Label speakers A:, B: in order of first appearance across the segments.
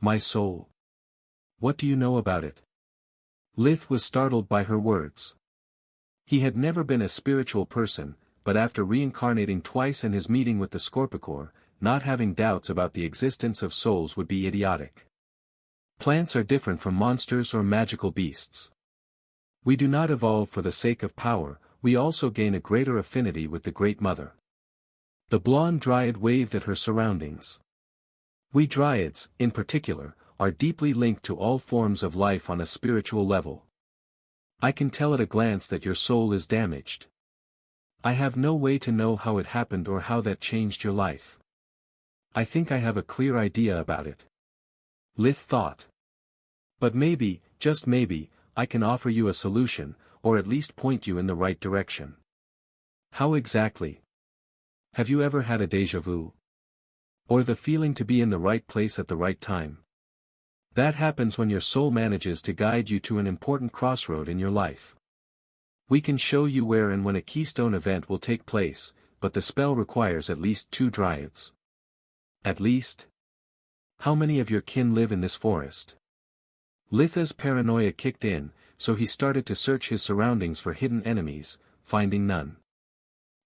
A: My soul. What do you know about it? Lith was startled by her words. He had never been a spiritual person, but after reincarnating twice and his meeting with the Scorpicor, not having doubts about the existence of souls would be idiotic. Plants are different from monsters or magical beasts. We do not evolve for the sake of power, we also gain a greater affinity with the Great Mother. The blonde dryad waved at her surroundings. We dryads, in particular, are deeply linked to all forms of life on a spiritual level. I can tell at a glance that your soul is damaged. I have no way to know how it happened or how that changed your life. I think I have a clear idea about it. Lith thought. But maybe, just maybe, I can offer you a solution, or at least point you in the right direction. How exactly? Have you ever had a déjà vu? Or the feeling to be in the right place at the right time? That happens when your soul manages to guide you to an important crossroad in your life. We can show you where and when a keystone event will take place, but the spell requires at least 2 dryads. At least? How many of your kin live in this forest? Litha's paranoia kicked in, so he started to search his surroundings for hidden enemies, finding none.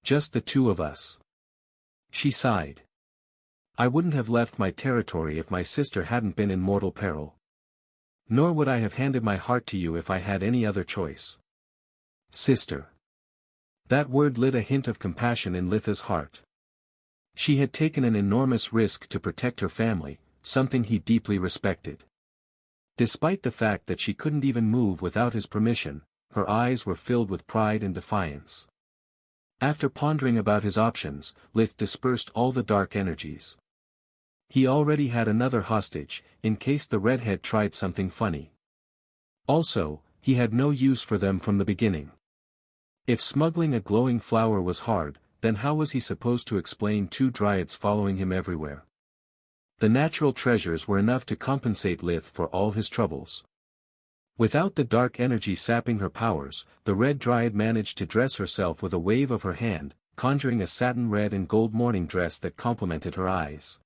A: Just the 2 of us. She sighed. I wouldn't have left my territory if my sister hadn't been in mortal peril. Nor would I have handed my heart to you if I had any other choice. Sister. That word lit a hint of compassion in Litha's heart. She had taken an enormous risk to protect her family, something he deeply respected. Despite the fact that she couldn't even move without his permission, her eyes were filled with pride and defiance. After pondering about his options, Lith dispersed all the dark energies. He already had another hostage, in case the redhead tried something funny. Also, he had no use for them from the beginning. If smuggling a glowing flower was hard, then how was he supposed to explain 2 dryads following him everywhere? The natural treasures were enough to compensate Lith for all his troubles. Without the dark energy sapping her powers, the red dryad managed to dress herself with a wave of her hand, conjuring a satin red and gold morning dress that complemented her eyes.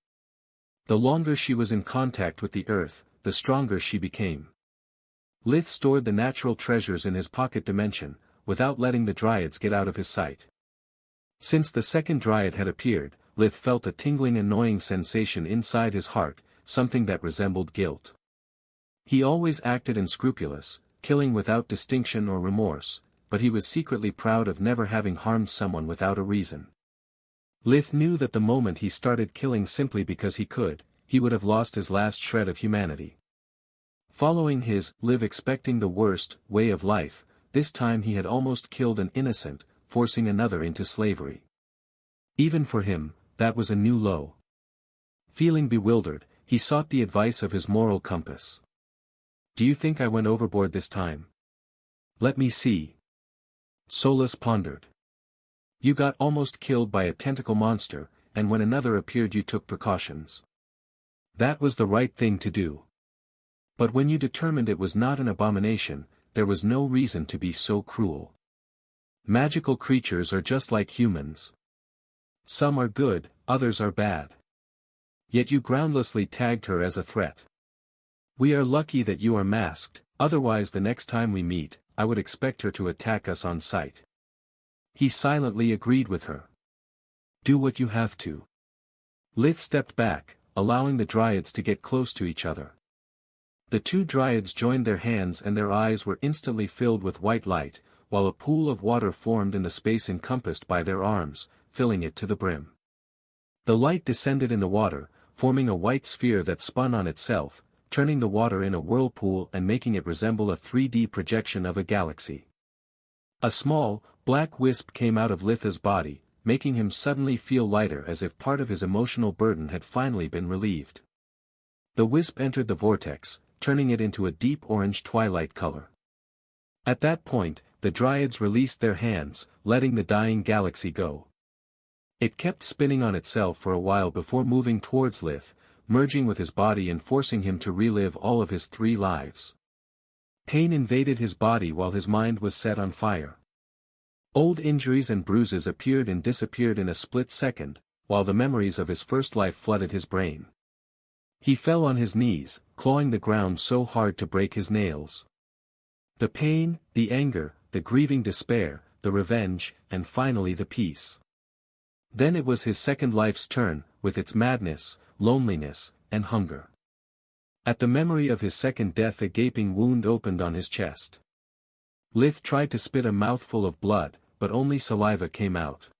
A: The longer she was in contact with the earth, the stronger she became. Lith stored the natural treasures in his pocket dimension, without letting the dryads get out of his sight. Since the second dryad had appeared, Lith felt a tingling annoying sensation inside his heart, something that resembled guilt. He always acted unscrupulous, killing without distinction or remorse, but he was secretly proud of never having harmed someone without a reason. Lith knew that the moment he started killing simply because he could, he would have lost his last shred of humanity. Following his live expecting the worst way of life, this time he had almost killed an innocent, forcing another into slavery. Even for him, that was a new low. Feeling bewildered, he sought the advice of his moral compass. Do you think I went overboard this time? Let me see. Solus pondered. You got almost killed by a tentacle monster, and when another appeared you took precautions. That was the right thing to do. But when you determined it was not an abomination, there was no reason to be so cruel. Magical creatures are just like humans. Some are good, others are bad. Yet you groundlessly tagged her as a threat. We are lucky that you are masked, otherwise the next time we meet, I would expect her to attack us on sight. He silently agreed with her. Do what you have to. Lith stepped back, allowing the dryads to get close to each other. The 2 dryads joined their hands and their eyes were instantly filled with white light, while a pool of water formed in the space encompassed by their arms, filling it to the brim. The light descended in the water, forming a white sphere that spun on itself, turning the water in a whirlpool and making it resemble a 3D projection of a galaxy. A small, black wisp came out of Litha's body, making him suddenly feel lighter as if part of his emotional burden had finally been relieved. The wisp entered the vortex, turning it into a deep orange twilight color. At that point, the dryads released their hands, letting the dying galaxy go. It kept spinning on itself for a while before moving towards Lith, merging with his body and forcing him to relive all of his 3 lives. Pain invaded his body while his mind was set on fire. Old injuries and bruises appeared and disappeared in a split second, while the memories of his first life flooded his brain. He fell on his knees, clawing the ground so hard to break his nails. The pain, the anger, the grieving despair, the revenge, and finally the peace. Then it was his second life's turn, with its madness, loneliness, and hunger. At the memory of his second death a gaping wound opened on his chest. Lith tried to spit a mouthful of blood, but only saliva came out.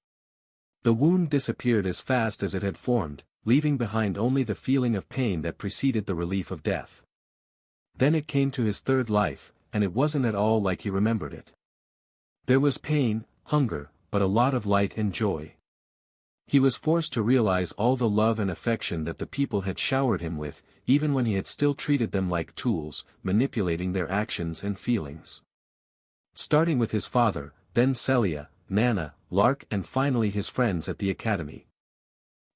A: The wound disappeared as fast as it had formed, leaving behind only the feeling of pain that preceded the relief of death. Then it came to his third life, and it wasn't at all like he remembered it. There was pain, hunger, but a lot of light and joy. He was forced to realize all the love and affection that the people had showered him with, even when he had still treated them like tools, manipulating their actions and feelings. Starting with his father, then Celia, Nana, Lark and finally his friends at the academy.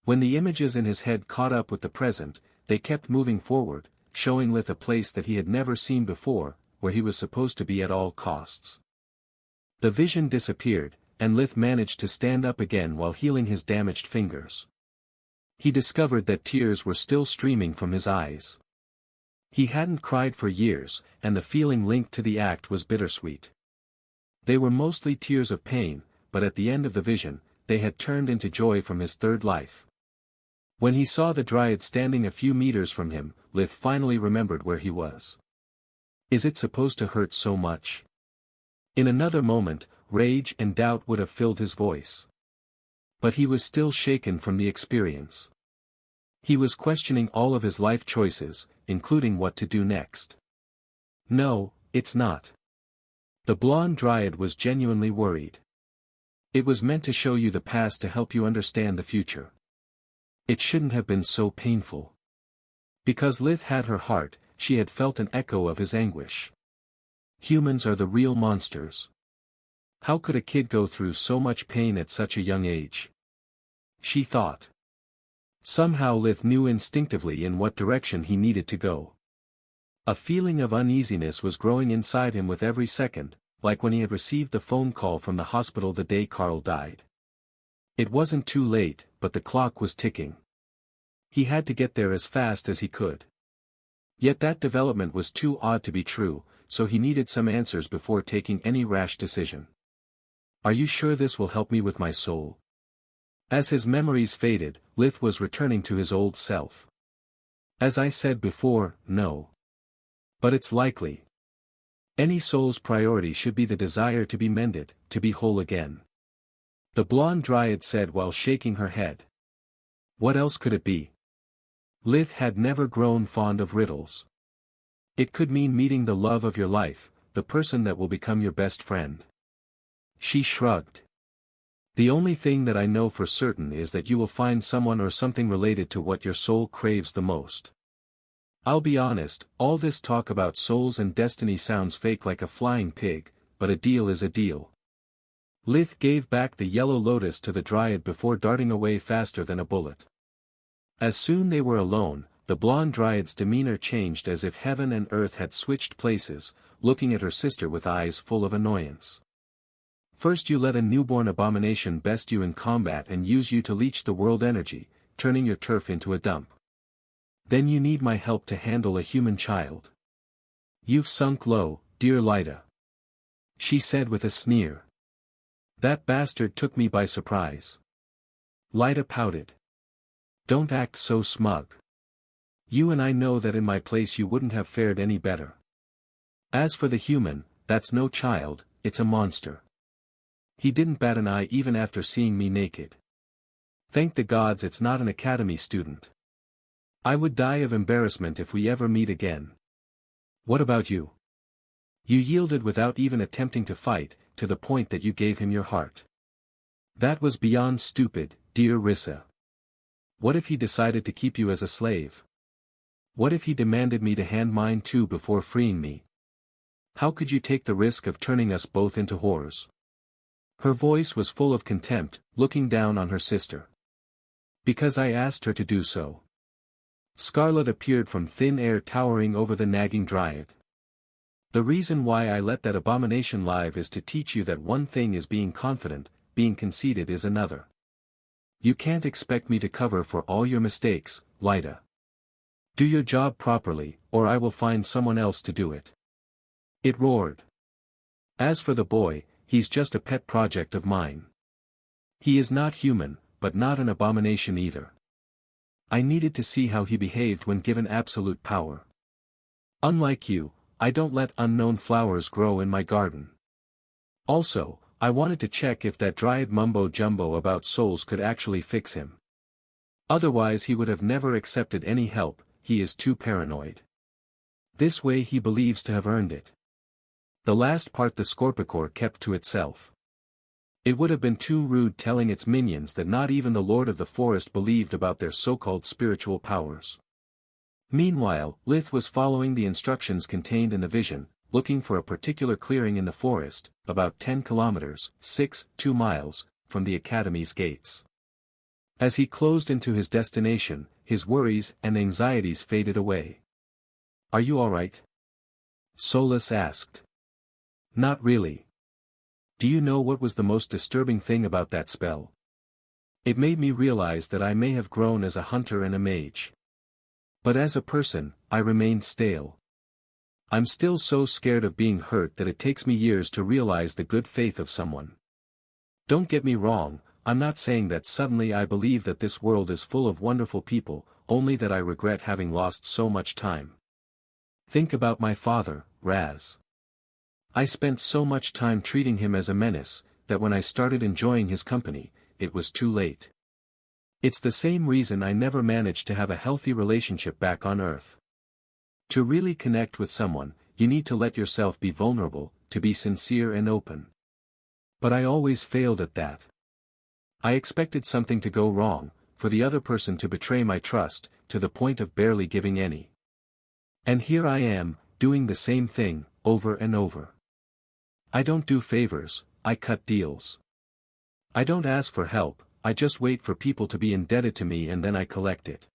A: When the images in his head caught up with the present, they kept moving forward, showing Lith a place that he had never seen before, where he was supposed to be at all costs. The vision disappeared, and Lith managed to stand up again while healing his damaged fingers. He discovered that tears were still streaming from his eyes. He hadn't cried for years, and the feeling linked to the act was bittersweet. They were mostly tears of pain, but at the end of the vision, they had turned into joy from his third life. When he saw the Dryad standing a few meters from him, Lith finally remembered where he was. Is it supposed to hurt so much? In another moment, rage and doubt would have filled his voice. But he was still shaken from the experience. He was questioning all of his life choices, including what to do next. No, it's not. The blonde Dryad was genuinely worried. It was meant to show you the past to help you understand the future. It shouldn't have been so painful. Because Lith had her heart, she had felt an echo of his anguish. Humans are the real monsters. How could a kid go through so much pain at such a young age? She thought. Somehow Lith knew instinctively in what direction he needed to go. A feeling of uneasiness was growing inside him with every second, like when he had received the phone call from the hospital the day Carl died. It wasn't too late, but the clock was ticking. He had to get there as fast as he could. Yet that development was too odd to be true, so he needed some answers before taking any rash decision. Are you sure this will help me with my soul? As his memories faded, Lith was returning to his old self. As I said before, no. But it's likely. Any soul's priority should be the desire to be mended, to be whole again. The blonde Dryad said while shaking her head. What else could it be? Lith had never grown fond of riddles. It could mean meeting the love of your life, the person that will become your best friend. She shrugged. The only thing that I know for certain is that you will find someone or something related to what your soul craves the most. I'll be honest, all this talk about souls and destiny sounds fake like a flying pig, but a deal is a deal. Lith gave back the yellow lotus to the Dryad before darting away faster than a bullet. As soon they were alone, the blonde Dryad's demeanor changed as if heaven and earth had switched places, looking at her sister with eyes full of annoyance. First you let a newborn abomination best you in combat and use you to leech the world energy, turning your turf into a dump. Then you need my help to handle a human child. You've sunk low, dear Lyda. She said with a sneer. That bastard took me by surprise. Lyda pouted. Don't act so smug. You and I know that in my place you wouldn't have fared any better. As for the human, that's no child, it's a monster. He didn't bat an eye even after seeing me naked. Thank the gods it's not an academy student. I would die of embarrassment if we ever meet again. What about you? You yielded without even attempting to fight, to the point that you gave him your heart. That was beyond stupid, dear Rissa. What if he decided to keep you as a slave? What if he demanded me to hand mine too before freeing me? How could you take the risk of turning us both into whores? Her voice was full of contempt, looking down on her sister. Because I asked her to do so. Scarlet appeared from thin air towering over the nagging Dryad. The reason why I let that abomination live is to teach you that one thing is being confident, being conceited is another. You can't expect me to cover for all your mistakes, Lyda. Do your job properly, or I will find someone else to do it. It roared. As for the boy, he's just a pet project of mine. He is not human, but not an abomination either. I needed to see how he behaved when given absolute power. Unlike you, I don't let unknown flowers grow in my garden. Also, I wanted to check if that dryad mumbo-jumbo about souls could actually fix him. Otherwise he would have never accepted any help, he is too paranoid. This way he believes to have earned it. The last part the Scorpicore kept to itself. It would have been too rude telling its minions that not even the Lord of the Forest believed about their so-called spiritual powers. Meanwhile, Lith was following the instructions contained in the vision, looking for a particular clearing in the forest, about 10 kilometers, 2 miles, from the Academy's gates. As he closed into his destination, his worries and anxieties faded away. "Are you all right?" Solus asked. "Not really. Do you know what was the most disturbing thing about that spell? It made me realize that I may have grown as a hunter and a mage. But as a person, I remained stale. I'm still so scared of being hurt that it takes me years to realize the good faith of someone. Don't get me wrong, I'm not saying that suddenly I believe that this world is full of wonderful people, only that I regret having lost so much time. Think about my father, Raz. I spent so much time treating him as a menace, that when I started enjoying his company, it was too late. It's the same reason I never managed to have a healthy relationship back on Earth. To really connect with someone, you need to let yourself be vulnerable, to be sincere and open. But I always failed at that. I expected something to go wrong, for the other person to betray my trust, to the point of barely giving any. And here I am, doing the same thing, over and over. I don't do favors, I cut deals. I don't ask for help, I just wait for people to be indebted to me and then I collect it.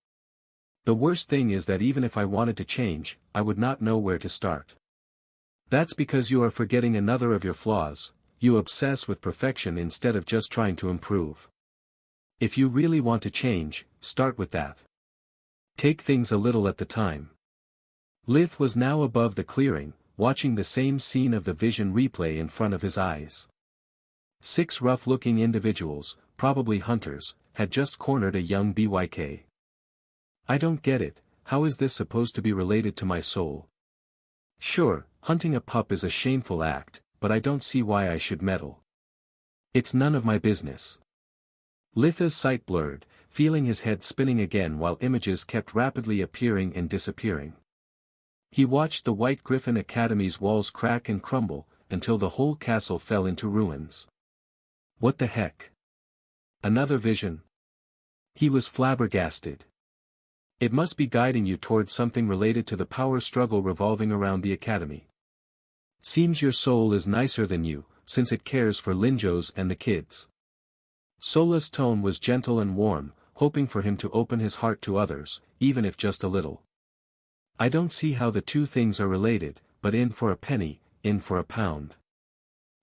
A: The worst thing is that even if I wanted to change, I would not know where to start. That's because you are forgetting another of your flaws, you obsess with perfection instead of just trying to improve. If you really want to change, start with that. Take things a little at the time. Lith was now above the clearing, watching the same scene of the vision replay in front of his eyes. 6 rough-looking individuals, probably hunters, had just cornered a young BYK. I don't get it, how is this supposed to be related to my soul? Sure, hunting a pup is a shameful act, but I don't see why I should meddle. It's none of my business. Litha's sight blurred, feeling his head spinning again while images kept rapidly appearing and disappearing. He watched the White Griffin Academy's walls crack and crumble, until the whole castle fell into ruins. What the heck? Another vision? He was flabbergasted. It must be guiding you towards something related to the power struggle revolving around the Academy. Seems your soul is nicer than you, since it cares for Linjos and the kids. Sola's tone was gentle and warm, hoping for him to open his heart to others, even if just a little. I don't see how the two things are related, but in for a penny, in for a pound.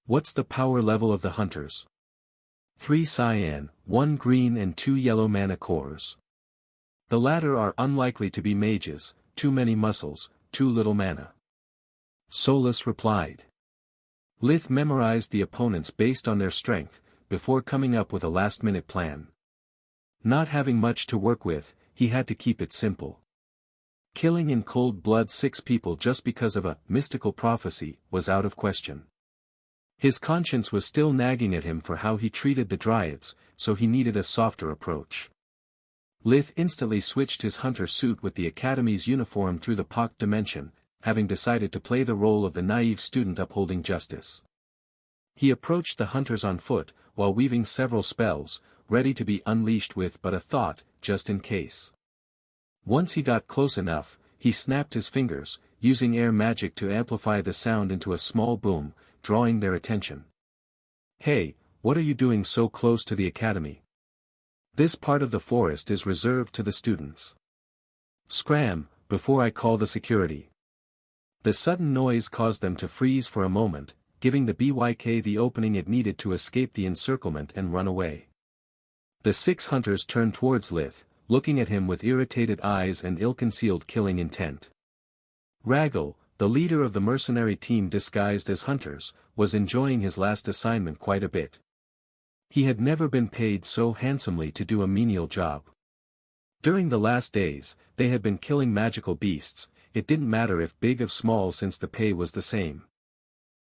A: What's the power level of the hunters? 3 cyan, 1 green and 2 yellow mana cores. The latter are unlikely to be mages, too many muscles, too little mana. Solus replied. Lith memorized the opponents based on their strength, before coming up with a last-minute plan. Not having much to work with, he had to keep it simple. Killing in cold blood 6 people just because of a mystical prophecy was out of question. His conscience was still nagging at him for how he treated the Dryads, so he needed a softer approach. Lith instantly switched his hunter suit with the Academy's uniform through the Poct dimension, having decided to play the role of the naive student upholding justice. He approached the hunters on foot, while weaving several spells, ready to be unleashed with but a thought, just in case. Once he got close enough, he snapped his fingers, using air magic to amplify the sound into a small boom, drawing their attention. Hey, what are you doing so close to the Academy? This part of the forest is reserved to the students. Scram, before I call the security. The sudden noise caused them to freeze for a moment, giving the BYK the opening it needed to escape the encirclement and run away. The 6 hunters turned towards Lith, looking at him with irritated eyes and ill-concealed killing intent. Ragel, the leader of the mercenary team disguised as hunters, was enjoying his last assignment quite a bit. He had never been paid so handsomely to do a menial job. During the last days, they had been killing magical beasts. It didn't matter if big or small since the pay was the same.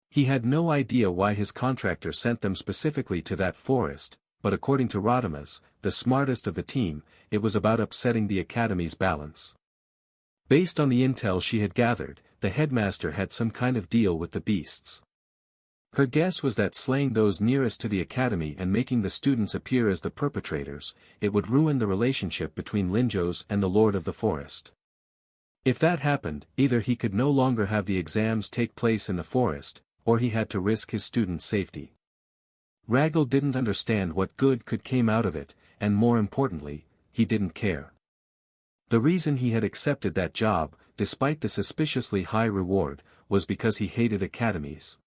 A: He had no idea why his contractor sent them specifically to that forest, but according to Rodimus, the smartest of the team, it was about upsetting the academy's balance. Based on the intel she had gathered, the headmaster had some kind of deal with the beasts. Her guess was that slaying those nearest to the academy and making the students appear as the perpetrators, it would ruin the relationship between Linjos and the Lord of the Forest. If that happened, either he could no longer have the exams take place in the forest, or he had to risk his students' safety. Ragel didn't understand what good could come out of it, and more importantly, he didn't care. The reason he had accepted that job, despite the suspiciously high reward, was because he hated academies.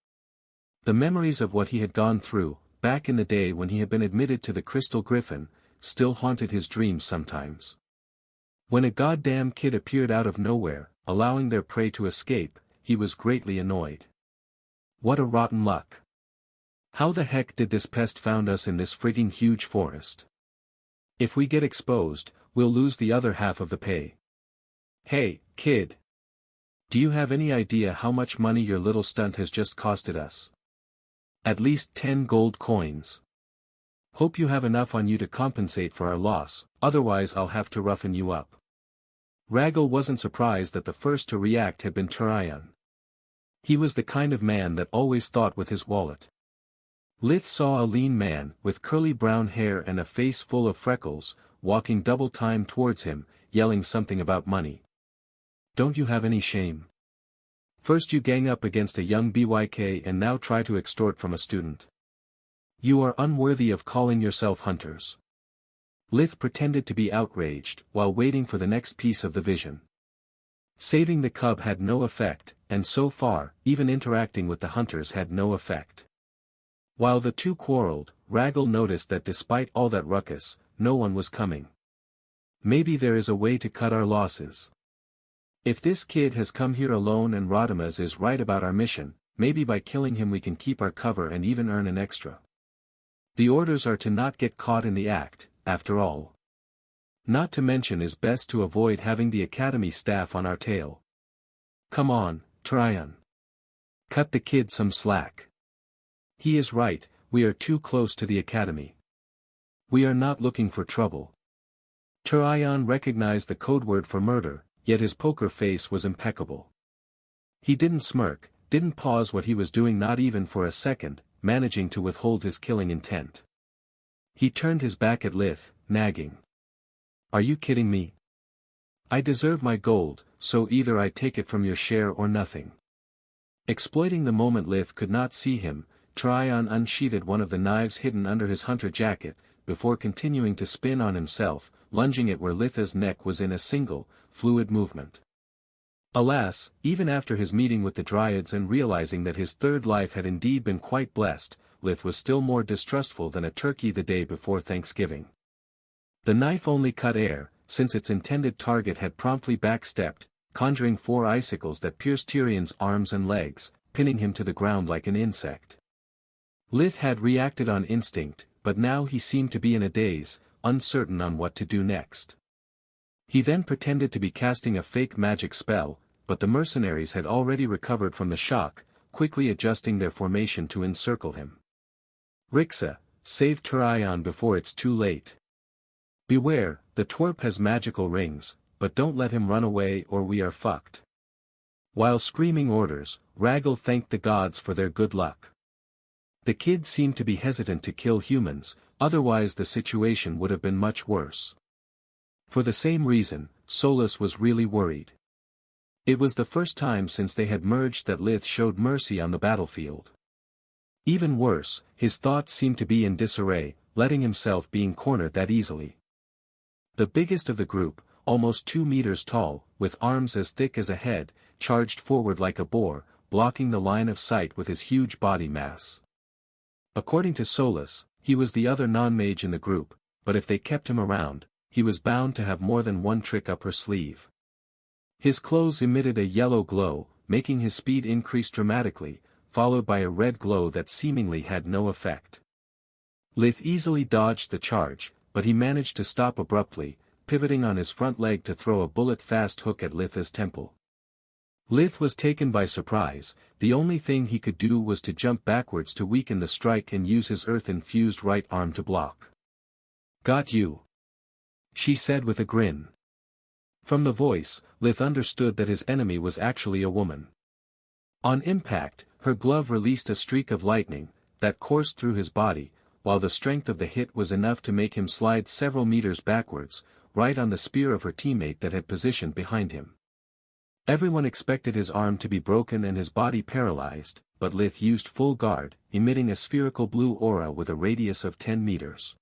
A: The memories of what he had gone through, back in the day when he had been admitted to the Crystal Griffin, still haunted his dreams sometimes. When a goddamn kid appeared out of nowhere, allowing their prey to escape, he was greatly annoyed. What a rotten luck. How the heck did this pest found us in this frigging huge forest? If we get exposed, we'll lose the other half of the pay. Hey, kid. Do you have any idea how much money your little stunt has just costed us? At least 10 gold coins. Hope you have enough on you to compensate for our loss, otherwise I'll have to roughen you up. Ragel wasn't surprised that the first to react had been Turion. He was the kind of man that always thought with his wallet. Lith saw a lean man, with curly brown hair and a face full of freckles, walking double time towards him, yelling something about money. Don't you have any shame? First you gang up against a young BYK and now try to extort from a student. You are unworthy of calling yourself hunters. Lith pretended to be outraged, while waiting for the next piece of the vision. Saving the cub had no effect, and so far, even interacting with the hunters had no effect. While the two quarreled, Ragel noticed that despite all that ruckus, no one was coming. Maybe there is a way to cut our losses. If this kid has come here alone and Rodimus is right about our mission, maybe by killing him we can keep our cover and even earn an extra. The orders are to not get caught in the act, after all. Not to mention is best to avoid having the academy staff on our tail. Come on, Turion. Cut the kid some slack. He is right, we are too close to the academy. We are not looking for trouble. Turion recognized the code word for murder, yet his poker face was impeccable. He didn't smirk, didn't pause what he was doing not even for a second, managing to withhold his killing intent. He turned his back at Lith, nagging. Are you kidding me? I deserve my gold, so either I take it from your share or nothing. Exploiting the moment Lith could not see him, Turion unsheathed one of the knives hidden under his hunter jacket, before continuing to spin on himself, lunging it where Litha's neck was in a single, fluid movement. Alas, even after his meeting with the Dryads and realizing that his third life had indeed been quite blessed, Lith was still more distrustful than a turkey the day before Thanksgiving. The knife only cut air, since its intended target had promptly backstepped, conjuring 4 icicles that pierced Tyrion's arms and legs, pinning him to the ground like an insect. Lith had reacted on instinct, but now he seemed to be in a daze, uncertain on what to do next. He then pretended to be casting a fake magic spell, but the mercenaries had already recovered from the shock, quickly adjusting their formation to encircle him. Rixa, save Turion before it's too late. Beware, the twerp has magical rings, but don't let him run away or we are fucked. While screaming orders, Ragel thanked the gods for their good luck. The kid seemed to be hesitant to kill humans, otherwise the situation would have been much worse. For the same reason, Solus was really worried. It was the first time since they had merged that Lith showed mercy on the battlefield. Even worse, his thoughts seemed to be in disarray, letting himself being cornered that easily. The biggest of the group, almost 2 meters tall, with arms as thick as a head, charged forward like a boar, blocking the line of sight with his huge body mass. According to Solus, he was the other non-mage in the group, but if they kept him around, he was bound to have more than one trick up her sleeve. His clothes emitted a yellow glow, making his speed increase dramatically, followed by a red glow that seemingly had no effect. Lith easily dodged the charge, but he managed to stop abruptly, pivoting on his front leg to throw a bullet-fast hook at Lith's temple. Lith was taken by surprise. The only thing he could do was to jump backwards to weaken the strike and use his earth-infused right arm to block. "Got you," she said with a grin. From the voice, Lith understood that his enemy was actually a woman. On impact, her glove released a streak of lightning that coursed through his body, while the strength of the hit was enough to make him slide several meters backwards, right on the spear of her teammate that had positioned behind him. Everyone expected his arm to be broken and his body paralyzed, but Lith used full guard, emitting a spherical blue aura with a radius of 10 meters.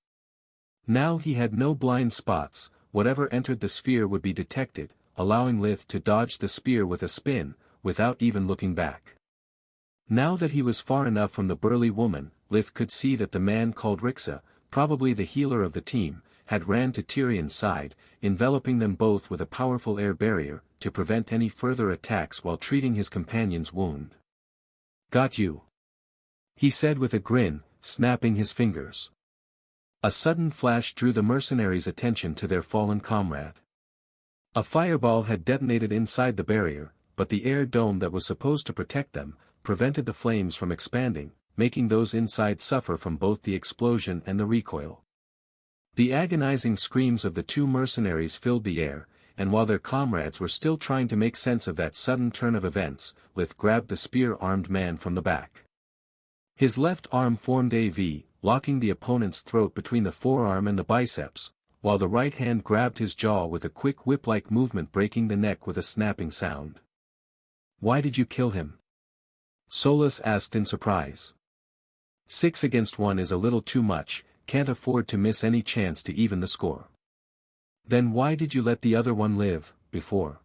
A: Now he had no blind spots. Whatever entered the sphere would be detected, allowing Lith to dodge the spear with a spin, without even looking back. Now that he was far enough from the burly woman, Lith could see that the man called Rixa, probably the healer of the team, had ran to Tyrion's side, enveloping them both with a powerful air barrier, to prevent any further attacks while treating his companion's wound. "Got you," he said with a grin, snapping his fingers. A sudden flash drew the mercenaries' attention to their fallen comrade. A fireball had detonated inside the barrier, but the air dome that was supposed to protect them, prevented the flames from expanding, making those inside suffer from both the explosion and the recoil. The agonizing screams of the two mercenaries filled the air, and while their comrades were still trying to make sense of that sudden turn of events, Lith grabbed the spear-armed man from the back. His left arm formed a V, locking the opponent's throat between the forearm and the biceps, while the right hand grabbed his jaw with a quick whip-like movement, breaking the neck with a snapping sound. "Why did you kill him?" Solus asked in surprise. 6 against 1 is a little too much, can't afford to miss any chance to even the score. "Then why did you let the other one live, before?"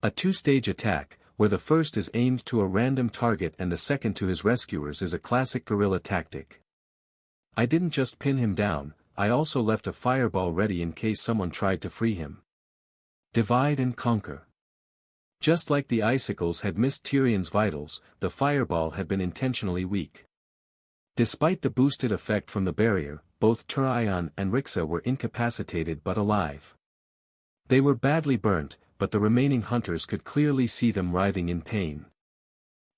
A: A two-stage attack, where the first is aimed to a random target and the second to his rescuers, is a classic guerrilla tactic. "I didn't just pin him down, I also left a fireball ready in case someone tried to free him." Divide and conquer. Just like the icicles had missed Tyrion's vitals, the fireball had been intentionally weak. Despite the boosted effect from the barrier, both Tyrion and Rixa were incapacitated but alive. They were badly burnt, but the remaining hunters could clearly see them writhing in pain.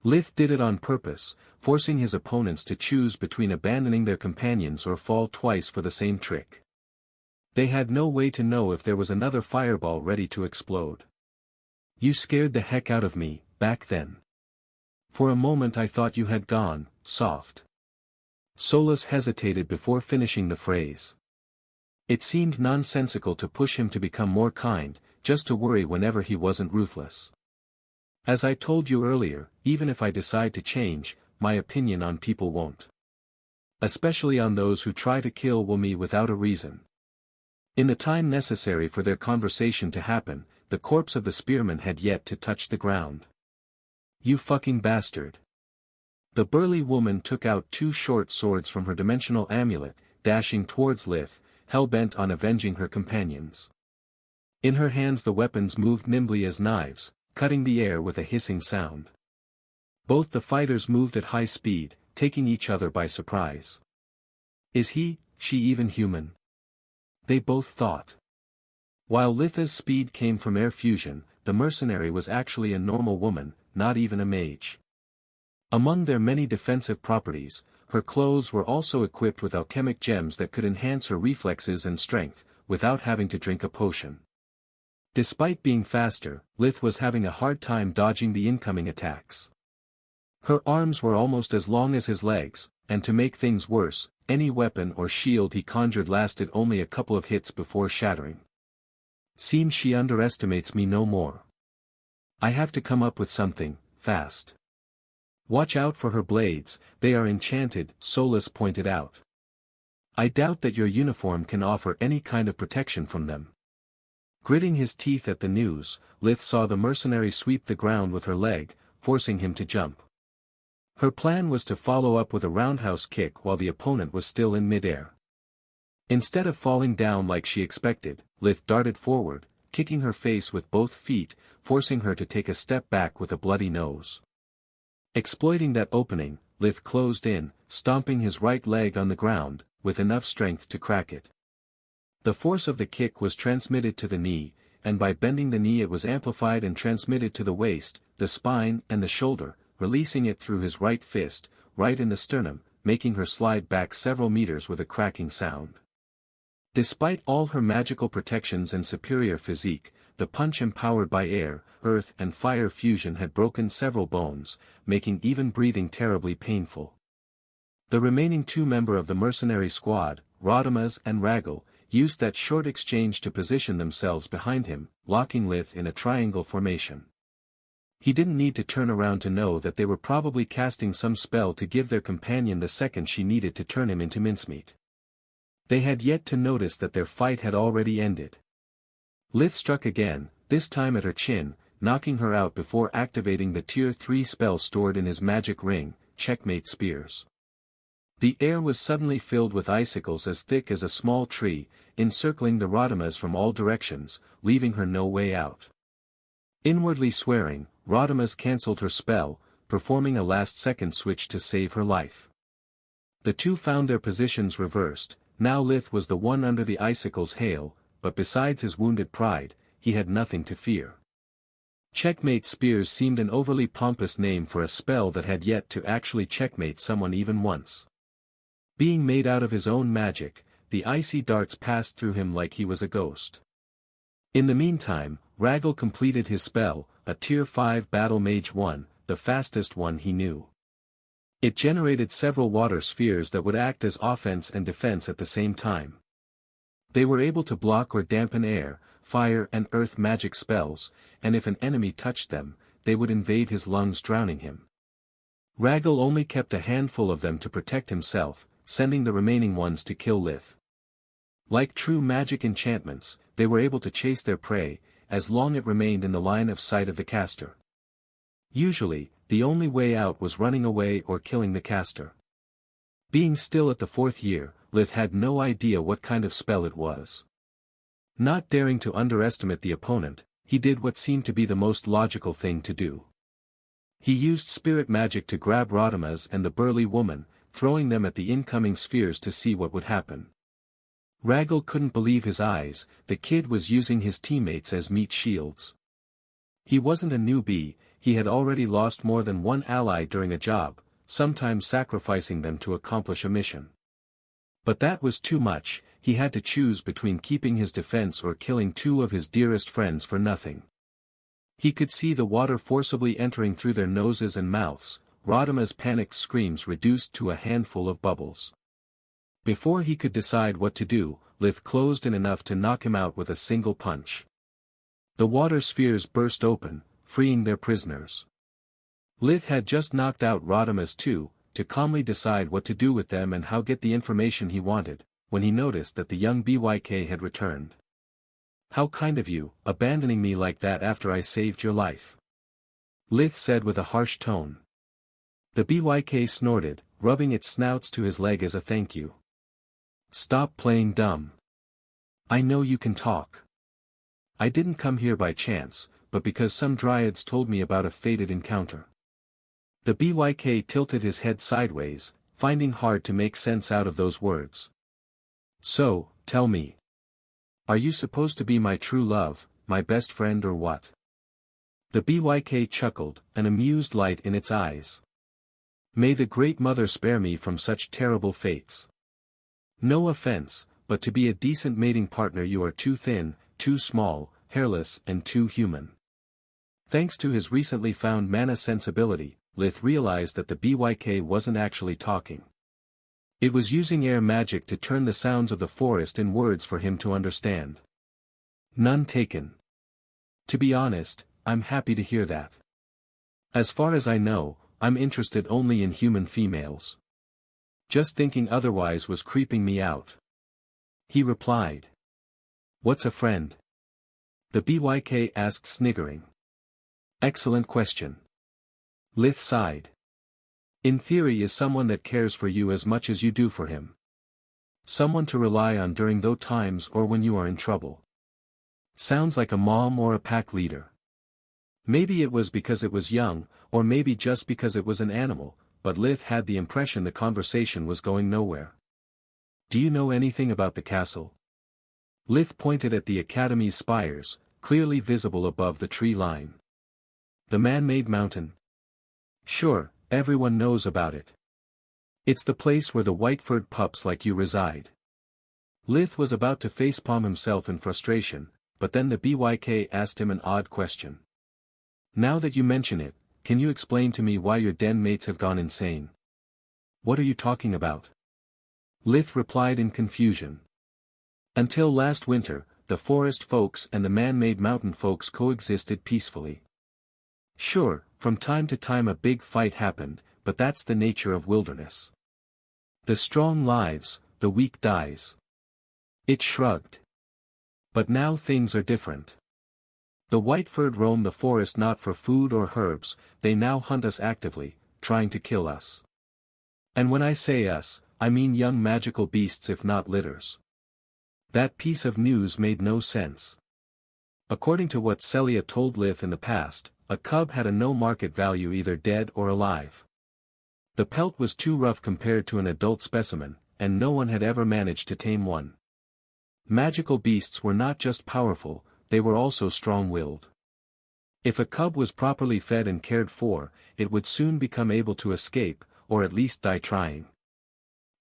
A: Lith did it on purpose, forcing his opponents to choose between abandoning their companions or fall twice for the same trick. They had no way to know if there was another fireball ready to explode. "You scared the heck out of me, back then. For a moment I thought you had gone, soft." Solus hesitated before finishing the phrase. It seemed nonsensical to push him to become more kind, just to worry whenever he wasn't ruthless. "As I told you earlier, even if I decide to change, my opinion on people won't. Especially on those who try to kill me without a reason." In the time necessary for their conversation to happen, the corpse of the spearman had yet to touch the ground. "You fucking bastard." The burly woman took out 2 short swords from her dimensional amulet, dashing towards Lith, hell-bent on avenging her companions. In her hands the weapons moved nimbly as knives, cutting the air with a hissing sound. Both the fighters moved at high speed, taking each other by surprise. "Is she even human?" they both thought. While Litha's speed came from air fusion, the mercenary was actually a normal woman, not even a mage. Among their many defensive properties, her clothes were also equipped with alchemic gems that could enhance her reflexes and strength, without having to drink a potion. Despite being faster, Lith was having a hard time dodging the incoming attacks. Her arms were almost as long as his legs, and to make things worse, any weapon or shield he conjured lasted only a couple of hits before shattering. "Seems she underestimates me no more. I have to come up with something, fast." "Watch out for her blades, they are enchanted," Solus pointed out. "I doubt that your uniform can offer any kind of protection from them." Gritting his teeth at the news, Lith saw the mercenary sweep the ground with her leg, forcing him to jump. Her plan was to follow up with a roundhouse kick while the opponent was still in midair. Instead of falling down like she expected, Lith darted forward, kicking her face with both feet, forcing her to take a step back with a bloody nose. Exploiting that opening, Lith closed in, stomping his right leg on the ground, with enough strength to crack it. The force of the kick was transmitted to the knee, and by bending the knee it was amplified and transmitted to the waist, the spine and the shoulder, releasing it through his right fist, right in the sternum, making her slide back several meters with a cracking sound. Despite all her magical protections and superior physique, the punch empowered by air, earth and fire fusion had broken several bones, making even breathing terribly painful. The remaining two members of the mercenary squad, Rodimus and Ragel, used that short exchange to position themselves behind him, locking Lith in a triangle formation. He didn't need to turn around to know that they were probably casting some spell to give their companion the second she needed to turn him into mincemeat. They had yet to notice that their fight had already ended. Lith struck again, this time at her chin, knocking her out before activating the Tier 3 spell stored in his magic ring, Checkmate Spears. The air was suddenly filled with icicles as thick as a small tree, encircling the Rodimus from all directions, leaving her no way out. Inwardly swearing, Rodimus cancelled her spell, performing a last-second switch to save her life. The two found their positions reversed. Now Lith was the one under the icicles' hail, but besides his wounded pride, he had nothing to fear. Checkmate Spears seemed an overly pompous name for a spell that had yet to actually checkmate someone even once. Being made out of his own magic, the icy darts passed through him like he was a ghost. In the meantime, Ragel completed his spell, a Tier 5 Battle Mage 1, the fastest one he knew. It generated several water spheres that would act as offense and defense at the same time. They were able to block or dampen air, fire and earth magic spells, and if an enemy touched them, they would invade his lungs, drowning him. Ragel only kept a handful of them to protect himself, sending the remaining ones to kill Lith. Like true magic enchantments, they were able to chase their prey, as long as it remained in the line of sight of the caster. Usually, the only way out was running away or killing the caster. Being still at the 4th year, Lith had no idea what kind of spell it was. Not daring to underestimate the opponent, he did what seemed to be the most logical thing to do. He used spirit magic to grab Rodimus and the burly woman, throwing them at the incoming spheres to see what would happen. Ragel couldn't believe his eyes. The kid was using his teammates as meat shields. He wasn't a newbie, he had already lost more than one ally during a job, sometimes sacrificing them to accomplish a mission. But that was too much. He had to choose between keeping his defense or killing two of his dearest friends for nothing. He could see the water forcibly entering through their noses and mouths, Rodimus' panicked screams reduced to a handful of bubbles. Before he could decide what to do, Lith closed in enough to knock him out with a single punch. The water spheres burst open, freeing their prisoners. Lith had just knocked out Rodimus too, to calmly decide what to do with them and how get the information he wanted, when he noticed that the young BYK had returned. "How kind of you, abandoning me like that after I saved your life," Lith said with a harsh tone. The BYK snorted, rubbing its snouts to his leg as a thank you. "Stop playing dumb. I know you can talk. I didn't come here by chance, but because some dryads told me about a fated encounter." The BYK tilted his head sideways, finding hard to make sense out of those words. "So, tell me. Are you supposed to be my true love, my best friend or what?" The BYK chuckled, an amused light in its eyes. "May the Great Mother spare me from such terrible fates. No offense, but to be a decent mating partner you are too thin, too small, hairless and too human." Thanks to his recently found mana sensibility, Lith realized that the BYK wasn't actually talking. It was using air magic to turn the sounds of the forest in words for him to understand. "None taken. To be honest, I'm happy to hear that. As far as I know, I'm interested only in human females. Just thinking otherwise was creeping me out," he replied. "What's a friend?" the BYK asked, sniggering. "Excellent question." Lith sighed. "In theory is someone that cares for you as much as you do for him. Someone to rely on during those times or when you are in trouble. Sounds like a mom or a pack leader. Maybe it was because it was young, or maybe just because it was an animal, but Lith had the impression the conversation was going nowhere. Do you know anything about the castle? Lith pointed at the academy's spires, clearly visible above the tree line. The man-made mountain? Sure, everyone knows about it. It's the place where the white-furred pups like you reside. Lith was about to facepalm himself in frustration, but then the BYK asked him an odd question. Now that you mention it, can you explain to me why your den mates have gone insane? What are you talking about? Lith replied in confusion. Until last winter, the forest folks and the man-made mountain folks coexisted peacefully. Sure, from time to time a big fight happened, but that's the nature of wilderness. The strong lives, the weak dies. It shrugged. But now things are different. The white-furred roam the forest not for food or herbs, they now hunt us actively, trying to kill us. And when I say us, I mean young magical beasts if not litters. That piece of news made no sense. According to what Celia told Lith in the past, a cub had a no market value either dead or alive. The pelt was too rough compared to an adult specimen, and no one had ever managed to tame one. Magical beasts were not just powerful, they were also strong-willed. If a cub was properly fed and cared for, it would soon become able to escape, or at least die trying.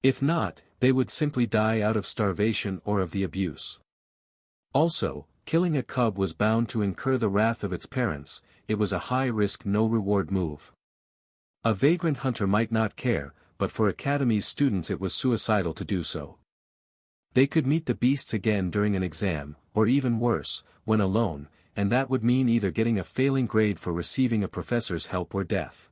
A: If not, they would simply die out of starvation or of the abuse. Also, killing a cub was bound to incur the wrath of its parents, it was a high-risk no-reward move. A vagrant hunter might not care, but for Academy's students it was suicidal to do so. They could meet the beasts again during an exam, or even worse, when alone, and that would mean either getting a failing grade for receiving a professor's help or death.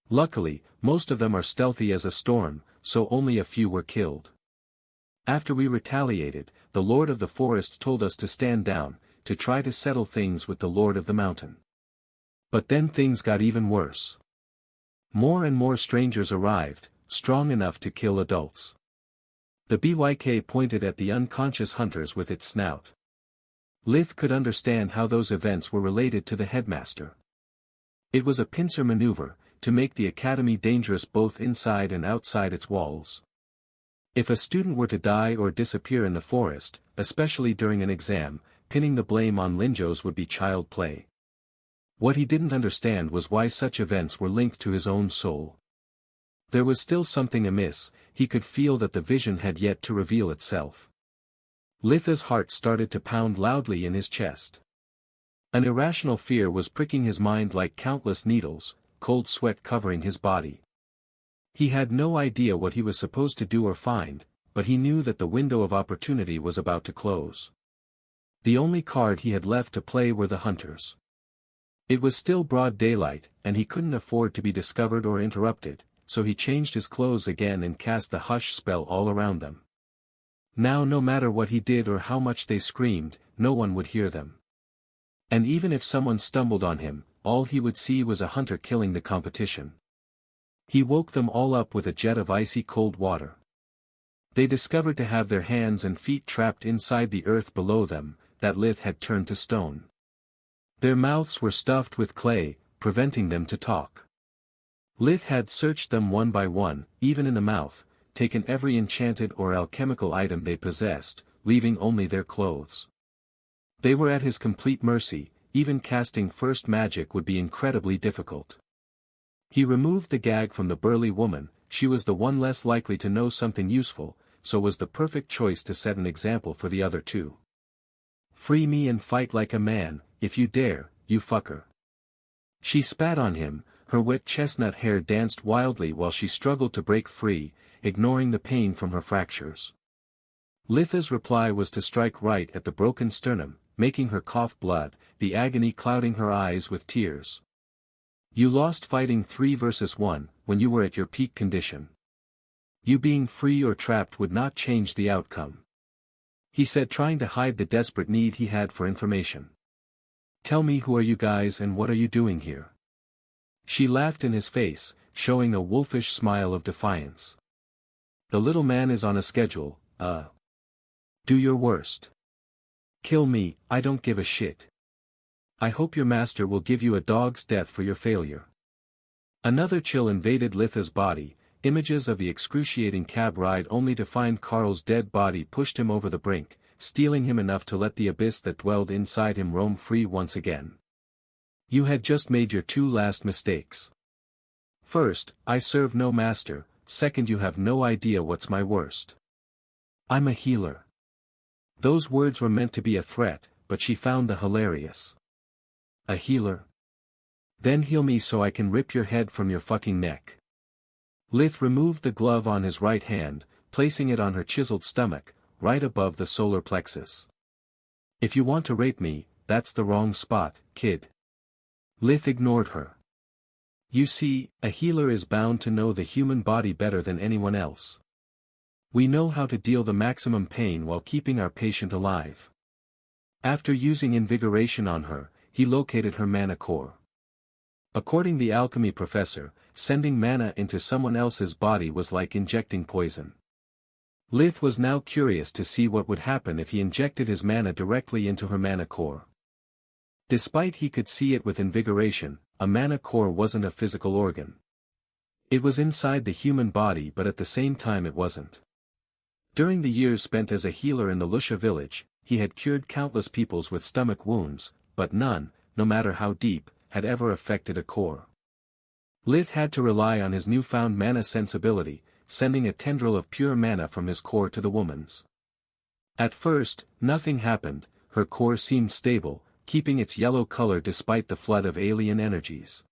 A: Luckily, most of them are stealthy as a storm, so only a few were killed. After we retaliated, the Lord of the Forest told us to stand down, to try to settle things with the Lord of the Mountain. But then things got even worse. More and more strangers arrived, strong enough to kill adults. The BYK pointed at the unconscious hunters with its snout. Lith could understand how those events were related to the headmaster. It was a pincer maneuver, to make the academy dangerous both inside and outside its walls. If a student were to die or disappear in the forest, especially during an exam, pinning the blame on Linjos would be child play. What he didn't understand was why such events were linked to his own soul. There was still something amiss, he could feel that the vision had yet to reveal itself. Litha's heart started to pound loudly in his chest. An irrational fear was pricking his mind like countless needles, cold sweat covering his body. He had no idea what he was supposed to do or find, but he knew that the window of opportunity was about to close. The only card he had left to play were the hunters. It was still broad daylight, and he couldn't afford to be discovered or interrupted, so he changed his clothes again and cast the hush spell all around them. Now no matter what he did or how much they screamed, no one would hear them. And even if someone stumbled on him, all he would see was a hunter killing the competition. He woke them all up with a jet of icy cold water. They discovered to have their hands and feet trapped inside the earth below them, that Lith had turned to stone. Their mouths were stuffed with clay, preventing them to talk. Lith had searched them one by one, even in the mouth, taken every enchanted or alchemical item they possessed, leaving only their clothes. They were at his complete mercy, even casting first magic would be incredibly difficult. He removed the gag from the burly woman, she was the one less likely to know something useful, so was the perfect choice to set an example for the other two. Free me and fight like a man, if you dare, you fucker. She spat on him, her wet chestnut hair danced wildly while she struggled to break free, ignoring the pain from her fractures. Litha's reply was to strike right at the broken sternum, making her cough blood, the agony clouding her eyes with tears. You lost fighting 3 versus 1, when you were at your peak condition. You being free or trapped would not change the outcome. He said, trying to hide the desperate need he had for information. Tell me, who are you guys and what are you doing here? She laughed in his face, showing a wolfish smile of defiance. The little man is on a schedule, Do your worst. Kill me, I don't give a shit. I hope your master will give you a dog's death for your failure. Another chill invaded Lith's body, images of the excruciating cab ride only to find Carl's dead body pushed him over the brink, stealing him enough to let the abyss that dwelled inside him roam free once again. You had just made your two last mistakes. First, I serve no master, second you have no idea what's my worst. I'm a healer. Those words were meant to be a threat, but she found them hilarious. A healer? Then heal me so I can rip your head from your fucking neck. Lith removed the glove on his right hand, placing it on her chiseled stomach, right above the solar plexus. If you want to rape me, that's the wrong spot, kid. Lith ignored her. You see, a healer is bound to know the human body better than anyone else. We know how to deal the maximum pain while keeping our patient alive. After using invigoration on her, he located her mana core. According to the alchemy professor, sending mana into someone else's body was like injecting poison. Lith was now curious to see what would happen if he injected his mana directly into her mana core. Despite he could see it with invigoration, a mana core wasn't a physical organ. It was inside the human body, but at the same time it wasn't. During the years spent as a healer in the Lusha village, he had cured countless peoples with stomach wounds, but none, no matter how deep, had ever affected a core. Lith had to rely on his newfound mana sensibility, sending a tendril of pure mana from his core to the woman's. At first, nothing happened, her core seemed stable, keeping its yellow color despite the flood of alien energies.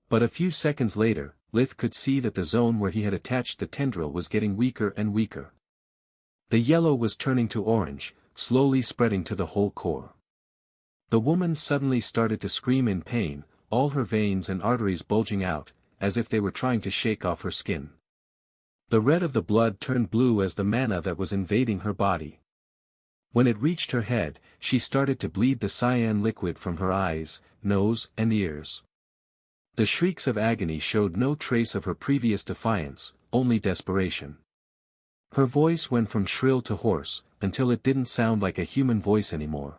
A: But a few seconds later, Lith could see that the zone where he had attached the tendril was getting weaker and weaker. The yellow was turning to orange, slowly spreading to the whole core. The woman suddenly started to scream in pain, all her veins and arteries bulging out, as if they were trying to shake off her skin. The red of the blood turned blue as the mana that was invading her body. When it reached her head, she started to bleed the cyan liquid from her eyes, nose, and ears. The shrieks of agony showed no trace of her previous defiance, only desperation. Her voice went from shrill to hoarse, until it didn't sound like a human voice anymore.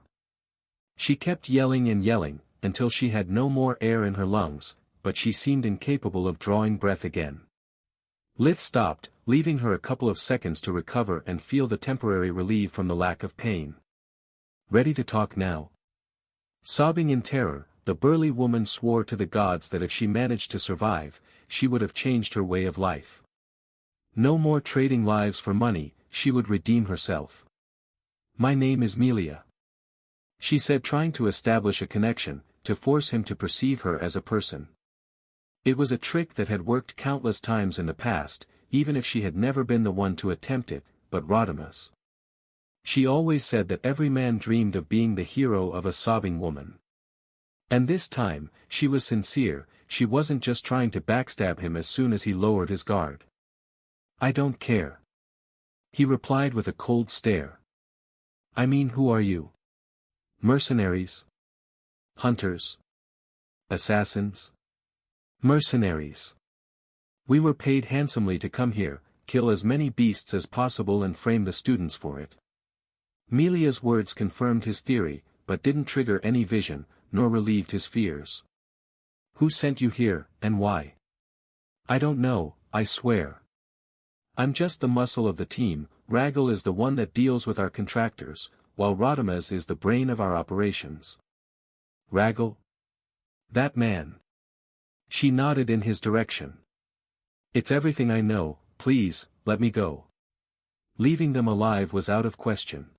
A: She kept yelling and yelling, until she had no more air in her lungs, but she seemed incapable of drawing breath again. Lith stopped, leaving her a couple of seconds to recover and feel the temporary relief from the lack of pain. Ready to talk now? Sobbing in terror, the burly woman swore to the gods that if she managed to survive, she would have changed her way of life. No more trading lives for money, she would redeem herself. My name is Melia, she said, trying to establish a connection, to force him to perceive her as a person. It was a trick that had worked countless times in the past, even if she had never been the one to attempt it, but Rodimus. She always said that every man dreamed of being the hero of a sobbing woman. And this time, she was sincere, she wasn't just trying to backstab him as soon as he lowered his guard. I don't care, he replied with a cold stare. I mean, who are you? Mercenaries? Hunters? Assassins? Mercenaries. We were paid handsomely to come here, kill as many beasts as possible and frame the students for it. Melia's words confirmed his theory, but didn't trigger any vision, nor relieved his fears. Who sent you here, and why? I don't know, I swear. I'm just the muscle of the team. Ragel is the one that deals with our contractors, while Rodimus is the brain of our operations. Ragel? That man. She nodded in his direction. It's everything I know, please, let me go. Leaving them alive was out of question.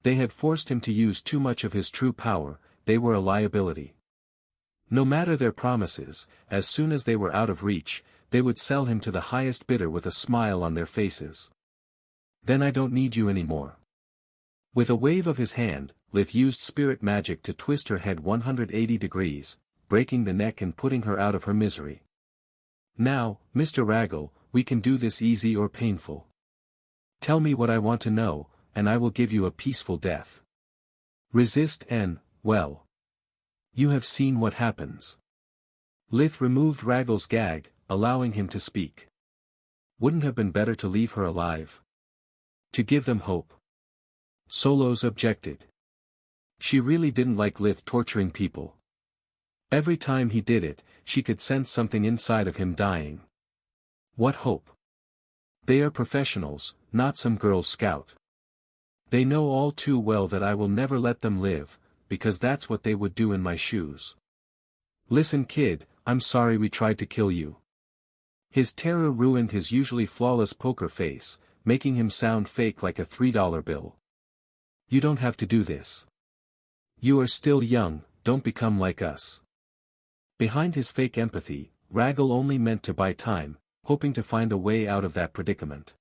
A: They had forced him to use too much of his true power, they were a liability. No matter their promises, as soon as they were out of reach, they would sell him to the highest bidder with a smile on their faces. Then I don't need you anymore. With a wave of his hand, Lith used spirit magic to twist her head 180 degrees, breaking the neck and putting her out of her misery. Now, Mr. Ragel, we can do this easy or painful. Tell me what I want to know, and I will give you a peaceful death. Resist and, well, you have seen what happens. Lith removed Ragel's gag, allowing him to speak. Wouldn't have been better to leave her alive? To give them hope. Solos objected. She really didn't like Lith torturing people. Every time he did it, she could sense something inside of him dying. What hope? They are professionals, not some Girl Scout. They know all too well that I will never let them live, because that's what they would do in my shoes. Listen kid, I'm sorry we tried to kill you. His terror ruined his usually flawless poker face, making him sound fake like a $3 bill. You don't have to do this. You are still young, don't become like us. Behind his fake empathy, Raggle only meant to buy time, hoping to find a way out of that predicament.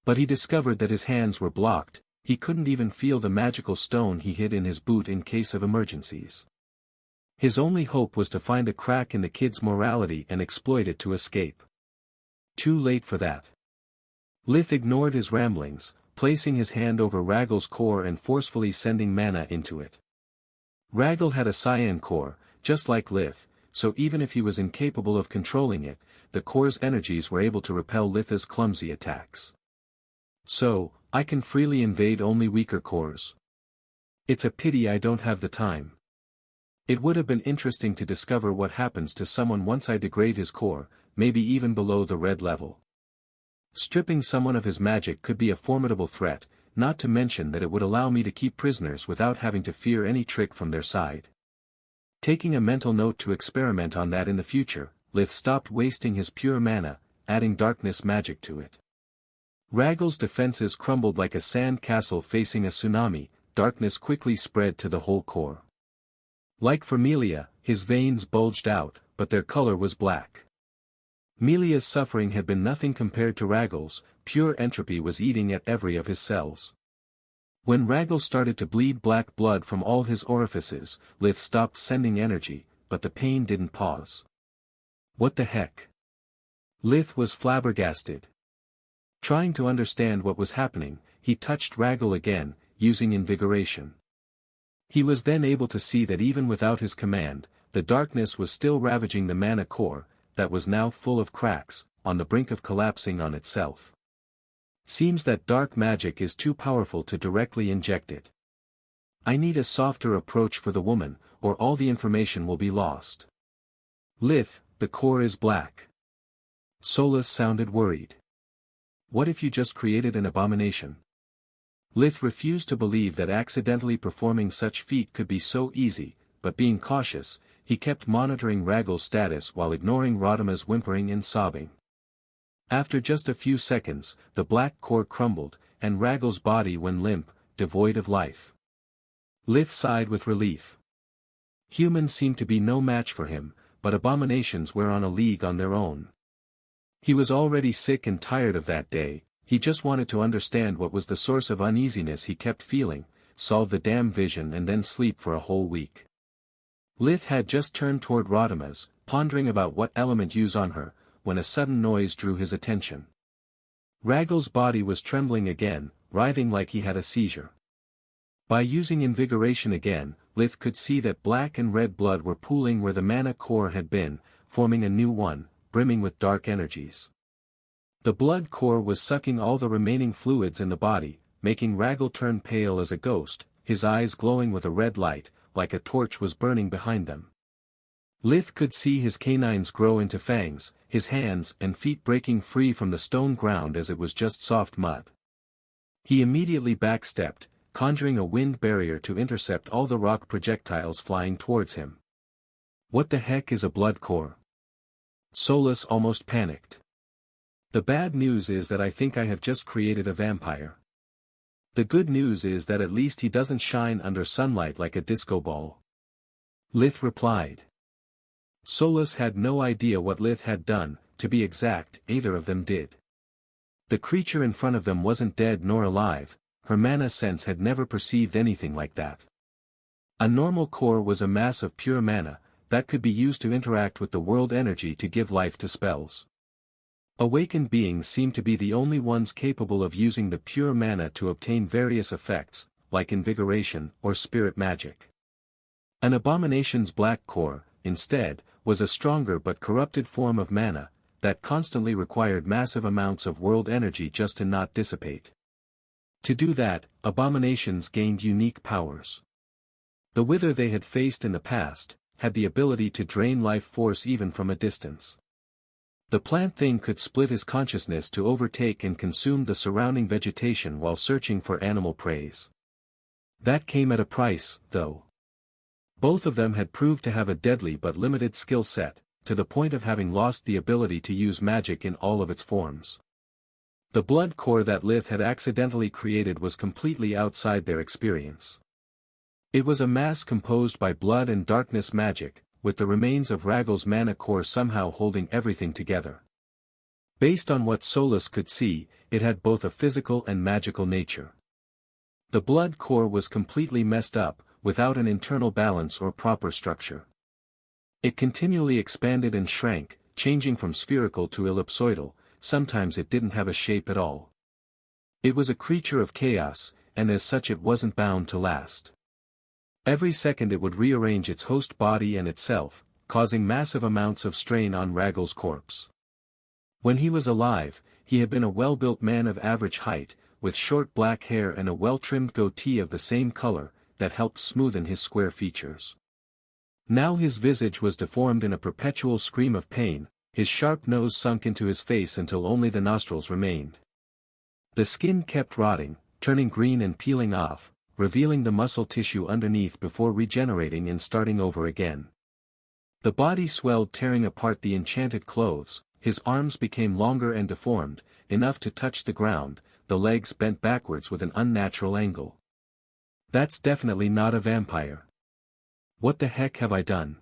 A: But he discovered that his hands were blocked, he couldn't even feel the magical stone he hid in his boot in case of emergencies. His only hope was to find a crack in the kid's morality and exploit it to escape. Too late for that. Lith ignored his ramblings, placing his hand over Raggle's core and forcefully sending mana into it. Raggle had a cyan core, just like Lith, so even if he was incapable of controlling it, the core's energies were able to repel Lith's clumsy attacks. So, I can freely invade only weaker cores. It's a pity I don't have the time. It would have been interesting to discover what happens to someone once I degrade his core, maybe even below the red level. Stripping someone of his magic could be a formidable threat, not to mention that it would allow me to keep prisoners without having to fear any trick from their side. Taking a mental note to experiment on that in the future, Lith stopped wasting his pure mana, adding darkness magic to it. Raggle's defenses crumbled like a sand castle facing a tsunami, darkness quickly spread to the whole core. Like for Melia, his veins bulged out, but their color was black. Melia's suffering had been nothing compared to Raggle's, pure entropy was eating at every of his cells. When Raggle started to bleed black blood from all his orifices, Lith stopped sending energy, but the pain didn't pause. What the heck? Lith was flabbergasted. Trying to understand what was happening, he touched Raggle again, using invigoration. He was then able to see that even without his command, the darkness was still ravaging the mana core, that was now full of cracks, on the brink of collapsing on itself. Seems that dark magic is too powerful to directly inject it. I need a softer approach for the woman, or all the information will be lost. Lith, the core is black. Solus sounded worried. What if you just created an abomination? Lith refused to believe that accidentally performing such feat could be so easy, but being cautious, he kept monitoring Raggle's status while ignoring Rodima's whimpering and sobbing. After just a few seconds, the black core crumbled, and Raggle's body went limp, devoid of life. Lith sighed with relief. Humans seemed to be no match for him, but abominations were on a league on their own. He was already sick and tired of that day, he just wanted to understand what was the source of uneasiness he kept feeling, solve the damn vision and then sleep for a whole week. Lith had just turned toward Rodima's, pondering about what element use on her, when a sudden noise drew his attention. Raggle's body was trembling again, writhing like he had a seizure. By using invigoration again, Lith could see that black and red blood were pooling where the mana core had been, forming a new one, brimming with dark energies. The blood core was sucking all the remaining fluids in the body, making Raggle turn pale as a ghost, his eyes glowing with a red light, like a torch was burning behind them. Lith could see his canines grow into fangs, his hands and feet breaking free from the stone ground as it was just soft mud. He immediately backstepped, conjuring a wind barrier to intercept all the rock projectiles flying towards him. What the heck is a blood core? Solus almost panicked. The bad news is that I think I have just created a vampire. The good news is that at least he doesn't shine under sunlight like a disco ball. Lith replied. Solus had no idea what Lith had done, to be exact, either of them did. The creature in front of them wasn't dead nor alive, her mana sense had never perceived anything like that. A normal core was a mass of pure mana, that could be used to interact with the world energy to give life to spells. Awakened beings seem to be the only ones capable of using the pure mana to obtain various effects, like invigoration or spirit magic. An abomination's black core, instead, was a stronger but corrupted form of mana, that constantly required massive amounts of world energy just to not dissipate. To do that, abominations gained unique powers. The wither they had faced in the past had the ability to drain life force even from a distance. The plant thing could split his consciousness to overtake and consume the surrounding vegetation while searching for animal prey. That came at a price, though. Both of them had proved to have a deadly but limited skill set, to the point of having lost the ability to use magic in all of its forms. The blood core that Lith had accidentally created was completely outside their experience. It was a mass composed by blood and darkness magic, with the remains of Ragal's mana core somehow holding everything together. Based on what Solus could see, it had both a physical and magical nature. The blood core was completely messed up, without an internal balance or proper structure. It continually expanded and shrank, changing from spherical to ellipsoidal. Sometimes it didn't have a shape at all. It was a creature of chaos, and as such it wasn't bound to last. Every second it would rearrange its host body and itself, causing massive amounts of strain on Ragal's corpse. When he was alive, he had been a well-built man of average height, with short black hair and a well-trimmed goatee of the same color, that helped smoothen his square features. Now his visage was deformed in a perpetual scream of pain, his sharp nose sunk into his face until only the nostrils remained. The skin kept rotting, turning green and peeling off, revealing the muscle tissue underneath before regenerating and starting over again. The body swelled, tearing apart the enchanted clothes, his arms became longer and deformed, enough to touch the ground, the legs bent backwards with an unnatural angle. That's definitely not a vampire. What the heck have I done?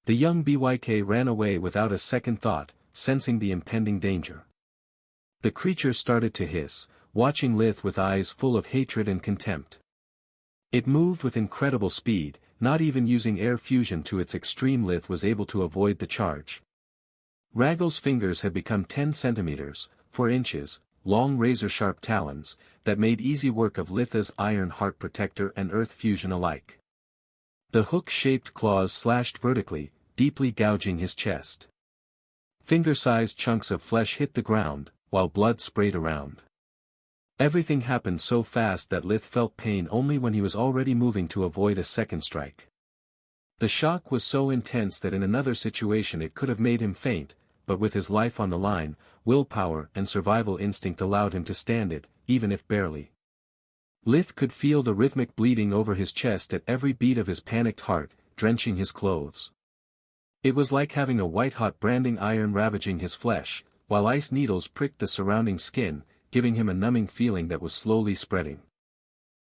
A: The young BYK ran away without a second thought, sensing the impending danger. The creature started to hiss, watching Lith with eyes full of hatred and contempt. It moved with incredible speed, not even using air fusion to its extreme. Lith was able to avoid the charge. Ragal's fingers had become 10 centimeters, 4 inches, long razor-sharp talons, that made easy work of Litha's iron heart protector and earth fusion alike. The hook-shaped claws slashed vertically, deeply gouging his chest. Finger-sized chunks of flesh hit the ground, while blood sprayed around. Everything happened so fast that Lith felt pain only when he was already moving to avoid a second strike. The shock was so intense that in another situation it could have made him faint, but with his life on the line, willpower and survival instinct allowed him to stand it, even if barely. Lith could feel the rhythmic bleeding over his chest at every beat of his panicked heart, drenching his clothes. It was like having a white-hot branding iron ravaging his flesh, while ice needles pricked the surrounding skin, giving him a numbing feeling that was slowly spreading.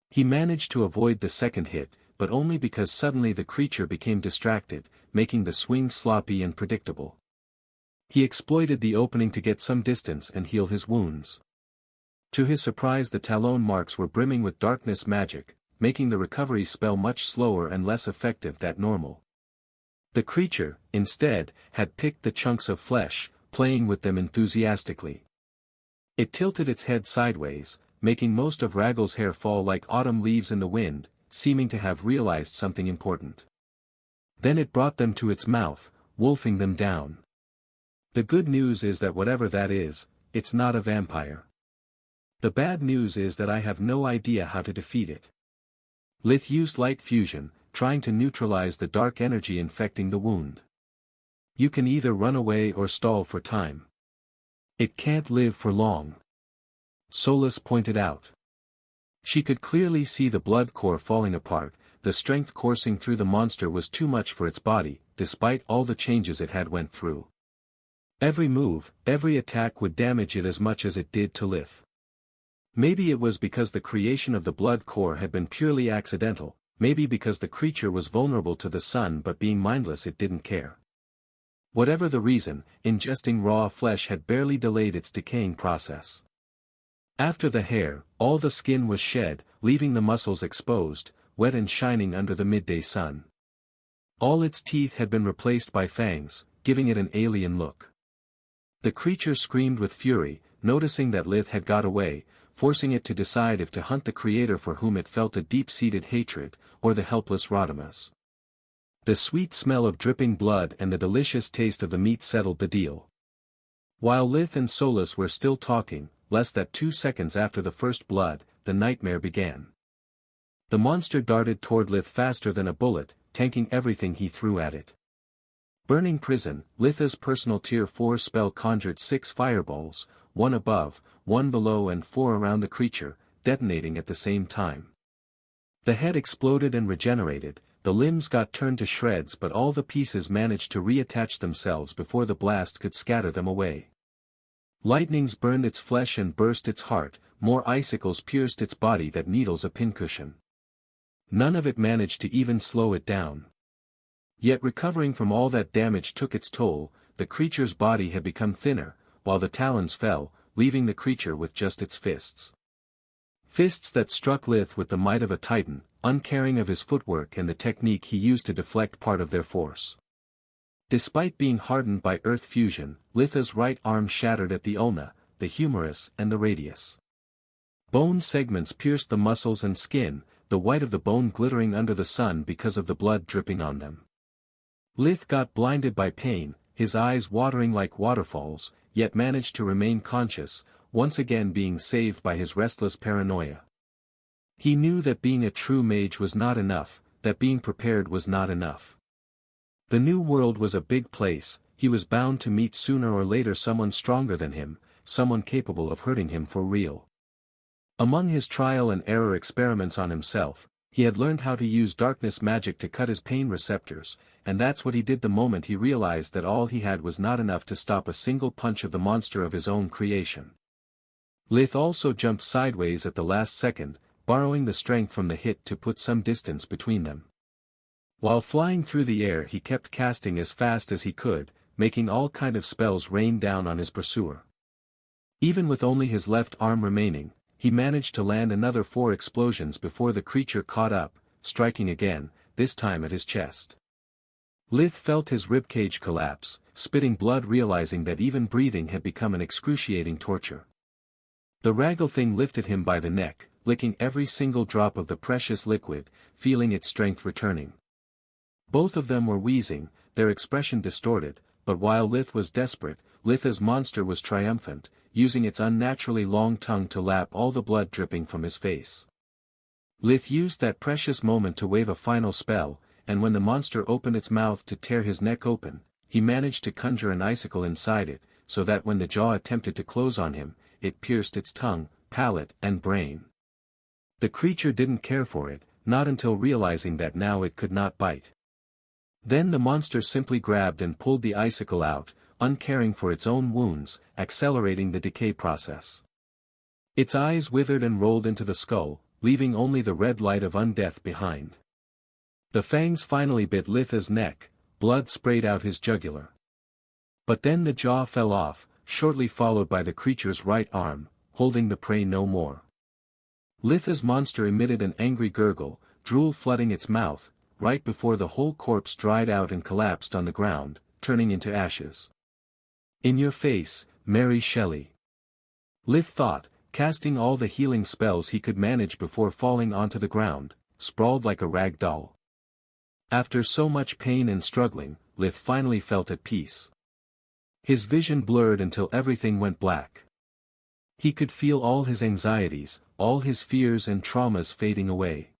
A: He managed to avoid the second hit, but only because suddenly the creature became distracted, making the swing sloppy and predictable. He exploited the opening to get some distance and heal his wounds. To his surprise, the talon marks were brimming with darkness magic, making the recovery spell much slower and less effective than normal. The creature, instead, had picked the chunks of flesh, playing with them enthusiastically. It tilted its head sideways, making most of Ragal's hair fall like autumn leaves in the wind, seeming to have realized something important. Then it brought them to its mouth, wolfing them down. The good news is that whatever that is, it's not a vampire. The bad news is that I have no idea how to defeat it. Lith used light fusion, trying to neutralize the dark energy infecting the wound. You can either run away or stall for time. It can't live for long. Solus pointed out. She could clearly see the blood core falling apart. The strength coursing through the monster was too much for its body, despite all the changes it had went through. Every move, every attack would damage it as much as it did to Lith. Maybe it was because the creation of the blood core had been purely accidental, maybe because the creature was vulnerable to the sun, but being mindless it didn't care. Whatever the reason, ingesting raw flesh had barely delayed its decaying process. After the hair, all the skin was shed, leaving the muscles exposed, wet and shining under the midday sun. All its teeth had been replaced by fangs, giving it an alien look. The creature screamed with fury, noticing that Lith had got away, forcing it to decide if to hunt the creator for whom it felt a deep-seated hatred, or the helpless Rodimus. The sweet smell of dripping blood and the delicious taste of the meat settled the deal. While Lith and Solus were still talking, less than 2 seconds after the first blood, the nightmare began. The monster darted toward Lith faster than a bullet, tanking everything he threw at it. Burning Prison, Lith's personal Tier 4 spell conjured 6 fireballs, 1 above, 1 below and 4 around the creature, detonating at the same time. The head exploded and regenerated, the limbs got turned to shreds but all the pieces managed to reattach themselves before the blast could scatter them away. Lightnings burned its flesh and burst its heart, more icicles pierced its body that needles a pincushion. None of it managed to even slow it down. Yet recovering from all that damage took its toll, the creature's body had become thinner, while the talons fell, leaving the creature with just its fists. Fists that struck Lith with the might of a titan, uncaring of his footwork and the technique he used to deflect part of their force. Despite being hardened by earth fusion, Lith's right arm shattered at the ulna, the humerus and the radius. Bone segments pierced the muscles and skin, the white of the bone glittering under the sun because of the blood dripping on them. Lith got blinded by pain, his eyes watering like waterfalls, yet managed to remain conscious, once again being saved by his restless paranoia. He knew that being a true mage was not enough, that being prepared was not enough. The new world was a big place, he was bound to meet sooner or later someone stronger than him, someone capable of hurting him for real. Among his trial and error experiments on himself, he had learned how to use darkness magic to cut his pain receptors, and that's what he did the moment he realized that all he had was not enough to stop a single punch of the monster of his own creation. Lith also jumped sideways at the last second, borrowing the strength from the hit to put some distance between them. While flying through the air he kept casting as fast as he could, making all kind of spells rain down on his pursuer. Even with only his left arm remaining, he managed to land another 4 explosions before the creature caught up, striking again, this time at his chest. Lith felt his ribcage collapse, spitting blood realizing that even breathing had become an excruciating torture. The raggle thing lifted him by the neck, licking every single drop of the precious liquid, feeling its strength returning. Both of them were wheezing, their expression distorted, but while Lith was desperate, Lith's monster was triumphant, using its unnaturally long tongue to lap all the blood dripping from his face. Lith used that precious moment to wave a final spell, and when the monster opened its mouth to tear his neck open, he managed to conjure an icicle inside it, so that when the jaw attempted to close on him, it pierced its tongue, palate and brain. The creature didn't care for it, not until realizing that now it could not bite. Then the monster simply grabbed and pulled the icicle out, uncaring for its own wounds, accelerating the decay process. Its eyes withered and rolled into the skull, leaving only the red light of undeath behind. The fangs finally bit Lith's neck, blood sprayed out his jugular. But then the jaw fell off, shortly followed by the creature's right arm, holding the prey no more. Lith's monster emitted an angry gurgle, drool flooding its mouth, right before the whole corpse dried out and collapsed on the ground, turning into ashes. "In your face, Mary Shelley," Lith thought, casting all the healing spells he could manage before falling onto the ground, sprawled like a rag doll. After so much pain and struggling, Lith finally felt at peace. His vision blurred until everything went black. He could feel all his anxieties, all his fears and traumas fading away.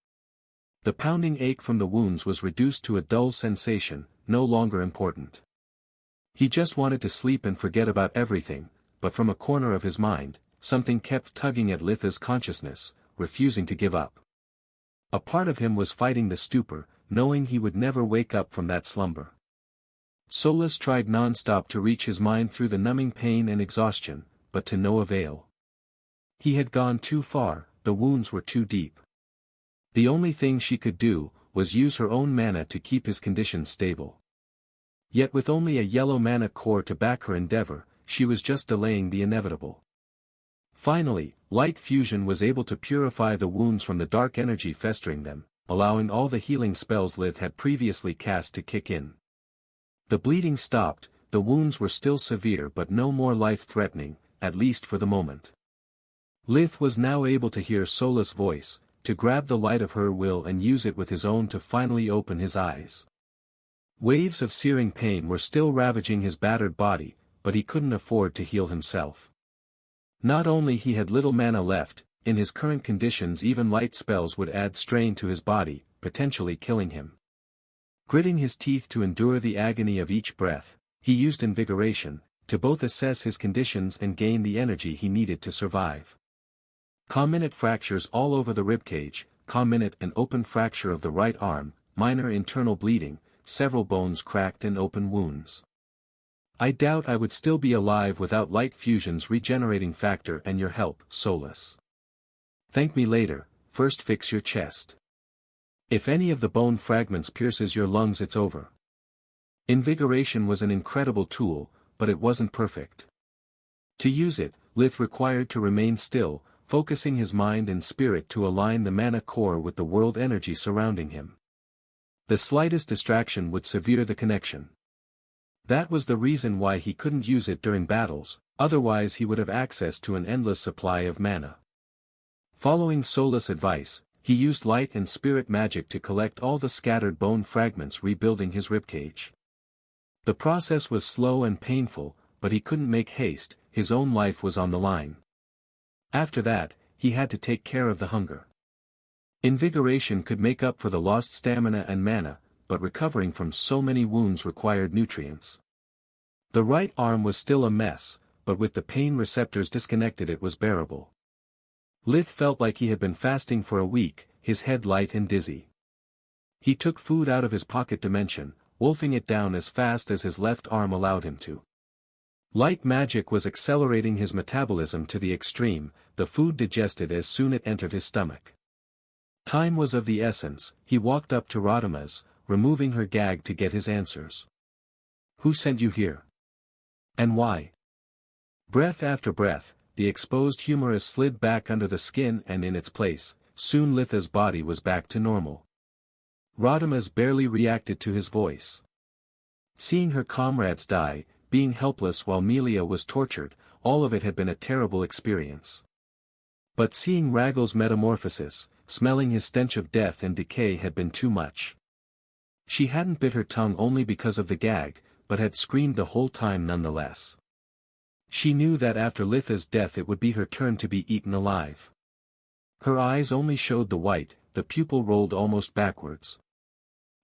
A: The pounding ache from the wounds was reduced to a dull sensation, no longer important. He just wanted to sleep and forget about everything, but from a corner of his mind, something kept tugging at Lith's consciousness, refusing to give up. A part of him was fighting the stupor, knowing he would never wake up from that slumber. Solus tried non-stop to reach his mind through the numbing pain and exhaustion, but to no avail. He had gone too far, the wounds were too deep. The only thing she could do, was use her own mana to keep his condition stable. Yet with only a yellow mana core to back her endeavor, she was just delaying the inevitable. Finally, light fusion was able to purify the wounds from the dark energy festering them, allowing all the healing spells Lith had previously cast to kick in. The bleeding stopped, the wounds were still severe but no more life-threatening, at least for the moment. Lith was now able to hear Solus' voice, to grab the light of her will and use it with his own to finally open his eyes. Waves of searing pain were still ravaging his battered body, but he couldn't afford to heal himself. Not only he had little mana left, in his current conditions even light spells would add strain to his body, potentially killing him. Gritting his teeth to endure the agony of each breath, he used invigoration, to both assess his conditions and gain the energy he needed to survive. Minute fractures all over the ribcage, minute an open fracture of the right arm, minor internal bleeding, several bones cracked and open wounds. I doubt I would still be alive without light fusion's regenerating factor and your help, Solus. Thank me later, first fix your chest. If any of the bone fragments pierces your lungs it's over. Invigoration was an incredible tool, but it wasn't perfect. To use it, Lith required to remain still, focusing his mind and spirit to align the mana core with the world energy surrounding him. The slightest distraction would sever the connection. That was the reason why he couldn't use it during battles, otherwise he would have access to an endless supply of mana. Following Solus' advice, he used light and spirit magic to collect all the scattered bone fragments, rebuilding his ribcage. The process was slow and painful, but he couldn't make haste, his own life was on the line. After that, he had to take care of the hunger. Invigoration could make up for the lost stamina and mana, but recovering from so many wounds required nutrients. The right arm was still a mess, but with the pain receptors disconnected it was bearable. Lith felt like he had been fasting for a week, his head light and dizzy. He took food out of his pocket dimension, wolfing it down as fast as his left arm allowed him to. Light magic was accelerating his metabolism to the extreme, the food digested as soon as it entered his stomach. Time was of the essence, he walked up to Rodima's, removing her gag to get his answers. Who sent you here? And why? Breath after breath, the exposed humerus slid back under the skin and in its place, soon Litha's body was back to normal. Rodima's barely reacted to his voice. Seeing her comrades die, being helpless while Melia was tortured, all of it had been a terrible experience. But seeing Raggle's metamorphosis, smelling his stench of death and decay had been too much. She hadn't bit her tongue only because of the gag, but had screamed the whole time nonetheless. She knew that after Litha's death it would be her turn to be eaten alive. Her eyes only showed the white, the pupil rolled almost backwards.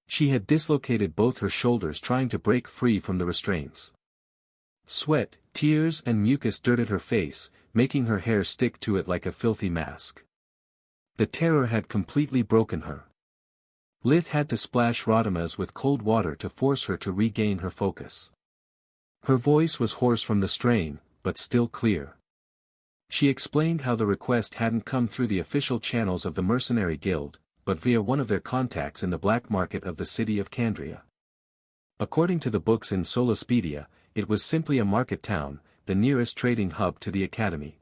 A: She had dislocated both her shoulders trying to break free from the restraints. Sweat, tears and mucus dirted her face, making her hair stick to it like a filthy mask. The terror had completely broken her. Lith had to splash Rodima's with cold water to force her to regain her focus. Her voice was hoarse from the strain, but still clear. She explained how the request hadn't come through the official channels of the Mercenary Guild, but via one of their contacts in the black market of the city of Candria. According to the books in Soluspedia, it was simply a market town, the nearest trading hub to the academy.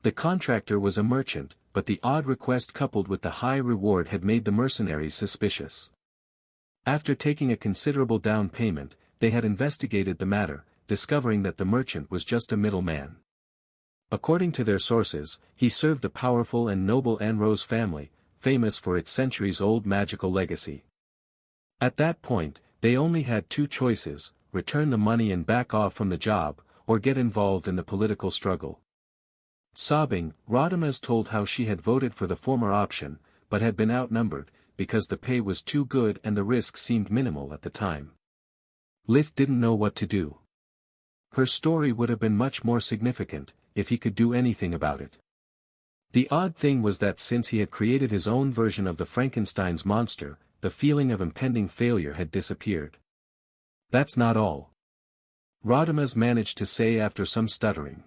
A: The contractor was a merchant, but the odd request coupled with the high reward had made the mercenaries suspicious. After taking a considerable down payment, they had investigated the matter, discovering that the merchant was just a middleman. According to their sources, he served the powerful and noble Anrose family, famous for its centuries-old magical legacy. At that point, they only had two choices: return the money and back off from the job, or get involved in the political struggle. Sobbing, Rodima's told how she had voted for the former option, but had been outnumbered, because the pay was too good and the risk seemed minimal at the time. Lith didn't know what to do. Her story would have been much more significant, if he could do anything about it. The odd thing was that since he had created his own version of the Frankenstein's monster, the feeling of impending failure had disappeared. That's not all. Rodima's managed to say after some stuttering.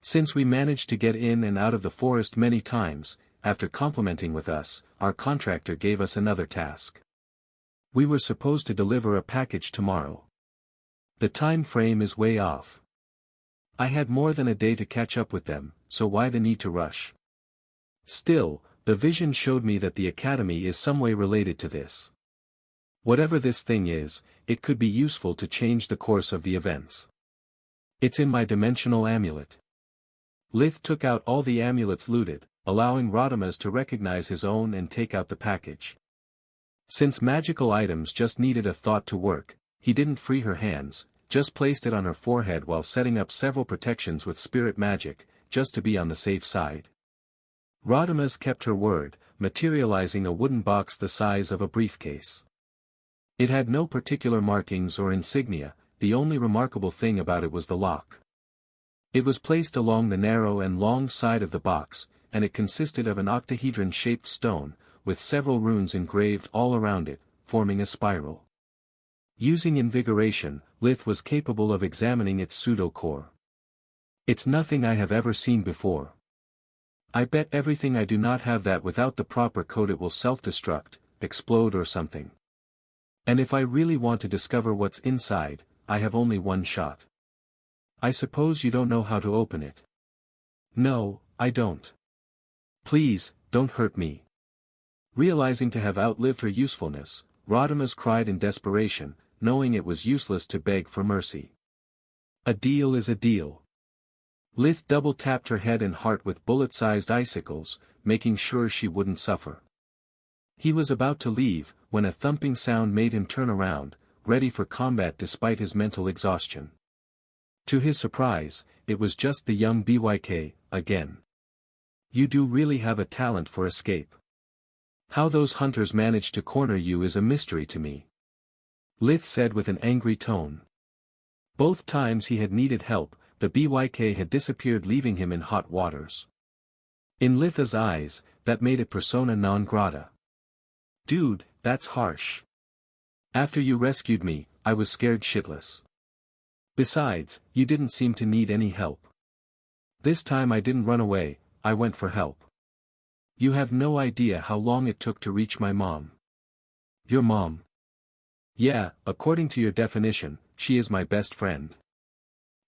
A: Since we managed to get in and out of the forest many times, after complimenting with us, our contractor gave us another task. We were supposed to deliver a package tomorrow. The time frame is way off. I had more than a day to catch up with them, so why the need to rush? Still, the vision showed me that the academy is some way related to this. Whatever this thing is, it could be useful to change the course of the events. It's in my dimensional amulet. Lith took out all the amulets looted, allowing Rodima's to recognize his own and take out the package. Since magical items just needed a thought to work, he didn't free her hands, just placed it on her forehead while setting up several protections with spirit magic, just to be on the safe side. Rodimus kept her word, materializing a wooden box the size of a briefcase. It had no particular markings or insignia, the only remarkable thing about it was the lock. It was placed along the narrow and long side of the box, and it consisted of an octahedron-shaped stone, with several runes engraved all around it, forming a spiral. Using invigoration, Lith was capable of examining its pseudo-core. It's nothing I have ever seen before. I bet everything I do not have that without the proper code it will self-destruct, explode or something. And if I really want to discover what's inside, I have only one shot. I suppose you don't know how to open it. No, I don't. Please, don't hurt me. Realizing to have outlived her usefulness, Rodimus cried in desperation, knowing it was useless to beg for mercy. A deal is a deal. Lith double-tapped her head and heart with bullet-sized icicles, making sure she wouldn't suffer. He was about to leave, when a thumping sound made him turn around, ready for combat despite his mental exhaustion. To his surprise, it was just the young BYK, again. You do really have a talent for escape. How those hunters managed to corner you is a mystery to me. Lith said with an angry tone. Both times he had needed help, the BYK had disappeared leaving him in hot waters. In Litha's eyes, that made it persona non grata. Dude, that's harsh. After you rescued me, I was scared shitless. Besides, you didn't seem to need any help. This time I didn't run away, I went for help. You have no idea how long it took to reach my mom. Your mom? Yeah, according to your definition, she is my best friend.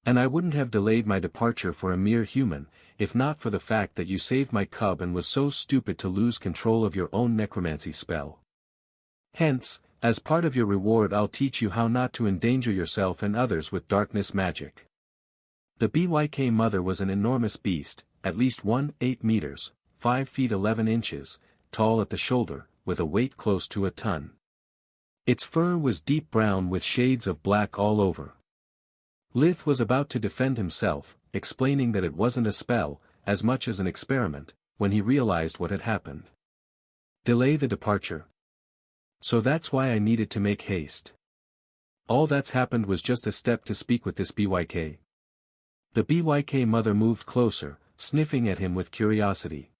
A: And I wouldn't have delayed my departure for a mere human, if not for the fact that you saved my cub and was so stupid to lose control of your own necromancy spell. Hence, as part of your reward I'll teach you how not to endanger yourself and others with darkness magic. The BYK mother was an enormous beast, at least 8 meters, 5 feet 11 inches, tall at the shoulder, with a weight close to a ton. Its fur was deep brown with shades of black all over. Lith was about to defend himself, explaining that it wasn't a spell, as much as an experiment, when he realized what had happened. Delay the departure. So that's why I needed to make haste. All that's happened was just a step to speak with this BYK. The BYK mother moved closer, sniffing at him with curiosity.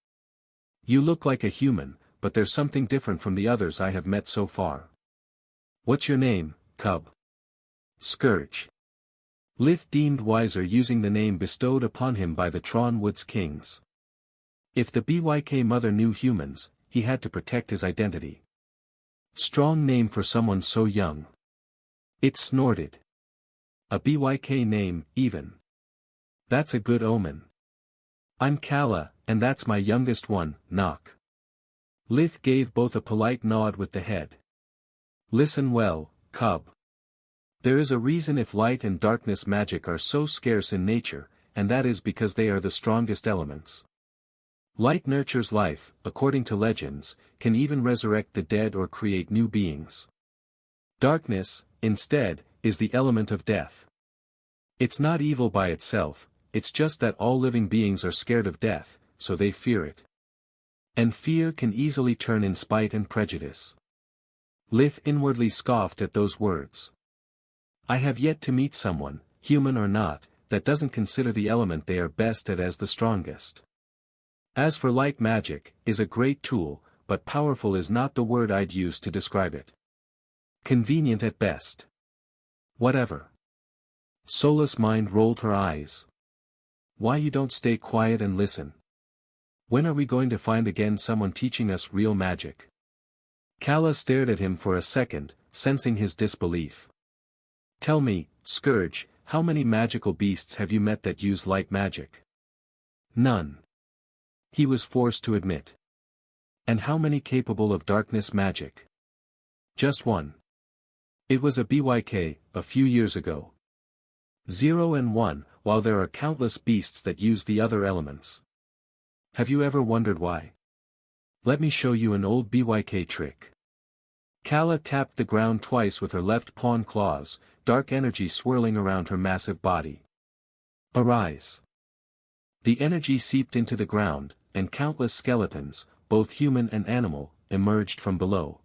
A: You look like a human, but there's something different from the others I have met so far. What's your name, cub? Scourge. Lith deemed wiser using the name bestowed upon him by the Tron Woods Kings. If the BYK mother knew humans, he had to protect his identity. Strong name for someone so young. It snorted. A BYK name, even. That's a good omen. I'm Kala, and that's my youngest one, Nock. Lith gave both a polite nod with the head. Listen well, cub. There is a reason if light and darkness magic are so scarce in nature, and that is because they are the strongest elements. Light nurtures life, according to legends, can even resurrect the dead or create new beings. Darkness, instead, is the element of death. It's not evil by itself, it's just that all living beings are scared of death, so they fear it. And fear can easily turn in spite and prejudice. Lith inwardly scoffed at those words. I have yet to meet someone, human or not, that doesn't consider the element they are best at as the strongest. As for light magic, is a great tool, but powerful is not the word I'd use to describe it. Convenient at best. Whatever. Soulless Mind rolled her eyes. Why you don't stay quiet and listen? When are we going to find again someone teaching us real magic? Kala stared at him for a second, sensing his disbelief. Tell me, Scourge, how many magical beasts have you met that use light magic? None. He was forced to admit. And how many capable of darkness magic? Just one. It was a BYK, a few years ago. 0 and 1, while there are countless beasts that use the other elements. Have you ever wondered why? Let me show you an old BYK trick. Kala tapped the ground twice with her left pawn claws, dark energy swirling around her massive body. Arise! The energy seeped into the ground, and countless skeletons, both human and animal, emerged from below.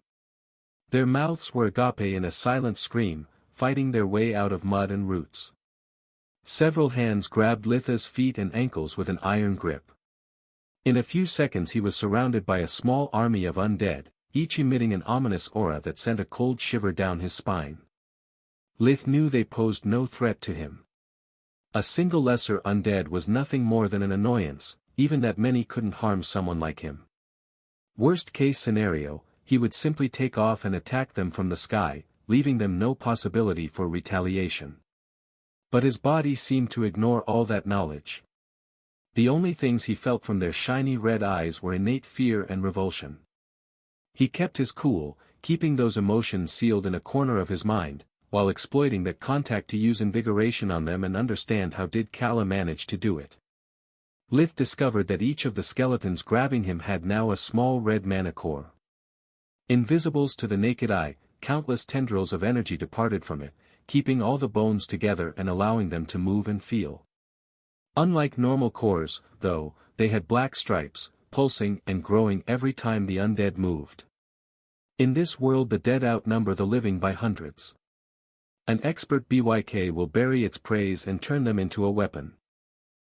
A: Their mouths were agape in a silent scream, fighting their way out of mud and roots. Several hands grabbed Lith's feet and ankles with an iron grip. In a few seconds he was surrounded by a small army of undead, each emitting an ominous aura that sent a cold shiver down his spine. Lith knew they posed no threat to him. A single lesser undead was nothing more than an annoyance, even that many couldn't harm someone like him. Worst case scenario, he would simply take off and attack them from the sky, leaving them no possibility for retaliation. But his body seemed to ignore all that knowledge. The only things he felt from their shiny red eyes were innate fear and revulsion. He kept his cool, keeping those emotions sealed in a corner of his mind, while exploiting that contact to use invigoration on them and understand how did Kala manage to do it. Lith discovered that each of the skeletons grabbing him had now a small red mana core. Invisibles to the naked eye, countless tendrils of energy departed from it, keeping all the bones together and allowing them to move and feel. Unlike normal cores, though, they had black stripes, pulsing and growing every time the undead moved. In this world the dead outnumber the living by hundreds. An expert BYK will bury its praise and turn them into a weapon.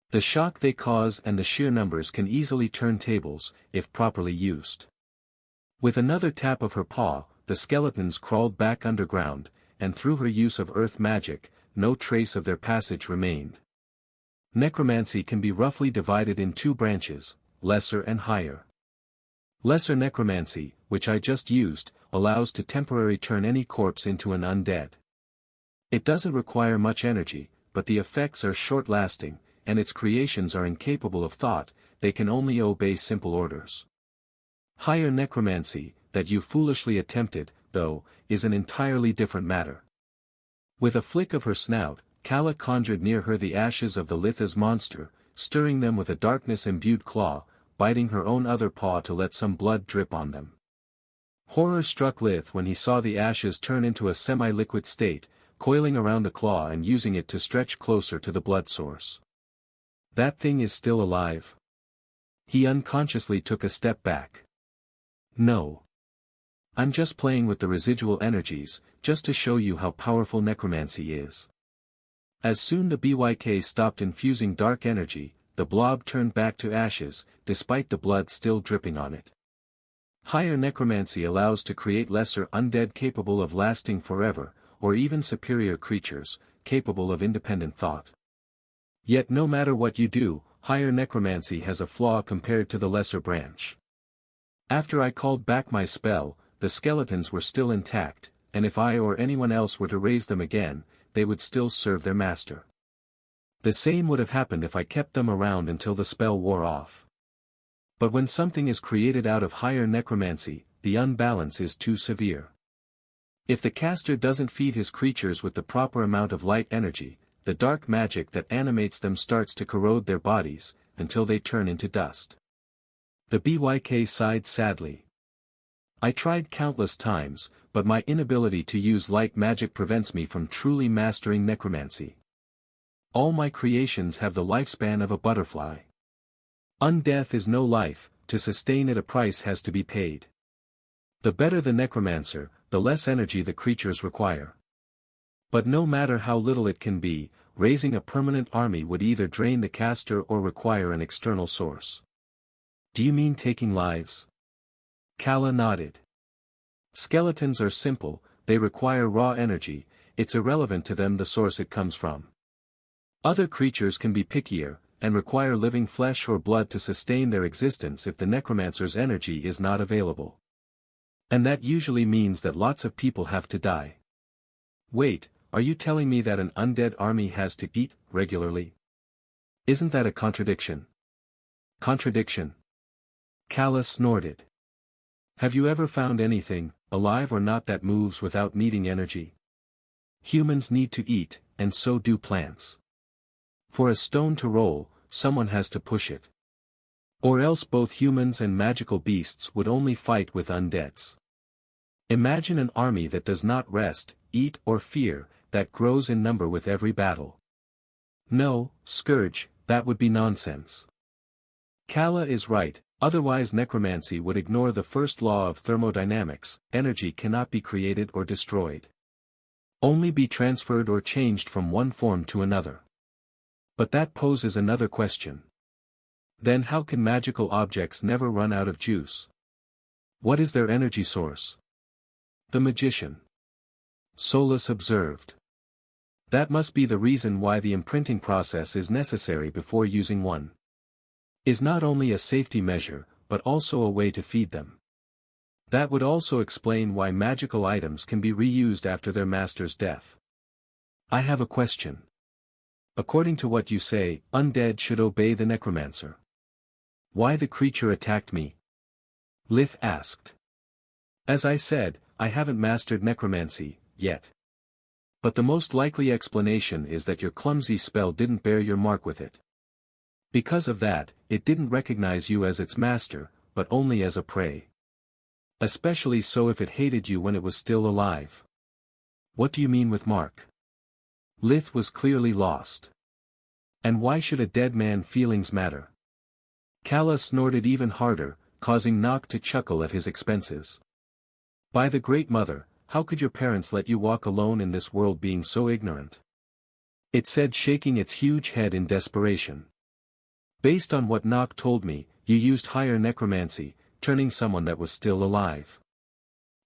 A: The shock they cause and the sheer numbers can easily turn tables, if properly used. With another tap of her paw, the skeletons crawled back underground, and through her use of earth magic, no trace of their passage remained. Necromancy can be roughly divided in two branches, lesser and higher. Lesser necromancy, which I just used, allows to temporarily turn any corpse into an undead. It doesn't require much energy, but the effects are short-lasting, and its creations are incapable of thought, they can only obey simple orders. Higher necromancy, that you foolishly attempted, though, is an entirely different matter. With a flick of her snout, Kala conjured near her the ashes of the Lith's monster, stirring them with a darkness-imbued claw, biting her own other paw to let some blood drip on them. Horror struck Lith when he saw the ashes turn into a semi-liquid state, coiling around the claw and using it to stretch closer to the blood source. That thing is still alive. He unconsciously took a step back. No. I'm just playing with the residual energies, just to show you how powerful necromancy is. As soon the BYK stopped infusing dark energy, the blob turned back to ashes, despite the blood still dripping on it. Higher necromancy allows to create lesser undead capable of lasting forever, or even superior creatures, capable of independent thought. Yet no matter what you do, higher necromancy has a flaw compared to the lesser branch. After I called back my spell, the skeletons were still intact, and if I or anyone else were to raise them again, they would still serve their master. The same would have happened if I kept them around until the spell wore off. But when something is created out of higher necromancy, the unbalance is too severe. If the caster doesn't feed his creatures with the proper amount of light energy, the dark magic that animates them starts to corrode their bodies, until they turn into dust. The BYK sighed sadly. I tried countless times, but my inability to use light magic prevents me from truly mastering necromancy. All my creations have the lifespan of a butterfly. Undeath is no life, to sustain it a price has to be paid. The better the necromancer, the less energy the creatures require. But no matter how little it can be, raising a permanent army would either drain the caster or require an external source. Do you mean taking lives? Kala nodded. Skeletons are simple, they require raw energy, it's irrelevant to them the source it comes from. Other creatures can be pickier, and require living flesh or blood to sustain their existence if the necromancer's energy is not available. And that usually means that lots of people have to die. Wait, are you telling me that an undead army has to eat regularly? Isn't that a contradiction? Contradiction. Kala snorted. Have you ever found anything, alive or not, that moves without needing energy? Humans need to eat, and so do plants. For a stone to roll, someone has to push it. Or else both humans and magical beasts would only fight with undeads. Imagine an army that does not rest, eat or fear, that grows in number with every battle. No, Scourge, that would be nonsense. Kala is right, otherwise necromancy would ignore the first law of thermodynamics: energy cannot be created or destroyed. Only be transferred or changed from one form to another. But that poses another question. Then how can magical objects never run out of juice? What is their energy source? The magician. Solus observed. That must be the reason why the imprinting process is necessary before using one. Is not only a safety measure, but also a way to feed them. That would also explain why magical items can be reused after their master's death. I have a question. According to what you say, undead should obey the necromancer. Why the creature attacked me? Lith asked. As I said, I haven't mastered necromancy, yet. But the most likely explanation is that your clumsy spell didn't bear your mark with it. Because of that, it didn't recognize you as its master, but only as a prey. Especially so if it hated you when it was still alive. What do you mean with mark? Lith was clearly lost. And why should a dead man's feelings matter? Kala snorted even harder, causing Nock to chuckle at his expenses. By the Great Mother, how could your parents let you walk alone in this world being so ignorant? It said, shaking its huge head in desperation. Based on what Nock told me, you used higher necromancy, turning someone that was still alive.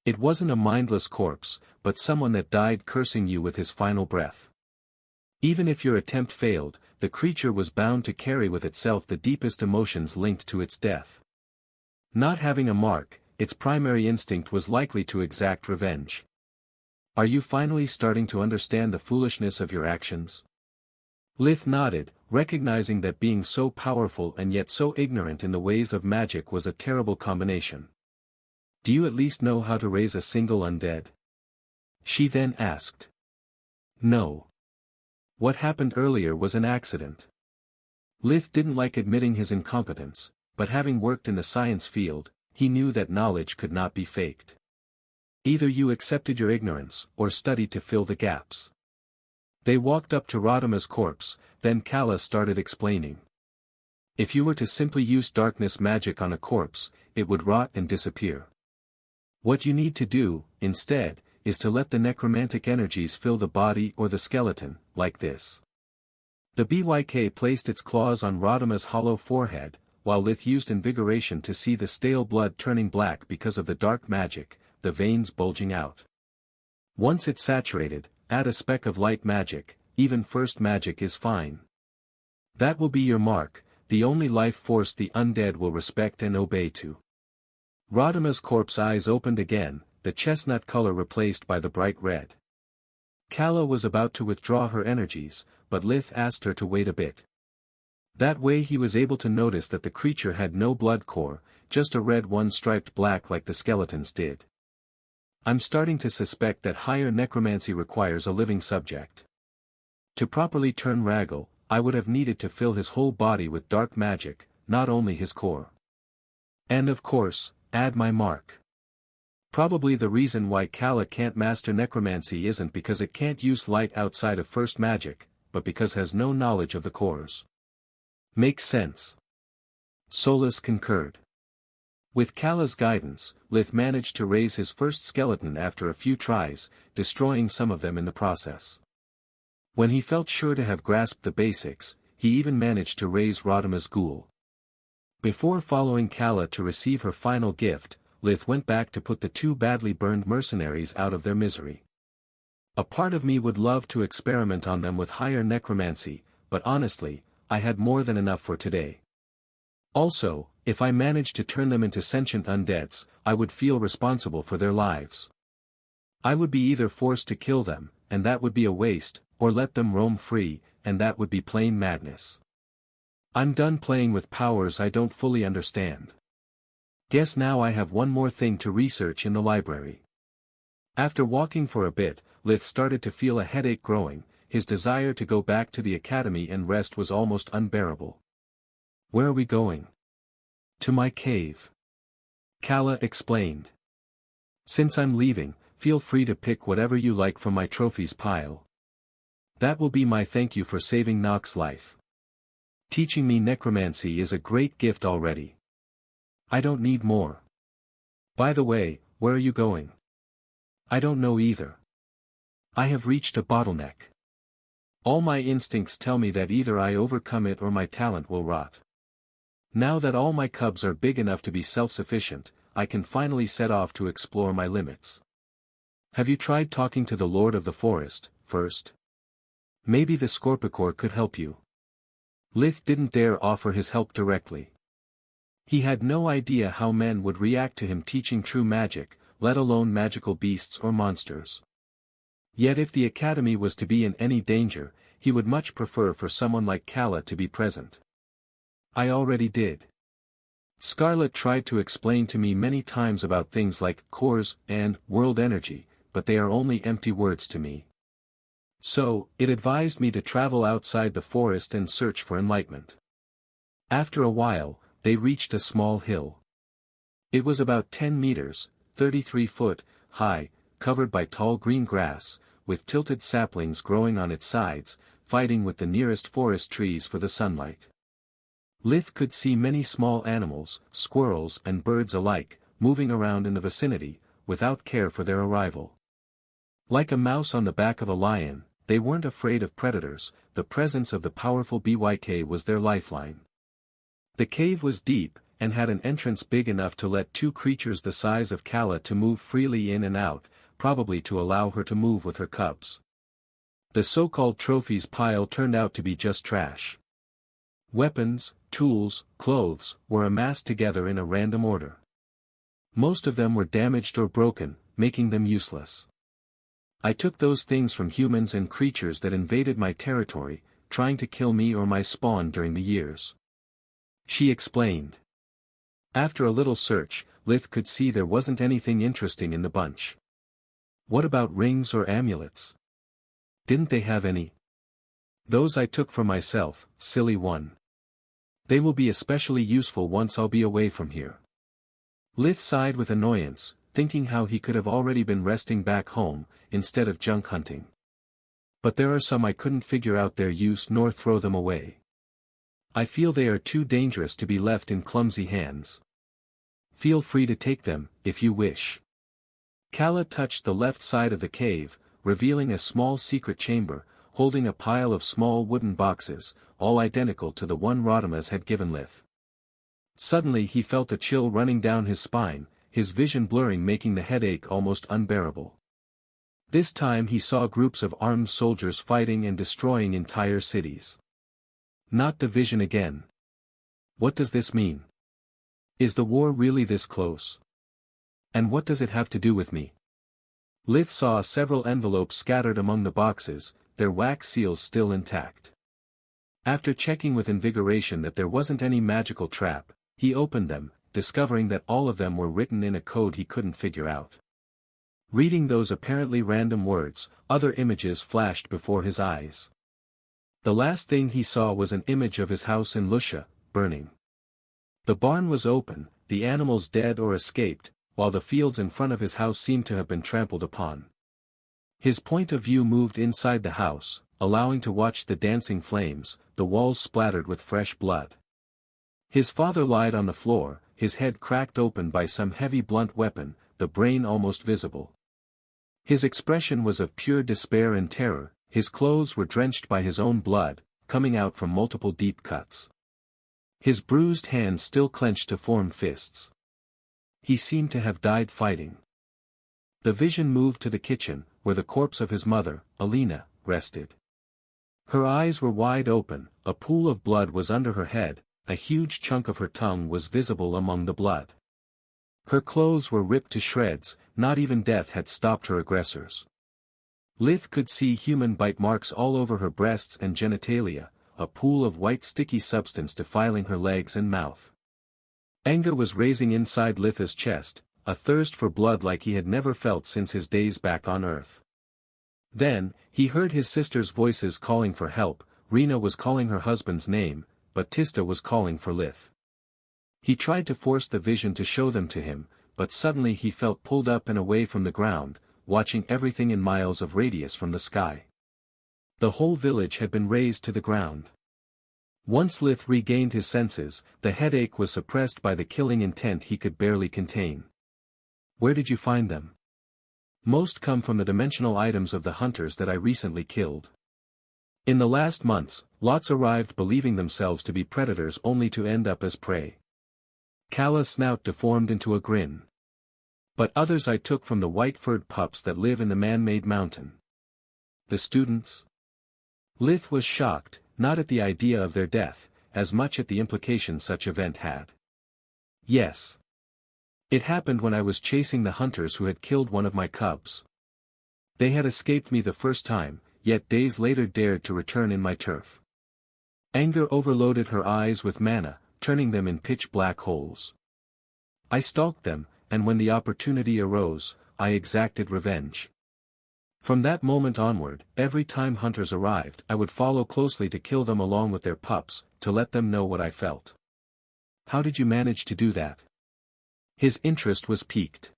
A: It wasn't a mindless corpse, but someone that died cursing you with his final breath. Even if your attempt failed, the creature was bound to carry with itself the deepest emotions linked to its death. Not having a mark, its primary instinct was likely to exact revenge. Are you finally starting to understand the foolishness of your actions? Lith nodded, recognizing that being so powerful and yet so ignorant in the ways of magic was a terrible combination. Do you at least know how to raise a single undead? She then asked. No. What happened earlier was an accident. Lith didn't like admitting his incompetence, but having worked in the science field, he knew that knowledge could not be faked. Either you accepted your ignorance, or studied to fill the gaps. They walked up to Rodima's corpse, then Kala started explaining. If you were to simply use darkness magic on a corpse, it would rot and disappear. What you need to do, instead, is to let the necromantic energies fill the body or the skeleton, like this. The BYK placed its claws on Rodima's hollow forehead, while Lith used invigoration to see the stale blood turning black because of the dark magic, the veins bulging out. Once it's saturated, add a speck of light magic, even first magic is fine. That will be your mark, the only life force the undead will respect and obey to. Rodima's corpse eyes opened again, the chestnut color replaced by the bright red. Kala was about to withdraw her energies, but Lith asked her to wait a bit. That way he was able to notice that the creature had no blood core, just a red one striped black like the skeletons did. I'm starting to suspect that higher necromancy requires a living subject. To properly turn Raggle, I would have needed to fill his whole body with dark magic, not only his core. And of course, add my mark. Probably the reason why Kala can't master necromancy isn't because it can't use light outside of first magic, but because it has no knowledge of the cores. Makes sense. Solus concurred. With Kala's guidance, Lith managed to raise his first skeleton after a few tries, destroying some of them in the process. When he felt sure to have grasped the basics, he even managed to raise Rodima's ghoul. Before following Kala to receive her final gift, Lith went back to put the two badly burned mercenaries out of their misery. A part of me would love to experiment on them with higher necromancy, but honestly, I had more than enough for today. Also, if I managed to turn them into sentient undeads, I would feel responsible for their lives. I would be either forced to kill them, and that would be a waste, or let them roam free, and that would be plain madness. I'm done playing with powers I don't fully understand. Guess now I have one more thing to research in the library. After walking for a bit, Lith started to feel a headache growing, his desire to go back to the academy and rest was almost unbearable. Where are we going? To my cave. Kala explained. Since I'm leaving, feel free to pick whatever you like from my trophies pile, That will be my thank you for saving Nock's life. Teaching me necromancy is a great gift already. I don't need more. By the way, where are you going? I don't know either. I have reached a bottleneck. All my instincts tell me that either I overcome it or my talent will rot. Now that all my cubs are big enough to be self-sufficient, I can finally set off to explore my limits. Have you tried talking to the Lord of the Forest, first? Maybe the Scorpicore could help you. Lith didn't dare offer his help directly. He had no idea how men would react to him teaching true magic, let alone magical beasts or monsters. Yet if the academy was to be in any danger, he would much prefer for someone like Kala to be present. I already did. Scarlet tried to explain to me many times about things like cores and world energy, but they are only empty words to me. So, it advised me to travel outside the forest and search for enlightenment. After a while, they reached a small hill. It was about 10 meters, 33 foot, high, covered by tall green grass, with tilted saplings growing on its sides, fighting with the nearest forest trees for the sunlight. Lith could see many small animals, squirrels and birds alike, moving around in the vicinity, without care for their arrival. Like a mouse on the back of a lion, they weren't afraid of predators, the presence of the powerful BYK was their lifeline. The cave was deep, and had an entrance big enough to let two creatures the size of Kala to move freely in and out, probably to allow her to move with her cubs. The so-called trophies pile turned out to be just trash. Weapons, tools, clothes, were amassed together in a random order. Most of them were damaged or broken, making them useless. I took those things from humans and creatures that invaded my territory, trying to kill me or my spawn during the years. She explained. After a little search, Lith could see there wasn't anything interesting in the bunch. What about rings or amulets? Didn't they have any? Those I took for myself, silly one. They will be especially useful once I'll be away from here. Lith sighed with annoyance, thinking how he could have already been resting back home, instead of junk hunting. But there are some I couldn't figure out their use nor throw them away. I feel they are too dangerous to be left in clumsy hands. Feel free to take them, if you wish. Kala touched the left side of the cave, revealing a small secret chamber, holding a pile of small wooden boxes, all identical to the one Rodimus had given Lith. Suddenly he felt a chill running down his spine, his vision blurring, making the headache almost unbearable. This time he saw groups of armed soldiers fighting and destroying entire cities. Not the vision again. What does this mean? Is the war really this close? And what does it have to do with me? Lith saw several envelopes scattered among the boxes, their wax seals still intact. After checking with invigoration that there wasn't any magical trap, he opened them, discovering that all of them were written in a code he couldn't figure out. Reading those apparently random words, other images flashed before his eyes. The last thing he saw was an image of his house in Lusha, burning. The barn was open, the animals dead or escaped, while the fields in front of his house seemed to have been trampled upon. His point of view moved inside the house, allowing to watch the dancing flames, the walls splattered with fresh blood. His father lied on the floor, his head cracked open by some heavy blunt weapon, the brain almost visible. His expression was of pure despair and terror, his clothes were drenched by his own blood, coming out from multiple deep cuts. His bruised hands still clenched to form fists. He seemed to have died fighting. The vision moved to the kitchen, where the corpse of his mother, Alina, rested. Her eyes were wide open, a pool of blood was under her head, a huge chunk of her tongue was visible among the blood. Her clothes were ripped to shreds, not even death had stopped her aggressors. Lith could see human bite marks all over her breasts and genitalia, a pool of white sticky substance defiling her legs and mouth. Anger was raising inside Lith's chest, a thirst for blood like he had never felt since his days back on Earth. Then, he heard his sister's voices calling for help. Rena was calling her husband's name, but Tista was calling for Lith. He tried to force the vision to show them to him, but suddenly he felt pulled up and away from the ground, watching everything in miles of radius from the sky. The whole village had been razed to the ground. Once Lith regained his senses, the headache was suppressed by the killing intent he could barely contain. Where did you find them? Most come from the dimensional items of the hunters that I recently killed. In the last months, lots arrived believing themselves to be predators only to end up as prey. Kala's snout deformed into a grin. But others I took from the white-furred pups that live in the man-made mountain. The students? Lith was shocked, not at the idea of their death, as much at the implication such event had. Yes. It happened when I was chasing the hunters who had killed one of my cubs. They had escaped me the first time, yet days later dared to return in my turf. Anger overloaded her eyes with mana, turning them in pitch-black holes. I stalked them, and when the opportunity arose, I exacted revenge. From that moment onward, every time hunters arrived, I would follow closely to kill them along with their pups, to let them know what I felt. How did you manage to do that? His interest was piqued.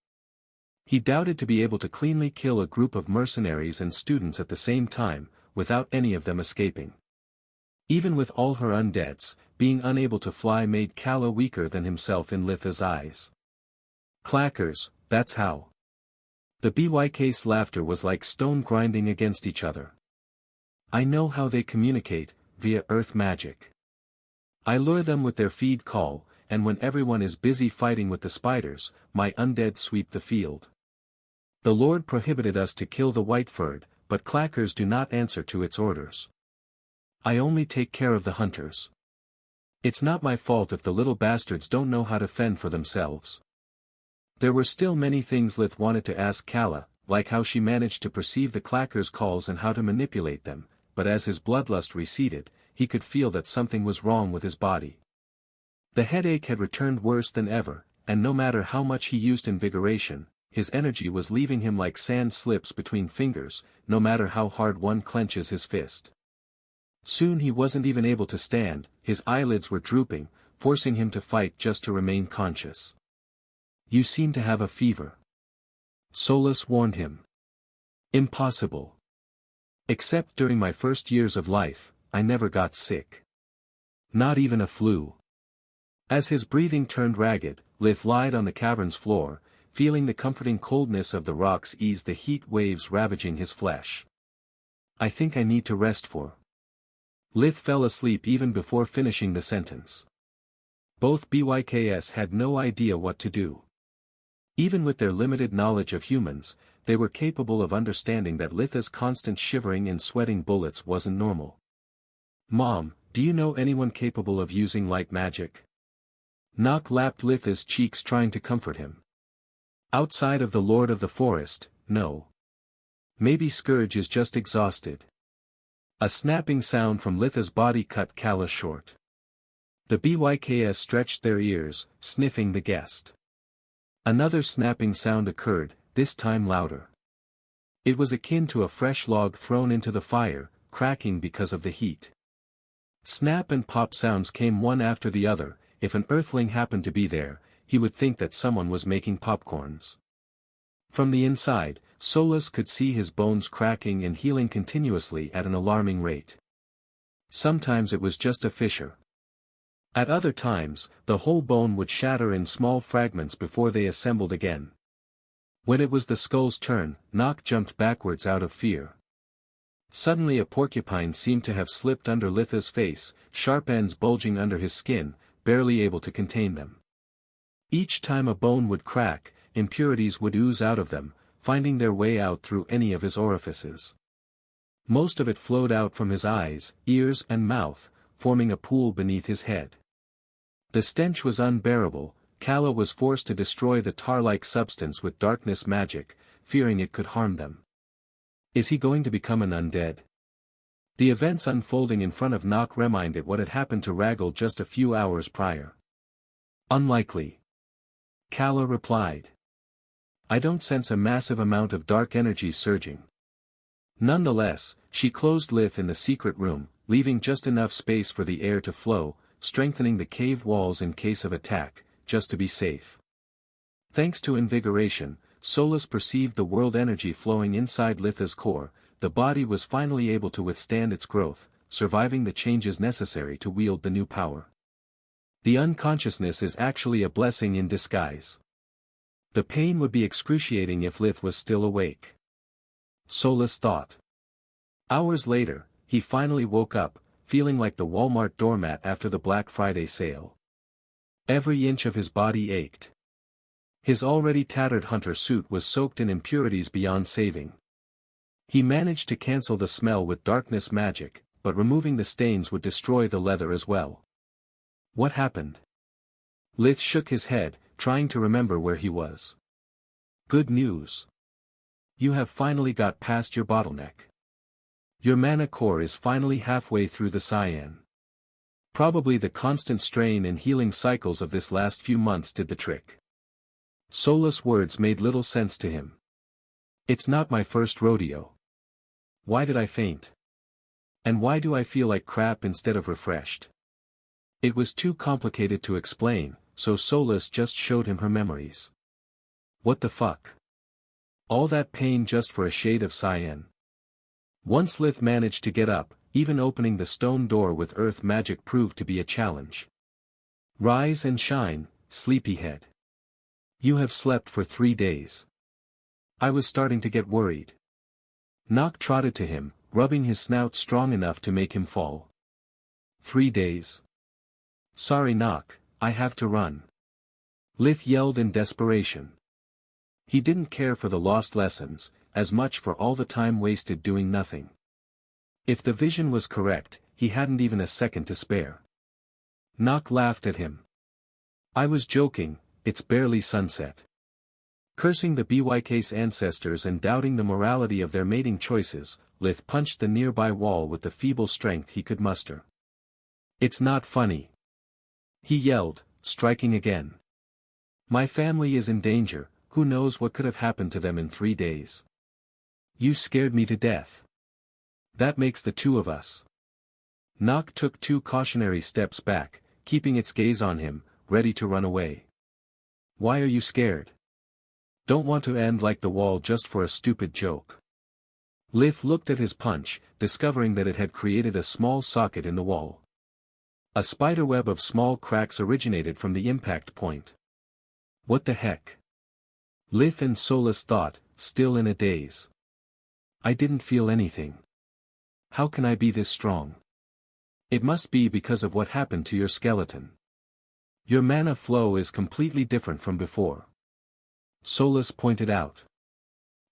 A: He doubted to be able to cleanly kill a group of mercenaries and students at the same time, without any of them escaping. Even with all her undeads, being unable to fly made Kala weaker than himself in Litha's eyes. Clackers, that's how. The BYK's laughter was like stone grinding against each other. I know how they communicate, via earth magic. I lure them with their feed call, and when everyone is busy fighting with the spiders, my undead sweep the field. The Lord prohibited us to kill the white-furred, but clackers do not answer to its orders. I only take care of the hunters. It's not my fault if the little bastards don't know how to fend for themselves. There were still many things Lith wanted to ask Kala, like how she managed to perceive the clackers' calls and how to manipulate them, but as his bloodlust receded, he could feel that something was wrong with his body. The headache had returned worse than ever, and no matter how much he used invigoration, his energy was leaving him like sand slips between fingers, no matter how hard one clenches his fist. Soon he wasn't even able to stand, his eyelids were drooping, forcing him to fight just to remain conscious. You seem to have a fever. Solus warned him. Impossible. Except during my first years of life, I never got sick. Not even a flu. As his breathing turned ragged, Lith lied on the cavern's floor, feeling the comforting coldness of the rocks ease the heat waves ravaging his flesh. I think I need to rest for. Lith fell asleep even before finishing the sentence. Both BYKs had no idea what to do. Even with their limited knowledge of humans, they were capable of understanding that Litha's constant shivering and sweating bullets wasn't normal. Mom, do you know anyone capable of using light magic? Nock lapped Litha's cheeks trying to comfort him. Outside of the Lord of the Forest, no. Maybe Scourge is just exhausted. A snapping sound from Litha's body cut Kala short. The BYKs stretched their ears, sniffing the guest. Another snapping sound occurred, this time louder. It was akin to a fresh log thrown into the fire, cracking because of the heat. Snap and pop sounds came one after the other. If an earthling happened to be there, he would think that someone was making popcorns. From the inside, Solus could see his bones cracking and healing continuously at an alarming rate. Sometimes it was just a fissure. At other times, the whole bone would shatter in small fragments before they assembled again. When it was the skull's turn, Nock jumped backwards out of fear. Suddenly a porcupine seemed to have slipped under Litha's face, sharp ends bulging under his skin, barely able to contain them. Each time a bone would crack, impurities would ooze out of them, finding their way out through any of his orifices. Most of it flowed out from his eyes, ears and mouth, forming a pool beneath his head. The stench was unbearable. Kala was forced to destroy the tar-like substance with darkness magic, fearing it could harm them. Is he going to become an undead? The events unfolding in front of Nock reminded what had happened to Raggle just a few hours prior. Unlikely. Kala replied. I don't sense a massive amount of dark energy surging. Nonetheless, she closed Lith in the secret room, leaving just enough space for the air to flow, strengthening the cave walls in case of attack, just to be safe. Thanks to invigoration, Solus perceived the world energy flowing inside Litha's core, the body was finally able to withstand its growth, surviving the changes necessary to wield the new power. The unconsciousness is actually a blessing in disguise. The pain would be excruciating if Lith was still awake. Solus thought. Hours later, he finally woke up, feeling like the Walmart doormat after the Black Friday sale. Every inch of his body ached. His already tattered hunter suit was soaked in impurities beyond saving. He managed to cancel the smell with darkness magic, but removing the stains would destroy the leather as well. What happened? Lith shook his head, trying to remember where he was. Good news. You have finally got past your bottleneck. Your mana core is finally halfway through the cyan. Probably the constant strain and healing cycles of this last few months did the trick. Solus' words made little sense to him. It's not my first rodeo. Why did I faint? And why do I feel like crap instead of refreshed? It was too complicated to explain, so Solus just showed him her memories. What the fuck? All that pain just for a shade of cyan. Once Lith managed to get up, even opening the stone door with earth magic proved to be a challenge. Rise and shine, sleepyhead. You have slept for 3 days. I was starting to get worried. Nock trotted to him, rubbing his snout strong enough to make him fall. 3 days. Sorry Nock, I have to run. Lith yelled in desperation. He didn't care for the lost lessons, as much for all the time wasted doing nothing. If the vision was correct, he hadn't even a second to spare. Nock laughed at him. I was joking, it's barely sunset. Cursing the BYK's ancestors and doubting the morality of their mating choices, Lith punched the nearby wall with the feeble strength he could muster. It's not funny. He yelled, striking again. My family is in danger, who knows what could have happened to them in 3 days. You scared me to death. That makes the two of us. Nock took 2 cautionary steps back, keeping its gaze on him, ready to run away. Why are you scared? Don't want to end like the wall just for a stupid joke. Lith looked at his punch, discovering that it had created a small socket in the wall. A spiderweb of small cracks originated from the impact point. What the heck? Lith and Solus thought, still in a daze. I didn't feel anything. How can I be this strong? It must be because of what happened to your skeleton. Your mana flow is completely different from before. Solus pointed out.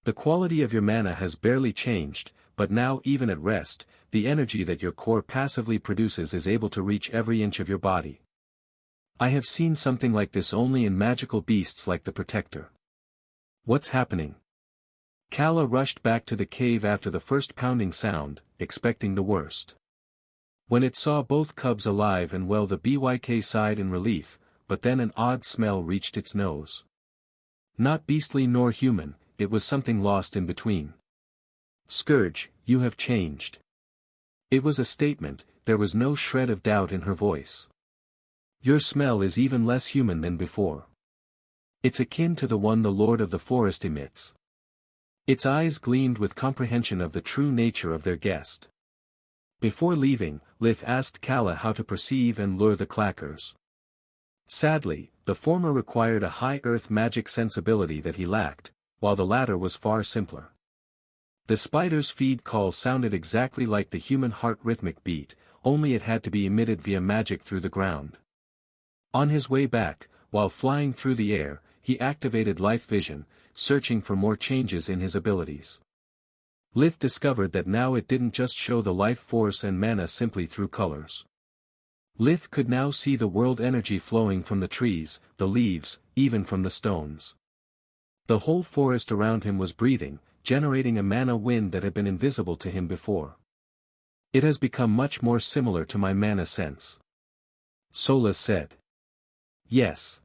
A: The quality of your mana has barely changed, but now even at rest, the energy that your core passively produces is able to reach every inch of your body. I have seen something like this only in magical beasts like the Protector. What's happening? Kala rushed back to the cave after the first pounding sound, expecting the worst. When it saw both cubs alive and well, the BYK sighed in relief, but then an odd smell reached its nose. Not beastly nor human, it was something lost in between. Scourge, you have changed. It was a statement, there was no shred of doubt in her voice. Your smell is even less human than before. It's akin to the one the Lord of the Forest emits. Its eyes gleamed with comprehension of the true nature of their guest. Before leaving, Lith asked Kala how to perceive and lure the clackers. Sadly, the former required a high earth magic sensibility that he lacked, while the latter was far simpler. The spider's feed call sounded exactly like the human heart rhythmic beat, only it had to be emitted via magic through the ground. On his way back, while flying through the air, he activated Life Vision, searching for more changes in his abilities. Lith discovered that now it didn't just show the life force and mana simply through colors. Lith could now see the world energy flowing from the trees, the leaves, even from the stones. The whole forest around him was breathing, generating a mana wind that had been invisible to him before. It has become much more similar to my mana sense. Solus said. Yes.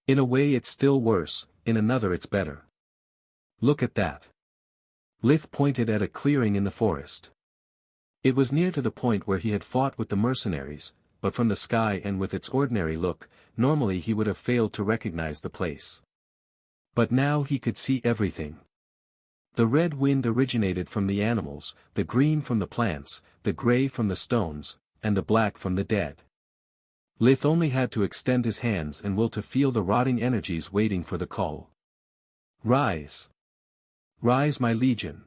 A: In a way it's still worse, in another it's better. Look at that. Lith pointed at a clearing in the forest. It was near to the point where he had fought with the mercenaries, but from the sky and with its ordinary look, normally he would have failed to recognize the place. But now he could see everything. The red wind originated from the animals, the green from the plants, the gray from the stones, and the black from the dead. Lith only had to extend his hands and will to feel the rotting energies waiting for the call. Rise! Rise, my legion!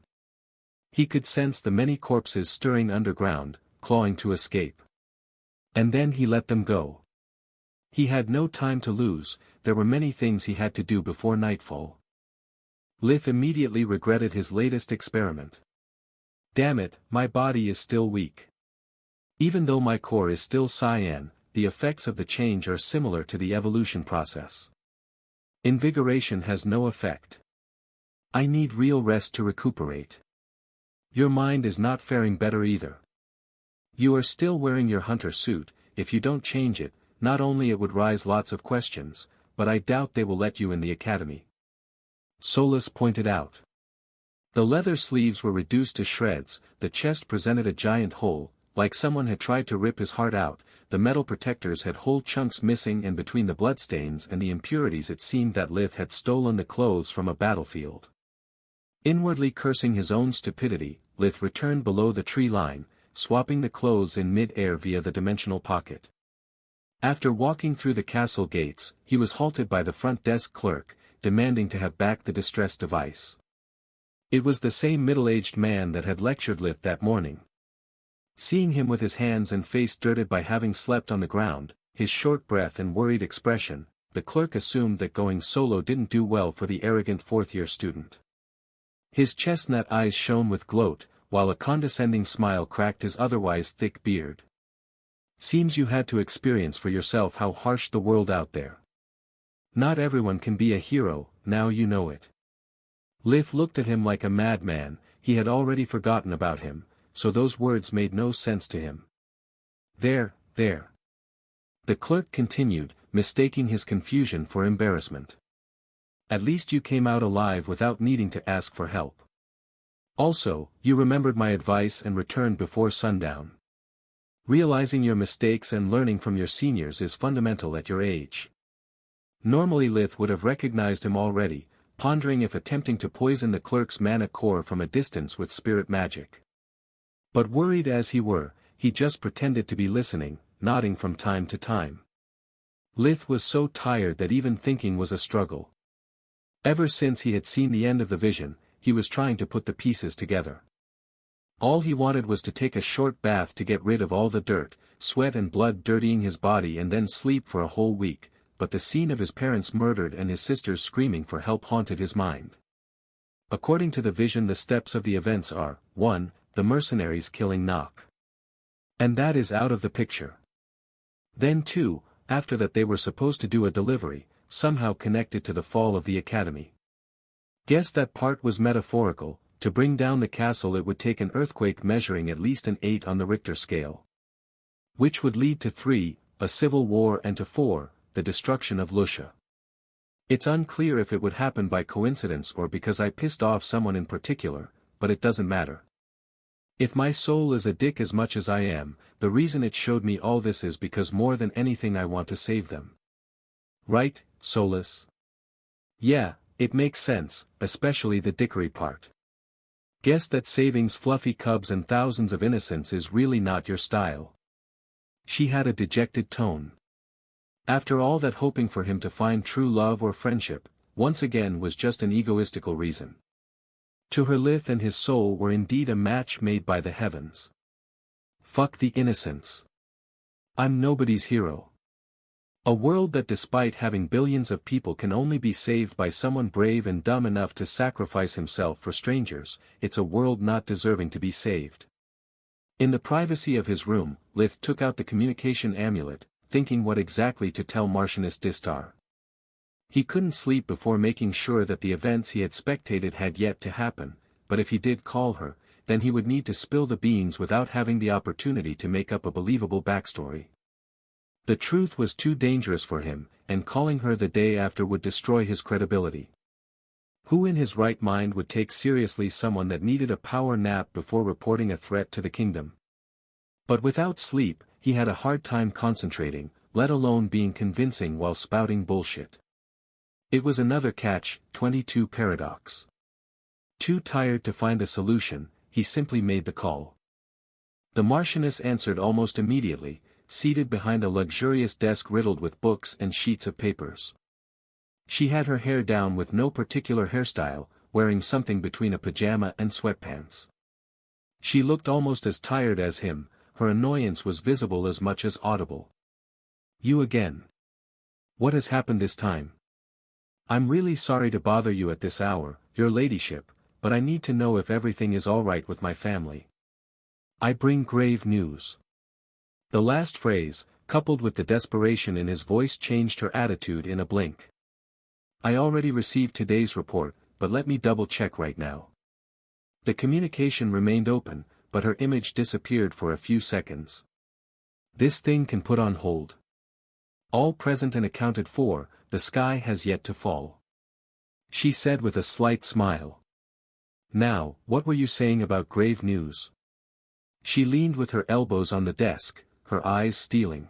A: He could sense the many corpses stirring underground, clawing to escape. And then he let them go. He had no time to lose, there were many things he had to do before nightfall. Lith immediately regretted his latest experiment. Damn it, my body is still weak. Even though my core is still cyan, the effects of the change are similar to the evolution process. Invigoration has no effect. I need real rest to recuperate. Your mind is not faring better either. You are still wearing your hunter suit. If you don't change it, not only it would raise lots of questions, but I doubt they will let you in the academy. Solus pointed out. The leather sleeves were reduced to shreds, the chest presented a giant hole, like someone had tried to rip his heart out, the metal protectors had whole chunks missing, and between the bloodstains and the impurities it seemed that Lith had stolen the clothes from a battlefield. Inwardly cursing his own stupidity, Lith returned below the tree line, swapping the clothes in mid-air via the dimensional pocket. After walking through the castle gates, he was halted by the front desk clerk, demanding to have back the distress device. It was the same middle-aged man that had lectured Lith that morning. Seeing him with his hands and face dirted by having slept on the ground, his short breath and worried expression, the clerk assumed that going solo didn't do well for the arrogant fourth-year student. His chestnut eyes shone with gloat, while a condescending smile cracked his otherwise thick beard. Seems you had to experience for yourself how harsh the world out there. Not everyone can be a hero, now you know it. Lith looked at him like a madman, he had already forgotten about him, so those words made no sense to him. There. The clerk continued, mistaking his confusion for embarrassment. At least you came out alive without needing to ask for help. Also, you remembered my advice and returned before sundown. Realizing your mistakes and learning from your seniors is fundamental at your age. Normally Lith would have recognized him already, pondering if attempting to poison the clerk's mana core from a distance with spirit magic. But worried as he were, he just pretended to be listening, nodding from time to time. Lith was so tired that even thinking was a struggle. Ever since he had seen the end of the vision, he was trying to put the pieces together. All he wanted was to take a short bath to get rid of all the dirt, sweat and blood dirtying his body and then sleep for a whole week, but the scene of his parents murdered and his sisters screaming for help haunted his mind. According to the vision, the steps of the events are, 1. The mercenaries killing Nock. And that is out of the picture. Then 2, after that they were supposed to do a delivery, somehow connected to the fall of the academy. Guess that part was metaphorical. To bring down the castle it would take an earthquake measuring at least an 8 on the Richter scale. Which would lead to 3, a civil war, and to 4, the destruction of Lucia. It's unclear if it would happen by coincidence or because I pissed off someone in particular, but it doesn't matter. If my soul is a dick as much as I am, the reason it showed me all this is because more than anything I want to save them. Right, Solus? Yeah, it makes sense, especially the dickery part. Guess that saving's fluffy cubs and thousands of innocents is really not your style. She had a dejected tone. After all that, hoping for him to find true love or friendship, once again was just an egoistical reason. To her, Lith and his soul were indeed a match made by the heavens. Fuck the innocents. I'm nobody's hero. A world that despite having billions of people can only be saved by someone brave and dumb enough to sacrifice himself for strangers, it's a world not deserving to be saved. In the privacy of his room, Lith took out the communication amulet, thinking what exactly to tell Marchioness Distar. He couldn't sleep before making sure that the events he had spectated had yet to happen, but if he did call her, then he would need to spill the beans without having the opportunity to make up a believable backstory. The truth was too dangerous for him, and calling her the day after would destroy his credibility. Who in his right mind would take seriously someone that needed a power nap before reporting a threat to the kingdom? But without sleep, he had a hard time concentrating, let alone being convincing while spouting bullshit. It was another catch-22 paradox. Too tired to find a solution, he simply made the call. The Marchioness answered almost immediately, seated behind a luxurious desk riddled with books and sheets of papers. She had her hair down with no particular hairstyle, wearing something between a pajama and sweatpants. She looked almost as tired as him, her annoyance was visible as much as audible. "You again. What has happened this time? I'm really sorry to bother you at this hour, your ladyship, but I need to know if everything is all right with my family. I bring grave news." The last phrase, coupled with the desperation in his voice, changed her attitude in a blink. "I already received today's report, but let me double-check right now." The communication remained open, but her image disappeared for a few seconds. "This thing can put on hold. All present and accounted for, the sky has yet to fall," she said with a slight smile. "Now, what were you saying about grave news?" She leaned with her elbows on the desk, her eyes stealing.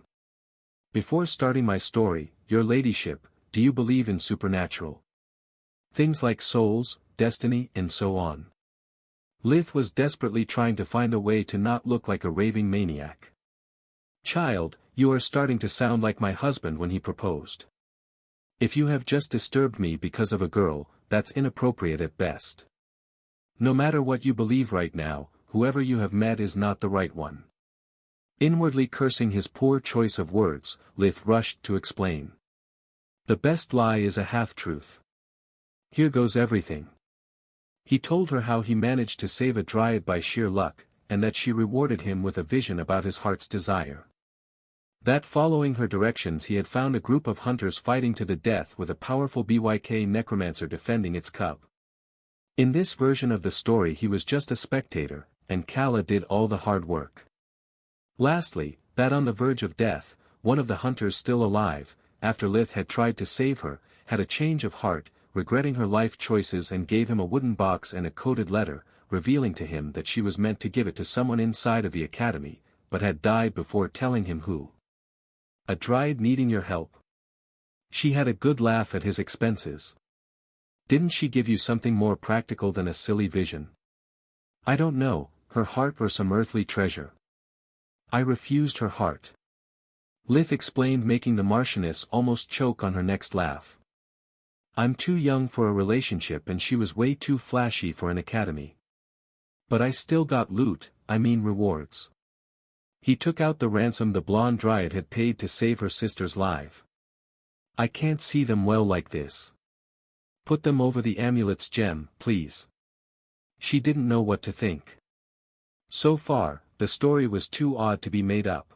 A: "Before starting my story, your ladyship, do you believe in supernatural things like souls, destiny, and so on?" Lith was desperately trying to find a way to not look like a raving maniac. "Child, you are starting to sound like my husband when he proposed. If you have just disturbed me because of a girl, that's inappropriate at best. No matter what you believe right now, whoever you have met is not the right one." Inwardly cursing his poor choice of words, Lith rushed to explain. "The best lie is a half-truth. Here goes everything." He told her how he managed to save a dryad by sheer luck, and that she rewarded him with a vision about his heart's desire. That following her directions he had found a group of hunters fighting to the death with a powerful BYK necromancer defending its cub. In this version of the story he was just a spectator, and Kala did all the hard work. Lastly, that on the verge of death, one of the hunters still alive, after Lith had tried to save her, had a change of heart, regretting her life choices, and gave him a wooden box and a coded letter, revealing to him that she was meant to give it to someone inside of the academy, but had died before telling him who. "A dryad needing your help." She had a good laugh at his expenses. "Didn't she give you something more practical than a silly vision?" "I don't know, her heart or some earthly treasure." "I refused her heart," Lith explained, making the Marchioness almost choke on her next laugh. "I'm too young for a relationship and she was way too flashy for an academy. But I still got loot, I mean rewards." He took out the ransom the blonde dryad had paid to save her sister's life. "I can't see them well like this. Put them over the amulet's gem, please." She didn't know what to think. So far, the story was too odd to be made up.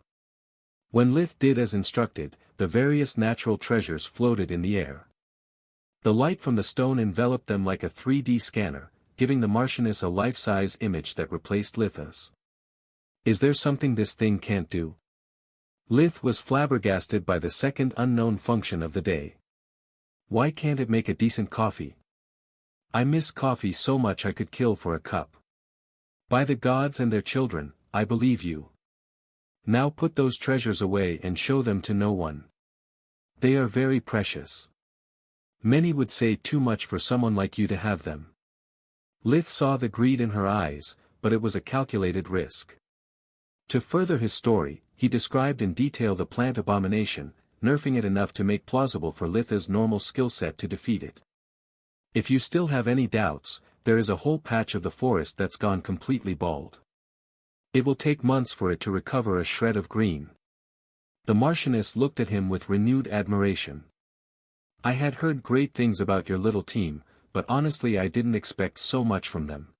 A: When Lith did as instructed, the various natural treasures floated in the air. The light from the stone enveloped them like a 3D scanner, giving the Marchioness a life-size image that replaced Litha's. "Is there something this thing can't do?" Lith was flabbergasted by the second unknown function of the day. "Why can't it make a decent coffee? I miss coffee so much I could kill for a cup. By the gods and their children, I believe you. Now put those treasures away and show them to no one. They are very precious. Many would say too much for someone like you to have them." Lith saw the greed in her eyes, but it was a calculated risk. To further his story, he described in detail the plant abomination, nerfing it enough to make plausible for Litha's normal skill set to defeat it. "If you still have any doubts, there is a whole patch of the forest that's gone completely bald. It will take months for it to recover a shred of green." The Marchioness looked at him with renewed admiration. "I had heard great things about your little team, but honestly I didn't expect so much from them.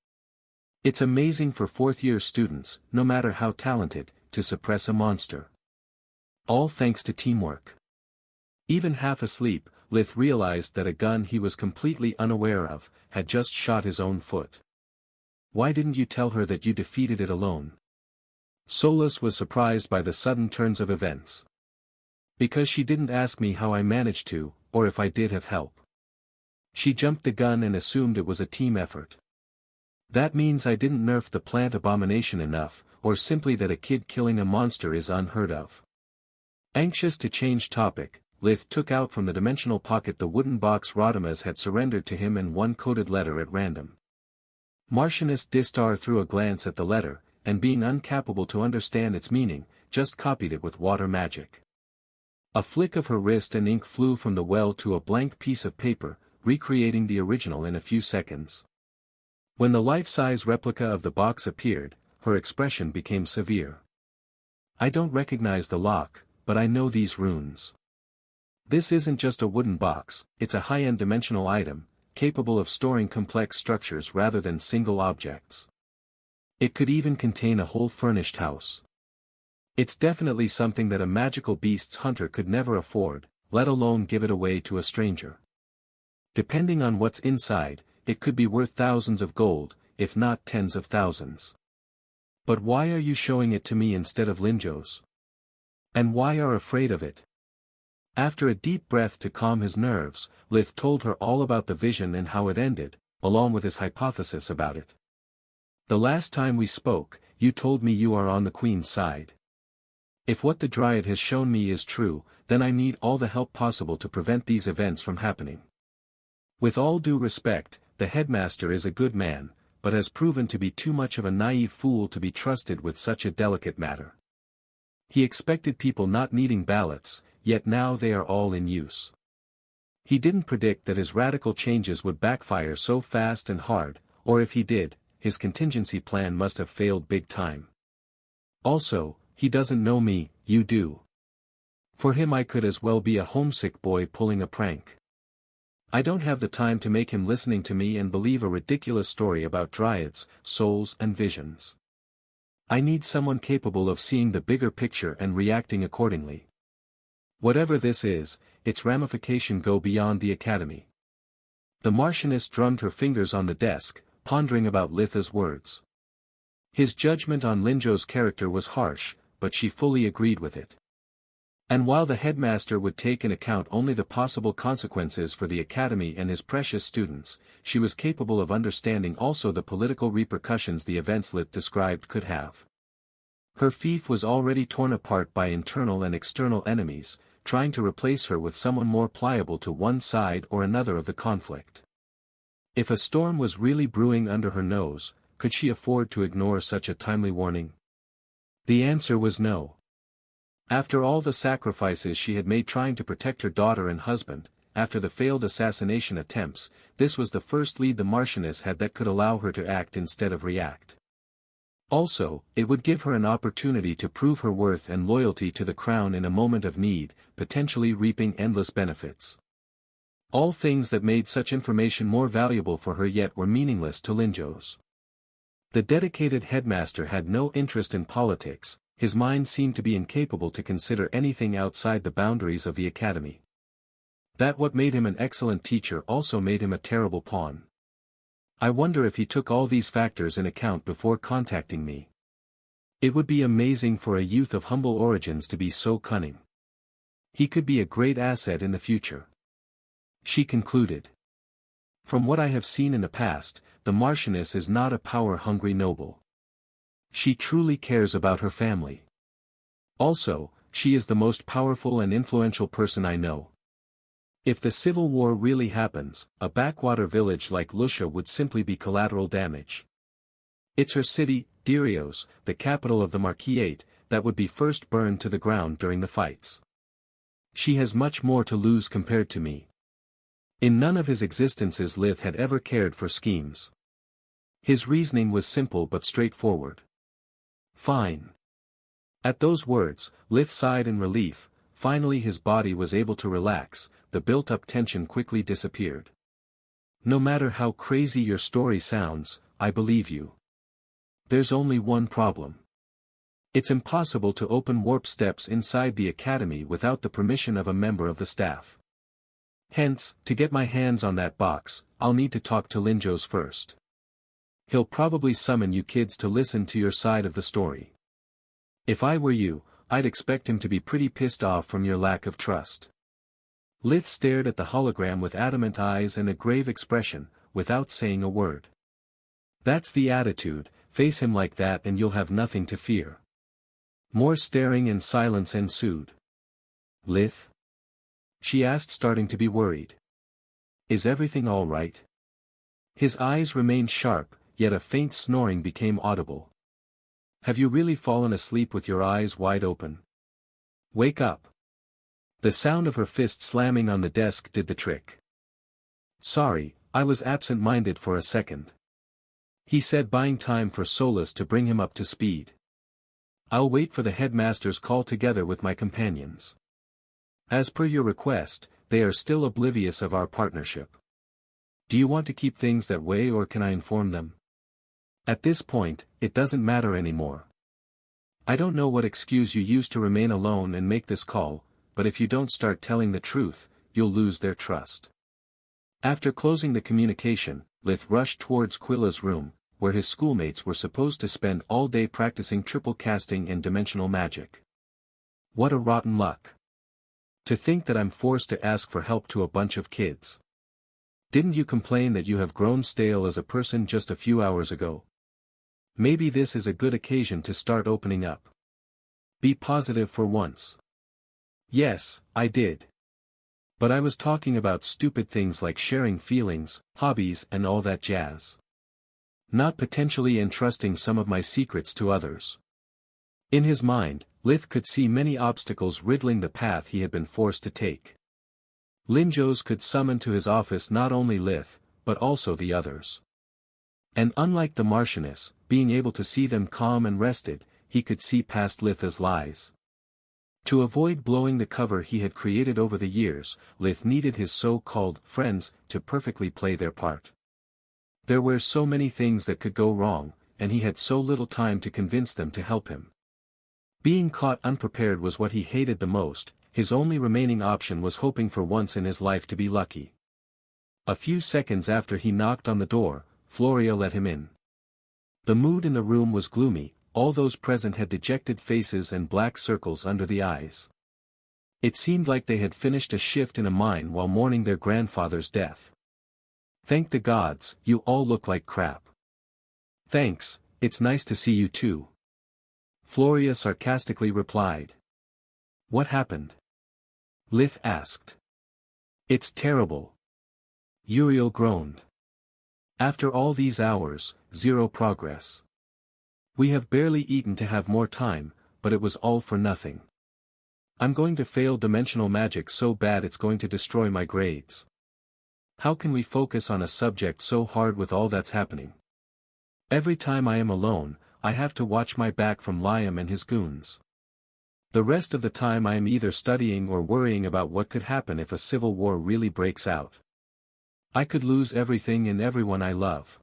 A: It's amazing for fourth-year students, no matter how talented, to suppress a monster. All thanks to teamwork." Even half asleep, Lith realized that a gun he was completely unaware of, had just shot his own foot. "Why didn't you tell her that you defeated it alone?" Solus was surprised by the sudden turns of events. "Because she didn't ask me how I managed to, or if I did have help. She jumped the gun and assumed it was a team effort. That means I didn't nerf the plant abomination enough, or simply that a kid killing a monster is unheard of." Anxious to change topic, Lith took out from the dimensional pocket the wooden box Rodimus had surrendered to him and one coded letter at random. Marchioness Distar threw a glance at the letter, and being incapable to understand its meaning, just copied it with water magic. A flick of her wrist and ink flew from the well to a blank piece of paper, recreating the original in a few seconds. When the life-size replica of the box appeared, her expression became severe. I don't recognize the lock, but I know these runes. This isn't just a wooden box, it's a high-end dimensional item, capable of storing complex structures rather than single objects. It could even contain a whole furnished house. It's definitely something that a magical beast's hunter could never afford, let alone give it away to a stranger. Depending on what's inside, it could be worth thousands of gold, if not tens of thousands. But why are you showing it to me instead of Linjo's? And why are afraid of it? After a deep breath to calm his nerves, Lith told her all about the vision and how it ended, along with his hypothesis about it. The last time we spoke, you told me you are on the Queen's side. If what the Dryad has shown me is true, then I need all the help possible to prevent these events from happening. With all due respect, the headmaster is a good man, but has proven to be too much of a naive fool to be trusted with such a delicate matter. He expected people not needing ballots, yet now they are all in use. He didn't predict that his radical changes would backfire so fast and hard, or if he did, his contingency plan must have failed big time. Also, he doesn't know me, you do. For him I could as well be a homesick boy pulling a prank. I don't have the time to make him listening to me and believe a ridiculous story about dryads, souls and visions. I need someone capable of seeing the bigger picture and reacting accordingly. Whatever this is, its ramification go beyond the academy. The Marchioness drummed her fingers on the desk, pondering about Litha's words. His judgment on Linjo's character was harsh, but she fully agreed with it. And while the headmaster would take into account only the possible consequences for the academy and his precious students, she was capable of understanding also the political repercussions the events Lith described could have. Her fief was already torn apart by internal and external enemies, trying to replace her with someone more pliable to one side or another of the conflict. If a storm was really brewing under her nose, could she afford to ignore such a timely warning? The answer was no. After all the sacrifices she had made trying to protect her daughter and husband, after the failed assassination attempts, this was the first lead the Marchioness had that could allow her to act instead of react. Also, it would give her an opportunity to prove her worth and loyalty to the crown in a moment of need, potentially reaping endless benefits. All things that made such information more valuable for her yet were meaningless to Linjo's. The dedicated headmaster had no interest in politics. His mind seemed to be incapable to consider anything outside the boundaries of the academy. That what made him an excellent teacher also made him a terrible pawn. I wonder if he took all these factors in account before contacting me. It would be amazing for a youth of humble origins to be so cunning. He could be a great asset in the future. She concluded. From what I have seen in the past, the Marchioness is not a power-hungry noble. She truly cares about her family. Also, she is the most powerful and influential person I know. If the civil war really happens, a backwater village like Lucia would simply be collateral damage. It's her city, Dirios, the capital of the Marquisate, that would be first burned to the ground during the fights. She has much more to lose compared to me. In none of his existences Lith had ever cared for schemes. His reasoning was simple but straightforward. Fine. At those words, Lith sighed in relief. Finally his body was able to relax, the built-up tension quickly disappeared. No matter how crazy your story sounds, I believe you. There's only one problem. It's impossible to open warp steps inside the academy without the permission of a member of the staff. Hence, to get my hands on that box, I'll need to talk to Linjo's first. He'll probably summon you kids to listen to your side of the story. If I were you, I'd expect him to be pretty pissed off from your lack of trust. Lith stared at the hologram with adamant eyes and a grave expression, without saying a word. That's the attitude, face him like that and you'll have nothing to fear. More staring and silence ensued. Lith? She asked, starting to be worried. Is everything all right? His eyes remained sharp, yet a faint snoring became audible. Have you really fallen asleep with your eyes wide open? Wake up. The sound of her fist slamming on the desk did the trick. Sorry, I was absent-minded for a second. He said, buying time for Solus to bring him up to speed. I'll wait for the headmaster's call together with my companions. As per your request, they are still oblivious of our partnership. Do you want to keep things that way, or can I inform them? At this point, it doesn't matter anymore. I don't know what excuse you use to remain alone and make this call, but if you don't start telling the truth, you'll lose their trust. After closing the communication, Lith rushed towards Quilla's room, where his schoolmates were supposed to spend all day practicing triple casting and dimensional magic. What a rotten luck. To think that I'm forced to ask for help to a bunch of kids. Didn't you complain that you have grown stale as a person just a few hours ago? Maybe this is a good occasion to start opening up. Be positive for once. Yes, I did. But I was talking about stupid things like sharing feelings, hobbies and all that jazz. Not potentially entrusting some of my secrets to others. In his mind, Lith could see many obstacles riddling the path he had been forced to take. Linjos could summon to his office not only Lith, but also the others. And unlike the Marchioness, being able to see them calm and rested, he could see past Lith's lies. To avoid blowing the cover he had created over the years, Lith needed his so-called friends to perfectly play their part. There were so many things that could go wrong, and he had so little time to convince them to help him. Being caught unprepared was what he hated the most. His only remaining option was hoping for once in his life to be lucky. A few seconds after he knocked on the door, Floria let him in. The mood in the room was gloomy, all those present had dejected faces and black circles under the eyes. It seemed like they had finished a shift in a mine while mourning their grandfather's death. Thank the gods, you all look like crap. Thanks, it's nice to see you too. Floria sarcastically replied. What happened? Lith asked. It's terrible. Uriel groaned. After all these hours, zero progress. We have barely eaten to have more time, but it was all for nothing. I'm going to fail dimensional magic so bad it's going to destroy my grades. How can we focus on a subject so hard with all that's happening? Every time I am alone, I have to watch my back from Liam and his goons. The rest of the time I am either studying or worrying about what could happen if a civil war really breaks out. I could lose everything and everyone I love.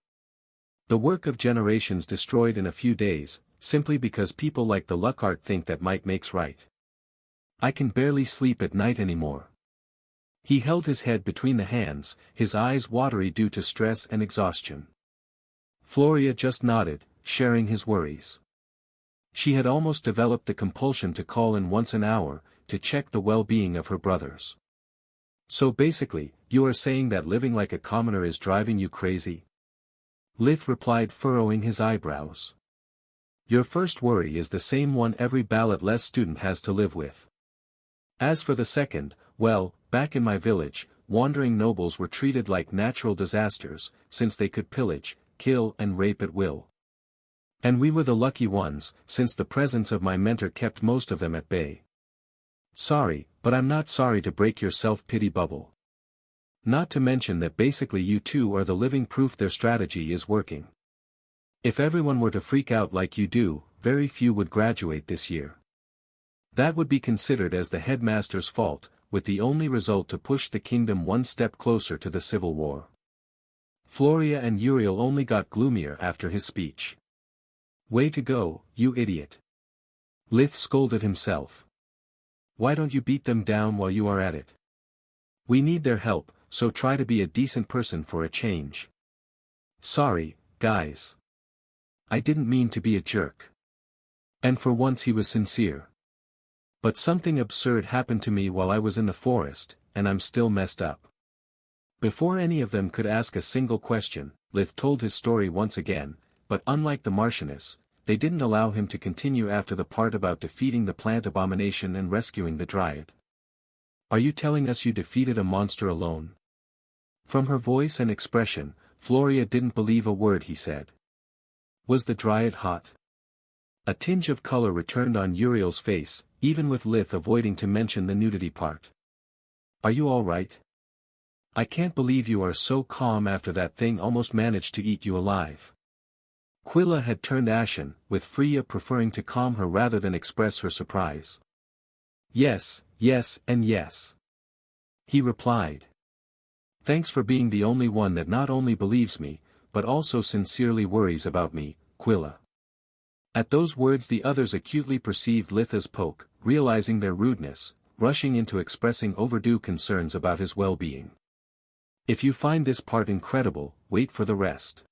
A: The work of generations destroyed in a few days, simply because people like the Luckart think that might makes right. I can barely sleep at night anymore. He held his head between the hands, his eyes watery due to stress and exhaustion. Floria just nodded, sharing his worries. She had almost developed the compulsion to call in once an hour, to check the well-being of her brothers. So basically, you are saying that living like a commoner is driving you crazy? Lith replied, furrowing his eyebrows. Your first worry is the same one every ballot-less student has to live with. As for the second, well, back in my village, wandering nobles were treated like natural disasters, since they could pillage, kill and rape at will. And we were the lucky ones, since the presence of my mentor kept most of them at bay. Sorry, but I'm not sorry to break your self-pity bubble. Not to mention that basically you two are the living proof their strategy is working. If everyone were to freak out like you do, very few would graduate this year. That would be considered as the headmaster's fault, with the only result to push the kingdom one step closer to the civil war. Floria and Uriel only got gloomier after his speech. Way to go, you idiot. Lith scolded himself. Why don't you beat them down while you are at it? We need their help, so try to be a decent person for a change. Sorry, guys. I didn't mean to be a jerk. And for once he was sincere. But something absurd happened to me while I was in the forest, and I'm still messed up. Before any of them could ask a single question, Lith told his story once again, but unlike the Marchioness, they didn't allow him to continue after the part about defeating the plant abomination and rescuing the Dryad. Are you telling us you defeated a monster alone? From her voice and expression, Floria didn't believe a word he said. Was the dryad hot? A tinge of color returned on Uriel's face, even with Lith avoiding to mention the nudity part. Are you all right? I can't believe you are so calm after that thing almost managed to eat you alive. Quilla had turned ashen, with Freya preferring to calm her rather than express her surprise. Yes, yes and yes. He replied. Thanks for being the only one that not only believes me, but also sincerely worries about me, Quilla. At those words the others acutely perceived Litha's poke, realizing their rudeness, rushing into expressing overdue concerns about his well-being. If you find this part incredible, wait for the rest.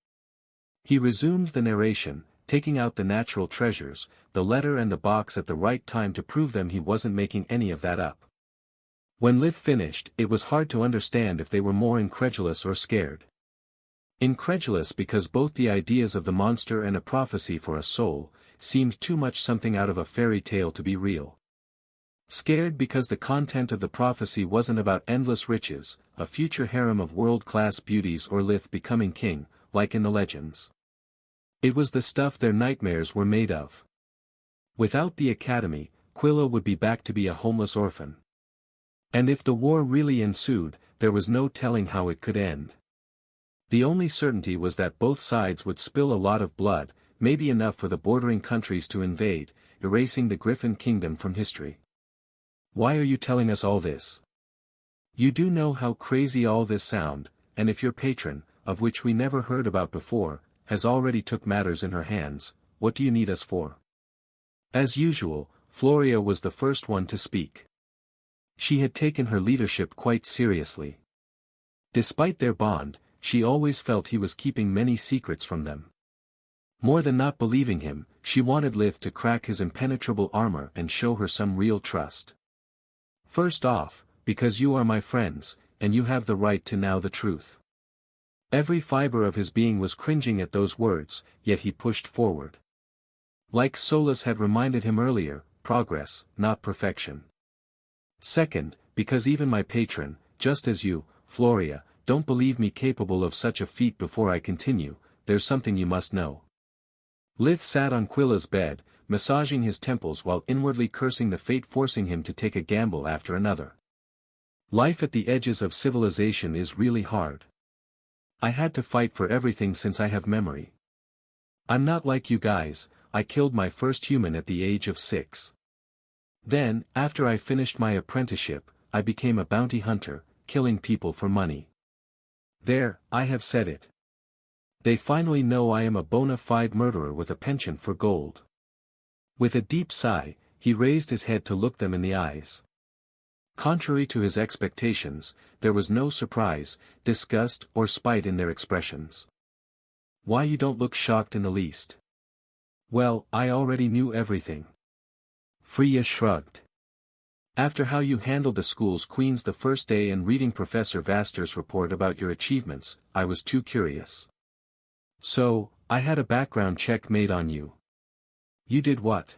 A: He resumed the narration, taking out the natural treasures, the letter and the box at the right time to prove them he wasn't making any of that up. When Lith finished, it was hard to understand if they were more incredulous or scared. Incredulous because both the ideas of the monster and a prophecy for a soul, seemed too much something out of a fairy tale to be real. Scared because the content of the prophecy wasn't about endless riches, a future harem of world-class beauties or Lith becoming king, like in the legends. It was the stuff their nightmares were made of. Without the academy, Quilla would be back to be a homeless orphan. And if the war really ensued, there was no telling how it could end. The only certainty was that both sides would spill a lot of blood, maybe enough for the bordering countries to invade, erasing the Griffin Kingdom from history. Why are you telling us all this? You do know how crazy all this sound, and if your patron, of which we never heard about before, has already took matters in her hands, what do you need us for? As usual, Floria was the first one to speak. She had taken her leadership quite seriously. Despite their bond, she always felt he was keeping many secrets from them. More than not believing him, she wanted Lith to crack his impenetrable armor and show her some real trust. First off, because you are my friends, and you have the right to know the truth. Every fiber of his being was cringing at those words, yet he pushed forward. Like Solus had reminded him earlier, progress, not perfection. Second, because even my patron, just as you, Floria, don't believe me capable of such a feat. Before I continue, there's something you must know. Lith sat on Quilla's bed, massaging his temples while inwardly cursing the fate forcing him to take a gamble after another. Life at the edges of civilization is really hard. I had to fight for everything since I have memory. I'm not like you guys, I killed my first human at the age of 6. Then, after I finished my apprenticeship, I became a bounty hunter, killing people for money. There, I have said it. They finally know I am a bona fide murderer with a penchant for gold. With a deep sigh, he raised his head to look them in the eyes. Contrary to his expectations, there was no surprise, disgust or spite in their expressions. Why you don't look shocked in the least? Well, I already knew everything. Freya shrugged. After how you handled the school's queens the first day and reading Professor Vaster's report about your achievements, I was too curious. So, I had a background check made on you. You did what?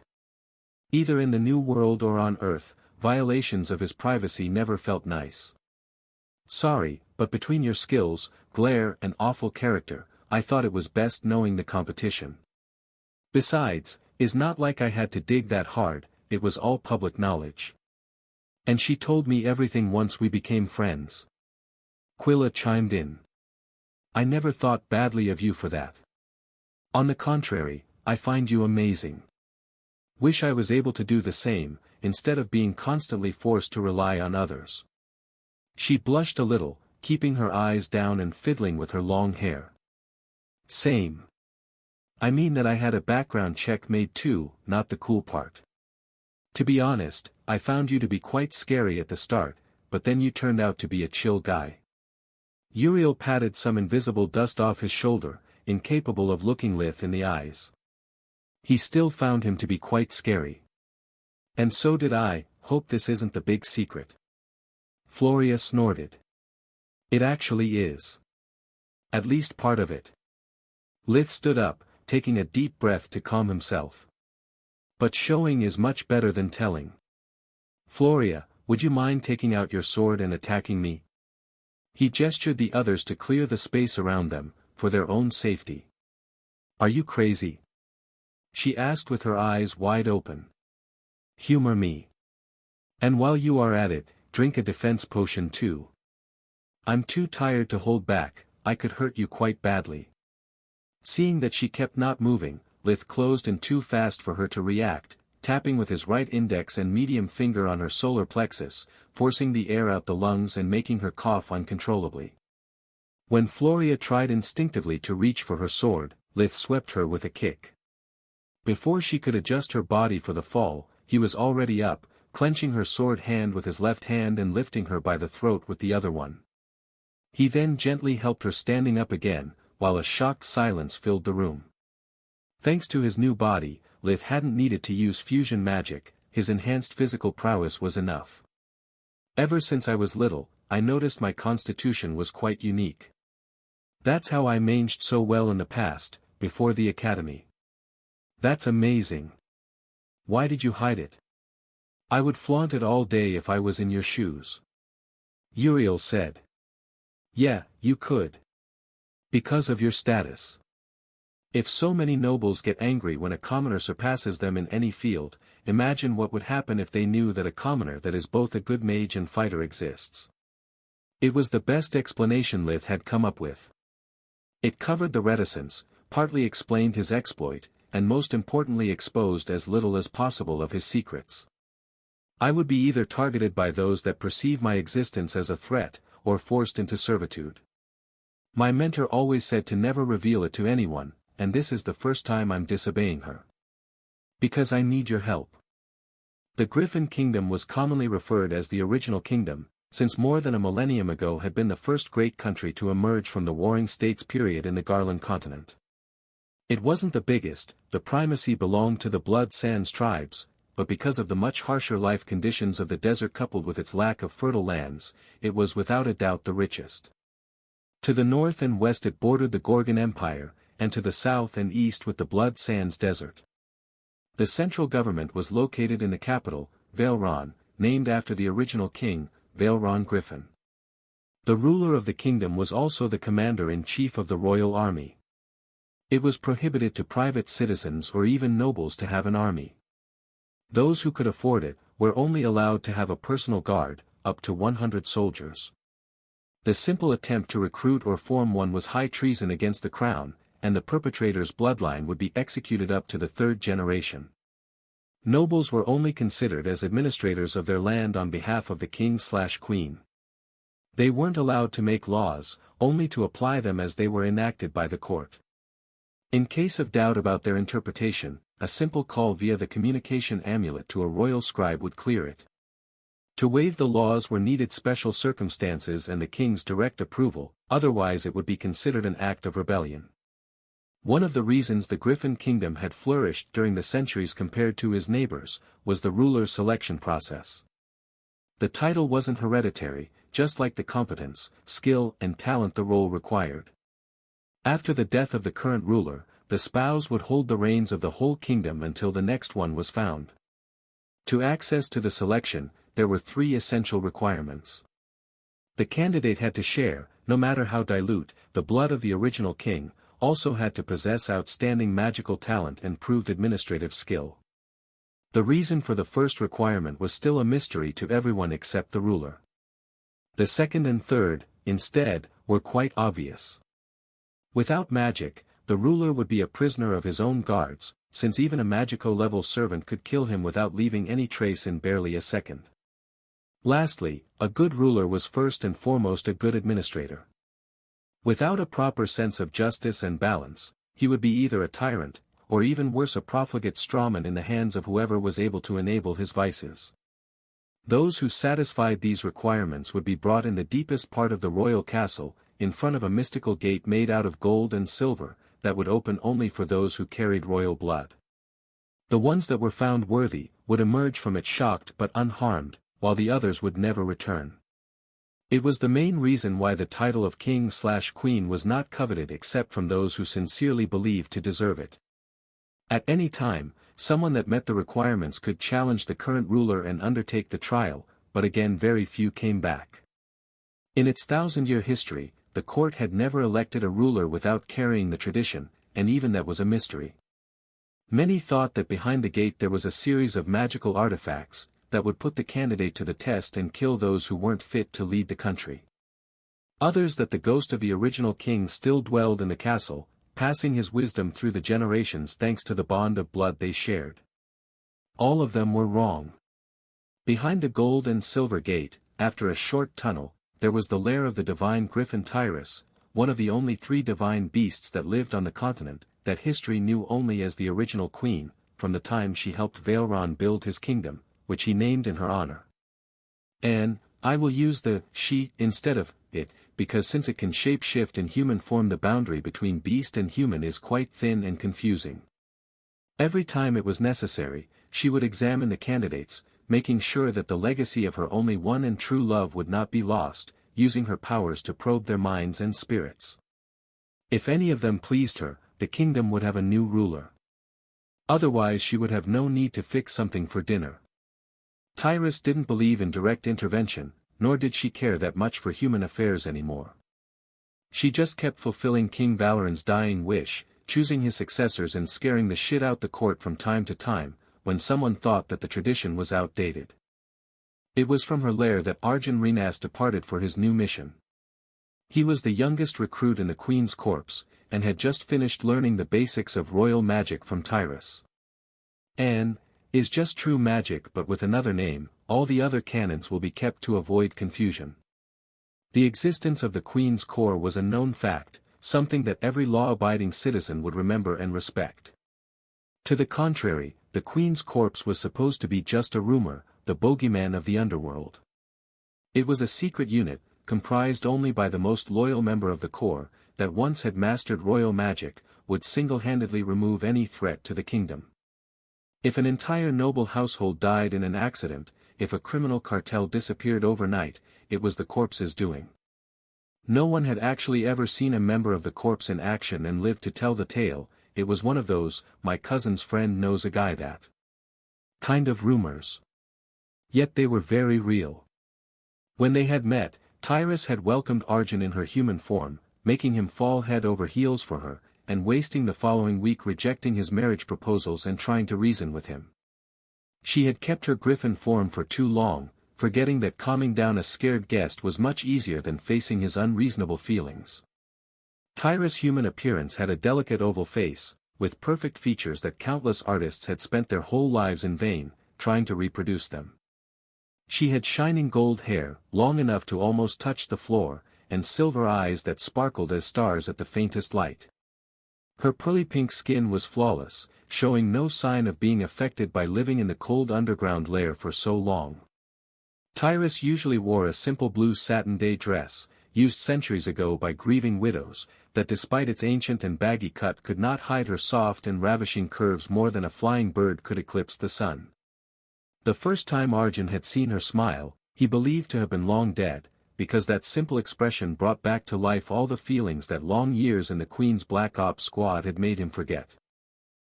A: Either in the New World or on Earth, violations of his privacy never felt nice. Sorry, but between your skills, glare and awful character, I thought it was best knowing the competition. Besides, it's not like I had to dig that hard, it was all public knowledge. And she told me everything once we became friends. Quilla chimed in. I never thought badly of you for that. On the contrary, I find you amazing. Wish I was able to do the same, instead of being constantly forced to rely on others. She blushed a little, keeping her eyes down and fiddling with her long hair. Same. I mean that I had a background check made too, not the cool part. To be honest, I found you to be quite scary at the start, but then you turned out to be a chill guy. Uriel patted some invisible dust off his shoulder, incapable of looking Lith in the eyes. He still found him to be quite scary. And so did I, hope this isn't the big secret. Floria snorted. It actually is. At least part of it. Lith stood up, taking a deep breath to calm himself. But showing is much better than telling. Floria, would you mind taking out your sword and attacking me? He gestured the others to clear the space around them, for their own safety. Are you crazy? She asked with her eyes wide open. Humor me. And while you are at it, drink a defense potion too. I'm too tired to hold back, I could hurt you quite badly. Seeing that she kept not moving, Lith closed in too fast for her to react, tapping with his right index and medium finger on her solar plexus, forcing the air out the lungs and making her cough uncontrollably. When Floria tried instinctively to reach for her sword, Lith swept her with a kick. Before she could adjust her body for the fall, he was already up, clenching her sword hand with his left hand and lifting her by the throat with the other one. He then gently helped her standing up again, while a shocked silence filled the room. Thanks to his new body, Lith hadn't needed to use fusion magic, his enhanced physical prowess was enough. Ever since I was little, I noticed my constitution was quite unique. That's how I managed so well in the past, before the academy. That's amazing. Why did you hide it? I would flaunt it all day if I was in your shoes. Uriel said. Yeah, you could. Because of your status. If so many nobles get angry when a commoner surpasses them in any field, imagine what would happen if they knew that a commoner that is both a good mage and fighter exists. It was the best explanation Lith had come up with. It covered the reticence, partly explained his exploit, and most importantly exposed as little as possible of his secrets. I would be either targeted by those that perceive my existence as a threat, or forced into servitude. My mentor always said to never reveal it to anyone, and this is the first time I'm disobeying her. Because I need your help. The Griffin Kingdom was commonly referred as the original kingdom, since more than a millennium ago had been the first great country to emerge from the Warring States period in the Garland continent. It wasn't the biggest, the primacy belonged to the Blood Sands tribes, but because of the much harsher life conditions of the desert coupled with its lack of fertile lands, it was without a doubt the richest. To the north and west it bordered the Gorgon Empire, and to the south and east with the Blood Sands Desert. The central government was located in the capital, Valeron, named after the original king, Valeron Griffin. The ruler of the kingdom was also the commander-in-chief of the royal army. It was prohibited to private citizens or even nobles to have an army. Those who could afford it were only allowed to have a personal guard, up to 100 soldiers. The simple attempt to recruit or form one was high treason against the crown, and the perpetrator's bloodline would be executed up to the third generation. Nobles were only considered as administrators of their land on behalf of the king/queen. They weren't allowed to make laws, only to apply them as they were enacted by the court. In case of doubt about their interpretation, a simple call via the communication amulet to a royal scribe would clear it. To waive the laws were needed special circumstances and the king's direct approval, otherwise it would be considered an act of rebellion. One of the reasons the Griffin Kingdom had flourished during the centuries compared to his neighbors, was the ruler's selection process. The title wasn't hereditary, just like the competence, skill and talent the role required. After the death of the current ruler, the spouse would hold the reins of the whole kingdom until the next one was found. To access to the selection, there were 3 essential requirements. The candidate had to share, no matter how dilute, the blood of the original king, also had to possess outstanding magical talent and proved administrative skill. The reason for the first requirement was still a mystery to everyone except the ruler. The second and third, instead, were quite obvious. Without magic, the ruler would be a prisoner of his own guards, since even a magico-level servant could kill him without leaving any trace in barely a second. Lastly, a good ruler was first and foremost a good administrator. Without a proper sense of justice and balance, he would be either a tyrant, or even worse a profligate strawman in the hands of whoever was able to enable his vices. Those who satisfied these requirements would be brought in the deepest part of the royal castle, in front of a mystical gate made out of gold and silver, that would open only for those who carried royal blood. The ones that were found worthy, would emerge from it shocked but unharmed, while the others would never return. It was the main reason why the title of king/queen was not coveted except from those who sincerely believed to deserve it. At any time, someone that met the requirements could challenge the current ruler and undertake the trial, but again very few came back. In its 1,000-year history, the court had never elected a ruler without carrying the tradition, and even that was a mystery. Many thought that behind the gate there was a series of magical artifacts, that would put the candidate to the test and kill those who weren't fit to lead the country. Others that the ghost of the original king still dwelled in the castle, passing his wisdom through the generations thanks to the bond of blood they shared. All of them were wrong. Behind the gold and silver gate, after a short tunnel, there was the lair of the divine griffin Tyrus, one of the only 3 divine beasts that lived on the continent, that history knew only as the original queen, from the time she helped Verhen build his kingdom, which he named in her honor. And, I will use the she instead of it, because since it can shape-shift in human form the boundary between beast and human is quite thin and confusing. Every time it was necessary, she would examine the candidates, making sure that the legacy of her only one and true love would not be lost, using her powers to probe their minds and spirits. If any of them pleased her, the kingdom would have a new ruler. Otherwise she would have no need to fix something for dinner. Tyrus didn't believe in direct intervention, nor did she care that much for human affairs anymore. She just kept fulfilling King Valorant's dying wish, choosing his successors and scaring the shit out the court from time to time, when someone thought that the tradition was outdated. It was from her lair that Arjun Renas departed for his new mission. He was the youngest recruit in the Queen's Corps, and had just finished learning the basics of royal magic from Tyrus. Is just true magic but with another name, all the other canons will be kept to avoid confusion. The existence of the Queen's Corps was a known fact, something that every law-abiding citizen would remember and respect. To the contrary, the Queen's Corps was supposed to be just a rumor, the bogeyman of the underworld. It was a secret unit, comprised only by the most loyal member of the Corps, that once had mastered royal magic, would single-handedly remove any threat to the kingdom. If an entire noble household died in an accident, if a criminal cartel disappeared overnight, it was the corpse's doing. No one had actually ever seen a member of the corps in action and lived to tell the tale. It was one of those, my cousin's friend knows a guy that kind of rumors. Yet they were very real. When they had met, Tyrus had welcomed Arjun in her human form, making him fall head over heels for her, and wasting the following week rejecting his marriage proposals and trying to reason with him. She had kept her griffin form for too long, forgetting that calming down a scared guest was much easier than facing his unreasonable feelings. Tyrus' human appearance had a delicate oval face, with perfect features that countless artists had spent their whole lives in vain, trying to reproduce them. She had shining gold hair, long enough to almost touch the floor, and silver eyes that sparkled as stars at the faintest light. Her pearly pink skin was flawless, showing no sign of being affected by living in the cold underground lair for so long. Tyrus usually wore a simple blue satin day dress, used centuries ago by grieving widows, that despite its ancient and baggy cut could not hide her soft and ravishing curves more than a flying bird could eclipse the sun. The first time Arjun had seen her smile, he believed to have been long dead, because that simple expression brought back to life all the feelings that long years in the Queen's Black Ops squad had made him forget.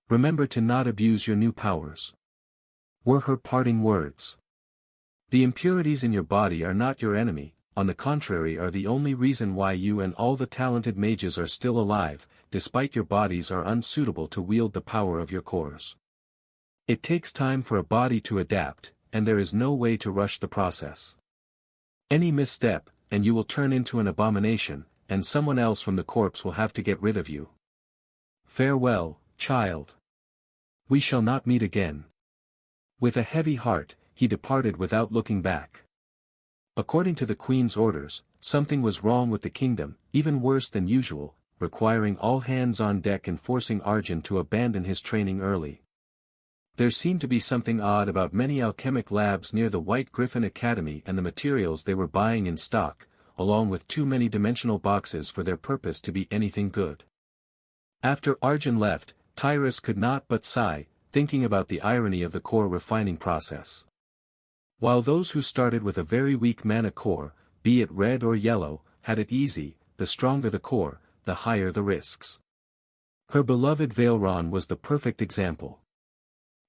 A: Remember to not abuse your new powers, were her parting words. The impurities in your body are not your enemy, on the contrary are the only reason why you and all the talented mages are still alive, despite your bodies are unsuitable to wield the power of your cores. It takes time for a body to adapt, and there is no way to rush the process. Any misstep, and you will turn into an abomination, and someone else from the corpse will have to get rid of you. Farewell, child. We shall not meet again. With a heavy heart, he departed without looking back. According to the Queen's orders, something was wrong with the kingdom, even worse than usual, requiring all hands on deck and forcing Arjun to abandon his training early. There seemed to be something odd about many alchemic labs near the White Griffin Academy and the materials they were buying in stock, along with too many dimensional boxes for their purpose to be anything good. After Arjun left, Tyrus could not but sigh, thinking about the irony of the core refining process. While those who started with a very weak mana core, be it red or yellow, had it easy, the stronger the core, the higher the risks. Her beloved Verhen was the perfect example.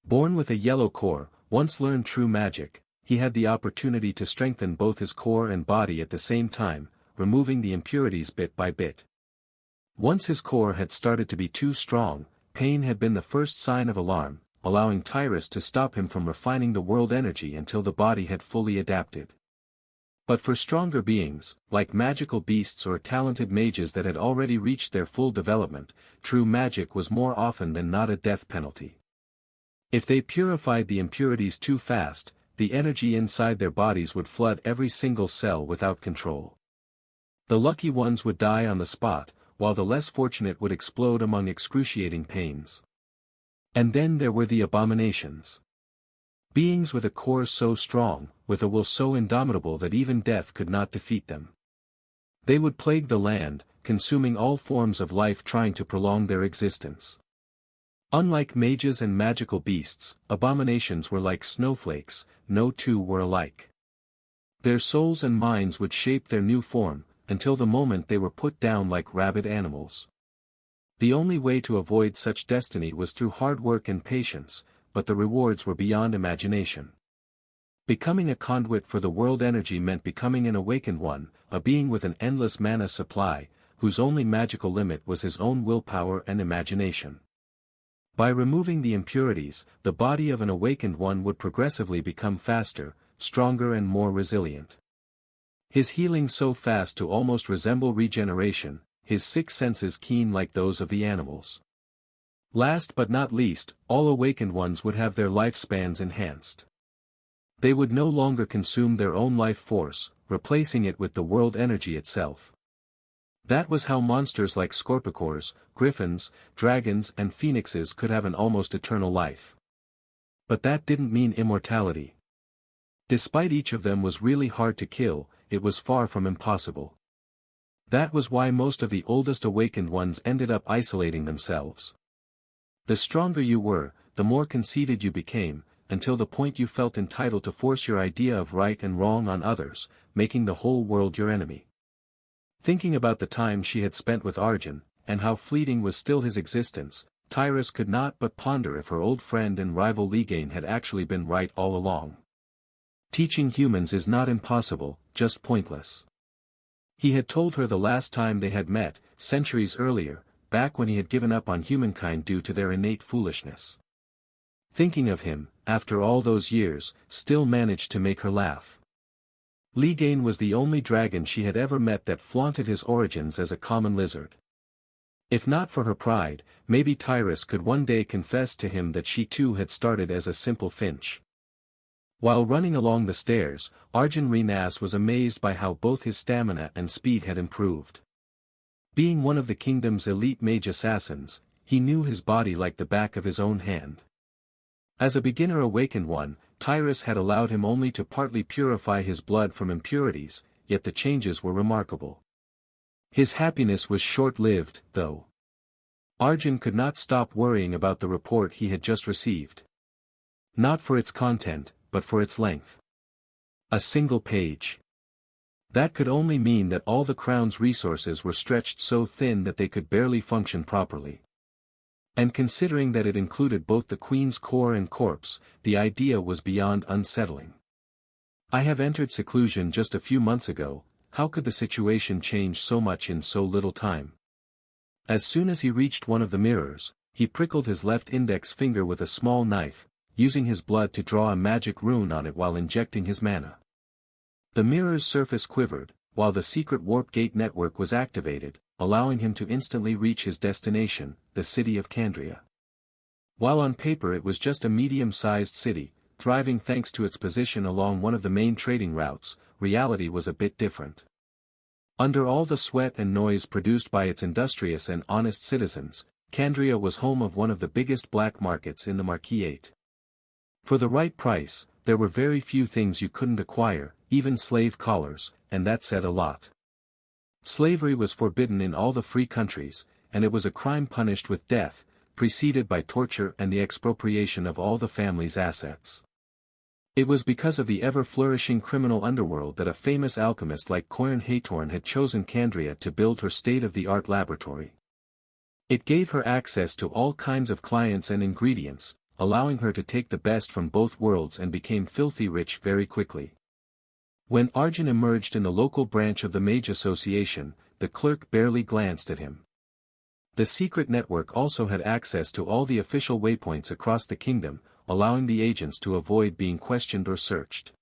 A: Born with a yellow core, once learned true magic, he had the opportunity to strengthen both his core and body at the same time, removing the impurities bit by bit. Once his core had started to be too strong, pain had been the first sign of alarm, allowing Tyrus to stop him from refining the world energy until the body had fully adapted. But for stronger beings, like magical beasts or talented mages that had already reached their full development, true magic was more often than not a death penalty. If they purified the impurities too fast, the energy inside their bodies would flood every single cell without control. The lucky ones would die on the spot, while the less fortunate would explode among excruciating pains. And then there were the abominations. Beings with a core so strong, with a will so indomitable that even death could not defeat them. They would plague the land, consuming all forms of life trying to prolong their existence. Unlike mages and magical beasts, abominations were like snowflakes, no two were alike. Their souls and minds would shape their new form, until the moment they were put down like rabid animals. The only way to avoid such destiny was through hard work and patience, but the rewards were beyond imagination. Becoming a conduit for the world energy meant becoming an awakened one, a being with an endless mana supply, whose only magical limit was his own willpower and imagination. By removing the impurities, the body of an awakened one would progressively become faster, stronger and more resilient. His healing so fast to almost resemble regeneration, his six senses keen like those of the animals. Last but not least, all awakened ones would have their lifespans enhanced. They would no longer consume their own life force, replacing it with the world energy itself. That was how monsters like scorpicors, griffins, dragons and phoenixes could have an almost eternal life. But that didn't mean immortality. Despite each of them was really hard to kill, it was far from impossible. That was why most of the oldest awakened ones ended up isolating themselves. The stronger you were, the more conceited you became, until the point you felt entitled to force your idea of right and wrong on others, making the whole world your enemy. Thinking about the time she had spent with Arjun, and how fleeting was still his existence, Tyrus could not but ponder if her old friend and rival Lith had actually been right all along. Teaching humans is not impossible, just pointless. He had told her the last time they had met, centuries earlier, back when he had given up on humankind due to their innate foolishness. Thinking of him, after all those years, still managed to make her laugh. Lith was the only dragon she had ever met that flaunted his origins as a common lizard. If not for her pride, maybe Tyrus could one day confess to him that she too had started as a simple finch. While running along the stairs, Arjun Renas was amazed by how both his stamina and speed had improved. Being one of the kingdom's elite mage assassins, he knew his body like the back of his own hand. As a beginner awakened one, Tyrus had allowed him only to partly purify his blood from impurities, yet the changes were remarkable. His happiness was short-lived, though. Arjun could not stop worrying about the report he had just received. Not for its content, but for its length. A single page. That could only mean that all the crown's resources were stretched so thin that they could barely function properly. And considering that it included both the queen's core and corpse, the idea was beyond unsettling. I have entered seclusion just a few months ago, how could the situation change so much in so little time? As soon as he reached one of the mirrors, he prickled his left index finger with a small knife, using his blood to draw a magic rune on it while injecting his mana. The mirror's surface quivered, while the secret warp gate network was activated, allowing him to instantly reach his destination, the city of Candria. While on paper it was just a medium-sized city, thriving thanks to its position along one of the main trading routes, reality was a bit different. Under all the sweat and noise produced by its industrious and honest citizens, Candria was home of one of the biggest black markets in the Marquisate. For the right price, there were very few things you couldn't acquire, even slave collars, and that said a lot. Slavery was forbidden in all the free countries, and it was a crime punished with death, preceded by torture and the expropriation of all the family's assets. It was because of the ever-flourishing criminal underworld that a famous alchemist like Corin Haytorn had chosen Candria to build her state-of-the-art laboratory. It gave her access to all kinds of clients and ingredients, allowing her to take the best from both worlds, and became filthy rich very quickly. When Arjun emerged in the local branch of the Mage Association, the clerk barely glanced at him. The secret network also had access to all the official waypoints across the kingdom, allowing the agents to avoid being questioned or searched.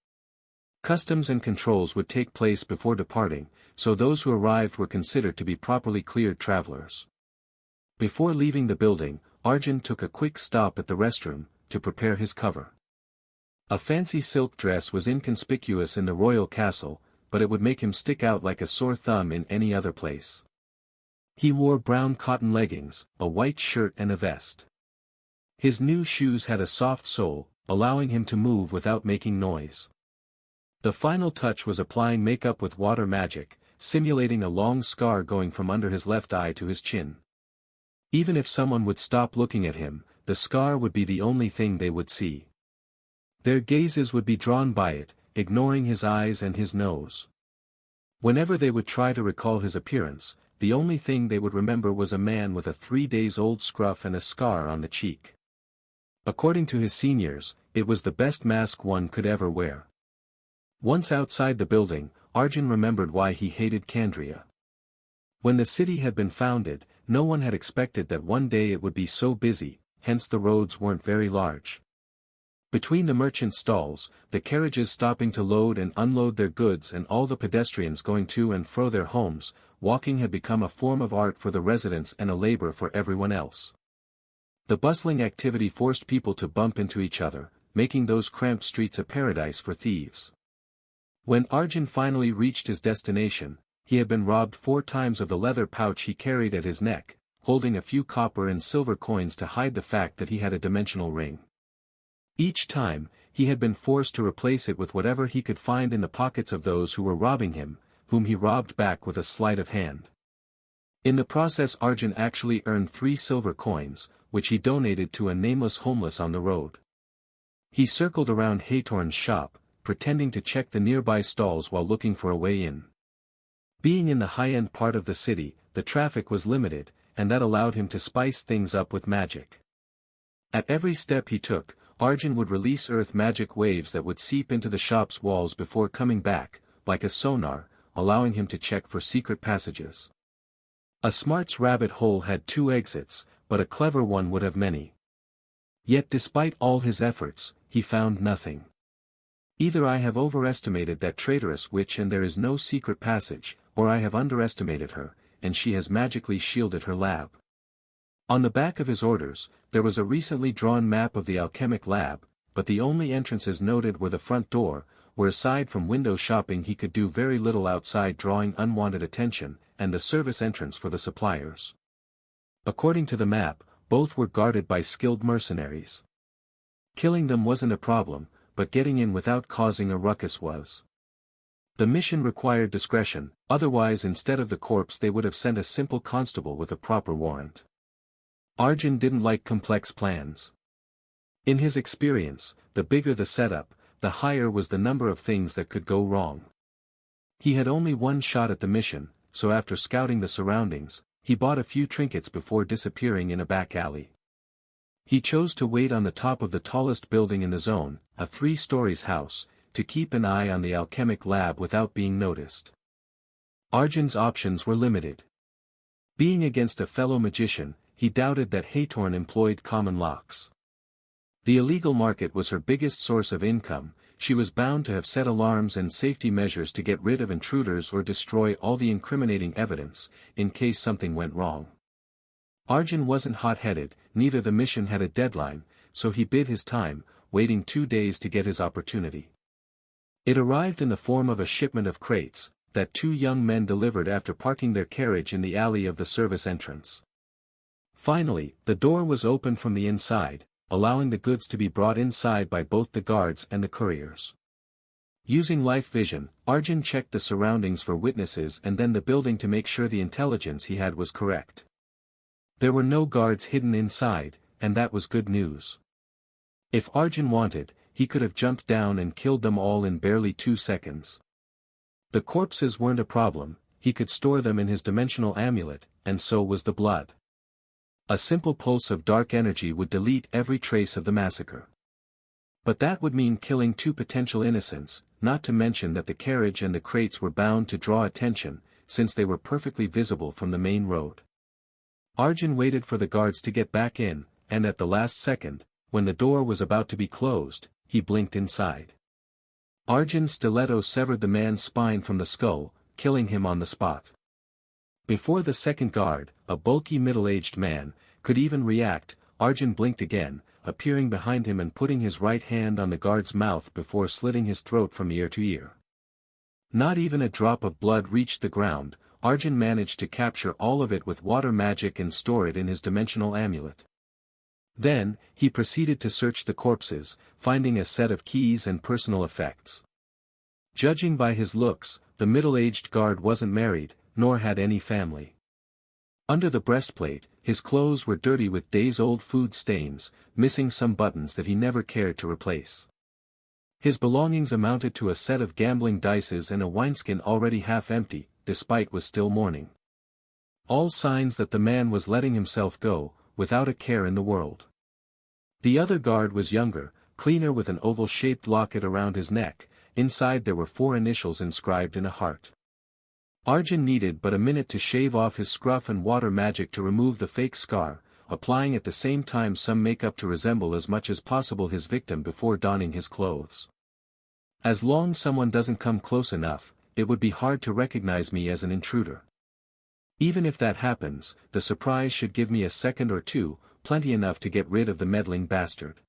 A: Customs and controls would take place before departing, so those who arrived were considered to be properly cleared travelers. Before leaving the building, Arjun took a quick stop at the restroom, to prepare his cover. A fancy silk dress was inconspicuous in the royal castle, but it would make him stick out like a sore thumb in any other place. He wore brown cotton leggings, a white shirt and a vest. His new shoes had a soft sole, allowing him to move without making noise. The final touch was applying makeup with water magic, simulating a long scar going from under his left eye to his chin. Even if someone would stop looking at him, the scar would be the only thing they would see. Their gazes would be drawn by it, ignoring his eyes and his nose. Whenever they would try to recall his appearance, the only thing they would remember was a man with a 3-days-old scruff and a scar on the cheek. According to his seniors, it was the best mask one could ever wear. Once outside the building, Arjun remembered why he hated Kandria. When the city had been founded, no one had expected that one day it would be so busy, hence the roads weren't very large. Between the merchant stalls, the carriages stopping to load and unload their goods and all the pedestrians going to and fro their homes, walking had become a form of art for the residents and a labor for everyone else. The bustling activity forced people to bump into each other, making those cramped streets a paradise for thieves. When Arjun finally reached his destination, he had been robbed 4 times of the leather pouch he carried at his neck, holding a few copper and silver coins to hide the fact that he had a dimensional ring. Each time, he had been forced to replace it with whatever he could find in the pockets of those who were robbing him, whom he robbed back with a sleight of hand. In the process Arjun actually earned 3 silver coins, which he donated to a nameless homeless on the road. He circled around Haytorn's shop, pretending to check the nearby stalls while looking for a way in. Being in the high-end part of the city, the traffic was limited, and that allowed him to spice things up with magic. At every step he took, Arjun would release earth magic waves that would seep into the shop's walls before coming back, like a sonar, allowing him to check for secret passages. A smart's rabbit hole had 2 exits, but a clever one would have many. Yet despite all his efforts, he found nothing. Either I have overestimated that traitorous witch and there is no secret passage, or I have underestimated her, and she has magically shielded her lab. On the back of his orders, there was a recently drawn map of the alchemic lab, but the only entrances noted were the front door, where aside from window shopping he could do very little outside drawing unwanted attention, and the service entrance for the suppliers. According to the map, both were guarded by skilled mercenaries. Killing them wasn't a problem, but getting in without causing a ruckus was. The mission required discretion, otherwise instead of the corpse they would have sent a simple constable with a proper warrant. Arjun didn't like complex plans. In his experience, the bigger the setup, the higher was the number of things that could go wrong. He had only one shot at the mission, so after scouting the surroundings, he bought a few trinkets before disappearing in a back alley. He chose to wait on the top of the tallest building in the zone, a 3-stories house, to keep an eye on the alchemic lab without being noticed. Arjun's options were limited. Being against a fellow magician, he doubted that Haytorn employed common locks. The illegal market was her biggest source of income, she was bound to have set alarms and safety measures to get rid of intruders or destroy all the incriminating evidence, in case something went wrong. Arjun wasn't hot-headed, neither the mission had a deadline, so he bid his time, waiting 2 days to get his opportunity. It arrived in the form of a shipment of crates, that 2 young men delivered after parking their carriage in the alley of the service entrance. Finally, the door was opened from the inside, allowing the goods to be brought inside by both the guards and the couriers. Using life vision, Arjun checked the surroundings for witnesses and then the building to make sure the intelligence he had was correct. There were no guards hidden inside, and that was good news. If Arjun wanted, he could have jumped down and killed them all in barely 2 seconds. The corpses weren't a problem, he could store them in his dimensional amulet, and so was the blood. A simple pulse of dark energy would delete every trace of the massacre. But that would mean killing 2 potential innocents, not to mention that the carriage and the crates were bound to draw attention, since they were perfectly visible from the main road. Arjun waited for the guards to get back in, and at the last second, when the door was about to be closed, he blinked inside. Arjun's stiletto severed the man's spine from the skull, killing him on the spot. Before the second guard, a bulky middle-aged man, could even react, Arjun blinked again, appearing behind him and putting his right hand on the guard's mouth before slitting his throat from ear to ear. Not even a drop of blood reached the ground. Arjun managed to capture all of it with water magic and store it in his dimensional amulet. Then, he proceeded to search the corpses, finding a set of keys and personal effects. Judging by his looks, the middle-aged guard wasn't married, nor had any family. Under the breastplate, his clothes were dirty with days-old food stains, missing some buttons that he never cared to replace. His belongings amounted to a set of gambling dices and a wineskin already half empty, despite was still morning. All signs that the man was letting himself go, without a care in the world. The other guard was younger, cleaner with an oval-shaped locket around his neck. Inside there were 4 initials inscribed in a heart. Arjun needed but a minute to shave off his scruff and water magic to remove the fake scar, applying at the same time some makeup to resemble as much as possible his victim before donning his clothes. As long as someone doesn't come close enough, it would be hard to recognize me as an intruder. Even if that happens, the surprise should give me a second or two, plenty enough to get rid of the meddling bastard.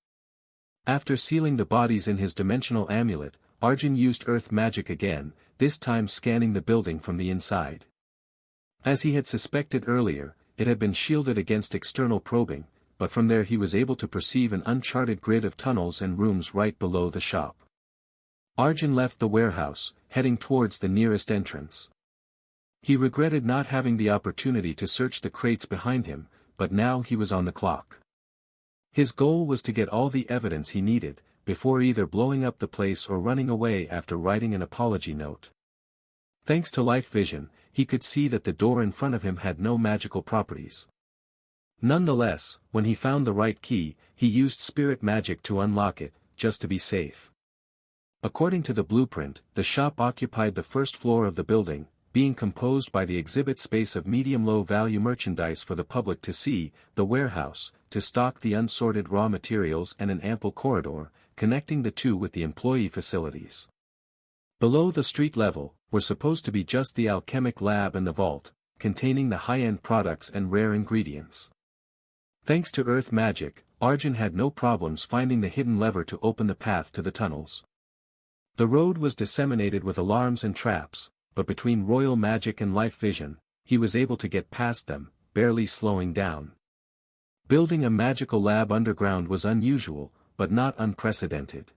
A: After sealing the bodies in his dimensional amulet, Arjun used earth magic again, this time scanning the building from the inside. As he had suspected earlier, it had been shielded against external probing, but from there he was able to perceive an uncharted grid of tunnels and rooms right below the shop. Arjun left the warehouse, heading towards the nearest entrance. He regretted not having the opportunity to search the crates behind him, but now he was on the clock. His goal was to get all the evidence he needed, before either blowing up the place or running away after writing an apology note. Thanks to Lith Verhen, he could see that the door in front of him had no magical properties. Nonetheless, when he found the right key, he used spirit magic to unlock it, just to be safe. According to the blueprint, the shop occupied the first floor of the building, being composed by the exhibit space of medium-low value merchandise for the public to see, the warehouse, to stock the unsorted raw materials and an ample corridor, connecting the two with the employee facilities. Below the street level, were supposed to be just the alchemic lab and the vault, containing the high-end products and rare ingredients. Thanks to earth magic, Arjun had no problems finding the hidden lever to open the path to the tunnels. The road was disseminated with alarms and traps, but between royal magic and Lith Verhen, he was able to get past them, barely slowing down. Building a magical lab underground was unusual, but not unprecedented.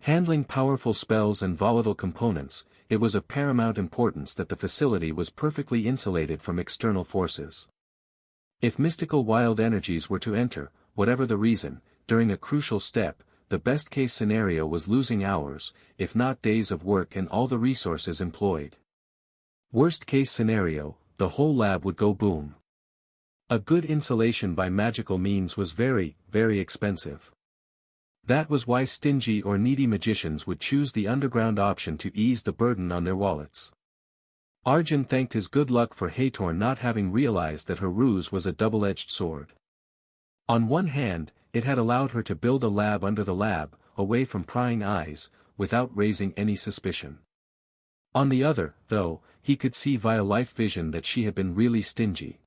A: Handling powerful spells and volatile components, it was of paramount importance that the facility was perfectly insulated from external forces. If mystical wild energies were to enter, whatever the reason, during a crucial step, the best-case scenario was losing hours, if not days of work and all the resources employed. Worst-case scenario, the whole lab would go boom. A good insulation by magical means was very, very expensive. That was why stingy or needy magicians would choose the underground option to ease the burden on their wallets. Arjun thanked his good luck for Hathor not having realized that her ruse was a double-edged sword. On one hand, it had allowed her to build a lab under the lab, away from prying eyes, without raising any suspicion. On the other, though, he could see via Lith Verhen that she had been really stingy.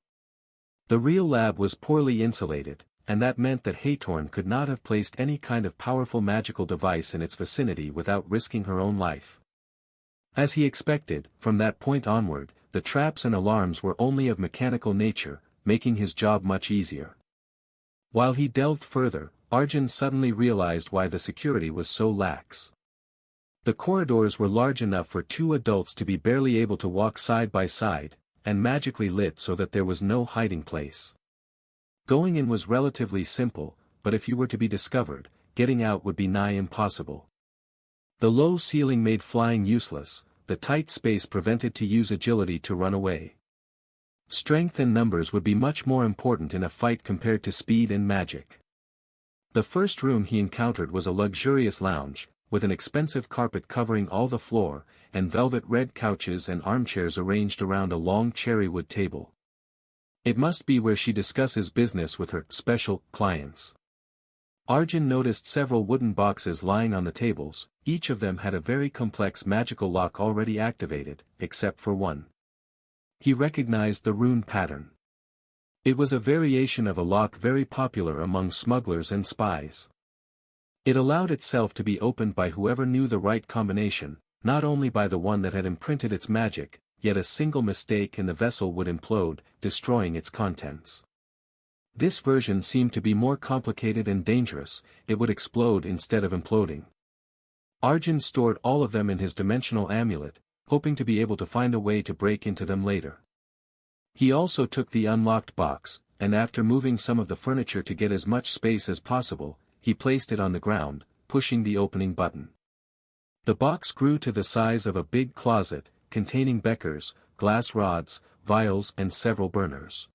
A: The real lab was poorly insulated, and that meant that Hathor could not have placed any kind of powerful magical device in its vicinity without risking her own life. As he expected, from that point onward, the traps and alarms were only of mechanical nature, making his job much easier. While he delved further, Arjun suddenly realized why the security was so lax. The corridors were large enough for 2 adults to be barely able to walk side by side, and magically lit so that there was no hiding place. Going in was relatively simple, but if you were to be discovered, getting out would be nigh impossible. The low ceiling made flying useless, the tight space prevented to use agility to run away. Strength and numbers would be much more important in a fight compared to speed and magic. The first room he encountered was a luxurious lounge, with an expensive carpet covering all the floor, and velvet red couches and armchairs arranged around a long cherry wood table. It must be where she discusses business with her special clients. Arjun noticed several wooden boxes lying on the tables. Each of them had a very complex magical lock already activated, except for one. He recognized the rune pattern. It was a variation of a lock very popular among smugglers and spies. It allowed itself to be opened by whoever knew the right combination, not only by the one that had imprinted its magic, yet a single mistake and the vessel would implode, destroying its contents. This version seemed to be more complicated and dangerous. It would explode instead of imploding. Arjun stored all of them in his dimensional amulet, hoping to be able to find a way to break into them later. He also took the unlocked box, and after moving some of the furniture to get as much space as possible, he placed it on the ground, pushing the opening button. The box grew to the size of a big closet, containing beakers, glass rods, vials and several burners.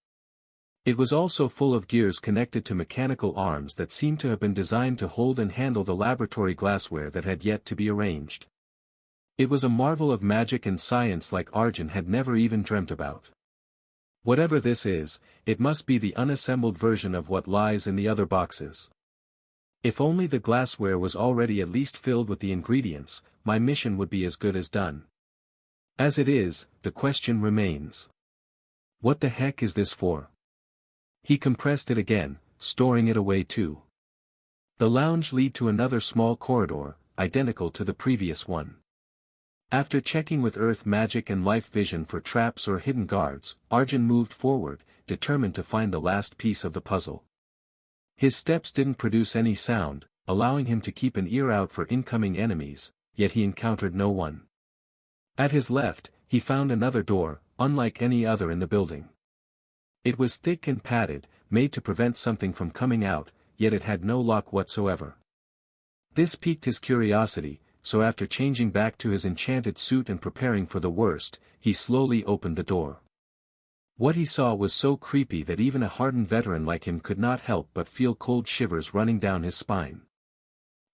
A: It was also full of gears connected to mechanical arms that seemed to have been designed to hold and handle the laboratory glassware that had yet to be arranged. It was a marvel of magic and science like Arjun had never even dreamt about. Whatever this is, it must be the unassembled version of what lies in the other boxes. If only the glassware was already at least filled with the ingredients, my mission would be as good as done. As it is, the question remains. What the heck is this for? He compressed it again, storing it away too. The lounge led to another small corridor, identical to the previous one. After checking with earth magic and life vision for traps or hidden guards, Arjun moved forward, determined to find the last piece of the puzzle. His steps didn't produce any sound, allowing him to keep an ear out for incoming enemies, yet he encountered no one. At his left, he found another door, unlike any other in the building. It was thick and padded, made to prevent something from coming out, yet it had no lock whatsoever. This piqued his curiosity, so after changing back to his enchanted suit and preparing for the worst, he slowly opened the door. What he saw was so creepy that even a hardened veteran like him could not help but feel cold shivers running down his spine.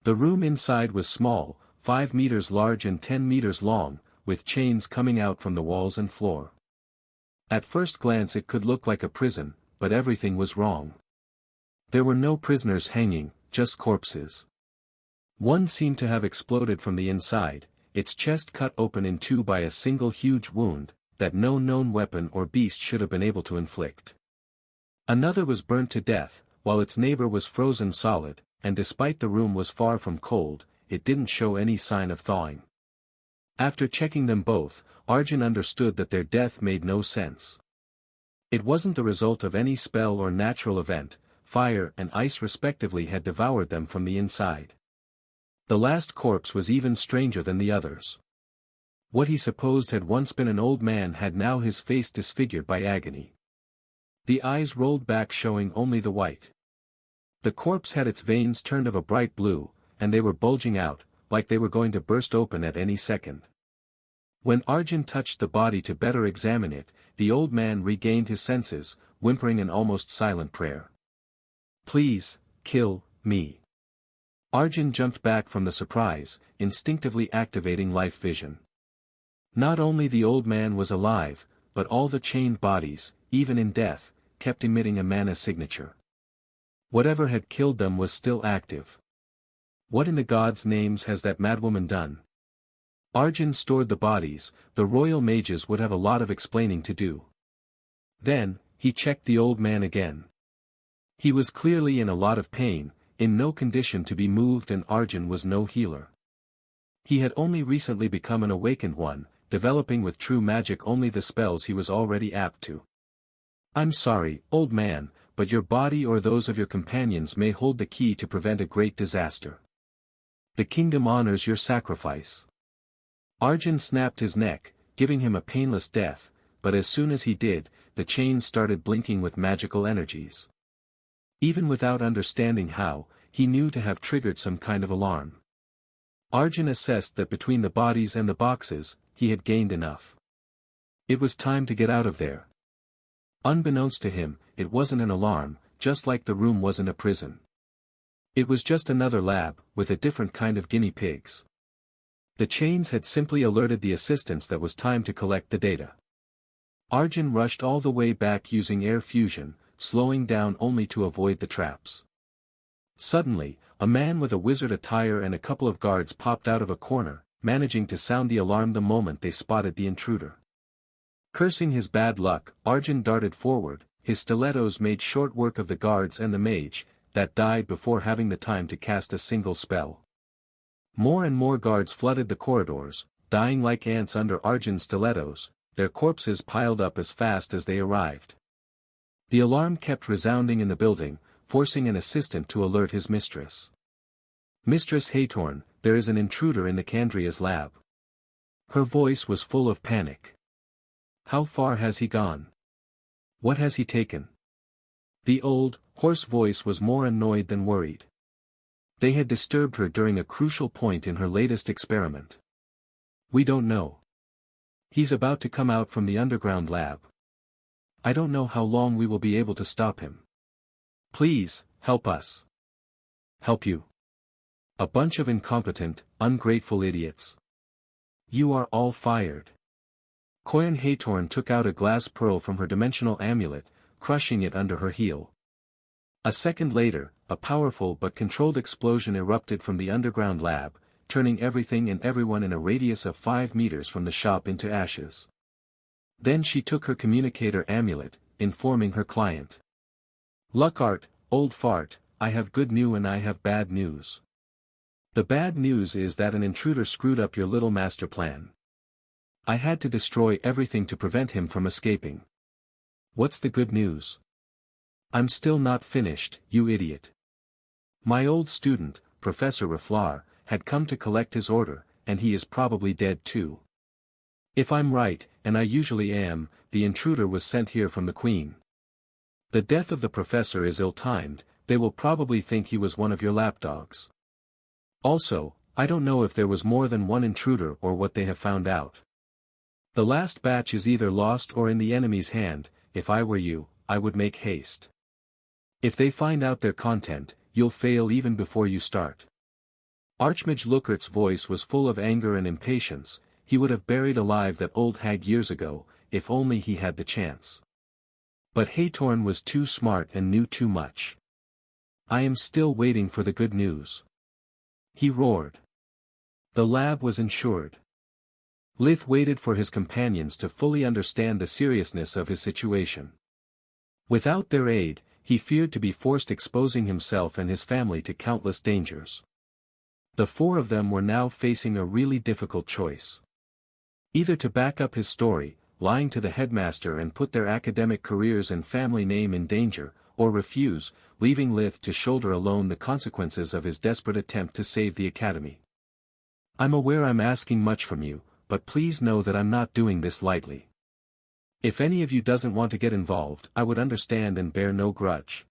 A: The room inside was small, 5 meters large and 10 meters long, with chains coming out from the walls and floor. At first glance it could look like a prison, but everything was wrong. There were no prisoners hanging, just corpses. One seemed to have exploded from the inside, its chest cut open in two by a single huge wound, that no known weapon or beast should have been able to inflict. Another was burnt to death, while its neighbor was frozen solid, and despite the room was far from cold, it didn't show any sign of thawing. After checking them both, Arjun understood that their death made no sense. It wasn't the result of any spell or natural event. Fire and ice respectively had devoured them from the inside. The last corpse was even stranger than the others. What he supposed had once been an old man had now his face disfigured by agony. The eyes rolled back showing only the white. The corpse had its veins turned of a bright blue, and they were bulging out, like they were going to burst open at any second. When Arjun touched the body to better examine it, the old man regained his senses, whimpering an almost silent prayer. "Please, kill me." Arjun jumped back from the surprise, instinctively activating life vision. Not only the old man was alive, but all the chained bodies, even in death, kept emitting a mana signature. Whatever had killed them was still active. What in the gods' names has that madwoman done? Arjun stored the bodies. The royal mages would have a lot of explaining to do. Then, he checked the old man again. He was clearly in a lot of pain, in no condition to be moved, and Arjun was no healer. He had only recently become an awakened one, developing with true magic only the spells he was already apt to. "I'm sorry, old man, but your body or those of your companions may hold the key to prevent a great disaster. The kingdom honors your sacrifice." Arjun snapped his neck, giving him a painless death, but as soon as he did, the chains started blinking with magical energies. Even without understanding how, he knew to have triggered some kind of alarm. Arjun assessed that between the bodies and the boxes, he had gained enough. It was time to get out of there. Unbeknownst to him, it wasn't an alarm, just like the room wasn't a prison. It was just another lab, with a different kind of guinea pigs. The chains had simply alerted the assistants that was time to collect the data. Arjun rushed all the way back using air fusion, slowing down only to avoid the traps. Suddenly, a man with a wizard attire and a couple of guards popped out of a corner, managing to sound the alarm the moment they spotted the intruder. Cursing his bad luck, Arjun darted forward, his stilettos made short work of the guards and the mage, that died before having the time to cast a single spell. More and more guards flooded the corridors, dying like ants under Arjun's stilettos, their corpses piled up as fast as they arrived. The alarm kept resounding in the building, forcing an assistant to alert his mistress. "Mistress Haytorn, there is an intruder in the Kandria's lab." Her voice was full of panic. "How far has he gone? What has he taken?" The old, hoarse voice was more annoyed than worried. They had disturbed her during a crucial point in her latest experiment. "We don't know. He's about to come out from the underground lab. I don't know how long we will be able to stop him. Please, help us." "Help you? A bunch of incompetent, ungrateful idiots. You are all fired." Koyan Haytorn took out a glass pearl from her dimensional amulet, crushing it under her heel. A second later, a powerful but controlled explosion erupted from the underground lab, turning everything and everyone in a radius of 5 meters from the shop into ashes. Then she took her communicator amulet, informing her client. "Luckart, old fart, I have good news and I have bad news. The bad news is that an intruder screwed up your little master plan. I had to destroy everything to prevent him from escaping. What's the good news?" "I'm still not finished, you idiot. My old student, Professor Raflar, had come to collect his order, and he is probably dead too. If I'm right, and I usually am, the intruder was sent here from the Queen. The death of the professor is ill-timed, they will probably think he was one of your lapdogs. Also, I don't know if there was more than one intruder or what they have found out. The last batch is either lost or in the enemy's hand. If I were you, I would make haste. If they find out their content, you'll fail even before you start." Archmage Lookert's voice was full of anger and impatience. He would have buried alive that old hag years ago, if only he had the chance. But Haytorn was too smart and knew too much. "I am still waiting for the good news," he roared. The lab was insured. Lith waited for his companions to fully understand the seriousness of his situation. Without their aid, he feared to be forced exposing himself and his family to countless dangers. The 4 of them were now facing a really difficult choice. Either to back up his story, lying to the headmaster and put their academic careers and family name in danger, or refuse, leaving Lith to shoulder alone the consequences of his desperate attempt to save the academy. "I'm aware I'm asking much from you, but please know that I'm not doing this lightly. If any of you doesn't want to get involved, I would understand and bear no grudge."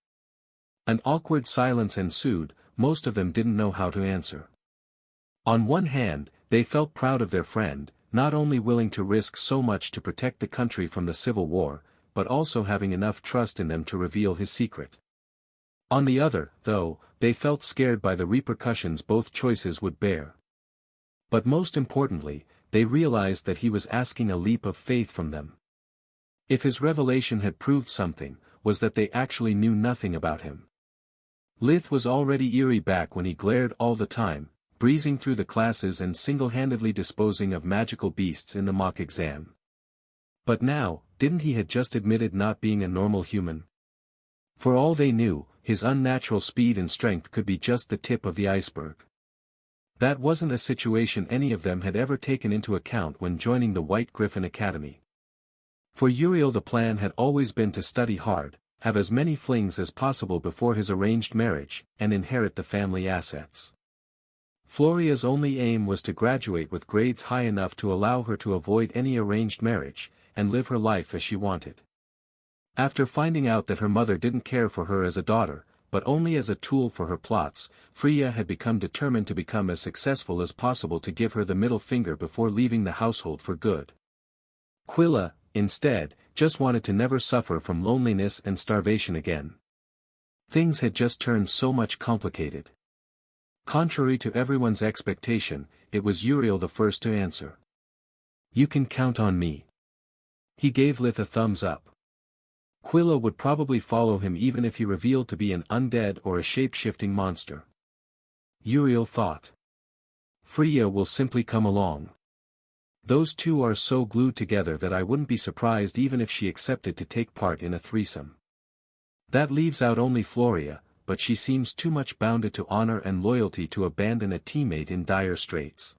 A: An awkward silence ensued. Most of them didn't know how to answer. On one hand, they felt proud of their friend, not only willing to risk so much to protect the country from the civil war, but also having enough trust in them to reveal his secret. On the other, though, they felt scared by the repercussions both choices would bear. But most importantly, they realized that he was asking a leap of faith from them. If his revelation had proved something, was that they actually knew nothing about him. Lith was already eerie back when he glared all the time, breezing through the classes and single-handedly disposing of magical beasts in the mock exam. But now, didn't he had just admitted not being a normal human? For all they knew, his unnatural speed and strength could be just the tip of the iceberg. That wasn't a situation any of them had ever taken into account when joining the White Griffin Academy. For Uriel the plan had always been to study hard, have as many flings as possible before his arranged marriage, and inherit the family assets. Floria's only aim was to graduate with grades high enough to allow her to avoid any arranged marriage, and live her life as she wanted. After finding out that her mother didn't care for her as a daughter, but only as a tool for her plots, Freya had become determined to become as successful as possible to give her the middle finger before leaving the household for good. Quilla, instead, just wanted to never suffer from loneliness and starvation again. Things had just turned so much complicated. Contrary to everyone's expectation, it was Uriel the first to answer. "You can count on me." He gave Lith a thumbs up. Quilla would probably follow him even if he revealed to be an undead or a shape-shifting monster. Uriel thought. Freya will simply come along. Those two are so glued together that I wouldn't be surprised even if she accepted to take part in a threesome. That leaves out only Floria, but she seems too much bounded to honor and loyalty to abandon a teammate in dire straits.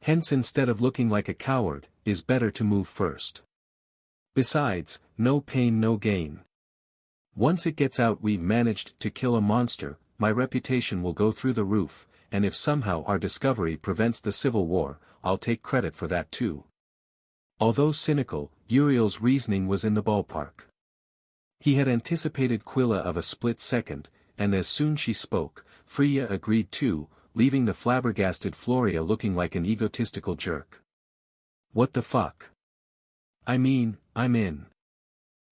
A: Hence, instead of looking like a coward, is better to move first. Besides, no pain no gain. Once it gets out we've managed to kill a monster, my reputation will go through the roof, and if somehow our discovery prevents the civil war, I'll take credit for that too. Although cynical, Uriel's reasoning was in the ballpark. He had anticipated Quilla of a split second, and as soon she spoke, Freya agreed too, leaving the flabbergasted Floria looking like an egotistical jerk. What the fuck? I mean, I'm in.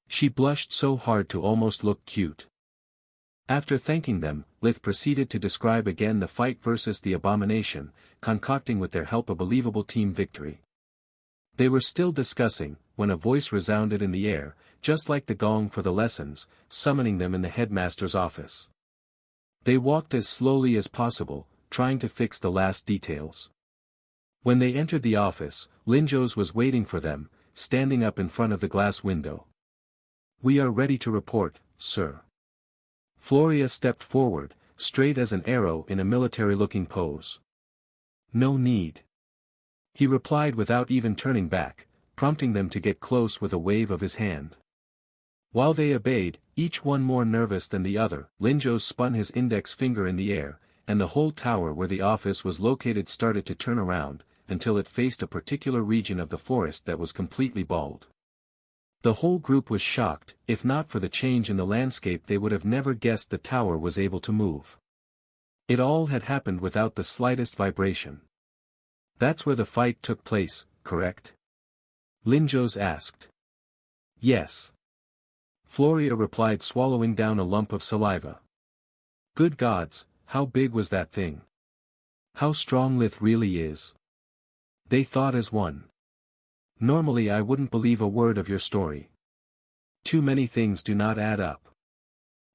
A: She blushed so hard to almost look cute. After thanking them, Lith proceeded to describe again the fight versus the abomination, concocting with their help a believable team victory. They were still discussing, when a voice resounded in the air, just like the gong for the lessons, summoning them in the headmaster's office. They walked as slowly as possible, trying to fix the last details. When they entered the office, Linjos was waiting for them, standing up in front of the glass window. We are ready to report, sir. Floria stepped forward, straight as an arrow in a military-looking pose. No need. He replied without even turning back, prompting them to get close with a wave of his hand. While they obeyed, each one more nervous than the other, Linjos spun his index finger in the air, and the whole tower where the office was located started to turn around, until it faced a particular region of the forest that was completely bald. The whole group was shocked. If not for the change in the landscape they would have never guessed the tower was able to move. It all had happened without the slightest vibration. That's where the fight took place, correct? Linjos asked. Yes. Floria replied, swallowing down a lump of saliva. Good gods, how big was that thing? How strong Lith really is. They thought as one. Normally I wouldn't believe a word of your story. Too many things do not add up.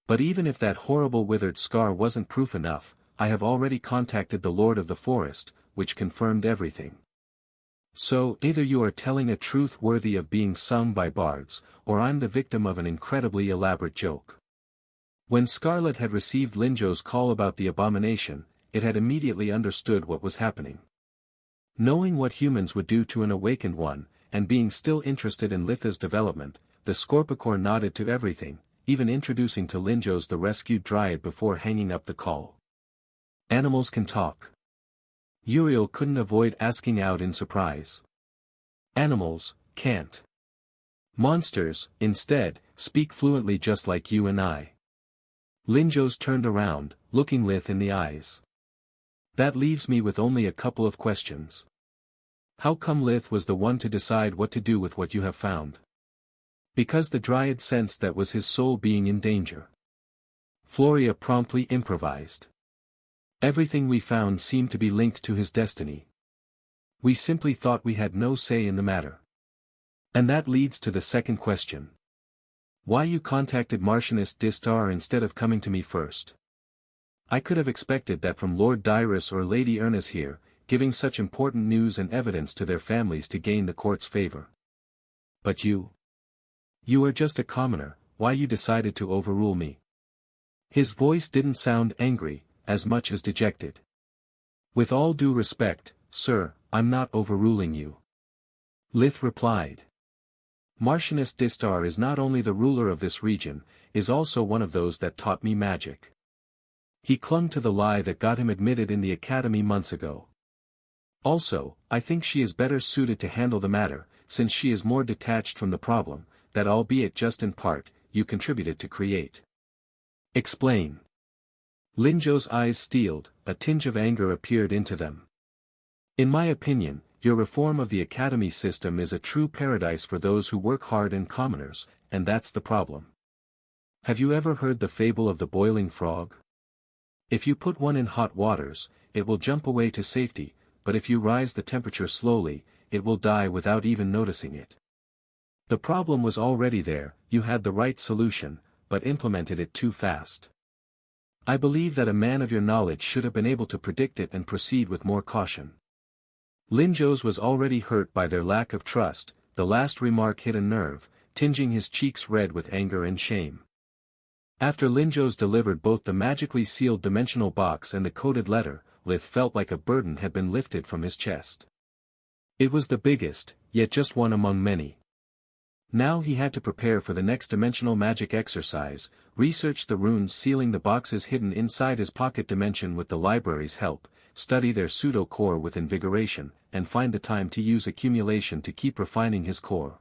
A: But even if that horrible withered scar wasn't proof enough, I have already contacted the Lord of the Forest, which confirmed everything. So, either you are telling a truth worthy of being sung by bards, or I'm the victim of an incredibly elaborate joke. When Scarlet had received Linjo's call about the abomination, it had immediately understood what was happening. Knowing what humans would do to an awakened one, and being still interested in Litha's development, the Scorpicore nodded to everything, even introducing to Linjos the rescued dryad before hanging up the call. Animals can talk. Uriel couldn't avoid asking out in surprise. Animals can't. Monsters, instead, speak fluently just like you and I. Linjos turned around, looking Lith in the eyes. That leaves me with only a couple of questions. How come Lith was the one to decide what to do with what you have found? Because the Dryad sensed that was his soul being in danger. Floria promptly improvised. Everything we found seemed to be linked to his destiny. We simply thought we had no say in the matter. And that leads to the second question. Why you contacted Martianist Distar instead of coming to me first? I could have expected that from Lord Dyrus or Lady Ernest here, giving such important news and evidence to their families to gain the court's favor. But you? You are just a commoner, why you decided to overrule me? His voice didn't sound angry, as much as dejected. With all due respect, sir, I'm not overruling you. Lith replied. Martianist Distar is not only the ruler of this region, is also one of those that taught me magic. He clung to the lie that got him admitted in the academy months ago. Also, I think she is better suited to handle the matter, since she is more detached from the problem, that albeit just in part, you contributed to create. Explain. Linjo's eyes steeled, a tinge of anger appeared into them. In my opinion, your reform of the academy system is a true paradise for those who work hard and commoners, and that's the problem. Have you ever heard the fable of the boiling frog? If you put one in hot waters, it will jump away to safety, but if you rise the temperature slowly, it will die without even noticing it. The problem was already there, you had the right solution, but implemented it too fast. I believe that a man of your knowledge should have been able to predict it and proceed with more caution. Linzhou's was already hurt by their lack of trust. The last remark hit a nerve, tinging his cheeks red with anger and shame. After Linzhou's delivered both the magically sealed dimensional box and the coded letter, Lith felt like a burden had been lifted from his chest. It was the biggest, yet just one among many. Now he had to prepare for the next dimensional magic exercise, research the runes sealing the boxes hidden inside his pocket dimension with the library's help, study their pseudo-core with invigoration, and find the time to use accumulation to keep refining his core.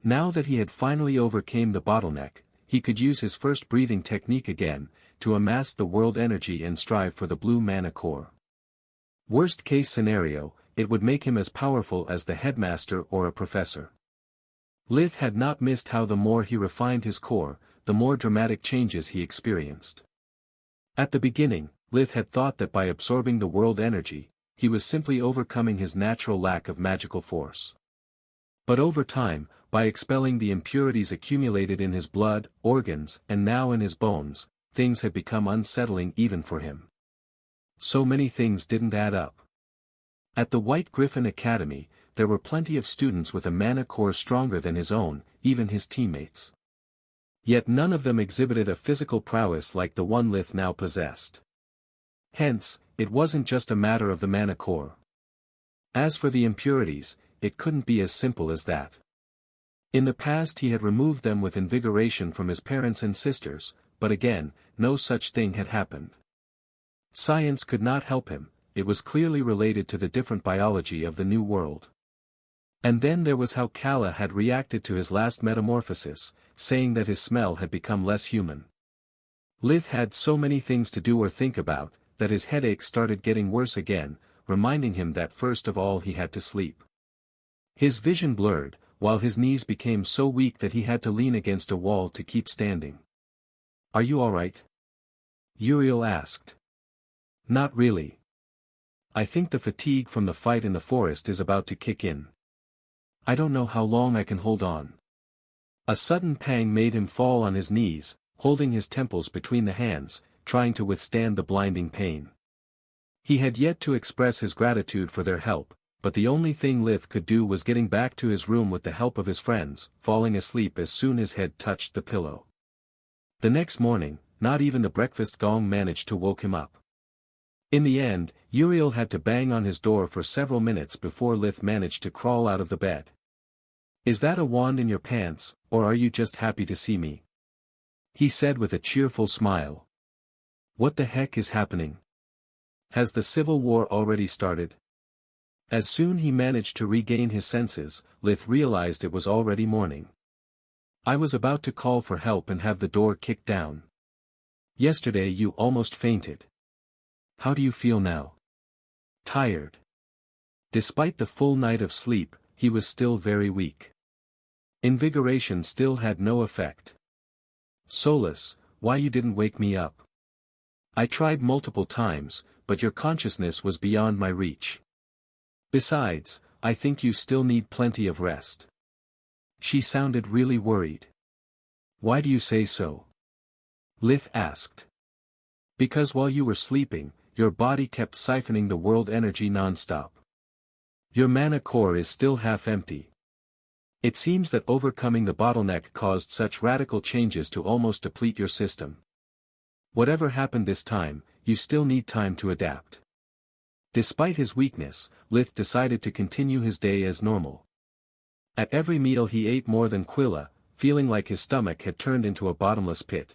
A: Now that he had finally overcame the bottleneck, he could use his first breathing technique again, to amass the world energy and strive for the blue mana core. Worst case scenario, it would make him as powerful as the headmaster or a professor. Lith had not missed how the more he refined his core, the more dramatic changes he experienced. At the beginning, Lith had thought that by absorbing the world energy, he was simply overcoming his natural lack of magical force. But over time, by expelling the impurities accumulated in his blood, organs, and now in his bones, things had become unsettling even for him. So many things didn't add up. At the White Griffin Academy, there were plenty of students with a mana core stronger than his own, even his teammates. Yet none of them exhibited a physical prowess like the one Lith now possessed. Hence, it wasn't just a matter of the mana core. As for the impurities, it couldn't be as simple as that. In the past he had removed them with invigoration from his parents and sisters, but again, no such thing had happened. Science could not help him, it was clearly related to the different biology of the new world. And then there was how Kala had reacted to his last metamorphosis, saying that his smell had become less human. Lith had so many things to do or think about, that his headache started getting worse again, reminding him that first of all he had to sleep. His vision blurred, while his knees became so weak that he had to lean against a wall to keep standing. "Are you alright?" Uriel asked. "Not really. I think the fatigue from the fight in the forest is about to kick in. I don't know how long I can hold on." A sudden pang made him fall on his knees, holding his temples between the hands, trying to withstand the blinding pain. He had yet to express his gratitude for their help, but the only thing Lith could do was getting back to his room with the help of his friends, falling asleep as soon as his head touched the pillow. The next morning, not even the breakfast gong managed to woke him up. In the end, Uriel had to bang on his door for several minutes before Lith managed to crawl out of the bed. "Is that a wand in your pants, or are you just happy to see me?" he said with a cheerful smile. "What the heck is happening? Has the civil war already started?" As soon he managed to regain his senses, Lith realized it was already morning. "I was about to call for help and have the door kicked down. Yesterday you almost fainted. How do you feel now?" "Tired." Despite the full night of sleep, he was still very weak. Invigoration still had no effect. "Solus, why you didn't wake me up? I tried multiple times, but your consciousness was beyond my reach. Besides, I think you still need plenty of rest." She sounded really worried. "Why do you say so?" Lith asked. "Because while you were sleeping, your body kept siphoning the world energy non-stop. Your mana core is still half empty. It seems that overcoming the bottleneck caused such radical changes to almost deplete your system. Whatever happened this time, you still need time to adapt." Despite his weakness, Lith decided to continue his day as normal. At every meal he ate more than Quilla, feeling like his stomach had turned into a bottomless pit.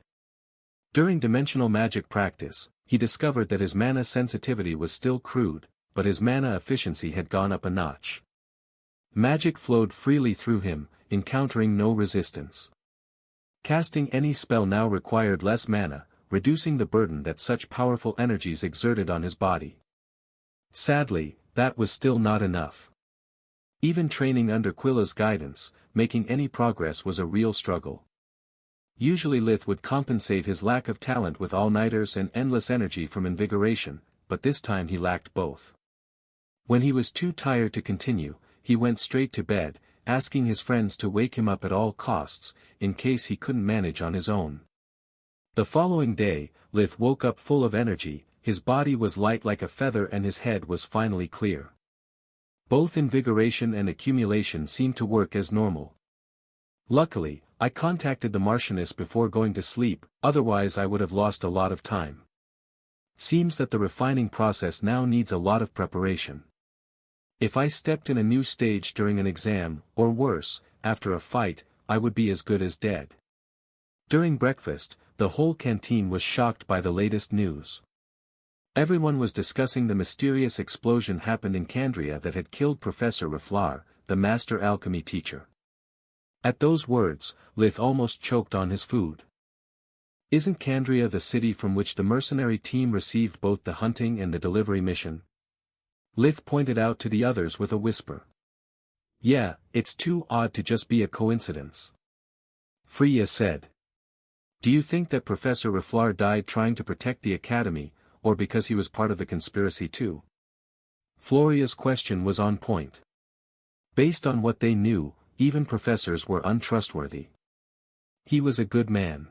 A: During dimensional magic practice, he discovered that his mana sensitivity was still crude, but his mana efficiency had gone up a notch. Magic flowed freely through him, encountering no resistance. Casting any spell now required less mana, reducing the burden that such powerful energies exerted on his body. Sadly, that was still not enough. Even training under Quilla's guidance, making any progress was a real struggle. Usually Lith would compensate his lack of talent with all-nighters and endless energy from invigoration, but this time he lacked both. When he was too tired to continue, he went straight to bed, asking his friends to wake him up at all costs, in case he couldn't manage on his own. The following day, Lith woke up full of energy, his body was light like a feather and his head was finally clear. Both invigoration and accumulation seemed to work as normal. Luckily, I contacted the Martianess before going to sleep, otherwise I would have lost a lot of time. Seems that the refining process now needs a lot of preparation. If I stepped in a new stage during an exam, or worse, after a fight, I would be as good as dead. During breakfast, the whole canteen was shocked by the latest news. Everyone was discussing the mysterious explosion happened in Candria that had killed Professor Reflar, the master alchemy teacher. At those words, Lith almost choked on his food. Isn't Candria the city from which the mercenary team received both the hunting and the delivery mission? Lith pointed out to the others with a whisper. Yeah, it's too odd to just be a coincidence. Freya said. Do you think that Professor Reflar died trying to protect the academy, or because he was part of the conspiracy too? Floria's question was on point. Based on what they knew, even professors were untrustworthy. He was a good man.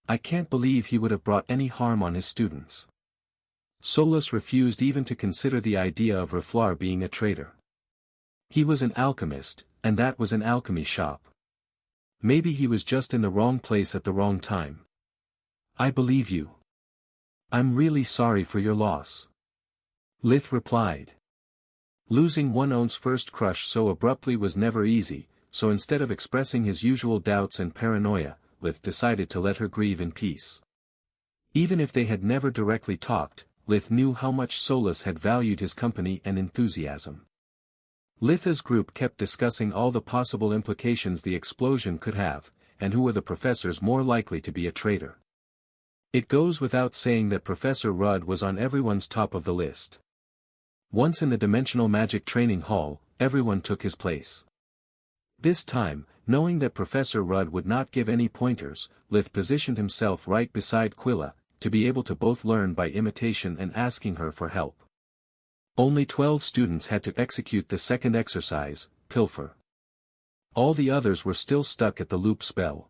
A: I can't believe he would have brought any harm on his students. Solus refused even to consider the idea of Reflar being a traitor. He was an alchemist, and that was an alchemy shop. Maybe he was just in the wrong place at the wrong time. I believe you. I'm really sorry for your loss. Lith replied. Losing one's first crush so abruptly was never easy, so instead of expressing his usual doubts and paranoia, Lith decided to let her grieve in peace. Even if they had never directly talked, Lith knew how much Solus had valued his company and enthusiasm. Litha's group kept discussing all the possible implications the explosion could have, and who were the professors more likely to be a traitor. It goes without saying that Professor Rudd was on everyone's top of the list. Once in the Dimensional Magic Training Hall, everyone took his place. This time, knowing that Professor Rudd would not give any pointers, Lith positioned himself right beside Quilla, to be able to both learn by imitation and asking her for help. Only 12 students had to execute the second exercise, Pilfer. All the others were still stuck at the loop spell.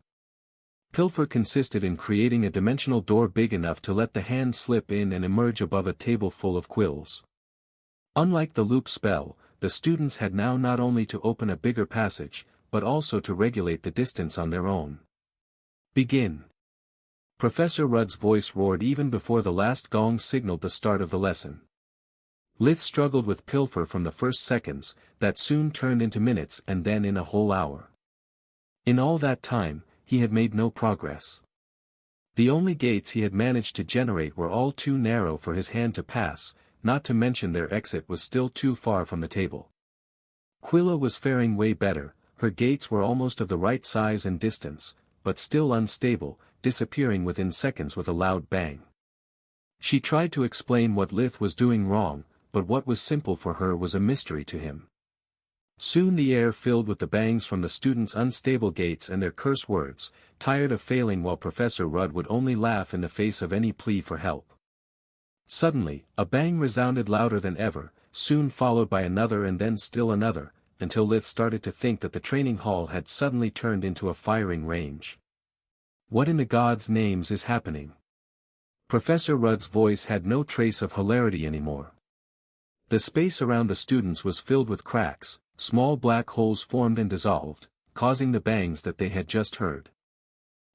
A: Pilfer consisted in creating a dimensional door big enough to let the hand slip in and emerge above a table full of quills. Unlike the loop spell, the students had now not only to open a bigger passage, but also to regulate the distance on their own. Begin. Professor Rudd's voice roared even before the last gong signaled the start of the lesson. Lith struggled with Pilfer from the first seconds, that soon turned into minutes and then in a whole hour. In all that time, he had made no progress. The only gates he had managed to generate were all too narrow for his hand to pass, not to mention their exit was still too far from the table. Quilla was faring way better, her gates were almost of the right size and distance, but still unstable, disappearing within seconds with a loud bang. She tried to explain what Lith was doing wrong, but what was simple for her was a mystery to him. Soon the air filled with the bangs from the students' unstable gates and their curse words, tired of failing while Professor Rudd would only laugh in the face of any plea for help. Suddenly, a bang resounded louder than ever, soon followed by another and then still another, until Lith started to think that the training hall had suddenly turned into a firing range. What in the gods' names is happening? Professor Rudd's voice had no trace of hilarity anymore. The space around the students was filled with cracks, small black holes formed and dissolved, causing the bangs that they had just heard.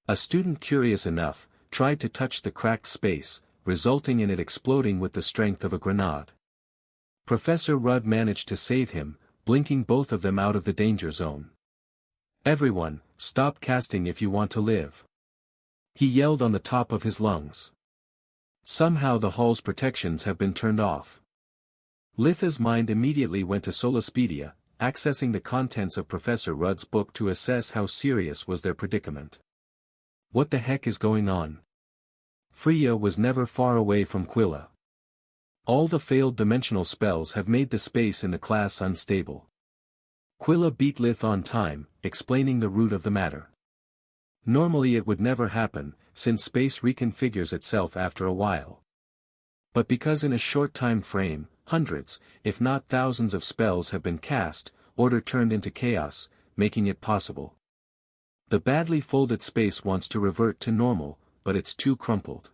A: A student curious enough, tried to touch the cracked space, resulting in it exploding with the strength of a grenade. Professor Rudd managed to save him, blinking both of them out of the danger zone. Everyone, stop casting if you want to live. He yelled on the top of his lungs. Somehow the hall's protections have been turned off. Litha's mind immediately went to Solaspedia, accessing the contents of Professor Rudd's book to assess how serious was their predicament. What the heck is going on? Freya was never far away from Quilla. All the failed dimensional spells have made the space in the class unstable. Quilla beat Lith on time, explaining the root of the matter. Normally it would never happen, since space reconfigures itself after a while. But because in a short time frame, hundreds, if not thousands of spells have been cast, order turned into chaos, making it possible. The badly folded space wants to revert to normal, but it's too crumpled.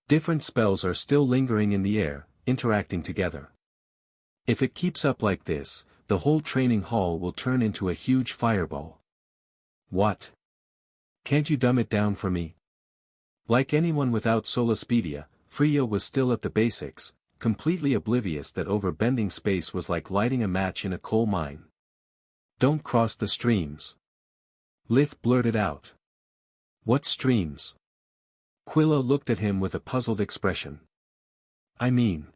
A: Different spells are still lingering in the air, interacting together. If it keeps up like this, the whole training hall will turn into a huge fireball. What? Can't you dumb it down for me? Like anyone without Solaspedia, Freya was still at the basics, completely oblivious that overbending space was like lighting a match in a coal mine. Don't cross the streams. Lith blurted out. What streams? Quilla looked at him with a puzzled expression. I mean.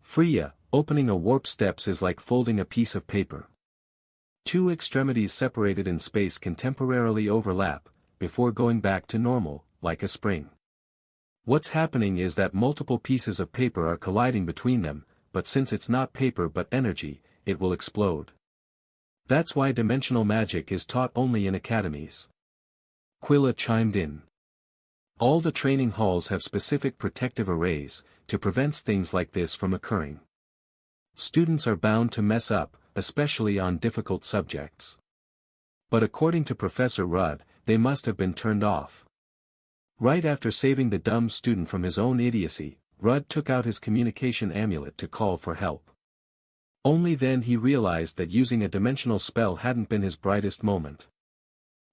A: Freya, opening a warp steps is like folding a piece of paper. Two extremities separated in space can temporarily overlap, before going back to normal, like a spring. What's happening is that multiple pieces of paper are colliding between them, but since it's not paper but energy, it will explode. That's why dimensional magic is taught only in academies. Quilla chimed in. All the training halls have specific protective arrays, to prevent things like this from occurring. Students are bound to mess up, especially on difficult subjects. But according to Professor Rudd, they must have been turned off. Right after saving the dumb student from his own idiocy, Rudd took out his communication amulet to call for help. Only then he realized that using a dimensional spell hadn't been his brightest moment.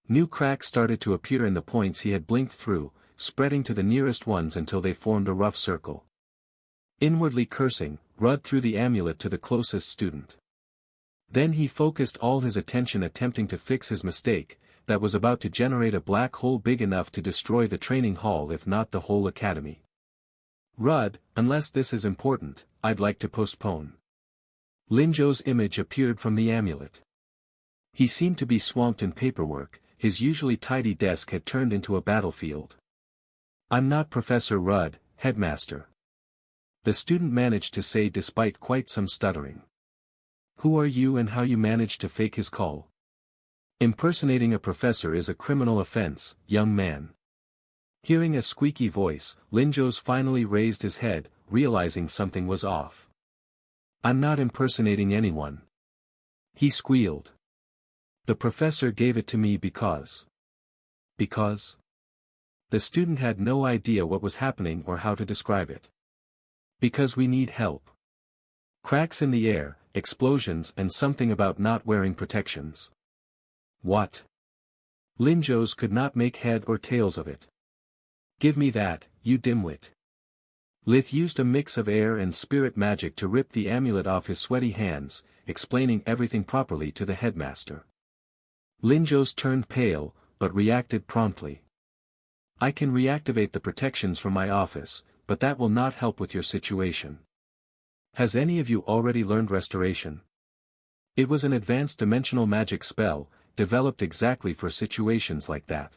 A: New cracks started to appear in the points he had blinked through, spreading to the nearest ones until they formed a rough circle. Inwardly cursing, Rudd threw the amulet to the closest student. Then he focused all his attention attempting to fix his mistake, that was about to generate a black hole big enough to destroy the training hall if not the whole academy. Rudd, unless this is important, I'd like to postpone. Linjo's image appeared from the amulet. He seemed to be swamped in paperwork, his usually tidy desk had turned into a battlefield. I'm not Professor Rudd, headmaster. The student managed to say despite quite some stuttering. Who are you and how you managed to fake his call? Impersonating a professor is a criminal offense, young man. Hearing a squeaky voice, Linjos finally raised his head, realizing something was off. I'm not impersonating anyone. He squealed. The professor gave it to me because. Because? The student had no idea what was happening or how to describe it. Because we need help. Cracks in the air, explosions and something about not wearing protections. What? Linjos could not make head or tails of it. Give me that, you dimwit. Lith used a mix of air and spirit magic to rip the amulet off his sweaty hands, explaining everything properly to the headmaster. Linjos turned pale, but reacted promptly. I can reactivate the protections from my office, but that will not help with your situation. Has any of you already learned restoration? It was an advanced dimensional magic spell, developed exactly for situations like that.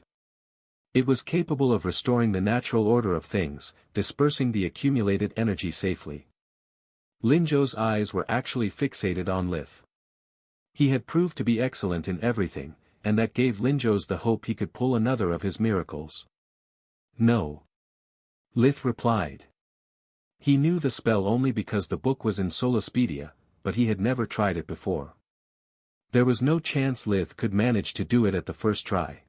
A: It was capable of restoring the natural order of things, dispersing the accumulated energy safely. Linjo's eyes were actually fixated on Lith. He had proved to be excellent in everything, and that gave Linjos the hope he could pull another of his miracles. No. Lith replied. He knew the spell only because the book was in Solaspedia, but he had never tried it before. There was no chance Lith could manage to do it at the first try.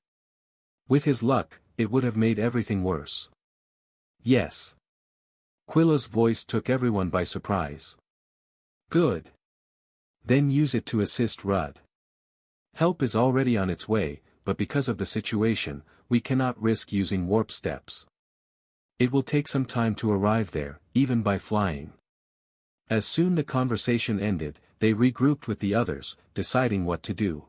A: With his luck, it would have made everything worse. Yes. Quilla's voice took everyone by surprise. Good. Then use it to assist Rudd. Help is already on its way, but because of the situation, we cannot risk using warp steps. It will take some time to arrive there, even by flying. As soon the conversation ended, they regrouped with the others, deciding what to do.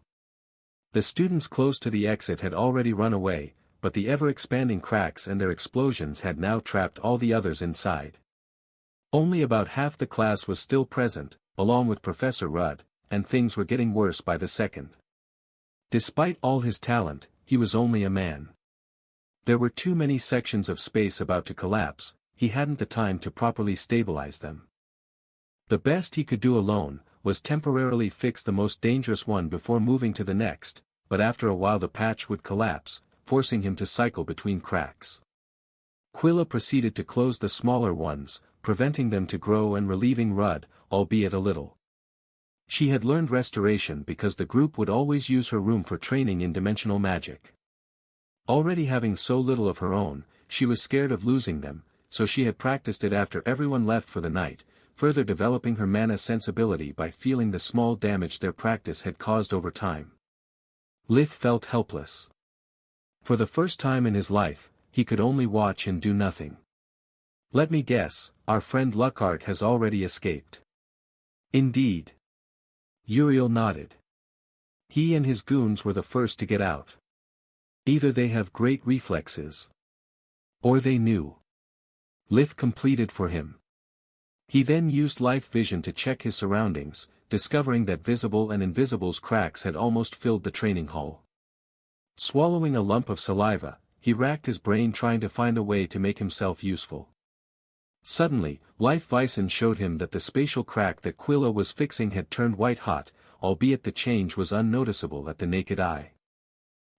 A: The students close to the exit had already run away, but the ever-expanding cracks and their explosions had now trapped all the others inside. Only about half the class was still present, along with Professor Rudd, and things were getting worse by the second. Despite all his talent, he was only a man. There were too many sections of space about to collapse, he hadn't the time to properly stabilize them. The best he could do alone, was temporarily fix the most dangerous one before moving to the next, but after a while the patch would collapse, forcing him to cycle between cracks. Quilla proceeded to close the smaller ones, preventing them to grow and relieving Rudd, albeit a little. She had learned restoration because the group would always use her room for training in dimensional magic. Already having so little of her own, she was scared of losing them, so she had practiced it after everyone left for the night, further developing her mana sensibility by feeling the small damage their practice had caused over time. Lith felt helpless. For the first time in his life, he could only watch and do nothing. Let me guess, our friend Luckhart has already escaped. Indeed. Uriel nodded. He and his goons were the first to get out. Either they have great reflexes. Or they knew. Lith completed for him. He then used life vision to check his surroundings, discovering that visible and invisible's cracks had almost filled the training hall. Swallowing a lump of saliva, he racked his brain trying to find a way to make himself useful. Suddenly, life vision showed him that the spatial crack that Quilla was fixing had turned white hot, albeit the change was unnoticeable at the naked eye.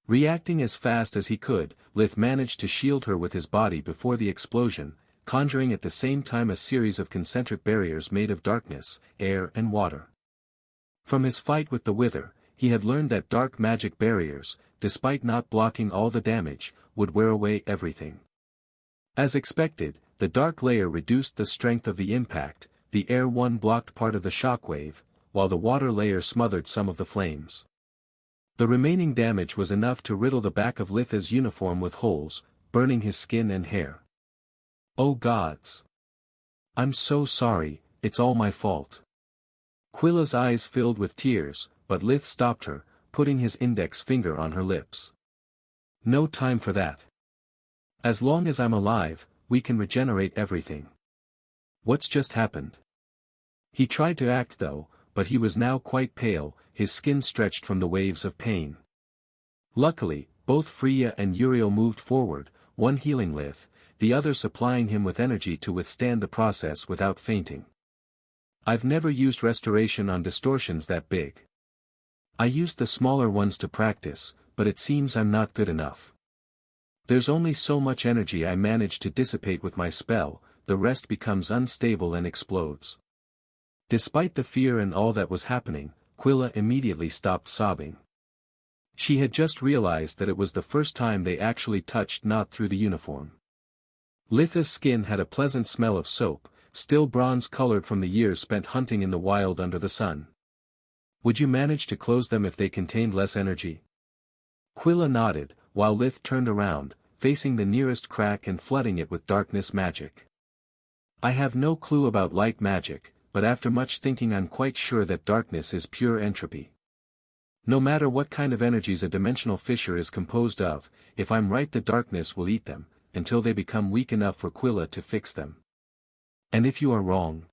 A: Reacting as fast as he could, Lith managed to shield her with his body before the explosion, conjuring at the same time a series of concentric barriers made of darkness, air and water. From his fight with the Wither, he had learned that dark magic barriers, despite not blocking all the damage, would wear away everything. As expected, the dark layer reduced the strength of the impact, the air one blocked part of the shockwave, while the water layer smothered some of the flames. The remaining damage was enough to riddle the back of Lith's uniform with holes, burning his skin and hair. Oh gods! I'm so sorry, it's all my fault. Quilla's eyes filled with tears, but Lith stopped her, putting his index finger on her lips. No time for that. As long as I'm alive, we can regenerate everything. What's just happened? He tried to act though, but he was now quite pale, his skin stretched from the waves of pain. Luckily, both Freya and Uriel moved forward, one healing Lith, the other supplying him with energy to withstand the process without fainting. I've never used restoration on distortions that big. I used the smaller ones to practice, but it seems I'm not good enough. There's only so much energy I manage to dissipate with my spell, the rest becomes unstable and explodes. Despite the fear and all that was happening, Quilla immediately stopped sobbing. She had just realized that it was the first time they actually touched not through the uniform. Lith's skin had a pleasant smell of soap, still bronze-colored from the years spent hunting in the wild under the sun. Would you manage to close them if they contained less energy? Quilla nodded, while Lith turned around, facing the nearest crack and flooding it with darkness magic. I have no clue about light magic, but after much thinking I'm quite sure that darkness is pure entropy. No matter what kind of energies a dimensional fissure is composed of, if I'm right the darkness will eat them, until they become weak enough for Quilla to fix them. And if you are wrong?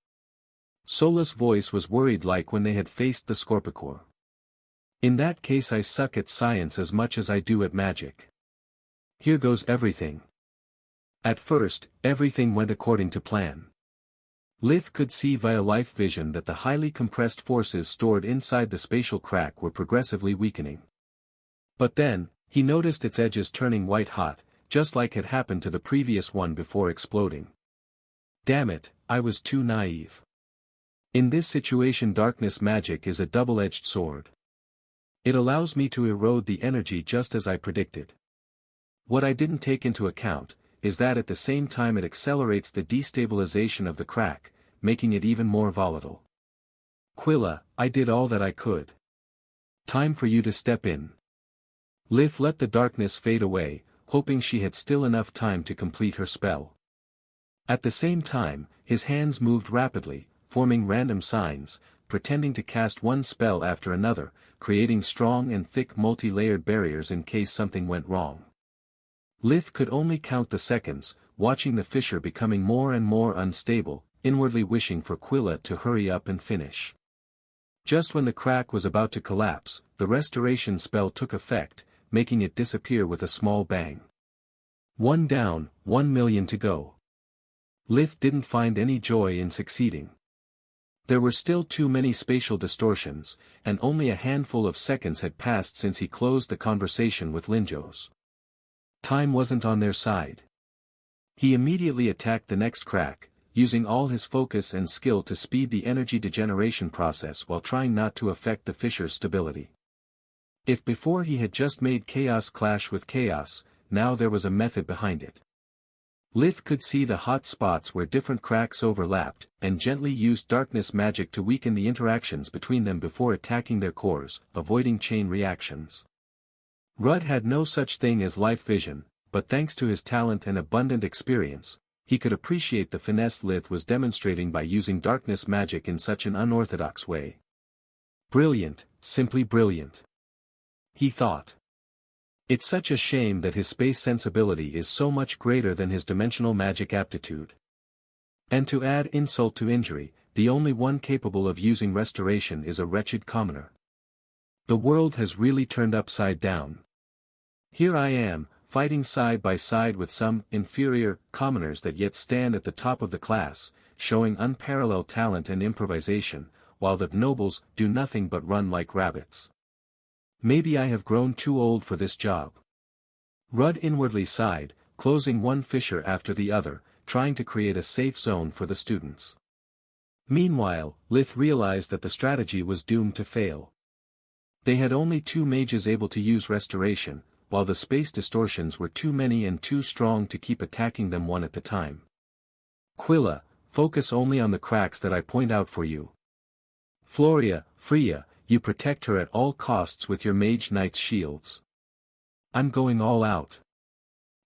A: Sola's voice was worried like when they had faced the Scorpicore. In that case I suck at science as much as I do at magic. Here goes everything. At first, everything went according to plan. Lith could see via life vision that the highly compressed forces stored inside the spatial crack were progressively weakening. But then, he noticed its edges turning white hot, just like had happened to the previous one before exploding. Damn it, I was too naive. In this situation darkness magic is a double-edged sword. It allows me to erode the energy just as I predicted. What I didn't take into account, is that at the same time it accelerates the destabilization of the crack, making it even more volatile. Quilla, I did all that I could. Time for you to step in. Lith let the darkness fade away, hoping she had still enough time to complete her spell. At the same time, his hands moved rapidly, forming random signs, pretending to cast one spell after another, creating strong and thick multi-layered barriers in case something went wrong. Lith could only count the seconds, watching the fissure becoming more and more unstable, inwardly wishing for Quilla to hurry up and finish. Just when the crack was about to collapse, the restoration spell took effect, making it disappear with a small bang. One down, 1 million to go. Lith didn't find any joy in succeeding. There were still too many spatial distortions, and only a handful of seconds had passed since he closed the conversation with Linjos. Time wasn't on their side. He immediately attacked the next crack, using all his focus and skill to speed the energy degeneration process while trying not to affect the fissure's stability. If before he had just made chaos clash with chaos, now there was a method behind it. Lith could see the hot spots where different cracks overlapped, and gently used darkness magic to weaken the interactions between them before attacking their cores, avoiding chain reactions. Rudd had no such thing as life vision, but thanks to his talent and abundant experience, he could appreciate the finesse Lith was demonstrating by using darkness magic in such an unorthodox way. Brilliant, simply brilliant. He thought. It's such a shame that his space sensibility is so much greater than his dimensional magic aptitude. And to add insult to injury, the only one capable of using restoration is a wretched commoner. The world has really turned upside down. Here I am, fighting side by side with some inferior commoners that yet stand at the top of the class, showing unparalleled talent and improvisation, while the nobles do nothing but run like rabbits. Maybe I have grown too old for this job. Rudd inwardly sighed, closing one fissure after the other, trying to create a safe zone for the students. Meanwhile, Lith realized that the strategy was doomed to fail. They had only 2 mages able to use restoration, while the space distortions were too many and too strong to keep attacking them one at a time. Quilla, focus only on the cracks that I point out for you. Freya, you protect her at all costs with your Mage Knight's shields. I'm going all out.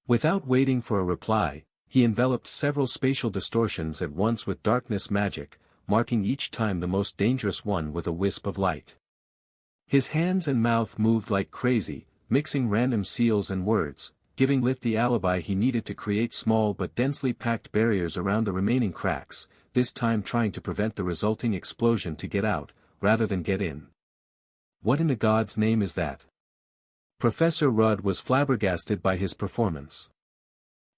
A: Without waiting for a reply, he enveloped several spatial distortions at once with darkness magic, marking each time the most dangerous one with a wisp of light. His hands and mouth moved like crazy, mixing random seals and words, giving Lith the alibi he needed to create small but densely packed barriers around the remaining cracks, this time trying to prevent the resulting explosion to get out, rather than get in. What in the God's name is that? Professor Rudd was flabbergasted by his performance.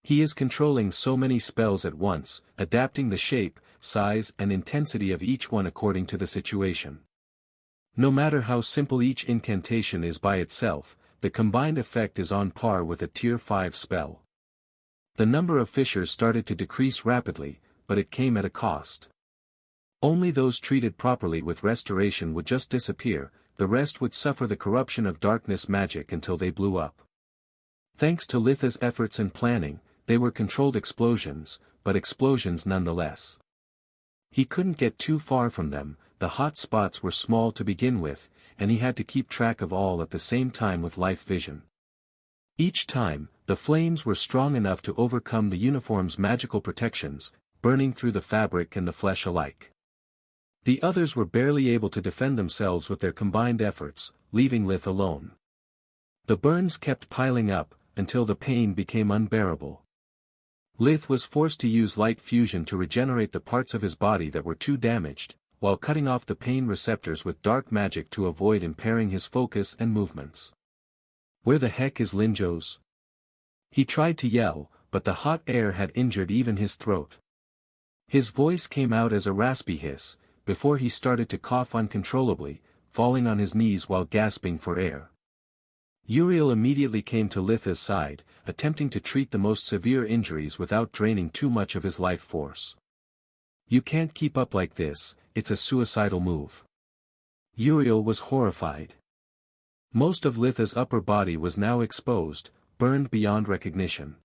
A: He is controlling so many spells at once, adapting the shape, size and intensity of each one according to the situation. No matter how simple each incantation is by itself, the combined effect is on par with a Tier 5 spell. The number of fissures started to decrease rapidly, but it came at a cost. Only those treated properly with restoration would just disappear, the rest would suffer the corruption of darkness magic until they blew up. Thanks to Litha's efforts and planning, they were controlled explosions, but explosions nonetheless. He couldn't get too far from them, the hot spots were small to begin with, and he had to keep track of all at the same time with life vision. Each time, the flames were strong enough to overcome the uniform's magical protections, burning through the fabric and the flesh alike. The others were barely able to defend themselves with their combined efforts, leaving Lith alone. The burns kept piling up, until the pain became unbearable. Lith was forced to use light fusion to regenerate the parts of his body that were too damaged, while cutting off the pain receptors with dark magic to avoid impairing his focus and movements. Where the heck is Linjos? He tried to yell, but the hot air had injured even his throat. His voice came out as a raspy hiss, before he started to cough uncontrollably, falling on his knees while gasping for air. Uriel immediately came to Litha's side, attempting to treat the most severe injuries without draining too much of his life force. You can't keep up like this, it's a suicidal move. Uriel was horrified. Most of Litha's upper body was now exposed, burned beyond recognition.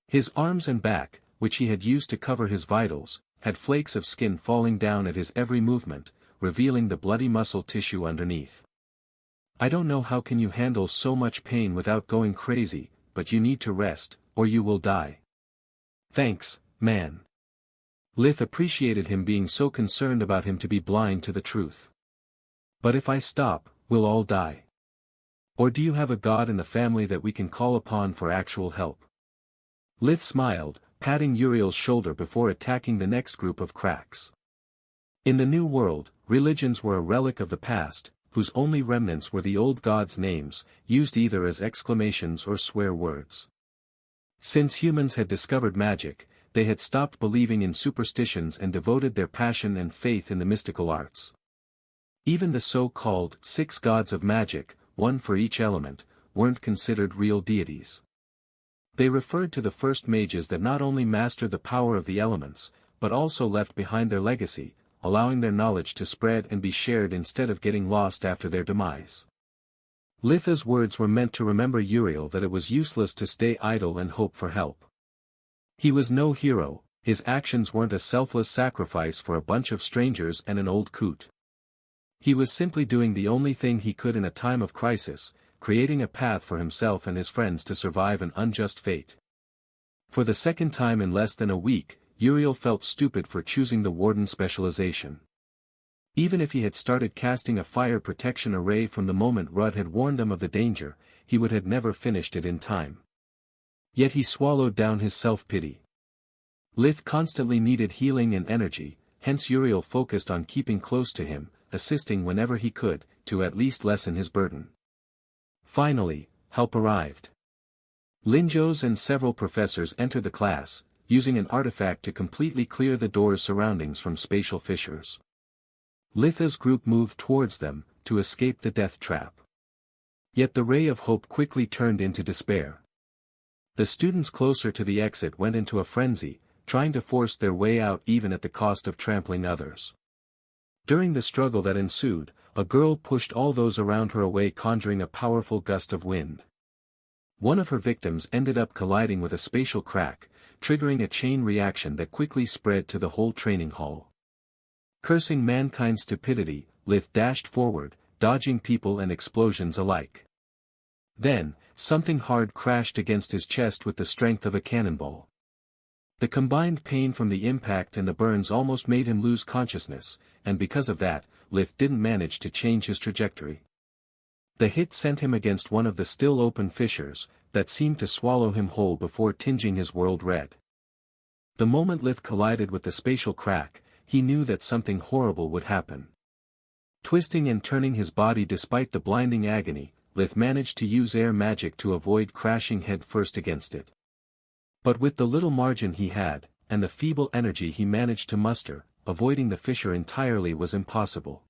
A: His arms and back, which he had used to cover his vitals, had flakes of skin falling down at his every movement, revealing the bloody muscle tissue underneath. I don't know how can you handle so much pain without going crazy, but you need to rest, or you will die. Thanks, man. Lith appreciated him being so concerned about him to be blind to the truth. But if I stop, we'll all die. Or do you have a god in the family that we can call upon for actual help? Lith smiled, patting Uriel's shoulder before attacking the next group of cracks. In the New World, religions were a relic of the past, whose only remnants were the old gods' names, used either as exclamations or swear words. Since humans had discovered magic, they had stopped believing in superstitions and devoted their passion and faith in the mystical arts. Even the so-called 6 gods of magic, one for each element, weren't considered real deities. They referred to the first mages that not only mastered the power of the elements, but also left behind their legacy, allowing their knowledge to spread and be shared instead of getting lost after their demise. Lith's words were meant to remember Uriel that it was useless to stay idle and hope for help. He was no hero, his actions weren't a selfless sacrifice for a bunch of strangers and an old coot. He was simply doing the only thing he could in a time of crisis, creating a path for himself and his friends to survive an unjust fate. For the second time in less than a week, Uriel felt stupid for choosing the warden specialization. Even if he had started casting a fire protection array from the moment Rudd had warned them of the danger, he would have never finished it in time. Yet he swallowed down his self-pity. Lith constantly needed healing and energy, hence Uriel focused on keeping close to him, assisting whenever he could, to at least lessen his burden. Finally, help arrived. Linjos and several professors entered the class, using an artifact to completely clear the door's surroundings from spatial fissures. Lith's group moved towards them, to escape the death trap. Yet the ray of hope quickly turned into despair. The students closer to the exit went into a frenzy, trying to force their way out even at the cost of trampling others. During the struggle that ensued, a girl pushed all those around her away, conjuring a powerful gust of wind. One of her victims ended up colliding with a spatial crack, triggering a chain reaction that quickly spread to the whole training hall. Cursing mankind's stupidity, Lith dashed forward, dodging people and explosions alike. Then, something hard crashed against his chest with the strength of a cannonball. The combined pain from the impact and the burns almost made him lose consciousness, and because of that, Lith didn't manage to change his trajectory. The hit sent him against one of the still open fissures, that seemed to swallow him whole before tinging his world red. The moment Lith collided with the spatial crack, he knew that something horrible would happen. Twisting and turning his body despite the blinding agony, Lith managed to use air magic to avoid crashing head first against it. But with the little margin he had, and the feeble energy he managed to muster, avoiding the fissure entirely was impossible.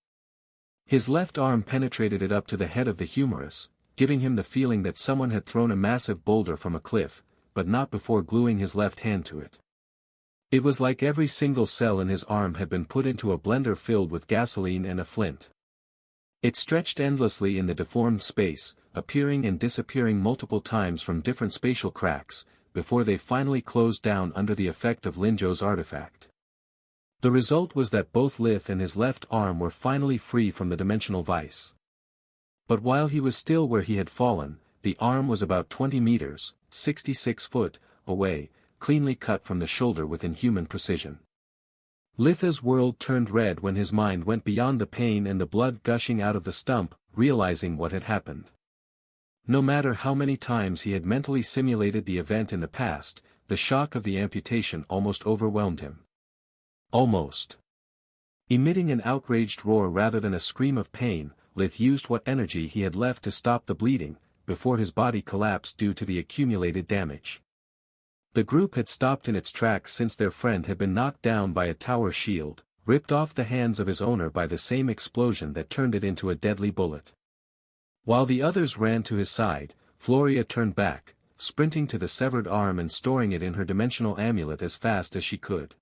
A: His left arm penetrated it up to the head of the humerus, giving him the feeling that someone had thrown a massive boulder from a cliff, but not before gluing his left hand to it. It was like every single cell in his arm had been put into a blender filled with gasoline and a flint. It stretched endlessly in the deformed space, appearing and disappearing multiple times from different spatial cracks, before they finally closed down under the effect of Linjo's artifact. The result was that both Lith and his left arm were finally free from the dimensional vice. But while he was still where he had fallen, the arm was about 20 meters, 66 foot, away, cleanly cut from the shoulder with inhuman precision. Lith's world turned red when his mind went beyond the pain and the blood gushing out of the stump, realizing what had happened. No matter how many times he had mentally simulated the event in the past, the shock of the amputation almost overwhelmed him. Almost. Emitting an outraged roar rather than a scream of pain, Lith used what energy he had left to stop the bleeding, before his body collapsed due to the accumulated damage. The group had stopped in its tracks since their friend had been knocked down by a tower shield, ripped off the hands of his owner by the same explosion that turned it into a deadly bullet. While the others ran to his side, Floria turned back, sprinting to the severed arm and storing it in her dimensional amulet as fast as she could.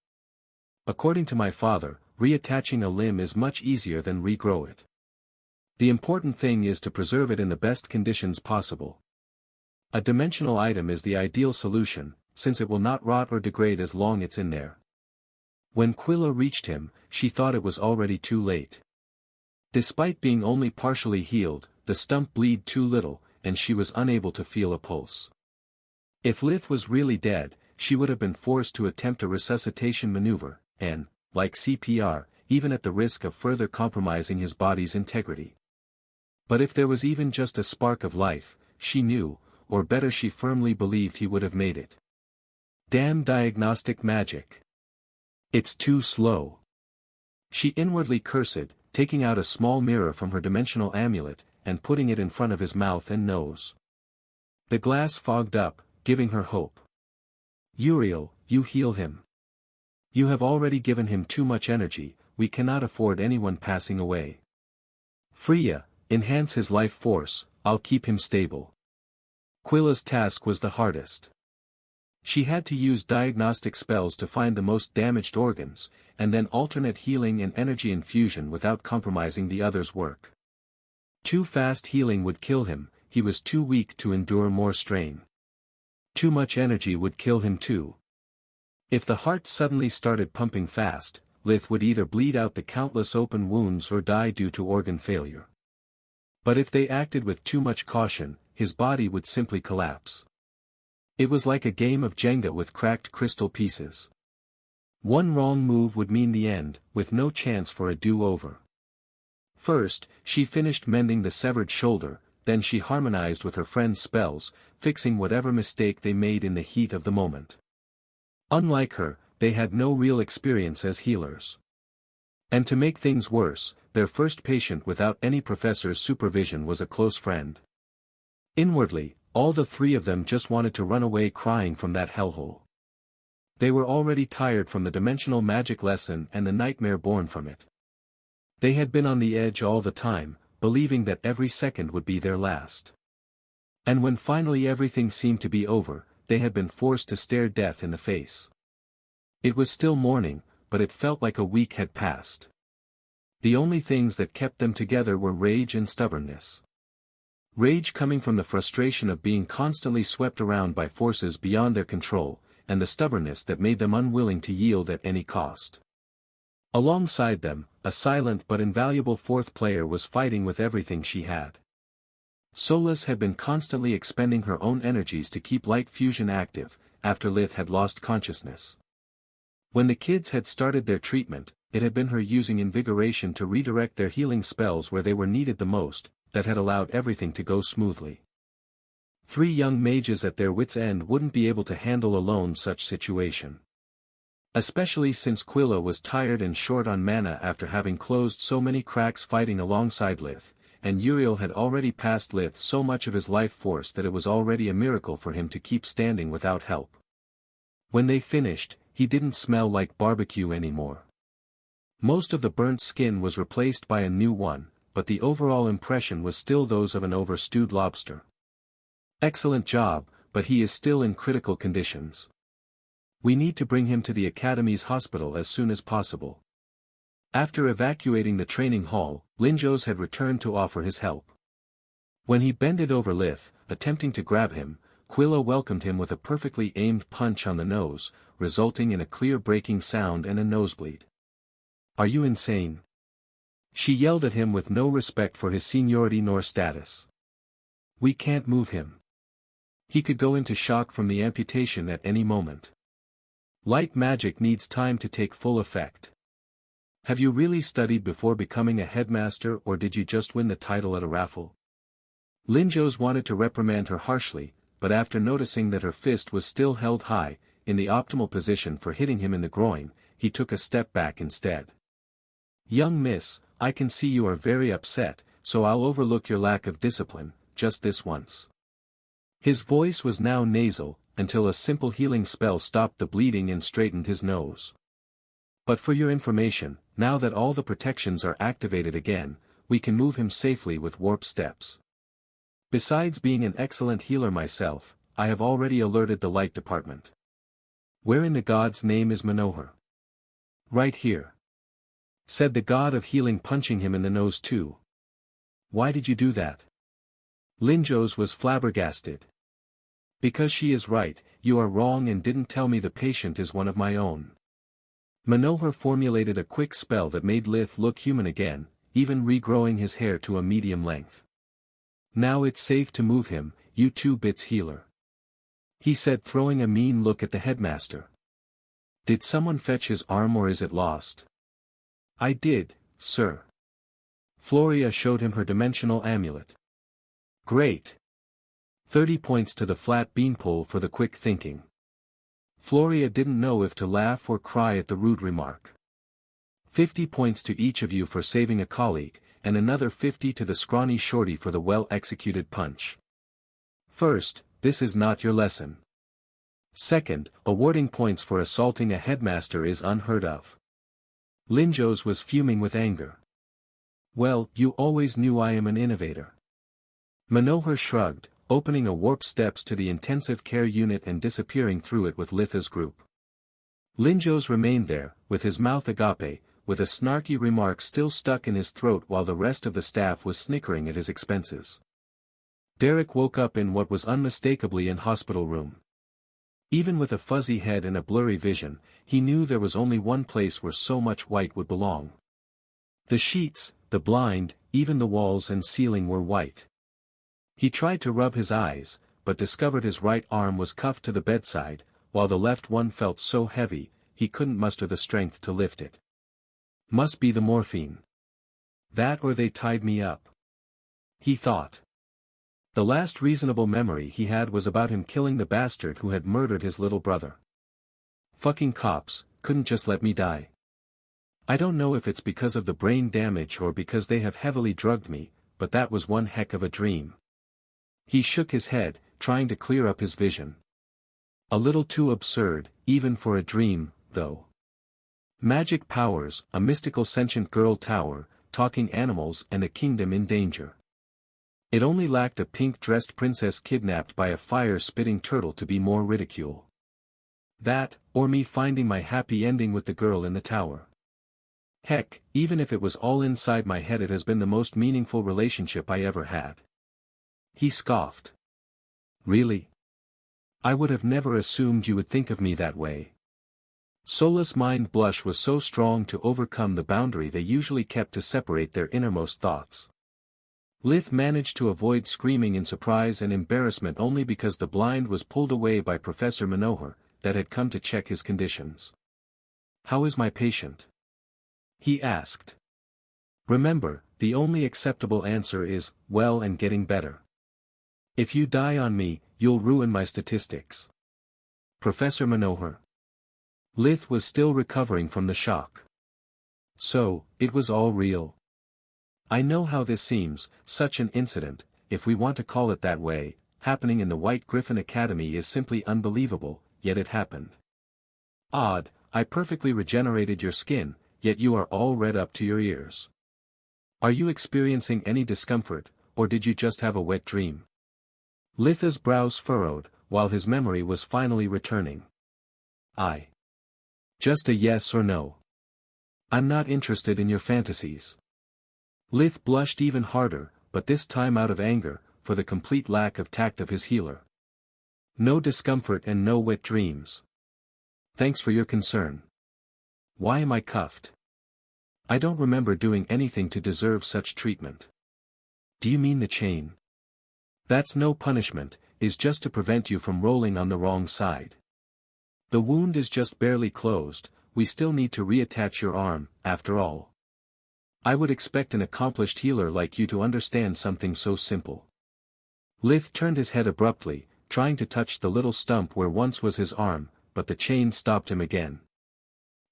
A: According to my father, reattaching a limb is much easier than regrow it. The important thing is to preserve it in the best conditions possible. A dimensional item is the ideal solution, since it will not rot or degrade as long as it's in there. When Quilla reached him, she thought it was already too late. Despite being only partially healed, the stump bled too little, and she was unable to feel a pulse. If Lith was really dead, she would have been forced to attempt a resuscitation maneuver, and, like CPR, even at the risk of further compromising his body's integrity. But if there was even just a spark of life, she knew, or better she firmly believed he would have made it. Damn diagnostic magic. It's too slow. She inwardly cursed, taking out a small mirror from her dimensional amulet, and putting it in front of his mouth and nose. The glass fogged up, giving her hope. Uriel, you heal him. You have already given him too much energy, we cannot afford anyone passing away. Freya, enhance his life force, I'll keep him stable. Quilla's task was the hardest. She had to use diagnostic spells to find the most damaged organs, and then alternate healing and energy infusion without compromising the other's work. Too fast healing would kill him, he was too weak to endure more strain. Too much energy would kill him too. If the heart suddenly started pumping fast, Lith would either bleed out the countless open wounds or die due to organ failure. But if they acted with too much caution, his body would simply collapse. It was like a game of Jenga with cracked crystal pieces. One wrong move would mean the end, with no chance for a do-over. First, she finished mending the severed shoulder, then she harmonized with her friend's spells, fixing whatever mistake they made in the heat of the moment. Unlike her, they had no real experience as healers. And to make things worse, their first patient without any professor's supervision was a close friend. Inwardly, all the three of them just wanted to run away crying from that hellhole. They were already tired from the dimensional magic lesson and the nightmare born from it. They had been on the edge all the time, believing that every second would be their last. And when finally everything seemed to be over, they had been forced to stare death in the face. It was still morning, but it felt like a week had passed. The only things that kept them together were rage and stubbornness. Rage coming from the frustration of being constantly swept around by forces beyond their control, and the stubbornness that made them unwilling to yield at any cost. Alongside them, a silent but invaluable fourth player was fighting with everything she had. Solas had been constantly expending her own energies to keep light fusion active, after Lith had lost consciousness. When the kids had started their treatment, it had been her using invigoration to redirect their healing spells where they were needed the most, that had allowed everything to go smoothly. 3 young mages at their wits' end wouldn't be able to handle alone such situation. Especially since Quilla was tired and short on mana after having closed so many cracks fighting alongside Lith, and Uriel had already passed Lith so much of his life force that it was already a miracle for him to keep standing without help. When they finished, he didn't smell like barbecue anymore. Most of the burnt skin was replaced by a new one, but the overall impression was still those of an over-stewed lobster. Excellent job, but he is still in critical conditions. We need to bring him to the Academy's hospital as soon as possible. After evacuating the training hall, Linjos had returned to offer his help. When he bended over Lith, attempting to grab him, Quilla welcomed him with a perfectly aimed punch on the nose, resulting in a clear breaking sound and a nosebleed. "Are you insane?" She yelled at him with no respect for his seniority nor status. "We can't move him. He could go into shock from the amputation at any moment. Light magic needs time to take full effect. Have you really studied before becoming a headmaster, or did you just win the title at a raffle?" Linjos wanted to reprimand her harshly, but after noticing that her fist was still held high, in the optimal position for hitting him in the groin, he took a step back instead. "Young miss, I can see you are very upset, so I'll overlook your lack of discipline, just this once." His voice was now nasal, until a simple healing spell stopped the bleeding and straightened his nose. "But for your information, now that all the protections are activated again, we can move him safely with warp steps. Besides being an excellent healer myself, I have already alerted the light department." "Where in the god's name is Manohar?" "Right here," said the god of healing, punching him in the nose too. "Why did you do that?" Linjos was flabbergasted. "Because she is right, you are wrong and didn't tell me the patient is one of my own." Manohar formulated a quick spell that made Lith look human again, even regrowing his hair to a medium length. "Now it's safe to move him, you 2-bits healer," he said, throwing a mean look at the headmaster. "Did someone fetch his arm, or is it lost?" "I did, sir." Floria showed him her dimensional amulet. "Great. 30 points to the flat beanpole for the quick thinking." Floria didn't know if to laugh or cry at the rude remark. 50 points to each of you for saving a colleague, and another 50 to the scrawny shorty for the well-executed punch. First, this is not your lesson. Second, awarding points for assaulting a headmaster is unheard of. Linjos was fuming with anger. "Well, you always knew I am an innovator." Manohar shrugged, opening a warp steps to the intensive care unit and disappearing through it with Litha's group. Linjos remained there, with his mouth agape, with a snarky remark still stuck in his throat while the rest of the staff was snickering at his expenses. Derek woke up in what was unmistakably an hospital room. Even with a fuzzy head and a blurry vision, he knew there was only one place where so much white would belong. The sheets, the blind, even the walls and ceiling were white. He tried to rub his eyes, but discovered his right arm was cuffed to the bedside, while the left one felt so heavy, he couldn't muster the strength to lift it. Must be the morphine. That or they tied me up. He thought. The last reasonable memory he had was about him killing the bastard who had murdered his little brother. Fucking cops, couldn't just let me die. I don't know if it's because of the brain damage or because they have heavily drugged me, but that was one heck of a dream. He shook his head, trying to clear up his vision. A little too absurd, even for a dream, though. Magic powers, a mystical sentient girl tower, talking animals and a kingdom in danger. It only lacked a pink-dressed princess kidnapped by a fire-spitting turtle to be more ridicule. That, or me finding my happy ending with the girl in the tower. Heck, even if it was all inside my head, it has been the most meaningful relationship I ever had. He scoffed. Really? I would have never assumed you would think of me that way. Sola's mind blush was so strong to overcome the boundary they usually kept to separate their innermost thoughts. Lith managed to avoid screaming in surprise and embarrassment only because the blind was pulled away by Professor Manohar, that had come to check his conditions. How is my patient? He asked. Remember, the only acceptable answer is, well and getting better. If you die on me, you'll ruin my statistics. Professor Manohar. Lith was still recovering from the shock. So, it was all real. I know how this seems, such an incident, if we want to call it that way, happening in the White Griffin Academy is simply unbelievable, yet it happened. Odd, I perfectly regenerated your skin, yet you are all red up to your ears. Are you experiencing any discomfort, or did you just have a wet dream? Litha's brows furrowed, while his memory was finally returning. Just a yes or no. I'm not interested in your fantasies. Lith blushed even harder, but this time out of anger, for the complete lack of tact of his healer. No discomfort and no wet dreams. Thanks for your concern. Why am I cuffed? I don't remember doing anything to deserve such treatment. Do you mean the chain? That's no punishment, is just to prevent you from rolling on the wrong side. The wound is just barely closed, we still need to reattach your arm, after all. I would expect an accomplished healer like you to understand something so simple. Lith turned his head abruptly, trying to touch the little stump where once was his arm, but the chain stopped him again.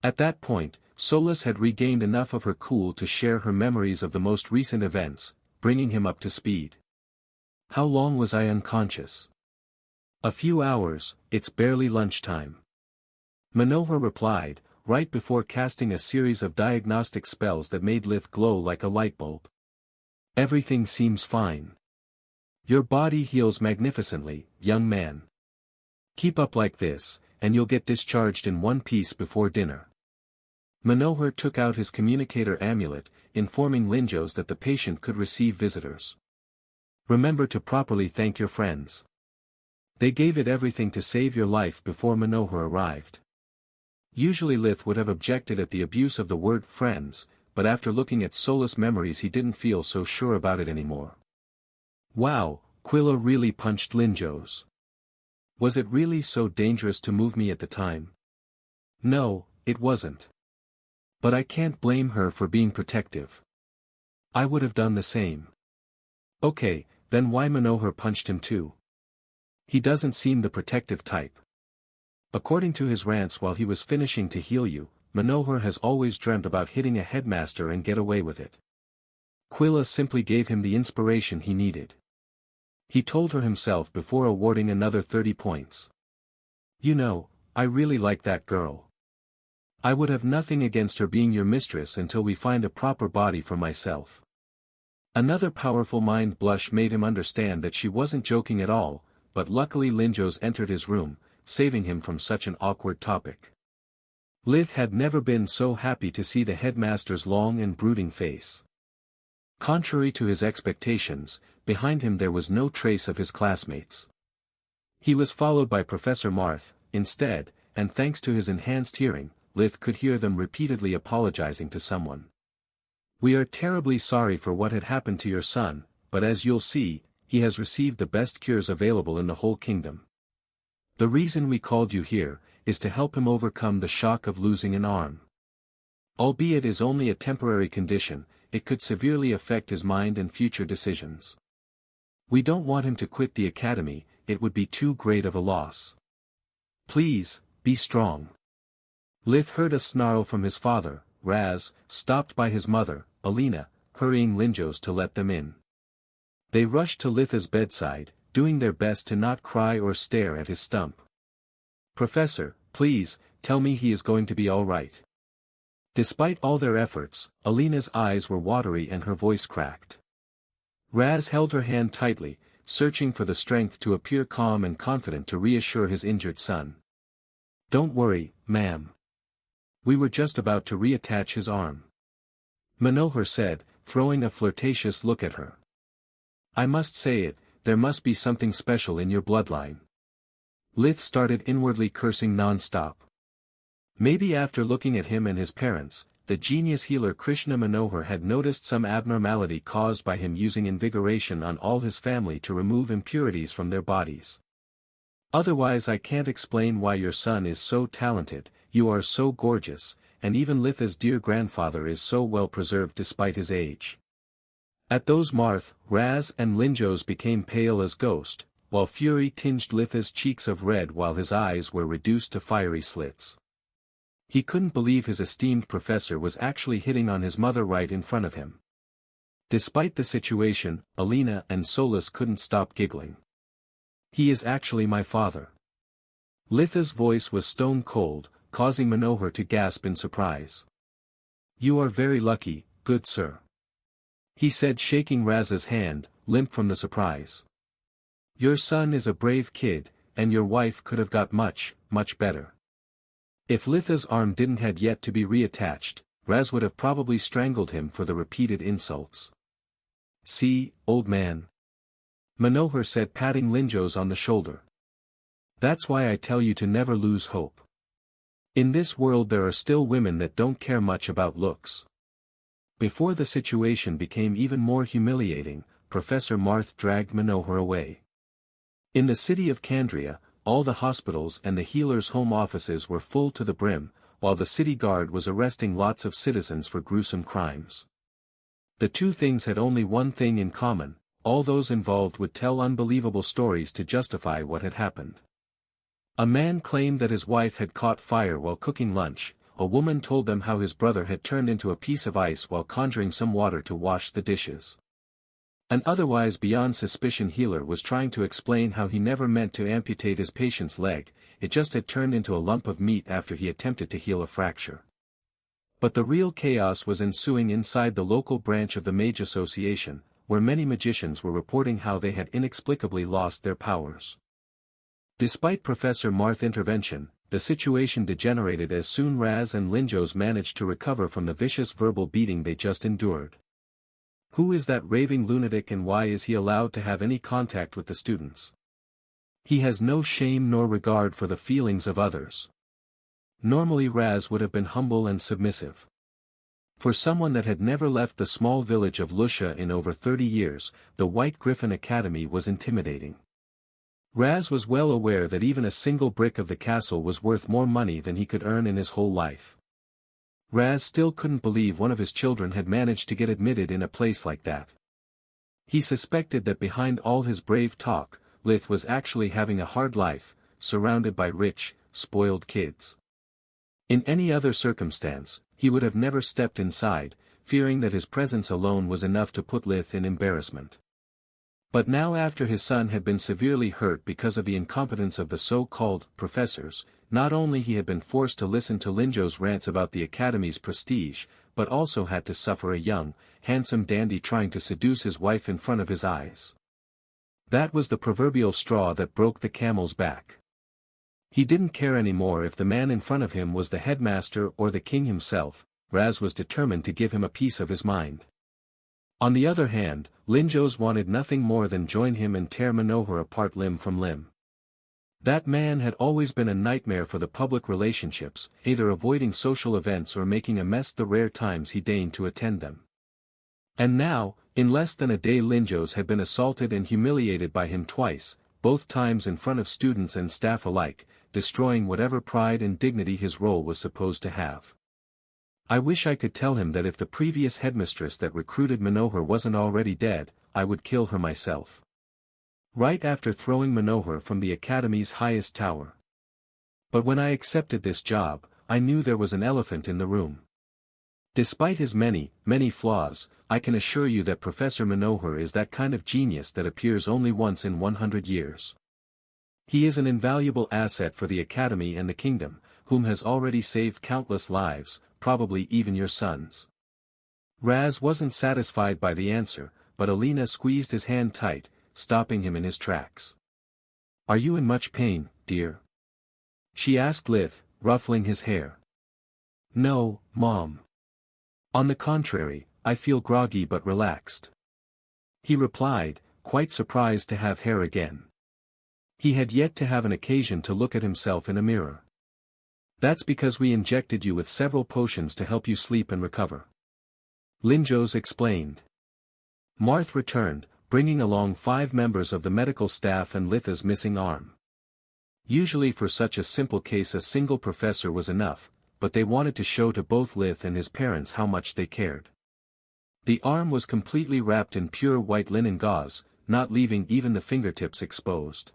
A: At that point, Solas had regained enough of her cool to share her memories of the most recent events, bringing him up to speed. How long was I unconscious? A few hours, it's barely lunchtime. Manohar replied, right before casting a series of diagnostic spells that made Lith glow like a light bulb. Everything seems fine. Your body heals magnificently, young man. Keep up like this, and you'll get discharged in one piece before dinner. Manohar took out his communicator amulet, informing Linjos that the patient could receive visitors. Remember to properly thank your friends. They gave it everything to save your life before Manohar arrived. Usually Lith would have objected at the abuse of the word friends, but after looking at Solas' memories he didn't feel so sure about it anymore. Wow, Quilla really punched Linjos. Was it really so dangerous to move me at the time? No, it wasn't. But I can't blame her for being protective. I would have done the same. Okay, then why Manohar punched him too? He doesn't seem the protective type. According to his rants while he was finishing to heal you, Manohar has always dreamt about hitting a headmaster and get away with it. Quilla simply gave him the inspiration he needed. He told her himself before awarding another 30 points. You know, I really like that girl. I would have nothing against her being your mistress until we find a proper body for myself. Another powerful mind blush made him understand that she wasn't joking at all, but luckily Linjos entered his room, saving him from such an awkward topic. Lith had never been so happy to see the headmaster's long and brooding face. Contrary to his expectations, behind him there was no trace of his classmates. He was followed by Professor Marth, instead, and thanks to his enhanced hearing, Lith could hear them repeatedly apologizing to someone. "We are terribly sorry for what had happened to your son, but as you'll see, he has received the best cures available in the whole kingdom. The reason we called you here, is to help him overcome the shock of losing an arm. Albeit it is only a temporary condition, it could severely affect his mind and future decisions. We don't want him to quit the academy, it would be too great of a loss. Please, be strong." Lith heard a snarl from his father, Raz, stopped by his mother, Alina, hurrying Linjos to let them in. They rushed to Litha's bedside, doing their best to not cry or stare at his stump. "Professor, please, tell me he is going to be all right." Despite all their efforts, Alina's eyes were watery and her voice cracked. Raz held her hand tightly, searching for the strength to appear calm and confident to reassure his injured son. "Don't worry, ma'am. We were just about to reattach his arm," Manohar said, throwing a flirtatious look at her. "I must say it, there must be something special in your bloodline." Lith started inwardly cursing non-stop. Maybe after looking at him and his parents, the genius healer Krishna Manohar had noticed some abnormality caused by him using invigoration on all his family to remove impurities from their bodies. "Otherwise I can't explain why your son is so talented, you are so gorgeous, and even Litha's dear grandfather is so well preserved despite his age." At those Marth, Raz and Linjos became pale as ghost, while fury tinged Litha's cheeks of red while his eyes were reduced to fiery slits. He couldn't believe his esteemed professor was actually hitting on his mother right in front of him. Despite the situation, Alina and Solus couldn't stop giggling. "He is actually my father." Litha's voice was stone cold, causing Manohar to gasp in surprise. "You are very lucky, good sir," he said, shaking Raz's hand, limp from the surprise. "Your son is a brave kid, and your wife could have got much, much better." If Litha's arm didn't had yet to be reattached, Raz would have probably strangled him for the repeated insults. "See, old man," Manohar said, patting Linjos on the shoulder. "That's why I tell you to never lose hope. In this world there are still women that don't care much about looks." Before the situation became even more humiliating, Professor Marth dragged Manohar away. In the city of Kandria, all the hospitals and the healers' home offices were full to the brim, while the city guard was arresting lots of citizens for gruesome crimes. The two things had only one thing in common: all those involved would tell unbelievable stories to justify what had happened. A man claimed that his wife had caught fire while cooking lunch, a woman told them how his brother had turned into a piece of ice while conjuring some water to wash the dishes. An otherwise beyond suspicion healer was trying to explain how he never meant to amputate his patient's leg, it just had turned into a lump of meat after he attempted to heal a fracture. But the real chaos was ensuing inside the local branch of the Mage Association, where many magicians were reporting how they had inexplicably lost their powers. Despite Professor Marth's intervention, the situation degenerated as soon Raz and Linjos managed to recover from the vicious verbal beating they just endured. Who is that raving lunatic and why is he allowed to have any contact with the students? He has no shame nor regard for the feelings of others. Normally Raz would have been humble and submissive. For someone that had never left the small village of Lusha in over 30 years, the White Griffin Academy was intimidating. Raz was well aware that even a single brick of the castle was worth more money than he could earn in his whole life. Raz still couldn't believe one of his children had managed to get admitted in a place like that. He suspected that behind all his brave talk, Lith was actually having a hard life, surrounded by rich, spoiled kids. In any other circumstance, he would have never stepped inside, fearing that his presence alone was enough to put Lith in embarrassment. But now, after his son had been severely hurt because of the incompetence of the so-called professors, not only he had been forced to listen to Linjos' rants about the academy's prestige, but also had to suffer a young, handsome dandy trying to seduce his wife in front of his eyes. That was the proverbial straw that broke the camel's back. He didn't care anymore if the man in front of him was the headmaster or the king himself. Raz was determined to give him a piece of his mind. On the other hand, Linjos wanted nothing more than join him and tear Manohar apart limb from limb. That man had always been a nightmare for the public relationships, either avoiding social events or making a mess the rare times he deigned to attend them. And now, in less than a day Linjos had been assaulted and humiliated by him twice, both times in front of students and staff alike, destroying whatever pride and dignity his role was supposed to have. I wish I could tell him that if the previous headmistress that recruited Manohar wasn't already dead, I would kill her myself. Right after throwing Manohar from the academy's highest tower. But when I accepted this job, I knew there was an elephant in the room. Despite his many, many flaws, I can assure you that Professor Manohar is that kind of genius that appears only once in 100 years. He is an invaluable asset for the academy and the kingdom, whom has already saved countless lives, probably even your sons. Raz wasn't satisfied by the answer, but Alina squeezed his hand tight, stopping him in his tracks. "Are you in much pain, dear?" she asked Lith, ruffling his hair. "No, Mom. On the contrary, I feel groggy but relaxed," he replied, quite surprised to have hair again. He had yet to have an occasion to look at himself in a mirror. "That's because we injected you with several potions to help you sleep and recover," Linjos explained. Marth returned, bringing along 5 members of the medical staff and Litha's missing arm. Usually for such a simple case a single professor was enough, but they wanted to show to both Lith and his parents how much they cared. The arm was completely wrapped in pure white linen gauze, not leaving even the fingertips exposed.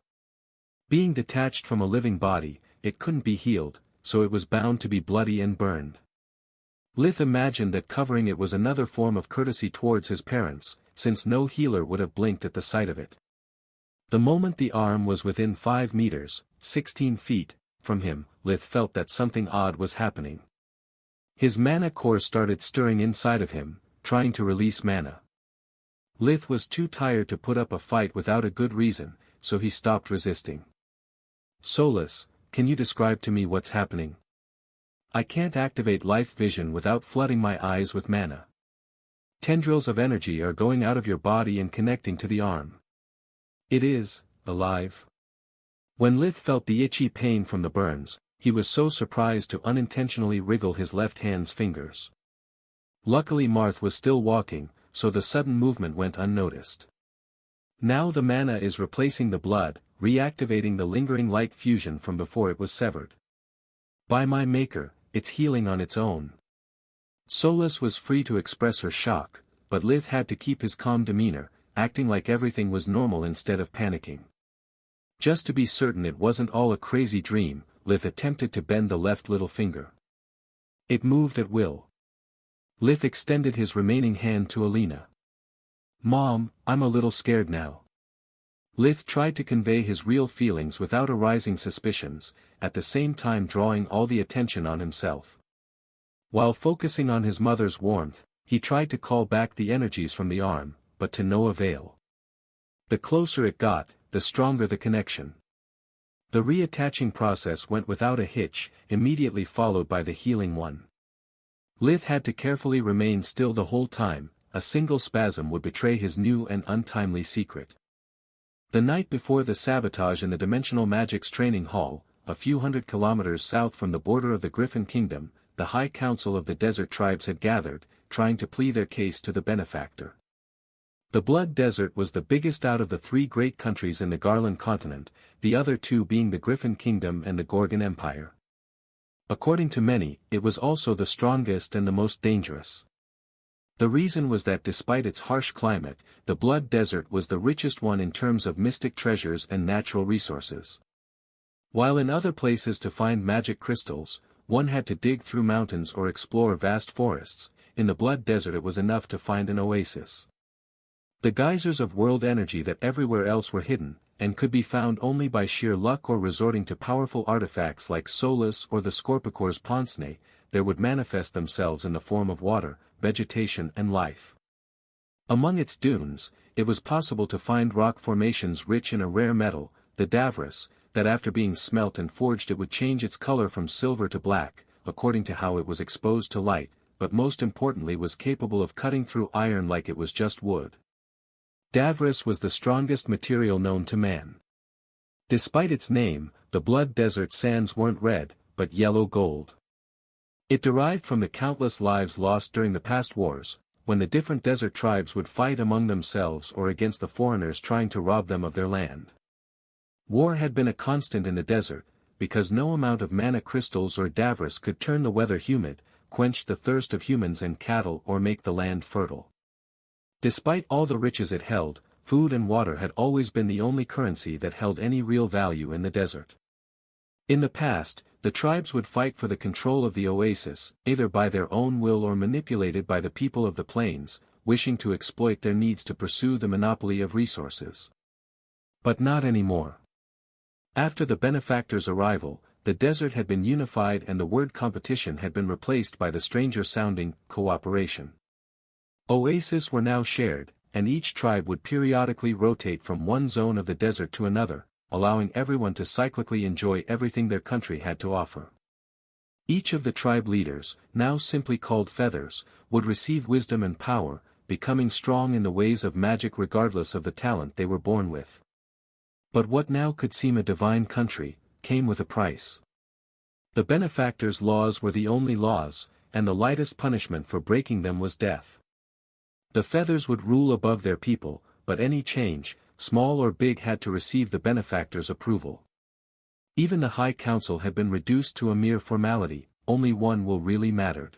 A: Being detached from a living body, it couldn't be healed, so it was bound to be bloody and burned. Lith imagined that covering it was another form of courtesy towards his parents, since no healer would have blinked at the sight of it. The moment the arm was within 5 meters, 16 feet, from him, Lith felt that something odd was happening. His mana core started stirring inside of him, trying to release mana. Lith was too tired to put up a fight without a good reason, so he stopped resisting. "Solus, can you describe to me what's happening? I can't activate life vision without flooding my eyes with mana. Tendrils of energy are going out of your body and connecting to the arm. It is alive." When Lith felt the itchy pain from the burns, he was so surprised to unintentionally wriggle his left hand's fingers. Luckily Marth was still walking, so the sudden movement went unnoticed. Now the mana is replacing the blood, reactivating the lingering light fusion from before it was severed. By my maker, it's healing on its own. Solus was free to express her shock, but Lith had to keep his calm demeanor, acting like everything was normal instead of panicking. Just to be certain it wasn't all a crazy dream, Lith attempted to bend the left little finger. It moved at will. Lith extended his remaining hand to Alina. "Mom, I'm a little scared now." Lith tried to convey his real feelings without arousing suspicions, at the same time drawing all the attention on himself. While focusing on his mother's warmth, he tried to call back the energies from the arm, but to no avail. The closer it got, the stronger the connection. The reattaching process went without a hitch, immediately followed by the healing one. Lith had to carefully remain still the whole time, a single spasm would betray his new and untimely secret. The night before the sabotage in the Dimensional Magic's training hall, a few hundred kilometers south from the border of the Griffin Kingdom, the High Council of the Desert Tribes had gathered, trying to plead their case to the benefactor. The Blood Desert was the biggest out of the 3 great countries in the Garland continent, the other 2 being the Griffin Kingdom and the Gorgon Empire. According to many, it was also the strongest and the most dangerous. The reason was that despite its harsh climate, the Blood Desert was the richest one in terms of mystic treasures and natural resources. While in other places to find magic crystals, one had to dig through mountains or explore vast forests, in the Blood Desert it was enough to find an oasis. The geysers of world energy that everywhere else were hidden, and could be found only by sheer luck or resorting to powerful artifacts like Solus or the Scorpicor's Pince-Nez, there would manifest themselves in the form of water, vegetation and life. Among its dunes, it was possible to find rock formations rich in a rare metal, the davros, that after being smelt and forged it would change its color from silver to black, according to how it was exposed to light, but most importantly was capable of cutting through iron like it was just wood. Davros was the strongest material known to man. Despite its name, the blood desert sands weren't red, but yellow gold. It derived from the countless lives lost during the past wars, when the different desert tribes would fight among themselves or against the foreigners trying to rob them of their land. War had been a constant in the desert, because no amount of mana crystals or davros could turn the weather humid, quench the thirst of humans and cattle or make the land fertile. Despite all the riches it held, food and water had always been the only currency that held any real value in the desert. In the past, the tribes would fight for the control of the oasis, either by their own will or manipulated by the people of the plains, wishing to exploit their needs to pursue the monopoly of resources. But not anymore. After the benefactor's arrival, the desert had been unified and the word competition had been replaced by the stranger-sounding cooperation. Oases were now shared, and each tribe would periodically rotate from one zone of the desert to another, allowing everyone to cyclically enjoy everything their country had to offer. Each of the tribe leaders, now simply called feathers, would receive wisdom and power, becoming strong in the ways of magic regardless of the talent they were born with. But what now could seem a divine country, came with a price. The benefactor's laws were the only laws, and the lightest punishment for breaking them was death. The feathers would rule above their people, but any change, small or big, had to receive the benefactor's approval. Even the High Council had been reduced to a mere formality, only one will really mattered.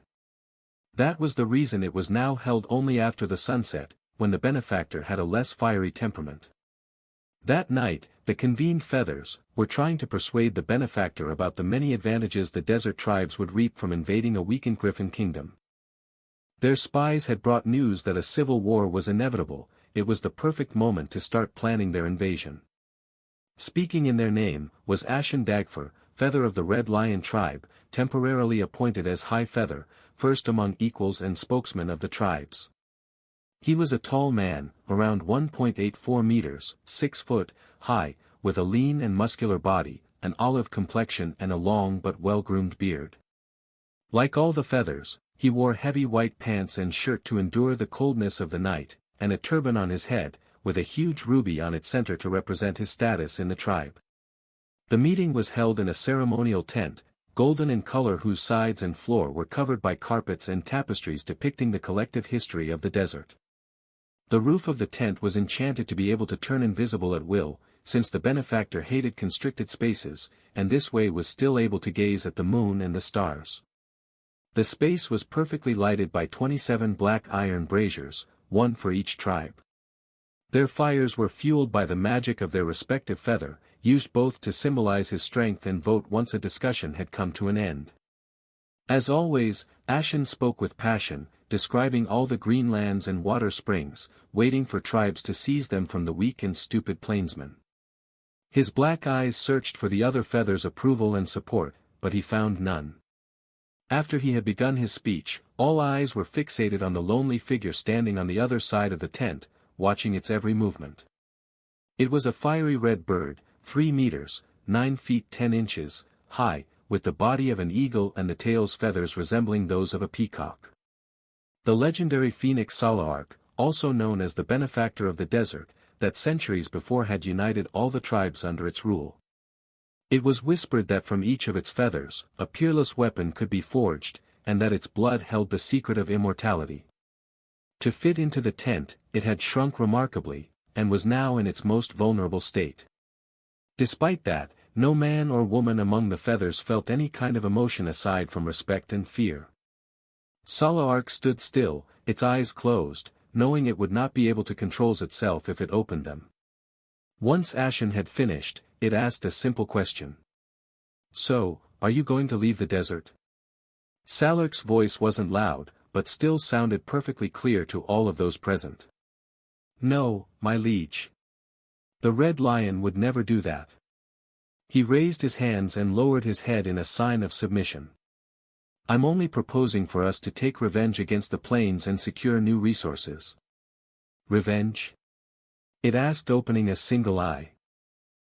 A: That was the reason it was now held only after the sunset, when the benefactor had a less fiery temperament. That night, the convened feathers were trying to persuade the benefactor about the many advantages the desert tribes would reap from invading a weakened griffin kingdom. Their spies had brought news that a civil war was inevitable. It was the perfect moment to start planning their invasion. Speaking in their name was Ashen Dagfer, feather of the Red Lion tribe, temporarily appointed as High Feather, first among equals and spokesman of the tribes. He was a tall man, around 1.84 meters, 6 foot, high, with a lean and muscular body, an olive complexion and a long but well-groomed beard. Like all the feathers, he wore heavy white pants and shirt to endure the coldness of the night, and a turban on his head, with a huge ruby on its center to represent his status in the tribe. The meeting was held in a ceremonial tent, golden in color, whose sides and floor were covered by carpets and tapestries depicting the collective history of the desert. The roof of the tent was enchanted to be able to turn invisible at will, since the benefactor hated constricted spaces, and this way was still able to gaze at the moon and the stars. The space was perfectly lighted by 27 black iron braziers, one for each tribe. Their fires were fueled by the magic of their respective feather, used both to symbolize his strength and vote once a discussion had come to an end. As always, Ashen spoke with passion, describing all the green lands and water springs, waiting for tribes to seize them from the weak and stupid plainsmen. His black eyes searched for the other feathers' approval and support, but he found none. After he had begun his speech, all eyes were fixated on the lonely figure standing on the other side of the tent, watching its every movement. It was a fiery red bird, 3 meters, 9 feet 10 inches, high, with the body of an eagle and the tail's feathers resembling those of a peacock. The legendary phoenix Salaark, also known as the benefactor of the desert, that centuries before had united all the tribes under its rule. It was whispered that from each of its feathers, a peerless weapon could be forged, and that its blood held the secret of immortality. To fit into the tent, it had shrunk remarkably, and was now in its most vulnerable state. Despite that, no man or woman among the feathers felt any kind of emotion aside from respect and fear. Salaark stood still, its eyes closed, knowing it would not be able to control itself if it opened them. Once Ashen had finished, it asked a simple question. "So, are you going to leave the desert?" Salaark's voice wasn't loud, but still sounded perfectly clear to all of those present. "No, my liege. The Red Lion would never do that." He raised his hands and lowered his head in a sign of submission. I'm only proposing for us to take revenge against the plains and secure new resources. Revenge? It asked, opening a single eye.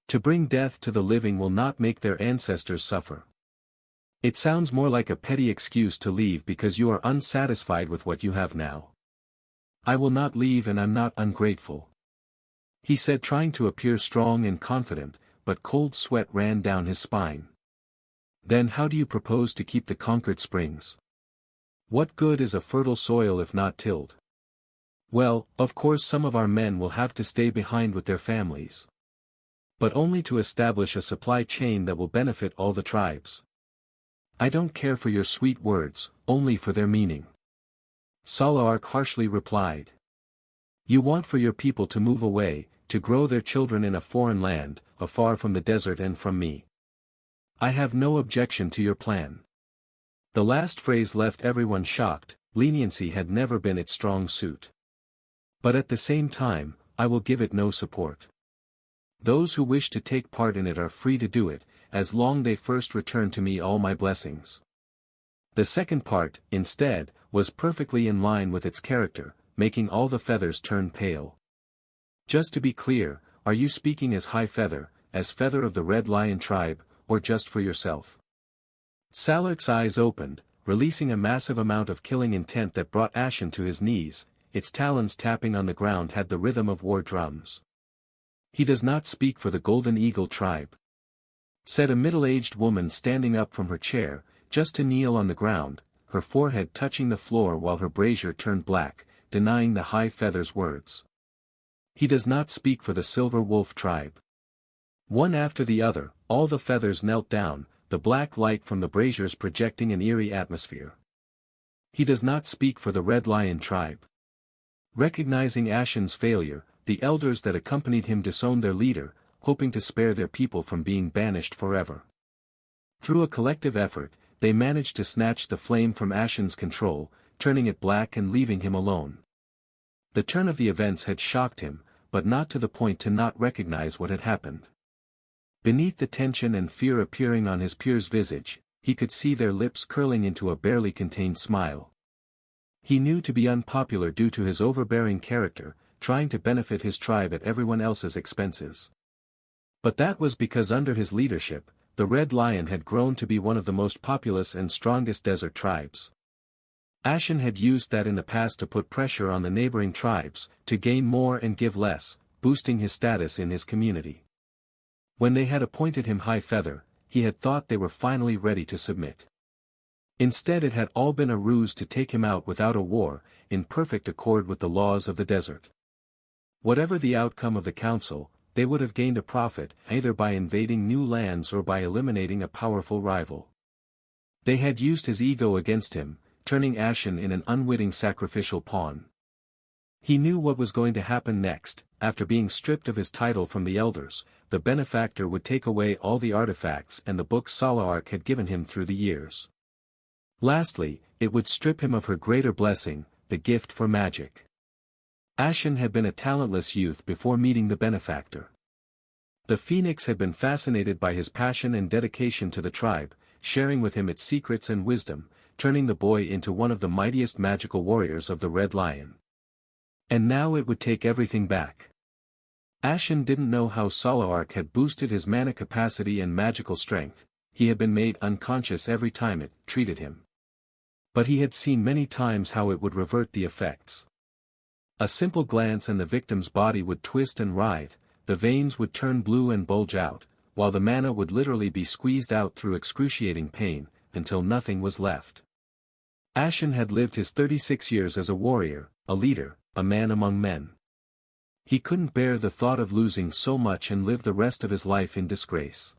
A: To bring death to the living will not make their ancestors suffer. It sounds more like a petty excuse to leave because you are unsatisfied with what you have now. I will not leave, and I'm not ungrateful, he said, trying to appear strong and confident, but cold sweat ran down his spine. Then how do you propose to keep the conquered springs? What good is a fertile soil if not tilled? Well, of course some of our men will have to stay behind with their families. But only to establish a supply chain that will benefit all the tribes. I don't care for your sweet words, only for their meaning. Salark harshly replied. You want for your people to move away, to grow their children in a foreign land, afar from the desert and from me. I have no objection to your plan. The last phrase left everyone shocked. Leniency had never been its strong suit. But at the same time, I will give it no support. Those who wish to take part in it are free to do it, as long they first return to me all my blessings. The second part, instead, was perfectly in line with its character, making all the feathers turn pale. Just to be clear, are you speaking as High Feather, as Feather of the Red Lion tribe, or just for yourself? Salark's eyes opened, releasing a massive amount of killing intent that brought Ashen to his knees. Its talons tapping on the ground had the rhythm of war drums. He does not speak for the Golden Eagle tribe, said a middle-aged woman standing up from her chair, just to kneel on the ground, her forehead touching the floor while her brazier turned black, denying the High Feather's words. He does not speak for the Silver Wolf tribe. One after the other, all the feathers knelt down, the black light from the braziers projecting an eerie atmosphere. He does not speak for the Red Lion tribe. Recognizing Ashen's failure, the elders that accompanied him disowned their leader, hoping to spare their people from being banished forever. Through a collective effort, they managed to snatch the flame from Ashen's control, turning it black and leaving him alone. The turn of the events had shocked him, but not to the point to not recognize what had happened. Beneath the tension and fear appearing on his peers' visage, he could see their lips curling into a barely contained smile. He knew to be unpopular due to his overbearing character, trying to benefit his tribe at everyone else's expenses. But that was because under his leadership, the Red Lion had grown to be one of the most populous and strongest desert tribes. Ashen had used that in the past to put pressure on the neighboring tribes, to gain more and give less, boosting his status in his community. When they had appointed him High Feather, he had thought they were finally ready to submit. Instead, it had all been a ruse to take him out without a war, in perfect accord with the laws of the desert. Whatever the outcome of the council, they would have gained a profit either by invading new lands or by eliminating a powerful rival. They had used his ego against him, turning Ashen in an unwitting sacrificial pawn. He knew what was going to happen next. After being stripped of his title from the elders, the benefactor would take away all the artifacts and the books Salark had given him through the years. Lastly, it would strip him of her greater blessing, the gift for magic. Ashen had been a talentless youth before meeting the benefactor. The Phoenix had been fascinated by his passion and dedication to the tribe, sharing with him its secrets and wisdom, turning the boy into one of the mightiest magical warriors of the Red Lion. And now it would take everything back. Ashen didn't know how Salark had boosted his mana capacity and magical strength. He had been made unconscious every time it treated him. But he had seen many times how it would revert the effects. A simple glance and the victim's body would twist and writhe, the veins would turn blue and bulge out, while the mana would literally be squeezed out through excruciating pain, until nothing was left. Ashen had lived his 36 years as a warrior, a leader, a man among men. He couldn't bear the thought of losing so much and live the rest of his life in disgrace.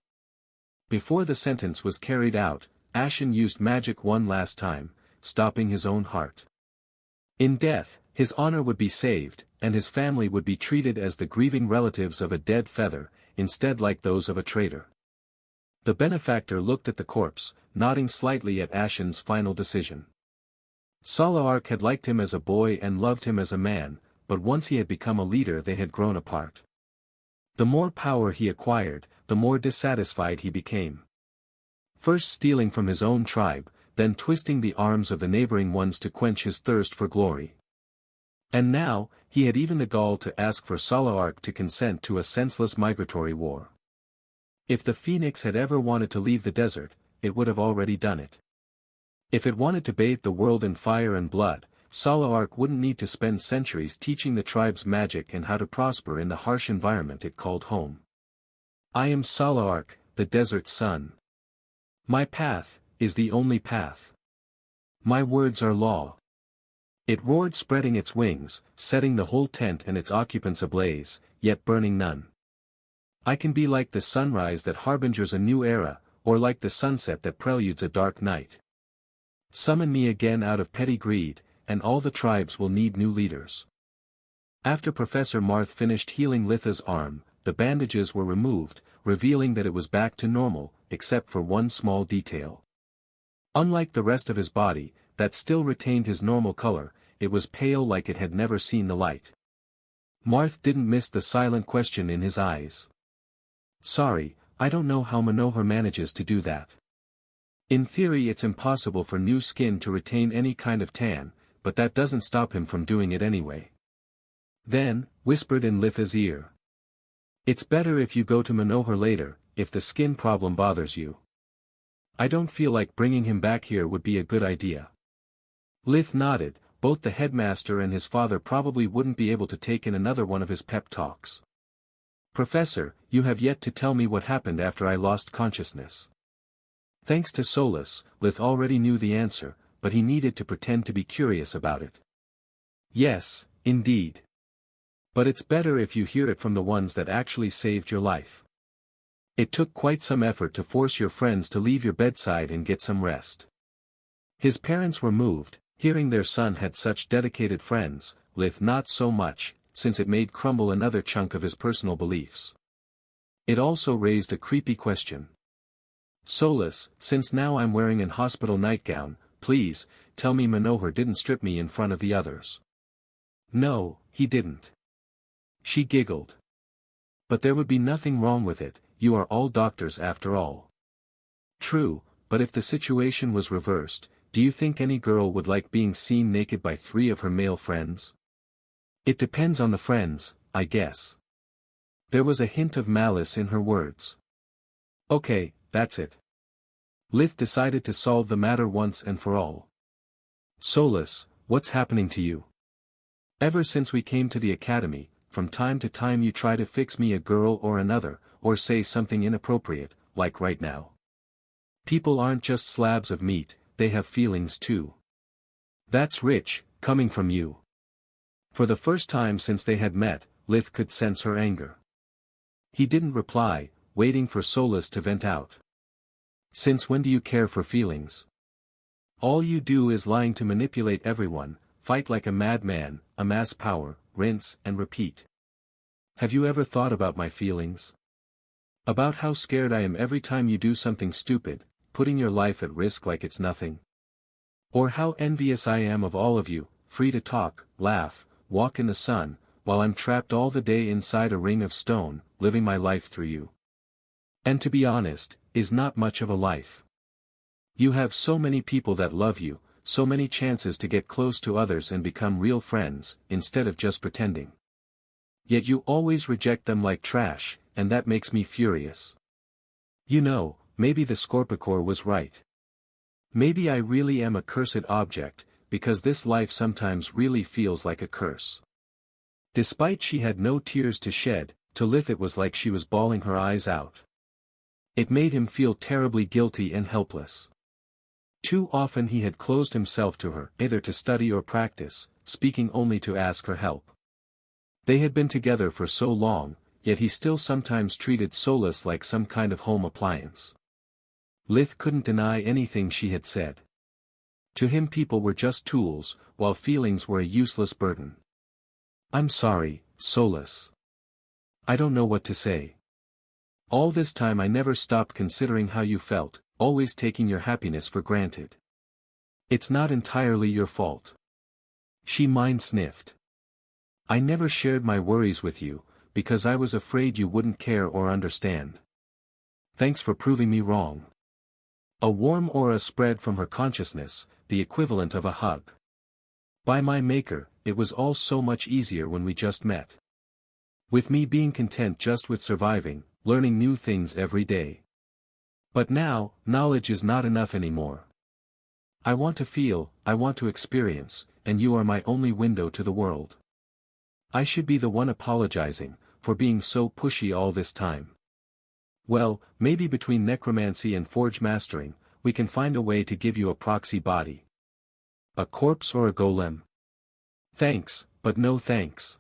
A: Before the sentence was carried out, Ashen used magic one last time, stopping his own heart. In death, his honor would be saved, and his family would be treated as the grieving relatives of a dead feather, instead like those of a traitor. The benefactor looked at the corpse, nodding slightly at Ashen's final decision. Salark had liked him as a boy and loved him as a man, but once he had become a leader they had grown apart. The more power he acquired, the more dissatisfied he became. First stealing from his own tribe, then twisting the arms of the neighboring ones to quench his thirst for glory. And now, he had even the gall to ask for Salaark to consent to a senseless migratory war. If the phoenix had ever wanted to leave the desert, it would have already done it. If it wanted to bathe the world in fire and blood, Salaark wouldn't need to spend centuries teaching the tribes magic and how to prosper in the harsh environment it called home. I am Salaark, the desert's son. My path is the only path. My words are law. It roared, spreading its wings, setting the whole tent and its occupants ablaze, yet burning none. I can be like the sunrise that harbingers a new era, or like the sunset that preludes a dark night. Summon me again out of petty greed, and all the tribes will need new leaders. After Professor Marth finished healing Litha's arm, the bandages were removed, revealing that it was back to normal, except for one small detail. Unlike the rest of his body, that still retained his normal color, it was pale like it had never seen the light. Marth didn't miss the silent question in his eyes. Sorry, I don't know how Manohar manages to do that. In theory it's impossible for new skin to retain any kind of tan, but that doesn't stop him from doing it anyway. Then, whispered in Litha's ear. It's better if you go to Manohar later, if the skin problem bothers you. I don't feel like bringing him back here would be a good idea. Lith nodded. Both the headmaster and his father probably wouldn't be able to take in another one of his pep talks. Professor, you have yet to tell me what happened after I lost consciousness. Thanks to Solus, Lith already knew the answer, but he needed to pretend to be curious about it. Yes, indeed. But it's better if you hear it from the ones that actually saved your life. It took quite some effort to force your friends to leave your bedside and get some rest. His parents were moved, hearing their son had such dedicated friends, Lith not so much, since it made crumble another chunk of his personal beliefs. It also raised a creepy question. Solus, since now I'm wearing an hospital nightgown, please, tell me Manohar didn't strip me in front of the others. No, he didn't. She giggled. But there would be nothing wrong with it, you are all doctors after all. True, but if the situation was reversed, do you think any girl would like being seen naked by 3 of her male friends? It depends on the friends, I guess. There was a hint of malice in her words. Okay, that's it. Lith decided to solve the matter once and for all. Solus, what's happening to you? Ever since we came to the academy, from time to time you try to fix me a girl or another, or say something inappropriate, like right now. People aren't just slabs of meat, they have feelings too. That's rich, coming from you. For the first time since they had met, Lith could sense her anger. He didn't reply, waiting for Solus to vent out. Since when do you care for feelings? All you do is lying to manipulate everyone, fight like a madman, amass power, rinse and repeat. Have you ever thought about my feelings? About how scared I am every time you do something stupid, putting your life at risk like it's nothing? Or how envious I am of all of you, free to talk, laugh, walk in the sun, while I'm trapped all the day inside a ring of stone, living my life through you. And to be honest, is not much of a life. You have so many people that love you, so many chances to get close to others and become real friends, instead of just pretending. Yet you always reject them like trash, and that makes me furious. You know, maybe the Scorpicore was right. Maybe I really am a cursed object, because this life sometimes really feels like a curse. Despite she had no tears to shed, to Lith it was like she was bawling her eyes out. It made him feel terribly guilty and helpless. Too often he had closed himself to her, either to study or practice, speaking only to ask her help. They had been together for so long, yet he still sometimes treated Solus like some kind of home appliance. Lith couldn't deny anything she had said. To him people were just tools, while feelings were a useless burden. I'm sorry, Solus. I don't know what to say. All this time I never stopped considering how you felt, always taking your happiness for granted. It's not entirely your fault. She mind-sniffed. I never shared my worries with you, because I was afraid you wouldn't care or understand. Thanks for proving me wrong. A warm aura spread from her consciousness, the equivalent of a hug. By my maker, it was all so much easier when we just met. With me being content just with surviving, learning new things every day. But now, knowledge is not enough anymore. I want to feel, I want to experience, and you are my only window to the world. I should be the one apologizing, for being so pushy all this time. Well, maybe between necromancy and forge mastering, we can find a way to give you a proxy body. A corpse or a golem? Thanks, but no thanks.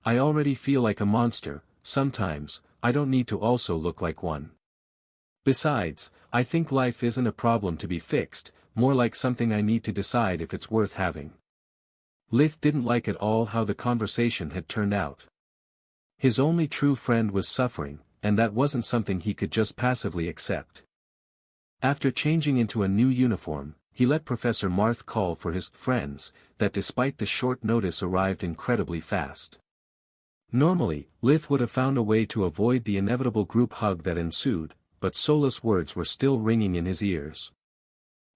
A: I already feel like a monster, sometimes, I don't need to also look like one. Besides, I think life isn't a problem to be fixed, more like something I need to decide if it's worth having. Lith didn't like at all how the conversation had turned out. His only true friend was suffering, and that wasn't something he could just passively accept. After changing into a new uniform, he let Professor Marth call for his friends, that despite the short notice arrived incredibly fast. Normally, Lith would have found a way to avoid the inevitable group hug that ensued, but Solus' words were still ringing in his ears.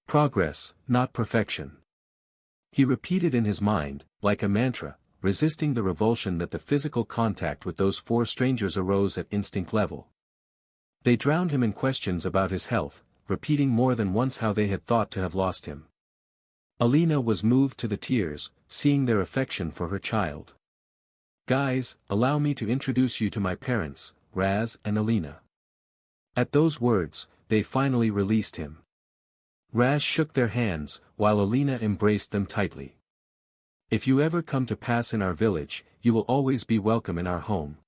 A: Progress, not perfection. He repeated in his mind, like a mantra, resisting the revulsion that the physical contact with those four strangers arose at instinct level. They drowned him in questions about his health, repeating more than once how they had thought to have lost him. Alina was moved to the tears, seeing their affection for her child. Guys, allow me to introduce you to my parents, Raz and Alina. At those words, they finally released him. Raz shook their hands, while Alina embraced them tightly. If you ever come to pass in our village, you will always be welcome in our home.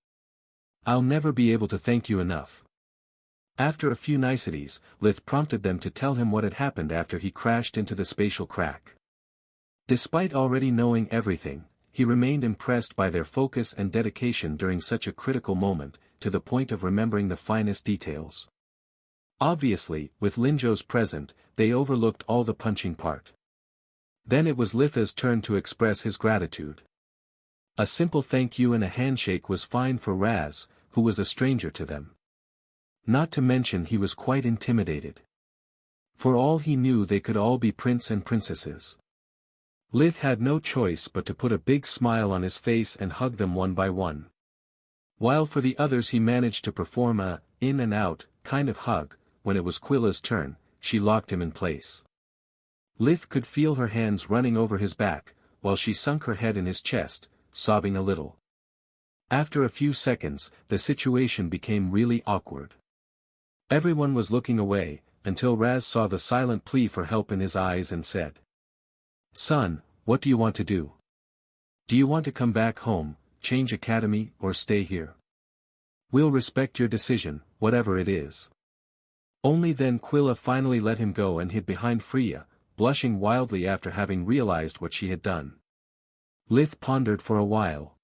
A: I'll never be able to thank you enough. After a few niceties, Lith prompted them to tell him what had happened after he crashed into the spatial crack. Despite already knowing everything, he remained impressed by their focus and dedication during such a critical moment, to the point of remembering the finest details. Obviously, with Linzhou's present, they overlooked all the punching part. Then it was Litha's turn to express his gratitude. A simple thank you and a handshake was fine for Raz, who was a stranger to them. Not to mention he was quite intimidated. For all he knew they could all be prince and princesses. Lith had no choice but to put a big smile on his face and hug them one by one. While for the others he managed to perform a in and out kind of hug, when it was Quilla's turn, she locked him in place. Lith could feel her hands running over his back, while she sunk her head in his chest, sobbing a little. After a few seconds, the situation became really awkward. Everyone was looking away, until Raz saw the silent plea for help in his eyes and said, "Son, what do you want to do? Do you want to come back home, change academy, or stay here? We'll respect your decision, whatever it is." Only then Quilla finally let him go and hid behind Freya, blushing wildly after having realized what she had done. Lith pondered for a while.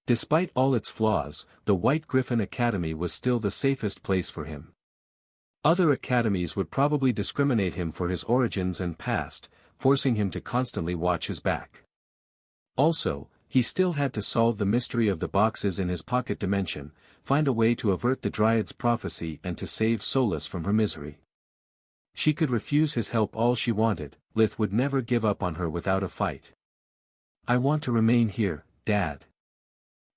A: Despite all its flaws, the White Griffin Academy was still the safest place for him. Other academies would probably discriminate him for his origins and past, forcing him to constantly watch his back. Also, he still had to solve the mystery of the boxes in his pocket dimension, find a way to avert the Dryad's prophecy and to save Solus from her misery. She could refuse his help all she wanted, Lith would never give up on her without a fight. "I want to remain here, Dad.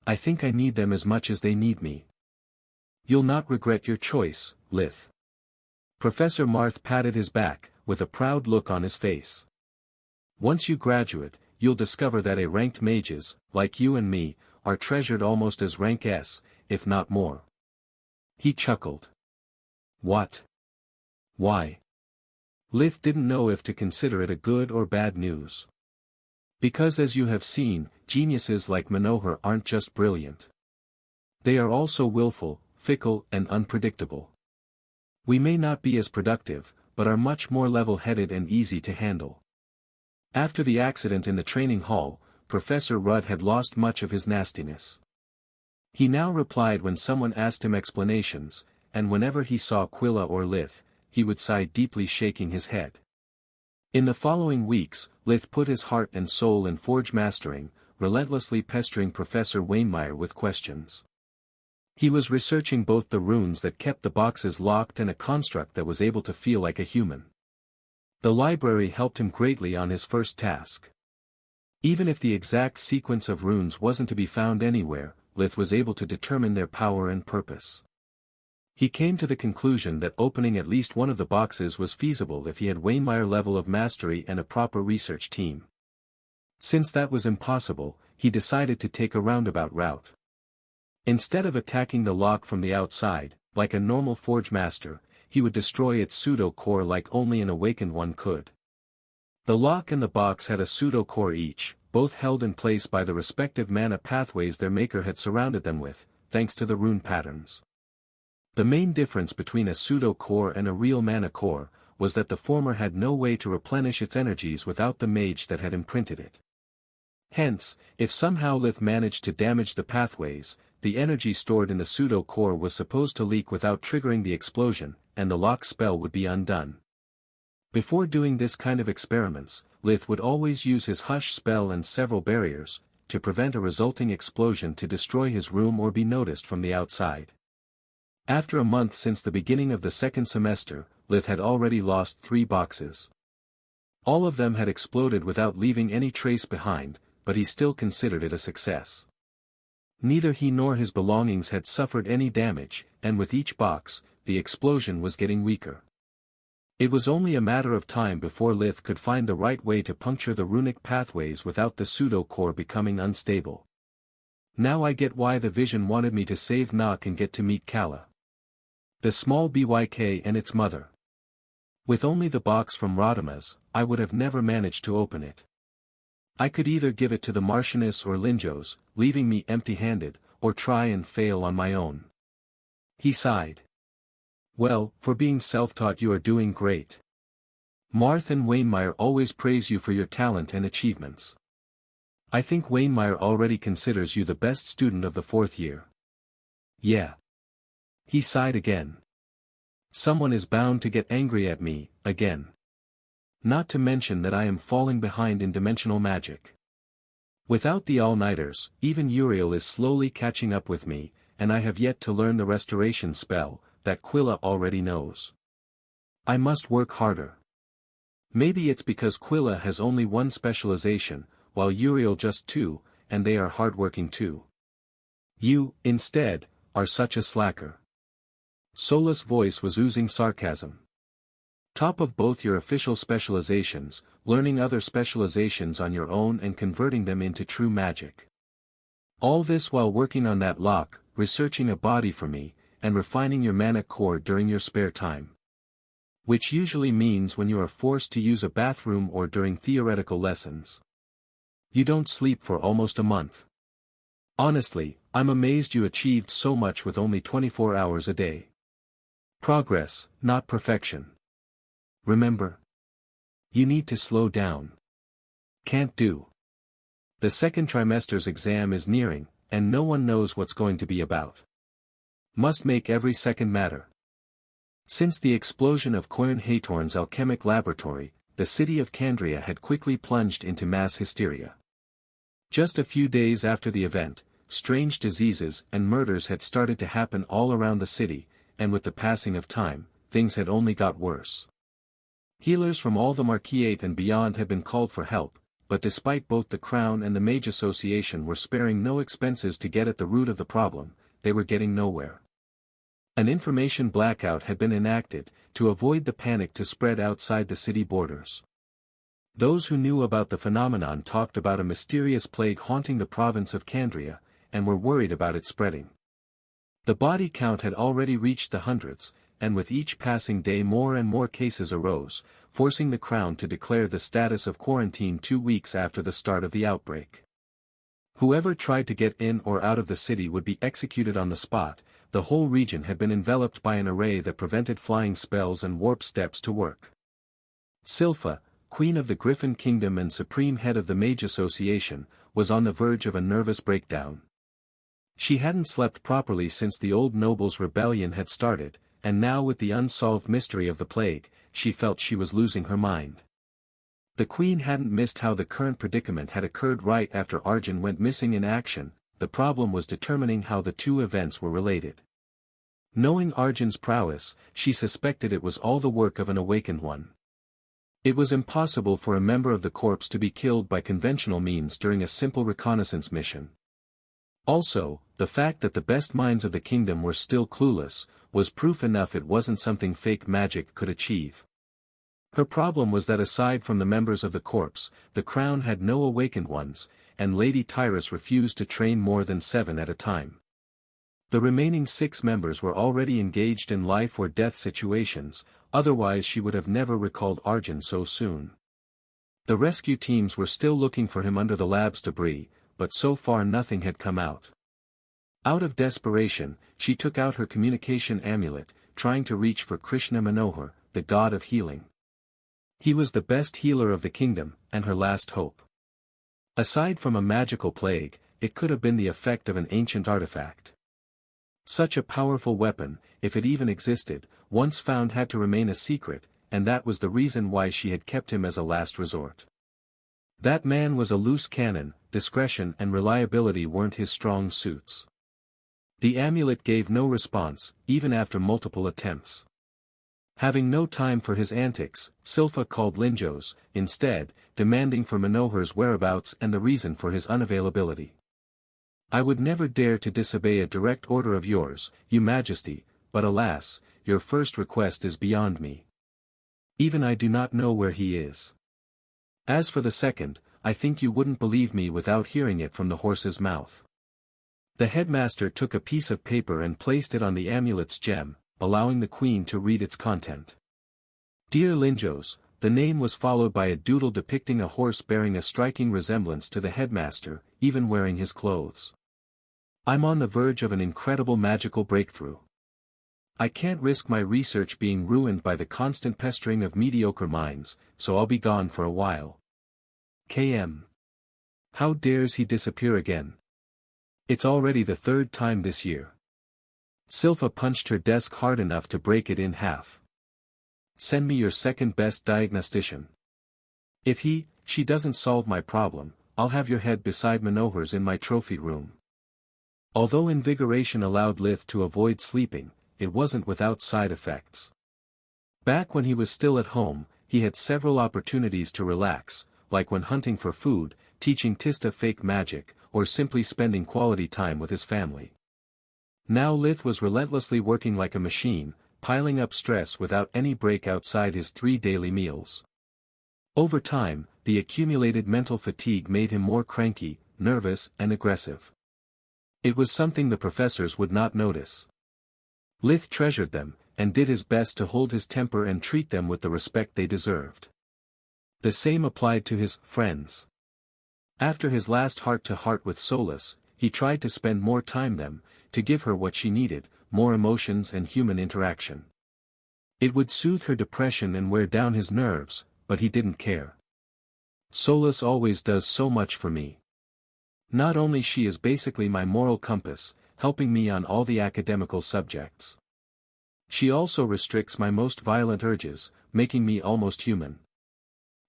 A: I think I need them as much as they need me." "You'll not regret your choice, Lith." Professor Marth patted his back, with a proud look on his face. "Once you graduate, you'll discover that A-ranked mages, like you and me, are treasured almost as rank S, if not more." He chuckled. "What? Why?" Lith didn't know if to consider it a good or bad news. "Because as you have seen, geniuses like Manohar aren't just brilliant. They are also willful, fickle and unpredictable. We may not be as productive, but are much more level-headed and easy to handle." After the accident in the training hall, Professor Rudd had lost much of his nastiness. He now replied when someone asked him explanations, and whenever he saw Quilla or Lith, he would sigh deeply, shaking his head. In the following weeks, Lith put his heart and soul in forge mastering, relentlessly pestering Professor Wainmeyer with questions. He was researching both the runes that kept the boxes locked and a construct that was able to feel like a human. The library helped him greatly on his first task. Even if the exact sequence of runes wasn't to be found anywhere, Lith was able to determine their power and purpose. He came to the conclusion that opening at least one of the boxes was feasible if he had Wainmeyer level of mastery and a proper research team. Since that was impossible, he decided to take a roundabout route. Instead of attacking the lock from the outside, like a normal forge master, he would destroy its pseudo-core like only an awakened one could. The lock and the box had a pseudo-core each, both held in place by the respective mana pathways their maker had surrounded them with, thanks to the rune patterns. The main difference between a pseudo-core and a real mana core, was that the former had no way to replenish its energies without the mage that had imprinted it. Hence, if somehow Lith managed to damage the pathways, the energy stored in the pseudo-core was supposed to leak without triggering the explosion, and the lock spell would be undone. Before doing this kind of experiments, Lith would always use his hush spell and several barriers, to prevent a resulting explosion to destroy his room or be noticed from the outside. After a month since the beginning of the second semester, Lith had already lost 3 boxes. All of them had exploded without leaving any trace behind, but he still considered it a success. Neither he nor his belongings had suffered any damage, and with each box, the explosion was getting weaker. It was only a matter of time before Lith could find the right way to puncture the runic pathways without the pseudo-core becoming unstable. Now I get why the vision wanted me to save Nock and get to meet Kala. The small BYK and its mother. With only the box from Rodima's, I would have never managed to open it. I could either give it to the Marchioness or Linjos, leaving me empty-handed, or try and fail on my own. He sighed. Well, for being self-taught you are doing great. Marth and Wainmeyer always praise you for your talent and achievements. I think Wainmeyer already considers you the best student of the 4th year. Yeah. He sighed again. Someone is bound to get angry at me, again. Not to mention that I am falling behind in dimensional magic. Without the all-nighters, even Uriel is slowly catching up with me, and I have yet to learn the restoration spell, that Quilla already knows. I must work harder. Maybe it's because Quilla has only 1 specialization, while Uriel just 2, and they are hardworking too. You, instead, are such a slacker. Sola's voice was oozing sarcasm. Top of both your official specializations, learning other specializations on your own and converting them into true magic. All this while working on that lock, researching a body for me, and refining your mana core during your spare time. Which usually means when you are forced to use a bathroom or during theoretical lessons. You don't sleep for almost a month. Honestly, I'm amazed you achieved so much with only 24 hours a day. Progress, not perfection. Remember? You need to slow down. Can't do. The second trimester's exam is nearing, and no one knows what's going to be about. Must make every second matter. Since the explosion of Coin Haytorn's alchemic laboratory, the city of Candria had quickly plunged into mass hysteria. Just a few days after the event, strange diseases and murders had started to happen all around the city, and with the passing of time, things had only got worse. Healers from all the Marquisate and beyond had been called for help, but despite both the Crown and the Mage Association were sparing no expenses to get at the root of the problem, they were getting nowhere. An information blackout had been enacted, to avoid the panic to spread outside the city borders. Those who knew about the phenomenon talked about a mysterious plague haunting the province of Candria, and were worried about it spreading. The body count had already reached the hundreds, and with each passing day more and more cases arose, forcing the Crown to declare the status of quarantine 2 weeks after the start of the outbreak. Whoever tried to get in or out of the city would be executed on the spot. The whole region had been enveloped by an array that prevented flying spells and warp steps to work. Silpha, Queen of the Griffin Kingdom and Supreme Head of the Mage Association, was on the verge of a nervous breakdown. She hadn't slept properly since the old noble's rebellion had started, and now with the unsolved mystery of the plague, she felt she was losing her mind. The Queen hadn't missed how the current predicament had occurred right after Arjun went missing in action, the problem was determining how the two events were related. Knowing Arjun's prowess, she suspected it was all the work of an awakened one. It was impossible for a member of the corps to be killed by conventional means during a simple reconnaissance mission. Also, the fact that the best minds of the kingdom were still clueless, was proof enough it wasn't something fake magic could achieve. Her problem was that aside from the members of the corps, the crown had no awakened ones, and Lady Tyrus refused to train more than 7 at a time. The remaining 6 members were already engaged in life or death situations, otherwise she would have never recalled Arjun so soon. The rescue teams were still looking for him under the lab's debris, but so far nothing had come out. Out of desperation, she took out her communication amulet, trying to reach for Krishna Manohar, the god of healing. He was the best healer of the kingdom, and her last hope. Aside from a magical plague, it could have been the effect of an ancient artifact. Such a powerful weapon, if it even existed, once found had to remain a secret, and that was the reason why she had kept him as a last resort. That man was a loose cannon, discretion and reliability weren't his strong suits. The amulet gave no response, even after multiple attempts. Having no time for his antics, Silpha called Linjos, instead, demanding for Manohar's whereabouts and the reason for his unavailability. "I would never dare to disobey a direct order of yours, Your Majesty, but alas, your first request is beyond me. Even I do not know where he is. As for the second, I think you wouldn't believe me without hearing it from the horse's mouth." The headmaster took a piece of paper and placed it on the amulet's gem, allowing the queen to read its content. "Dear Linjos," the name was followed by a doodle depicting a horse bearing a striking resemblance to the headmaster, even wearing his clothes. "I'm on the verge of an incredible magical breakthrough. I can't risk my research being ruined by the constant pestering of mediocre minds, so I'll be gone for a while. KM. How dares he disappear again? It's already the 3rd time this year." Silpha punched her desk hard enough to break it in half. "Send me your second-best diagnostician. If she doesn't solve my problem, I'll have your head beside Manohar's in my trophy room." Although invigoration allowed Lith to avoid sleeping, it wasn't without side effects. Back when he was still at home, he had several opportunities to relax, like when hunting for food, teaching Tista fake magic, or simply spending quality time with his family. Now Lith was relentlessly working like a machine, piling up stress without any break outside his 3 daily meals. Over time, the accumulated mental fatigue made him more cranky, nervous and aggressive. It was something the professors would not notice. Lith treasured them, and did his best to hold his temper and treat them with the respect they deserved. The same applied to his friends. After his last heart-to-heart with Solus, he tried to spend more time them, to give her what she needed, more emotions and human interaction. It would soothe her depression and wear down his nerves, but he didn't care. "Solus always does so much for me. Not only she is basically my moral compass, helping me on all the academical subjects. She also restricts my most violent urges, making me almost human.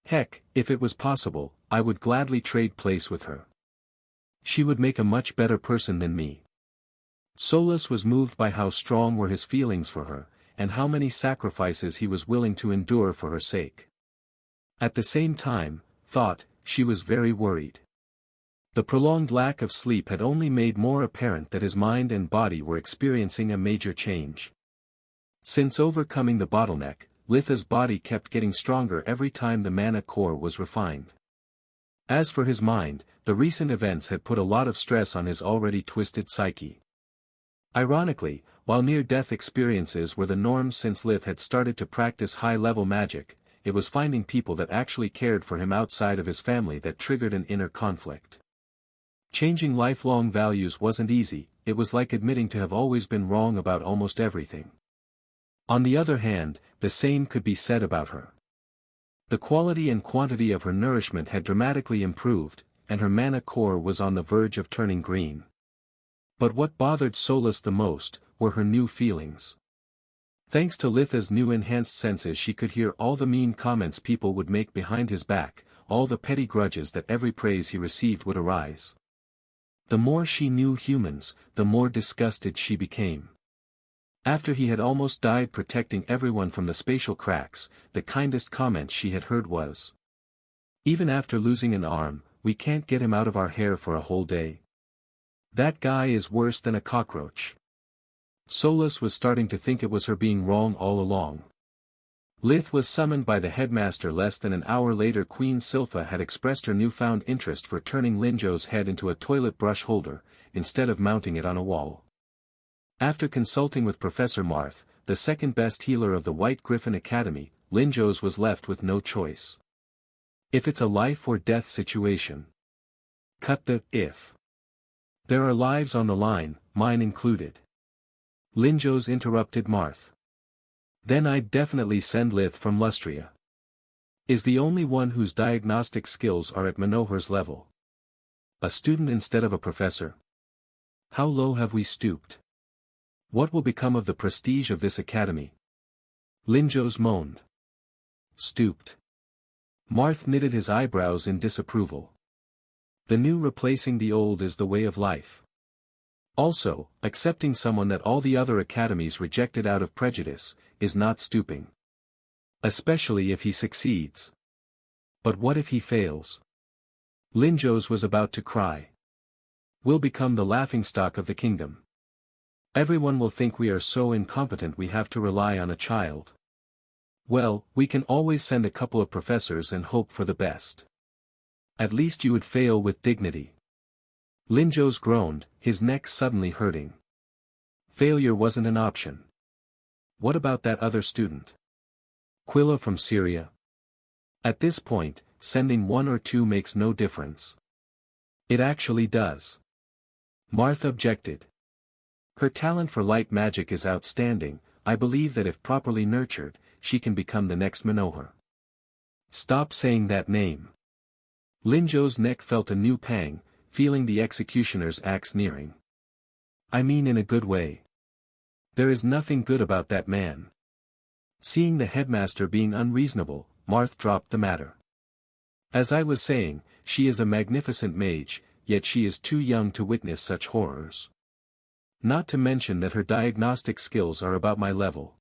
A: Heck, if it was possible, I would gladly trade place with her. She would make a much better person than me." Solus was moved by how strong were his feelings for her, and how many sacrifices he was willing to endure for her sake. At the same time, she was very worried. The prolonged lack of sleep had only made more apparent that his mind and body were experiencing a major change. Since overcoming the bottleneck, Litha's body kept getting stronger every time the mana core was refined. As for his mind, the recent events had put a lot of stress on his already twisted psyche. Ironically, while near-death experiences were the norm since Lith had started to practice high-level magic, it was finding people that actually cared for him outside of his family that triggered an inner conflict. Changing lifelong values wasn't easy, it was like admitting to have always been wrong about almost everything. On the other hand, the same could be said about her. The quality and quantity of her nourishment had dramatically improved, and her mana core was on the verge of turning green. But what bothered Solus the most, were her new feelings. Thanks to Litha's new enhanced senses, she could hear all the mean comments people would make behind his back, all the petty grudges that every praise he received would arise. The more she knew humans, the more disgusted she became. After he had almost died protecting everyone from the spatial cracks, the kindest comment she had heard was, "Even after losing an arm, we can't get him out of our hair for a whole day. That guy is worse than a cockroach." Solus was starting to think it was her being wrong all along. Lith was summoned by the headmaster. Less than an hour later, Queen Silpha had expressed her newfound interest for turning Linjo's head into a toilet brush holder, instead of mounting it on a wall. After consulting with Professor Marth, the second-best healer of the White Griffin Academy, Linjo's was left with no choice. If it's a life-or-death situation. Cut the "if." There are lives on the line, mine included. Linjo's interrupted Marth. Then I'd definitely send Lith from Lustria. Is the only one whose diagnostic skills are at Manohar's level. A student instead of a professor? How low have we stooped? What will become of the prestige of this academy? Linjo's moaned. Stooped. Marth knitted his eyebrows in disapproval. The new replacing the old is the way of life. Also, accepting someone that all the other academies rejected out of prejudice, is not stooping. Especially if he succeeds. But what if he fails? Linjo's was about to cry. We'll become the laughingstock of the kingdom. Everyone will think we are so incompetent we have to rely on a child. Well, we can always send a couple of professors and hope for the best. At least you would fail with dignity. Linjo's groaned, his neck suddenly hurting. Failure wasn't an option. What about that other student? Quilla from Syria? At this point, sending one or two makes no difference. It actually does. Martha objected. Her talent for light magic is outstanding. I believe that if properly nurtured, she can become the next Manohar. Stop saying that name. Linjo's neck felt a new pang, feeling the executioner's axe nearing. I mean in a good way. There is nothing good about that man. Seeing the headmaster being unreasonable, Marth dropped the matter. As I was saying, she is a magnificent mage, yet she is too young to witness such horrors. Not to mention that her diagnostic skills are about my level.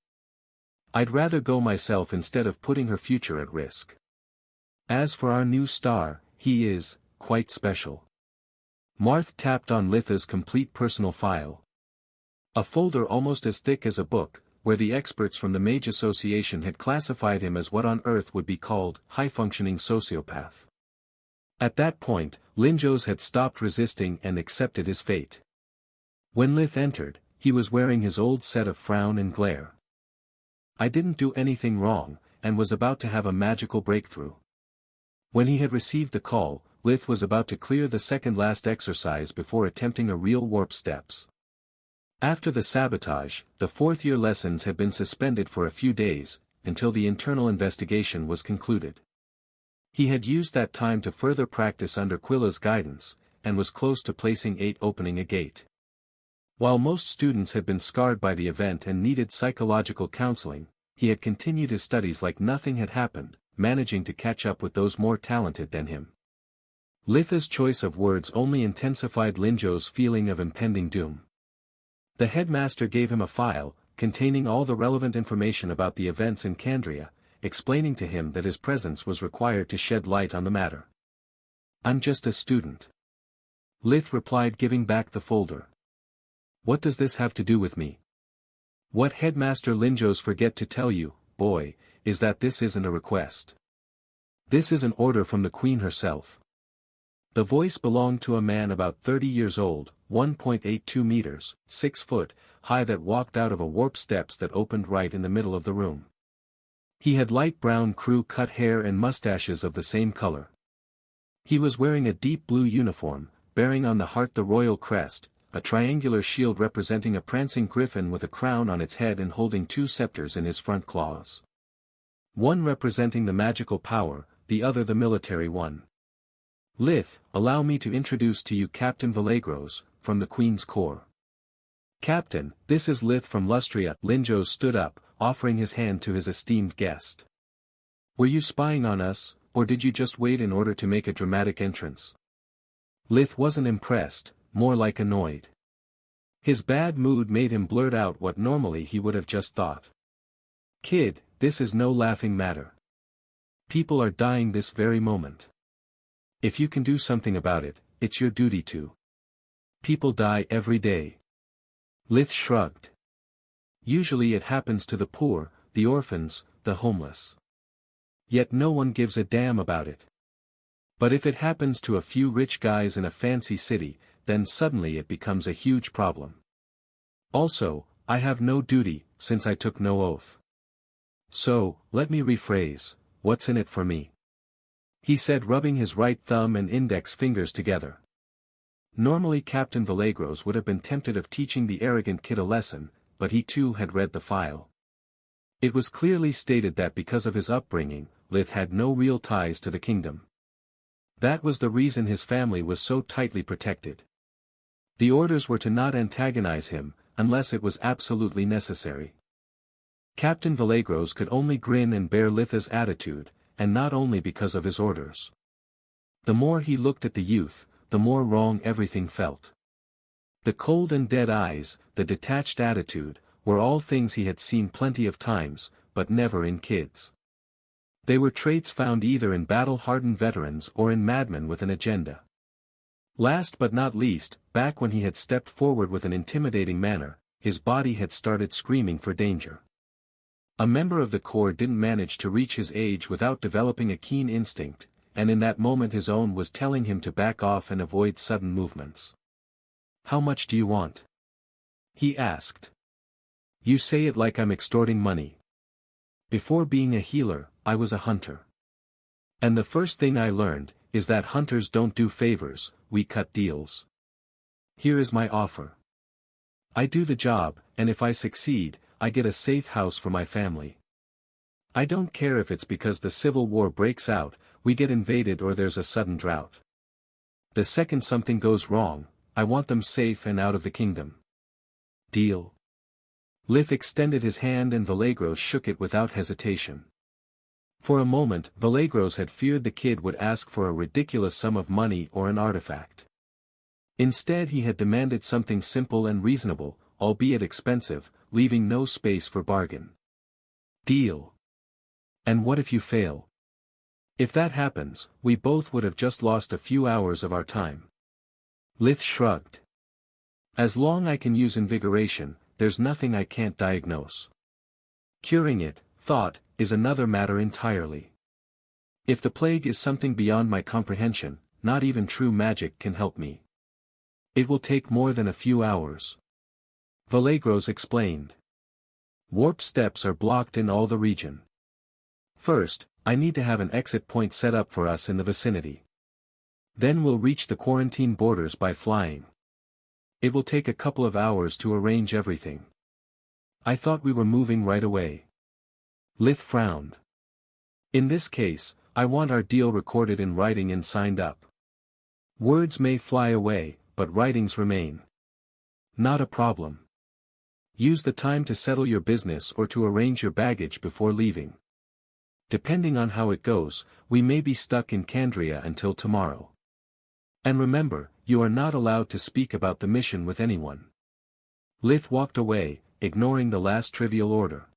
A: I'd rather go myself instead of putting her future at risk. As for our new star, he is, quite special. Marth tapped on Litha's complete personal file. A folder almost as thick as a book, where the experts from the Mage Association had classified him as what on Earth would be called high-functioning sociopath. At that point, Linjo's had stopped resisting and accepted his fate. When Lith entered, he was wearing his old set of frown and glare. I didn't do anything wrong, and was about to have a magical breakthrough. When he had received the call, Lith was about to clear the second-last exercise before attempting a real warp steps. After the sabotage, the fourth-year lessons had been suspended for a few days, until the internal investigation was concluded. He had used that time to further practice under Quilla's guidance, and was close to placing 8 opening a gate. While most students had been scarred by the event and needed psychological counseling, he had continued his studies like nothing had happened, managing to catch up with those more talented than him. Litha's choice of words only intensified Linjo's feeling of impending doom. The headmaster gave him a file, containing all the relevant information about the events in Candria, explaining to him that his presence was required to shed light on the matter. I'm just a student. Lith replied, giving back the folder. What does this have to do with me? What Headmaster Linjo's forget to tell you, boy, is that this isn't a request. This is an order from the Queen herself. The voice belonged to a man about 30 years old, 1.82 meters, 6 foot, high, that walked out of a warp steps that opened right in the middle of the room. He had light brown crew-cut hair and mustaches of the same color. He was wearing a deep blue uniform, bearing on the heart the royal crest, a triangular shield representing a prancing griffin with a crown on its head and holding 2 scepters in his front claws. One representing the magical power, the other the military one. Lith, allow me to introduce to you Captain Vallegros, from the Queen's Corps. Captain, this is Lith from Lustria. Linjo stood up, offering his hand to his esteemed guest. Were you spying on us, or did you just wait in order to make a dramatic entrance? Lith wasn't impressed, more like annoyed. His bad mood made him blurt out what normally he would have just thought. "Kid, this is no laughing matter. People are dying this very moment. If you can do something about it, it's your duty to. People die every day." Lith shrugged. "Usually it happens to the poor, the orphans, the homeless. Yet no one gives a damn about it. But if it happens to a few rich guys in a fancy city, then suddenly it becomes a huge problem. Also, I have no duty, since I took no oath. So, let me rephrase, what's in it for me?" he said, rubbing his right thumb and index fingers together. Normally Captain Vallegros would have been tempted of teaching the arrogant kid a lesson, but he too had read the file. It was clearly stated that because of his upbringing, Lith had no real ties to the kingdom. That was the reason his family was so tightly protected. The orders were to not antagonize him, unless it was absolutely necessary. Captain Vallegros could only grin and bear Lith's attitude, and not only because of his orders. The more he looked at the youth, the more wrong everything felt. The cold and dead eyes, the detached attitude, were all things he had seen plenty of times, but never in kids. They were traits found either in battle-hardened veterans or in madmen with an agenda. Last but not least, back when he had stepped forward with an intimidating manner, his body had started screaming for danger. A member of the Corps didn't manage to reach his age without developing a keen instinct, and in that moment his own was telling him to back off and avoid sudden movements. "How much do you want?" he asked. "You say it like I'm extorting money. Before being a healer, I was a hunter. And the first thing I learned, is that hunters don't do favors, we cut deals. Here is my offer. I do the job, and if I succeed, I get a safe house for my family. I don't care if it's because the civil war breaks out, we get invaded or there's a sudden drought. The second something goes wrong, I want them safe and out of the kingdom. Deal?" Lith extended his hand and Vallegros shook it without hesitation. For a moment, Vallegros had feared the kid would ask for a ridiculous sum of money or an artifact. Instead he had demanded something simple and reasonable, albeit expensive, leaving no space for bargain. "Deal. And what if you fail? If that happens, we both would have just lost a few hours of our time." Lith shrugged. "As long I can use invigoration, there's nothing I can't diagnose. Curing it, thought, is another matter entirely. If the plague is something beyond my comprehension, not even true magic can help me. It will take more than a few hours." Vallegros explained. "Warp steps are blocked in all the region. First, I need to have an exit point set up for us in the vicinity. Then we'll reach the quarantine borders by flying. It will take a couple of hours to arrange everything. I thought we were moving right away." Lith frowned. "In this case, I want our deal recorded in writing and signed up. Words may fly away, but writings remain." "Not a problem. Use the time to settle your business or to arrange your baggage before leaving. Depending on how it goes, we may be stuck in Candria until tomorrow. And remember, you are not allowed to speak about the mission with anyone." Lith walked away, ignoring the last trivial order.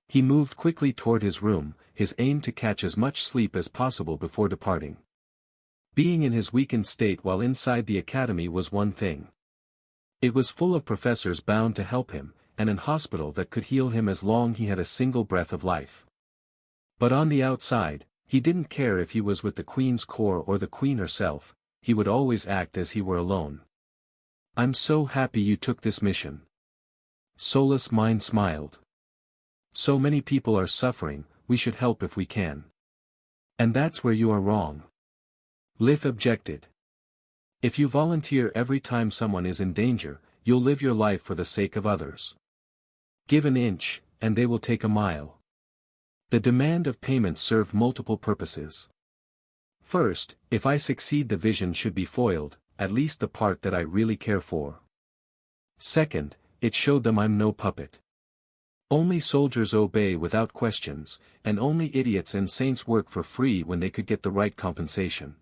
A: He moved quickly toward his room, his aim to catch as much sleep as possible before departing. Being in his weakened state while inside the academy was one thing. It was full of professors bound to help him, and an hospital that could heal him as long he had a single breath of life. But on the outside, he didn't care if he was with the Queen's Corps or the Queen herself, he would always act as he were alone. "I'm so happy you took this mission." Soulless Mind smiled. "So many people are suffering, we should help if we can." "And that's where you are wrong." Lith objected. "If you volunteer every time someone is in danger, you'll live your life for the sake of others. Give an inch, and they will take a mile." The demand of payment served multiple purposes. First, if I succeed the vision should be foiled, at least the part that I really care for. Second, it showed them I'm no puppet. Only soldiers obey without questions, and only idiots and saints work for free when they could get the right compensation.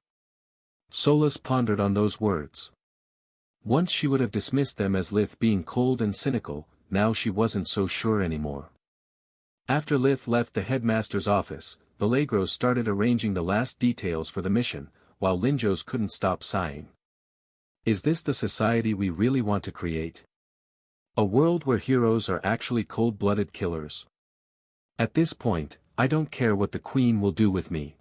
A: Solus pondered on those words. Once she would have dismissed them as Lith being cold and cynical, now she wasn't so sure anymore. After Lith left the headmaster's office, Vallegros started arranging the last details for the mission, while Linjos couldn't stop sighing. Is this the society we really want to create? A world where heroes are actually cold-blooded killers? At this point, I don't care what the Queen will do with me.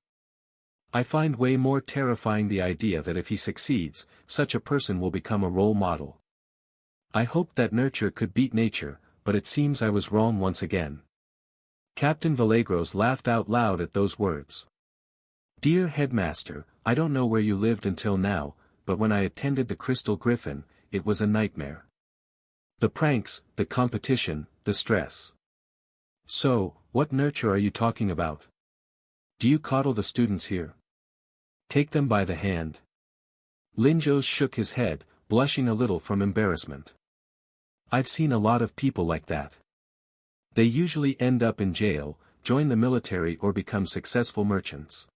A: I find way more terrifying the idea that if he succeeds, such a person will become a role model. I hoped that nurture could beat nature, but it seems I was wrong once again. Captain Vallegros laughed out loud at those words. Dear headmaster, I don't know where you lived until now, but when I attended the Crystal Griffin, it was a nightmare. The pranks, the competition, the stress. So, what nurture are you talking about? Do you coddle the students here? Take them by the hand. Linjos shook his head, blushing a little from embarrassment. I've seen a lot of people like that. They usually end up in jail, join the military or become successful merchants.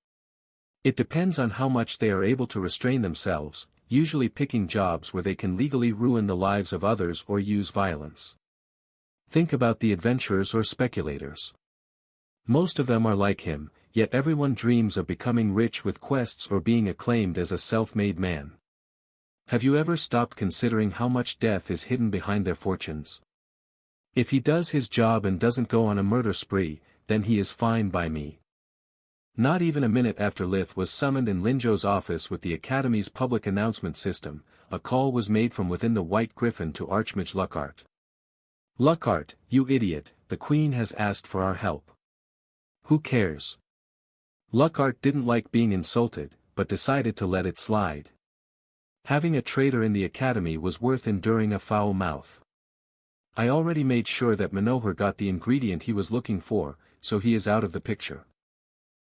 A: It depends on how much they are able to restrain themselves, usually picking jobs where they can legally ruin the lives of others or use violence. Think about the adventurers or speculators. Most of them are like him, yet everyone dreams of becoming rich with quests or being acclaimed as a self-made man. Have you ever stopped considering how much death is hidden behind their fortunes? If he does his job and doesn't go on a murder spree, then he is fine by me. Not even a minute after Lith was summoned in Linjo's office with the Academy's public announcement system, a call was made from within the White Griffin to Archmage Luckhart. Luckhart, you idiot, the Queen has asked for our help. Who cares? Luckhart didn't like being insulted, but decided to let it slide. Having a traitor in the Academy was worth enduring a foul mouth. I already made sure that Manohar got the ingredient he was looking for, so he is out of the picture.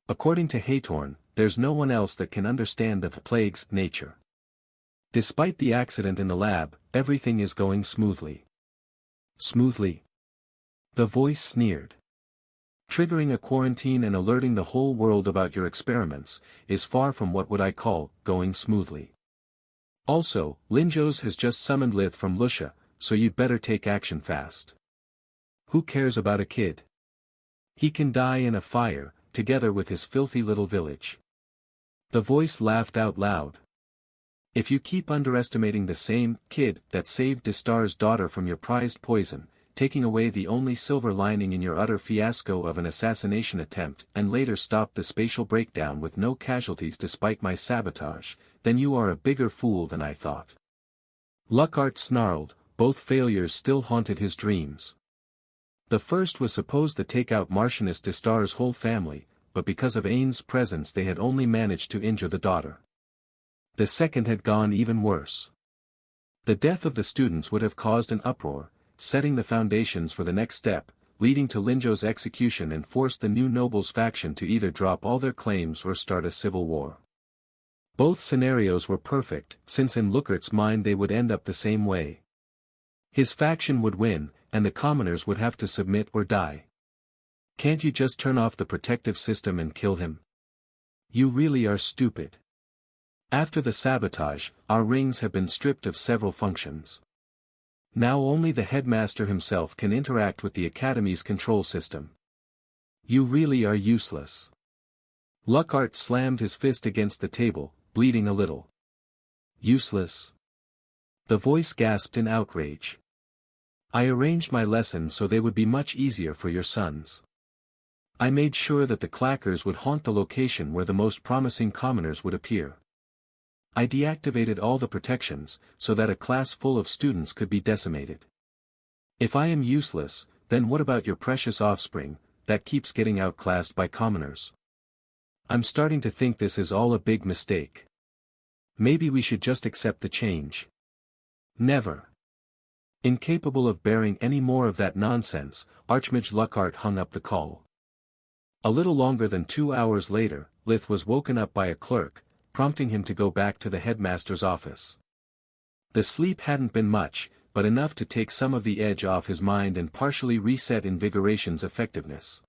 A: According to Haytorn, there's no one else that can understand the plague's nature. Despite the accident in the lab, everything is going smoothly. Smoothly? The voice sneered. Triggering a quarantine and alerting the whole world about your experiments, is far from what would I call, going smoothly. Also, Linjos has just summoned Lith from Lusha, so you'd better take action fast. Who cares about a kid? He can die in a fire, together with his filthy little village. The voice laughed out loud. If you keep underestimating the same kid that saved Distar's daughter from your prized poison, taking away the only silver lining in your utter fiasco of an assassination attempt and later stopped the spatial breakdown with no casualties despite my sabotage, then you are a bigger fool than I thought. Luckhart snarled, both failures still haunted his dreams. The first was supposed to take out Martianist Distar's whole family, but because of Ain's presence they had only managed to injure the daughter. The second had gone even worse. The death of the students would have caused an uproar, setting the foundations for the next step, leading to Linjo's execution and forced the new nobles faction to either drop all their claims or start a civil war. Both scenarios were perfect, since in Luckhart's mind they would end up the same way. His faction would win, and the commoners would have to submit or die. Can't you just turn off the protective system and kill him? You really are stupid. After the sabotage, our rings have been stripped of several functions. Now only the headmaster himself can interact with the Academy's control system. You really are useless. Luckhart slammed his fist against the table, bleeding a little. Useless? The voice gasped in outrage. I arranged my lessons so they would be much easier for your sons. I made sure that the clackers would haunt the location where the most promising commoners would appear. I deactivated all the protections, so that a class full of students could be decimated. If I am useless, then what about your precious offspring, that keeps getting outclassed by commoners? I'm starting to think this is all a big mistake. Maybe we should just accept the change. Never. Incapable of bearing any more of that nonsense, Archmage Luckhart hung up the call. A little longer than 2 hours later, Lith was woken up by a clerk, prompting him to go back to the headmaster's office. The sleep hadn't been much, but enough to take some of the edge off his mind and partially reset Invigoration's effectiveness.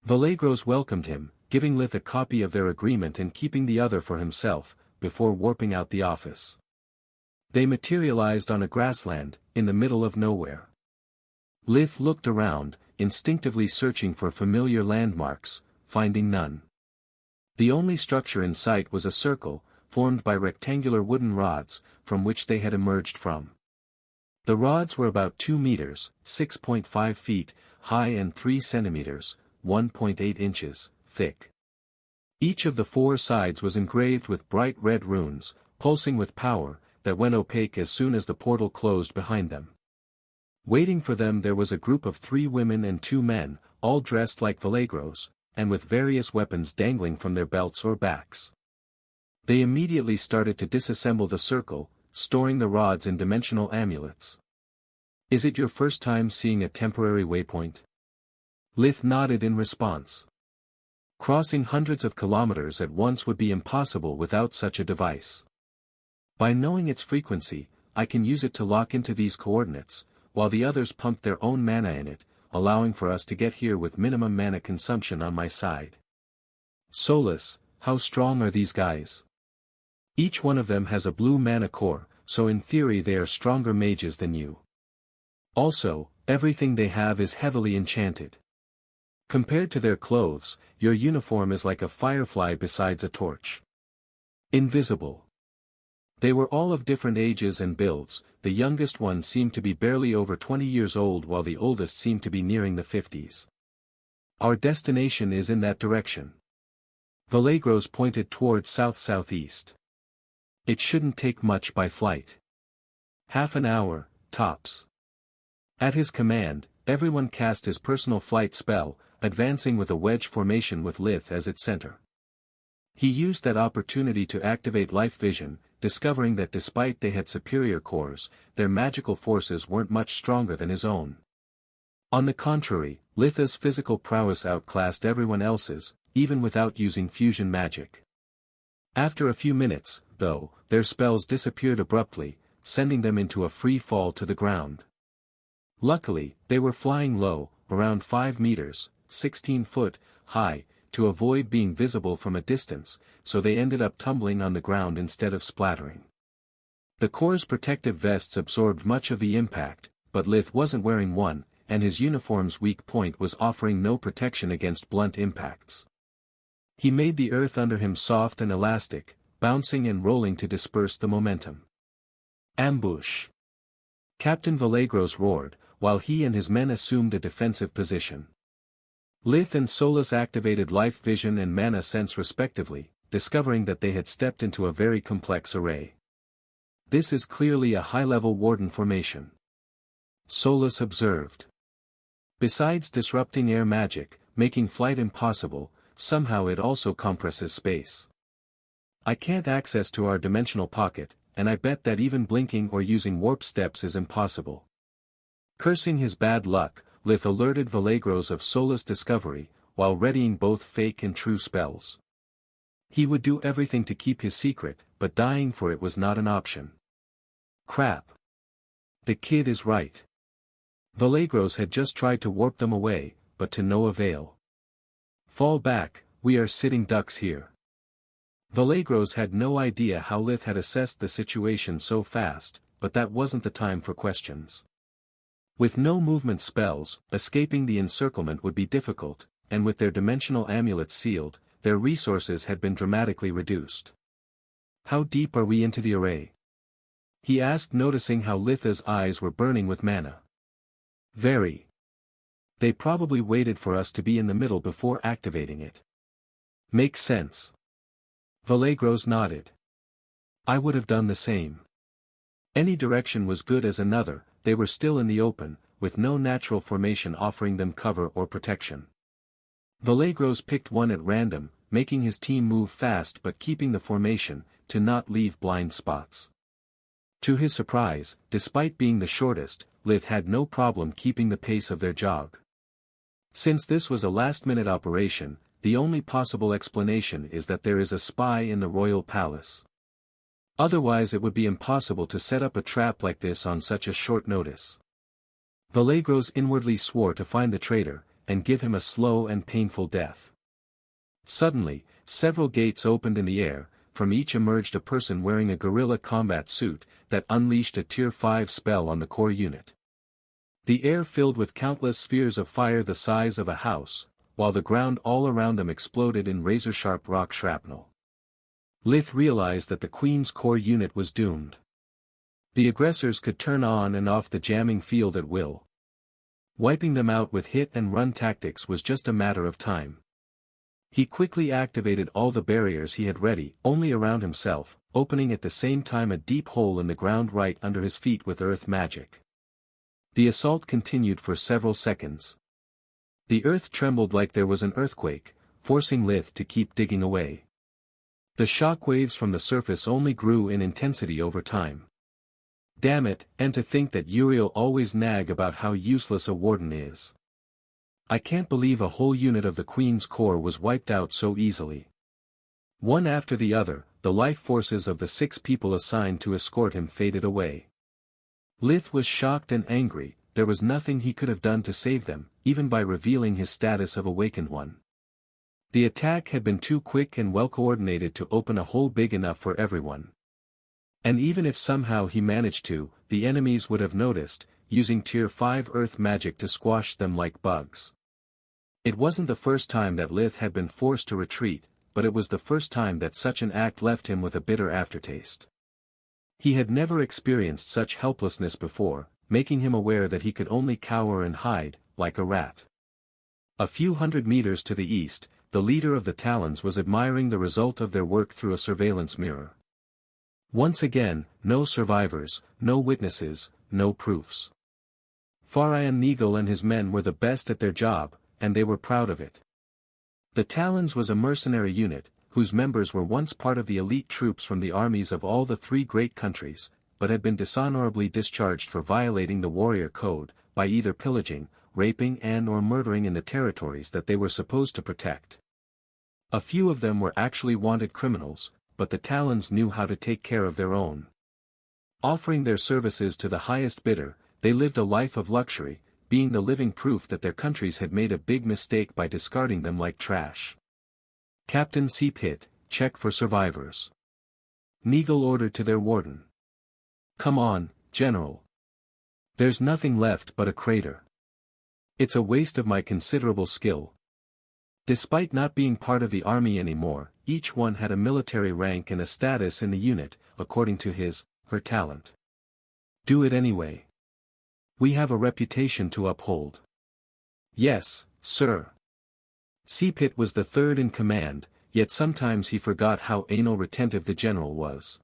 A: Vallegros welcomed him, giving Lith a copy of their agreement and keeping the other for himself, before warping out the office. They materialized on a grassland, in the middle of nowhere. Lith looked around, instinctively searching for familiar landmarks, finding none. The only structure in sight was a circle, formed by rectangular wooden rods, from which they had emerged from. The rods were about 2 meters, 6.5 feet, high and 3 centimeters, 1.8 inches, thick. Each of the 4 sides was engraved with bright red runes, pulsing with power, that went opaque as soon as the portal closed behind them. Waiting for them there was a group of 3 women and 2 men, all dressed like Vallegros, and with various weapons dangling from their belts or backs. They immediately started to disassemble the circle, storing the rods in dimensional amulets. "Is it your first time seeing a temporary waypoint?" Lith nodded in response. Crossing hundreds of kilometers at once would be impossible without such a device. By knowing its frequency, I can use it to lock into these coordinates, while the others pumped their own mana in it, allowing for us to get here with minimum mana consumption on my side. "Solus, how strong are these guys?" "Each one of them has a blue mana core, so in theory they are stronger mages than you. Also, everything they have is heavily enchanted. Compared to their clothes, your uniform is like a firefly besides a torch. Invisible." They were all of different ages and builds. The youngest one seemed to be barely over 20 years old while the oldest seemed to be nearing the 50s. "Our destination is in that direction." Vallegros pointed toward south-southeast. "It shouldn't take much by flight. Half an hour, tops." At his command, everyone cast his personal flight spell, advancing with a wedge formation with Lith as its center. He used that opportunity to activate Lith Verhen, discovering that despite they had superior cores, their magical forces weren't much stronger than his own. On the contrary, Lith's physical prowess outclassed everyone else's, even without using fusion magic. After a few minutes, though, their spells disappeared abruptly, sending them into a free fall to the ground. Luckily, they were flying low, around 5 meters, 16 foot, high, to avoid being visible from a distance, so they ended up tumbling on the ground instead of splattering. The core's protective vests absorbed much of the impact, but Lith wasn't wearing one, and his uniform's weak point was offering no protection against blunt impacts. He made the earth under him soft and elastic, bouncing and rolling to disperse the momentum. "Ambush!" Captain Vallegros roared, while he and his men assumed a defensive position. Lith and Solus activated Lith Verhen and Mana Sense respectively, discovering that they had stepped into a very complex array. "This is clearly a high-level warden formation," Solus observed. "Besides disrupting air magic, making flight impossible, somehow it also compresses space. I can't access to our dimensional pocket, and I bet that even blinking or using warp steps is impossible." Cursing his bad luck, Lith alerted Vallegros of Solus' discovery, while readying both fake and true spells. He would do everything to keep his secret, but dying for it was not an option. Crap. The kid is right. Vallegros had just tried to warp them away, but to no avail. "Fall back, we are sitting ducks here." Vallegros had no idea how Lith had assessed the situation so fast, but that wasn't the time for questions. With no movement spells, escaping the encirclement would be difficult, and with their dimensional amulets sealed, their resources had been dramatically reduced. "How deep are we into the array?" he asked, noticing how Lith's eyes were burning with mana. "Very. They probably waited for us to be in the middle before activating it." "Makes sense." Vallegros nodded. "I would have done the same." Any direction was good as another. They were still in the open, with no natural formation offering them cover or protection. Vallegros picked one at random, making his team move fast but keeping the formation, to not leave blind spots. To his surprise, despite being the shortest, Lith had no problem keeping the pace of their jog. Since this was a last-minute operation, the only possible explanation is that there is a spy in the royal palace. Otherwise it would be impossible to set up a trap like this on such a short notice. Vallegros inwardly swore to find the traitor, and give him a slow and painful death. Suddenly, several gates opened in the air, from each emerged a person wearing a guerrilla combat suit, that unleashed a Tier 5 spell on the core unit. The air filled with countless spheres of fire the size of a house, while the ground all around them exploded in razor-sharp rock shrapnel. Lith realized that the Queen's core unit was doomed. The aggressors could turn on and off the jamming field at will. Wiping them out with hit-and-run tactics was just a matter of time. He quickly activated all the barriers he had ready, only around himself, opening at the same time a deep hole in the ground right under his feet with earth magic. The assault continued for several seconds. The earth trembled like there was an earthquake, forcing Lith to keep digging away. The shock waves from the surface only grew in intensity over time. Damn it, and to think that Uriel always nag about how useless a warden is. I can't believe a whole unit of the Queen's core was wiped out so easily. One after the other, the life forces of the 6 people assigned to escort him faded away. Lith was shocked and angry. There was nothing he could have done to save them, even by revealing his status of awakened one. The attack had been too quick and well coordinated to open a hole big enough for everyone. And even if somehow he managed to, the enemies would have noticed, using Tier 5 earth magic to squash them like bugs. It wasn't the first time that Lith had been forced to retreat, but it was the first time that such an act left him with a bitter aftertaste. He had never experienced such helplessness before, making him aware that he could only cower and hide, like a rat. A few hundred meters to the east, the leader of the Talons was admiring the result of their work through a surveillance mirror. Once again, no survivors, no witnesses, no proofs. Farayan Nigel and his men were the best at their job, and they were proud of it. The Talons was a mercenary unit, whose members were once part of the elite troops from the armies of all the 3 great countries, but had been dishonorably discharged for violating the warrior code, by either pillaging, raping and/or murdering in the territories that they were supposed to protect. A few of them were actually wanted criminals, but the Talons knew how to take care of their own. Offering their services to the highest bidder, they lived a life of luxury, being the living proof that their countries had made a big mistake by discarding them like trash. Captain Seepit, check for survivors. Nigel ordered to their warden. Come on, General. There's nothing left but a crater. It's a waste of my considerable skill. Despite not being part of the army anymore, each one had a military rank and a status in the unit, according to her talent. Do it anyway. We have a reputation to uphold. Yes, sir. Seepit was the 3rd in command, yet sometimes he forgot how anal retentive the general was.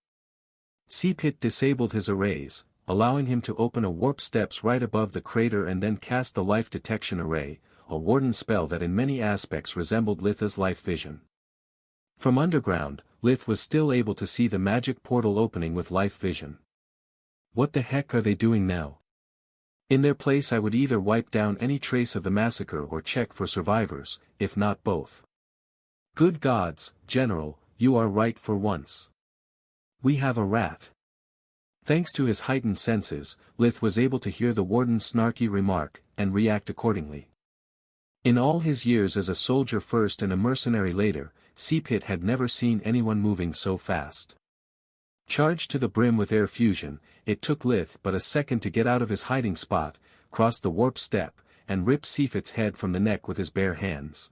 A: Seepit disabled his arrays, allowing him to open a warp steps right above the crater and then cast the life detection array, a warden spell that in many aspects resembled Lith's life vision. From underground, Lith was still able to see the magic portal opening with life vision. What the heck are they doing now? In their place I would either wipe down any trace of the massacre or check for survivors, if not both. Good gods, General, you are right for once. We have a rat. Thanks to his heightened senses, Lith was able to hear the warden's snarky remark, and react accordingly. In all his years as a soldier first and a mercenary later, Seepit had never seen anyone moving so fast. Charged to the brim with air fusion, it took Lith but a second to get out of his hiding spot, cross the warp step, and rip Seepit's head from the neck with his bare hands.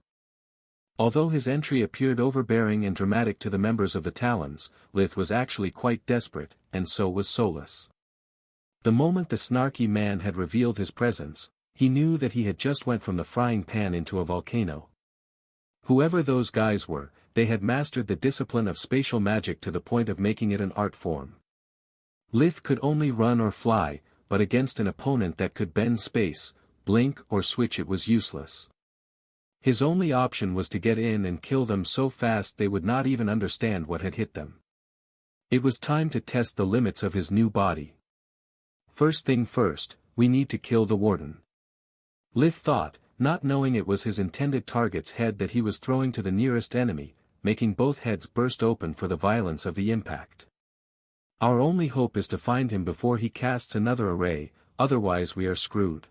A: Although his entry appeared overbearing and dramatic to the members of the Talons, Lith was actually quite desperate, and so was Solus. The moment the snarky man had revealed his presence, he knew that he had just went from the frying pan into a volcano. Whoever those guys were, they had mastered the discipline of spatial magic to the point of making it an art form. Lith could only run or fly, but against an opponent that could bend space, blink or switch it was useless. His only option was to get in and kill them so fast they would not even understand what had hit them. It was time to test the limits of his new body. First thing first, we need to kill the warden. Lith thought, not knowing it was his intended target's head that he was throwing to the nearest enemy, making both heads burst open for the violence of the impact. Our only hope is to find him before he casts another array, otherwise we are screwed.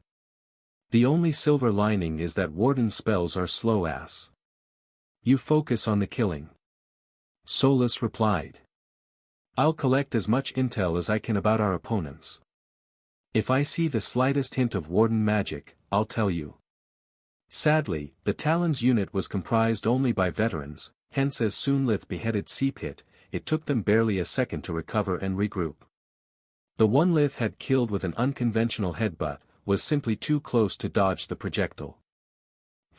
A: The only silver lining is that warden spells are slow ass. You focus on the killing. Solus replied. I'll collect as much intel as I can about our opponents. If I see the slightest hint of warden magic, I'll tell you. Sadly, the Talon's unit was comprised only by veterans, hence as soon Lith beheaded Seepit, it took them barely a second to recover and regroup. The one Lith had killed with an unconventional headbutt, was simply too close to dodge the projectile.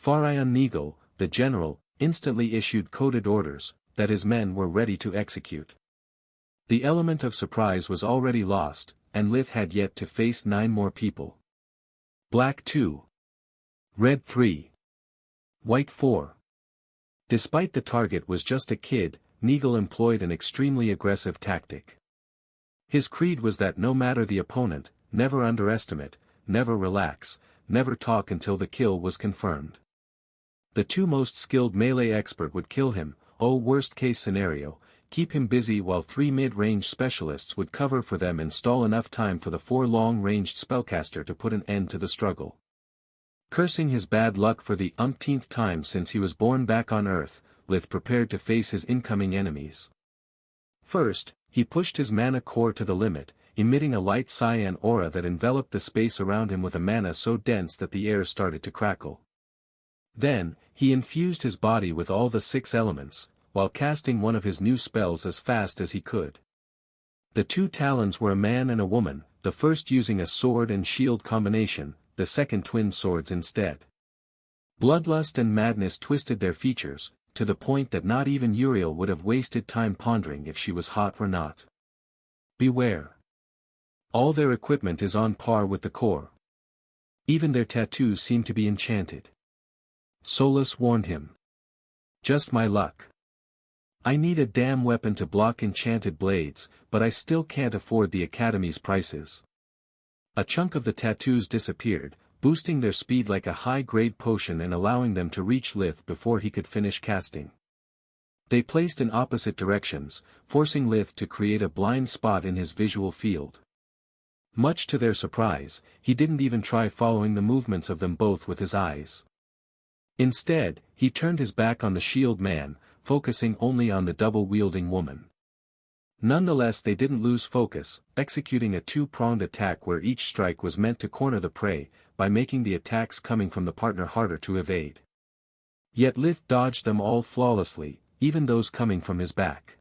A: Farion Neagle, the general, instantly issued coded orders, that his men were ready to execute. The element of surprise was already lost, and Lith had yet to face 9 more people. Black 2. Red 3. White 4. Despite the target was just a kid, Neagle employed an extremely aggressive tactic. His creed was that no matter the opponent, never underestimate, never relax, never talk until the kill was confirmed. The 2 most skilled melee expert would kill him, worst case scenario, keep him busy while 3 mid-range specialists would cover for them and stall enough time for the 4 long-ranged spellcaster to put an end to the struggle. Cursing his bad luck for the umpteenth time since he was born back on Earth, Lith prepared to face his incoming enemies. First, he pushed his mana core to the limit, emitting a light cyan aura that enveloped the space around him with a mana so dense that the air started to crackle. Then, he infused his body with all the 6 elements, while casting one of his new spells as fast as he could. The 2 Talons were a man and a woman, the first using a sword and shield combination, the second twin swords instead. Bloodlust and madness twisted their features, to the point that not even Uriel would have wasted time pondering if she was hot or not. Beware. All their equipment is on par with the core. Even their tattoos seem to be enchanted. Solus warned him. Just my luck. I need a damn weapon to block enchanted blades, but I still can't afford the Academy's prices. A chunk of the tattoos disappeared, boosting their speed like a high-grade potion and allowing them to reach Lith before he could finish casting. They placed in opposite directions, forcing Lith to create a blind spot in his visual field. Much to their surprise, he didn't even try following the movements of them both with his eyes. Instead, he turned his back on the shield man, focusing only on the double-wielding woman. Nonetheless, they didn't lose focus, executing a 2-pronged attack where each strike was meant to corner the prey, by making the attacks coming from the partner harder to evade. Yet Lith dodged them all flawlessly, even those coming from his back.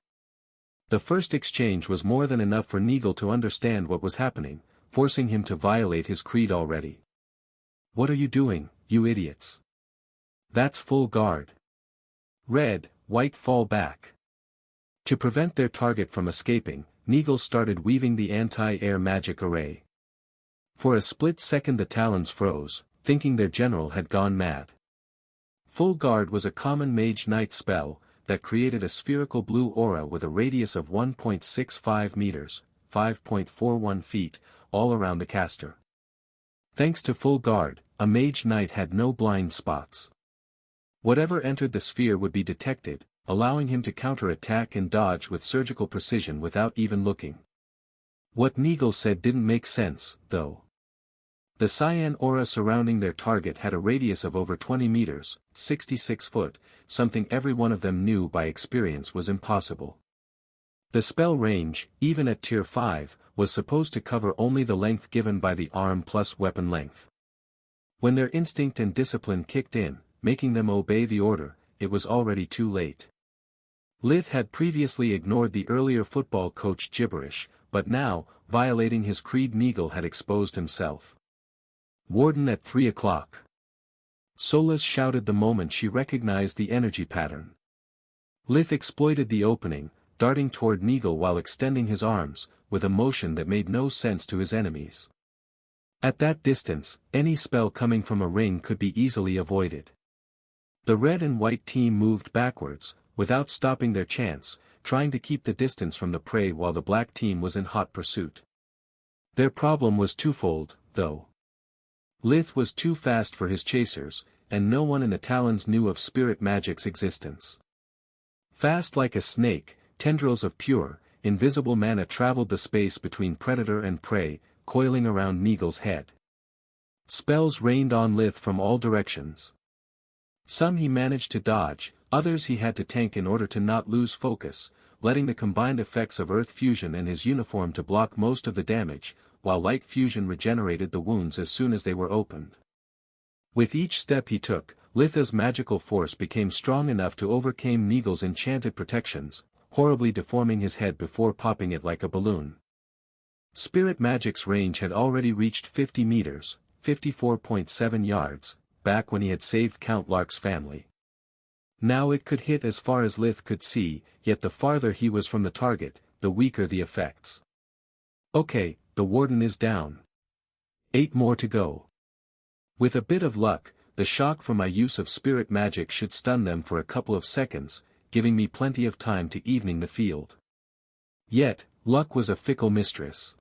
A: The first exchange was more than enough for Neagle to understand what was happening, forcing him to violate his creed already. What are you doing, you idiots? That's full guard. Red, white fall back. To prevent their target from escaping, Neagle started weaving the anti-air magic array. For a split second the Talons froze, thinking their general had gone mad. Full Guard was a common Mage Knight spell, that created a spherical blue aura with a radius of 1.65 meters, 5.41 feet, all around the caster. Thanks to Full Guard, a Mage Knight had no blind spots. Whatever entered the sphere would be detected, allowing him to counter-attack and dodge with surgical precision without even looking. What Neagle said didn't make sense, though. The cyan aura surrounding their target had a radius of over 20 meters, 66 foot, something every one of them knew by experience was impossible. The spell range, even at tier 5, was supposed to cover only the length given by the arm plus weapon length. When their instinct and discipline kicked in, making them obey the order, it was already too late. Lith had previously ignored the earlier football coach gibberish, but now, violating his creed, Neagle had exposed himself. Warden at 3 o'clock. Solus shouted the moment she recognized the energy pattern. Lith exploited the opening, darting toward Neagle while extending his arms, with a motion that made no sense to his enemies. At that distance, any spell coming from a ring could be easily avoided. The red and white team moved backwards, without stopping their chance, trying to keep the distance from the prey while the black team was in hot pursuit. Their problem was twofold, though. Lith was too fast for his chasers, and no one in the Talons knew of spirit magic's existence. Fast like a snake, tendrils of pure, invisible mana traveled the space between predator and prey, coiling around Neagle's head. Spells rained on Lith from all directions. Some he managed to dodge, others he had to tank in order to not lose focus, letting the combined effects of earth fusion and his uniform to block most of the damage, while light fusion regenerated the wounds as soon as they were opened. With each step he took, Lith's magical force became strong enough to overcome Neagle's enchanted protections, horribly deforming his head before popping it like a balloon. Spirit magic's range had already reached 50 meters, 54.7 yards, back when he had saved Count Lark's family. Now it could hit as far as Lith could see, yet the farther he was from the target, the weaker the effects. Okay, the warden is down. 8 more to go. With a bit of luck, the shock from my use of spirit magic should stun them for a couple of seconds, giving me plenty of time to evening the field. Yet, luck was a fickle mistress.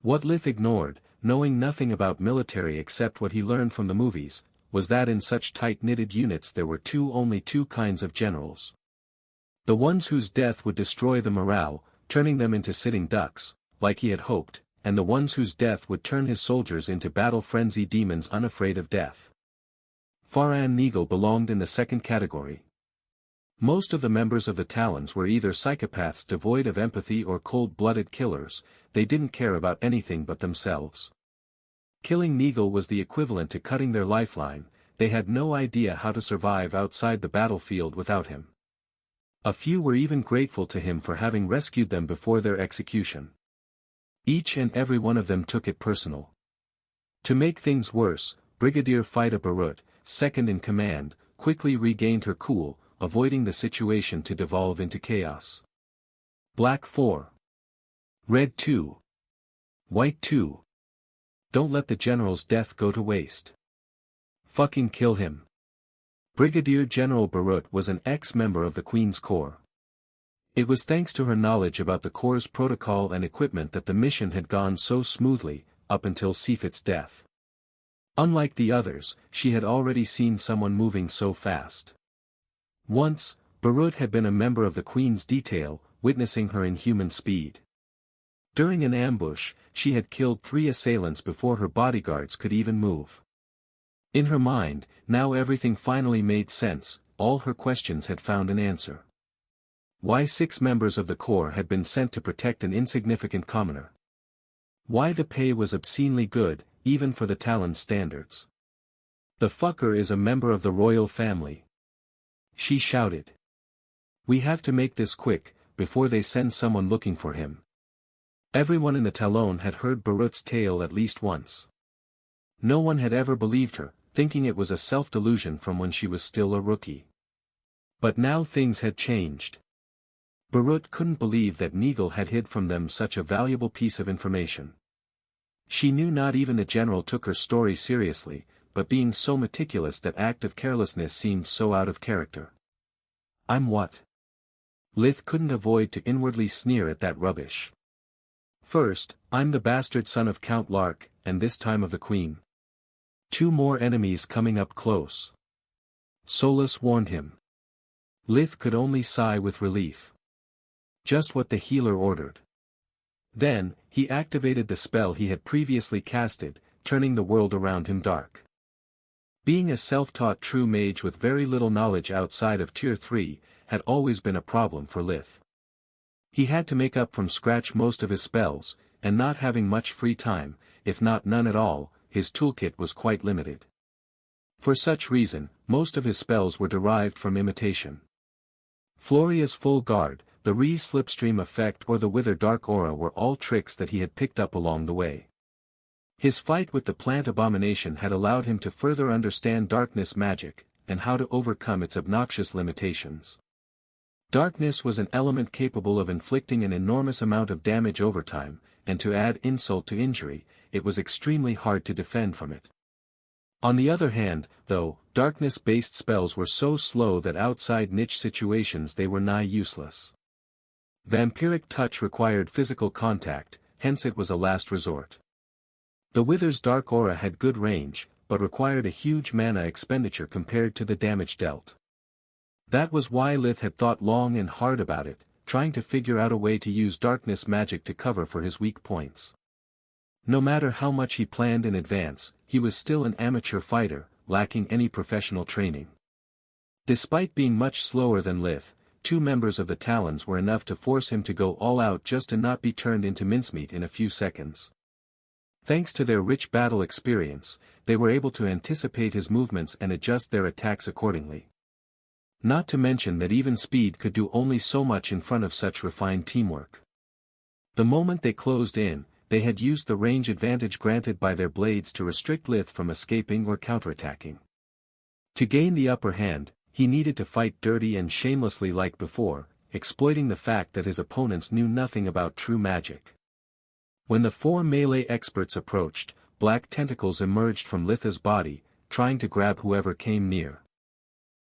A: What Lith ignored, knowing nothing about military except what he learned from the movies, was that in such tight-knitted units there were only two kinds of generals. The ones whose death would destroy the morale, turning them into sitting ducks, like he had hoped, and the ones whose death would turn his soldiers into battle-frenzied demons unafraid of death. Farhan Neagle belonged in the second category. Most of the members of the Talons were either psychopaths devoid of empathy or cold-blooded killers. They didn't care about anything but themselves. Killing Neagle was the equivalent to cutting their lifeline. They had no idea how to survive outside the battlefield without him. A few were even grateful to him for having rescued them before their execution. Each and every one of them took it personal. To make things worse, Brigadier Fida Barut, second in command, quickly regained her cool, avoiding the situation to devolve into chaos. Black 4. Red 2. White 2. Don't let the general's death go to waste. Fucking kill him. Brigadier General Barut was an ex-member of the Queen's Corps. It was thanks to her knowledge about the Corps' protocol and equipment that the mission had gone so smoothly, up until Sifit's death. Unlike the others, she had already seen someone moving so fast. Once, Barut had been a member of the Queen's detail, witnessing her inhuman speed. During an ambush, she had killed 3 assailants before her bodyguards could even move. In her mind, now everything finally made sense, all her questions had found an answer. Why 6 members of the Corps had been sent to protect an insignificant commoner? Why the pay was obscenely good, even for the Talon standards? The fucker is a member of the royal family. She shouted. We have to make this quick, before they send someone looking for him. Everyone in the Talon had heard Barut's tale at least once. No one had ever believed her, thinking it was a self-delusion from when she was still a rookie. But now things had changed. Barut couldn't believe that Neagle had hid from them such a valuable piece of information. She knew not even the general took her story seriously, but being so meticulous that act of carelessness seemed so out of character. I'm what? Lith couldn't avoid to inwardly sneer at that rubbish. First, I'm the bastard son of Count Lark, and this time of the Queen. 2 more enemies coming up close. Solus warned him. Lith could only sigh with relief. Just what the healer ordered. Then, he activated the spell he had previously casted, turning the world around him dark. Being a self-taught true mage with very little knowledge outside of Tier 3, had always been a problem for Lith. He had to make up from scratch most of his spells, and not having much free time, if not none at all, his toolkit was quite limited. For such reason, most of his spells were derived from imitation. Floria's full guard, the re-slipstream effect or the wither dark aura were all tricks that he had picked up along the way. His fight with the plant abomination had allowed him to further understand darkness magic, and how to overcome its obnoxious limitations. Darkness was an element capable of inflicting an enormous amount of damage over time, and to add insult to injury, it was extremely hard to defend from it. On the other hand, though, darkness-based spells were so slow that outside niche situations they were nigh useless. Vampiric touch required physical contact, hence it was a last resort. The Wither's dark aura had good range, but required a huge mana expenditure compared to the damage dealt. That was why Lith had thought long and hard about it, trying to figure out a way to use darkness magic to cover for his weak points. No matter how much he planned in advance, he was still an amateur fighter, lacking any professional training. Despite being much slower than Lith, 2 members of the Talons were enough to force him to go all out just to not be turned into mincemeat in a few seconds. Thanks to their rich battle experience, they were able to anticipate his movements and adjust their attacks accordingly. Not to mention that even speed could do only so much in front of such refined teamwork. The moment they closed in, they had used the range advantage granted by their blades to restrict Lith from escaping or counterattacking. To gain the upper hand, he needed to fight dirty and shamelessly like before, exploiting the fact that his opponents knew nothing about true magic. When the 4 melee experts approached, black tentacles emerged from Lith's body, trying to grab whoever came near.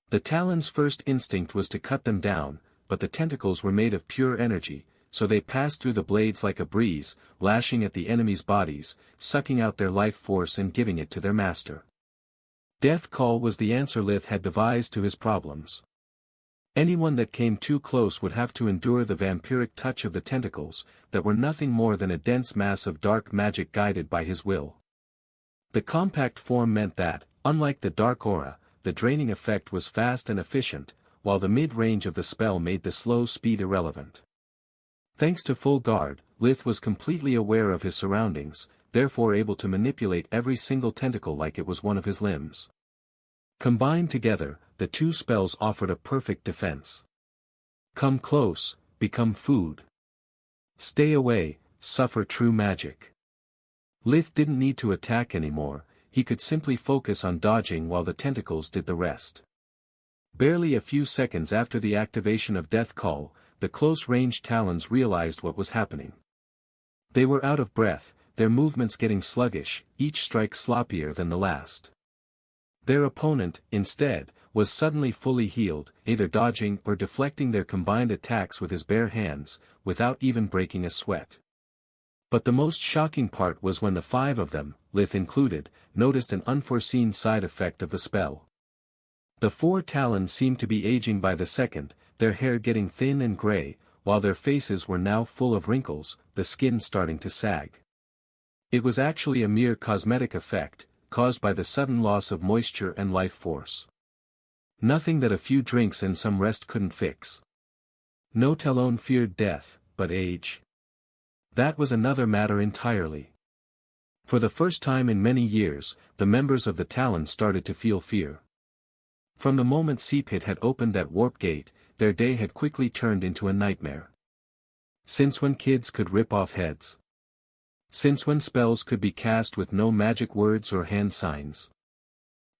A: The Talons' first instinct was to cut them down, but the tentacles were made of pure energy, so they passed through the blades like a breeze, lashing at the enemy's bodies, sucking out their life force and giving it to their master. Death Call was the answer Lith had devised to his problems. Anyone that came too close would have to endure the vampiric touch of the tentacles, that were nothing more than a dense mass of dark magic guided by his will. The compact form meant that, unlike the dark aura, the draining effect was fast and efficient, while the mid-range of the spell made the slow speed irrelevant. Thanks to full guard, Lith was completely aware of his surroundings, therefore able to manipulate every single tentacle like it was one of his limbs. Combined together, the 2 spells offered a perfect defense. Come close, become food. Stay away, suffer true magic. Lith didn't need to attack anymore, he could simply focus on dodging while the tentacles did the rest. Barely a few seconds after the activation of Death Call, the close-range Talons realized what was happening. They were out of breath, their movements getting sluggish, each strike sloppier than the last. Their opponent, instead, was suddenly fully healed, either dodging or deflecting their combined attacks with his bare hands, without even breaking a sweat. But the most shocking part was when the 5 of them, Lith included, noticed an unforeseen side effect of the spell. The 4 Talons seemed to be aging by the second, their hair getting thin and gray, while their faces were now full of wrinkles, the skin starting to sag. It was actually a mere cosmetic effect, caused by the sudden loss of moisture and life force. Nothing that a few drinks and some rest couldn't fix. No Talon feared death, but age. That was another matter entirely. For the first time in many years, the members of the Talons started to feel fear. From the moment Seepit had opened that warp gate, their day had quickly turned into a nightmare. Since when kids could rip off heads? Since when spells could be cast with no magic words or hand signs?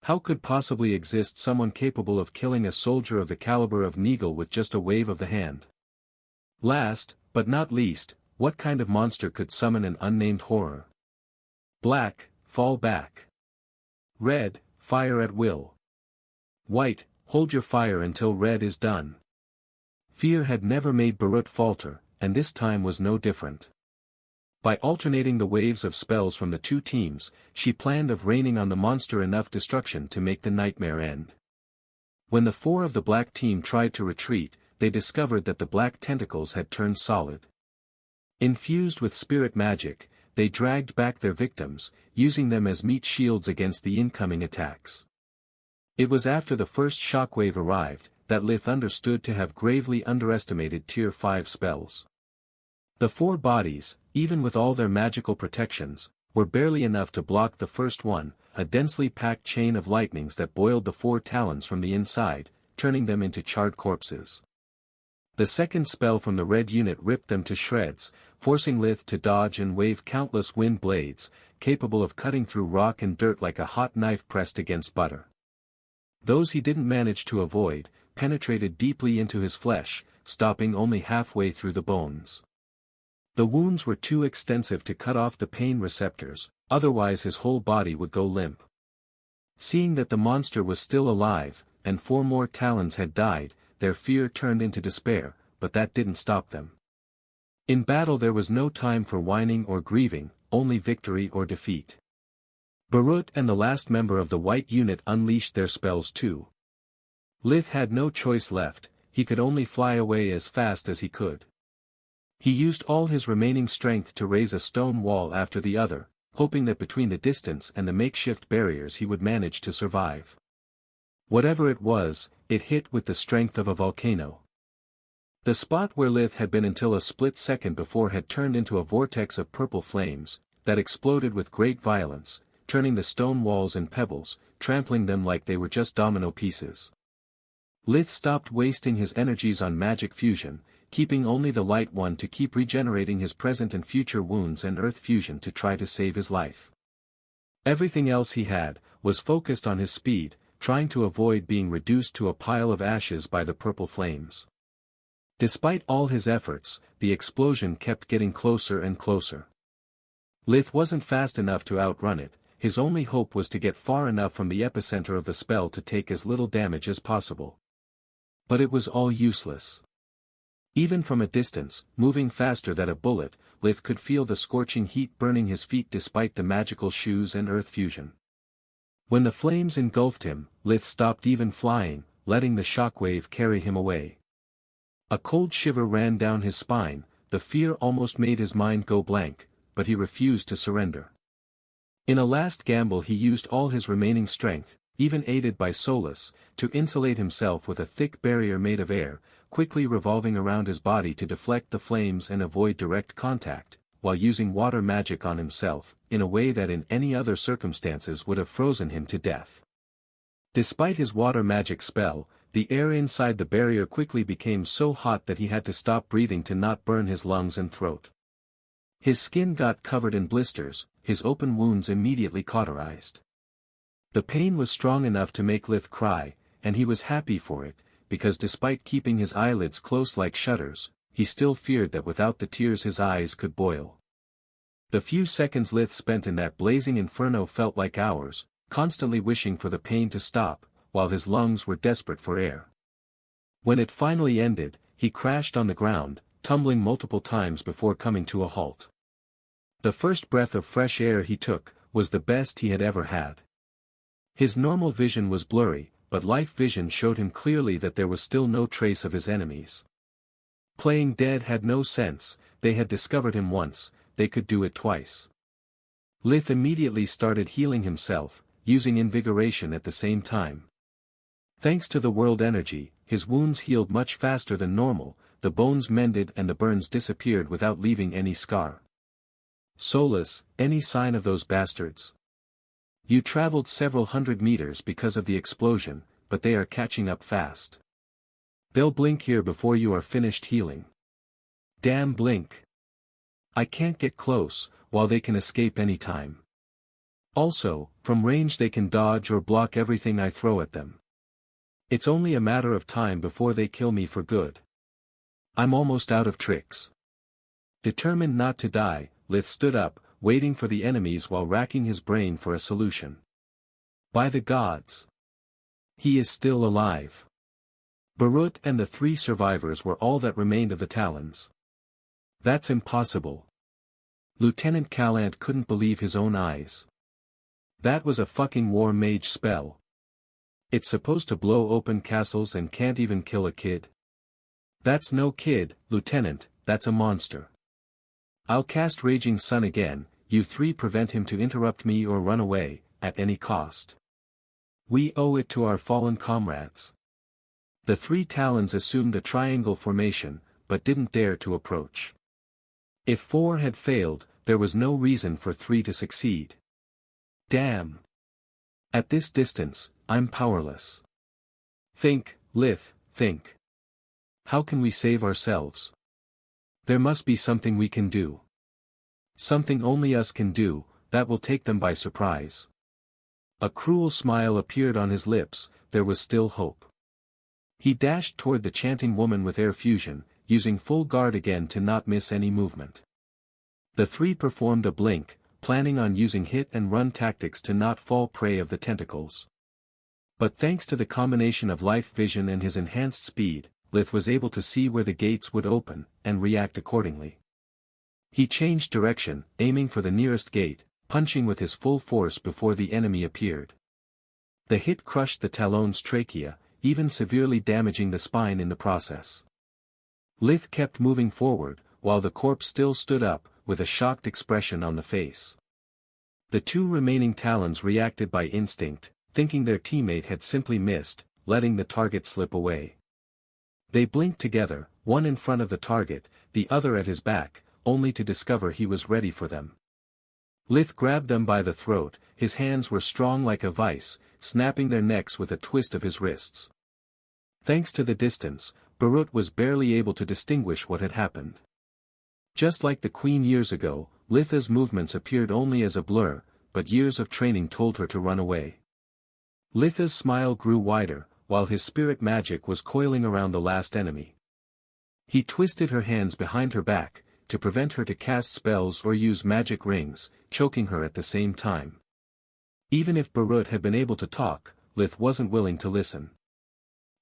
A: How could possibly exist someone capable of killing a soldier of the caliber of Neagle with just a wave of the hand? Last, but not least, what kind of monster could summon an unnamed horror? Black, fall back. Red, fire at will. White, hold your fire until red is done. Fear had never made Barut falter, and this time was no different. By alternating the waves of spells from the 2 teams, she planned of raining on the monster enough destruction to make the nightmare end. When the 4 of the black team tried to retreat, they discovered that the black tentacles had turned solid. Infused with spirit magic, they dragged back their victims, using them as meat shields against the incoming attacks. It was after the first shockwave arrived, that Lith understood to have gravely underestimated Tier 5 spells. The 4 bodies, even with all their magical protections, were barely enough to block the first one, a densely packed chain of lightnings that boiled the 4 Talons from the inside, turning them into charred corpses. The second spell from the red unit ripped them to shreds, forcing Lith to dodge and wave countless wind blades, capable of cutting through rock and dirt like a hot knife pressed against butter. Those he didn't manage to avoid, penetrated deeply into his flesh, stopping only halfway through the bones. The wounds were too extensive to cut off the pain receptors, otherwise his whole body would go limp. Seeing that the monster was still alive, and 4 more Talons had died, their fear turned into despair, but that didn't stop them. In battle there was no time for whining or grieving, only victory or defeat. Barut and the last member of the white unit unleashed their spells too. Lith had no choice left, he could only fly away as fast as he could. He used all his remaining strength to raise a stone wall after the other, hoping that between the distance and the makeshift barriers he would manage to survive. Whatever it was, it hit with the strength of a volcano. The spot where Lith had been until a split second before had turned into a vortex of purple flames, that exploded with great violence, turning the stone walls and pebbles, trampling them like they were just domino pieces. Lith stopped wasting his energies on magic fusion, keeping only the light one to keep regenerating his present and future wounds and earth fusion to try to save his life. Everything else he had, was focused on his speed, trying to avoid being reduced to a pile of ashes by the purple flames. Despite all his efforts, the explosion kept getting closer and closer. Lith wasn't fast enough to outrun it, his only hope was to get far enough from the epicenter of the spell to take as little damage as possible. But it was all useless. Even from a distance, moving faster than a bullet, Lith could feel the scorching heat burning his feet despite the magical shoes and earth fusion. When the flames engulfed him, Lith stopped even flying, letting the shockwave carry him away. A cold shiver ran down his spine, the fear almost made his mind go blank, but he refused to surrender. In a last gamble he used all his remaining strength, even aided by Solus, to insulate himself with a thick barrier made of air, quickly revolving around his body to deflect the flames and avoid direct contact, while using water magic on himself, in a way that in any other circumstances would have frozen him to death. Despite his water magic spell, the air inside the barrier quickly became so hot that he had to stop breathing to not burn his lungs and throat. His skin got covered in blisters, his open wounds immediately cauterized. The pain was strong enough to make Lith cry, and he was happy for it, because despite keeping his eyelids closed like shutters, he still feared that without the tears his eyes could boil. The few seconds Lith spent in that blazing inferno felt like hours, constantly wishing for the pain to stop, while his lungs were desperate for air. When it finally ended, he crashed on the ground, tumbling multiple times before coming to a halt. The first breath of fresh air he took, was the best he had ever had. His normal vision was blurry, but life vision showed him clearly that there was still no trace of his enemies. Playing dead had no sense, they had discovered him once, they could do it twice. Lith immediately started healing himself, using invigoration at the same time. Thanks to the world energy, his wounds healed much faster than normal, the bones mended and the burns disappeared without leaving any scar. Solus, any sign of those bastards? You traveled several hundred meters because of the explosion, but they are catching up fast. They'll blink here before you are finished healing. Damn blink. I can't get close, while they can escape any time. Also, from range they can dodge or block everything I throw at them. It's only a matter of time before they kill me for good. I'm almost out of tricks. Determined not to die, Lith stood up, waiting for the enemies while racking his brain for a solution. By the gods! He is still alive. Barut and the 3 survivors were all that remained of the Talons. That's impossible. Lieutenant Callant couldn't believe his own eyes. That was a fucking war mage spell. It's supposed to blow open castles and can't even kill a kid. That's no kid, Lieutenant, that's a monster. I'll cast Raging Sun again, you 3 prevent him to interrupt me or run away, at any cost. We owe it to our fallen comrades. The 3 Talons assumed a triangle formation, but didn't dare to approach. If 4 had failed, there was no reason for 3 to succeed. Damn. At this distance, I'm powerless. Think, Lith, think. How can we save ourselves? There must be something we can do. Something only us can do, that will take them by surprise. A cruel smile appeared on his lips, there was still hope. He dashed toward the chanting woman with air fusion, using full guard again to not miss any movement. The 3 performed a blink, planning on using hit and run tactics to not fall prey of the tentacles. But thanks to the combination of life vision and his enhanced speed, Lith was able to see where the gates would open, and react accordingly. He changed direction, aiming for the nearest gate, punching with his full force before the enemy appeared. The hit crushed the Talon's trachea, even severely damaging the spine in the process. Lith kept moving forward, while the corpse still stood up, with a shocked expression on the face. The 2 remaining Talons reacted by instinct, thinking their teammate had simply missed, letting the target slip away. They blinked together, one in front of the target, the other at his back, only to discover he was ready for them. Lith grabbed them by the throat, his hands were strong like a vice, snapping their necks with a twist of his wrists. Thanks to the distance, Barut was barely able to distinguish what had happened. Just like the Queen years ago, Litha's movements appeared only as a blur, but years of training told her to run away. Litha's smile grew wider, while his spirit magic was coiling around the last enemy. He twisted her hands behind her back, to prevent her to cast spells or use magic rings, choking her at the same time. Even if Barut had been able to talk, Lith wasn't willing to listen.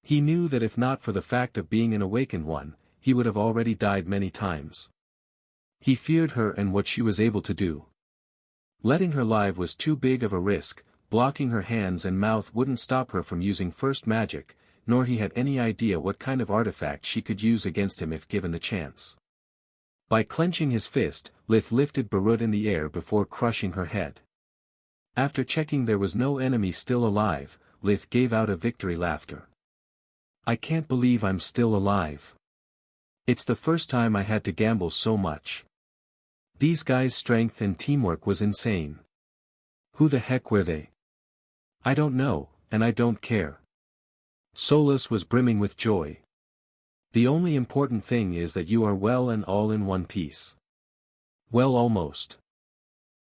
A: He knew that if not for the fact of being an awakened one, he would have already died many times. He feared her and what she was able to do. Letting her live was too big of a risk, blocking her hands and mouth wouldn't stop her from using first magic, nor he had any idea what kind of artifact she could use against him if given the chance. By clenching his fist, Lith lifted Barut in the air before crushing her head. After checking there was no enemy still alive, Lith gave out a victory laughter. I can't believe I'm still alive. It's the first time I had to gamble so much. These guys' strength and teamwork was insane. Who the heck were they? I don't know, and I don't care. Solus was brimming with joy. The only important thing is that you are well and all in one piece. Well, almost.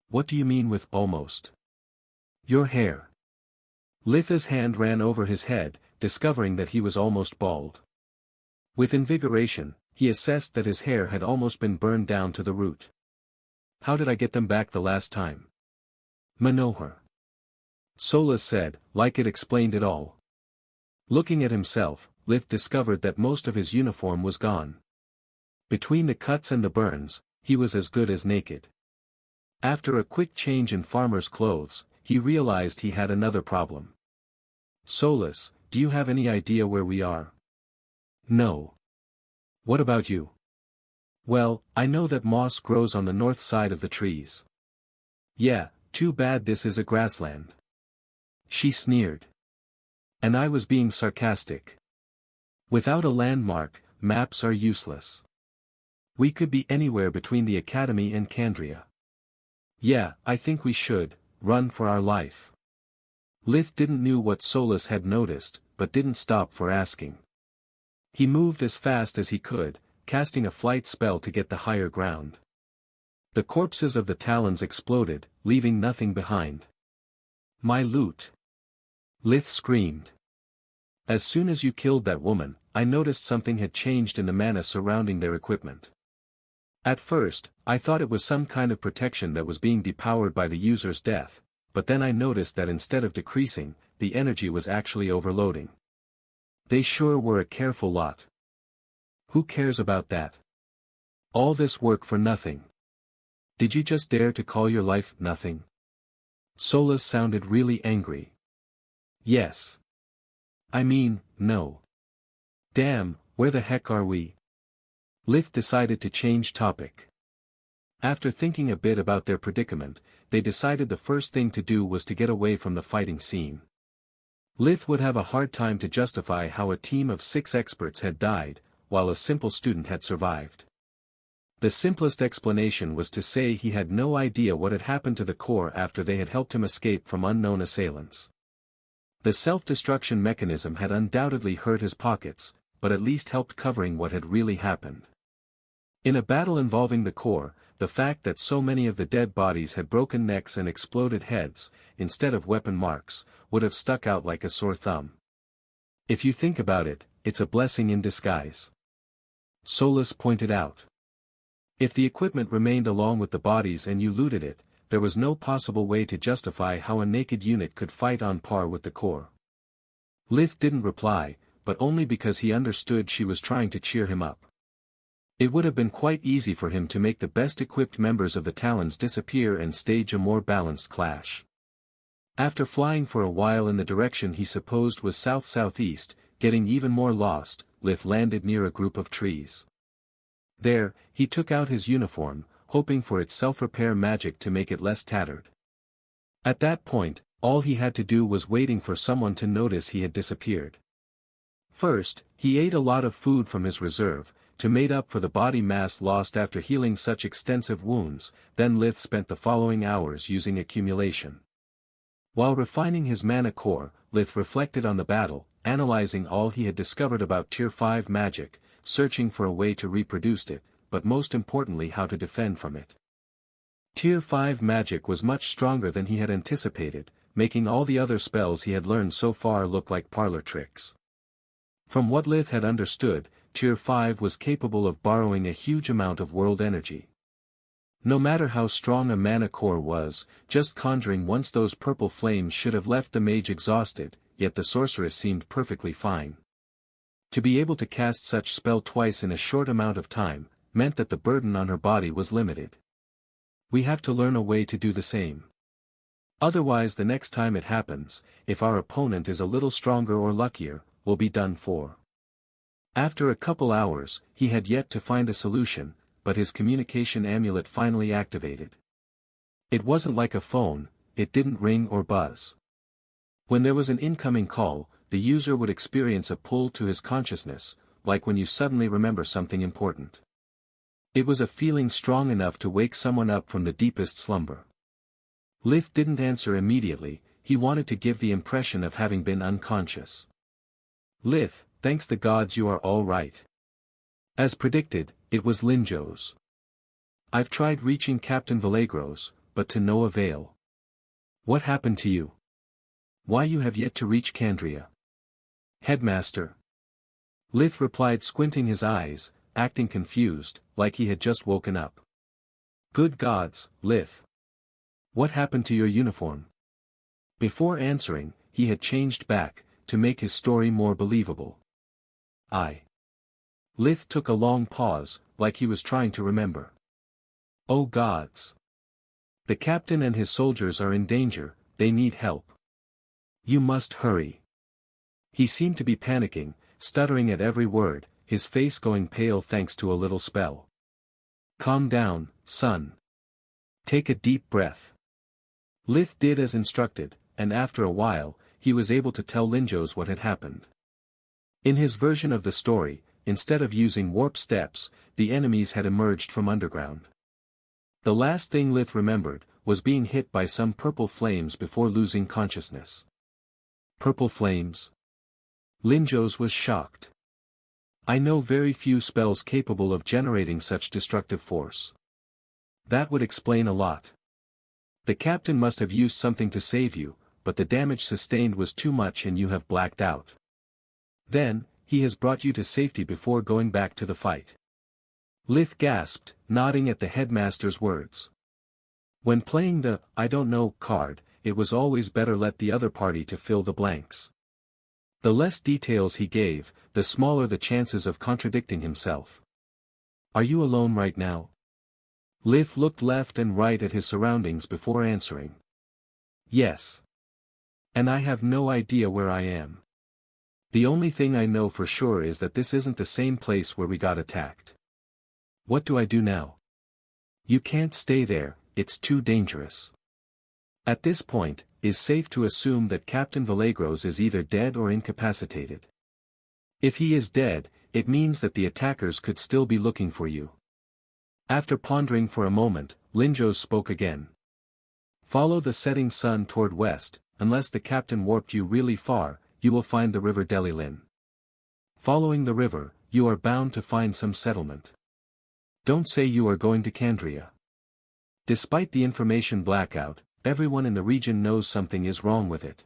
A: What do you mean with almost? Your hair. Litha's hand ran over his head, discovering that he was almost bald. With invigoration, he assessed that his hair had almost been burned down to the root. How did I get them back the last time? Manohar. Solus said, like it explained it all. Looking at himself, Lith discovered that most of his uniform was gone. Between the cuts and the burns, he was as good as naked. After a quick change in farmer's clothes, he realized he had another problem. Solus, do you have any idea where we are? No. What about you? Well, I know that moss grows on the north side of the trees. Yeah, too bad this is a grassland. She sneered. And I was being sarcastic. Without a landmark, maps are useless. We could be anywhere between the Academy and Candria. Yeah, I think we should, run for our life. Lith didn't know what Solus had noticed, but didn't stop for asking. He moved as fast as he could, casting a flight spell to get the higher ground. The corpses of the Talons exploded, leaving nothing behind. My loot! Lith screamed. As soon as you killed that woman, I noticed something had changed in the mana surrounding their equipment. At first, I thought it was some kind of protection that was being depowered by the user's death, but then I noticed that instead of decreasing, the energy was actually overloading. They sure were a careful lot. Who cares about that? All this work for nothing. Did you just dare to call your life nothing? Solus sounded really angry. Yes. I mean, no. Damn, where the heck are we? Lith decided to change topic. After thinking a bit about their predicament, they decided the first thing to do was to get away from the fighting scene. Lith would have a hard time to justify how a team of 6 experts had died, while a simple student had survived. The simplest explanation was to say he had no idea what had happened to the core after they had helped him escape from unknown assailants. The self-destruction mechanism had undoubtedly hurt his pockets, but at least helped covering what had really happened. In a battle involving the core, the fact that so many of the dead bodies had broken necks and exploded heads, instead of weapon marks, would have stuck out like a sore thumb. If you think about it, it's a blessing in disguise. Solus pointed out. If the equipment remained along with the bodies and you looted it, there was no possible way to justify how a naked unit could fight on par with the core. Lith didn't reply, but only because he understood she was trying to cheer him up. It would have been quite easy for him to make the best-equipped members of the Talons disappear and stage a more balanced clash. After flying for a while in the direction he supposed was south-southeast, getting even more lost, Lith landed near a group of trees. There, he took out his uniform, hoping for its self-repair magic to make it less tattered. At that point, all he had to do was waiting for someone to notice he had disappeared. First, he ate a lot of food from his reserve, to make up for the body mass lost after healing such extensive wounds. Then Lith spent the following hours using accumulation. While refining his mana core, Lith reflected on the battle, analyzing all he had discovered about Tier 5 magic, searching for a way to reproduce it, but most importantly how to defend from it. Tier 5 magic was much stronger than he had anticipated, making all the other spells he had learned so far look like parlor tricks. From what Lith had understood, Tier 5 was capable of borrowing a huge amount of world energy. No matter how strong a mana core was, just conjuring once those purple flames should have left the mage exhausted, yet the sorceress seemed perfectly fine. To be able to cast such spell twice in a short amount of time, meant that the burden on her body was limited. We have to learn a way to do the same. Otherwise the next time it happens, if our opponent is a little stronger or luckier, we'll be done for. After a couple hours, he had yet to find a solution, but his communication amulet finally activated. It wasn't like a phone, it didn't ring or buzz. When there was an incoming call, the user would experience a pull to his consciousness, like when you suddenly remember something important. It was a feeling strong enough to wake someone up from the deepest slumber. Lith didn't answer immediately, he wanted to give the impression of having been unconscious. Lith, thanks the gods you are all right. As predicted, it was Linjo's. I've tried reaching Captain Vallegros, but to no avail. What happened to you? Why you have yet to reach Candria? Headmaster. Lith replied, squinting his eyes, acting confused, like he had just woken up. Good gods, Lith. What happened to your uniform? Before answering, he had changed back, to make his story more believable. Lith took a long pause, like he was trying to remember. Oh gods! The captain and his soldiers are in danger, they need help. You must hurry. He seemed to be panicking, stuttering at every word, his face going pale thanks to a little spell. Calm down, son. Take a deep breath. Lith did as instructed, and after a while, he was able to tell Linjos what had happened. In his version of the story, instead of using warp steps, the enemies had emerged from underground. The last thing Lith remembered, was being hit by some purple flames before losing consciousness. Purple flames? Linjos was shocked. I know very few spells capable of generating such destructive force. That would explain a lot. The captain must have used something to save you, but the damage sustained was too much and you have blacked out. Then, he has brought you to safety before going back to the fight. Lith gasped, nodding at the headmaster's words. When playing the "I don't know" card, it was always better let the other party to fill the blanks. The less details he gave, the smaller the chances of contradicting himself. Are you alone right now? Lith looked left and right at his surroundings before answering. Yes. And I have no idea where I am. The only thing I know for sure is that this isn't the same place where we got attacked. What do I do now? You can't stay there, it's too dangerous. At this point, it's safe to assume that Captain Vallegros is either dead or incapacitated. If he is dead, it means that the attackers could still be looking for you. After pondering for a moment, Linjos spoke again. Follow the setting sun toward west, unless the captain warped you really far, you will find the river Delilin. Following the river, you are bound to find some settlement. Don't say you are going to Candria. Despite the information blackout, everyone in the region knows something is wrong with it.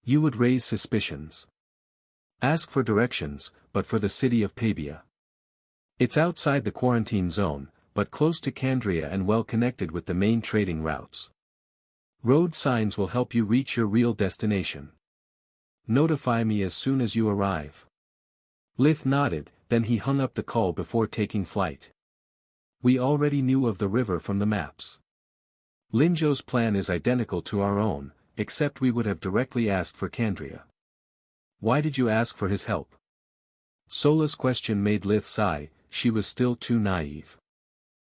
A: You would raise suspicions. Ask for directions, but for the city of Pavia. It's outside the quarantine zone, but close to Candria and well connected with the main trading routes. Road signs will help you reach your real destination. Notify me as soon as you arrive. Lith nodded, then he hung up the call before taking flight. We already knew of the river from the maps. Linjo's plan is identical to our own, except we would have directly asked for Candria. Why did you ask for his help? Sola's question made Lith sigh, she was still too naive.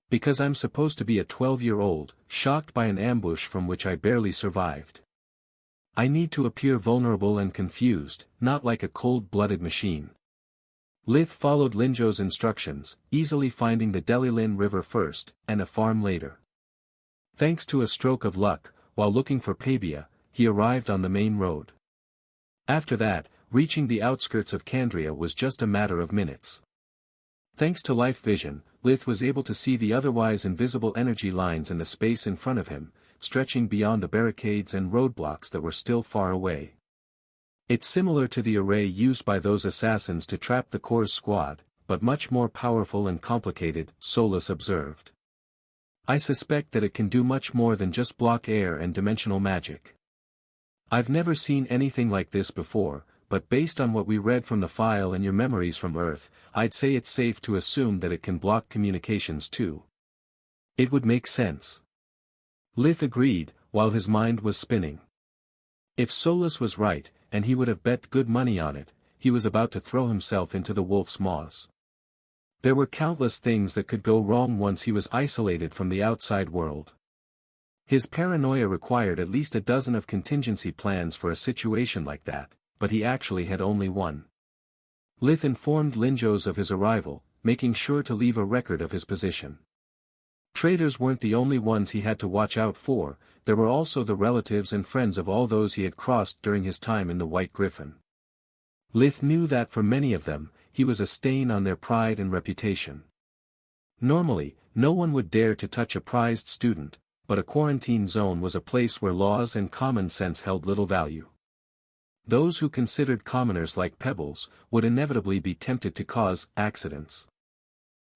A: Because I'm supposed to be a 12-year-old, shocked by an ambush from which I barely survived. I need to appear vulnerable and confused, not like a cold-blooded machine. Lith followed Linjo's instructions, easily finding the Delilin River first, and a farm later. Thanks to a stroke of luck, while looking for Pabia, he arrived on the main road. After that, reaching the outskirts of Candria was just a matter of minutes. Thanks to life vision, Lith was able to see the otherwise invisible energy lines in the space in front of him, stretching beyond the barricades and roadblocks that were still far away. It's similar to the array used by those assassins to trap the Corps squad, but much more powerful and complicated, Solus observed. I suspect that it can do much more than just block air and dimensional magic. I've never seen anything like this before, but based on what we read from the file and your memories from Earth, I'd say it's safe to assume that it can block communications too. It would make sense. Lith agreed, while his mind was spinning. If Solus was right, and he would have bet good money on it, he was about to throw himself into the wolf's maws. There were countless things that could go wrong once he was isolated from the outside world. His paranoia required at least a dozen of contingency plans for a situation like that, but he actually had only one. Lith informed Linjos of his arrival, making sure to leave a record of his position. Traitors weren't the only ones he had to watch out for, there were also the relatives and friends of all those he had crossed during his time in the White Griffin. Lith knew that for many of them, he was a stain on their pride and reputation. Normally, no one would dare to touch a prized student, but a quarantine zone was a place where laws and common sense held little value. Those who considered commoners like pebbles, would inevitably be tempted to cause accidents.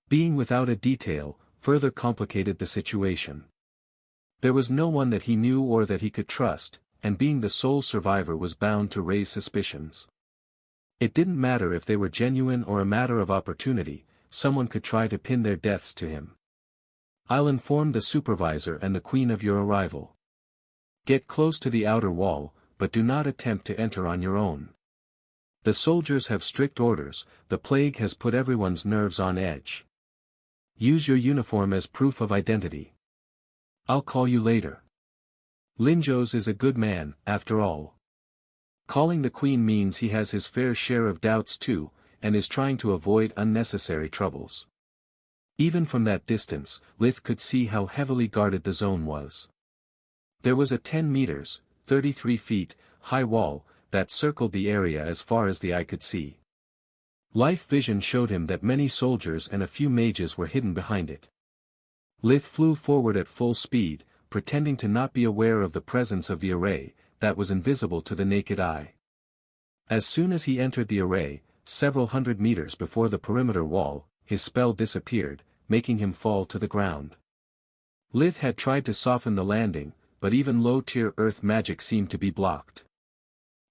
A: Being without a detail, further complicated the situation. There was no one that he knew or that he could trust, and being the sole survivor was bound to raise suspicions. It didn't matter if they were genuine or a matter of opportunity, someone could try to pin their deaths to him. I'll inform the supervisor and the queen of your arrival. Get close to the outer wall, but do not attempt to enter on your own. The soldiers have strict orders, the plague has put everyone's nerves on edge. Use your uniform as proof of identity. I'll call you later. Linjos is a good man, after all. Calling the queen means he has his fair share of doubts too, and is trying to avoid unnecessary troubles. Even from that distance, Lith could see how heavily guarded the zone was. There was a 10 meters, 33 feet, high wall, that circled the area as far as the eye could see. Life vision showed him that many soldiers and a few mages were hidden behind it. Lith flew forward at full speed, pretending to not be aware of the presence of the array, that was invisible to the naked eye. As soon as he entered the array, several hundred meters before the perimeter wall, his spell disappeared, making him fall to the ground. Lith had tried to soften the landing, but even low-tier earth magic seemed to be blocked.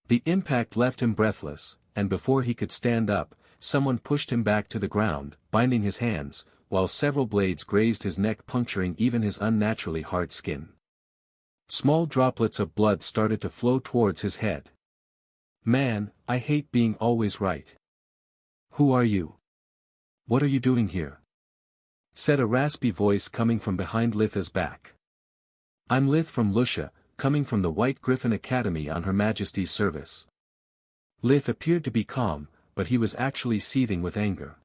A: The impact left him breathless, and before he could stand up, someone pushed him back to the ground, binding his hands, while several blades grazed his neck, puncturing even his unnaturally hard skin. Small droplets of blood started to flow towards his head. Man, I hate being always right. Who are you? What are you doing here? Said a raspy voice coming from behind Litha's back. I'm Lith from Lucia, coming from the White Griffin Academy on Her Majesty's service. Lith appeared to be calm, but he was actually seething with anger.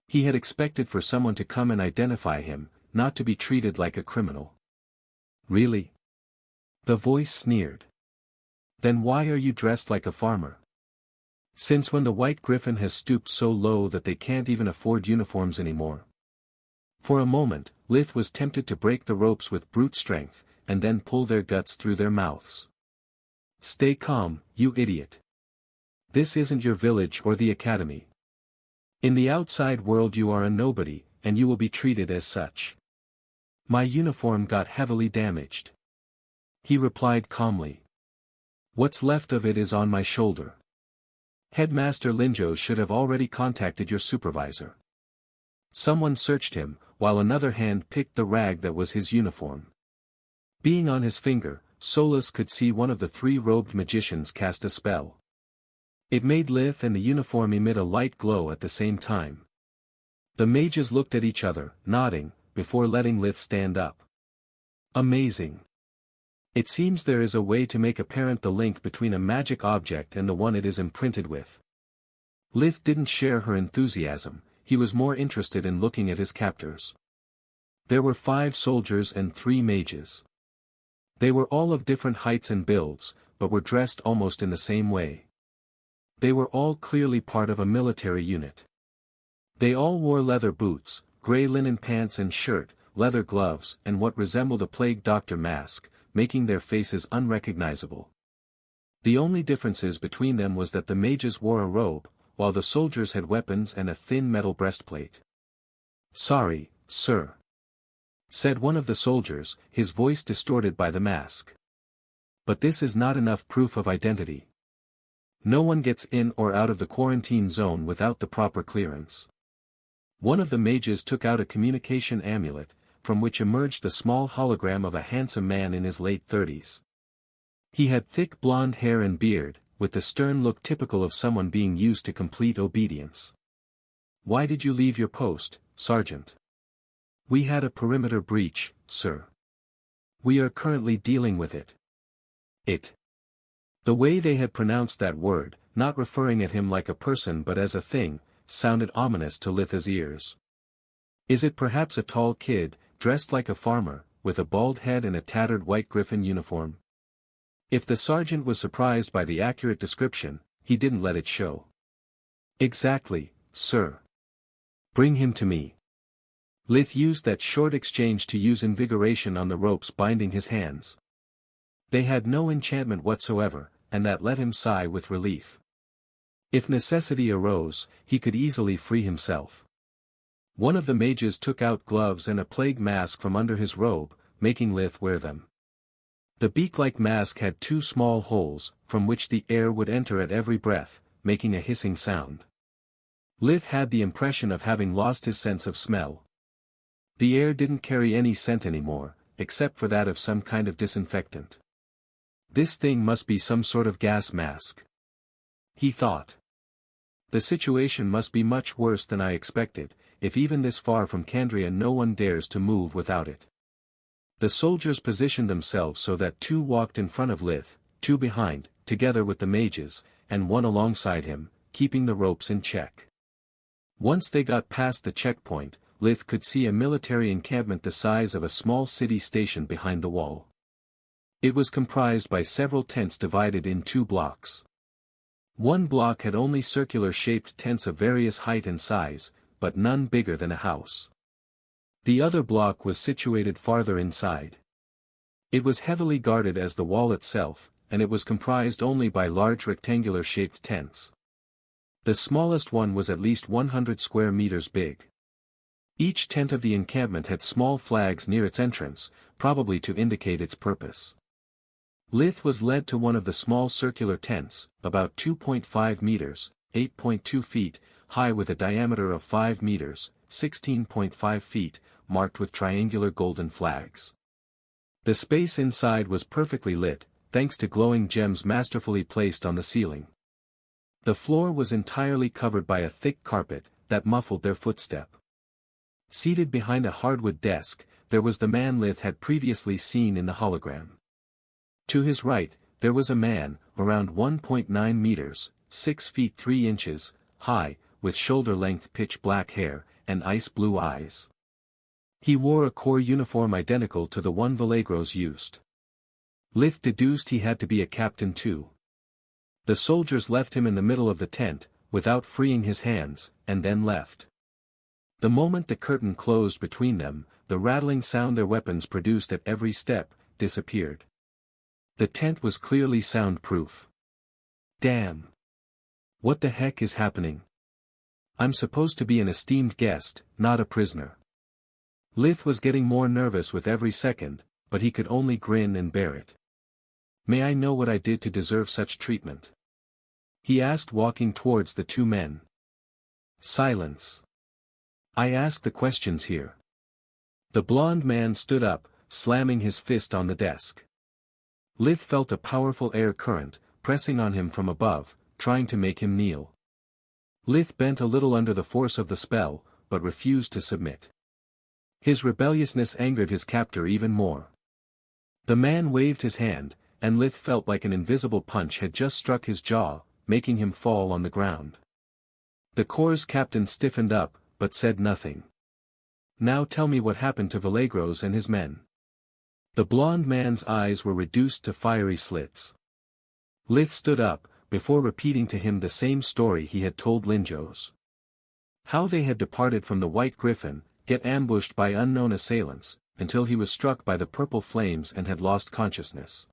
A: He had expected for someone to come and identify him, not to be treated like a criminal. Really? The voice sneered. Then why are you dressed like a farmer? Since when the White Griffin has stooped so low that they can't even afford uniforms anymore? For a moment, Lith was tempted to break the ropes with brute strength, and then pull their guts through their mouths. Stay calm, you idiot. This isn't your village or the academy. In the outside world you are a nobody, and you will be treated as such. My uniform got heavily damaged. He replied calmly. What's left of it is on my shoulder. Headmaster Linjo should have already contacted your supervisor. Someone searched him, while another hand picked the rag that was his uniform. Being on his finger, Solus could see one of the three robed magicians cast a spell. It made Lith and the uniform emit a light glow at the same time. The mages looked at each other, nodding, before letting Lith stand up. Amazing. It seems there is a way to make apparent the link between a magic object and the one it is imprinted with. Lith didn't share her enthusiasm, he was more interested in looking at his captors. There were 5 soldiers and 3 mages. They were all of different heights and builds, but were dressed almost in the same way. They were all clearly part of a military unit. They all wore leather boots, grey linen pants and shirt, leather gloves and what resembled a plague doctor mask, making their faces unrecognizable. The only differences between them was that the mages wore a robe, while the soldiers had weapons and a thin metal breastplate. "Sorry, sir," said one of the soldiers, his voice distorted by the mask. "But this is not enough proof of identity. No one gets in or out of the quarantine zone without the proper clearance." One of the mages took out a communication amulet, from which emerged the small hologram of a handsome man in his late 30s. He had thick blonde hair and beard, with the stern look typical of someone being used to complete obedience. "Why did you leave your post, Sergeant?" "We had a perimeter breach, sir. We are currently dealing with it." It. The way they had pronounced that word, not referring at him like a person but as a thing, sounded ominous to Lith's ears. Is it perhaps a tall kid, dressed like a farmer, with a bald head and a tattered white griffin uniform? If the sergeant was surprised by the accurate description, he didn't let it show. "Exactly, sir. Bring him to me." Lith used that short exchange to use invigoration on the ropes binding his hands. They had no enchantment whatsoever, and that let him sigh with relief. If necessity arose, he could easily free himself. One of the mages took out gloves and a plague mask from under his robe, making Lith wear them. The beak-like mask had 2 small holes, from which the air would enter at every breath, making a hissing sound. Lith had the impression of having lost his sense of smell. The air didn't carry any scent anymore, except for that of some kind of disinfectant. This thing must be some sort of gas mask, he thought. The situation must be much worse than I expected, if even this far from Candria no one dares to move without it. The soldiers positioned themselves so that 2 walked in front of Lith, 2 behind, together with the mages, and 1 alongside him, keeping the ropes in check. Once they got past the checkpoint, Lith could see a military encampment the size of a small city station behind the wall. It was comprised by several tents divided in 2 blocks. One block had only circular-shaped tents of various height and size, but none bigger than a house. The other block was situated farther inside. It was heavily guarded as the wall itself, and it was comprised only by large rectangular-shaped tents. The smallest one was at least 100 square meters big. Each tent of the encampment had small flags near its entrance, probably to indicate its purpose. Lith was led to one of the small circular tents, about 2.5 meters, 8.2 feet, high with a diameter of 5 meters, 16.5 feet, marked with triangular golden flags. The space inside was perfectly lit, thanks to glowing gems masterfully placed on the ceiling. The floor was entirely covered by a thick carpet, that muffled their footstep. Seated behind a hardwood desk, there was the man Lith had previously seen in the hologram. To his right, there was a man, around 1.9 meters, 6 feet 3 inches, high, with shoulder-length pitch-black hair, and ice-blue eyes. He wore a corps uniform identical to the one Vallegros used. Lith deduced he had to be a captain too. The soldiers left him in the middle of the tent, without freeing his hands, and then left. The moment the curtain closed between them, the rattling sound their weapons produced at every step, disappeared. The tent was clearly soundproof. Damn! What the heck is happening? I'm supposed to be an esteemed guest, not a prisoner. Lith was getting more nervous with every second, but he could only grin and bear it. May I know what I did to deserve such treatment? He asked, walking towards the 2 men. Silence. I ask the questions here. The blond man stood up, slamming his fist on the desk. Lith felt a powerful air current, pressing on him from above, trying to make him kneel. Lith bent a little under the force of the spell, but refused to submit. His rebelliousness angered his captor even more. The man waved his hand, and Lith felt like an invisible punch had just struck his jaw, making him fall on the ground. The corps captain stiffened up, but said nothing. Now tell me what happened to Vallegros and his men. The blond man's eyes were reduced to fiery slits. Lith stood up, before repeating to him the same story he had told Linjos. How they had departed from the White Griffin, get ambushed by unknown assailants, until he was struck by the purple flames and had lost consciousness.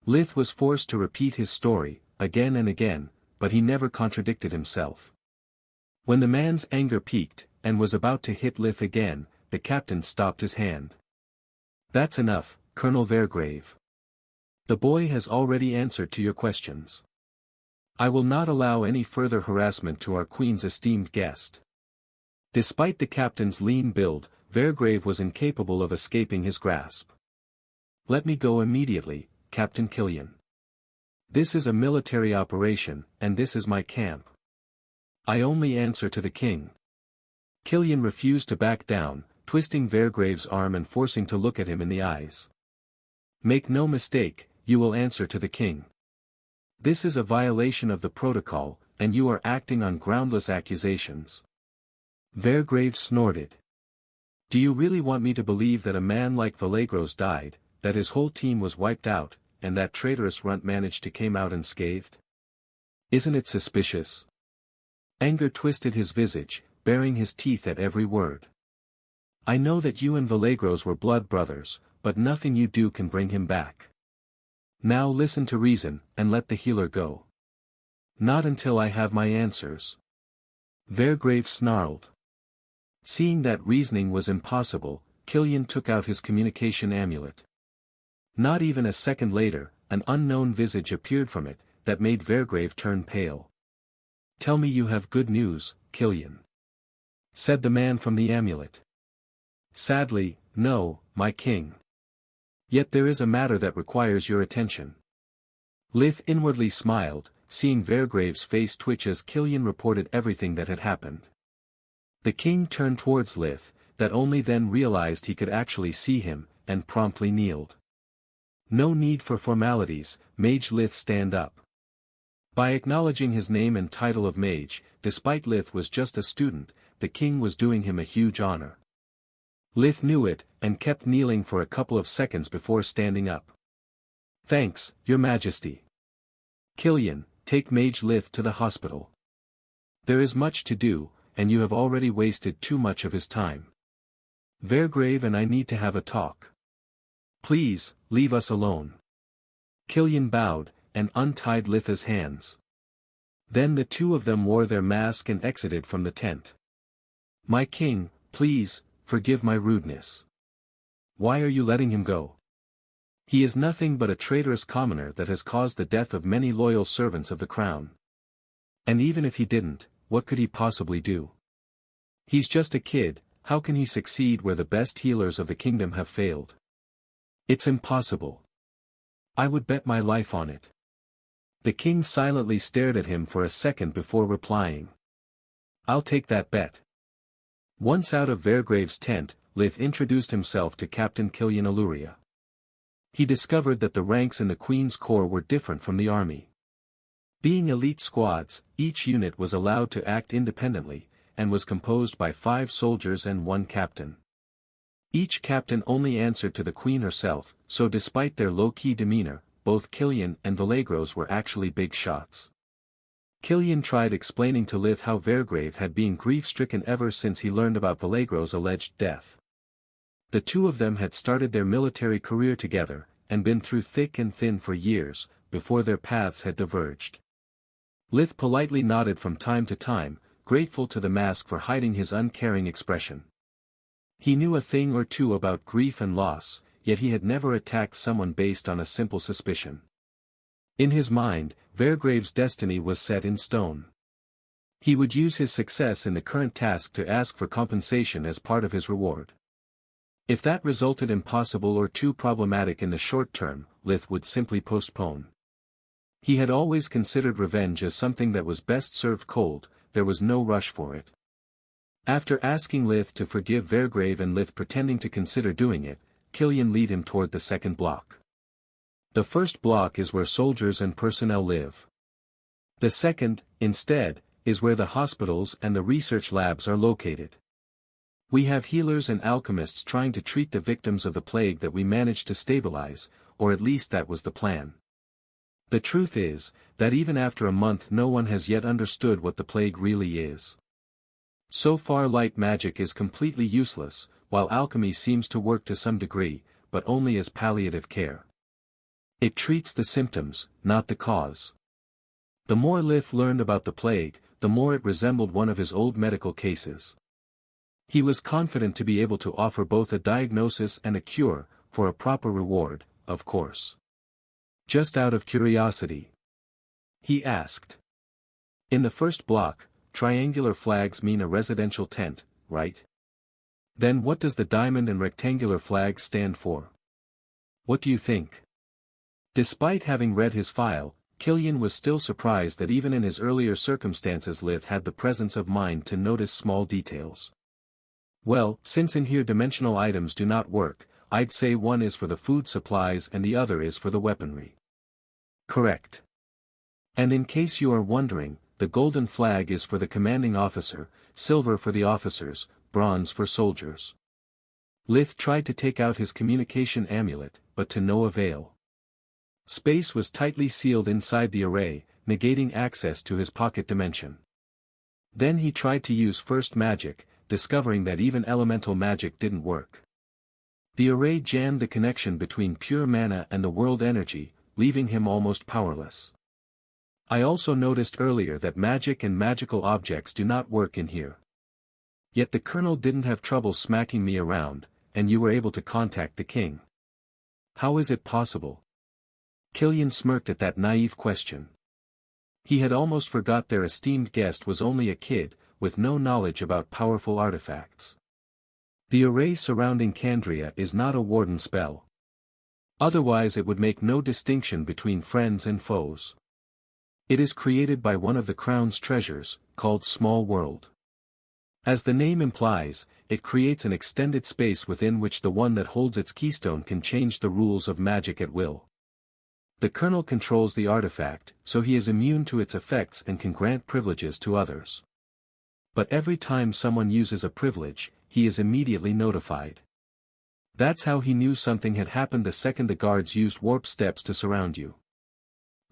A: Lith was forced to repeat his story, again and again, but he never contradicted himself. When the man's anger peaked, and was about to hit Lith again, the captain stopped his hand. That's enough, Colonel Vergrave. The boy has already answered to your questions. I will not allow any further harassment to our Queen's esteemed guest. Despite the captain's lean build, Vergrave was incapable of escaping his grasp. Let me go immediately, Captain Killian. This is a military operation, and this is my camp. I only answer to the king. Killian refused to back down, twisting Vergrave's arm and forcing to look at him in the eyes. Make no mistake, you will answer to the king. This is a violation of the protocol, and you are acting on groundless accusations. Vergrave snorted. Do you really want me to believe that a man like Vallegros died, that his whole team was wiped out, and that traitorous runt managed to come out unscathed? Isn't it suspicious? Anger twisted his visage, baring his teeth at every word. I know that you and Vallegros were blood brothers, but nothing you do can bring him back. Now listen to reason, and let the healer go. Not until I have my answers. Vergrave snarled. Seeing that reasoning was impossible, Killian took out his communication amulet. Not even a second later, an unknown visage appeared from it, that made Vergrave turn pale. Tell me you have good news, Killian. Said the man from the amulet. Sadly, no, my king. Yet there is a matter that requires your attention. Lith inwardly smiled, seeing Vergrave's face twitch as Killian reported everything that had happened. The king turned towards Lith, that only then realized he could actually see him, and promptly kneeled. No need for formalities, Mage Lith stand up. By acknowledging his name and title of mage, despite Lith was just a student, the king was doing him a huge honor. Lith knew it, and kept kneeling for a couple of seconds before standing up. Thanks, your majesty. Killian, take Mage Lith to the hospital. There is much to do, and you have already wasted too much of his time. Vergrave and I need to have a talk. Please, leave us alone. Killian bowed, and untied Litha's hands. Then the two of them wore their mask and exited from the tent. My king, please, forgive my rudeness. Why are you letting him go? He is nothing but a traitorous commoner that has caused the death of many loyal servants of the crown. And even if he didn't, what could he possibly do? He's just a kid, how can he succeed where the best healers of the kingdom have failed? It's impossible. I would bet my life on it. The king silently stared at him for a second before replying. I'll take that bet. Once out of Vergrave's tent, Lith introduced himself to Captain Killian Aluria. He discovered that the ranks in the Queen's Corps were different from the army. Being elite squads, each unit was allowed to act independently, and was composed by 5 soldiers and 1 captain. Each captain only answered to the Queen herself, so despite their low-key demeanor, both Killian and Vallegros were actually big shots. Killian tried explaining to Lith how Vergrave had been grief-stricken ever since he learned about Vallegros' alleged death. The two of them had started their military career together, and been through thick and thin for years, before their paths had diverged. Lith politely nodded from time to time, grateful to the mask for hiding his uncaring expression. He knew a thing or two about grief and loss, yet he had never attacked someone based on a simple suspicion. In his mind, Vergrave's destiny was set in stone. He would use his success in the current task to ask for compensation as part of his reward. If that resulted impossible or too problematic in the short term, Lith would simply postpone. He had always considered revenge as something that was best served cold, there was no rush for it. After asking Lith to forgive Vergrave and Lith pretending to consider doing it, Killian lead him toward the second block. The first block is where soldiers and personnel live. The second, instead, is where the hospitals and the research labs are located. We have healers and alchemists trying to treat the victims of the plague that we managed to stabilize, or at least that was the plan. The truth is, that even after a month no one has yet understood what the plague really is. So far light magic is completely useless, while alchemy seems to work to some degree, but only as palliative care. It treats the symptoms, not the cause. The more Lith learned about the plague, the more it resembled one of his old medical cases. He was confident to be able to offer both a diagnosis and a cure, for a proper reward, of course. Just out of curiosity, he asked. In the first block, triangular flags mean a residential tent, right? Then what does the diamond and rectangular flags stand for? What do you think? Despite having read his file, Killian was still surprised that even in his earlier circumstances Lith had the presence of mind to notice small details. Well, since in here dimensional items do not work, I'd say one is for the food supplies and the other is for the weaponry. Correct. And in case you are wondering, the golden flag is for the commanding officer, silver for the officers, bronze for soldiers. Lith tried to take out his communication amulet, but to no avail. Space was tightly sealed inside the array, negating access to his pocket dimension. Then he tried to use first magic, discovering that even elemental magic didn't work. The array jammed the connection between pure mana and the world energy, leaving him almost powerless. I also noticed earlier that magic and magical objects do not work in here. Yet the colonel didn't have trouble smacking me around, and you were able to contact the king. How is it possible? Killian smirked at that naive question. He had almost forgot their esteemed guest was only a kid, with no knowledge about powerful artifacts. The array surrounding Candria is not a warden spell. Otherwise it would make no distinction between friends and foes. It is created by one of the crown's treasures, called Small World. As the name implies, it creates an extended space within which the one that holds its keystone can change the rules of magic at will. The colonel controls the artifact, so he is immune to its effects and can grant privileges to others. But every time someone uses a privilege, he is immediately notified. That's how he knew something had happened the second the guards used warp steps to surround you.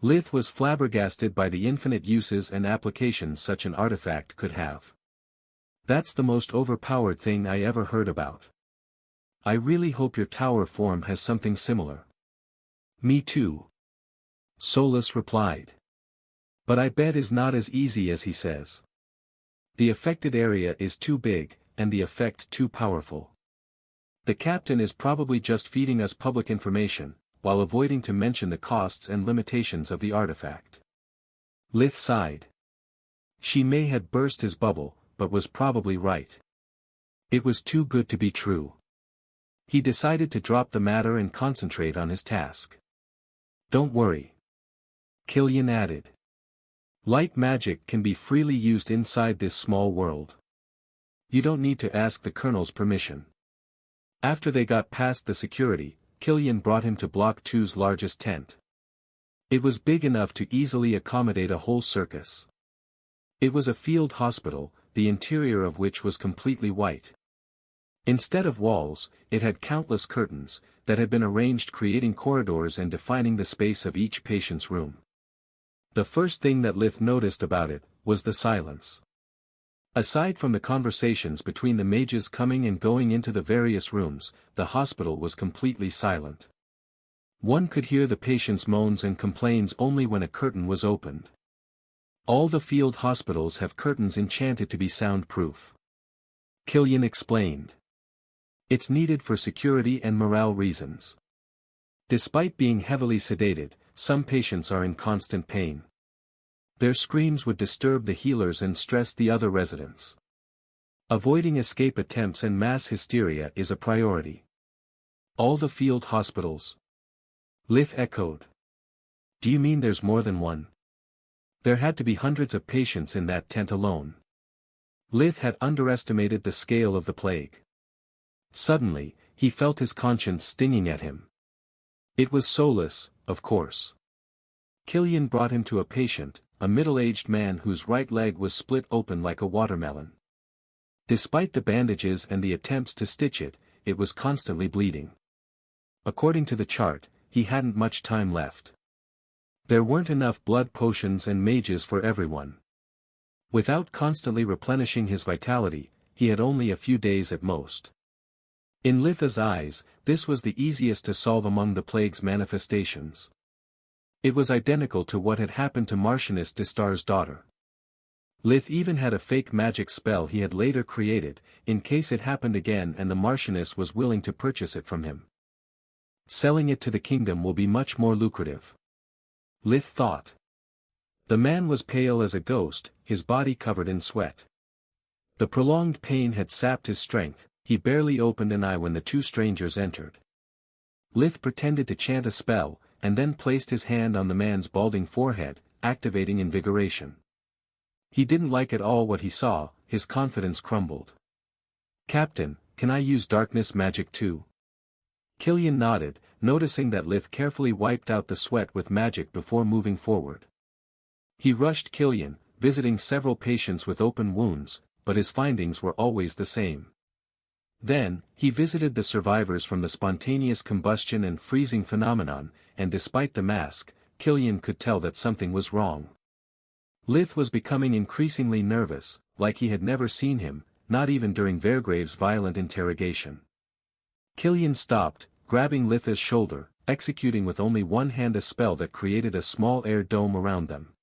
A: Lith was flabbergasted by the infinite uses and applications such an artifact could have. That's the most overpowered thing I ever heard about. I really hope your tower form has something similar. Me too. Solus replied. But I bet is not as easy as he says. The affected area is too big, and the effect too powerful. The captain is probably just feeding us public information, while avoiding to mention the costs and limitations of the artifact. Lith sighed. She may have burst his bubble, but was probably right. It was too good to be true. He decided to drop the matter and concentrate on his task. Don't worry. Killian added. Light magic can be freely used inside this small world. You don't need to ask the colonel's permission. After they got past the security, Killian brought him to Block 2's largest tent. It was big enough to easily accommodate a whole circus. It was a field hospital, the interior of which was completely white. Instead of walls, it had countless curtains, that had been arranged creating corridors and defining the space of each patient's room. The first thing that Lith noticed about it, was the silence. Aside from the conversations between the mages coming and going into the various rooms, the hospital was completely silent. One could hear the patient's moans and complaints only when a curtain was opened. All the field hospitals have curtains enchanted to be soundproof. Killian explained. It's needed for security and morale reasons. Despite being heavily sedated, some patients are in constant pain. Their screams would disturb the healers and stress the other residents. Avoiding escape attempts and mass hysteria is a priority. All the field hospitals? Lith echoed. Do you mean there's more than one? There had to be hundreds of patients in that tent alone. Lith had underestimated the scale of the plague. Suddenly, he felt his conscience stinging at him. It was soulless, of course. Killian brought him to a patient, a middle-aged man whose right leg was split open like a watermelon. Despite the bandages and the attempts to stitch it, it was constantly bleeding. According to the chart, he hadn't much time left. There weren't enough blood potions and mages for everyone. Without constantly replenishing his vitality, he had only a few days at most. In Litha's eyes, this was the easiest to solve among the plague's manifestations. It was identical to what had happened to Marchioness Distar's daughter. Lith even had a fake magic spell he had later created, in case it happened again and the Marchioness was willing to purchase it from him. Selling it to the kingdom will be much more lucrative. Lith thought. The man was pale as a ghost, his body covered in sweat. The prolonged pain had sapped his strength, he barely opened an eye when the two strangers entered. Lith pretended to chant a spell, and then placed his hand on the man's balding forehead, activating invigoration. He didn't like at all what he saw, his confidence crumbled. "Captain, can I use darkness magic too?" Killian nodded, noticing that Lith carefully wiped out the sweat with magic before moving forward. He rushed Killian, visiting several patients with open wounds, but his findings were always the same. Then, he visited the survivors from the spontaneous combustion and freezing phenomenon, and despite the mask, Killian could tell that something was wrong. Lith was becoming increasingly nervous, like he had never seen him, not even during Vergrave's violent interrogation. Killian stopped, grabbing Litha's shoulder, executing with only one hand a spell that created a small air dome around them.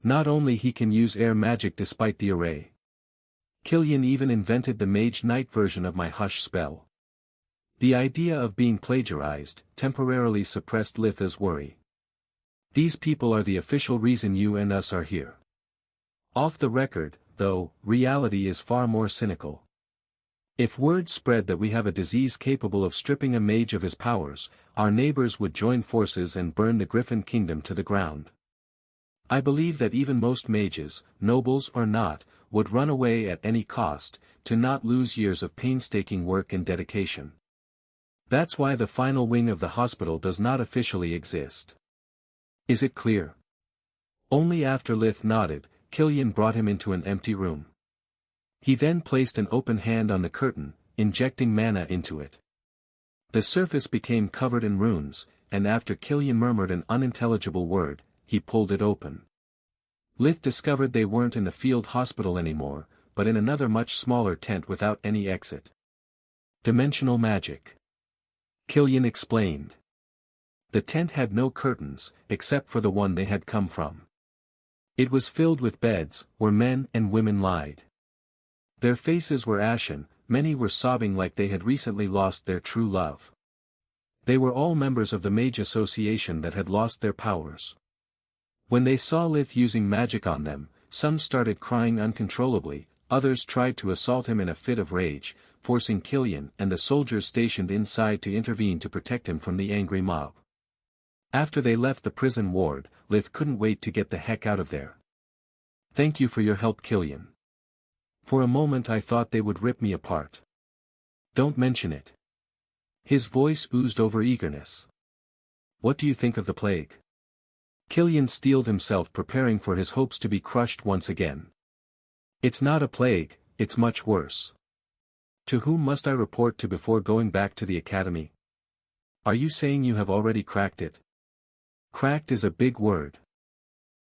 A: Not only he can use air magic despite the array. Killian even invented the Mage Knight version of my hush spell. The idea of being plagiarized temporarily suppressed Litha's worry. These people are the official reason you and us are here. Off the record, though, reality is far more cynical. If word spread that we have a disease capable of stripping a mage of his powers, our neighbors would join forces and burn the Griffin Kingdom to the ground. I believe that even most mages, nobles or not, would run away at any cost, to not lose years of painstaking work and dedication. That's why the final wing of the hospital does not officially exist. Is it clear? Only after Lith nodded, Killian brought him into an empty room. He then placed an open hand on the curtain, injecting mana into it. The surface became covered in runes, and after Killian murmured an unintelligible word, he pulled it open. Lith discovered they weren't in a field hospital anymore, but in another much smaller tent without any exit. Dimensional magic. Killian explained. The tent had no curtains, except for the one they had come from. It was filled with beds, where men and women lied. Their faces were ashen, many were sobbing like they had recently lost their true love. They were all members of the Mage Association that had lost their powers. When they saw Lith using magic on them, some started crying uncontrollably, others tried to assault him in a fit of rage, forcing Killian and the soldiers stationed inside to intervene to protect him from the angry mob. After they left the prison ward, Lith couldn't wait to get the heck out of there. "Thank you for your help, Killian. For a moment I thought they would rip me apart." "Don't mention it." His voice oozed over eagerness. "What do you think of the plague?" Killian steeled himself, preparing for his hopes to be crushed once again. "It's not a plague, it's much worse. To whom must I report to before going back to the academy?" "Are you saying you have already cracked it?" "Cracked is a big word.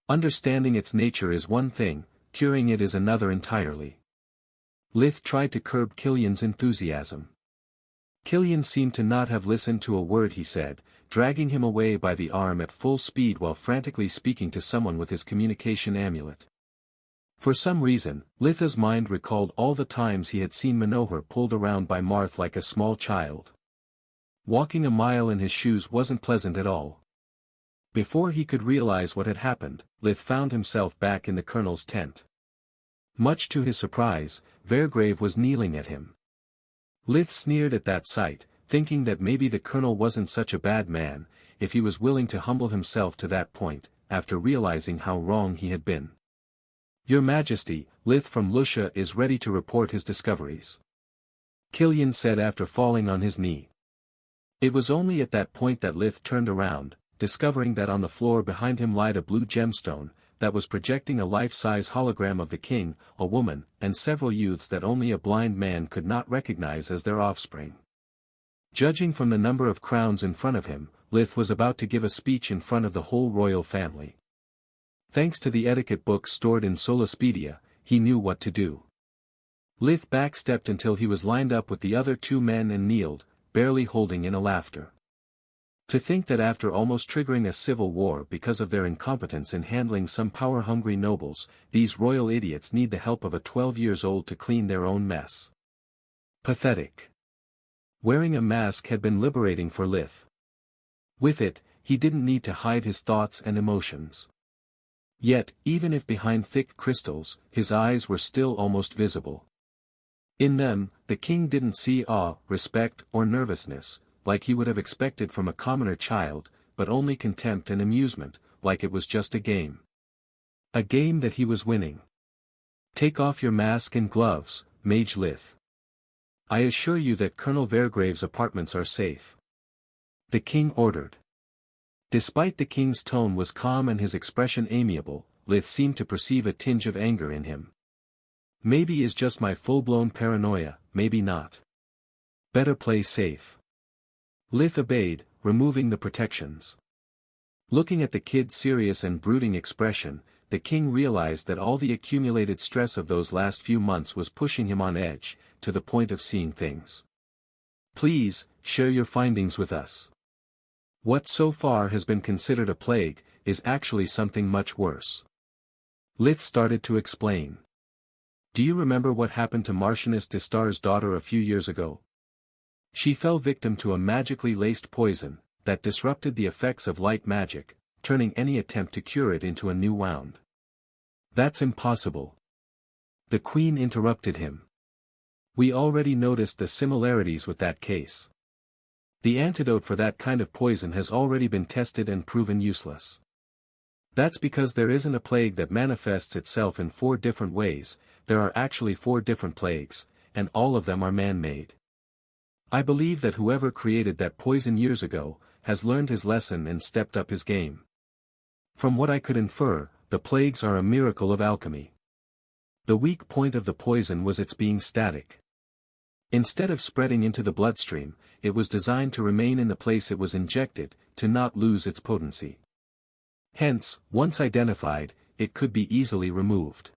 A: Understanding its nature is one thing, curing it is another entirely." Lith tried to curb Killian's enthusiasm. Killian seemed to not have listened to a word he said, dragging him away by the arm at full speed while frantically speaking to someone with his communication amulet. For some reason, Litha's mind recalled all the times he had seen Manohar pulled around by Marth like a small child. Walking a mile in his shoes wasn't pleasant at all. Before he could realize what had happened, Lith found himself back in the colonel's tent. Much to his surprise, Vergrave was kneeling at him. Lith sneered at that sight, thinking that maybe the colonel wasn't such a bad man, if he was willing to humble himself to that point, after realizing how wrong he had been. "Your Majesty, Lith from Lucia is ready to report his discoveries." Killian said after falling on his knee. It was only at that point that Lith turned around, discovering that on the floor behind him lied a blue gemstone, that was projecting a life-size hologram of the king, a woman, and several youths that only a blind man could not recognize as their offspring. Judging from the number of crowns in front of him, Lith was about to give a speech in front of the whole royal family. Thanks to the etiquette book stored in Solaspedia, he knew what to do. Lith backstepped until he was lined up with the other two men and kneeled, barely holding in a laughter. To think that after almost triggering a civil war because of their incompetence in handling some power-hungry nobles, these royal idiots need the help of a 12-year-old to clean their own mess. Pathetic. Wearing a mask had been liberating for Lith. With it, he didn't need to hide his thoughts and emotions. Yet, even if behind thick crystals, his eyes were still almost visible. In them, the king didn't see awe, respect, or nervousness, like he would have expected from a commoner child, but only contempt and amusement, like it was just a game. A game that he was winning. Take off your mask and gloves, Mage Lith. I assure you that Colonel Vergrave's apartments are safe. The king ordered. Despite the king's tone was calm and his expression amiable, Lith seemed to perceive a tinge of anger in him. Maybe it's just my full-blown paranoia, maybe not. Better play safe. Lith obeyed, removing the protections. Looking at the kid's serious and brooding expression, the king realized that all the accumulated stress of those last few months was pushing him on edge, to the point of seeing things. Please, share your findings with us. What so far has been considered a plague, is actually something much worse. Lith started to explain. Do you remember what happened to Marchioness de Star's daughter a few years ago? She fell victim to a magically laced poison, that disrupted the effects of light magic, turning any attempt to cure it into a new wound. That's impossible. The queen interrupted him. We already noticed the similarities with that case. The antidote for that kind of poison has already been tested and proven useless. That's because there isn't a plague that manifests itself in 4 different ways, there are actually 4 different plagues, and all of them are man-made. I believe that whoever created that poison years ago, has learned his lesson and stepped up his game. From what I could infer, the plagues are a miracle of alchemy. The weak point of the poison was its being static. Instead of spreading into the bloodstream, it was designed to remain in the place it was injected, to not lose its potency. Hence, once identified, it could be easily removed.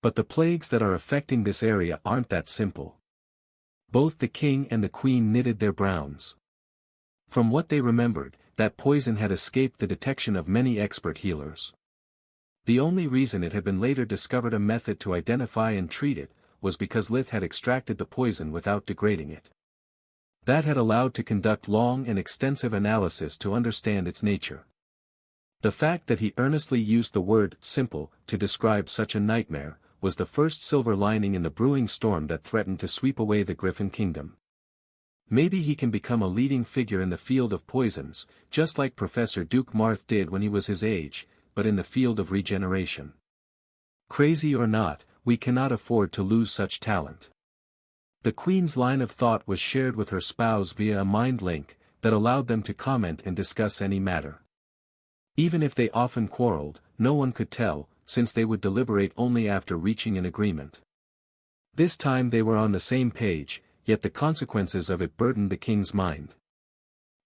A: But the plagues that are affecting this area aren't that simple. Both the king and the queen knitted their brows. From what they remembered, that poison had escaped the detection of many expert healers. The only reason it had been later discovered a method to identify and treat it, was because Lith had extracted the poison without degrading it. That had allowed to conduct long and extensive analysis to understand its nature. The fact that he earnestly used the word simple to describe such a nightmare, was the first silver lining in the brewing storm that threatened to sweep away the Griffin Kingdom. Maybe he can become a leading figure in the field of poisons, just like Professor Duke Marth did when he was his age, but in the field of regeneration. Crazy or not, we cannot afford to lose such talent. The Queen's line of thought was shared with her spouse via a mind link, that allowed them to comment and discuss any matter. Even if they often quarreled, no one could tell, since they would deliberate only after reaching an agreement. This time they were on the same page, yet the consequences of it burdened the king's mind.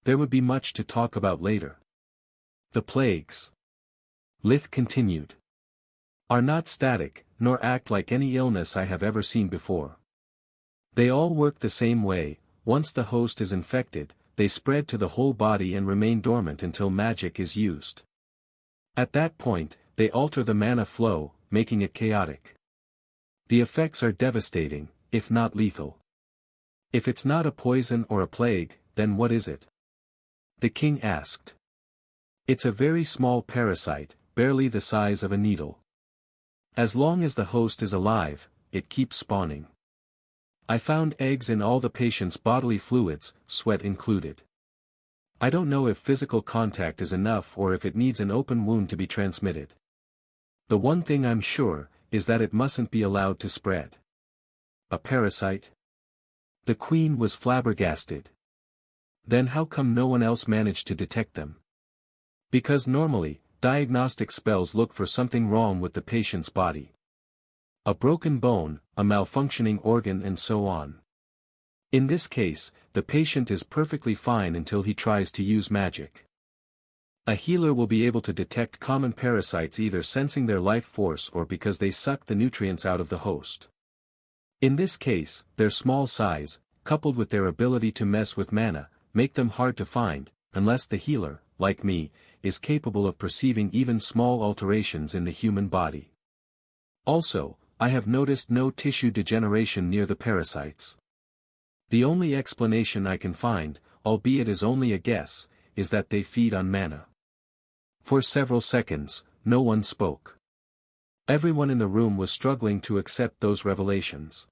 A: There would be much to talk about later. The plagues, Lith continued, are not static, nor act like any illness I have ever seen before. They all work the same way. Once the host is infected, they spread to the whole body and remain dormant until magic is used. At that point, they alter the mana flow, making it chaotic. The effects are devastating, if not lethal. If it's not a poison or a plague, then what is it? The king asked. It's a very small parasite, barely the size of a needle. As long as the host is alive, it keeps spawning. I found eggs in all the patient's bodily fluids, sweat included. I don't know if physical contact is enough or if it needs an open wound to be transmitted. The one thing I'm sure, is that it mustn't be allowed to spread. A parasite? The queen was flabbergasted. Then how come no one else managed to detect them? Because normally, diagnostic spells look for something wrong with the patient's body. A broken bone, a malfunctioning organ and so on. In this case, the patient is perfectly fine until he tries to use magic. A healer will be able to detect common parasites either sensing their life force or because they suck the nutrients out of the host. In this case, their small size, coupled with their ability to mess with mana, make them hard to find, unless the healer, like me, is capable of perceiving even small alterations in the human body. Also, I have noticed no tissue degeneration near the parasites. The only explanation I can find, albeit is only a guess, is that they feed on mana. For several seconds, no one spoke. Everyone in the room was struggling to accept those revelations.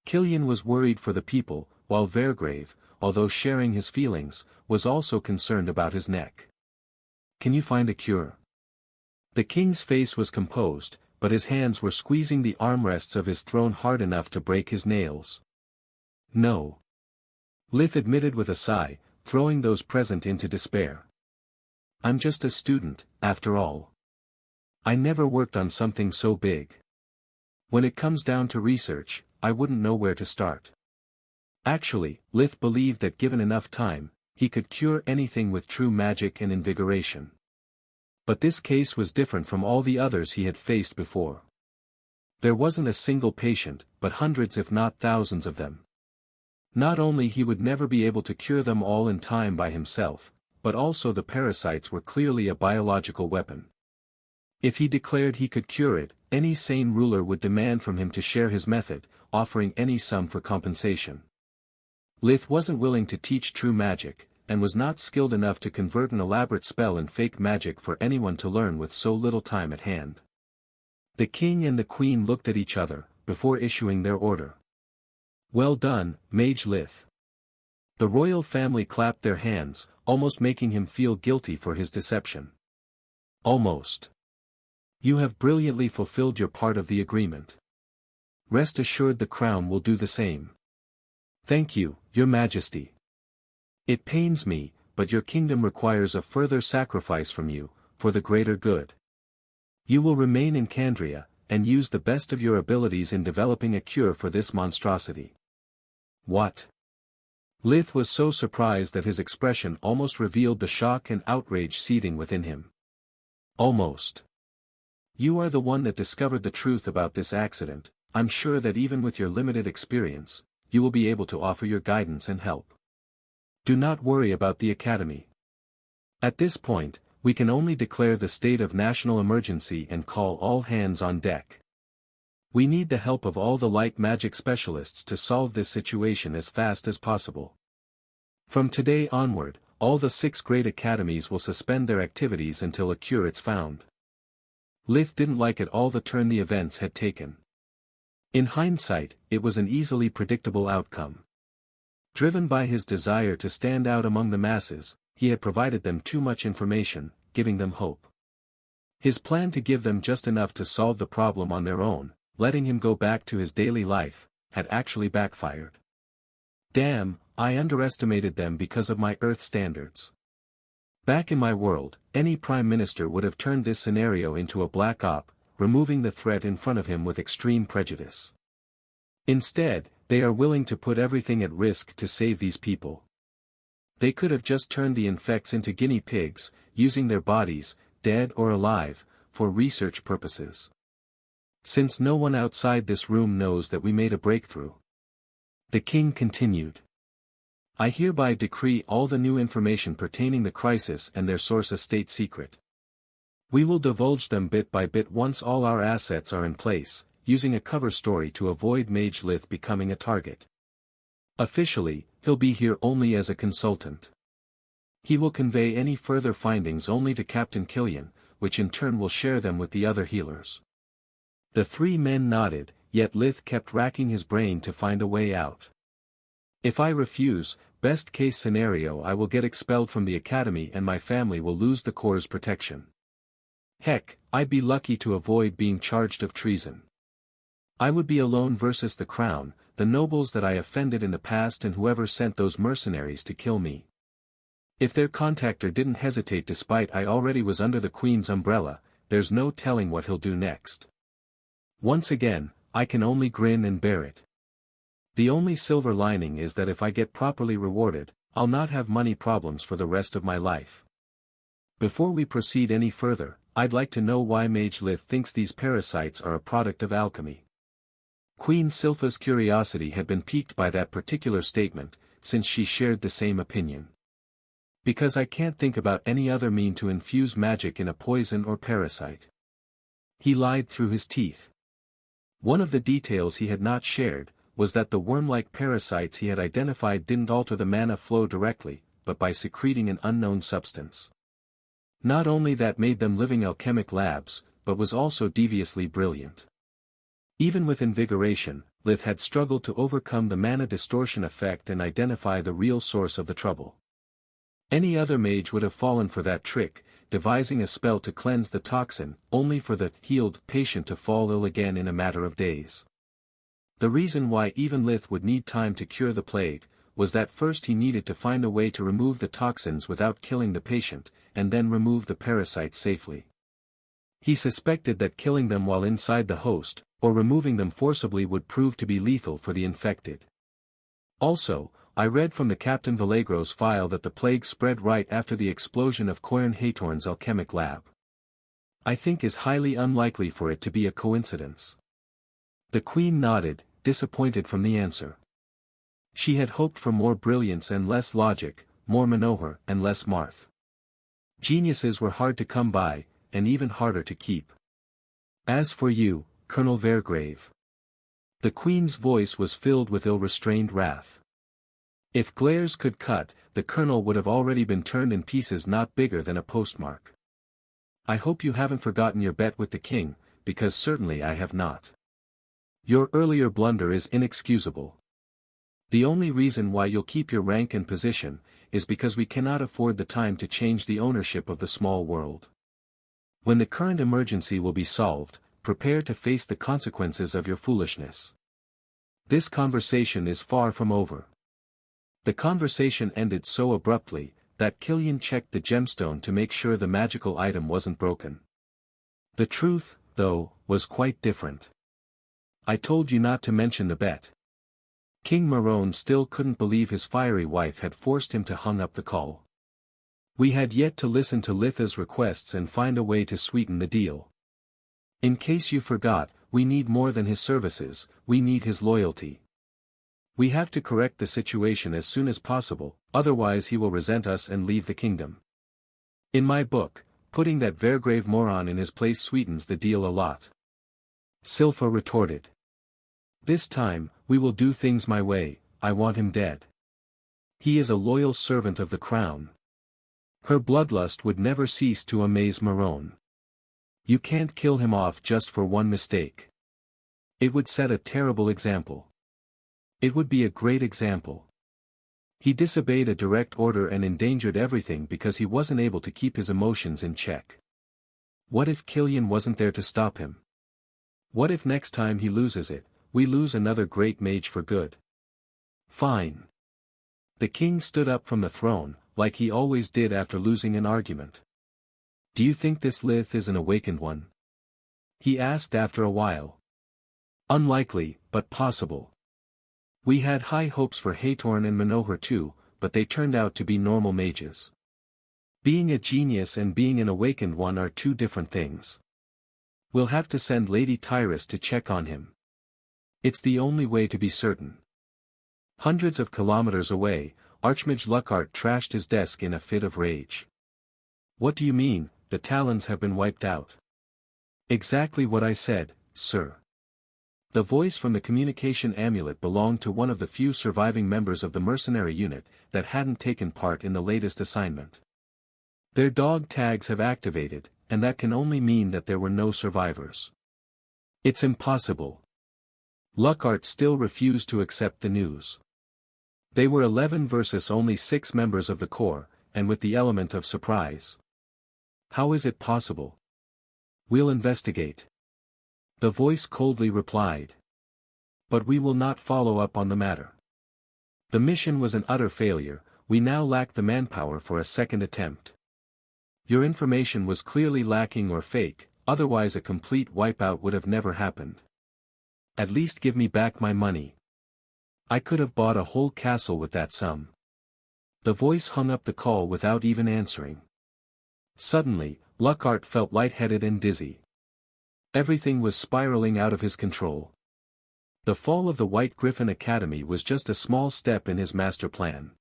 A: Killian was worried for the people, while Vergrave, although sharing his feelings, was also concerned about his neck. Can you find a cure? The king's face was composed, but his hands were squeezing the armrests of his throne hard enough to break his nails. No. Lith admitted with a sigh, throwing those present into despair. I'm just a student, after all. I never worked on something so big. When it comes down to research, I wouldn't know where to start. Actually, Lith believed that given enough time, he could cure anything with true magic and invigoration. But this case was different from all the others he had faced before. There wasn't a single patient, but hundreds if not thousands of them. Not only he would never be able to cure them all in time by himself, but also the parasites were clearly a biological weapon. If he declared he could cure it, any sane ruler would demand from him to share his method, offering any sum for compensation. Lith wasn't willing to teach true magic, and was not skilled enough to convert an elaborate spell and fake magic for anyone to learn with so little time at hand. The king and the queen looked at each other, before issuing their order. Well done, Mage Lith. The royal family clapped their hands, almost making him feel guilty for his deception. Almost. You have brilliantly fulfilled your part of the agreement. Rest assured the crown will do the same. Thank you, Your Majesty. It pains me, but your kingdom requires a further sacrifice from you, for the greater good. You will remain in Candria, and use the best of your abilities in developing a cure for this monstrosity. What? Lith was so surprised that his expression almost revealed the shock and outrage seething within him. Almost. You are the one that discovered the truth about this accident. I'm sure that even with your limited experience, you will be able to offer your guidance and help. Do not worry about the Academy. At this point, we can only declare the state of national emergency and call all hands on deck. We need the help of all the light magic specialists to solve this situation as fast as possible. From today onward, all the 6 great academies will suspend their activities until a cure is found. Lith didn't like at all the turn the events had taken. In hindsight, it was an easily predictable outcome. Driven by his desire to stand out among the masses, he had provided them too much information, giving them hope. His plan to give them just enough to solve the problem on their own, letting him go back to his daily life, had actually backfired. Damn, I underestimated them because of my Earth standards. Back in my world, any prime minister would have turned this scenario into a black op, removing the threat in front of him with extreme prejudice. Instead, they are willing to put everything at risk to save these people. They could have just turned the infects into guinea pigs, using their bodies, dead or alive, for research purposes. Since no one outside this room knows that we made a breakthrough. The king continued. I hereby decree all the new information pertaining the crisis and their source a state secret. We will divulge them bit by bit once all our assets are in place, using a cover story to avoid Mage Lith becoming a target. Officially, he'll be here only as a consultant. He will convey any further findings only to Captain Killian, which in turn will share them with the other healers. The 3 men nodded, yet Lith kept racking his brain to find a way out. If I refuse, best case scenario I will get expelled from the academy and my family will lose the Corps' protection. Heck, I'd be lucky to avoid being charged of treason. I would be alone versus the crown, the nobles that I offended in the past and whoever sent those mercenaries to kill me. If their contactor didn't hesitate despite I already was under the Queen's umbrella, there's no telling what he'll do next. Once again, I can only grin and bear it. The only silver lining is that if I get properly rewarded, I'll not have money problems for the rest of my life. Before we proceed any further, I'd like to know why Mage Lith thinks these parasites are a product of alchemy. Queen Silpha's curiosity had been piqued by that particular statement, since she shared the same opinion. Because I can't think about any other mean to infuse magic in a poison or parasite. He lied through his teeth. One of the details he had not shared, was that the worm-like parasites he had identified didn't alter the mana flow directly, but by secreting an unknown substance. Not only that made them living alchemic labs, but was also deviously brilliant. Even with invigoration, Lith had struggled to overcome the mana distortion effect and identify the real source of the trouble. Any other mage would have fallen for that trick, devising a spell to cleanse the toxin, only for the healed patient to fall ill again in a matter of days. The reason why even Lith would need time to cure the plague, was that first he needed to find a way to remove the toxins without killing the patient, and then remove the parasites safely. He suspected that killing them while inside the host, or removing them forcibly would prove to be lethal for the infected. Also, I read from the Captain Vallegro's file that the plague spread right after the explosion of Corin Haytorn's alchemic lab. I think is highly unlikely for it to be a coincidence. The Queen nodded, disappointed from the answer. She had hoped for more brilliance and less logic, more Manohar and less Marth. Geniuses were hard to come by, and even harder to keep. As for you, Colonel Vergrave. The Queen's voice was filled with ill-restrained wrath. If glares could cut, the colonel would have already been turned in pieces not bigger than a postmark. I hope you haven't forgotten your bet with the king, because certainly I have not. Your earlier blunder is inexcusable. The only reason why you'll keep your rank and position, is because we cannot afford the time to change the ownership of the small world. When the current emergency will be solved, prepare to face the consequences of your foolishness. This conversation is far from over. The conversation ended so abruptly, that Killian checked the gemstone to make sure the magical item wasn't broken. The truth, though, was quite different. I told you not to mention the bet. King Marone still couldn't believe his fiery wife had forced him to hang up the call. We had yet to listen to Litha's requests and find a way to sweeten the deal. In case you forgot, we need more than his services, we need his loyalty. We have to correct the situation as soon as possible, otherwise he will resent us and leave the kingdom. In my book, putting that Vergrave moron in his place sweetens the deal a lot. Silpha retorted. This time, we will do things my way, I want him dead. He is a loyal servant of the crown. Her bloodlust would never cease to amaze Marone. You can't kill him off just for one mistake. It would set a terrible example. It would be a great example. He disobeyed a direct order and endangered everything because he wasn't able to keep his emotions in check. What if Killian wasn't there to stop him? What if next time he loses it, we lose another great mage for good? Fine. The king stood up from the throne, like he always did after losing an argument. Do you think this Lith is an awakened one? He asked after a while. Unlikely, but possible. We had high hopes for Haytorn and Manohar too, but they turned out to be normal mages. Being a genius and being an awakened one are two different things. We'll have to send Lady Tyrus to check on him. It's the only way to be certain. Hundreds of kilometers away, Archmage Luckhart trashed his desk in a fit of rage. What do you mean, the Talons have been wiped out? Exactly what I said, sir. The voice from the communication amulet belonged to one of the few surviving members of the mercenary unit that hadn't taken part in the latest assignment. Their dog tags have activated, and that can only mean that there were no survivors. It's impossible. Luckhart still refused to accept the news. They were 11 versus only 6 members of the Corps, and with the element of surprise. How is it possible? We'll investigate. The voice coldly replied. But we will not follow up on the matter. The mission was an utter failure, we now lack the manpower for a second attempt. Your information was clearly lacking or fake, otherwise a complete wipeout would have never happened. At least give me back my money. I could have bought a whole castle with that sum. The voice hung up the call without even answering. Suddenly, Lockhart felt lightheaded and dizzy. Everything was spiraling out of his control. The fall of the White Griffin Academy was just a small step in his master plan.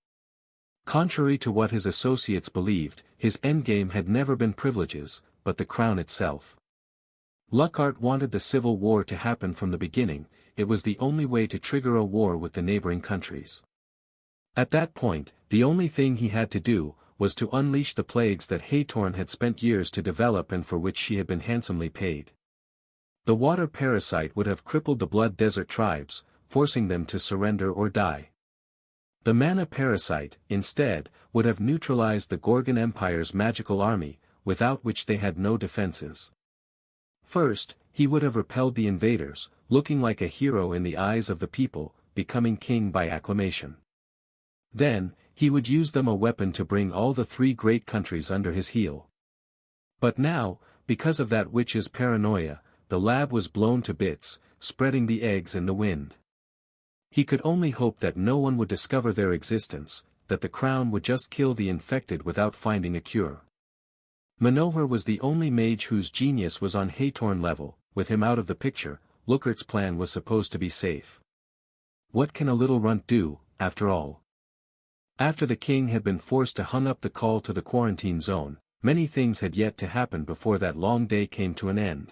A: Contrary to what his associates believed, his endgame had never been privileges, but the crown itself. Lockhart wanted the civil war to happen from the beginning, it was the only way to trigger a war with the neighboring countries. At that point, the only thing he had to do, was to unleash the plagues that Haytorn had spent years to develop and for which she had been handsomely paid. The water parasite would have crippled the Blood Desert tribes, forcing them to surrender or die. The mana parasite, instead, would have neutralized the Gorgon Empire's magical army, without which they had no defenses. First, he would have repelled the invaders, looking like a hero in the eyes of the people, becoming king by acclamation. Then, he would use them a weapon to bring all the three great countries under his heel. But now, because of that witch's paranoia, the lab was blown to bits, spreading the eggs in the wind. He could only hope that no one would discover their existence, that the crown would just kill the infected without finding a cure. Manohar was the only mage whose genius was on Haytorn level, with him out of the picture, Lockhart's plan was supposed to be safe. What can a little runt do, after all? After the king had been forced to hung up the call to the quarantine zone, many things had yet to happen before that long day came to an end.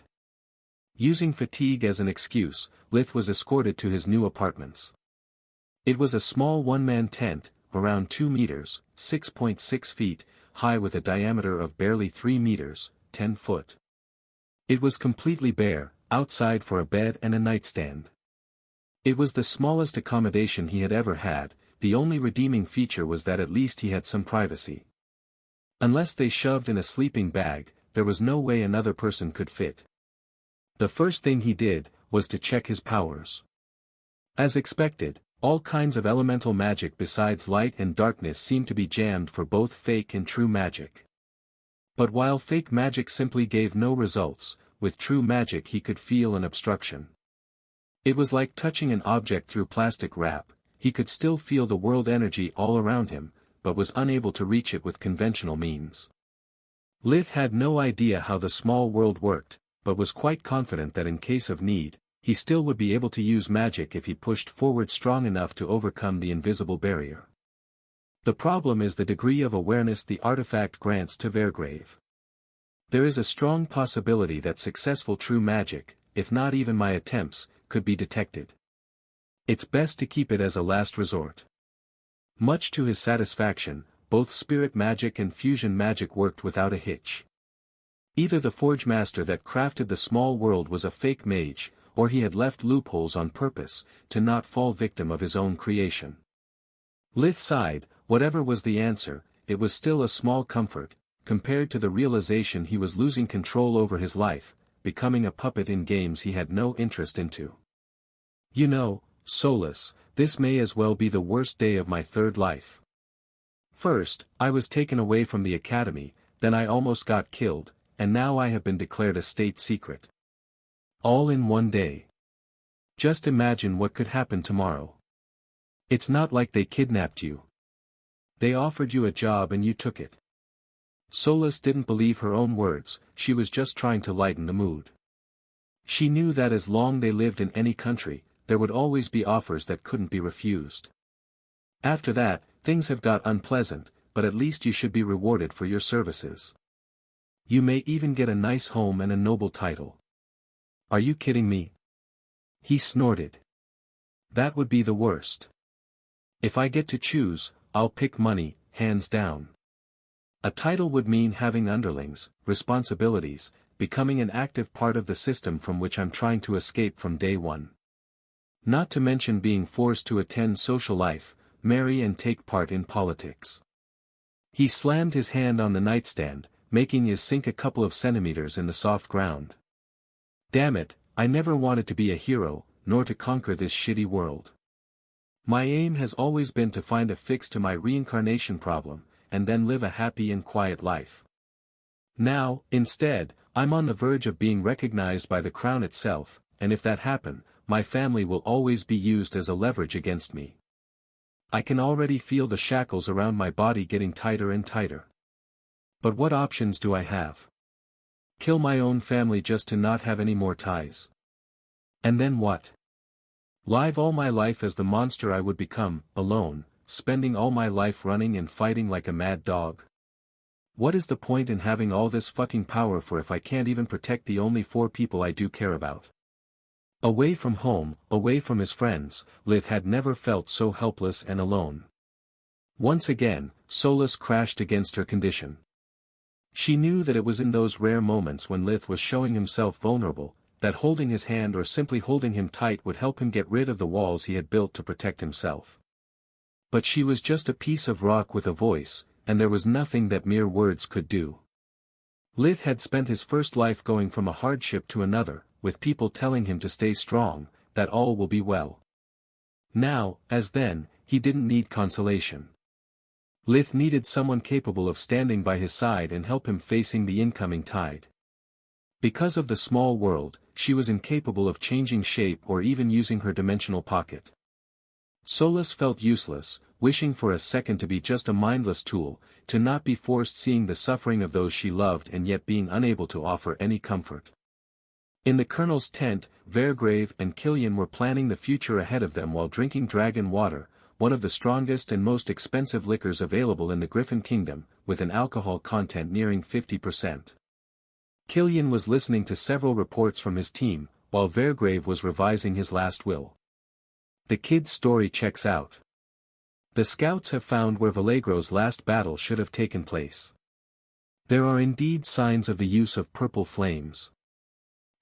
A: Using fatigue as an excuse, Lith was escorted to his new apartments. It was a small one-man tent, around 2 meters, 6.6 feet, high with a diameter of barely 3 meters, 10 foot. It was completely bare, outside for a bed and a nightstand. It was the smallest accommodation he had ever had, the only redeeming feature was that at least he had some privacy. Unless they shoved in a sleeping bag, there was no way another person could fit. The first thing he did, was to check his powers. As expected, all kinds of elemental magic besides light and darkness seemed to be jammed for both fake and true magic. But while fake magic simply gave no results, with true magic he could feel an obstruction. It was like touching an object through plastic wrap, he could still feel the world energy all around him, but was unable to reach it with conventional means. Lith had no idea how the small world worked, but was quite confident that in case of need, he still would be able to use magic if he pushed forward strong enough to overcome the invisible barrier. The problem is the degree of awareness the artifact grants to Vergrave. There is a strong possibility that successful true magic, if not even my attempts, could be detected. It's best to keep it as a last resort. Much to his satisfaction, both spirit magic and fusion magic worked without a hitch. Either the forge master that crafted the small world was a fake mage, or he had left loopholes on purpose, to not fall victim of his own creation. Lith sighed, whatever was the answer, it was still a small comfort, compared to the realization he was losing control over his life, becoming a puppet in games he had no interest into. You know, Solus, this may as well be the worst day of my third life. First, I was taken away from the academy, then I almost got killed, and now I have been declared a state secret. All in one day. Just imagine what could happen tomorrow. It's not like they kidnapped you. They offered you a job and you took it. Solus didn't believe her own words, she was just trying to lighten the mood. She knew that as long they lived in any country, there would always be offers that couldn't be refused. After that, things have got unpleasant, but at least you should be rewarded for your services. You may even get a nice home and a noble title. Are you kidding me? He snorted. That would be the worst. If I get to choose, I'll pick money, hands down. A title would mean having underlings, responsibilities, becoming an active part of the system from which I'm trying to escape from day one. Not to mention being forced to attend social life, marry and take part in politics. He slammed his hand on the nightstand, making his sink a couple of centimeters in the soft ground. Damn it, I never wanted to be a hero, nor to conquer this shitty world. My aim has always been to find a fix to my reincarnation problem, and then live a happy and quiet life. Now, instead, I'm on the verge of being recognized by the crown itself, and if that happens, my family will always be used as a leverage against me. I can already feel the shackles around my body getting tighter and tighter. But what options do I have? Kill my own family just to not have any more ties. And then what? Live all my life as the monster I would become, alone, spending all my life running and fighting like a mad dog? What is the point in having all this fucking power for if I can't even protect the only 4 people I do care about? Away from home, away from his friends, Lith had never felt so helpless and alone. Once again, solace crashed against her condition. She knew that it was in those rare moments when Lith was showing himself vulnerable, that holding his hand or simply holding him tight would help him get rid of the walls he had built to protect himself. But she was just a piece of rock with a voice, and there was nothing that mere words could do. Lith had spent his first life going from a hardship to another, with people telling him to stay strong, that all will be well. Now, as then, he didn't need consolation. Lith needed someone capable of standing by his side and help him facing the incoming tide. Because of the small world, she was incapable of changing shape or even using her dimensional pocket. Solace felt useless, wishing for a second to be just a mindless tool, to not be forced seeing the suffering of those she loved and yet being unable to offer any comfort. In the colonel's tent, Vergrave and Killian were planning the future ahead of them while drinking dragon water, one of the strongest and most expensive liquors available in the Griffin Kingdom, with an alcohol content nearing 50%. Killian was listening to several reports from his team, while Vergrave was revising his last will. The kid's story checks out. The scouts have found where Vallegro's last battle should have taken place. There are indeed signs of the use of purple flames.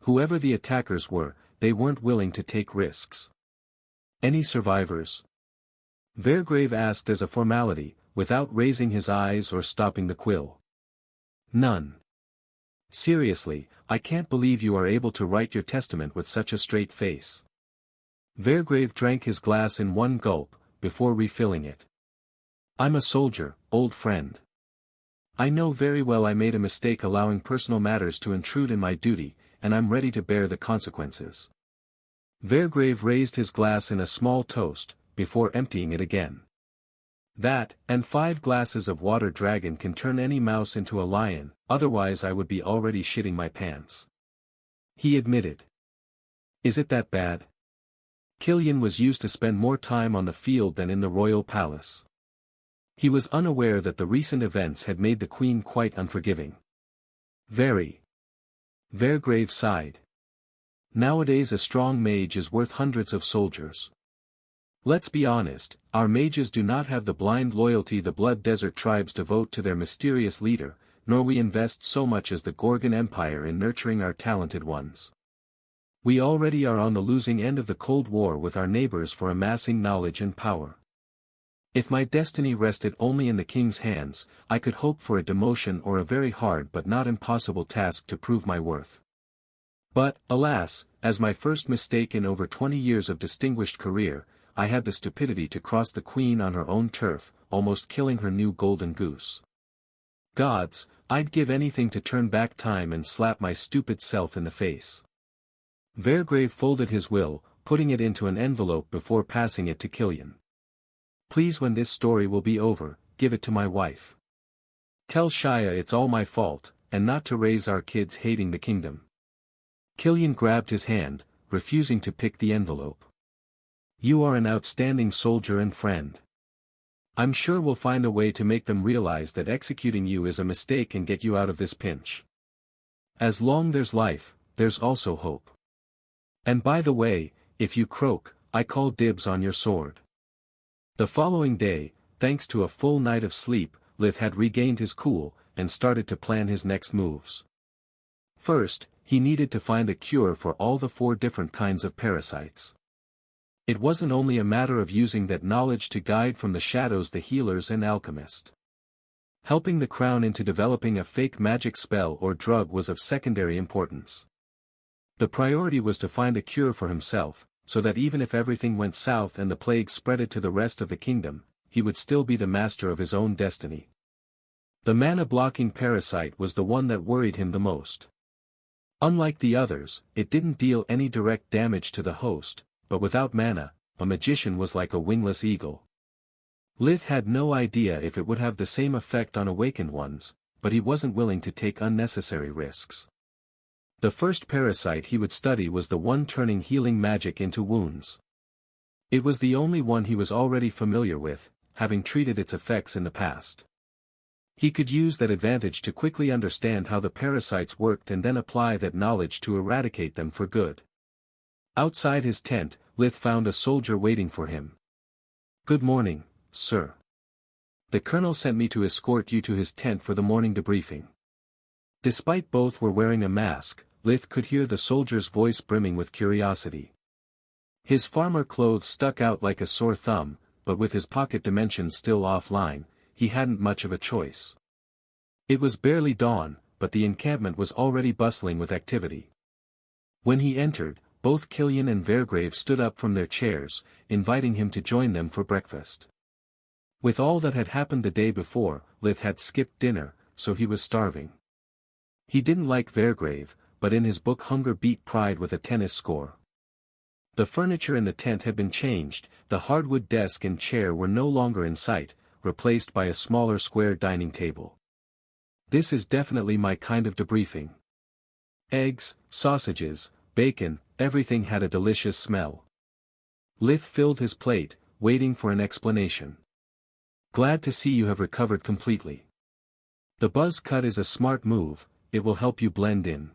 A: Whoever the attackers were, they weren't willing to take risks. Any survivors? Vergrave asked as a formality, without raising his eyes or stopping the quill. None. Seriously, I can't believe you are able to write your testament with such a straight face. Vergrave drank his glass in one gulp, before refilling it. I'm a soldier, old friend. I know very well I made a mistake allowing personal matters to intrude in my duty, and I'm ready to bear the consequences. Vergrave raised his glass in a small toast, before emptying it again. That, and 5 glasses of water dragon can turn any mouse into a lion, otherwise I would be already shitting my pants. He admitted. Is it that bad? Killian was used to spend more time on the field than in the royal palace. He was unaware that the recent events had made the queen quite unforgiving. Very. Vergrave sighed. Nowadays a strong mage is worth hundreds of soldiers. Let's be honest, our mages do not have the blind loyalty the Blood Desert tribes devote to their mysterious leader, nor we invest so much as the Gorgon Empire in nurturing our talented ones. We already are on the losing end of the Cold War with our neighbors for amassing knowledge and power. If my destiny rested only in the king's hands, I could hope for a demotion or a very hard but not impossible task to prove my worth. But, alas, as my first mistake in over 20 years of distinguished career, I had the stupidity to cross the queen on her own turf, almost killing her new golden goose. Gods, I'd give anything to turn back time and slap my stupid self in the face. Vergrave folded his will, putting it into an envelope before passing it to Killian. Please, when this story will be over, give it to my wife. Tell Shia it's all my fault, and not to raise our kids hating the kingdom. Killian grabbed his hand, refusing to pick the envelope. You are an outstanding soldier and friend. I'm sure we'll find a way to make them realize that executing you is a mistake and get you out of this pinch. As long there's life, there's also hope. And by the way, if you croak, I call dibs on your sword. The following day, thanks to a full night of sleep, Lith had regained his cool, and started to plan his next moves. First, he needed to find a cure for all the 4 different kinds of parasites. It wasn't only a matter of using that knowledge to guide from the shadows the healers and alchemist. Helping the crown into developing a fake magic spell or drug was of secondary importance. The priority was to find a cure for himself, so that even if everything went south and the plague spreaded to the rest of the kingdom, he would still be the master of his own destiny. The mana-blocking parasite was the one that worried him the most. Unlike the others, it didn't deal any direct damage to the host, but without mana, a magician was like a wingless eagle. Lith had no idea if it would have the same effect on awakened ones, but he wasn't willing to take unnecessary risks. The first parasite he would study was the one turning healing magic into wounds. It was the only one he was already familiar with, having treated its effects in the past. He could use that advantage to quickly understand how the parasites worked and then apply that knowledge to eradicate them for good. Outside his tent, Lith found a soldier waiting for him. "Good morning, sir. The colonel sent me to escort you to his tent for the morning debriefing." Despite both were wearing a mask, Lith could hear the soldier's voice brimming with curiosity. His farmer clothes stuck out like a sore thumb, but with his pocket dimensions still offline, he hadn't much of a choice. It was barely dawn, but the encampment was already bustling with activity. When he entered, both Killian and Vergrave stood up from their chairs, inviting him to join them for breakfast. With all that had happened the day before, Lith had skipped dinner, so he was starving. He didn't like Vergrave, but in his book hunger beat pride with a tennis score. The furniture in the tent had been changed, the hardwood desk and chair were no longer in sight, replaced by a smaller square dining table. "This is definitely my kind of debriefing." Eggs, sausages, bacon, everything had a delicious smell. Lith filled his plate, waiting for an explanation. "Glad to see you have recovered completely. The buzz cut is a smart move, it will help you blend in."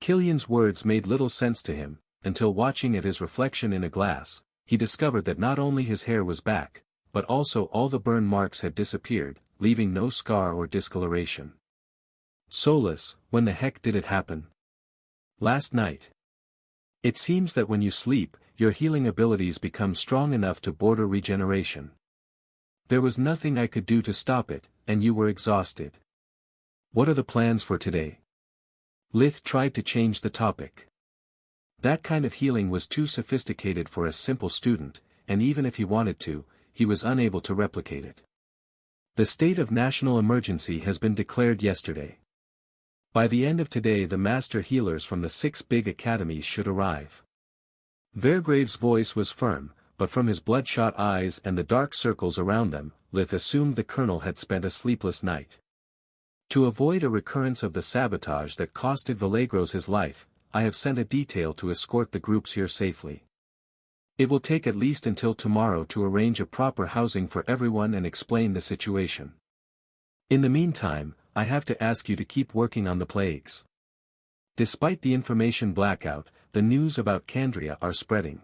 A: Killian's words made little sense to him, until watching at his reflection in a glass, he discovered that not only his hair was back, but also all the burn marks had disappeared, leaving no scar or discoloration. "Solus, when the heck did it happen?" "Last night. It seems that when you sleep, your healing abilities become strong enough to border regeneration. There was nothing I could do to stop it, and you were exhausted. What are the plans for today?" Lith tried to change the topic. That kind of healing was too sophisticated for a simple student, and even if he wanted to, he was unable to replicate it. "The state of national emergency has been declared yesterday. By the end of today the master healers from the 6 big academies should arrive." Vergrave's voice was firm, but from his bloodshot eyes and the dark circles around them, Lith assumed the colonel had spent a sleepless night. "To avoid a recurrence of the sabotage that costed Vallegros his life, I have sent a detail to escort the groups here safely. It will take at least until tomorrow to arrange a proper housing for everyone and explain the situation. In the meantime, I have to ask you to keep working on the plagues. Despite the information blackout, the news about Candria are spreading.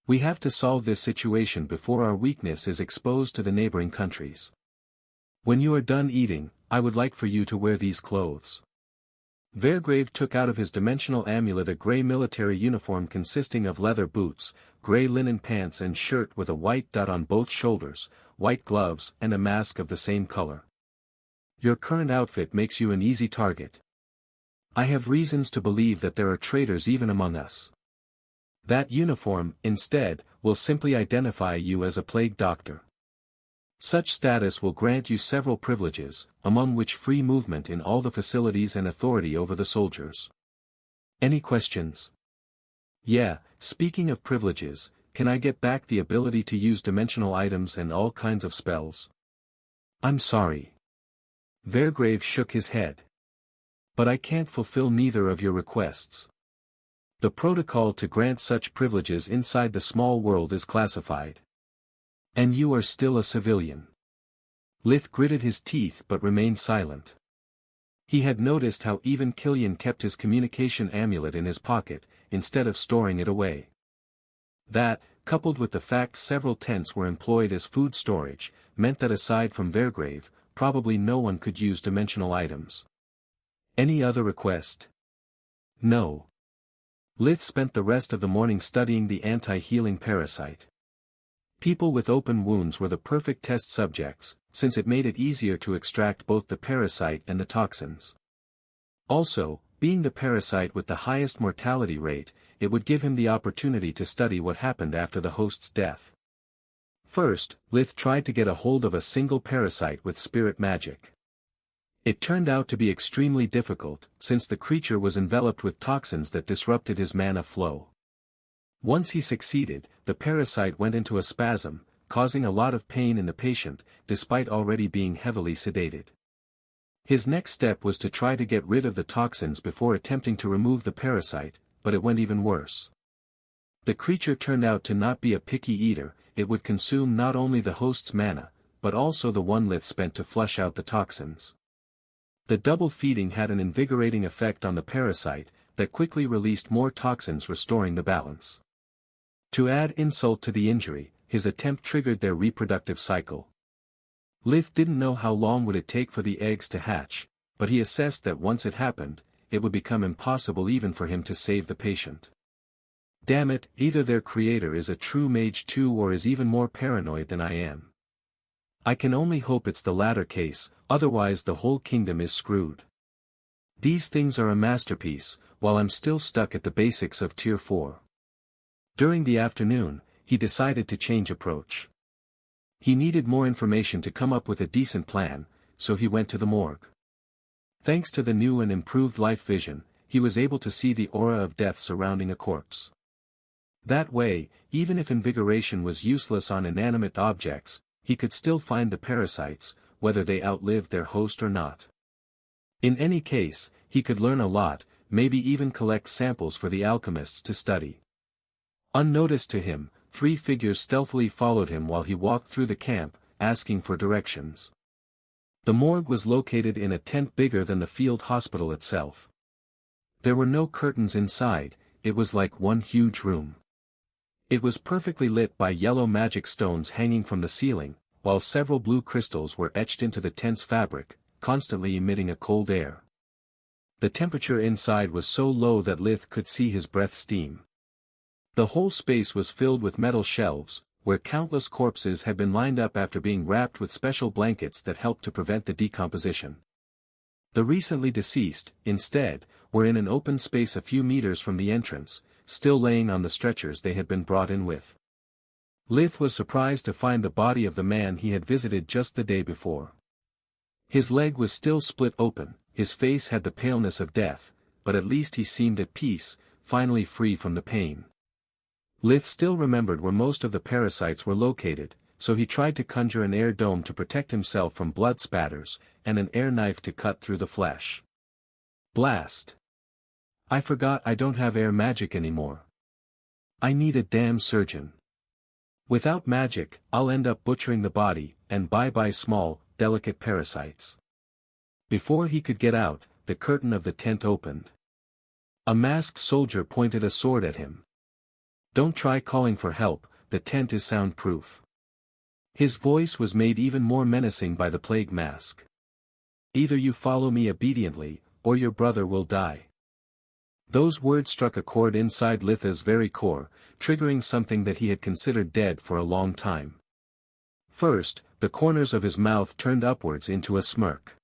A: We have to solve this situation before our weakness is exposed to the neighboring countries. When you are done eating, I would like for you to wear these clothes." Vergrave took out of his dimensional amulet a grey military uniform consisting of leather boots, grey linen pants and shirt with a white dot on both shoulders, white gloves and a mask of the same color. "Your current outfit makes you an easy target. I have reasons to believe that there are traitors even among us. That uniform, instead, will simply identify you as a plague doctor. Such status will grant you several privileges, among which free movement in all the facilities and authority over the soldiers. Any questions?" "Yeah, speaking of privileges, can I get back the ability to use dimensional items and all kinds of spells?" "I'm sorry." Vergrave shook his head. "But I can't fulfill neither of your requests. The protocol to grant such privileges inside the small world is classified. And you are still a civilian." Lith gritted his teeth but remained silent. He had noticed how even Killian kept his communication amulet in his pocket, instead of storing it away. That, coupled with the fact several tents were employed as food storage, meant that aside from Vergrave, probably no one could use dimensional items. "Any other request?" "No." Lith spent the rest of the morning studying the anti-healing parasite. People with open wounds were the perfect test subjects, since it made it easier to extract both the parasite and the toxins. Also, being the parasite with the highest mortality rate, it would give him the opportunity to study what happened after the host's death. First, Lith tried to get a hold of a single parasite with spirit magic. It turned out to be extremely difficult, since the creature was enveloped with toxins that disrupted his mana flow. Once he succeeded, the parasite went into a spasm, causing a lot of pain in the patient, despite already being heavily sedated. His next step was to try to get rid of the toxins before attempting to remove the parasite, but it went even worse. The creature turned out to not be a picky eater. It would consume not only the host's mana, but also the one Lith spent to flush out the toxins. The double feeding had an invigorating effect on the parasite, that quickly released more toxins, restoring the balance. To add insult to the injury, his attempt triggered their reproductive cycle. Lith didn't know how long would it take for the eggs to hatch, but he assessed that once it happened, it would become impossible even for him to save the patient. Damn it, either their creator is a true mage too or is even more paranoid than I am. I can only hope it's the latter case, otherwise the whole kingdom is screwed. These things are a masterpiece, while I'm still stuck at the basics of Tier 4. During the afternoon, he decided to change approach. He needed more information to come up with a decent plan, so he went to the morgue. Thanks to the new and improved life vision, he was able to see the aura of death surrounding a corpse. That way, even if invigoration was useless on inanimate objects, he could still find the parasites, whether they outlived their host or not. In any case, he could learn a lot, maybe even collect samples for the alchemists to study. Unnoticed to him, 3 figures stealthily followed him while he walked through the camp, asking for directions. The morgue was located in a tent bigger than the field hospital itself. There were no curtains inside, it was like one huge room. It was perfectly lit by yellow magic stones hanging from the ceiling, while several blue crystals were etched into the tent's fabric, constantly emitting a cold air. The temperature inside was so low that Lith could see his breath steam. The whole space was filled with metal shelves, where countless corpses had been lined up after being wrapped with special blankets that helped to prevent the decomposition. The recently deceased, instead, were in an open space a few meters from the entrance, still laying on the stretchers they had been brought in with. Lith was surprised to find the body of the man he had visited just the day before. His leg was still split open, his face had the paleness of death, but at least he seemed at peace, finally free from the pain. Lith still remembered where most of the parasites were located, so he tried to conjure an air dome to protect himself from blood spatters, and an air knife to cut through the flesh. Blast! I forgot I don't have air magic anymore. I need a damn surgeon. Without magic, I'll end up butchering the body, and bye-bye small, delicate parasites. Before he could get out, the curtain of the tent opened. A masked soldier pointed a sword at him. Don't try calling for help, the tent is soundproof. His voice was made even more menacing by the plague mask. Either you follow me obediently, or your brother will die. Those words struck a chord inside Lith's very core, triggering something that he had considered dead for a long time. First, the corners of his mouth turned upwards into a smirk.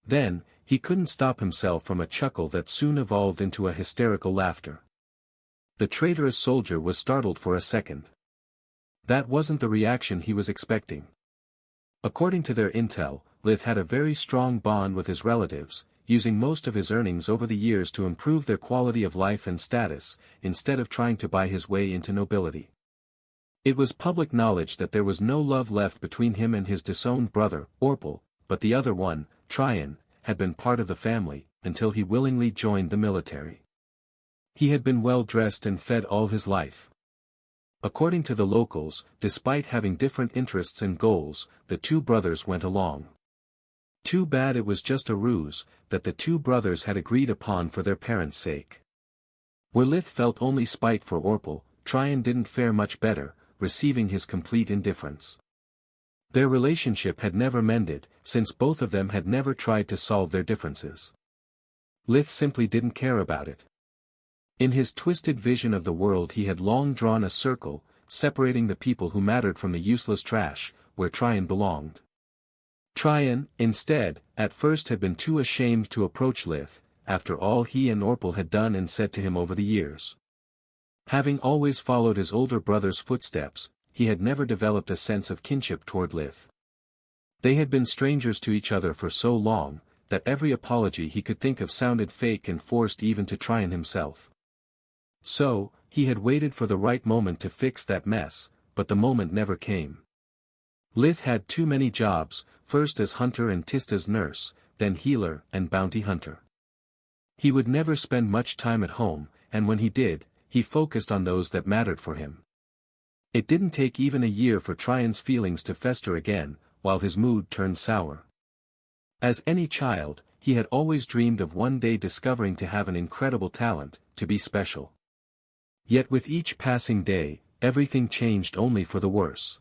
A: Then, he couldn't stop himself from a chuckle that soon evolved into a hysterical laughter. The traitorous soldier was startled for a second. That wasn't the reaction he was expecting. According to their intel, Lith had a very strong bond with his relatives, using most of his earnings over the years to improve their quality of life and status, instead of trying to buy his way into nobility. It was public knowledge that there was no love left between him and his disowned brother, Orpal, but the other one, Tryon, had been part of the family, until he willingly joined the military. He had been well dressed and fed all his life. According to the locals, despite having different interests and goals, the 2 brothers went along. Too bad it was just a ruse, that the 2 brothers had agreed upon for their parents' sake. Where Lith felt only spite for Orpal, Tryon didn't fare much better, receiving his complete indifference. Their relationship had never mended, since both of them had never tried to solve their differences. Lith simply didn't care about it. In his twisted vision of the world he had long drawn a circle, separating the people who mattered from the useless trash, where Tryon belonged. Tryon, instead, at first had been too ashamed to approach Lith, after all he and Orpal had done and said to him over the years. Having always followed his older brother's footsteps, he had never developed a sense of kinship toward Lith. They had been strangers to each other for so long, that every apology he could think of sounded fake and forced even to Tryon himself. So, he had waited for the right moment to fix that mess, but the moment never came. Lith had too many jobs, first as hunter and Tista's nurse, then healer and bounty hunter. He would never spend much time at home, and when he did, he focused on those that mattered for him. It didn't take even a year for Tryon's feelings to fester again, while his mood turned sour. As any child, he had always dreamed of one day discovering to have an incredible talent, to be special. Yet with each passing day, everything changed only for the worse.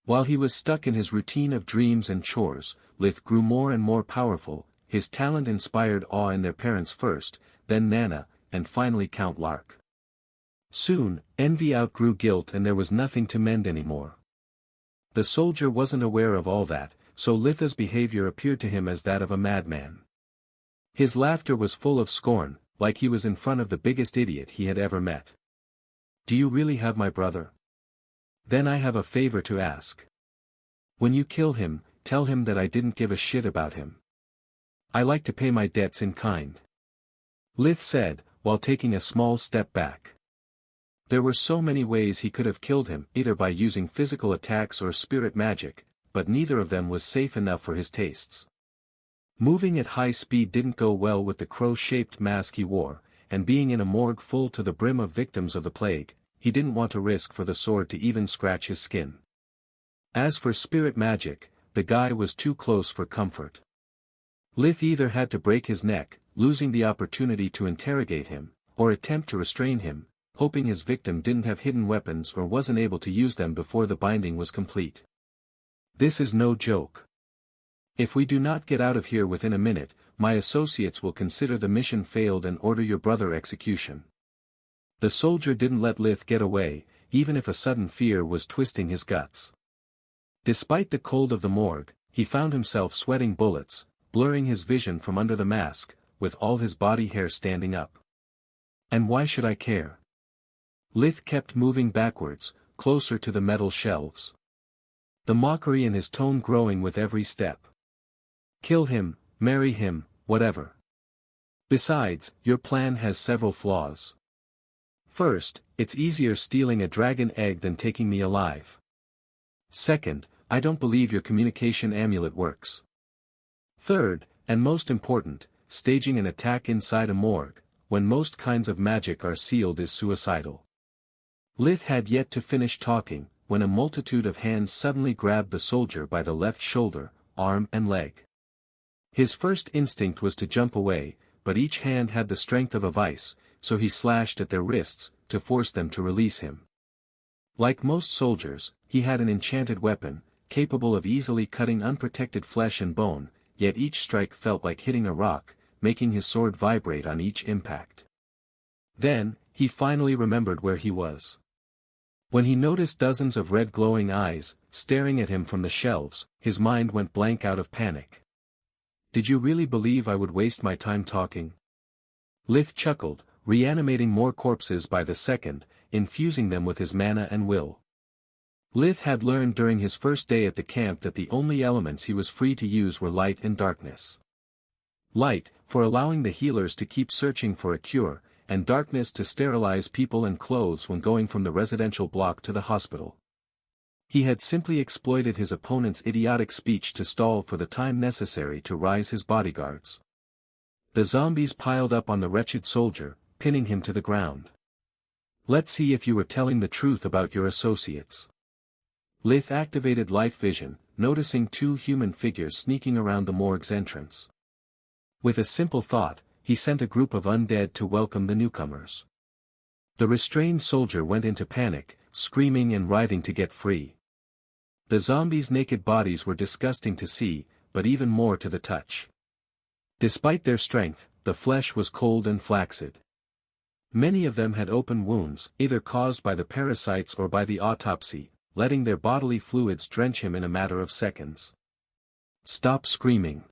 A: While he was stuck in his routine of dreams and chores, Lith grew more and more powerful. His talent inspired awe in their parents first, then Nana, and finally Count Lark. Soon, envy outgrew guilt and there was nothing to mend anymore. The soldier wasn't aware of all that, so Litha's behavior appeared to him as that of a madman. His laughter was full of scorn, like he was in front of the biggest idiot he had ever met. "Do you really have my brother? Then I have a favor to ask. When you kill him, tell him that I didn't give a shit about him. I like to pay my debts in kind," Lith said, while taking a small step back. There were so many ways he could have killed him, either by using physical attacks or spirit magic, but neither of them was safe enough for his tastes. Moving at high speed didn't go well with the crow-shaped mask he wore, and being in a morgue full to the brim of victims of the plague, he didn't want to risk for the sword to even scratch his skin. As for spirit magic, the guy was too close for comfort. Lith either had to break his neck, losing the opportunity to interrogate him, or attempt to restrain him, hoping his victim didn't have hidden weapons or wasn't able to use them before the binding was complete. This is no joke. If we do not get out of here within a minute, my associates will consider the mission failed and order your brother execution. The soldier didn't let Lith get away, even if a sudden fear was twisting his guts. Despite the cold of the morgue, he found himself sweating bullets, blurring his vision from under the mask, with all his body hair standing up. And why should I care? Lith kept moving backwards, closer to the metal shelves. The mockery in his tone growing with every step. Kill him, marry him, whatever. Besides, your plan has several flaws. First, it's easier stealing a dragon egg than taking me alive. Second, I don't believe your communication amulet works. Third, and most important, staging an attack inside a morgue, when most kinds of magic are sealed, is suicidal. Lith had yet to finish talking, when a multitude of hands suddenly grabbed the soldier by the left shoulder, arm and leg. His first instinct was to jump away, but each hand had the strength of a vice, so he slashed at their wrists, to force them to release him. Like most soldiers, he had an enchanted weapon, capable of easily cutting unprotected flesh and bone, yet each strike felt like hitting a rock, making his sword vibrate on each impact. Then, he finally remembered where he was. When he noticed dozens of red glowing eyes, staring at him from the shelves, his mind went blank out of panic. Did you really believe I would waste my time talking? Lith chuckled, reanimating more corpses by the second, infusing them with his mana and will. Lith had learned during his first day at the camp that the only elements he was free to use were light and darkness. Light, for allowing the healers to keep searching for a cure, and darkness to sterilize people and clothes when going from the residential block to the hospital. He had simply exploited his opponent's idiotic speech to stall for the time necessary to rise his bodyguards. The zombies piled up on the wretched soldier, pinning him to the ground. Let's see if you were telling the truth about your associates. Lith activated life vision, noticing two human figures sneaking around the morgue's entrance. With a simple thought, he sent a group of undead to welcome the newcomers. The restrained soldier went into panic, screaming and writhing to get free. The zombies' naked bodies were disgusting to see, but even more to the touch. Despite their strength, the flesh was cold and flaccid. Many of them had open wounds, either caused by the parasites or by the autopsy, letting their bodily fluids drench him in a matter of seconds. Stop screaming.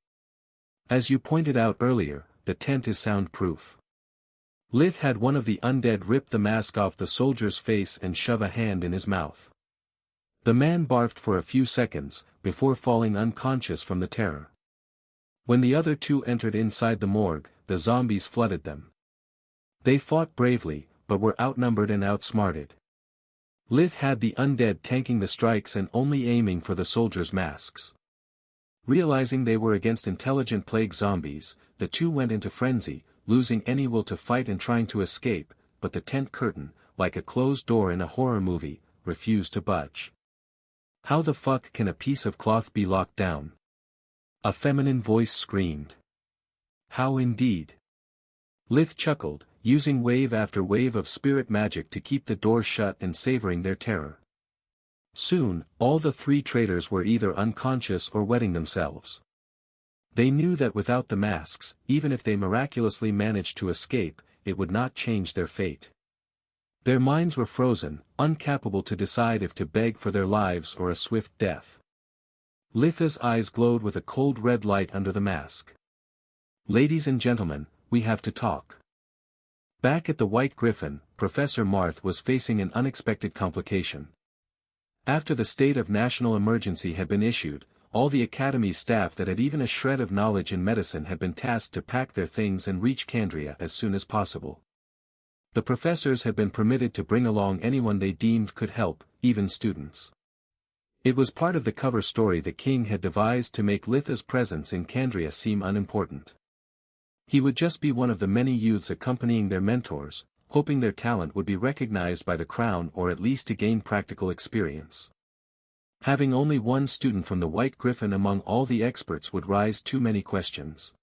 A: As you pointed out earlier, the tent is soundproof. Lith had one of the undead rip the mask off the soldier's face and shove a hand in his mouth. The man barfed for a few seconds, before falling unconscious from the terror. When the other two entered inside the morgue, the zombies flooded them. They fought bravely, but were outnumbered and outsmarted. Lith had the undead tanking the strikes and only aiming for the soldiers' masks. Realizing they were against intelligent plague zombies, the two went into frenzy, losing any will to fight and trying to escape, but the tent curtain, like a closed door in a horror movie, refused to budge. How the fuck can a piece of cloth be locked down? A feminine voice screamed. How indeed? Lith chuckled, using wave after wave of spirit magic to keep the door shut and savoring their terror. Soon, all the three traitors were either unconscious or wetting themselves. They knew that without the masks, even if they miraculously managed to escape, it would not change their fate. Their minds were frozen, incapable to decide if to beg for their lives or a swift death. Litha's eyes glowed with a cold red light under the mask. Ladies and gentlemen, we have to talk. Back at the White Griffin, Professor Marth was facing an unexpected complication. After the state of national emergency had been issued, all the Academy's staff that had even a shred of knowledge in medicine had been tasked to pack their things and reach Candria as soon as possible. The professors had been permitted to bring along anyone they deemed could help, even students. It was part of the cover story the king had devised to make Litha's presence in Candria seem unimportant. He would just be one of the many youths accompanying their mentors, hoping their talent would be recognized by the crown or at least to gain practical experience. Having only one student from the White Griffin among all the experts would raise too many questions.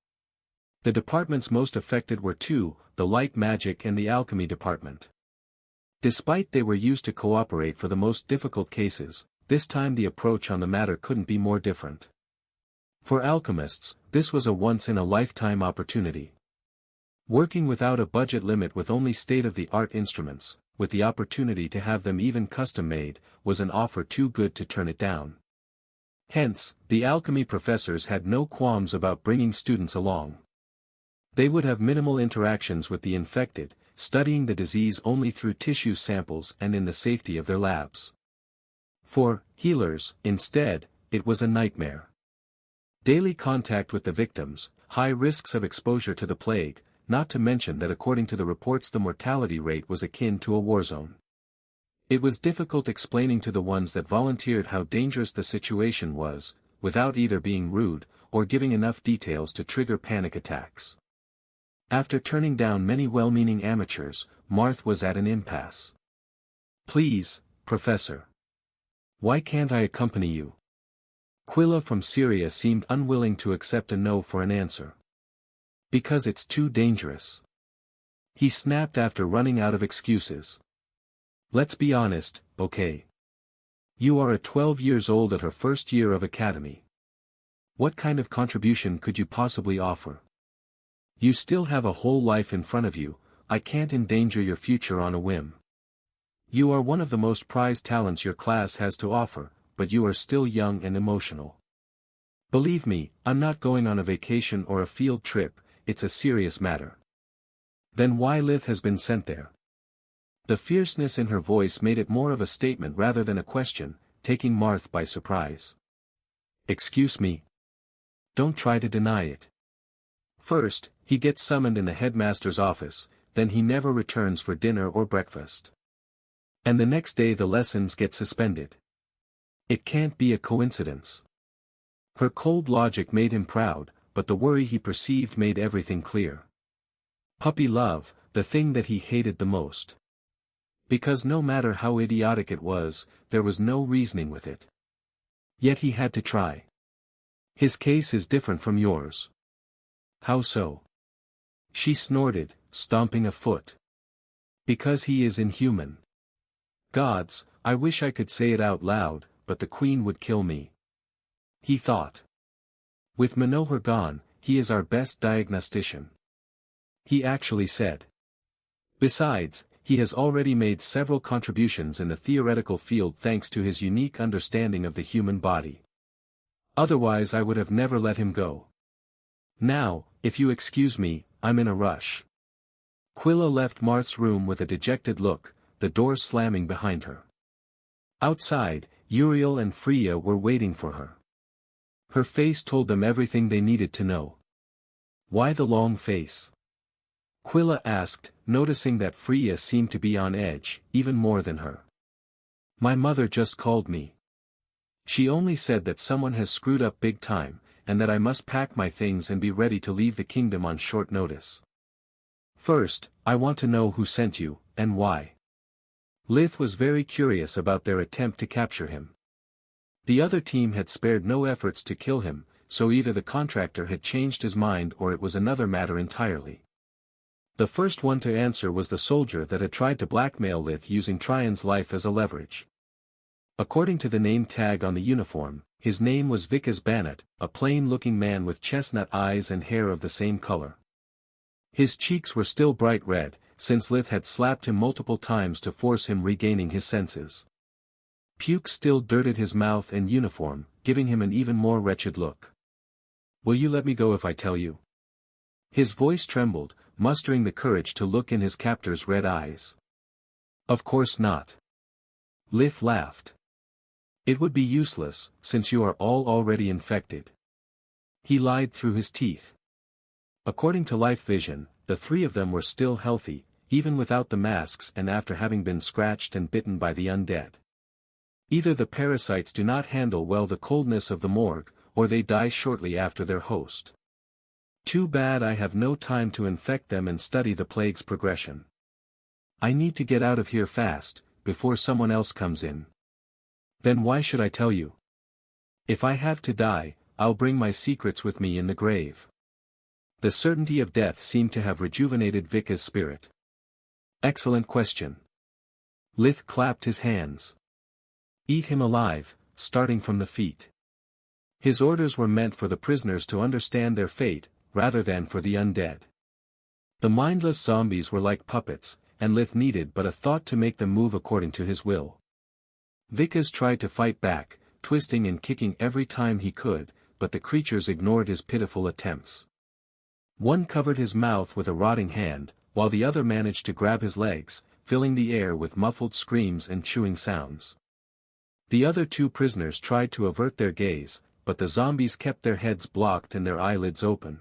A: The departments most affected were two, the light magic and the alchemy department. Despite they were used to cooperate for the most difficult cases, this time the approach on the matter couldn't be more different. For alchemists, this was a once-in-a-lifetime opportunity. Working without a budget limit with only state-of-the-art instruments, with the opportunity to have them even custom-made, was an offer too good to turn it down. Hence, the alchemy professors had no qualms about bringing students along. They would have minimal interactions with the infected, studying the disease only through tissue samples and in the safety of their labs. For healers, instead, it was a nightmare. Daily contact with the victims, high risks of exposure to the plague, not to mention that according to the reports the mortality rate was akin to a war zone. It was difficult explaining to the ones that volunteered how dangerous the situation was, without either being rude, or giving enough details to trigger panic attacks. After turning down many well-meaning amateurs, Marth was at an impasse. Please, Professor. Why can't I accompany you? Quilla from Syria seemed unwilling to accept a no for an answer. Because it's too dangerous. He snapped after running out of excuses. Let's be honest, okay? You are 12 years old at her first year of academy. What kind of contribution could you possibly offer? You still have a whole life in front of you, I can't endanger your future on a whim. You are one of the most prized talents your class has to offer, but you are still young and emotional. Believe me, I'm not going on a vacation or a field trip, it's a serious matter. Then why Lith has been sent there? The fierceness in her voice made it more of a statement rather than a question, taking Marth by surprise. Excuse me. Don't try to deny it. First, he gets summoned in the headmaster's office, then he never returns for dinner or breakfast. And the next day the lessons get suspended. It can't be a coincidence. Her cold logic made him proud, but the worry he perceived made everything clear. Puppy love, the thing that he hated the most. Because no matter how idiotic it was, there was no reasoning with it. Yet he had to try. His case is different from yours. How so? She snorted, stomping a foot. Because he is inhuman. Gods, I wish I could say it out loud, but the queen would kill me. He thought. With Manohar gone, he is our best diagnostician. He actually said. Besides, he has already made several contributions in the theoretical field thanks to his unique understanding of the human body. Otherwise I would have never let him go. Now, if you excuse me, I'm in a rush. Quilla left Marth's room with a dejected look, the door slamming behind her. Outside, Uriel and Freya were waiting for her. Her face told them everything they needed to know. Why the long face? Quilla asked, noticing that Freya seemed to be on edge, even more than her. My mother just called me. She only said that someone has screwed up big time, and that I must pack my things and be ready to leave the kingdom on short notice. First, I want to know who sent you, and why. Lith was very curious about their attempt to capture him. The other team had spared no efforts to kill him, so either the contractor had changed his mind or it was another matter entirely. The first one to answer was the soldier that had tried to blackmail Lith using Trion's life as a leverage. According to the name tag on the uniform, his name was Vikas Banat, a plain-looking man with chestnut eyes and hair of the same color. His cheeks were still bright red, since Lith had slapped him multiple times to force him regaining his senses. Puke still dirted his mouth and uniform, giving him an even more wretched look. Will you let me go if I tell you? His voice trembled, mustering the courage to look in his captor's red eyes. Of course not. Lith laughed. It would be useless, since you are all already infected. He lied through his teeth. According to Lith Verhen, the three of them were still healthy, even without the masks and after having been scratched and bitten by the undead. Either the parasites do not handle well the coldness of the morgue, or they die shortly after their host. Too bad I have no time to infect them and study the plague's progression. I need to get out of here fast, before someone else comes in. Then why should I tell you? If I have to die, I'll bring my secrets with me in the grave. The certainty of death seemed to have rejuvenated Vika's spirit. Excellent question. Lith clapped his hands. Eat him alive, starting from the feet. His orders were meant for the prisoners to understand their fate, rather than for the undead. The mindless zombies were like puppets, and Lith needed but a thought to make them move according to his will. Vikas tried to fight back, twisting and kicking every time he could, but the creatures ignored his pitiful attempts. One covered his mouth with a rotting hand, while the other managed to grab his legs, filling the air with muffled screams and chewing sounds. The other two prisoners tried to avert their gaze, but the zombies kept their heads blocked and their eyelids open.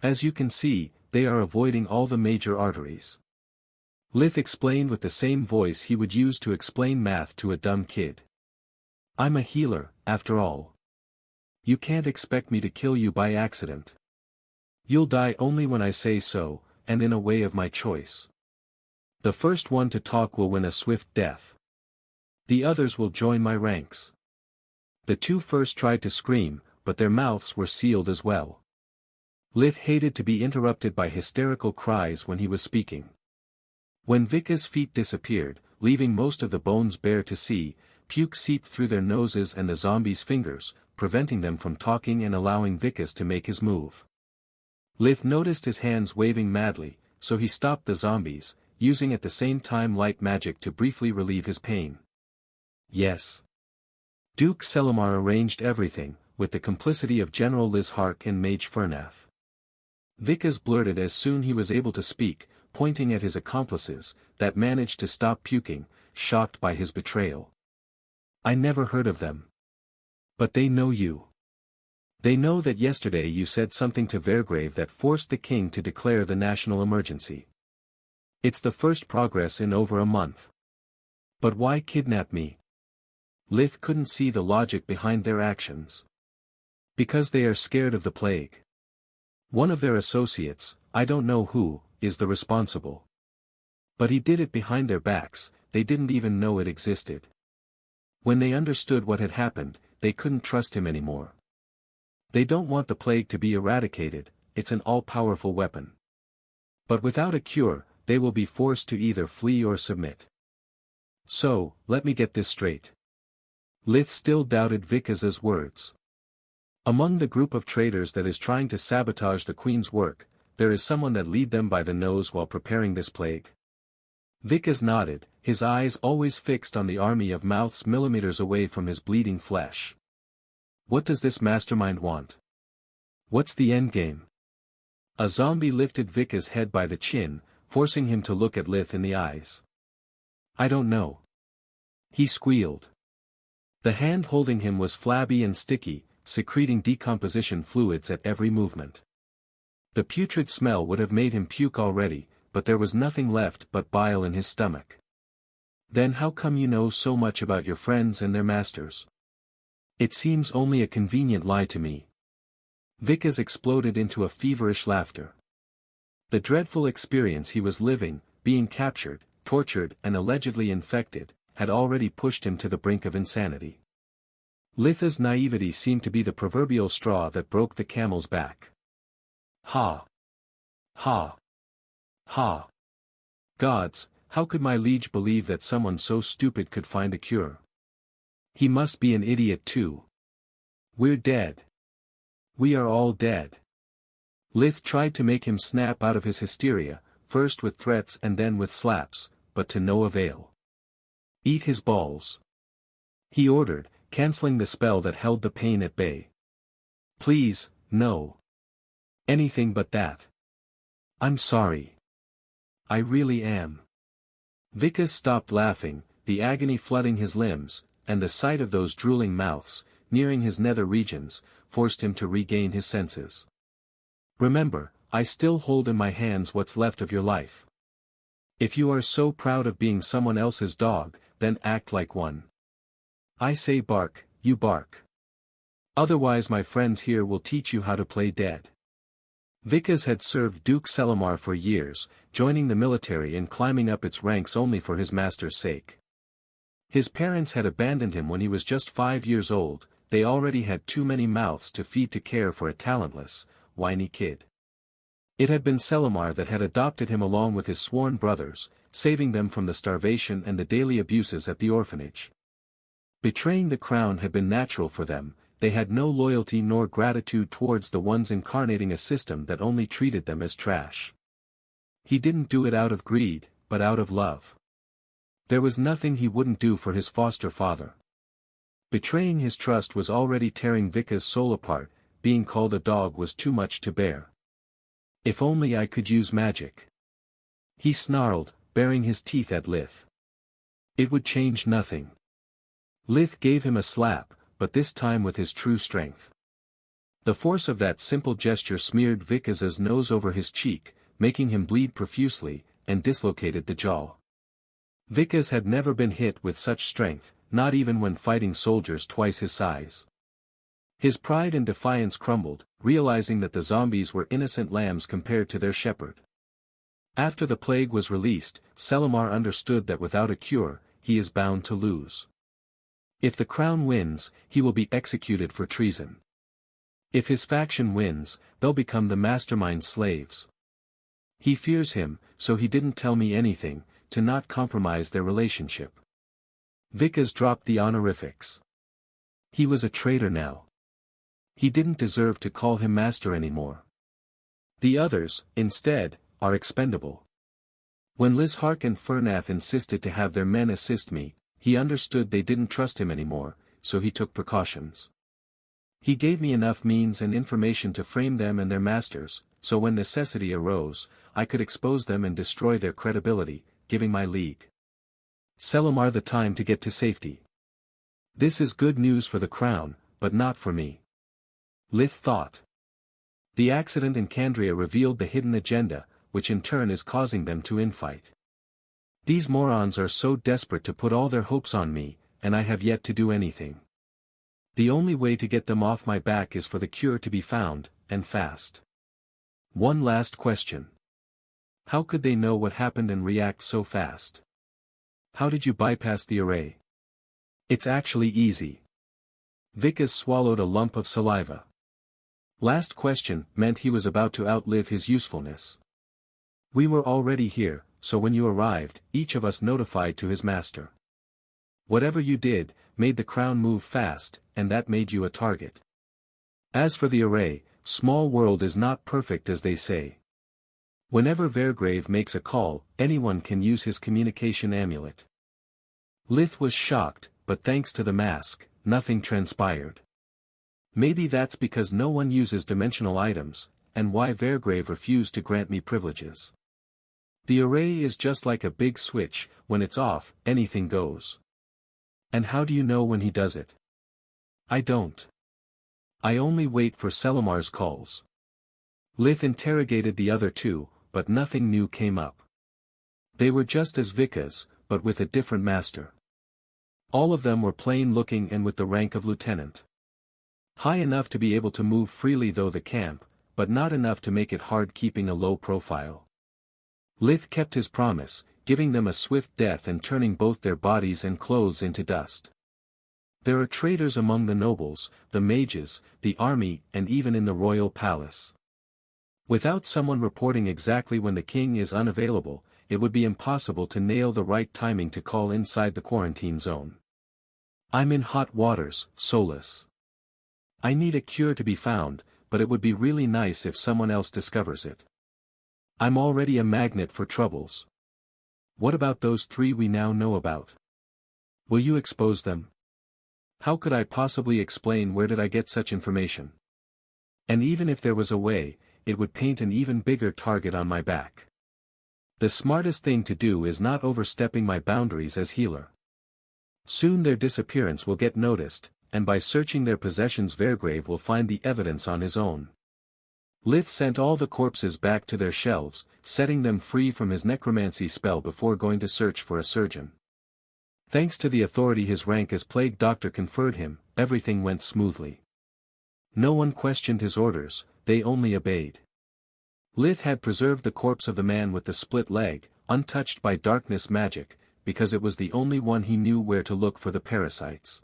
A: As you can see, they are avoiding all the major arteries. Lith explained with the same voice he would use to explain math to a dumb kid. I'm a healer, after all. You can't expect me to kill you by accident. You'll die only when I say so, and in a way of my choice. The first one to talk will win a swift death. The others will join my ranks. The two first tried to scream, but their mouths were sealed as well. Lith hated to be interrupted by hysterical cries when he was speaking. When Vika's feet disappeared, leaving most of the bones bare to see, puke seeped through their noses and the zombies' fingers, preventing them from talking and allowing Vikas to make his move. Lith noticed his hands waving madly, so he stopped the zombies, using at the same time light magic to briefly relieve his pain. Yes. Duke Selimar arranged everything, with the complicity of General Lizhark and Mage Fernath. Vikas blurted as soon he was able to speak, pointing at his accomplices, that managed to stop puking, shocked by his betrayal. I never heard of them. But they know you. They know that yesterday you said something to Vergrave that forced the king to declare the national emergency. It's the first progress in over a month. But why kidnap me? Lith couldn't see the logic behind their actions. Because they are scared of the plague. One of their associates, I don't know who, is the responsible. But he did it behind their backs, they didn't even know it existed. When they understood what had happened, they couldn't trust him anymore. They don't want the plague to be eradicated, it's an all-powerful weapon. But without a cure, they will be forced to either flee or submit. So, let me get this straight. Lith still doubted Vikas's words. Among the group of traitors that is trying to sabotage the Queen's work, there is someone that lead them by the nose while preparing this plague. Vikas nodded, his eyes always fixed on the army of mouths millimeters away from his bleeding flesh. What does this mastermind want? What's the endgame? A zombie lifted Vika's head by the chin, forcing him to look at Lith in the eyes. I don't know. He squealed. The hand holding him was flabby and sticky, secreting decomposition fluids at every movement. The putrid smell would have made him puke already, but there was nothing left but bile in his stomach. Then how come you know so much about your friends and their masters? It seems only a convenient lie to me. Vikas exploded into a feverish laughter. The dreadful experience he was living, being captured, tortured and allegedly infected, had already pushed him to the brink of insanity. Litha's naivety seemed to be the proverbial straw that broke the camel's back. Ha! Ha! Ha! Gods, how could my liege believe that someone so stupid could find a cure? He must be an idiot too. We're dead. We are all dead. Lith tried to make him snap out of his hysteria, first with threats and then with slaps, but to no avail. Eat his balls. He ordered, canceling the spell that held the pain at bay. Please, no. Anything but that. I'm sorry. I really am. Vikas stopped laughing, the agony flooding his limbs, and the sight of those drooling mouths, nearing his nether regions, forced him to regain his senses. Remember, I still hold in my hands what's left of your life. If you are so proud of being someone else's dog, then act like one. I say bark, you bark. Otherwise my friends here will teach you how to play dead. Vikas had served Duke Selimar for years, joining the military and climbing up its ranks only for his master's sake. His parents had abandoned him when he was just 5 years old. They already had too many mouths to feed to care for a talentless, whiny kid. It had been Selimar that had adopted him along with his sworn brothers, saving them from the starvation and the daily abuses at the orphanage. Betraying the crown had been natural for them. They had no loyalty nor gratitude towards the ones incarnating a system that only treated them as trash. He didn't do it out of greed, but out of love. There was nothing he wouldn't do for his foster father. Betraying his trust was already tearing Vika's soul apart. Being called a dog was too much to bear. If only I could use magic. He snarled, baring his teeth at Lith. It would change nothing. Lith gave him a slap, but this time with his true strength. The force of that simple gesture smeared Vika's nose over his cheek, making him bleed profusely, and dislocated the jaw. Vikas had never been hit with such strength, not even when fighting soldiers twice his size. His pride and defiance crumbled, realizing that the zombies were innocent lambs compared to their shepherd. After the plague was released, Selimar understood that without a cure, he is bound to lose. If the crown wins, he will be executed for treason. If his faction wins, they'll become the mastermind's slaves. He fears him, so he didn't tell me anything, to not compromise their relationship. Vikas dropped the honorifics. He was a traitor now. He didn't deserve to call him master anymore. The others, instead, are expendable. When Lizhark and Furnath insisted to have their men assist me, he understood they didn't trust him anymore, so he took precautions. He gave me enough means and information to frame them and their masters, so when necessity arose, I could expose them and destroy their credibility, giving my league Selimar the time to get to safety. This is good news for the crown, but not for me. Lith thought. The accident in Candria revealed the hidden agenda, which in turn is causing them to infight. These morons are so desperate to put all their hopes on me, and I have yet to do anything. The only way to get them off my back is for the cure to be found, and fast. One last question. How could they know what happened and react so fast? How did you bypass the array? It's actually easy. Vikas swallowed a lump of saliva. Last question meant he was about to outlive his usefulness. We were already here, so when you arrived, each of us notified to his master. Whatever you did, made the crown move fast, and that made you a target. As for the array, small world is not perfect as they say. Whenever Vergrave makes a call, anyone can use his communication amulet. Lith was shocked, but thanks to the mask, nothing transpired. Maybe that's because no one uses dimensional items, and why Vergrave refused to grant me privileges. The array is just like a big switch, when it's off, anything goes. And how do you know when he does it? I don't. I only wait for Selamar's calls. Lith interrogated the other two, but nothing new came up. They were just as Vikas, but with a different master. All of them were plain-looking and with the rank of lieutenant. High enough to be able to move freely through the camp, but not enough to make it hard keeping a low profile. Lith kept his promise, giving them a swift death and turning both their bodies and clothes into dust. There are traitors among the nobles, the mages, the army, and even in the royal palace. Without someone reporting exactly when the king is unavailable, it would be impossible to nail the right timing to call inside the quarantine zone. I'm in hot waters, Solus. I need a cure to be found, but it would be really nice if someone else discovers it. I'm already a magnet for troubles. What about those three we now know about? Will you expose them? How could I possibly explain where did I get such information? And even if there was a way, it would paint an even bigger target on my back. The smartest thing to do is not overstepping my boundaries as healer. Soon their disappearance will get noticed, and by searching their possessions Vergrave will find the evidence on his own. Lith sent all the corpses back to their shelves, setting them free from his necromancy spell before going to search for a surgeon. Thanks to the authority his rank as plague doctor conferred him, everything went smoothly. No one questioned his orders, they only obeyed. Lith had preserved the corpse of the man with the split leg, untouched by darkness magic, because it was the only one he knew where to look for the parasites.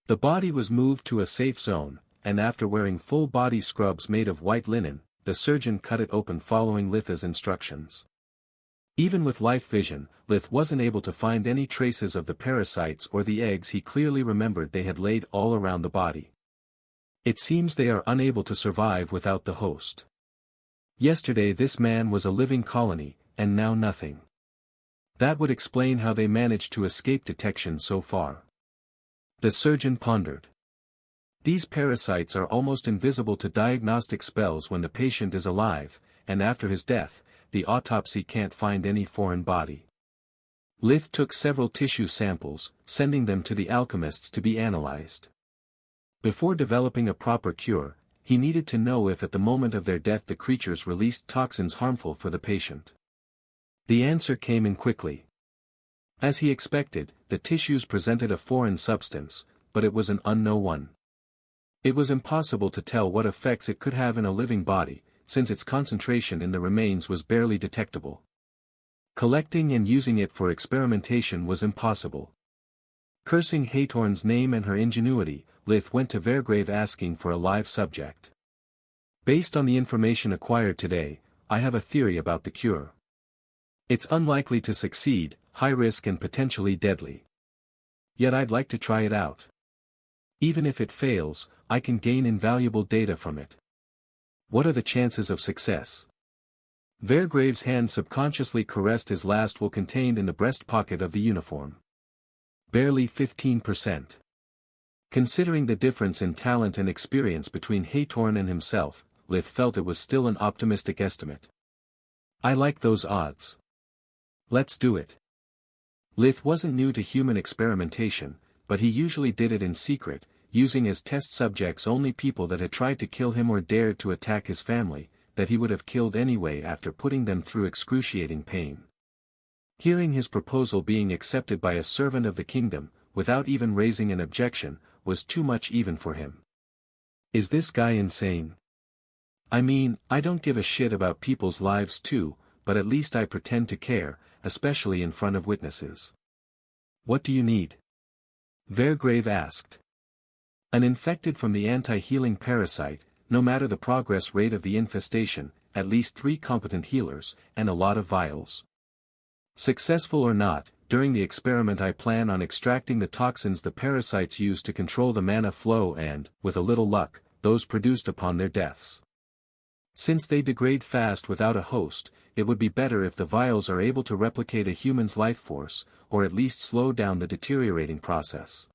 A: The body was moved to a safe zone, and after wearing full body scrubs made of white linen, the surgeon cut it open following Lith's instructions. Even with life vision, Lith wasn't able to find any traces of the parasites or the eggs. He clearly remembered they had laid all around the body. It seems they are unable to survive without the host. Yesterday this man was a living colony, and now nothing. That would explain how they managed to escape detection so far. The surgeon pondered. These parasites are almost invisible to diagnostic spells when the patient is alive, and after his death, the autopsy can't find any foreign body. Lith took several tissue samples, sending them to the alchemists to be analyzed. Before developing a proper cure, he needed to know if at the moment of their death the creatures released toxins harmful for the patient. The answer came in quickly. As he expected, the tissues presented a foreign substance, but it was an unknown one. It was impossible to tell what effects it could have in a living body, since its concentration in the remains was barely detectable. Collecting and using it for experimentation was impossible. Cursing Hathorn's name and her ingenuity, Lith went to Vergrave asking for a live subject. Based on the information acquired today, I have a theory about the cure. It's unlikely to succeed, high risk and potentially deadly. Yet I'd like to try it out. Even if it fails, I can gain invaluable data from it. What are the chances of success? Vergrave's hand subconsciously caressed his last will contained in the breast pocket of the uniform. Barely 15%. Considering the difference in talent and experience between Hathorn and himself, Lith felt it was still an optimistic estimate. I like those odds. Let's do it. Lith wasn't new to human experimentation, but he usually did it in secret, using as test subjects only people that had tried to kill him or dared to attack his family, that he would have killed anyway after putting them through excruciating pain. Hearing his proposal being accepted by a servant of the kingdom, without even raising an objection, was too much even for him. Is this guy insane? I mean, I don't give a shit about people's lives too, but at least I pretend to care, especially in front of witnesses. What do you need? Vergrave asked. An infected from the anti-healing parasite, no matter the progress rate of the infestation, at least 3 competent healers, and a lot of vials. Successful or not, during the experiment I plan on extracting the toxins the parasites use to control the mana flow and, with a little luck, those produced upon their deaths. Since they degrade fast without a host, it would be better if the vials are able to replicate a human's life force, or at least slow down the deteriorating process.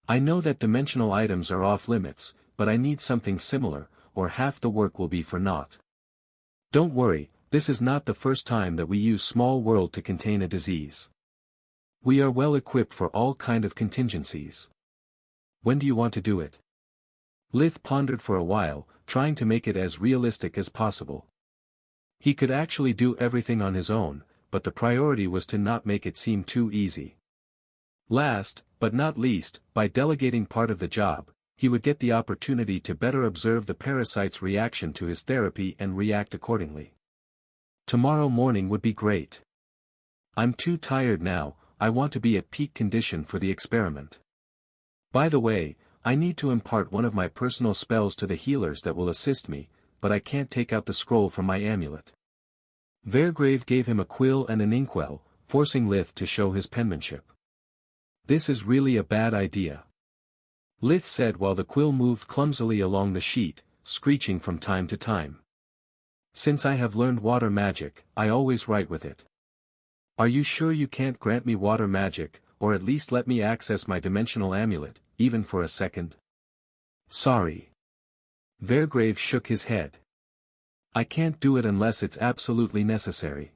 A: I know that dimensional items are off limits, but I need something similar, or half the work will be for naught. Don't worry, this is not the first time that we use small world to contain a disease. We are well equipped for all kind of contingencies. When do you want to do it? Lith pondered for a while, trying to make it as realistic as possible. He could actually do everything on his own, but the priority was to not make it seem too easy. Last, but not least, by delegating part of the job, he would get the opportunity to better observe the parasite's reaction to his therapy and react accordingly. Tomorrow morning would be great. I'm too tired now, I want to be at peak condition for the experiment. By the way, I need to impart one of my personal spells to the healers that will assist me, but I can't take out the scroll from my amulet. Vergrave gave him a quill and an inkwell, forcing Lith to show his penmanship. This is really a bad idea, Lith said while the quill moved clumsily along the sheet, screeching from time to time. Since I have learned water magic, I always write with it. Are you sure you can't grant me water magic, or at least let me access my dimensional amulet, even for a second? Sorry. Vergrave shook his head. I can't do it unless it's absolutely necessary.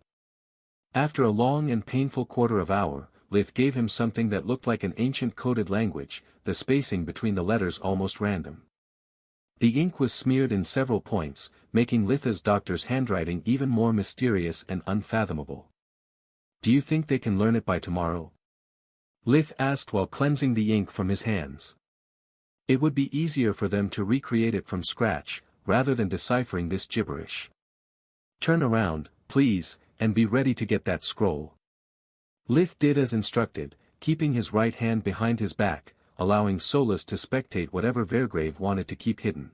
A: After a long and painful quarter of hour, Lith gave him something that looked like an ancient coded language, the spacing between the letters almost random. The ink was smeared in several points, making Litha's doctor's handwriting even more mysterious and unfathomable. Do you think they can learn it by tomorrow? Lith asked while cleansing the ink from his hands. It would be easier for them to recreate it from scratch, rather than deciphering this gibberish. Turn around, please, and be ready to get that scroll. Lith did as instructed, keeping his right hand behind his back, allowing Solus to spectate whatever Vergrave wanted to keep hidden.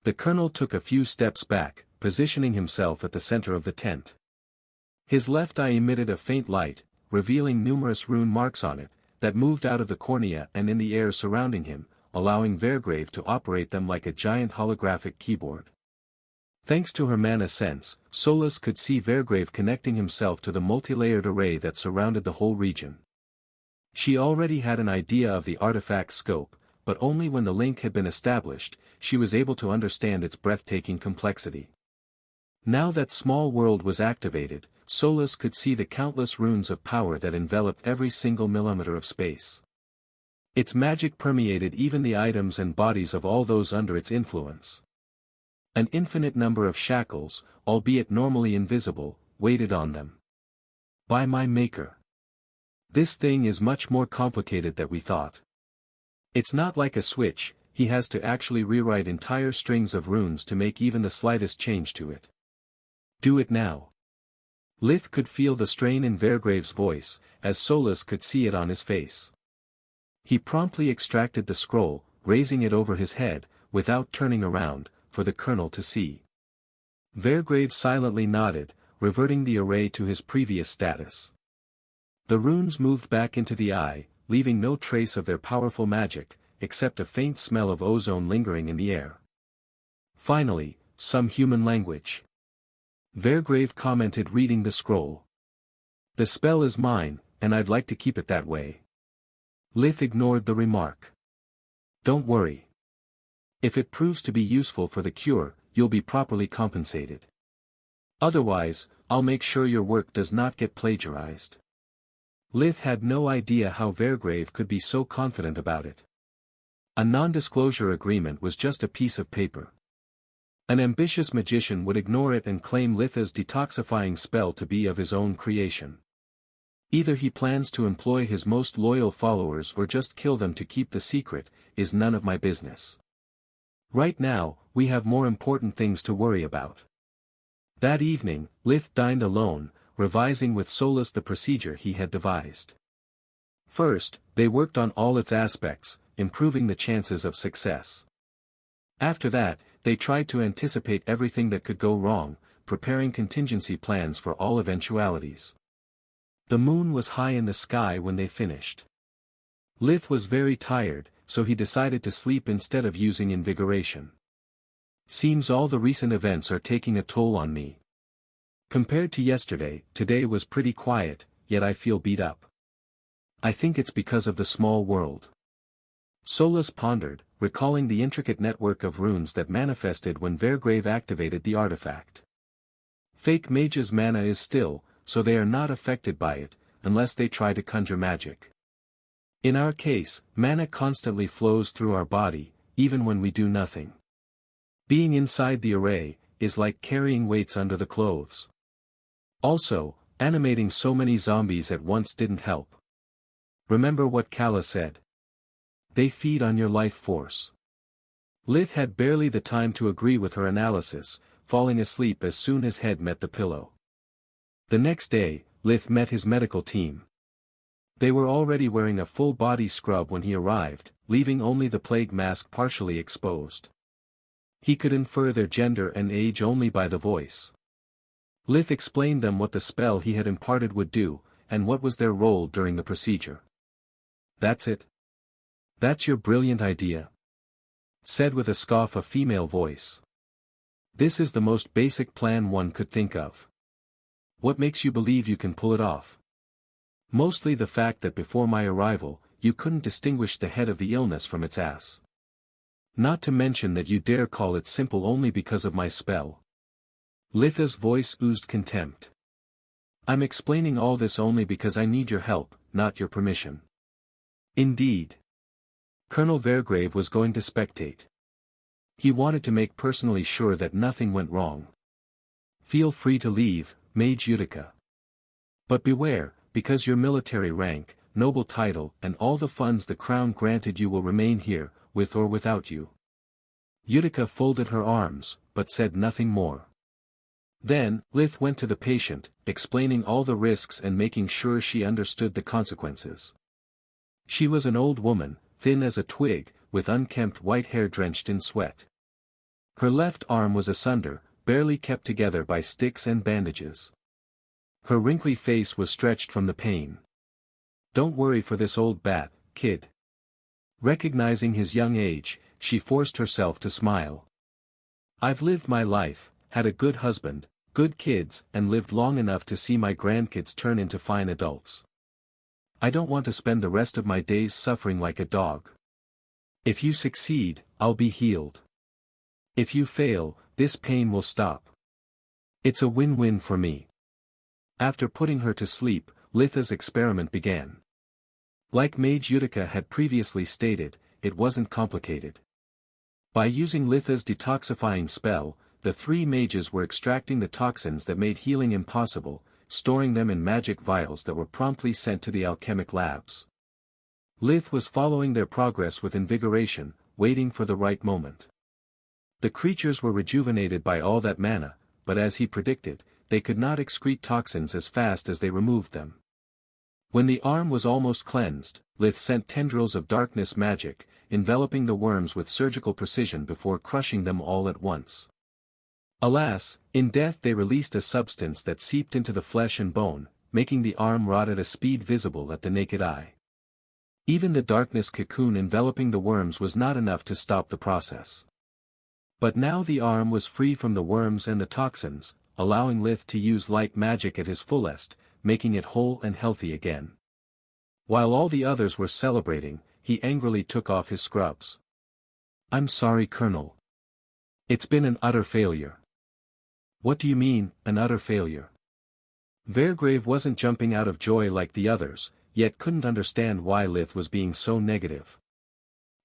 A: The colonel took a few steps back, positioning himself at the center of the tent. His left eye emitted a faint light, revealing numerous rune marks on it, that moved out of the cornea and in the air surrounding him, allowing Vergrave to operate them like a giant holographic keyboard. Thanks to her mana sense, Solus could see Vergrave connecting himself to the multi-layered array that surrounded the whole region. She already had an idea of the artifact's scope, but only when the link had been established, she was able to understand its breathtaking complexity. Now that small world was activated, Solus could see the countless runes of power that enveloped every single millimeter of space. Its magic permeated even the items and bodies of all those under its influence. An infinite number of shackles, albeit normally invisible, waited on them. By my maker. This thing is much more complicated than we thought. It's not like a switch, he has to actually rewrite entire strings of runes to make even the slightest change to it. Do it now. Lith could feel the strain in Vergrave's voice, as Solus could see it on his face. He promptly extracted the scroll, raising it over his head, without turning around, for the colonel to see. Vergrave silently nodded, reverting the array to his previous status. The runes moved back into the eye, leaving no trace of their powerful magic, except a faint smell of ozone lingering in the air. Finally, some human language. Vergrave commented reading the scroll. The spell is mine, and I'd like to keep it that way. Lith ignored the remark. Don't worry. If it proves to be useful for the cure, you'll be properly compensated. Otherwise, I'll make sure your work does not get plagiarized. Lith had no idea how Vergrave could be so confident about it. A non-disclosure agreement was just a piece of paper. An ambitious magician would ignore it and claim Litha's detoxifying spell to be of his own creation. Either he plans to employ his most loyal followers or just kill them to keep the secret, is none of my business. Right now, we have more important things to worry about. That evening, Lith dined alone, revising with Solus the procedure he had devised. First, they worked on all its aspects, improving the chances of success. After that, they tried to anticipate everything that could go wrong, preparing contingency plans for all eventualities. The moon was high in the sky when they finished. Lith was very tired, so he decided to sleep instead of using invigoration. Seems all the recent events are taking a toll on me. Compared to yesterday, today was pretty quiet, yet I feel beat up. I think it's because of the small world. Solus pondered, recalling the intricate network of runes that manifested when Vergrave activated the artifact. Fake mages' mana is still, so they are not affected by it, unless they try to conjure magic. In our case, mana constantly flows through our body, even when we do nothing. Being inside the array is like carrying weights under the clothes. Also, animating so many zombies at once didn't help. Remember what Kala said. They feed on your life force. Lith had barely the time to agree with her analysis, falling asleep as soon as head met the pillow. The next day, Lith met his medical team. They were already wearing a full-body scrub when he arrived, leaving only the plague mask partially exposed. He could infer their gender and age only by the voice. Lith explained them what the spell he had imparted would do, and what was their role during the procedure. "That's it? That's your brilliant idea?" said with a scoff a female voice. "This is the most basic plan one could think of. What makes you believe you can pull it off?" "Mostly the fact that before my arrival, you couldn't distinguish the head of the illness from its ass. Not to mention that you dare call it simple only because of my spell." Litha's voice oozed contempt. "I'm explaining all this only because I need your help, not your permission." Indeed. Colonel Vergrave was going to spectate. He wanted to make personally sure that nothing went wrong. "Feel free to leave, Mage Utica. But beware, because your military rank, noble title and all the funds the crown granted you will remain here, with or without you." Utica folded her arms, but said nothing more. Then, Lith went to the patient, explaining all the risks and making sure she understood the consequences. She was an old woman, thin as a twig, with unkempt white hair drenched in sweat. Her left arm was asunder, barely kept together by sticks and bandages. Her wrinkly face was stretched from the pain. "Don't worry for this old bat, kid." Recognizing his young age, she forced herself to smile. "I've lived my life, had a good husband, good kids, and lived long enough to see my grandkids turn into fine adults. I don't want to spend the rest of my days suffering like a dog. If you succeed, I'll be healed. If you fail, this pain will stop. It's a win-win for me." After putting her to sleep, Litha's experiment began. Like Mage Utica had previously stated, it wasn't complicated. By using Litha's detoxifying spell, the three mages were extracting the toxins that made healing impossible, storing them in magic vials that were promptly sent to the alchemic labs. Lith was following their progress with invigoration, waiting for the right moment. The creatures were rejuvenated by all that mana, but as he predicted, they could not excrete toxins as fast as they removed them. When the arm was almost cleansed, Lith sent tendrils of darkness magic, enveloping the worms with surgical precision before crushing them all at once. Alas, in death they released a substance that seeped into the flesh and bone, making the arm rot at a speed visible at the naked eye. Even the darkness cocoon enveloping the worms was not enough to stop the process. But now the arm was free from the worms and the toxins, allowing Lith to use light magic at his fullest, making it whole and healthy again. While all the others were celebrating, he angrily took off his scrubs. "I'm sorry, Colonel. It's been an utter failure." "What do you mean, an utter failure?" Vergrave wasn't jumping out of joy like the others, yet couldn't understand why Lith was being so negative.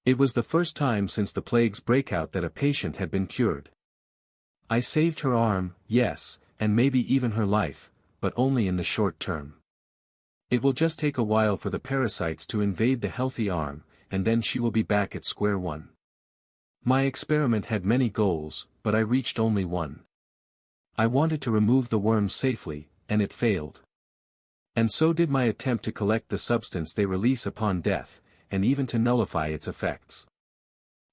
A: It was the first time since the plague's breakout that a patient had been cured. "I saved her arm, yes, and maybe even her life, but only in the short term. It will just take a while for the parasites to invade the healthy arm, and then she will be back at square one. My experiment had many goals, but I reached only one. I wanted to remove the worms safely, and it failed. And so did my attempt to collect the substance they release upon death, and even to nullify its effects.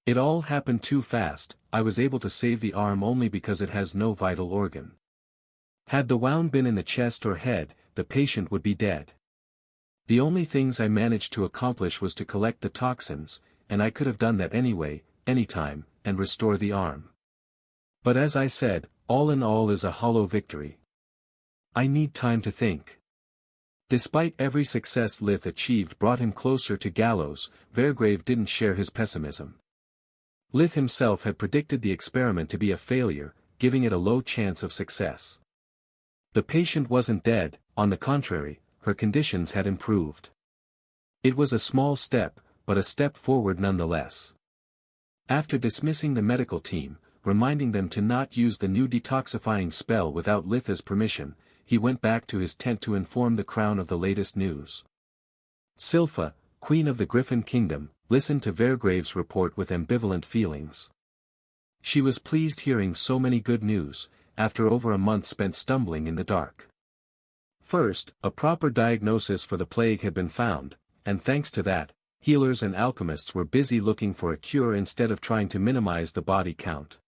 A: It all happened too fast. I was able to save the arm only because it has no vital organ. Had the wound been in the chest or head, the patient would be dead. The only things I managed to accomplish was to collect the toxins, and I could have done that anyway, anytime, and restore the arm. But as I said, all in all is a hollow victory. I need time to think." Despite every success Lith achieved brought him closer to gallows, Vergrave didn't share his pessimism. Lith himself had predicted the experiment to be a failure, giving it a low chance of success. The patient wasn't dead, on the contrary, her conditions had improved. It was a small step, but a step forward nonetheless. After dismissing the medical team, reminding them to not use the new detoxifying spell without Lith's permission, he went back to his tent to inform the crown of the latest news. Silpha, Queen of the Griffin Kingdom, listened to Vergrave's report with ambivalent feelings. She was pleased hearing so many good news, after over a month spent stumbling in the dark. First, a proper diagnosis for the plague had been found, and thanks to that, healers and alchemists were busy looking for a cure instead of trying to minimize the body count.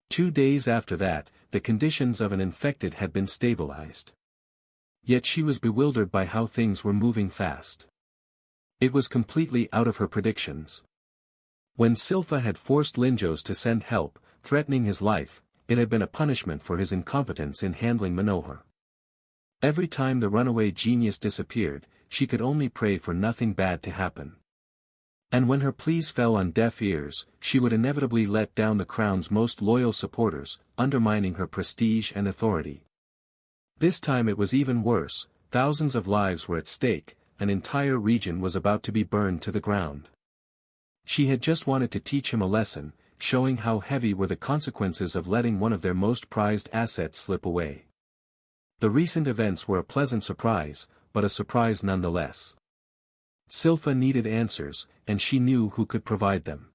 A: 2 days after that, the conditions of an infected had been stabilized. Yet she was bewildered by how things were moving fast. It was completely out of her predictions. When Silpha had forced Linjos to send help, threatening his life, it had been a punishment for his incompetence in handling Mogar. Every time the runaway genius disappeared, she could only pray for nothing bad to happen. And when her pleas fell on deaf ears, she would inevitably let down the crown's most loyal supporters, undermining her prestige and authority. This time it was even worse. Thousands of lives were at stake, an entire region was about to be burned to the ground. She had just wanted to teach him a lesson, showing how heavy were the consequences of letting one of their most prized assets slip away. The recent events were a pleasant surprise, but a surprise nonetheless. Silpha needed answers, and she knew who could provide them.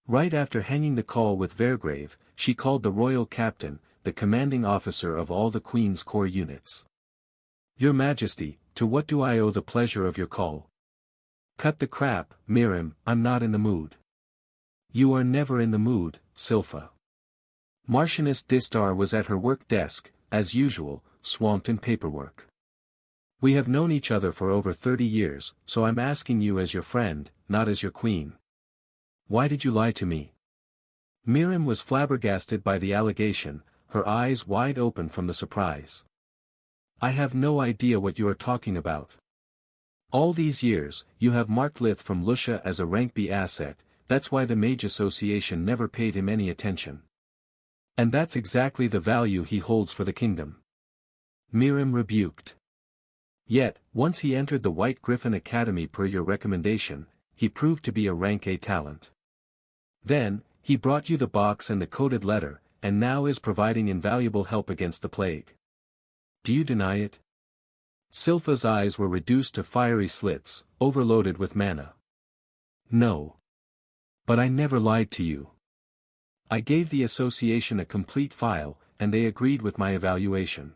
A: Right after hanging the call with Vergrave, she called the royal captain, the commanding officer of all the Queen's core units. "Your Majesty, to what do I owe the pleasure of your call?" "Cut the crap, Miriam, I'm not in the mood." "You are never in the mood, Silpha." Marchioness Distar was at her work desk, as usual, swamped in paperwork. "We have known each other for over 30 years, so I'm asking you as your friend, not as your queen. Why did you lie to me?" Miriam was flabbergasted by the allegation, her eyes wide open from the surprise. "I have no idea what you are talking about. All these years, you have marked Lith from Lucia as a rank B asset, that's why the Mage Association never paid him any attention. And that's exactly the value he holds for the kingdom." Miriam rebuked. "Yet, once he entered the White Griffin Academy per your recommendation, he proved to be a rank A talent. Then, he brought you the box and the coded letter, and now is providing invaluable help against the plague. Do you deny it?" Silpha's eyes were reduced to fiery slits, overloaded with mana. "No. But I never lied to you. I gave the association a complete file, and they agreed with my evaluation.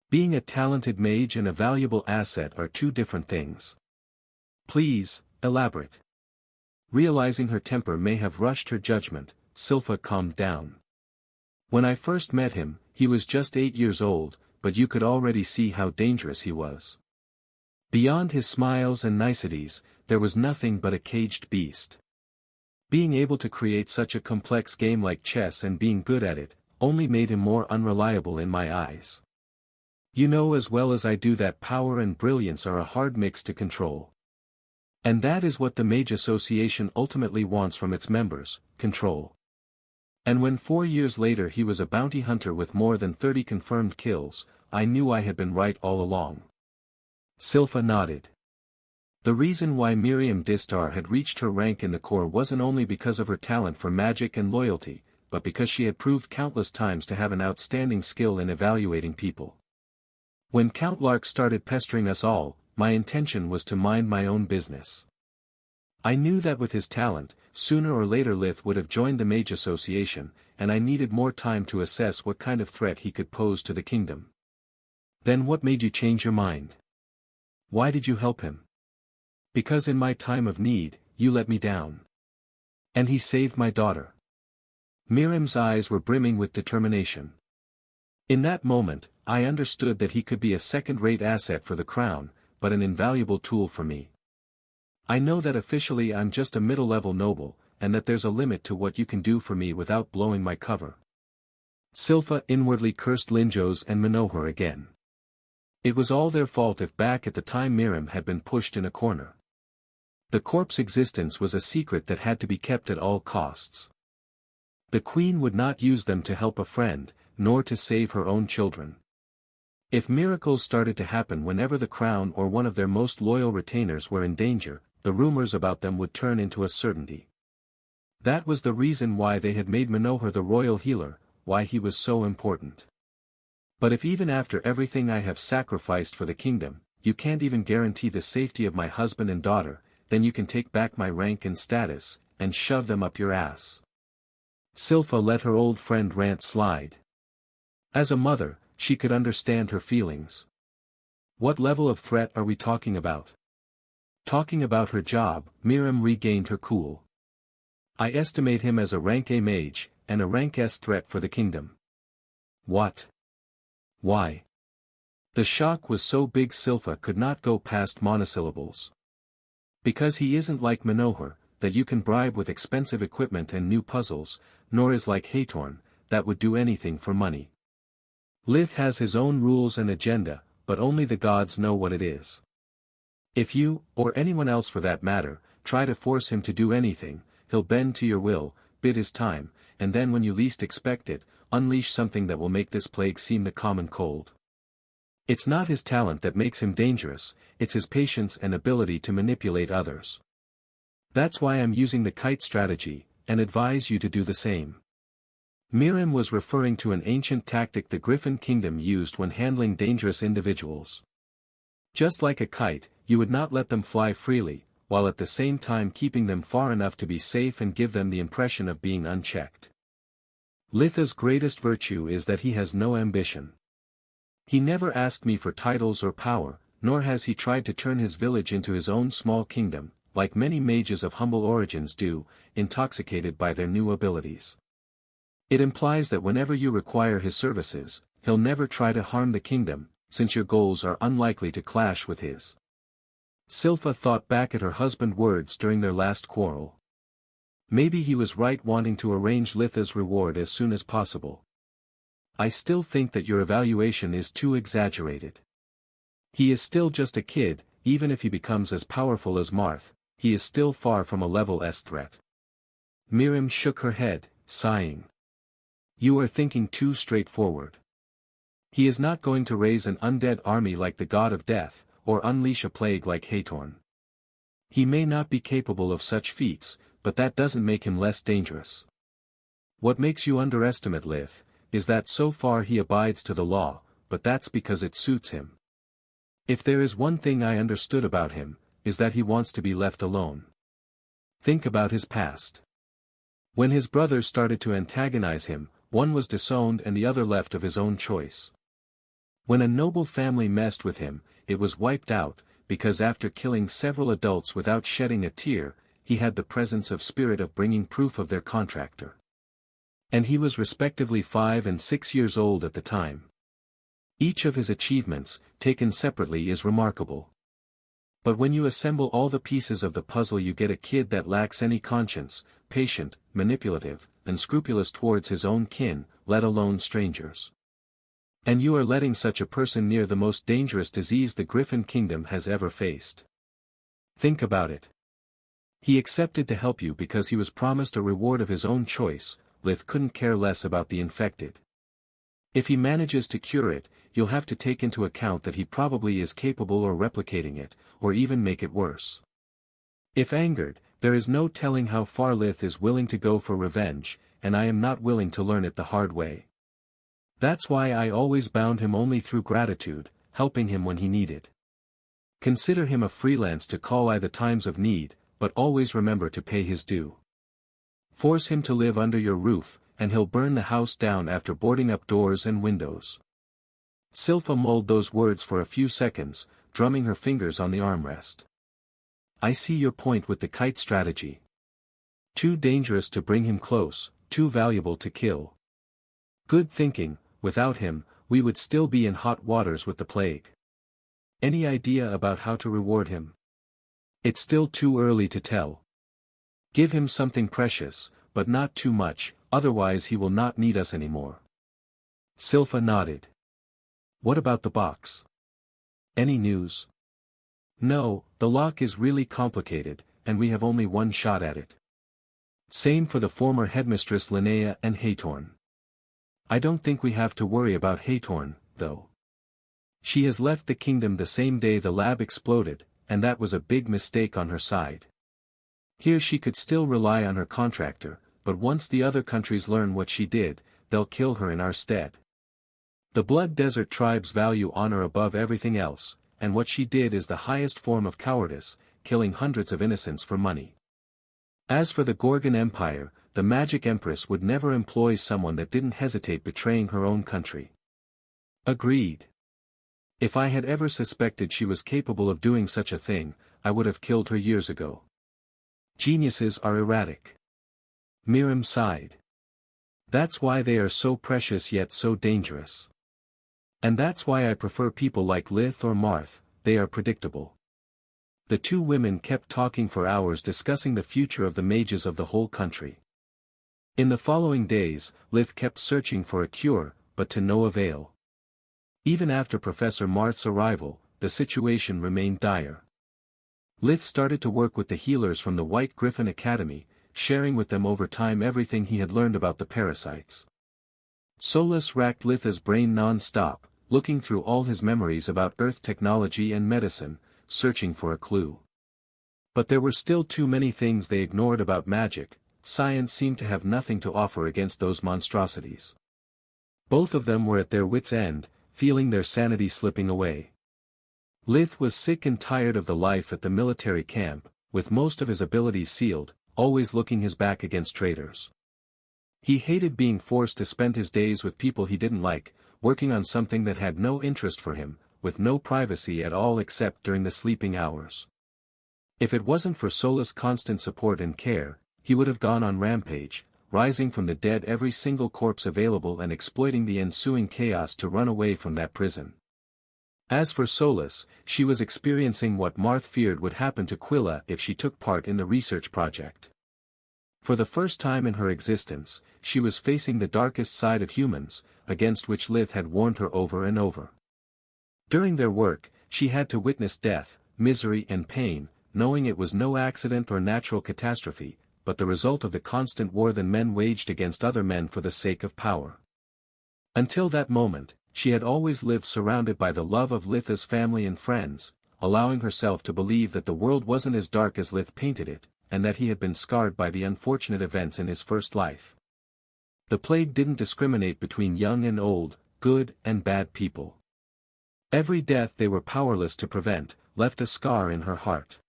A: Being a talented mage and a valuable asset are two different things. Please, elaborate." Realizing her temper may have rushed her judgment, Silpha calmed down. "When I first met him, he was just 8 years old, but you could already see how dangerous he was. Beyond his smiles and niceties, there was nothing but a caged beast. Being able to create such a complex game like chess and being good at it, only made him more unreliable in my eyes. You know as well as I do that power and brilliance are a hard mix to control. And that is what the Mage Association ultimately wants from its members, control. And when 4 years later he was a bounty hunter with more than 30 confirmed kills, I knew I had been right all along." Silpha nodded. The reason why Miriam Distar had reached her rank in the Corps wasn't only because of her talent for magic and loyalty, but because she had proved countless times to have an outstanding skill in evaluating people. When Count Lark started pestering us all, my intention was to mind my own business. I knew that with his talent, sooner or later Lith would have joined the Mage Association, and I needed more time to assess what kind of threat he could pose to the kingdom. Then what made you change your mind? Why did you help him? Because in my time of need, you let me down. And he saved my daughter. Miriam's eyes were brimming with determination. In that moment, I understood that he could be a second-rate asset for the crown, but an invaluable tool for me. I know that officially I'm just a middle-level noble, and that there's a limit to what you can do for me without blowing my cover. Silpha inwardly cursed Linjos and Mogar again. It was all their fault if back at the time Miriam had been pushed in a corner. The corpse's existence was a secret that had to be kept at all costs. The queen would not use them to help a friend, nor to save her own children. If miracles started to happen whenever the crown or one of their most loyal retainers were in danger, the rumors about them would turn into a certainty. That was the reason why they had made Mogar the royal healer, why he was so important. But if even after everything I have sacrificed for the kingdom, you can't even guarantee the safety of my husband and daughter, then you can take back my rank and status, and shove them up your ass. Silpha let her old friend rant slide. As a mother, she could understand her feelings. What level of threat are we talking about? Talking about her job, Miriam regained her cool. I estimate him as a rank A mage, and a rank S threat for the kingdom. What? Why? The shock was so big Silpha could not go past monosyllables. Because he isn't like Mogar, that you can bribe with expensive equipment and new puzzles, nor is like Hathorn, that would do anything for money. Lith has his own rules and agenda, but only the gods know what it is. If you, or anyone else for that matter, try to force him to do anything, he'll bend to your will, bid his time, and then when you least expect it, unleash something that will make this plague seem the common cold. It's not his talent that makes him dangerous, it's his patience and ability to manipulate others. That's why I'm using the kite strategy, and advise you to do the same. Miriam was referring to an ancient tactic the Griffin Kingdom used when handling dangerous individuals. Just like a kite, you would not let them fly freely, while at the same time keeping them far enough to be safe and give them the impression of being unchecked. Litha's greatest virtue is that he has no ambition. He never asked me for titles or power, nor has he tried to turn his village into his own small kingdom, like many mages of humble origins do, intoxicated by their new abilities. It implies that whenever you require his services, he'll never try to harm the kingdom, since your goals are unlikely to clash with his. Silpha thought back at her husband's words during their last quarrel. Maybe he was right wanting to arrange Litha's reward as soon as possible. I still think that your evaluation is too exaggerated. He is still just a kid, even if he becomes as powerful as Marth, he is still far from a level S threat. Miriam shook her head, sighing. You are thinking too straightforward. He is not going to raise an undead army like the god of death, or unleash a plague like Hathorn. He may not be capable of such feats, but that doesn't make him less dangerous. What makes you underestimate Lith, is that so far he abides to the law, but that's because it suits him. If there is one thing I understood about him, is that he wants to be left alone. Think about his past. When his brothers started to antagonize him, one was disowned and the other left of his own choice. When a noble family messed with him, it was wiped out, because after killing several adults without shedding a tear, he had the presence of spirit of bringing proof of their contractor. And he was respectively 5 and 6 years old at the time. Each of his achievements, taken separately, is remarkable. But when you assemble all the pieces of the puzzle, you get a kid that lacks any conscience, patient, manipulative, and scrupulous towards his own kin, let alone strangers. And you are letting such a person near the most dangerous disease the Griffin Kingdom has ever faced. Think about it. He accepted to help you because he was promised a reward of his own choice. Lith couldn't care less about the infected. If he manages to cure it, you'll have to take into account that he probably is capable of replicating it, or even make it worse. If angered, there is no telling how far Lith is willing to go for revenge, and I am not willing to learn it the hard way. That's why I always bound him only through gratitude, helping him when he needed. Consider him a freelance to call I the times of need, but always remember to pay his due. Force him to live under your roof, and he'll burn the house down after boarding up doors and windows. Silpha mulled those words for a few seconds, drumming her fingers on the armrest. I see your point with the kite strategy. Too dangerous to bring him close, too valuable to kill. Good thinking. Without him, we would still be in hot waters with the plague. Any idea about how to reward him? It's still too early to tell. Give him something precious, but not too much, otherwise he will not need us anymore. Silpha nodded. What about the box? Any news? No, the lock is really complicated, and we have only one shot at it. Same for the former headmistress Linnea and Haytorn. I don't think we have to worry about Haytorn, though. She has left the kingdom the same day the lab exploded, and that was a big mistake on her side. Here she could still rely on her contractor, but once the other countries learn what she did, they'll kill her in our stead. The Blood Desert tribes value honor above everything else, and what she did is the highest form of cowardice, killing hundreds of innocents for money. As for the Gorgon Empire, the Magic Empress would never employ someone that didn't hesitate betraying her own country. Agreed. If I had ever suspected she was capable of doing such a thing, I would have killed her years ago. Geniuses are erratic. Miriam sighed. That's why they are so precious yet so dangerous. And that's why I prefer people like Lith or Marth, they are predictable. The two women kept talking for hours discussing the future of the mages of the whole country. In the following days, Lith kept searching for a cure, but to no avail. Even after Professor Marth's arrival, the situation remained dire. Lith started to work with the healers from the White Griffin Academy, sharing with them over time everything he had learned about the parasites. Solus racked Litha's brain non-stop, looking through all his memories about Earth technology and medicine, searching for a clue. But there were still too many things they ignored about magic. Science seemed to have nothing to offer against those monstrosities. Both of them were at their wits' end, feeling their sanity slipping away. Lith was sick and tired of the life at the military camp, with most of his abilities sealed, always looking his back against traitors. He hated being forced to spend his days with people he didn't like, working on something that had no interest for him, with no privacy at all except during the sleeping hours. If it wasn't for Solus' constant support and care, he would have gone on rampage, rising from the dead every single corpse available and exploiting the ensuing chaos to run away from that prison. As for Solus, she was experiencing what Marth feared would happen to Quilla if she took part in the research project. For the first time in her existence, she was facing the darkest side of humans, against which Lith had warned her over and over. During their work, she had to witness death, misery and pain, knowing it was no accident or natural catastrophe, but the result of the constant war that men waged against other men for the sake of power. Until that moment, she had always lived surrounded by the love of Litha's family and friends, allowing herself to believe that the world wasn't as dark as Lith painted it, and that he had been scarred by the unfortunate events in his first life. The plague didn't discriminate between young and old, good and bad people. Every death they were powerless to prevent, left a scar in her heart.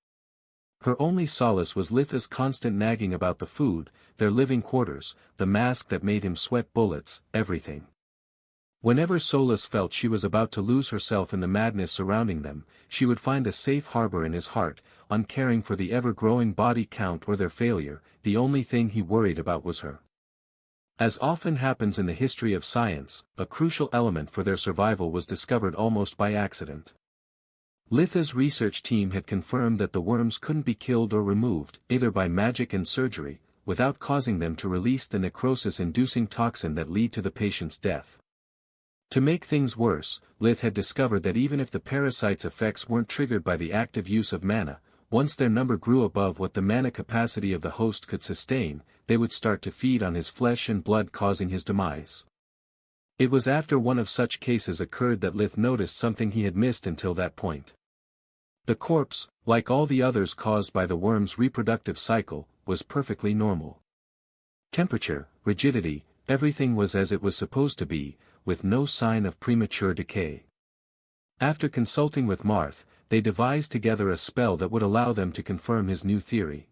A: Her only solace was Litha's constant nagging about the food, their living quarters, the mask that made him sweat bullets, everything. Whenever Solus felt she was about to lose herself in the madness surrounding them, she would find a safe harbor in his heart, uncaring for the ever-growing body count or their failure. The only thing he worried about was her. As often happens in the history of science, a crucial element for their survival was discovered almost by accident. Litha's research team had confirmed that the worms couldn't be killed or removed, either by magic and surgery, without causing them to release the necrosis-inducing toxin that lead to the patient's death. To make things worse, Lith had discovered that even if the parasite's effects weren't triggered by the active use of mana, once their number grew above what the mana capacity of the host could sustain, they would start to feed on his flesh and blood, causing his demise. It was after one of such cases occurred that Lith noticed something he had missed until that point. The corpse, like all the others caused by the worm's reproductive cycle, was perfectly normal. Temperature, rigidity, everything was as it was supposed to be, with no sign of premature decay. After consulting with Marth, they devised together a spell that would allow them to confirm his new theory.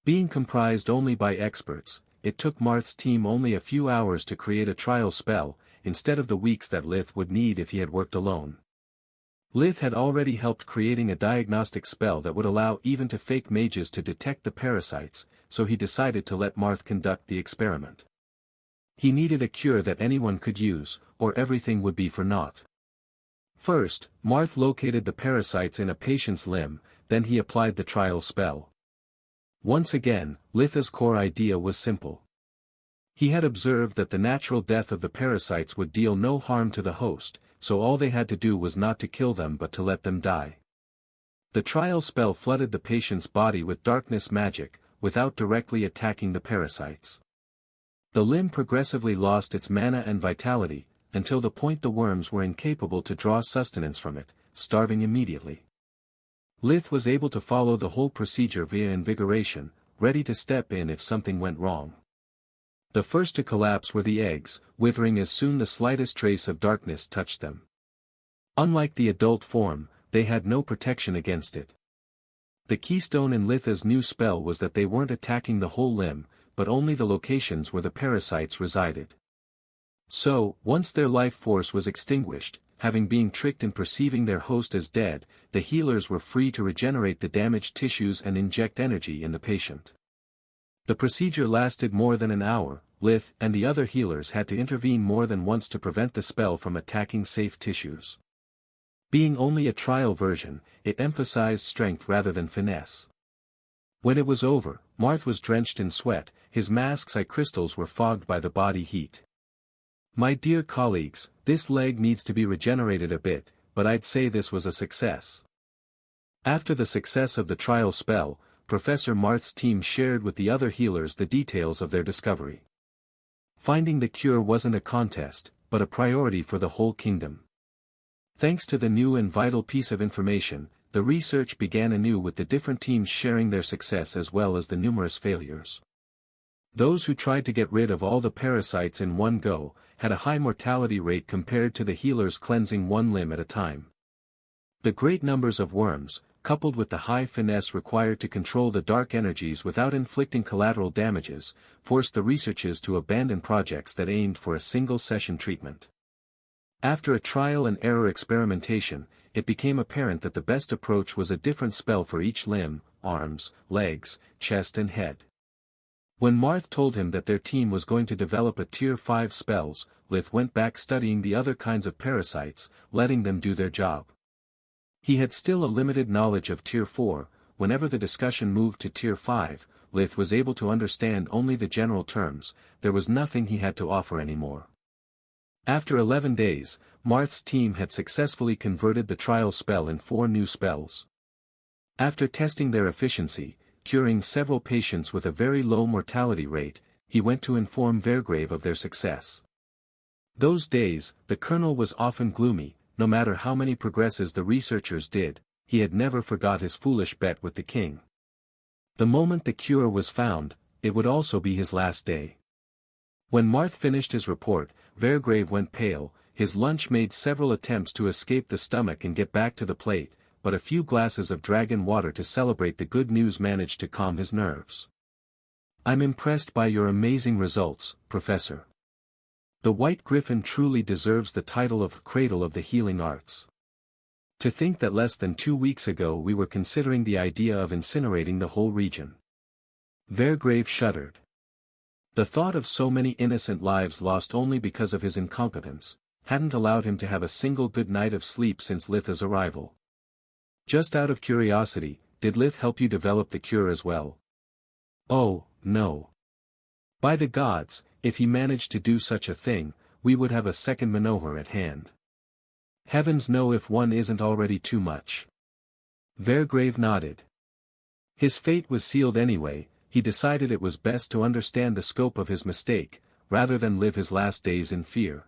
A: Being comprised only by experts, it took Marth's team only a few hours to create a trial spell, instead of the weeks that Lith would need if he had worked alone. Lith had already helped creating a diagnostic spell that would allow even to fake mages to detect the parasites, so he decided to let Marth conduct the experiment. He needed a cure that anyone could use, or everything would be for naught. First, Marth located the parasites in a patient's limb, then he applied the trial spell. Once again, Litha's core idea was simple. He had observed that the natural death of the parasites would deal no harm to the host, so all they had to do was not to kill them but to let them die. The trial spell flooded the patient's body with darkness magic, without directly attacking the parasites. The limb progressively lost its mana and vitality, until the point the worms were incapable to draw sustenance from it, starving immediately. Lith was able to follow the whole procedure via invigoration, ready to step in if something went wrong. The first to collapse were the eggs, withering as soon the slightest trace of darkness touched them. Unlike the adult form, they had no protection against it. The keystone in Litha's new spell was that they weren't attacking the whole limb, but only the locations where the parasites resided. So, once their life force was extinguished, having been tricked in perceiving their host as dead, the healers were free to regenerate the damaged tissues and inject energy in the patient. The procedure lasted more than an hour. Lith and the other healers had to intervene more than once to prevent the spell from attacking safe tissues. Being only a trial version, it emphasized strength rather than finesse. When it was over, Marth was drenched in sweat, his mask's eye crystals were fogged by the body heat. "My dear colleagues, this leg needs to be regenerated a bit, but I'd say this was a success." After the success of the trial spell, Professor Marth's team shared with the other healers the details of their discovery. Finding the cure wasn't a contest, but a priority for the whole kingdom. Thanks to the new and vital piece of information, the research began anew with the different teams sharing their success as well as the numerous failures. Those who tried to get rid of all the parasites in one go, had a high mortality rate compared to the healers cleansing one limb at a time. The great numbers of worms, coupled with the high finesse required to control the dark energies without inflicting collateral damages, forced the researchers to abandon projects that aimed for a single-session treatment. After a trial-and-error experimentation, it became apparent that the best approach was a different spell for each limb, arms, legs, chest and head. When Marth told him that their team was going to develop a Tier 5 spells, Lith went back studying the other kinds of parasites, letting them do their job. He had still a limited knowledge of Tier 4, whenever the discussion moved to Tier 5, Lith was able to understand only the general terms, there was nothing he had to offer anymore. After 11 days, Marth's team had successfully converted the trial spell in 4 new spells. After testing their efficiency, curing several patients with a very low mortality rate, he went to inform Vergrave of their success. Those days, the colonel was often gloomy, no matter how many progresses the researchers did, he had never forgot his foolish bet with the king. The moment the cure was found, it would also be his last day. When Marth finished his report, Vergrave went pale, his lunch made several attempts to escape the stomach and get back to the plate, but a few glasses of dragon water to celebrate the good news managed to calm his nerves. "I'm impressed by your amazing results, Professor. The White Griffin truly deserves the title of Cradle of the Healing Arts. To think that less than 2 weeks ago we were considering the idea of incinerating the whole region." Vergrave shuddered. The thought of so many innocent lives lost only because of his incompetence, hadn't allowed him to have a single good night of sleep since Litha's arrival. "Just out of curiosity, did Lith help you develop the cure as well?" "Oh, no. By the gods, if he managed to do such a thing, we would have a second Manohar at hand. Heavens know if one isn't already too much." Vergrave nodded. His fate was sealed anyway. He decided it was best to understand the scope of his mistake, rather than live his last days in fear.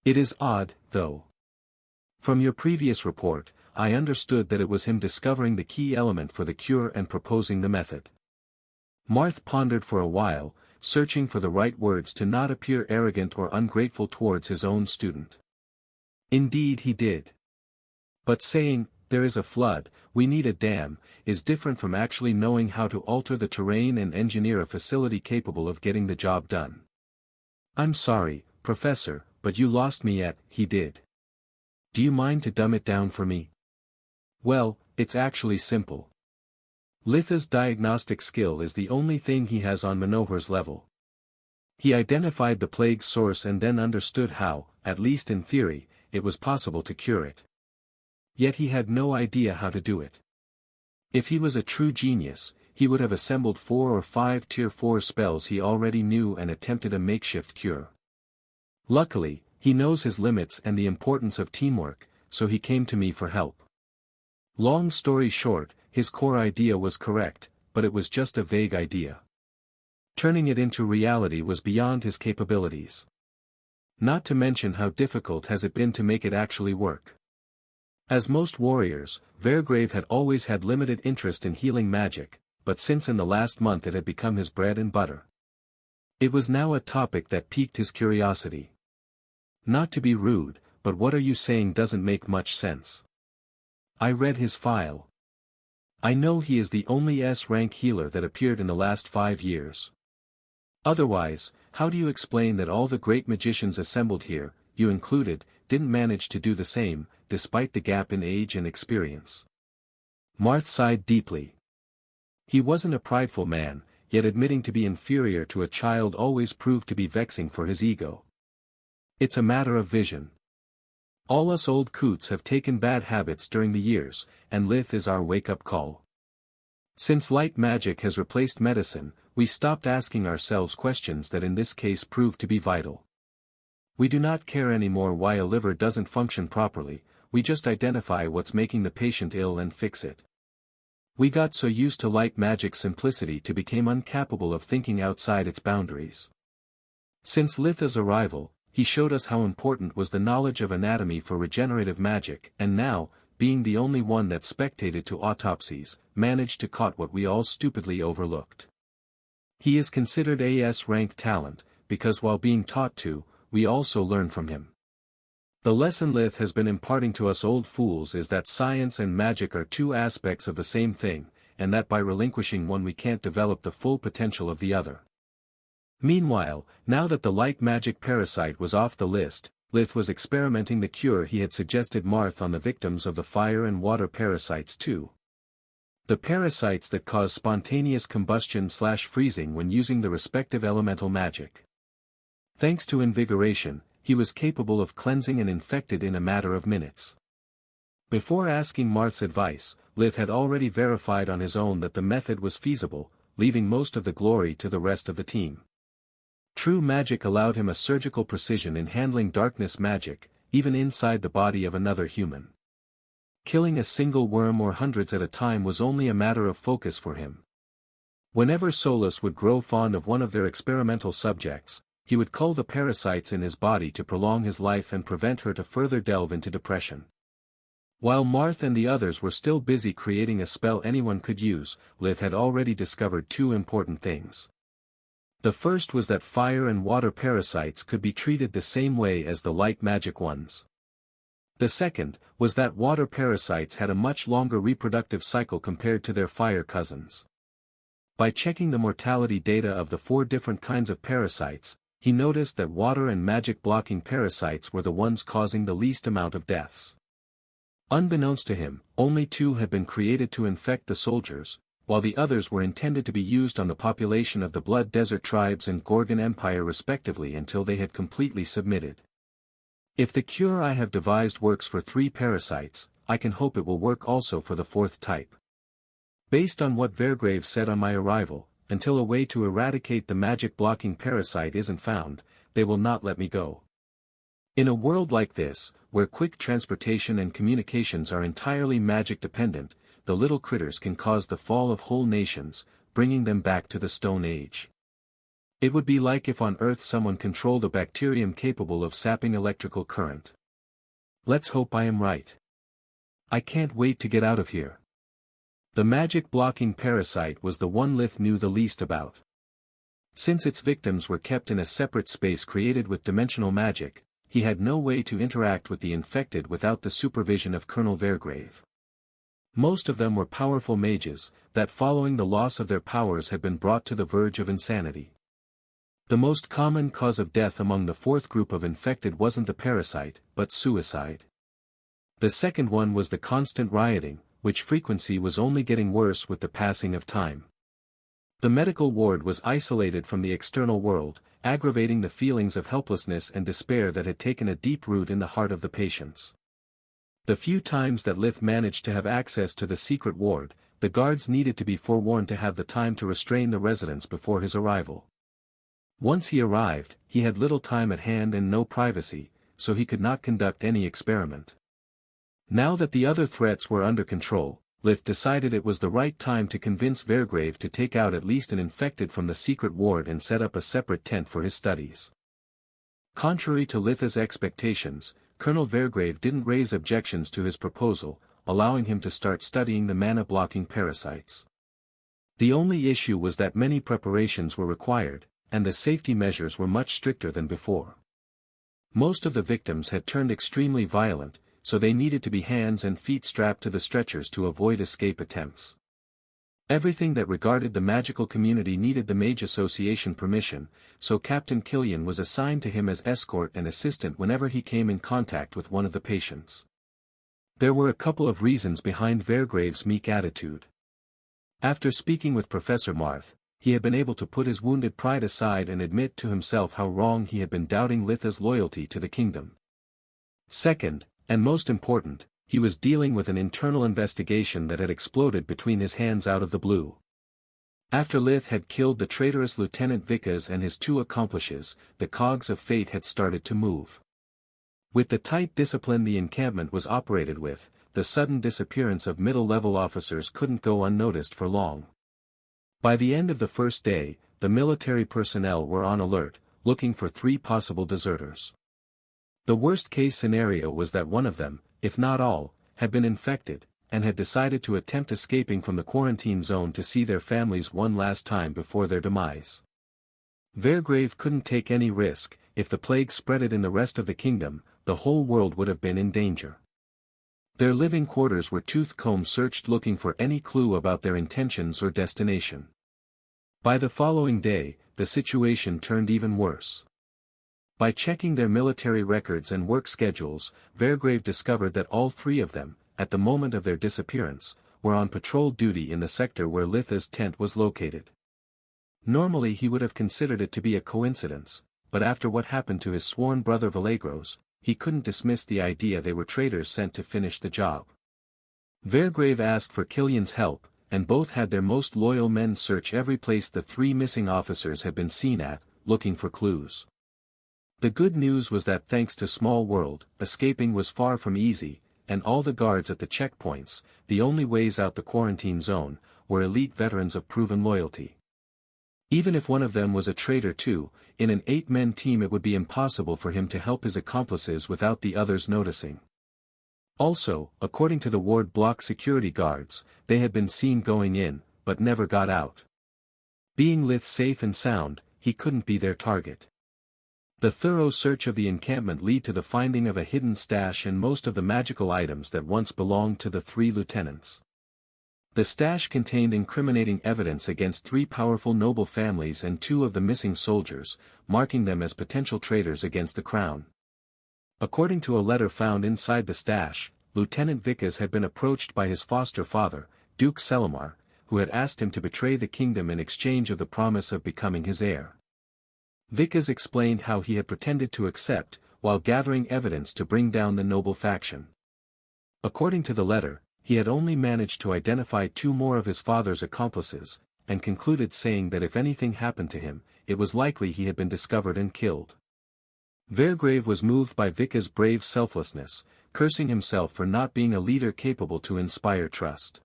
A: "It is odd, though. From your previous report, I understood that it was him discovering the key element for the cure and proposing the method." Marth pondered for a while, searching for the right words to not appear arrogant or ungrateful towards his own student. Indeed he did. But saying, "There is a flood, we need a dam," is different from actually knowing how to alter the terrain and engineer a facility capable of getting the job done. "I'm sorry, Professor, but you lost me at, he did. Do you mind to dumb it down for me?" "Well, it's actually simple. Litha's diagnostic skill is the only thing he has on Manohar's level. He identified the plague's source and then understood how, at least in theory, it was possible to cure it. Yet he had no idea how to do it. If he was a true genius, he would have assembled 4 or 5 Tier 4 spells he already knew and attempted a makeshift cure. Luckily, he knows his limits and the importance of teamwork, so he came to me for help. Long story short, his core idea was correct, but it was just a vague idea. Turning it into reality was beyond his capabilities. Not to mention how difficult has it been to make it actually work. As most warriors, Vergrave had always had limited interest in healing magic, but since in the last month it had become his bread and butter. It was now a topic that piqued his curiosity. Not to be rude, but what are you saying doesn't make much sense. I read his file. I know he is the only S-rank healer that appeared in the last 5 years. Otherwise, how do you explain that all the great magicians assembled here, you included, didn't manage to do the same, despite the gap in age and experience? Marth sighed deeply. He wasn't a prideful man, yet admitting to be inferior to a child always proved to be vexing for his ego. It's a matter of vision. All us old coots have taken bad habits during the years, and Lith is our wake-up call. Since light magic has replaced medicine, we stopped asking ourselves questions that in this case proved to be vital. We do not care anymore why a liver doesn't function properly, we just identify what's making the patient ill and fix it. We got so used to light magic's simplicity to become incapable of thinking outside its boundaries. Since Litha's arrival, he showed us how important was the knowledge of anatomy for regenerative magic, and now, being the only one that spectated to autopsies, managed to caught what we all stupidly overlooked. He is considered a S-rank talent, because while being taught to, we also learn from him. The lesson Lith has been imparting to us old fools is that science and magic are two aspects of the same thing, and that by relinquishing one we can't develop the full potential of the other. Meanwhile, now that the light magic parasite was off the list, Lith was experimenting the cure he had suggested Marth on the victims of the fire and water parasites too. The parasites that cause spontaneous combustion/freezing when using the respective elemental magic. Thanks to invigoration, he was capable of cleansing an infected in a matter of minutes. Before asking Marth's advice, Lith had already verified on his own that the method was feasible, leaving most of the glory to the rest of the team. True magic allowed him a surgical precision in handling darkness magic, even inside the body of another human. Killing a single worm or hundreds at a time was only a matter of focus for him. Whenever Solus would grow fond of one of their experimental subjects, he would cull the parasites in his body to prolong his life and prevent her to further delve into depression. While Marth and the others were still busy creating a spell anyone could use, Lith had already discovered 2 important things. The first was that fire and water parasites could be treated the same way as the light magic ones. The second, was that water parasites had a much longer reproductive cycle compared to their fire cousins. By checking the mortality data of the 4 different kinds of parasites, he noticed that water and magic-blocking parasites were the ones causing the least amount of deaths. Unbeknownst to him, only 2 had been created to infect the soldiers, while the others were intended to be used on the population of the Blood Desert tribes and Gorgon Empire respectively until they had completely submitted. If the cure I have devised works for 3 parasites, I can hope it will work also for the 4th type. Based on what Vergrave said on my arrival, until a way to eradicate the magic-blocking parasite isn't found, they will not let me go. In a world like this, where quick transportation and communications are entirely magic-dependent, the little critters can cause the fall of whole nations, bringing them back to the Stone Age. It would be like if on Earth someone controlled a bacterium capable of sapping electrical current. Let's hope I am right. I can't wait to get out of here. The magic-blocking parasite was the one Lith knew the least about. Since its victims were kept in a separate space created with dimensional magic, he had no way to interact with the infected without the supervision of Colonel Vergrave. Most of them were powerful mages, that following the loss of their powers had been brought to the verge of insanity. The most common cause of death among the 4th group of infected wasn't the parasite, but suicide. The second one was the constant rioting, which frequency was only getting worse with the passing of time. The medical ward was isolated from the external world, aggravating the feelings of helplessness and despair that had taken a deep root in the heart of the patients. The few times that Lith managed to have access to the secret ward, the guards needed to be forewarned to have the time to restrain the residents before his arrival. Once he arrived, he had little time at hand and no privacy, so he could not conduct any experiment. Now that the other threats were under control, Lith decided it was the right time to convince Vergrave to take out at least an infected from the secret ward and set up a separate tent for his studies. Contrary to Lith's expectations, Colonel Vergrave didn't raise objections to his proposal, allowing him to start studying the mana-blocking parasites. The only issue was that many preparations were required, and the safety measures were much stricter than before. Most of the victims had turned extremely violent, so they needed to be hands and feet strapped to the stretchers to avoid escape attempts. Everything that regarded the magical community needed the Mage Association permission, so Captain Killian was assigned to him as escort and assistant whenever he came in contact with one of the patients. There were a couple of reasons behind Vergrave's meek attitude. After speaking with Professor Marth, he had been able to put his wounded pride aside and admit to himself how wrong he had been doubting Litha's loyalty to the kingdom. Second, and most important, he was dealing with an internal investigation that had exploded between his hands out of the blue. After Lith had killed the traitorous Lieutenant Vickers and his two accomplices, the cogs of fate had started to move. With the tight discipline the encampment was operated with, the sudden disappearance of middle-level officers couldn't go unnoticed for long. By the end of the first day, the military personnel were on alert, looking for 3 possible deserters. The worst-case scenario was that one of them, if not all, had been infected, and had decided to attempt escaping from the quarantine zone to see their families one last time before their demise. Vergrave couldn't take any risk. If the plague spreaded in the rest of the kingdom, the whole world would have been in danger. Their living quarters were tooth-comb searched looking for any clue about their intentions or destination. By the following day, the situation turned even worse. By checking their military records and work schedules, Vergrave discovered that all 3 of them, at the moment of their disappearance, were on patrol duty in the sector where Litha's tent was located. Normally he would have considered it to be a coincidence, but after what happened to his sworn brother Valagros, he couldn't dismiss the idea they were traitors sent to finish the job. Vergrave asked for Killian's help, and both had their most loyal men search every place the 3 missing officers had been seen at, looking for clues. The good news was that thanks to Small World, escaping was far from easy, and all the guards at the checkpoints, the only ways out the quarantine zone, were elite veterans of proven loyalty. Even if one of them was a traitor too, in an 8-man team it would be impossible for him to help his accomplices without the others noticing. Also, according to the ward block security guards, they had been seen going in, but never got out. Being Lith safe and sound, he couldn't be their target. The thorough search of the encampment led to the finding of a hidden stash and most of the magical items that once belonged to the 3 lieutenants. The stash contained incriminating evidence against 3 powerful noble families and 2 of the missing soldiers, marking them as potential traitors against the crown. According to a letter found inside the stash, Lieutenant Vickers had been approached by his foster father, Duke Selimar, who had asked him to betray the kingdom in exchange of the promise of becoming his heir. Vickers explained how he had pretended to accept, while gathering evidence to bring down the noble faction. According to the letter, he had only managed to identify 2 more of his father's accomplices, and concluded saying that if anything happened to him, it was likely he had been discovered and killed. Vergrave was moved by Vickers' brave selflessness, cursing himself for not being a leader capable to inspire trust.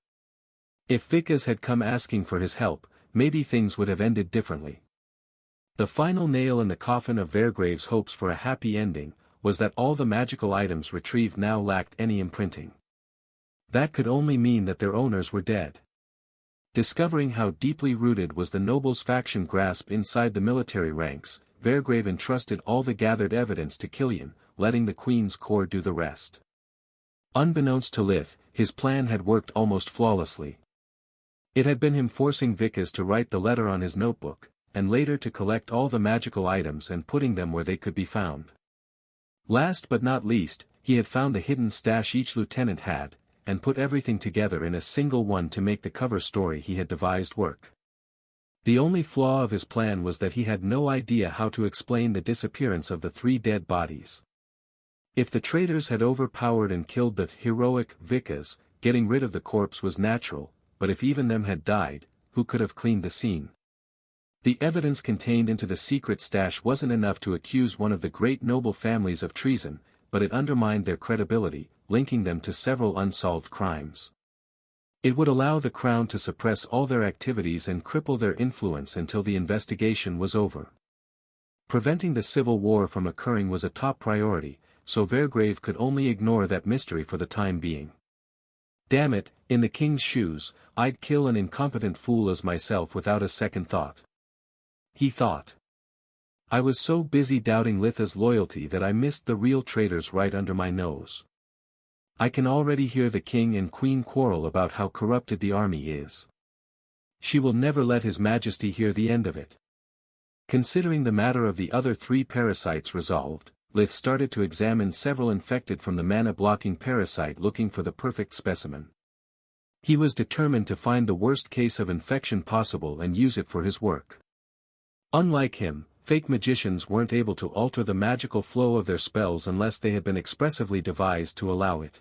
A: If Vickers had come asking for his help, maybe things would have ended differently. The final nail in the coffin of Vergrave's hopes for a happy ending, was that all the magical items retrieved now lacked any imprinting. That could only mean that their owners were dead. Discovering how deeply rooted was the nobles' faction grasp inside the military ranks, Vergrave entrusted all the gathered evidence to Killian, letting the Queen's Corps do the rest. Unbeknownst to Lith, his plan had worked almost flawlessly. It had been him forcing Vickers to write the letter on his notebook, and later to collect all the magical items and putting them where they could be found. Last but not least, he had found the hidden stash each lieutenant had, and put everything together in a single one to make the cover story he had devised work. The only flaw of his plan was that he had no idea how to explain the disappearance of the 3 dead bodies. If the traitors had overpowered and killed the heroic Vickers, getting rid of the corpse was natural, but if even them had died, who could have cleaned the scene? The evidence contained into the secret stash wasn't enough to accuse one of the great noble families of treason, but it undermined their credibility, linking them to several unsolved crimes. It would allow the Crown to suppress all their activities and cripple their influence until the investigation was over. Preventing the civil war from occurring was a top priority, so Vergrave could only ignore that mystery for the time being. Damn it, in the king's shoes, I'd kill an incompetent fool as myself without a second thought. He thought. I was so busy doubting Litha's loyalty that I missed the real traitors right under my nose. I can already hear the king and queen quarrel about how corrupted the army is. She will never let His Majesty hear the end of it. Considering the matter of the other 3 parasites resolved, Lith started to examine several infected from the mana-blocking parasite, looking for the perfect specimen. He was determined to find the worst case of infection possible and use it for his work. Unlike him, fake magicians weren't able to alter the magical flow of their spells unless they had been expressively devised to allow it.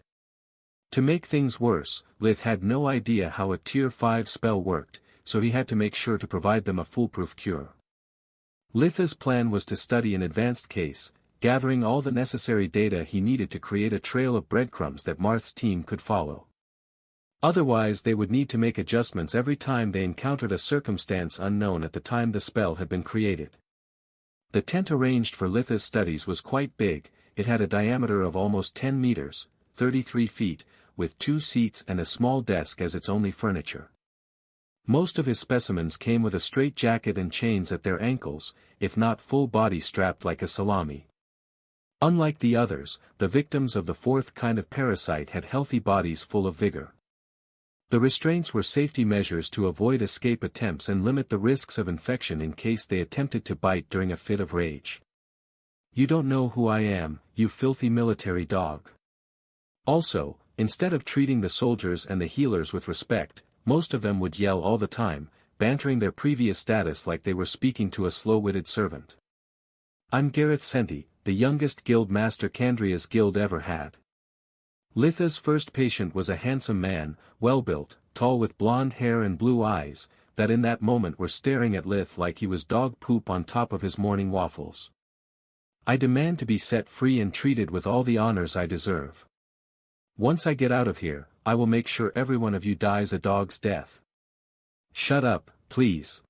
A: To make things worse, Lith had no idea how a Tier 5 spell worked, so he had to make sure to provide them a foolproof cure. Litha's plan was to study an advanced case, gathering all the necessary data he needed to create a trail of breadcrumbs that Marth's team could follow. Otherwise they would need to make adjustments every time they encountered a circumstance unknown at the time the spell had been created. The tent arranged for Litha's studies was quite big. It had a diameter of almost 10 meters, 33 feet, with 2 seats and a small desk as its only furniture. Most of his specimens came with a straight jacket and chains at their ankles, if not full body strapped like a salami. Unlike the others, the victims of the 4th kind of parasite had healthy bodies full of vigor. The restraints were safety measures to avoid escape attempts and limit the risks of infection in case they attempted to bite during a fit of rage. You don't know who I am, you filthy military dog. Also, instead of treating the soldiers and the healers with respect, most of them would yell all the time, bantering their previous status like they were speaking to a slow-witted servant. I'm Gareth Senti, the youngest guild master Candria's guild ever had. Litha's first patient was a handsome man, well-built, tall with blonde hair and blue eyes, that in that moment were staring at Lith like he was dog poop on top of his morning waffles. I demand to be set free and treated with all the honors I deserve. Once I get out of here, I will make sure every one of you dies a dog's death. Shut up, please.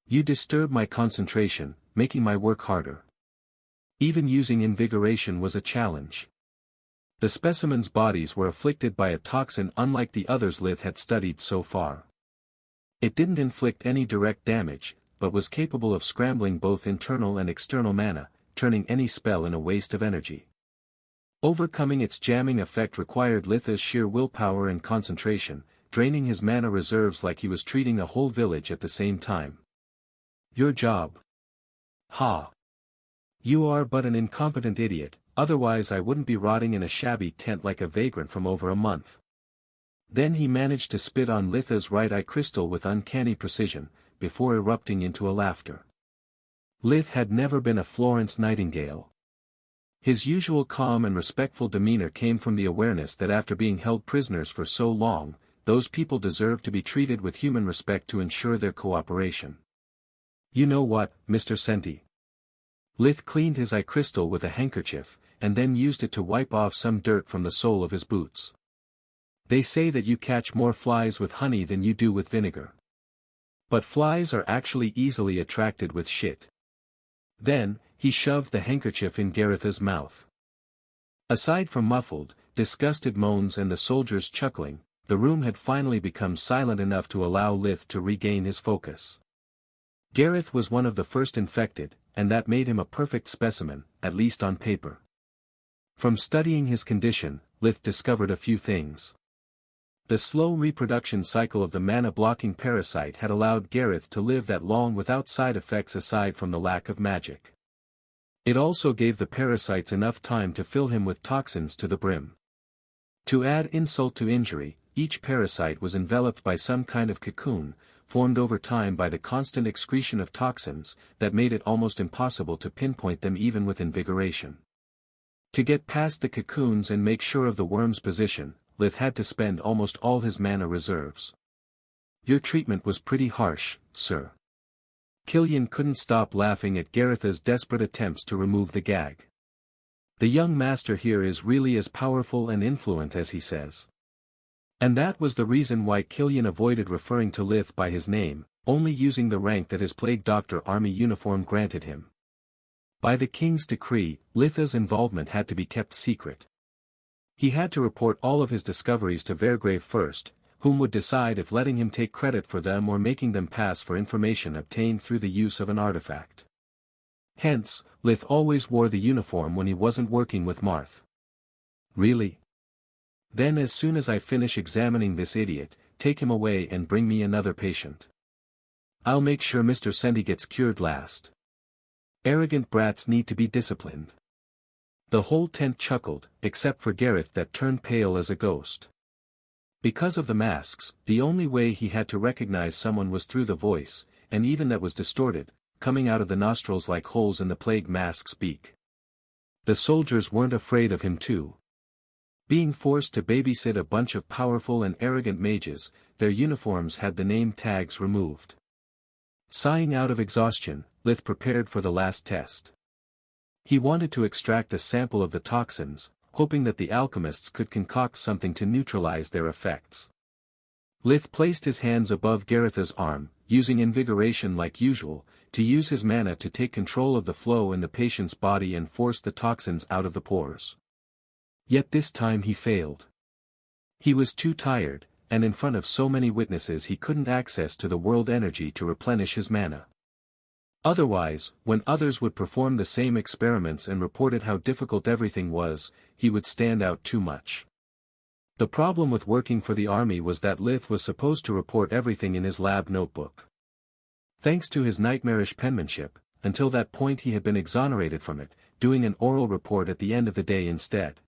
A: You disturb my concentration, making my work harder. Even using invigoration was a challenge. The specimens' bodies were afflicted by a toxin unlike the others Lith had studied so far. It didn't inflict any direct damage, but was capable of scrambling both internal and external mana, turning any spell in a waste of energy. Overcoming its jamming effect required Litha's sheer willpower and concentration, draining his mana reserves like he was treating a whole village at the same time. Your job. Ha! You are but an incompetent idiot, otherwise I wouldn't be rotting in a shabby tent like a vagrant from over a month. Then he managed to spit on Litha's right eye crystal with uncanny precision, before erupting into a laughter. Lith had never been a Florence Nightingale. His usual calm and respectful demeanor came from the awareness that after being held prisoners for so long, those people deserved to be treated with human respect to ensure their cooperation. You know what, Mr. Senti? Lith cleaned his eye crystal with a handkerchief, and then used it to wipe off some dirt from the sole of his boots. They say that you catch more flies with honey than you do with vinegar. But flies are actually easily attracted with shit. Then, he shoved the handkerchief in Garetha's mouth. Aside from muffled, disgusted moans and the soldiers chuckling, the room had finally become silent enough to allow Lith to regain his focus. Gareth was one of the first infected, and that made him a perfect specimen, at least on paper. From studying his condition, Lith discovered a few things. The slow reproduction cycle of the mana-blocking parasite had allowed Gareth to live that long without side effects aside from the lack of magic. It also gave the parasites enough time to fill him with toxins to the brim. To add insult to injury, each parasite was enveloped by some kind of cocoon, formed over time by the constant excretion of toxins, that made it almost impossible to pinpoint them even with invigoration. To get past the cocoons and make sure of the worm's position, Lith had to spend almost all his mana reserves. Your treatment was pretty harsh, sir. Killian couldn't stop laughing at Garetha's desperate attempts to remove the gag. The young master here is really as powerful and influent as he says. And that was the reason why Killian avoided referring to Lith by his name, only using the rank that his Plague Doctor army uniform granted him. By the king's decree, Litha's involvement had to be kept secret. He had to report all of his discoveries to Vergrave first, whom would decide if letting him take credit for them or making them pass for information obtained through the use of an artifact. Hence, Lith always wore the uniform when he wasn't working with Marth. Really? Then as soon as I finish examining this idiot, take him away and bring me another patient. I'll make sure Mr. Sendi gets cured last. Arrogant brats need to be disciplined. The whole tent chuckled, except for Gareth that turned pale as a ghost. Because of the masks, the only way he had to recognize someone was through the voice, and even that was distorted, coming out of the nostrils like holes in the plague mask's beak. The soldiers weren't afraid of him too. Being forced to babysit a bunch of powerful and arrogant mages, their uniforms had the name tags removed. Sighing out of exhaustion, Lith prepared for the last test. He wanted to extract a sample of the toxins, hoping that the alchemists could concoct something to neutralize their effects. Lith placed his hands above Gareth's arm, using invigoration like usual, to use his mana to take control of the flow in the patient's body and force the toxins out of the pores. Yet this time he failed. He was too tired, and in front of so many witnesses he couldn't access to the world energy to replenish his mana. Otherwise, when others would perform the same experiments and reported how difficult everything was, he would stand out too much. The problem with working for the army was that Lith was supposed to report everything in his lab notebook. Thanks to his nightmarish penmanship, until that point he had been exonerated from it, doing an oral report at the end of the day instead.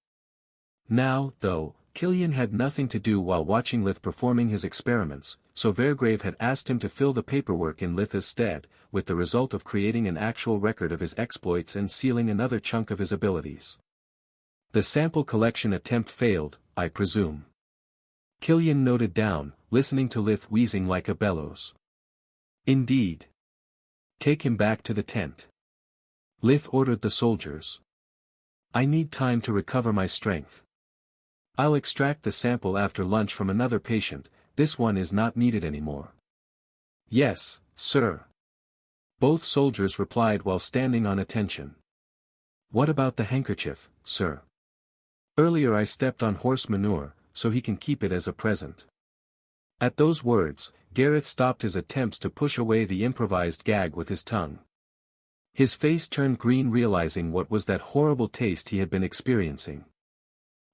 A: Now, though, Killian had nothing to do while watching Lith performing his experiments, so Vergrave had asked him to fill the paperwork in Lith's stead, with the result of creating an actual record of his exploits and sealing another chunk of his abilities. The sample collection attempt failed, I presume. Killian noted down, listening to Lith wheezing like a bellows. Indeed. Take him back to the tent. Lith ordered the soldiers. I need time to recover my strength. I'll extract the sample after lunch from another patient, this one is not needed anymore. Yes, sir. Both soldiers replied while standing on attention. What about the handkerchief, sir? Earlier I stepped on horse manure, so he can keep it as a present. At those words, Gareth stopped his attempts to push away the improvised gag with his tongue. His face turned green realizing what was that horrible taste he had been experiencing.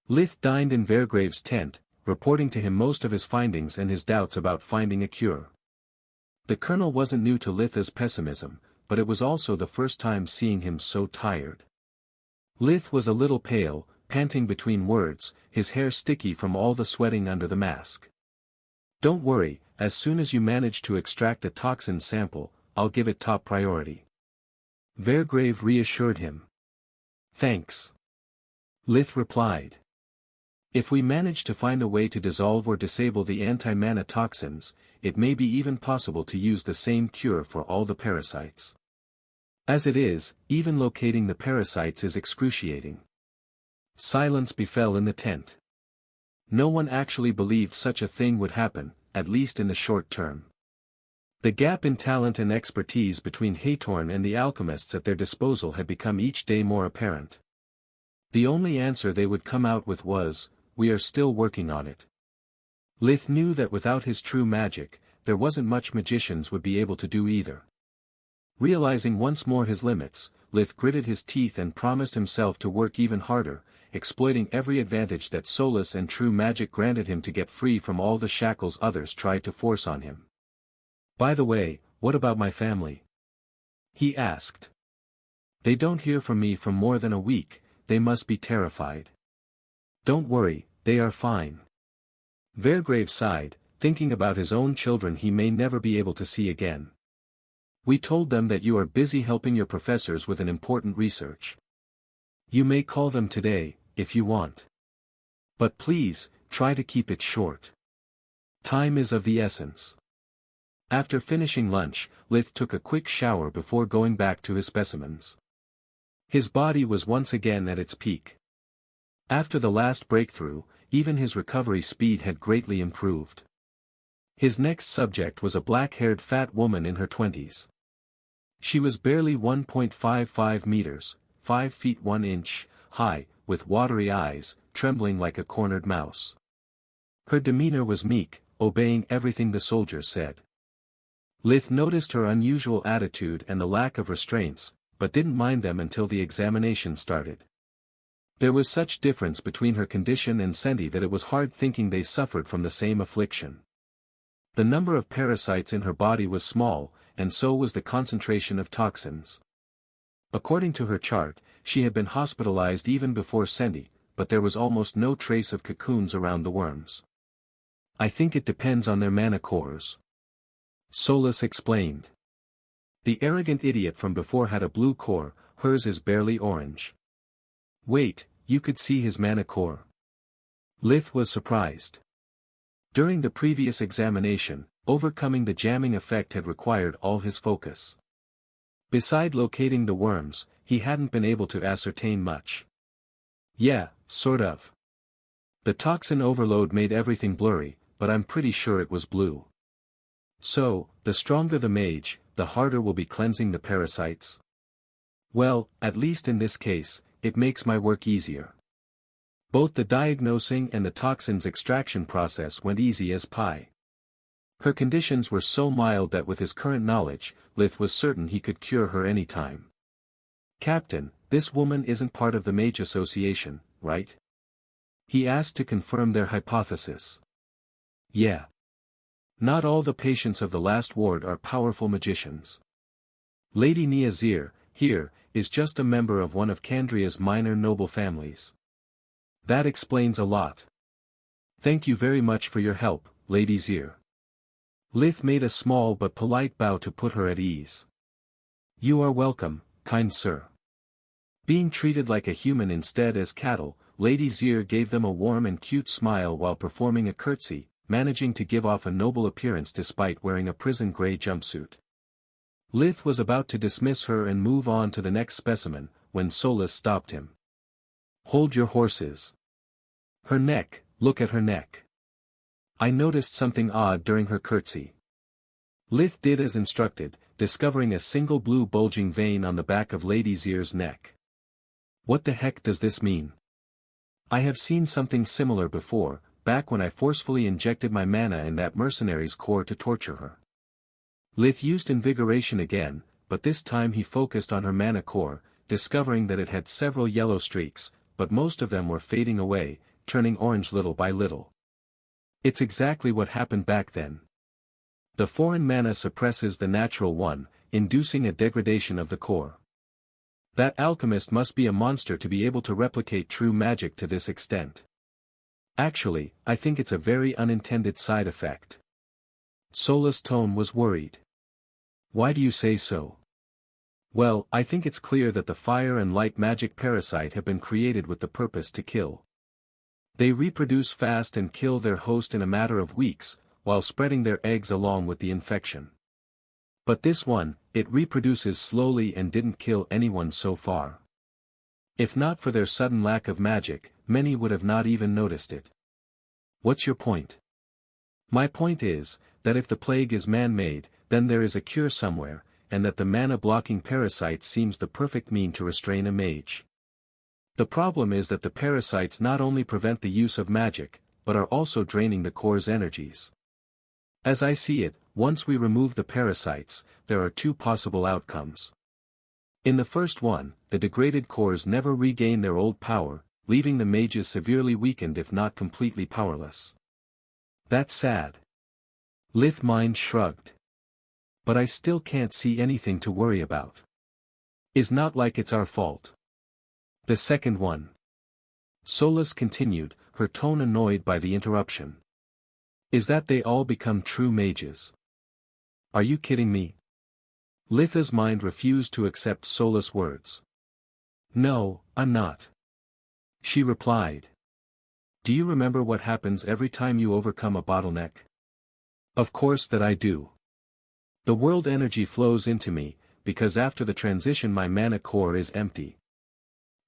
A: Lith dined in Vergrave's tent, reporting to him most of his findings and his doubts about finding a cure. The colonel wasn't new to Lith's pessimism, but it was also the first time seeing him so tired. Lith was a little pale, panting between words, his hair sticky from all the sweating under the mask. Don't worry, as soon as you manage to extract a toxin sample, I'll give it top priority. Vergrave reassured him. Thanks. Lith replied. If we manage to find a way to dissolve or disable the anti-mana toxins, it may be even possible to use the same cure for all the parasites. As it is, even locating the parasites is excruciating. Silence befell in the tent. No one actually believed such a thing would happen, at least in the short term. The gap in talent and expertise between Haytorn and the alchemists at their disposal had become each day more apparent. The only answer they would come out with was, we are still working on it. Lith knew that without his true magic, there wasn't much magicians would be able to do either. Realizing once more his limits, Lith gritted his teeth and promised himself to work even harder, exploiting every advantage that solace and true magic granted him to get free from all the shackles others tried to force on him. By the way, what about my family? He asked. They don't hear from me for more than a week, they must be terrified. Don't worry, they are fine. Vergrave sighed, thinking about his own children he may never be able to see again. We told them that you are busy helping your professors with an important research. You may call them today, if you want. But please, try to keep it short. Time is of the essence. After finishing lunch, Lith took a quick shower before going back to his specimens. His body was once again at its peak. After the last breakthrough, even his recovery speed had greatly improved. His next subject was a black-haired fat woman in her 20s. She was barely 1.55 meters, 5 feet 1 inch, high, with watery eyes, trembling like a cornered mouse. Her demeanor was meek, obeying everything the soldiers said. Lith noticed her unusual attitude and the lack of restraints, but didn't mind them until the examination started. There was such difference between her condition and Senti that it was hard thinking they suffered from the same affliction. The number of parasites in her body was small, and so was the concentration of toxins. According to her chart, she had been hospitalized even before Senti, but there was almost no trace of cocoons around the worms. I think it depends on their mana cores. Solus explained. The arrogant idiot from before had a blue core, hers is barely orange. Wait, you could see his mana core? Lith was surprised. During the previous examination, overcoming the jamming effect had required all his focus. Beside locating the worms, he hadn't been able to ascertain much. Yeah, sort of. The toxin overload made everything blurry, but I'm pretty sure it was blue. So, the stronger the mage, the harder will be cleansing the parasites? Well, at least in this case, it makes my work easier. Both the diagnosing and the toxins extraction process went easy as pie. Her conditions were so mild that with his current knowledge, Lith was certain he could cure her any time. Captain, this woman isn't part of the Mage Association, right? He asked to confirm their hypothesis. Yeah. Not all the patients of the last ward are powerful magicians. Lady Niazir, here, is just a member of one of Kandria's minor noble families. That explains a lot. Thank you very much for your help, Lady Zir. Lith made a small but polite bow to put her at ease. You are welcome, kind sir. Being treated like a human instead as cattle, Lady Zir gave them a warm and cute smile while performing a curtsy, managing to give off a noble appearance despite wearing a prison grey jumpsuit. Lith was about to dismiss her and move on to the next specimen, when Solus stopped him. Hold your horses. Her neck, look at her neck. I noticed something odd during her curtsy. Lith did as instructed, discovering a single blue bulging vein on the back of Lady Zir's neck. What the heck does this mean? I have seen something similar before, back when I forcefully injected my mana in that mercenary's core to torture her. Lith used invigoration again, but this time he focused on her mana core, discovering that it had several yellow streaks, but most of them were fading away, turning orange little by little. It's exactly what happened back then. The foreign mana suppresses the natural one, inducing a degradation of the core. That alchemist must be a monster to be able to replicate true magic to this extent. Actually, I think it's a very unintended side effect. Solus' tone was worried. Why do you say so? Well, I think it's clear that the fire and light magic parasite have been created with the purpose to kill. They reproduce fast and kill their host in a matter of weeks, while spreading their eggs along with the infection. But this one, it reproduces slowly and didn't kill anyone so far. If not for their sudden lack of magic, many would have not even noticed it. What's your point? My point is, that if the plague is man-made, then there is a cure somewhere, and that the mana-blocking parasite seems the perfect mean to restrain a mage. The problem is that the parasites not only prevent the use of magic, but are also draining the core's energies. As I see it, once we remove the parasites, there are two possible outcomes. In the first one, the degraded cores never regain their old power, leaving the mages severely weakened if not completely powerless. That's sad. Lith mind shrugged. But I still can't see anything to worry about. It's not like it's our fault. The second one. Solus continued, her tone annoyed by the interruption. Is that they all become true mages. Are you kidding me? Litha's mind refused to accept Solus' words. No, I'm not. She replied. Do you remember what happens every time you overcome a bottleneck? Of course that I do. The world energy flows into me, because after the transition my mana core is empty.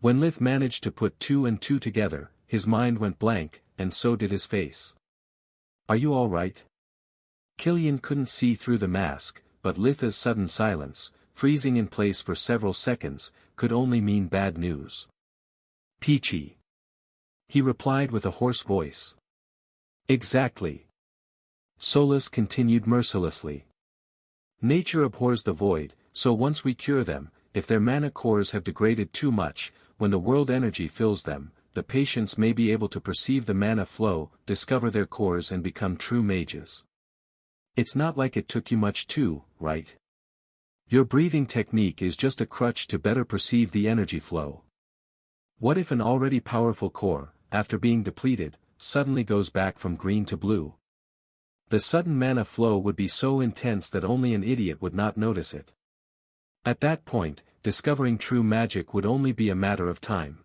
A: When Lith managed to put 2 and 2 together, his mind went blank, and so did his face. "Are you all right?" Killian couldn't see through the mask, but Lith's sudden silence, freezing in place for several seconds, could only mean bad news. "Peachy," he replied with a hoarse voice. "Exactly." Solus continued mercilessly. "Nature abhors the void, so once we cure them, if their mana cores have degraded too much, when the world energy fills them, the patients may be able to perceive the mana flow, discover their cores and become true mages. It's not like it took you much too, right? Your breathing technique is just a crutch to better perceive the energy flow. What if an already powerful core, after being depleted, suddenly goes back from green to blue? The sudden mana flow would be so intense that only an idiot would not notice it. At that point, discovering true magic would only be a matter of time.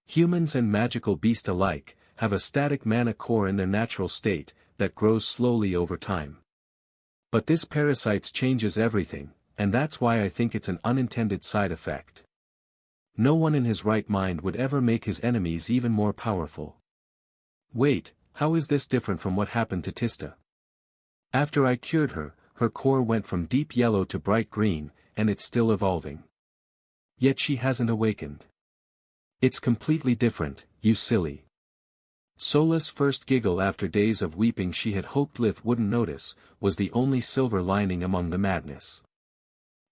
A: Humans and magical beasts alike, have a static mana core in their natural state, that grows slowly over time. But this parasite changes everything, and that's why I think it's an unintended side effect. No one in his right mind would ever make his enemies even more powerful. Wait, how is this different from what happened to Tista? After I cured her, her core went from deep yellow to bright green, and it's still evolving. Yet she hasn't awakened. It's completely different, you silly. Solus' first giggle after days of weeping she had hoped Lith wouldn't notice, was the only silver lining among the madness.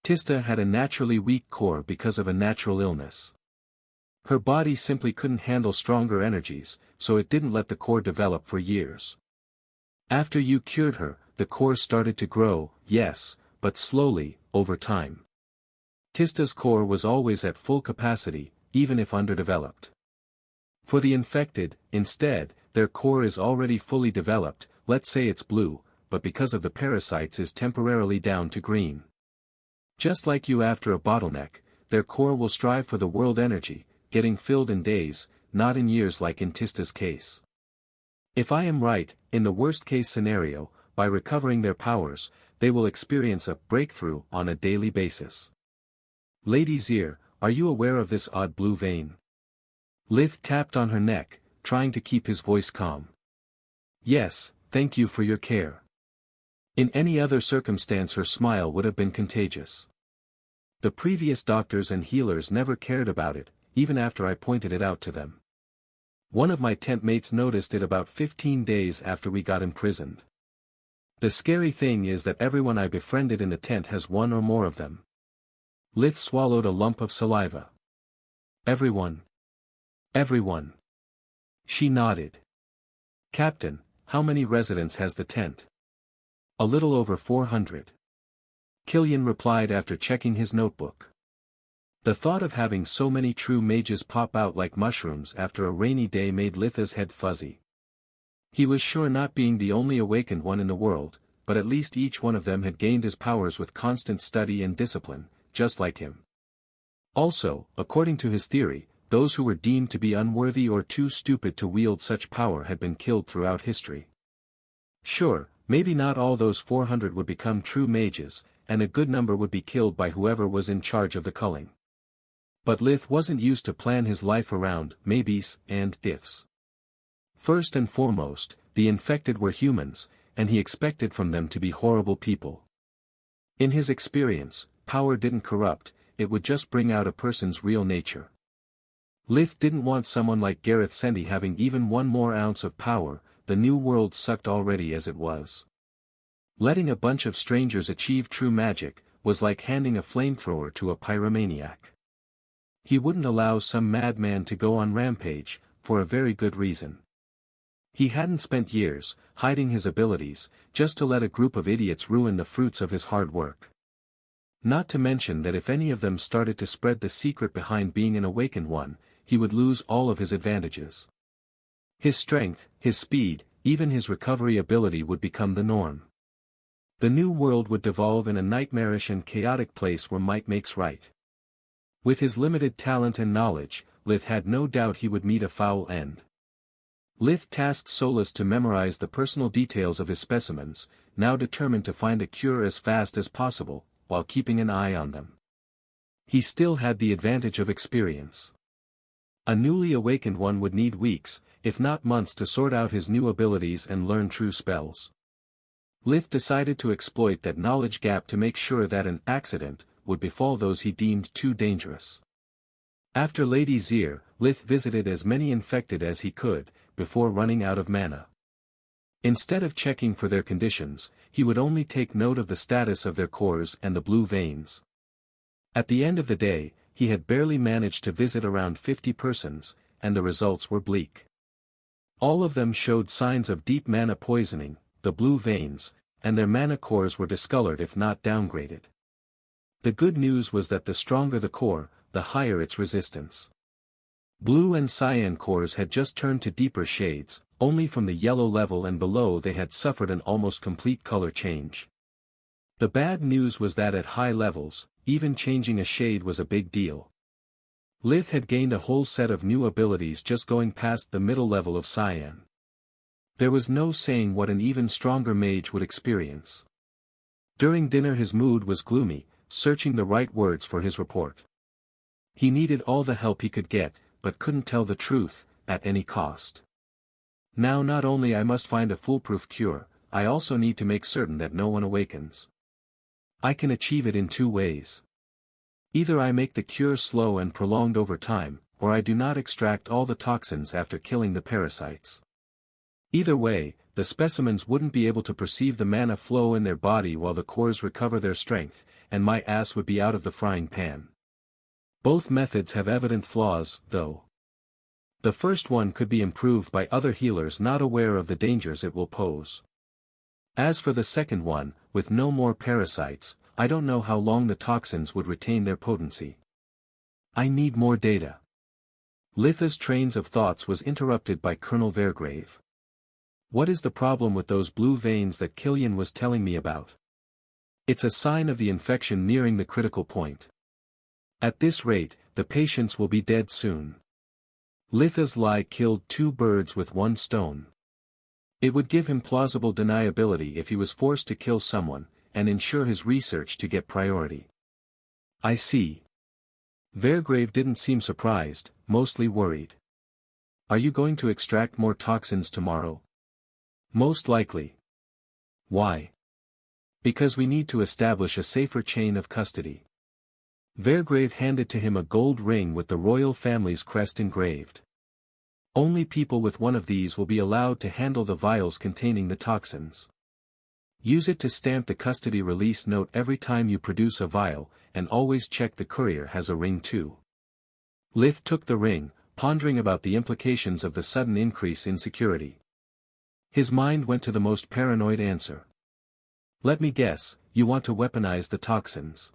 A: Tista had a naturally weak core because of a natural illness. Her body simply couldn't handle stronger energies, so it didn't let the core develop for years. After you cured her, the core started to grow, yes, but slowly, over time. Tista's core was always at full capacity, even if underdeveloped. For the infected, instead, their core is already fully developed, let's say it's blue, but because of the parasites is temporarily down to green. Just like you after a bottleneck, their core will strive for the world energy, getting filled in days, not in years like in Tista's case. If I am right, in the worst-case scenario, by recovering their powers, they will experience a breakthrough on a daily basis. Lady Zir, are you aware of this odd blue vein? Lith tapped on her neck, trying to keep his voice calm. Yes, thank you for your care. In any other circumstance her smile would have been contagious. The previous doctors and healers never cared about it, even after I pointed it out to them. One of my tent mates noticed it about 15 days after we got imprisoned. The scary thing is that everyone I befriended in the tent has one or more of them. Lith swallowed a lump of saliva. Everyone. Everyone. She nodded. Captain, how many residents has the tent? A little over 400. Killian replied after checking his notebook. The thought of having so many true mages pop out like mushrooms after a rainy day made Lith's head fuzzy. He was sure not being the only awakened one in the world, but at least each one of them had gained his powers with constant study and discipline, just like him. Also, according to his theory, those who were deemed to be unworthy or too stupid to wield such power had been killed throughout history. Sure, maybe not all those 400 would become true mages, and a good number would be killed by whoever was in charge of the culling. But Lith wasn't used to plan his life around maybes and ifs. First and foremost, the infected were humans, and he expected from them to be horrible people. In his experience, power didn't corrupt, it would just bring out a person's real nature. Lith didn't want someone like Gareth Sendi having even one more ounce of power, the new world sucked already as it was. Letting a bunch of strangers achieve true magic, was like handing a flamethrower to a pyromaniac. He wouldn't allow some madman to go on rampage, for a very good reason. He hadn't spent years, hiding his abilities, just to let a group of idiots ruin the fruits of his hard work. Not to mention that if any of them started to spread the secret behind being an awakened one, he would lose all of his advantages. His strength, his speed, even his recovery ability would become the norm. The new world would devolve in a nightmarish and chaotic place where might makes right. With his limited talent and knowledge, Lith had no doubt he would meet a foul end. Lith tasked Solus to memorize the personal details of his specimens, now determined to find a cure as fast as possible, while keeping an eye on them. He still had the advantage of experience. A newly awakened one would need weeks, if not months, to sort out his new abilities and learn true spells. Lith decided to exploit that knowledge gap to make sure that an accident would befall those he deemed too dangerous. After Lady Zir, Lith visited as many infected as he could, before running out of mana. Instead of checking for their conditions, he would only take note of the status of their cores and the blue veins. At the end of the day, he had barely managed to visit around 50 persons, and the results were bleak. All of them showed signs of deep mana poisoning, the blue veins, and their mana cores were discolored if not downgraded. The good news was that the stronger the core, the higher its resistance. Blue and cyan cores had just turned to deeper shades, only from the yellow level and below they had suffered an almost complete color change. The bad news was that at high levels, even changing a shade was a big deal. Lith had gained a whole set of new abilities just going past the middle level of cyan. There was no saying what an even stronger mage would experience. During dinner his mood was gloomy, searching the right words for his report. He needed all the help he could get, but couldn't tell the truth, at any cost. Now not only I must find a foolproof cure, I also need to make certain that no one awakens. I can achieve it in two ways. Either I make the cure slow and prolonged over time, or I do not extract all the toxins after killing the parasites. Either way, the specimens wouldn't be able to perceive the mana flow in their body while the cores recover their strength, and my ass would be out of the frying pan. Both methods have evident flaws, though. The first one could be improved by other healers not aware of the dangers it will pose. As for the second one, with no more parasites, I don't know how long the toxins would retain their potency. I need more data. Litha's trains of thoughts was interrupted by Colonel Vergrave. What is the problem with those blue veins that Killian was telling me about? It's a sign of the infection nearing the critical point. At this rate, the patients will be dead soon. Litha's lie killed two birds with one stone. It would give him plausible deniability if he was forced to kill someone, and ensure his research to get priority. I see. Vergrave didn't seem surprised, mostly worried. Are you going to extract more toxins tomorrow? Most likely. Why? Because we need to establish a safer chain of custody. Vergrave handed to him a gold ring with the royal family's crest engraved. Only people with one of these will be allowed to handle the vials containing the toxins. Use it to stamp the custody release note every time you produce a vial, and always check the courier has a ring too. Lith took the ring, pondering about the implications of the sudden increase in security. His mind went to the most paranoid answer. Let me guess, you want to weaponize the toxins.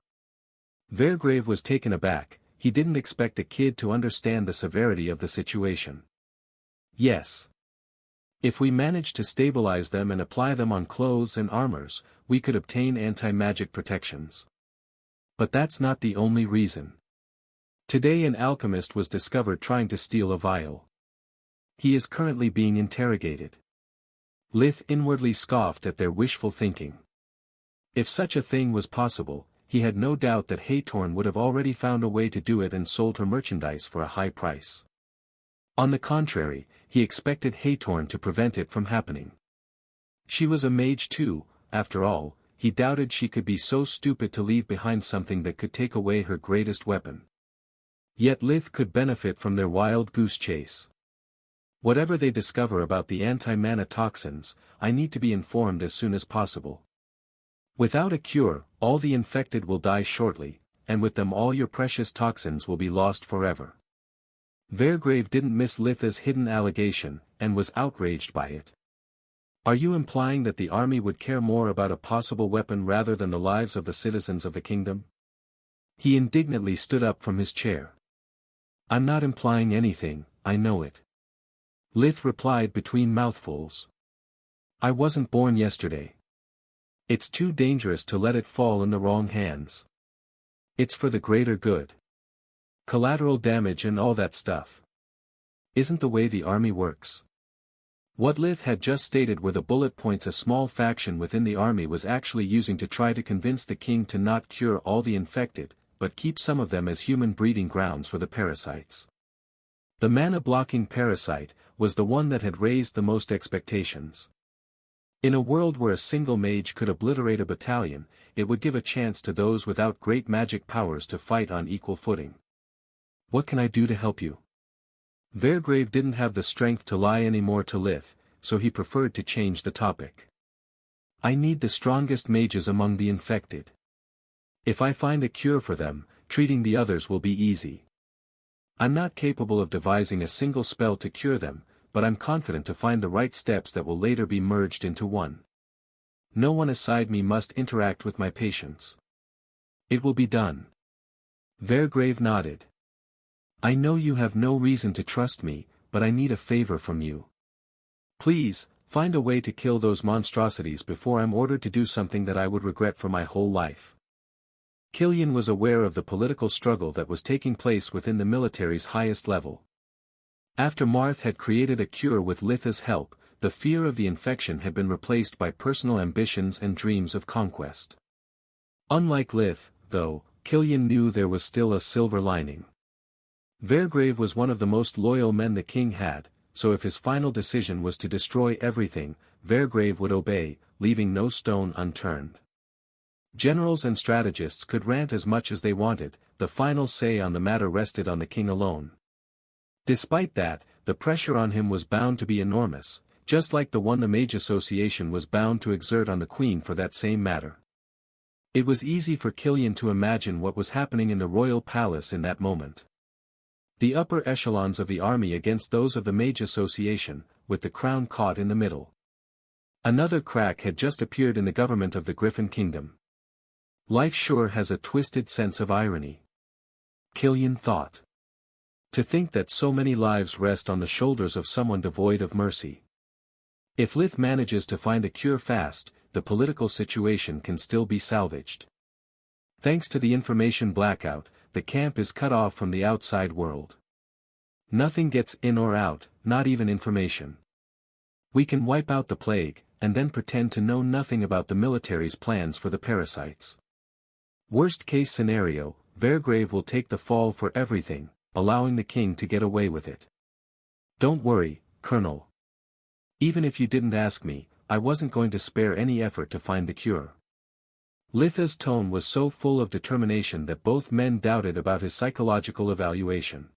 A: Vergrave was taken aback, he didn't expect a kid to understand the severity of the situation. Yes. If we managed to stabilize them and apply them on clothes and armors, we could obtain anti-magic protections. But that's not the only reason. Today an alchemist was discovered trying to steal a vial. He is currently being interrogated. Lith inwardly scoffed at their wishful thinking. If such a thing was possible, he had no doubt that Haytorn would have already found a way to do it and sold her merchandise for a high price. On the contrary, he expected Haytorn to prevent it from happening. She was a mage too, after all, he doubted she could be so stupid to leave behind something that could take away her greatest weapon. Yet Lith could benefit from their wild goose chase. Whatever they discover about the anti-mana toxins, I need to be informed as soon as possible. Without a cure, all the infected will die shortly, and with them all your precious toxins will be lost forever. Vergrave didn't miss Litha's hidden allegation, and was outraged by it. Are you implying that the army would care more about a possible weapon rather than the lives of the citizens of the kingdom? He indignantly stood up from his chair. I'm not implying anything, I know it. Lith replied between mouthfuls. I wasn't born yesterday. It's too dangerous to let it fall in the wrong hands. It's for the greater good. Collateral damage and all that stuff. Isn't the way the army works. What Lith had just stated were the bullet points a small faction within the army was actually using to try to convince the king to not cure all the infected, but keep some of them as human breeding grounds for the parasites. The mana-blocking parasite was the one that had raised the most expectations. In a world where a single mage could obliterate a battalion, it would give a chance to those without great magic powers to fight on equal footing. What can I do to help you? Vergrave didn't have the strength to lie anymore to Lith, so he preferred to change the topic. I need the strongest mages among the infected. If I find a cure for them, treating the others will be easy. I'm not capable of devising a single spell to cure them, but I'm confident to find the right steps that will later be merged into one. No one aside me must interact with my patients. It will be done. Vergrave nodded. I know you have no reason to trust me, but I need a favor from you. Please, find a way to kill those monstrosities before I'm ordered to do something that I would regret for my whole life. Killian was aware of the political struggle that was taking place within the military's highest level. After Marth had created a cure with Litha's help, the fear of the infection had been replaced by personal ambitions and dreams of conquest. Unlike Lith, though, Killian knew there was still a silver lining. Vergrave was one of the most loyal men the king had, so if his final decision was to destroy everything, Vergrave would obey, leaving no stone unturned. Generals and strategists could rant as much as they wanted, the final say on the matter rested on the king alone. Despite that, the pressure on him was bound to be enormous, just like the one the Mage Association was bound to exert on the queen for that same matter. It was easy for Killian to imagine what was happening in the royal palace in that moment. The upper echelons of the army against those of the Mage Association, with the crown caught in the middle. Another crack had just appeared in the government of the Griffin Kingdom. Life sure has a twisted sense of irony. Killian thought. To think that so many lives rest on the shoulders of someone devoid of mercy. If Lith manages to find a cure fast, the political situation can still be salvaged. Thanks to the information blackout, the camp is cut off from the outside world. Nothing gets in or out, not even information. We can wipe out the plague, and then pretend to know nothing about the military's plans for the parasites. Worst case scenario, Vergrave will take the fall for everything, allowing the king to get away with it. Don't worry, Colonel. Even if you didn't ask me, I wasn't going to spare any effort to find the cure. Litha's tone was so full of determination that both men doubted about his psychological evaluation.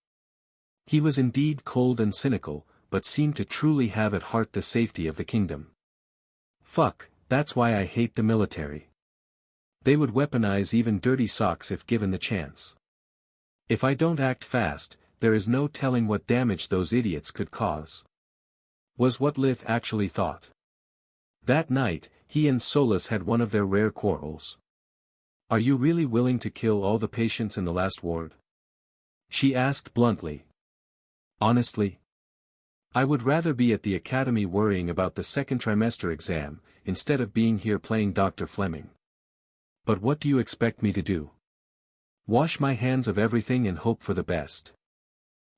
A: He was indeed cold and cynical, but seemed to truly have at heart the safety of the kingdom. Fuck, that's why I hate the military. They would weaponize even dirty socks if given the chance. If I don't act fast, there is no telling what damage those idiots could cause. Was what Lith actually thought. That night, he and Solus had one of their rare quarrels. Are you really willing to kill all the patients in the last ward? She asked bluntly. Honestly? I would rather be at the academy worrying about the second trimester exam, instead of being here playing Dr. Fleming. But what do you expect me to do? Wash my hands of everything and hope for the best.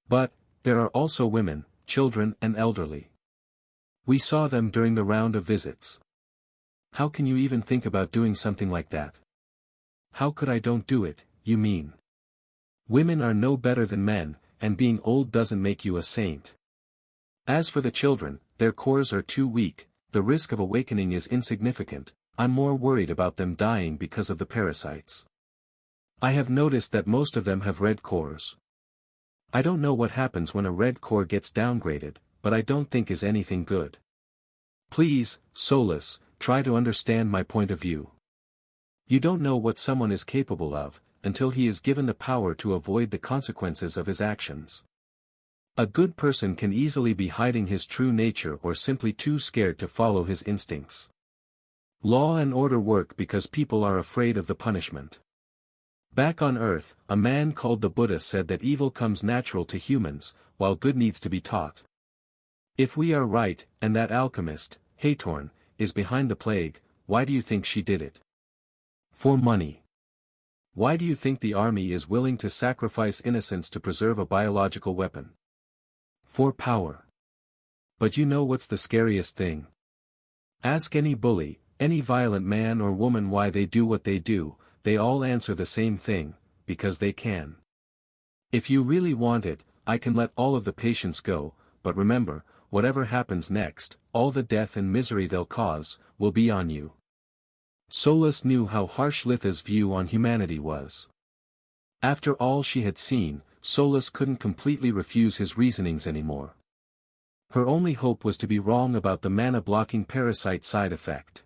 A: But, there are also women, children and elderly. We saw them during the round of visits. How can you even think about doing something like that? How could I don't do it, you mean? Women are no better than men, and being old doesn't make you a saint. As for the children, their cores are too weak, the risk of awakening is insignificant, I'm more worried about them dying because of the parasites. I have noticed that most of them have red cores. I don't know what happens when a red core gets downgraded, but I don't think is anything good. Please, Solus, try to understand my point of view. You don't know what someone is capable of, until he is given the power to avoid the consequences of his actions. A good person can easily be hiding his true nature or simply too scared to follow his instincts. Law and order work because people are afraid of the punishment. Back on Earth, a man called the Buddha said that evil comes natural to humans, while good needs to be taught. If we are right, and that alchemist, Hathorn, is behind the plague, why do you think she did it? For money. Why do you think the army is willing to sacrifice innocents to preserve a biological weapon? For power. But you know what's the scariest thing? Ask any bully, any violent man or woman why they do what they do, they all answer the same thing, because they can. If you really want it, I can let all of the patients go, but remember, whatever happens next, all the death and misery they'll cause, will be on you. Solus knew how harsh Lith's view on humanity was. After all she had seen, Solus couldn't completely refuse his reasonings anymore. Her only hope was to be wrong about the mana-blocking parasite side effect.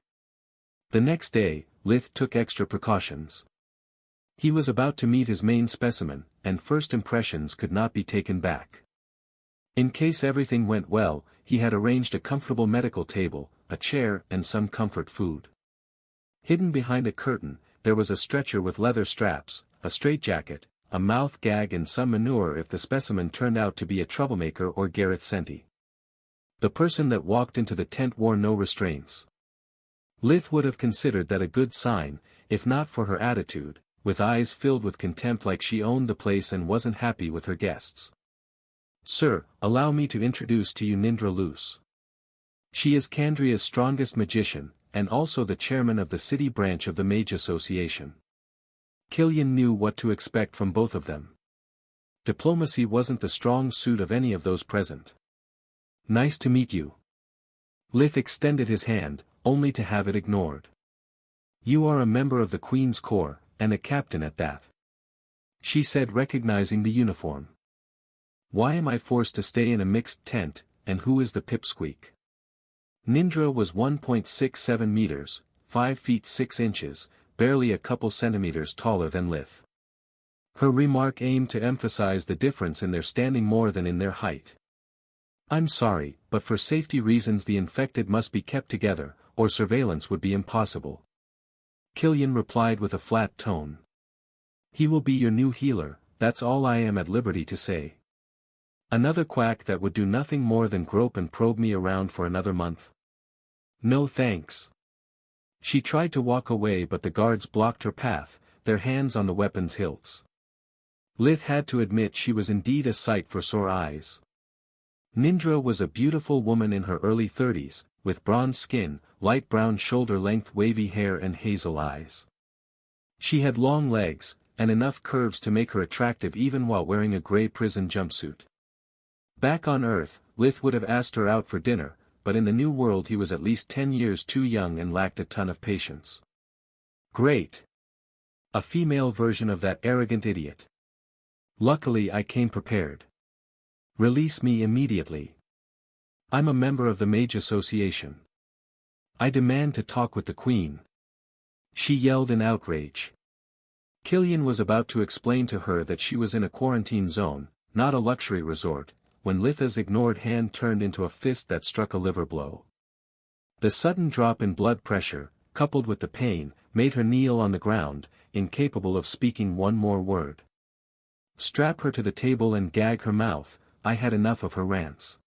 A: The next day, Lith took extra precautions. He was about to meet his main specimen, and first impressions could not be taken back. In case everything went well, he had arranged a comfortable medical table, a chair and some comfort food. Hidden behind a curtain, there was a stretcher with leather straps, a straitjacket, a mouth gag and some manure if the specimen turned out to be a troublemaker or Gareth Senti. The person that walked into the tent wore no restraints. Lith would have considered that a good sign, if not for her attitude, with eyes filled with contempt like she owned the place and wasn't happy with her guests. "Sir, allow me to introduce to you Nindra Luce. She is Kandria's strongest magician, and also the chairman of the city branch of the Mage Association." Killian knew what to expect from both of them. Diplomacy wasn't the strong suit of any of those present. "Nice to meet you." Lith extended his hand, only to have it ignored. "You are a member of the Queen's Corps, and a captain at that," she said, recognizing the uniform. "Why am I forced to stay in a mixed tent, and who is the pipsqueak?" Nindra was 1.67 meters, 5 feet 6 inches, barely a couple centimeters taller than Lith. Her remark aimed to emphasize the difference in their standing more than in their height. "I'm sorry, but for safety reasons the infected must be kept together, or surveillance would be impossible," Killian replied with a flat tone. "He will be your new healer, that's all I am at liberty to say." "Another quack that would do nothing more than grope and probe me around for another month?" "No thanks." She tried to walk away but the guards blocked her path, their hands on the weapons' hilts. Lith had to admit she was indeed a sight for sore eyes. Nindra was a beautiful woman in her early 30s, with bronze skin, light brown shoulder-length wavy hair and hazel eyes. She had long legs, and enough curves to make her attractive even while wearing a gray prison jumpsuit. Back on Earth, Lith would have asked her out for dinner, but in the new world he was at least 10 years too young and lacked a ton of patience. "Great. A female version of that arrogant idiot. Luckily I came prepared. Release me immediately. I'm a member of the Mage Association. I demand to talk with the Queen," she yelled in outrage. Killian was about to explain to her that she was in a quarantine zone, not a luxury resort, when Litha's ignored hand turned into a fist that struck a liver blow. The sudden drop in blood pressure, coupled with the pain, made her kneel on the ground, incapable of speaking one more word. "Strap her to the table and gag her mouth, I had enough of her rants."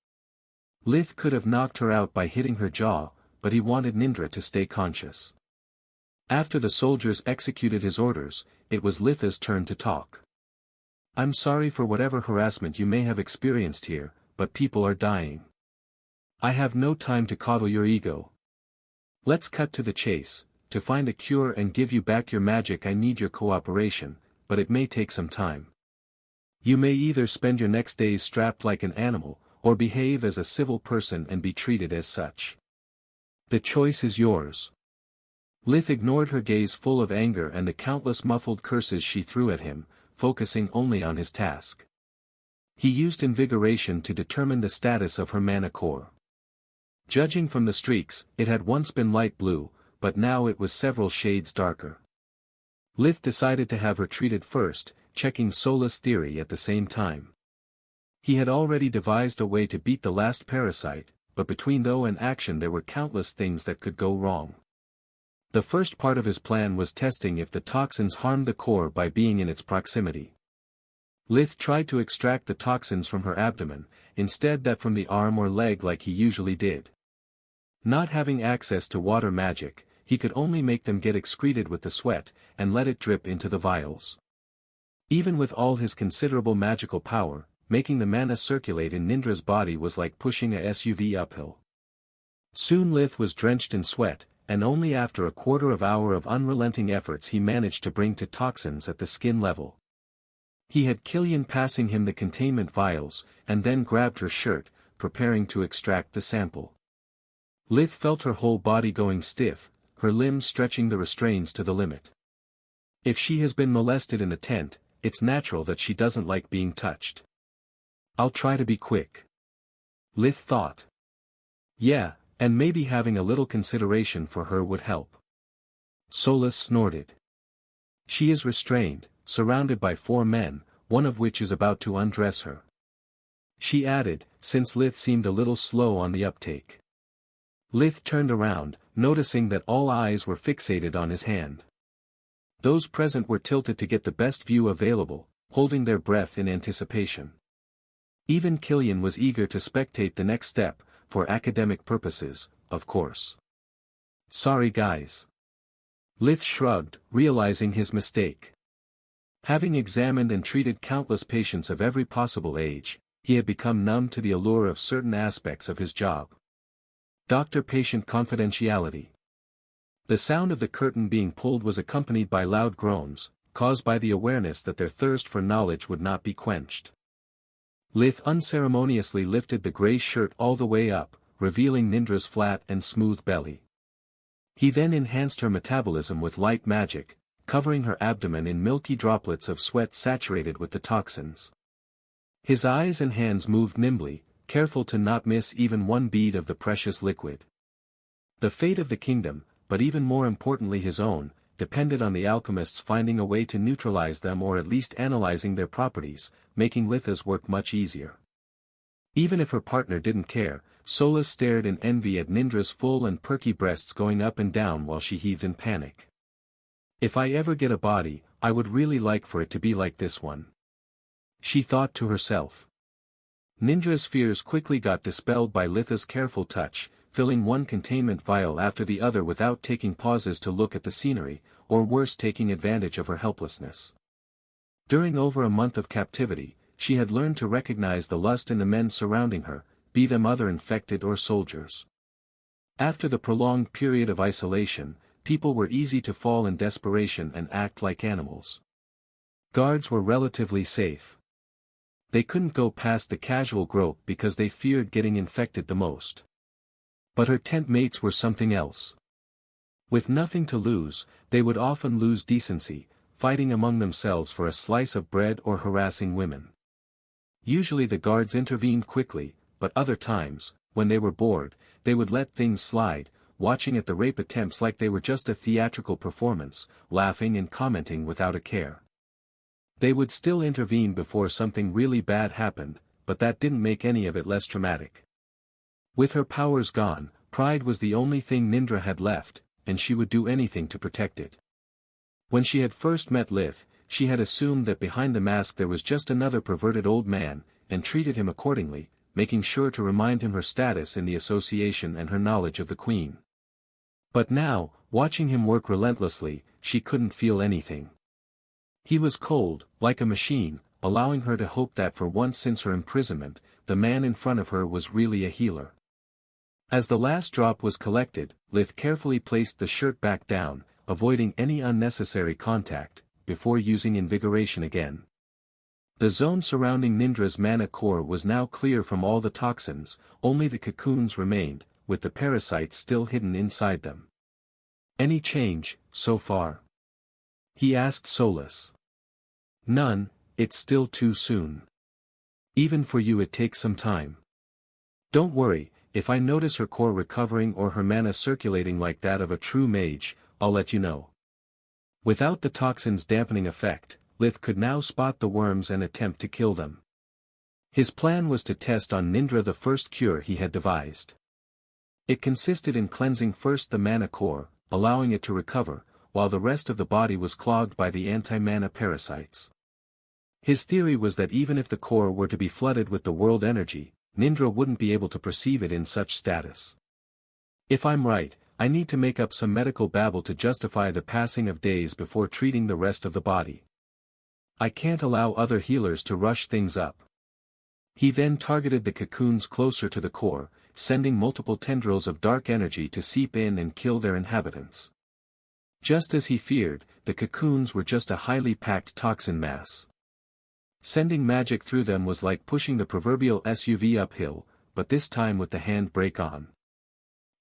A: Lith could have knocked her out by hitting her jaw, but he wanted Nindra to stay conscious. After the soldiers executed his orders, it was Litha's turn to talk. "I'm sorry for whatever harassment you may have experienced here, but people are dying. I have no time to coddle your ego. Let's cut to the chase. To find a cure and give you back your magic I need your cooperation, but it may take some time. You may either spend your next days strapped like an animal, or behave as a civil person and be treated as such. The choice is yours." Lith ignored her gaze full of anger and the countless muffled curses she threw at him, focusing only on his task. He used invigoration to determine the status of her mana core. Judging from the streaks, it had once been light blue, but now it was several shades darker. Lith decided to have her treated first, checking Solus' theory at the same time. He had already devised a way to beat the last parasite, but between though and action there were countless things that could go wrong. The first part of his plan was testing if the toxins harmed the core by being in its proximity. Lith tried to extract the toxins from her abdomen, instead that from the arm or leg like he usually did. Not having access to water magic, he could only make them get excreted with the sweat, and let it drip into the vials. Even with all his considerable magical power, making the mana circulate in Nindra's body was like pushing a SUV uphill. Soon Lith was drenched in sweat, and only after a quarter of hour of unrelenting efforts he managed to bring to toxins at the skin level. He had Killian passing him the containment vials, and then grabbed her shirt, preparing to extract the sample. Lith felt her whole body going stiff, her limbs stretching the restraints to the limit. If she has been molested in a tent, it's natural that she doesn't like being touched. I'll try to be quick. Lith thought. Yeah, and maybe having a little consideration for her would help. Solus snorted. She is restrained, surrounded by 4 men, one of which is about to undress her. She added, since Lith seemed a little slow on the uptake. Lith turned around, noticing that all eyes were fixated on his hand. Those present were tilted to get the best view available, holding their breath in anticipation. Even Killian was eager to spectate the next step, for academic purposes, of course. Sorry guys. Lith shrugged, realizing his mistake. Having examined and treated countless patients of every possible age, he had become numb to the allure of certain aspects of his job. Doctor-patient confidentiality. The sound of the curtain being pulled was accompanied by loud groans, caused by the awareness that their thirst for knowledge would not be quenched. Lith unceremoniously lifted the grey shirt all the way up, revealing Nindra's flat and smooth belly. He then enhanced her metabolism with light magic, covering her abdomen in milky droplets of sweat saturated with the toxins. His eyes and hands moved nimbly, careful to not miss even one bead of the precious liquid. The fate of the kingdom, but even more importantly his own, depended on the alchemists finding a way to neutralize them or at least analyzing their properties, making Lith's work much easier. Even if her partner didn't care, Solus stared in envy at Nindra's full and perky breasts going up and down while she heaved in panic. If I ever get a body, I would really like for it to be like this one. She thought to herself. Nindra's fears quickly got dispelled by Lith's careful touch, filling one containment vial after the other without taking pauses to look at the scenery, or worse taking advantage of her helplessness. During over a month of captivity, she had learned to recognize the lust in the men surrounding her, be them other infected or soldiers. After the prolonged period of isolation, people were easy to fall in desperation and act like animals. Guards were relatively safe. They couldn't go past the casual grope because they feared getting infected the most. But her tent mates were something else. With nothing to lose, they would often lose decency, fighting among themselves for a slice of bread or harassing women. Usually the guards intervened quickly, but other times, when they were bored, they would let things slide, watching at the rape attempts like they were just a theatrical performance, laughing and commenting without a care. They would still intervene before something really bad happened, but that didn't make any of it less traumatic. With her powers gone, pride was the only thing Nindra had left, and she would do anything to protect it. When she had first met Lith, she had assumed that behind the mask there was just another perverted old man, and treated him accordingly, making sure to remind him her status in the association and her knowledge of the Queen. But now, watching him work relentlessly, she couldn't feel anything. He was cold, like a machine, allowing her to hope that for once since her imprisonment, the man in front of her was really a healer. As the last drop was collected, Lith carefully placed the shirt back down, avoiding any unnecessary contact, before using invigoration again. The zone surrounding Nindra's mana core was now clear from all the toxins, only the cocoons remained, with the parasites still hidden inside them. Any change, so far? He asked Solus. None, it's still too soon. Even for you it takes some time. Don't worry, if I notice her core recovering or her mana circulating like that of a true mage, I'll let you know. Without the toxin's dampening effect, Lith could now spot the worms and attempt to kill them. His plan was to test on Nindra the first cure he had devised. It consisted in cleansing first the mana core, allowing it to recover, while the rest of the body was clogged by the anti-mana parasites. His theory was that even if the core were to be flooded with the world energy, Nindra wouldn't be able to perceive it in such status. If I'm right, I need to make up some medical babble to justify the passing of days before treating the rest of the body. I can't allow other healers to rush things up. He then targeted the cocoons closer to the core, sending multiple tendrils of dark energy to seep in and kill their inhabitants. Just as he feared, the cocoons were just a highly packed toxin mass. Sending magic through them was like pushing the proverbial SUV uphill, but this time with the handbrake on.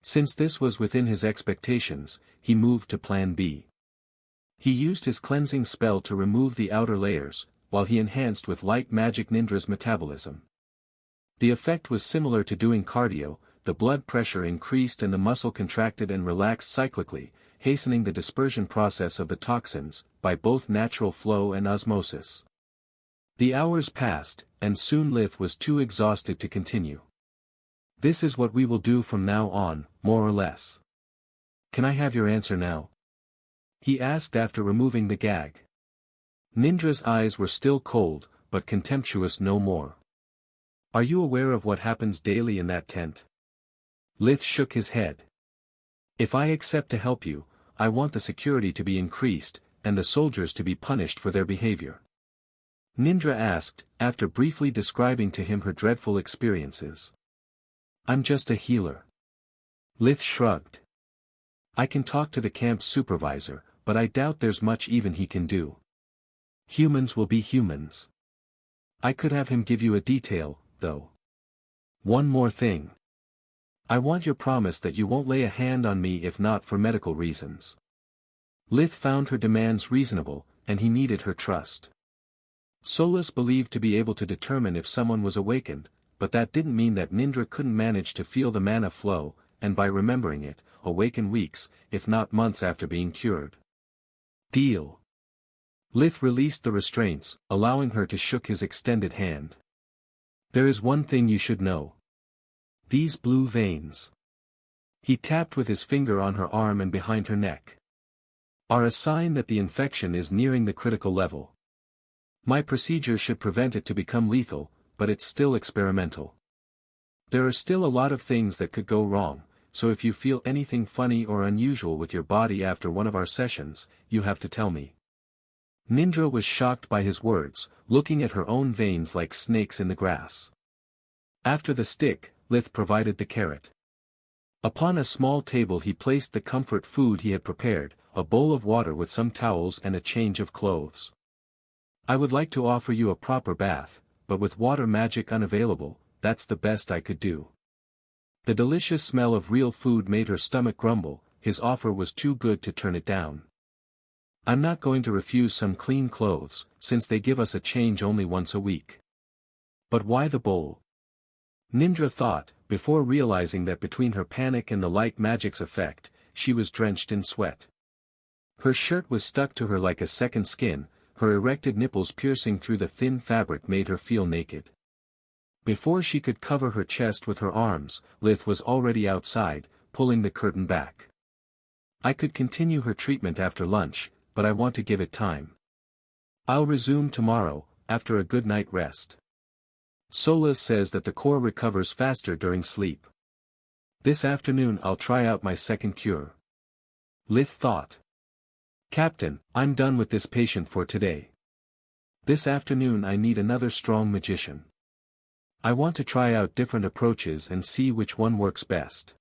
A: Since this was within his expectations, he moved to plan B. He used his cleansing spell to remove the outer layers, while he enhanced with light magic Nindra's metabolism. The effect was similar to doing cardio, the blood pressure increased and the muscle contracted and relaxed cyclically, hastening the dispersion process of the toxins, by both natural flow and osmosis. The hours passed, and soon Lith was too exhausted to continue. This is what we will do from now on, more or less. Can I have your answer now? He asked after removing the gag. Nindra's eyes were still cold, but contemptuous no more. Are you aware of what happens daily in that tent? Lith shook his head. If I accept to help you, I want the security to be increased, and the soldiers to be punished for their behavior. Nindra asked, after briefly describing to him her dreadful experiences. I'm just a healer. Lith shrugged. I can talk to the camp's supervisor, but I doubt there's much even he can do. Humans will be humans. I could have him give you a detail, though. One more thing. I want your promise that you won't lay a hand on me if not for medical reasons. Lith found her demands reasonable, and he needed her trust. Solus believed to be able to determine if someone was awakened, but that didn't mean that Nindra couldn't manage to feel the mana flow, and by remembering it, awaken weeks, if not months after being cured. Deal. Lith released the restraints, allowing her to shook his extended hand. There is one thing you should know. These blue veins. He tapped with his finger on her arm and behind her neck. Are a sign that the infection is nearing the critical level. My procedure should prevent it to become lethal, but it's still experimental. There are still a lot of things that could go wrong, so if you feel anything funny or unusual with your body after one of our sessions, you have to tell me. Nindra was shocked by his words, looking at her own veins like snakes in the grass. After the stick, Lith provided the carrot. Upon a small table he placed the comfort food he had prepared, a bowl of water with some towels and a change of clothes. I would like to offer you a proper bath, but with water magic unavailable, that's the best I could do. The delicious smell of real food made her stomach grumble, his offer was too good to turn it down. I'm not going to refuse some clean clothes, since they give us a change only once a week. But why the bowl? Nindra thought, before realizing that between her panic and the light magic's effect, she was drenched in sweat. Her shirt was stuck to her like a second skin, her erected nipples piercing through the thin fabric made her feel naked. Before she could cover her chest with her arms, Lith was already outside, pulling the curtain back. I could continue her treatment after lunch, but I want to give it time. I'll resume tomorrow, after a good night rest. Solus says that the core recovers faster during sleep. This afternoon I'll try out my second cure. Lith thought. Captain, I'm done with this patient for today. This afternoon I need another strong magician. I want to try out different approaches and see which one works best.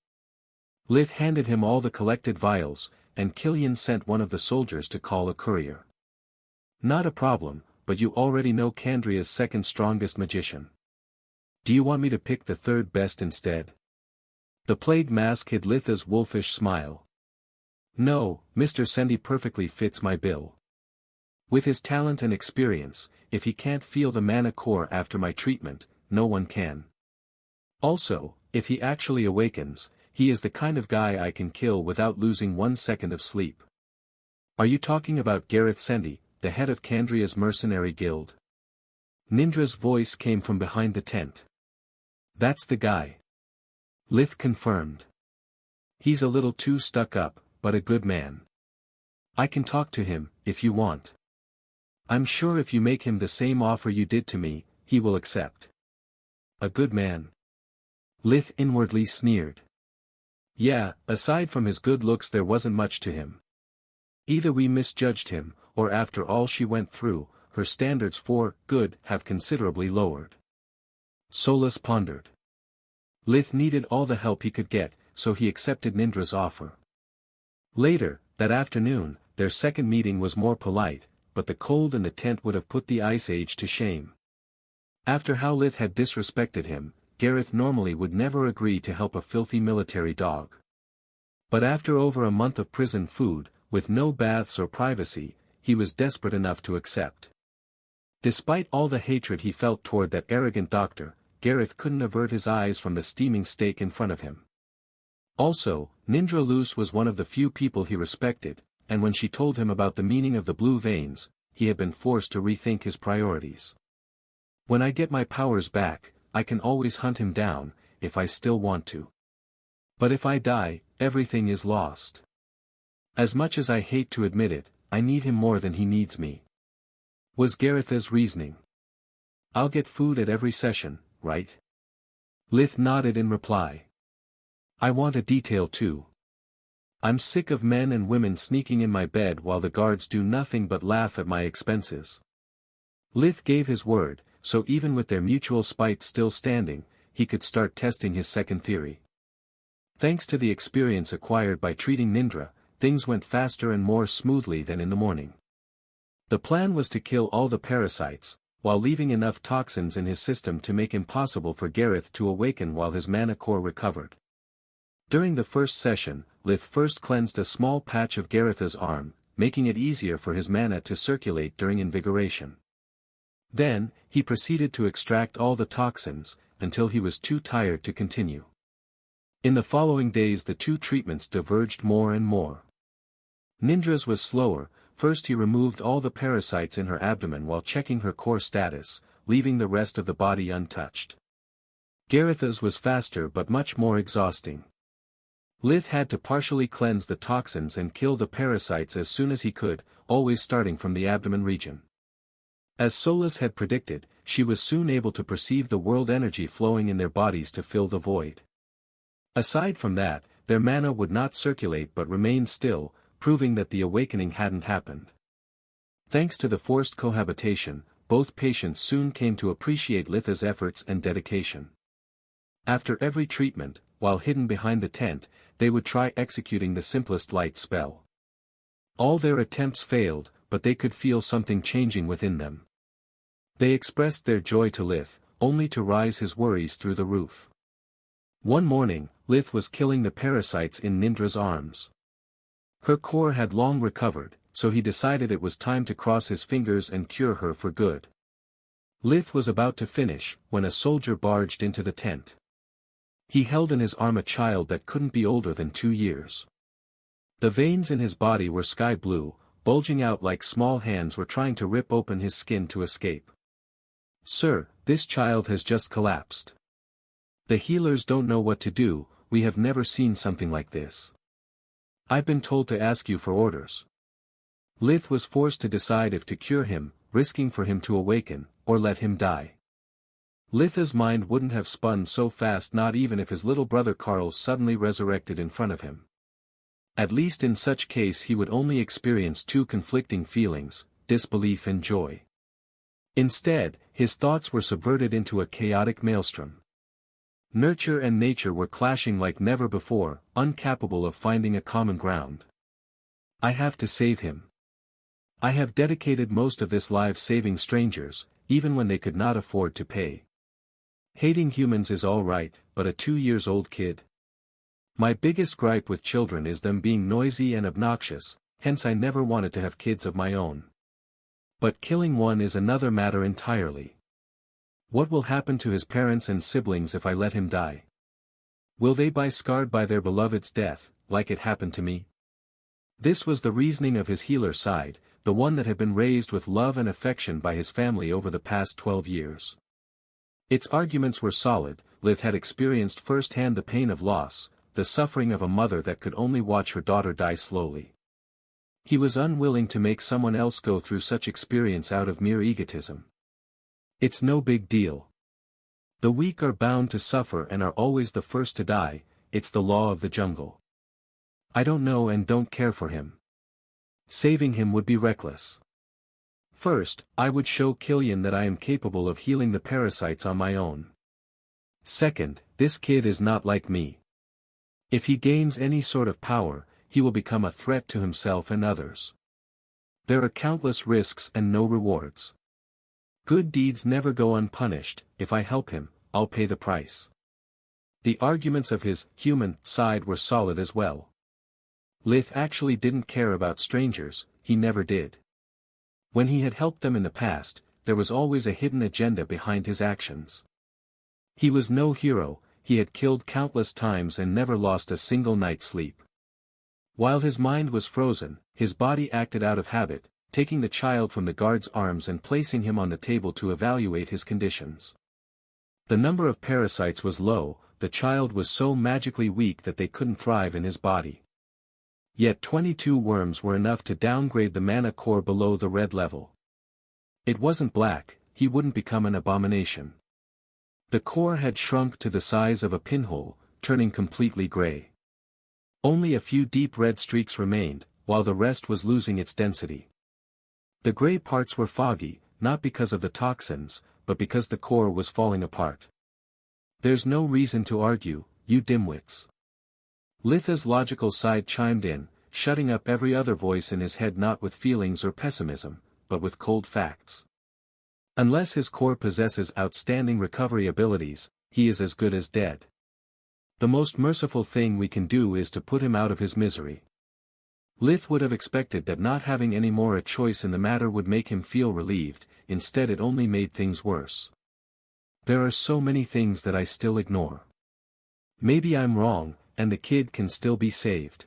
A: Lith handed him all the collected vials, and Killian sent one of the soldiers to call a courier. Not a problem, but you already know Kandria's second strongest magician. Do you want me to pick the third best instead? The plague mask hid Litha's wolfish smile. No, Mr. Sendi perfectly fits my bill. With his talent and experience, if he can't feel the mana core after my treatment, no one can. Also, if he actually awakens, he is the kind of guy I can kill without losing 1 second of sleep. Are you talking about Gareth Sendi, the head of Kandria's mercenary guild? Nindra's voice came from behind the tent. That's the guy. Lith confirmed. He's a little too stuck up, but a good man. I can talk to him, if you want. I'm sure if you make him the same offer you did to me, he will accept. A good man. Lith inwardly sneered. Yeah, aside from his good looks there wasn't much to him. Either we misjudged him, or after all she went through, her standards for good have considerably lowered. Solus pondered. Lith needed all the help he could get, so he accepted Nindra's offer. Later, that afternoon, their second meeting was more polite, but the cold in the tent would have put the Ice Age to shame. After how Lith had disrespected him, Gareth normally would never agree to help a filthy military dog. But after over a month of prison food, with no baths or privacy, he was desperate enough to accept. Despite all the hatred he felt toward that arrogant doctor, Gareth couldn't avert his eyes from the steaming steak in front of him. Also, Nindra Luce was one of the few people he respected, and when she told him about the meaning of the blue veins, he had been forced to rethink his priorities. When I get my powers back, I can always hunt him down, if I still want to. But if I die, everything is lost. As much as I hate to admit it, I need him more than he needs me. Was Gareth's reasoning. I'll get food at every session, right? Lith nodded in reply. I want a detail too. I'm sick of men and women sneaking in my bed while the guards do nothing but laugh at my expenses. Lith gave his word, so even with their mutual spite still standing, he could start testing his second theory. Thanks to the experience acquired by treating Nindra, things went faster and more smoothly than in the morning. The plan was to kill all the parasites, while leaving enough toxins in his system to make it impossible for Gareth to awaken while his mana core recovered. During the first session, Lith first cleansed a small patch of Gareth's arm, making it easier for his mana to circulate during invigoration. Then, he proceeded to extract all the toxins, until he was too tired to continue. In the following days the two treatments diverged more and more. Nindra's was slower. First he removed all the parasites in her abdomen while checking her core status, leaving the rest of the body untouched. Gareth's was faster but much more exhausting. Lith had to partially cleanse the toxins and kill the parasites as soon as he could, always starting from the abdomen region. As Solas had predicted, she was soon able to perceive the world energy flowing in their bodies to fill the void. Aside from that, their mana would not circulate but remain still, proving that the awakening hadn't happened. Thanks to the forced cohabitation, both patients soon came to appreciate Lith's efforts and dedication. After every treatment, while hidden behind the tent, they would try executing the simplest light spell. All their attempts failed, but they could feel something changing within them. They expressed their joy to Lith, only to rise his worries through the roof. One morning, Lith was killing the parasites in Nindra's arms. Her core had long recovered, so he decided it was time to cross his fingers and cure her for good. Lith was about to finish, when a soldier barged into the tent. He held in his arm a child that couldn't be older than 2 years. The veins in his body were sky blue, bulging out like small hands were trying to rip open his skin to escape. "Sir, this child has just collapsed. The healers don't know what to do, we have never seen something like this. I've been told to ask you for orders." Lith was forced to decide if to cure him, risking for him to awaken, or let him die. Lith's mind wouldn't have spun so fast not even if his little brother Carl suddenly resurrected in front of him. At least in such case he would only experience two conflicting feelings, disbelief and joy. Instead, his thoughts were subverted into a chaotic maelstrom. Nurture and nature were clashing like never before, incapable of finding a common ground. I have to save him. I have dedicated most of this life saving strangers, even when they could not afford to pay. Hating humans is all right, but a 2-year-old kid? My biggest gripe with children is them being noisy and obnoxious, hence I never wanted to have kids of my own. But killing one is another matter entirely. What will happen to his parents and siblings if I let him die? Will they be scarred by their beloved's death, like it happened to me? This was the reasoning of his healer side, the one that had been raised with love and affection by his family over the past 12 years. Its arguments were solid. Lith had experienced firsthand the pain of loss, the suffering of a mother that could only watch her daughter die slowly. He was unwilling to make someone else go through such experience out of mere egotism. It's no big deal. The weak are bound to suffer and are always the first to die, it's the law of the jungle. I don't know and don't care for him. Saving him would be reckless. First, I would show Killian that I am capable of healing the parasites on my own. Second, this kid is not like me. If he gains any sort of power, he will become a threat to himself and others. There are countless risks and no rewards. Good deeds never go unpunished. If I help him, I'll pay the price. The arguments of his human side were solid as well. Lith actually didn't care about strangers, he never did. When he had helped them in the past, there was always a hidden agenda behind his actions. He was no hero, he had killed countless times and never lost a single night's sleep. While his mind was frozen, his body acted out of habit, taking the child from the guard's arms and placing him on the table to evaluate his conditions. The number of parasites was low, the child was so magically weak that they couldn't thrive in his body. Yet 22 worms were enough to downgrade the mana core below the red level. It wasn't black, he wouldn't become an abomination. The core had shrunk to the size of a pinhole, turning completely gray. Only a few deep red streaks remained, while the rest was losing its density. The gray parts were foggy, not because of the toxins, but because the core was falling apart. There's no reason to argue, you dimwits. Lith's logical side chimed in, shutting up every other voice in his head, not with feelings or pessimism, but with cold facts. Unless his core possesses outstanding recovery abilities, he is as good as dead. The most merciful thing we can do is to put him out of his misery. Lith would have expected that not having any more a choice in the matter would make him feel relieved, instead it only made things worse. There are so many things that I still ignore. Maybe I'm wrong, and the kid can still be saved.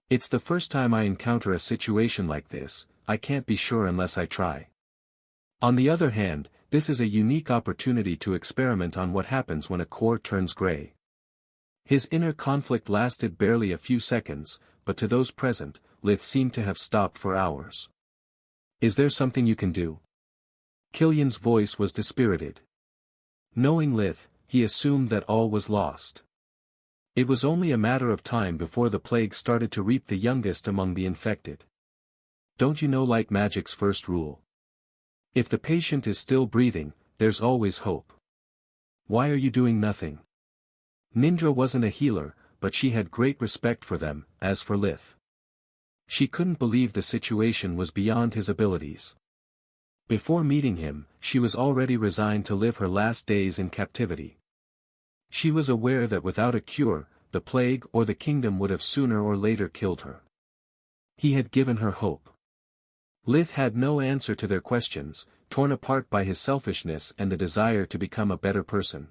A: It's the first time I encounter a situation like this, I can't be sure unless I try. On the other hand, this is a unique opportunity to experiment on what happens when a core turns gray. His inner conflict lasted barely a few seconds, but to those present, Lith seemed to have stopped for hours. Is there something you can do? Killian's voice was dispirited. Knowing Lith, he assumed that all was lost. It was only a matter of time before the plague started to reap the youngest among the infected. Don't you know light magic's first rule? If the patient is still breathing, there's always hope. Why are you doing nothing? Nindra wasn't a healer, but she had great respect for them, as for Lith. She couldn't believe the situation was beyond his abilities. Before meeting him, she was already resigned to live her last days in captivity. She was aware that without a cure, the plague or the kingdom would have sooner or later killed her. He had given her hope. Lith had no answer to their questions, torn apart by his selfishness and the desire to become a better person.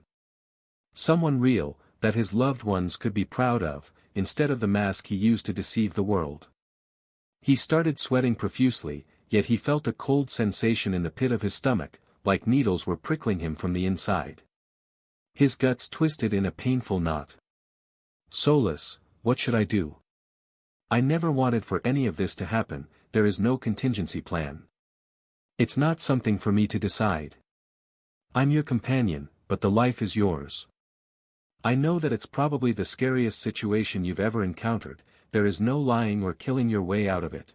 A: Someone real, that his loved ones could be proud of, instead of the mask he used to deceive the world. He started sweating profusely, yet he felt a cold sensation in the pit of his stomach, like needles were prickling him from the inside. His guts twisted in a painful knot. Solus, what should I do? I never wanted for any of this to happen, there is no contingency plan. It's not something for me to decide. I'm your companion, but the life is yours. I know that it's probably the scariest situation you've ever encountered, there is no lying or killing your way out of it.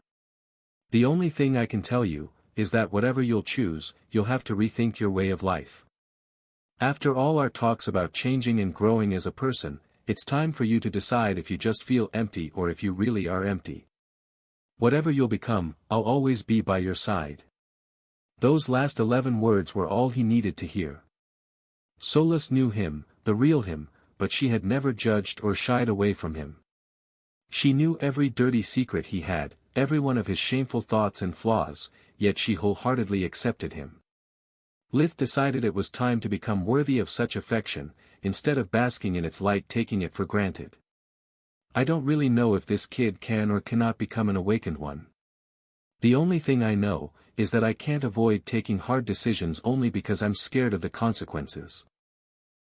A: The only thing I can tell you, is that whatever you'll choose, you'll have to rethink your way of life. After all our talks about changing and growing as a person, it's time for you to decide if you just feel empty or if you really are empty. Whatever you'll become, I'll always be by your side. Those last 11 words were all he needed to hear. Solus knew him, the real him, but she had never judged or shied away from him. She knew every dirty secret he had, every one of his shameful thoughts and flaws, yet she wholeheartedly accepted him. Lith decided it was time to become worthy of such affection, instead of basking in its light, taking it for granted. I don't really know if this kid can or cannot become an awakened one. The only thing I know, is that I can't avoid taking hard decisions only because I'm scared of the consequences.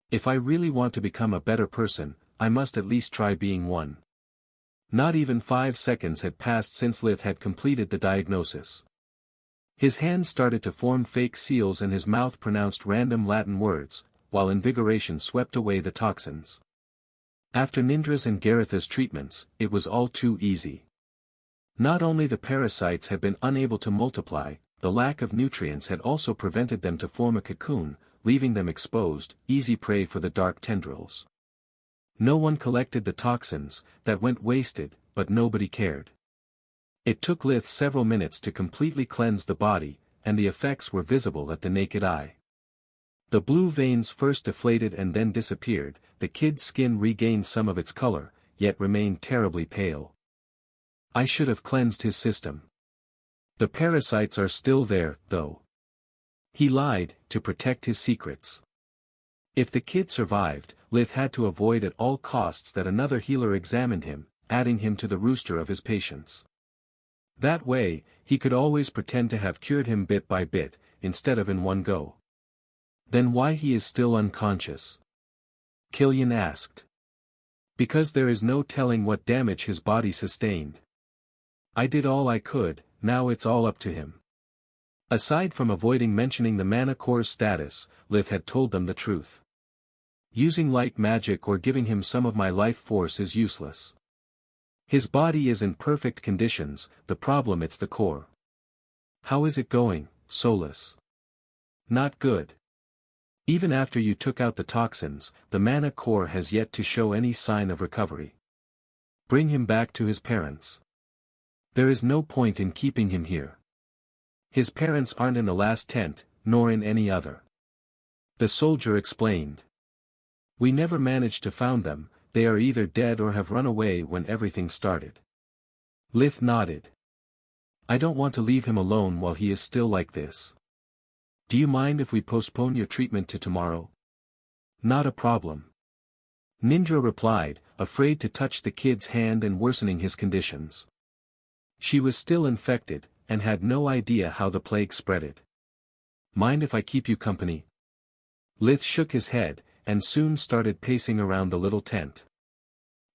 A: If I really want to become a better person, I must at least try being one. Not even 5 seconds had passed since Lith had completed the diagnosis. His hands started to form fake seals and his mouth pronounced random Latin words, while invigoration swept away the toxins. After Nindra's and Garith's treatments, it was all too easy. Not only the parasites had been unable to multiply, the lack of nutrients had also prevented them to form a cocoon, leaving them exposed, easy prey for the dark tendrils. No one collected the toxins, that went wasted, but nobody cared. It took Lith several minutes to completely cleanse the body, and the effects were visible at the naked eye. The blue veins first deflated and then disappeared, the kid's skin regained some of its color, yet remained terribly pale. I should have cleansed his system. The parasites are still there, though. He lied, to protect his secrets. If the kid survived, Lith had to avoid at all costs that another healer examined him, adding him to the roster of his patients. That way, he could always pretend to have cured him bit by bit, instead of in one go. Then why he is still unconscious? Killian asked. Because there is no telling what damage his body sustained. I did all I could, now it's all up to him. Aside from avoiding mentioning the mana core's status, Lith had told them the truth. Using light magic or giving him some of my life force is useless. His body is in perfect conditions, the problem it's the core. How is it going, Solus? Not good. Even after you took out the toxins, the mana core has yet to show any sign of recovery. Bring him back to his parents. There is no point in keeping him here. His parents aren't in the last tent, nor in any other. The soldier explained. We never managed to find them, they are either dead or have run away when everything started. Lith nodded. I don't want to leave him alone while he is still like this. Do you mind if we postpone your treatment to tomorrow? Not a problem. Nindra replied, afraid to touch the kid's hand and worsening his conditions. She was still infected, and had no idea how the plague spreaded. Mind if I keep you company? Lith shook his head, and soon started pacing around the little tent.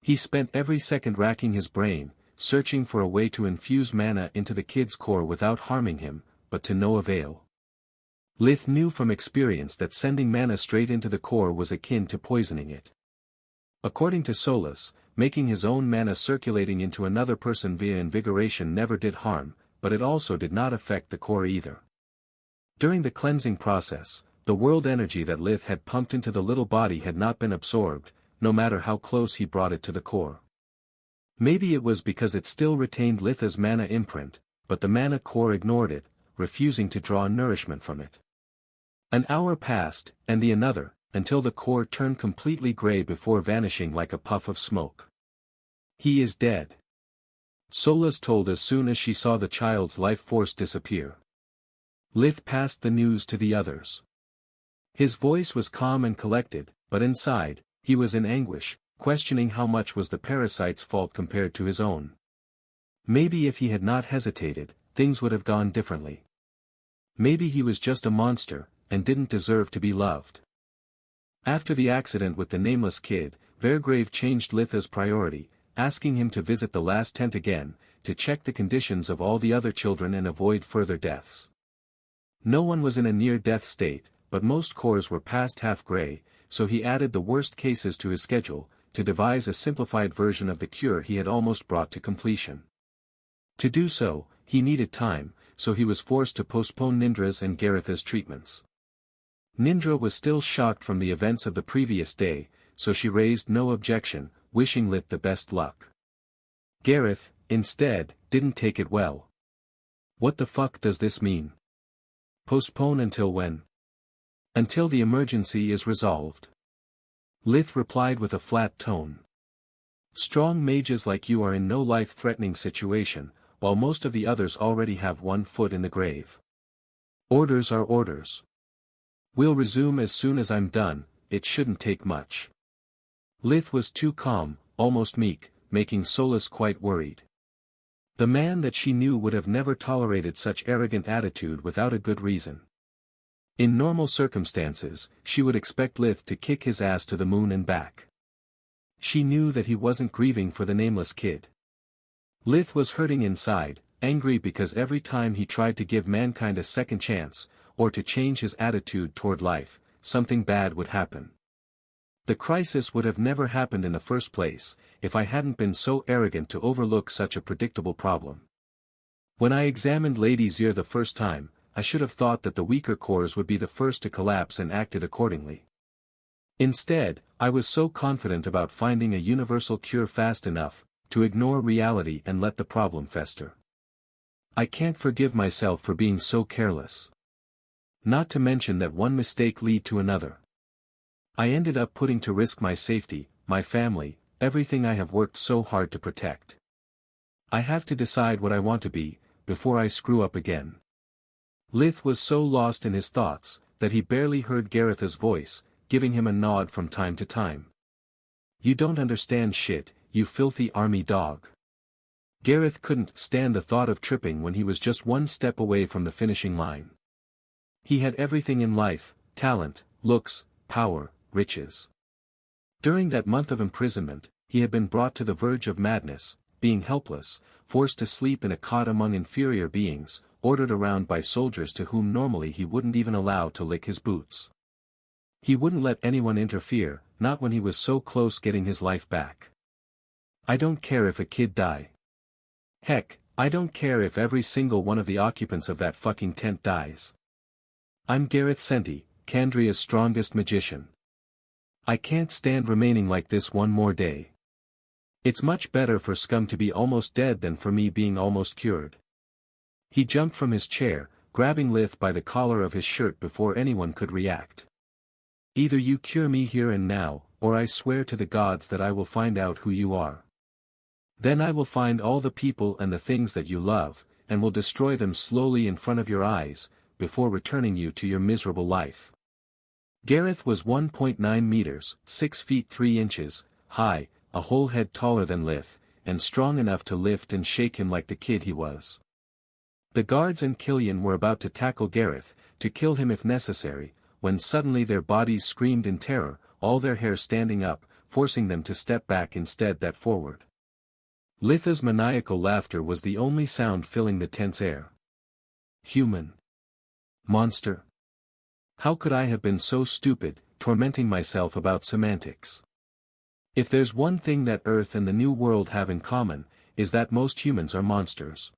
A: He spent every second racking his brain, searching for a way to infuse mana into the kid's core without harming him, but to no avail. Lith knew from experience that sending mana straight into the core was akin to poisoning it. According to Solus, making his own mana circulating into another person via invigoration never did harm, but it also did not affect the core either. During the cleansing process, the world energy that Lith had pumped into the little body had not been absorbed, no matter how close he brought it to the core. Maybe it was because it still retained Litha's mana imprint, but the mana core ignored it, refusing to draw nourishment from it. An hour passed, and another, until the core turned completely gray before vanishing like a puff of smoke. He is dead. Solus told as soon as she saw the child's life force disappear. Lith passed the news to the others. His voice was calm and collected, but inside, he was in anguish, questioning how much was the parasite's fault compared to his own. Maybe if he had not hesitated, things would have gone differently. Maybe he was just a monster, and didn't deserve to be loved. After the accident with the nameless kid, Vergrave changed Litha's priority, asking him to visit the last tent again, to check the conditions of all the other children and avoid further deaths. No one was in a near-death state, but most cores were past half-gray, so he added the worst cases to his schedule, to devise a simplified version of the cure he had almost brought to completion. To do so, he needed time, so he was forced to postpone Nindra's and Garetha's treatments. Nindra was still shocked from the events of the previous day, so she raised no objection, wishing Lith the best luck. Gareth, instead, didn't take it well. What the fuck does this mean? Postpone until when? Until the emergency is resolved. Lith replied with a flat tone. Strong mages like you are in no life-threatening situation, while most of the others already have one foot in the grave. Orders are orders. We'll resume as soon as I'm done, it shouldn't take much. Lith was too calm, almost meek, making Solus quite worried. The man that she knew would have never tolerated such arrogant attitude without a good reason. In normal circumstances, she would expect Lith to kick his ass to the moon and back. She knew that he wasn't grieving for the nameless kid. Lith was hurting inside, angry because every time he tried to give mankind a second chance, or to change his attitude toward life, something bad would happen. The crisis would have never happened in the first place, if I hadn't been so arrogant to overlook such a predictable problem. When I examined Lady Zir the first time, I should have thought that the weaker cores would be the first to collapse and acted accordingly. Instead, I was so confident about finding a universal cure fast enough, to ignore reality and let the problem fester. I can't forgive myself for being so careless. Not to mention that one mistake lead to another. I ended up putting to risk my safety, my family, everything I have worked so hard to protect. I have to decide what I want to be, before I screw up again. Lith was so lost in his thoughts, that he barely heard Gareth's voice, giving him a nod from time to time. You don't understand shit, you filthy army dog. Gareth couldn't stand the thought of tripping when he was just one step away from the finishing line. He had everything in life, talent, looks, power, riches. During that month of imprisonment, he had been brought to the verge of madness, being helpless, forced to sleep in a cot among inferior beings, ordered around by soldiers to whom normally he wouldn't even allow to lick his boots. He wouldn't let anyone interfere, not when he was so close getting his life back. I don't care if a kid die. Heck, I don't care if every single one of the occupants of that fucking tent dies. I'm Gareth Senti, Kandria's strongest magician. I can't stand remaining like this one more day. It's much better for scum to be almost dead than for me being almost cured. He jumped from his chair, grabbing Lith by the collar of his shirt before anyone could react. Either you cure me here and now, or I swear to the gods that I will find out who you are. Then I will find all the people and the things that you love, and will destroy them slowly in front of your eyes, before returning you to your miserable life. Gareth was 1.9 meters, 6 feet 3 inches, high, a whole head taller than Lith, and strong enough to lift and shake him like the kid he was. The guards and Killian were about to tackle Gareth, to kill him if necessary, when suddenly their bodies screamed in terror, all their hair standing up, forcing them to step back instead that forward. Lith's maniacal laughter was the only sound filling the tense air. Human. Monster. How could I have been so stupid, tormenting myself about semantics? If there's one thing that Earth and the New World have in common, is that most humans are monsters.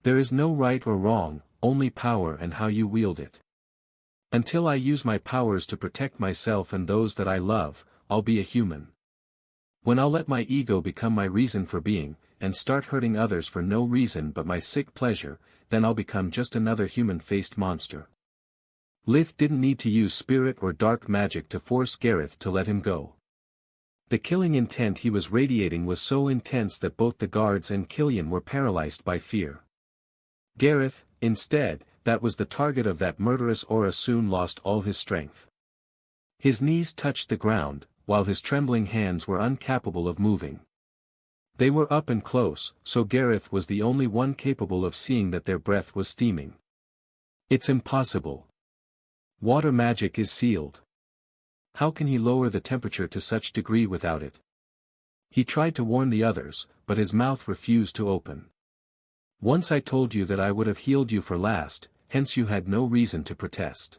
A: There is no right or wrong, only power and how you wield it. Until I use my powers to protect myself and those that I love, I'll be a human. When I'll let my ego become my reason for being, and start hurting others for no reason but my sick pleasure, then I'll become just another human-faced monster. Lith didn't need to use spirit or dark magic to force Gareth to let him go. The killing intent he was radiating was so intense that both the guards and Killian were paralyzed by fear. Gareth, instead, that was the target of that murderous aura, soon lost all his strength. His knees touched the ground, while his trembling hands were incapable of moving. They were up and close, so Gareth was the only one capable of seeing that their breath was steaming. It's impossible. Water magic is sealed. How can he lower the temperature to such degree without it? He tried to warn the others, but his mouth refused to open. Once I told you that I would have healed you for last, hence you had no reason to protest.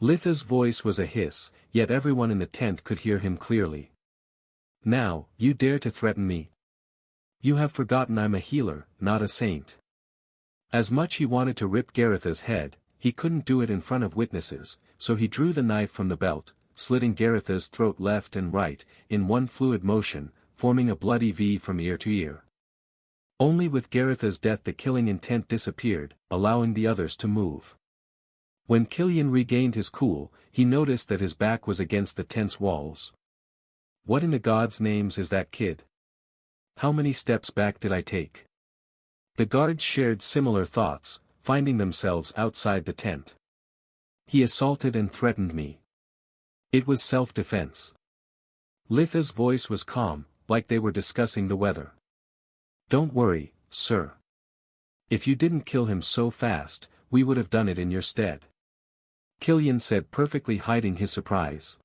A: Lith's voice was a hiss, yet everyone in the tent could hear him clearly. Now, you dare to threaten me? You have forgotten I'm a healer, not a saint. As much he wanted to rip Gareth's head, he couldn't do it in front of witnesses, so he drew the knife from the belt, slitting Gareth's throat left and right, in one fluid motion, forming a bloody V from ear to ear. Only with Gareth's death the killing intent disappeared, allowing the others to move. When Killian regained his cool, he noticed that his back was against the tent's walls. What in the gods' names is that kid? How many steps back did I take? The guards shared similar thoughts, finding themselves outside the tent. He assaulted and threatened me. It was self-defense. Lith's voice was calm, like they were discussing the weather. Don't worry, sir. If you didn't kill him so fast, we would have done it in your stead. Killian said, perfectly hiding his surprise.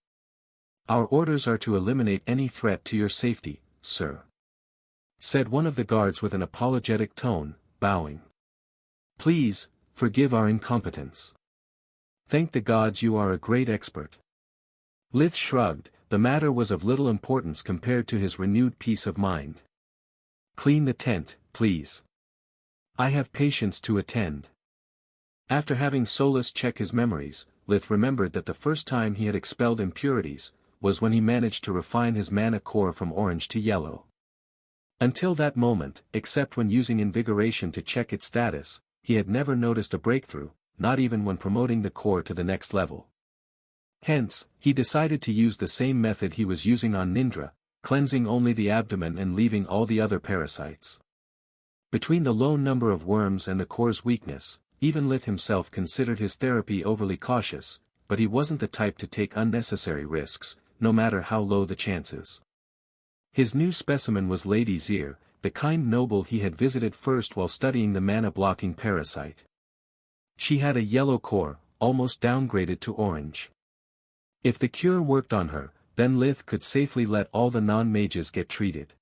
A: Our orders are to eliminate any threat to your safety, sir. Said one of the guards with an apologetic tone, bowing. Please, forgive our incompetence. Thank the gods you are a great expert. Lith shrugged, the matter was of little importance compared to his renewed peace of mind. Clean the tent, please. I have patients to attend. After having Solus check his memories, Lith remembered that the first time he had expelled impurities, was when he managed to refine his mana core from orange to yellow. Until that moment, except when using invigoration to check its status, he had never noticed a breakthrough, not even when promoting the core to the next level. Hence, he decided to use the same method he was using on Nindra, cleansing only the abdomen and leaving all the other parasites. Between the low number of worms and the core's weakness, even Lith himself considered his therapy overly cautious, but he wasn't the type to take unnecessary risks, no matter how low the chances. His new specimen was Lady Zir, the kind noble he had visited first while studying the mana-blocking parasite. She had a yellow core, almost downgraded to orange. If the cure worked on her, then Lith could safely let all the non-mages get treated.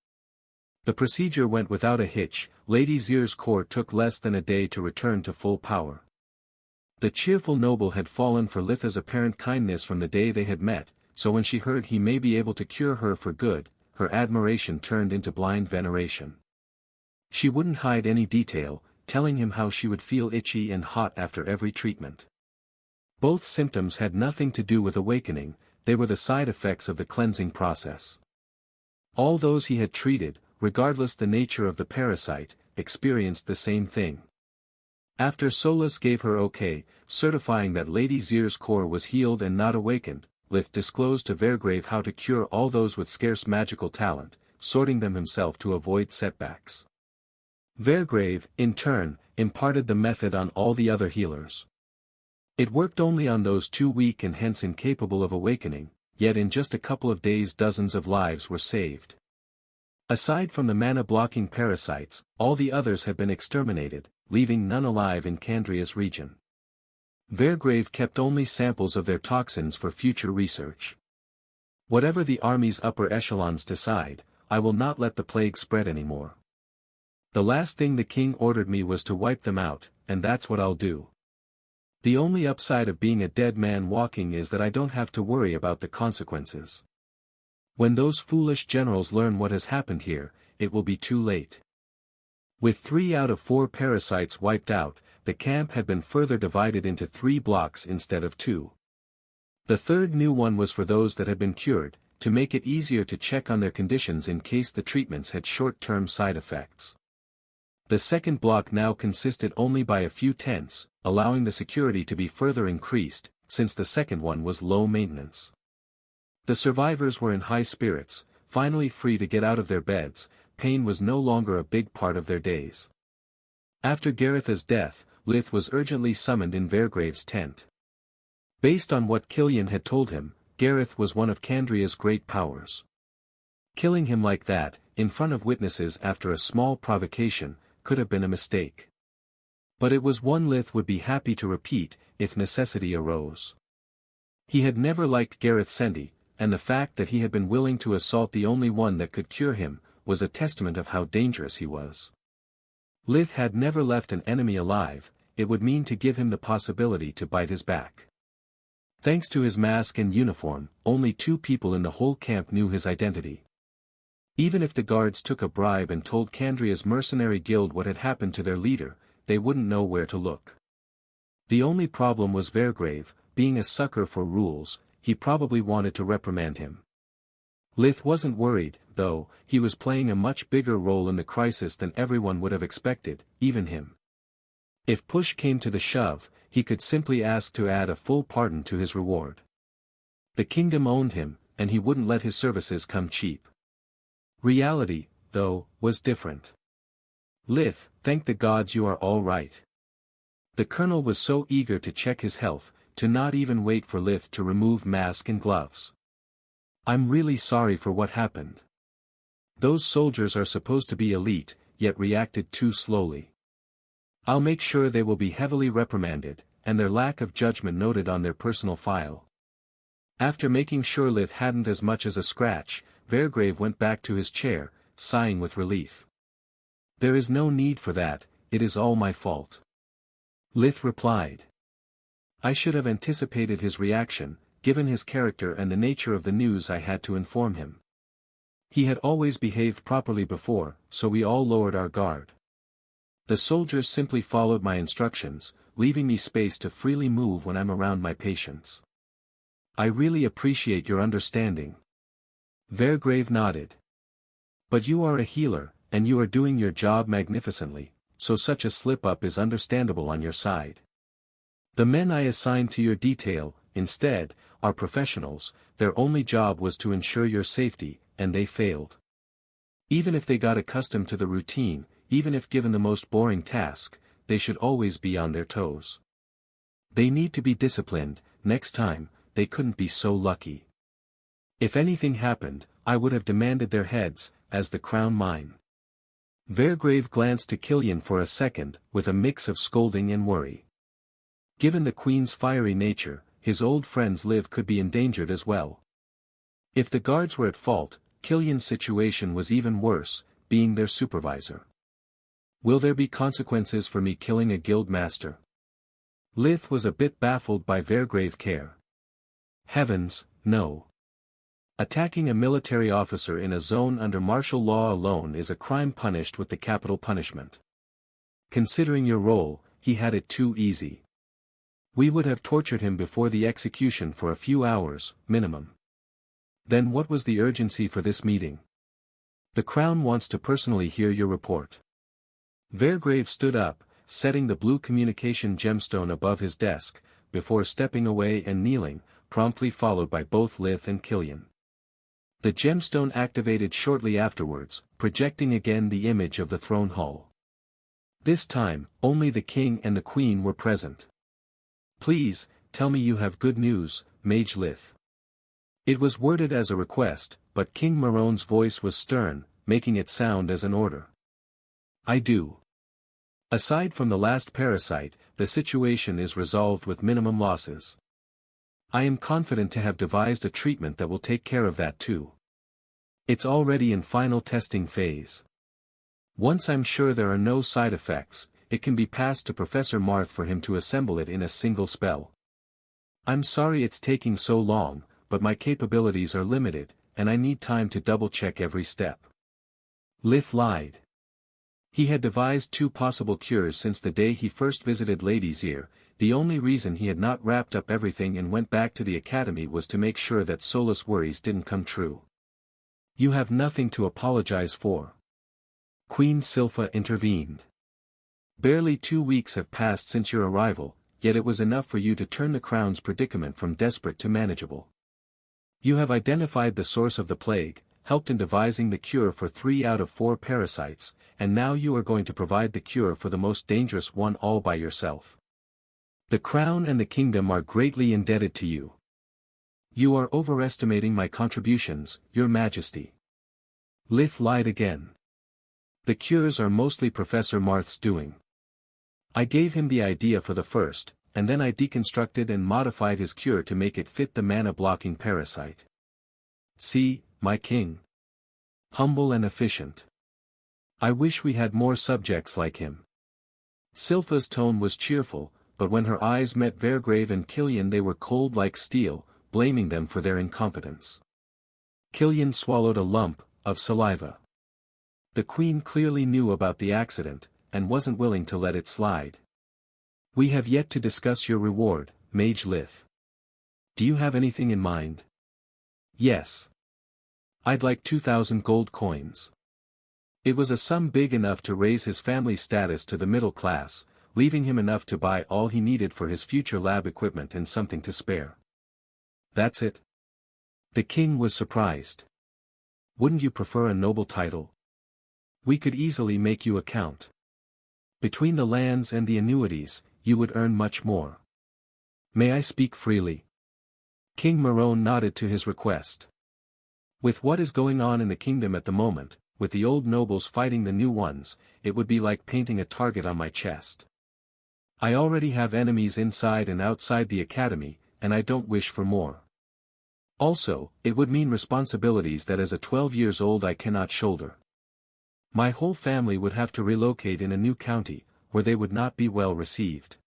A: The procedure went without a hitch. Lady Zir's core took less than a day to return to full power. The cheerful noble had fallen for Litha's apparent kindness from the day they had met, so when she heard he may be able to cure her for good, her admiration turned into blind veneration. She wouldn't hide any detail, telling him how she would feel itchy and hot after every treatment. Both symptoms had nothing to do with awakening, they were the side effects of the cleansing process. All those he had treated, regardless the nature of the parasite, experienced the same thing. After Solus gave her okay, certifying that Lady Zir's core was healed and not awakened, Lith disclosed to Vergrave how to cure all those with scarce magical talent, sorting them himself to avoid setbacks. Vergrave, in turn, imparted the method on all the other healers. It worked only on those too weak and hence incapable of awakening, yet in just a couple of days dozens of lives were saved. Aside from the mana-blocking parasites, all the others had been exterminated, leaving none alive in Candria's region. Vergrave kept only samples of their toxins for future research. Whatever the army's upper echelons decide, I will not let the plague spread anymore. The last thing the king ordered me was to wipe them out, and that's what I'll do. The only upside of being a dead man walking is that I don't have to worry about the consequences. When those foolish generals learn what has happened here, it will be too late. With 3 out of 4 parasites wiped out, the camp had been further divided into 3 blocks instead of 2. The third new one was for those that had been cured, to make it easier to check on their conditions in case the treatments had short-term side effects. The second block now consisted only by a few tents, allowing the security to be further increased, since the second one was low maintenance. The survivors were in high spirits, finally free to get out of their beds. Pain was no longer a big part of their days. After Garitha's death, Lith was urgently summoned in Vergrave's tent. Based on what Killian had told him, Garith was one of Candria's great powers. Killing him like that, in front of witnesses after a small provocation, could have been a mistake. But it was one Lith would be happy to repeat, if necessity arose. He had never liked Garith Sendi, and the fact that he had been willing to assault the only one that could cure him, was a testament of how dangerous he was. Lith had never left an enemy alive, it would mean to give him the possibility to bite his back. Thanks to his mask and uniform, only 2 people in the whole camp knew his identity. Even if the guards took a bribe and told Candria's mercenary guild what had happened to their leader, they wouldn't know where to look. The only problem was Vergrave, being a sucker for rules, he probably wanted to reprimand him. Lith wasn't worried, though, he was playing a much bigger role in the crisis than everyone would have expected, even him. If push came to the shove, he could simply ask to add a full pardon to his reward. The kingdom owned him, and he wouldn't let his services come cheap. Reality, though, was different. Lith, thank the gods you are all right. The colonel was so eager to check his health, to not even wait for Lith to remove mask and gloves. I'm really sorry for what happened. Those soldiers are supposed to be elite, yet reacted too slowly. I'll make sure they will be heavily reprimanded, and their lack of judgment noted on their personal file. After making sure Lith hadn't as much as a scratch, Vergrave went back to his chair, sighing with relief. There is no need for that, it is all my fault. Lith replied. I should have anticipated his reaction, given his character and the nature of the news I had to inform him. He had always behaved properly before, so we all lowered our guard. The soldiers simply followed my instructions, leaving me space to freely move when I'm around my patients. I really appreciate your understanding. Vergrave nodded. But you are a healer, and you are doing your job magnificently, so such a slip-up is understandable on your side. The men I assigned to your detail, instead, are professionals, their only job was to ensure your safety, and they failed. Even if they got accustomed to the routine, even if given the most boring task, they should always be on their toes. They need to be disciplined. Next time, they couldn't be so lucky. If anything happened, I would have demanded their heads, as the crown mine. Vergrave glanced to Killian for a second, with a mix of scolding and worry. Given the Queen's fiery nature, his old friend's life could be endangered as well. If the guards were at fault, Killian's situation was even worse, being their supervisor. Will there be consequences for me killing a guild master? Lith was a bit baffled by Vergrave care. Heavens, no. Attacking a military officer in a zone under martial law alone is a crime punished with the capital punishment. Considering your role, he had it too easy. We would have tortured him before the execution for a few hours, minimum. Then what was the urgency for this meeting? The Crown wants to personally hear your report. Vergrave stood up, setting the blue communication gemstone above his desk, before stepping away and kneeling, promptly followed by both Lith and Killian. The gemstone activated shortly afterwards, projecting again the image of the throne hall. This time, only the king and the queen were present. Please, tell me you have good news, Mage Lith. It was worded as a request, but King Marone's voice was stern, making it sound as an order. I do. Aside from the last parasite, the situation is resolved with minimum losses. I am confident to have devised a treatment that will take care of that too. It's already in final testing phase. Once I'm sure there are no side effects, it can be passed to Professor Marth for him to assemble it in a single spell. I'm sorry it's taking so long, but my capabilities are limited, and I need time to double-check every step. Lith lied. He had devised 2 possible cures since the day he first visited Lady's Ear. The only reason he had not wrapped up everything and went back to the academy was to make sure that Solus' worries didn't come true. You have nothing to apologize for. Queen Silpha intervened. Barely 2 weeks have passed since your arrival, yet it was enough for you to turn the crown's predicament from desperate to manageable. You have identified the source of the plague, helped in devising the cure for 3 out of 4 parasites, and now you are going to provide the cure for the most dangerous one all by yourself. The crown and the kingdom are greatly indebted to you. You are overestimating my contributions, Your Majesty. Lith lied again. The cures are mostly Professor Marth's doing. I gave him the idea for the first, and then I deconstructed and modified his cure to make it fit the mana-blocking parasite. See, my king. Humble and efficient. I wish we had more subjects like him. Silpha's tone was cheerful, but when her eyes met Vergrave and Killian they were cold like steel, blaming them for their incompetence. Killian swallowed a lump of saliva. The Queen clearly knew about the accident, and wasn't willing to let it slide. We have yet to discuss your reward, Mage Lith. Do you have anything in mind? Yes. I'd like 2,000 gold coins. It was a sum big enough to raise his family's status to the middle class, leaving him enough to buy all he needed for his future lab equipment and something to spare. That's it? The king was surprised. Wouldn't you prefer a noble title? We could easily make you a count. Between the lands and the annuities, you would earn much more. May I speak freely? King Marone nodded to his request. With what is going on in the kingdom at the moment, with the old nobles fighting the new ones, it would be like painting a target on my chest. I already have enemies inside and outside the academy, and I don't wish for more. Also, it would mean responsibilities that as a 12 years old I cannot shoulder. My whole family would have to relocate in a new county, where they would not be well received.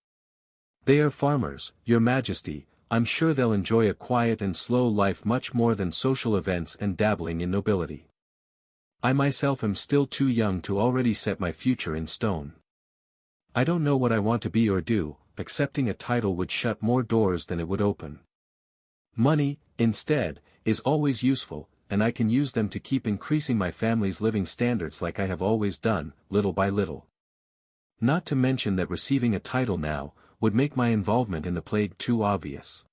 A: They are farmers, Your Majesty. I'm sure they'll enjoy a quiet and slow life much more than social events and dabbling in nobility. I myself am still too young to already set my future in stone. I don't know what I want to be or do. Accepting a title would shut more doors than it would open. Money, instead, is always useful, and I can use them to keep increasing my family's living standards like I have always done, little by little. Not to mention that receiving a title now would make my involvement in the plague too obvious.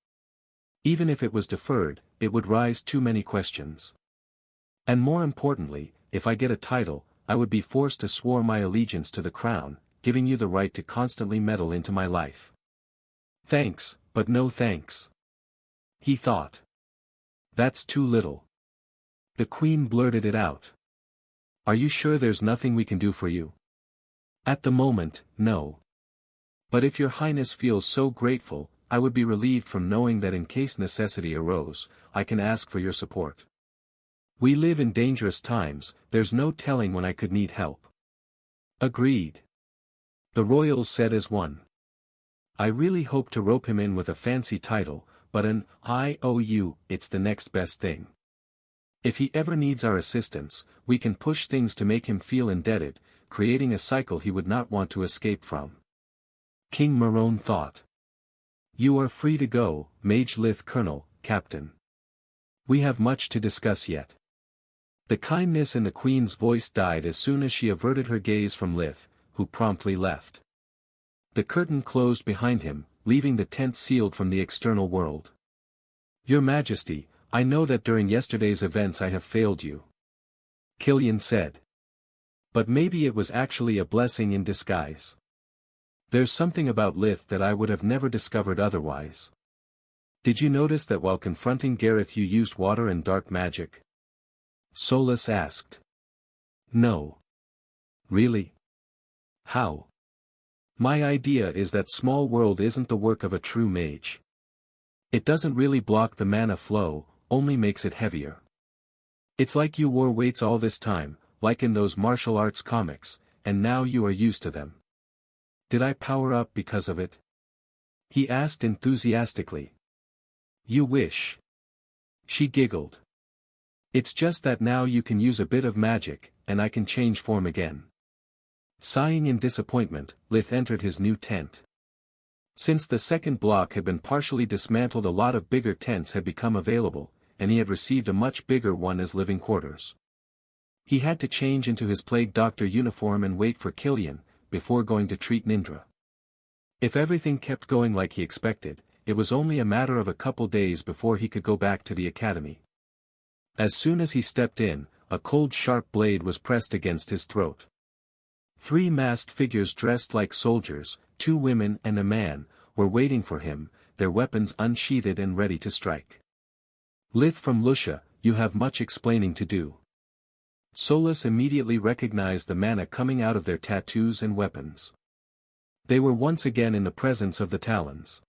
A: Even if it was deferred, it would raise too many questions. And more importantly, if I get a title, I would be forced to swear my allegiance to the crown, giving you the right to constantly meddle into my life. Thanks, but no thanks. He thought. That's too little. The Queen blurted it out. Are you sure there's nothing we can do for you? At the moment, no. But if your Highness feels so grateful, I would be relieved from knowing that in case necessity arose, I can ask for your support. We live in dangerous times, there's no telling when I could need help. Agreed. The royals said as one. I really hope to rope him in with a fancy title, but an IOU, it's the next best thing. If he ever needs our assistance, we can push things to make him feel indebted, creating a cycle he would not want to escape from. King Marone thought. You are free to go, Mage Lith Colonel, Captain. We have much to discuss yet. The kindness in the Queen's voice died as soon as she averted her gaze from Lith, who promptly left. The curtain closed behind him, leaving the tent sealed from the external world. Your Majesty, I know that during yesterday's events I have failed you. Killian said. But maybe it was actually a blessing in disguise. There's something about Lith that I would have never discovered otherwise. Did you notice that while confronting Gareth you used water and dark magic? Solus asked. No. Really? How? My idea is that small world isn't the work of a true mage. It doesn't really block the mana flow, only makes it heavier. It's like you wore weights all this time, like in those martial arts comics, and now you are used to them. Did I power up because of it? He asked enthusiastically. You wish. She giggled. It's just that now you can use a bit of magic, and I can change form again. Sighing in disappointment, Lith entered his new tent. Since the second block had been partially dismantled, a lot of bigger tents had become available, and he had received a much bigger one as living quarters. He had to change into his plague doctor uniform and wait for Killian, before going to treat Nindra. If everything kept going like he expected, it was only a matter of a couple days before he could go back to the academy. As soon as he stepped in, a cold sharp blade was pressed against his throat. 3 masked figures dressed like soldiers, 2 women and a man, were waiting for him, their weapons unsheathed and ready to strike. Lith from Lucia, you have much explaining to do. Solus immediately recognized the mana coming out of their tattoos and weapons. They were once again in the presence of the Talons.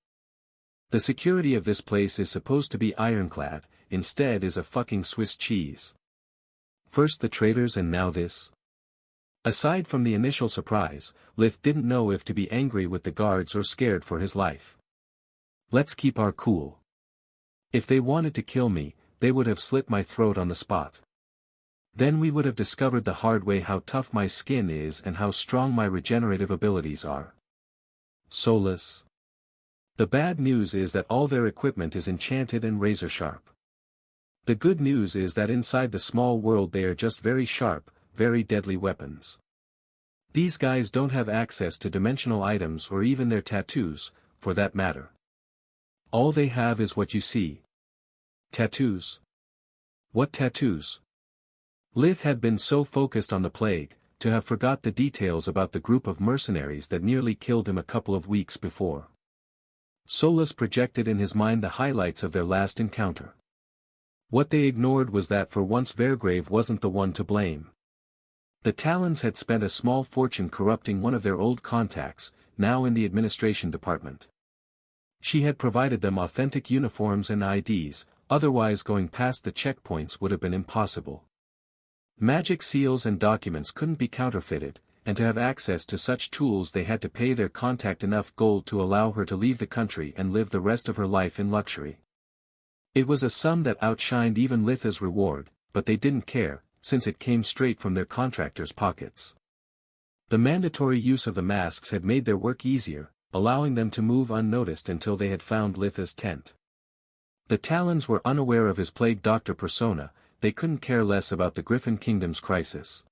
A: The security of this place is supposed to be ironclad, instead is a fucking Swiss cheese. First the traitors and now this? Aside from the initial surprise, Lith didn't know if to be angry with the guards or scared for his life. Let's keep our cool. If they wanted to kill me, they would have slit my throat on the spot. Then we would have discovered the hard way how tough my skin is and how strong my regenerative abilities are. Solus. The bad news is that all their equipment is enchanted and razor sharp. The good news is that inside the small world they are just very sharp, very deadly weapons. These guys don't have access to dimensional items or even their tattoos, for that matter. All they have is what you see. Tattoos. What tattoos? Lith had been so focused on the plague, to have forgot the details about the group of mercenaries that nearly killed him a couple of weeks before. Solus projected in his mind the highlights of their last encounter. What they ignored was that for once Vergrave wasn't the one to blame. The Talons had spent a small fortune corrupting one of their old contacts, now in the administration department. She had provided them authentic uniforms and IDs, otherwise going past the checkpoints would have been impossible. Magic seals and documents couldn't be counterfeited, and to have access to such tools they had to pay their contact enough gold to allow her to leave the country and live the rest of her life in luxury. It was a sum that outshined even Litha's reward, but they didn't care, since it came straight from their contractors' pockets. The mandatory use of the masks had made their work easier, allowing them to move unnoticed until they had found Litha's tent. The Talons were unaware of his plague doctor persona, they couldn't care less about the Griffin Kingdom's crisis.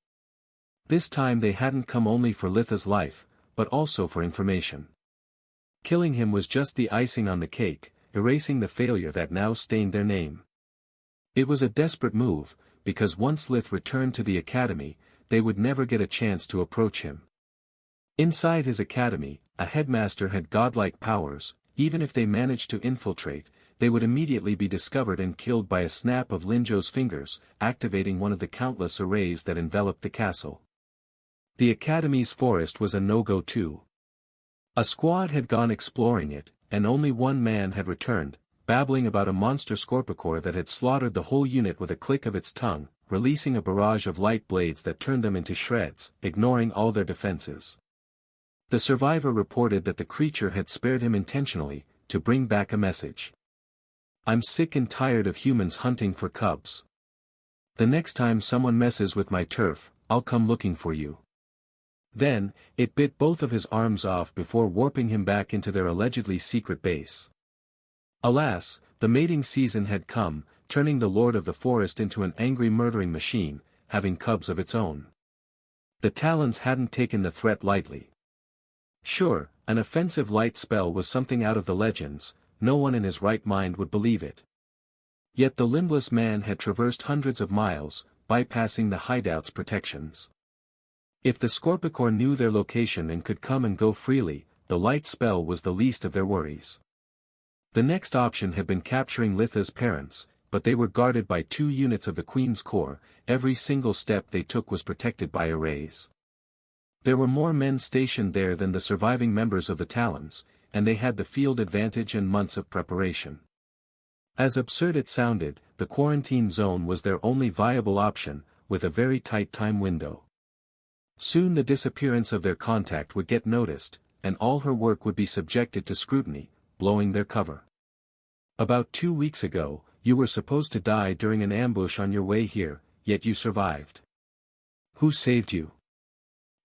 A: This time they hadn't come only for Lith's life, but also for information. Killing him was just the icing on the cake, erasing the failure that now stained their name. It was a desperate move, because once Lith returned to the academy, they would never get a chance to approach him. Inside his academy, a headmaster had godlike powers. Even if they managed to infiltrate, they would immediately be discovered and killed by a snap of Linjo's fingers, activating one of the countless arrays that enveloped the castle. The academy's forest was a no-go too. A squad had gone exploring it, and only one man had returned, babbling about a monster scorpicore that had slaughtered the whole unit with a click of its tongue, releasing a barrage of light blades that turned them into shreds, ignoring all their defenses. The survivor reported that the creature had spared him intentionally, to bring back a message. "I'm sick and tired of humans hunting for cubs. The next time someone messes with my turf, I'll come looking for you." Then, it bit both of his arms off before warping him back into their allegedly secret base. Alas, the mating season had come, turning the Lord of the Forest into an angry murdering machine, having cubs of its own. The Talons hadn't taken the threat lightly. Sure, an offensive light spell was something out of the legends, no one in his right mind would believe it. Yet the limbless man had traversed hundreds of miles, bypassing the hideout's protections. If the Scorpicore knew their location and could come and go freely, the light spell was the least of their worries. The next option had been capturing Lith's parents, but they were guarded by 2 units of the Queen's Corps. Every single step they took was protected by arrays. There were more men stationed there than the surviving members of the Talons, and they had the field advantage and months of preparation. As absurd it sounded, the quarantine zone was their only viable option, with a very tight time window. Soon the disappearance of their contact would get noticed, and all her work would be subjected to scrutiny, blowing their cover. "About 2 weeks ago, you were supposed to die during an ambush on your way here, yet you survived. Who saved you?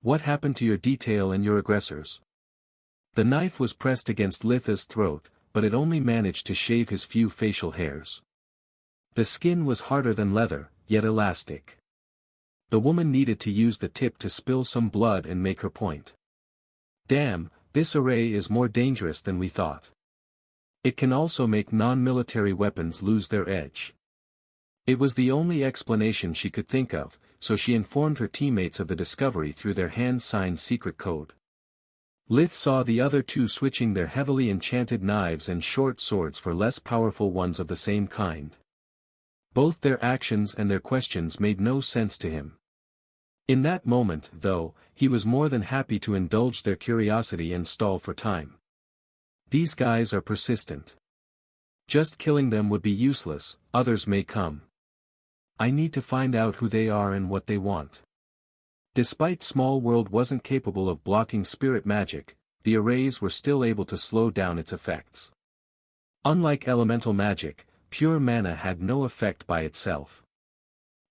A: What happened to your detail and your aggressors?" The knife was pressed against Lith's throat, but it only managed to shave his few facial hairs. The skin was harder than leather, yet elastic. The woman needed to use the tip to spill some blood and make her point. "Damn, this array is more dangerous than we thought. It can also make non-military weapons lose their edge." It was the only explanation she could think of, so she informed her teammates of the discovery through their hand-signed secret code. Lith saw the other 2 switching their heavily enchanted knives and short swords for less powerful ones of the same kind. Both their actions and their questions made no sense to him. In that moment, though, he was more than happy to indulge their curiosity and stall for time. These guys are persistent. Just killing them would be useless, others may come. I need to find out who they are and what they want. Despite Small World wasn't capable of blocking spirit magic, the arrays were still able to slow down its effects. Unlike elemental magic, pure mana had no effect by itself.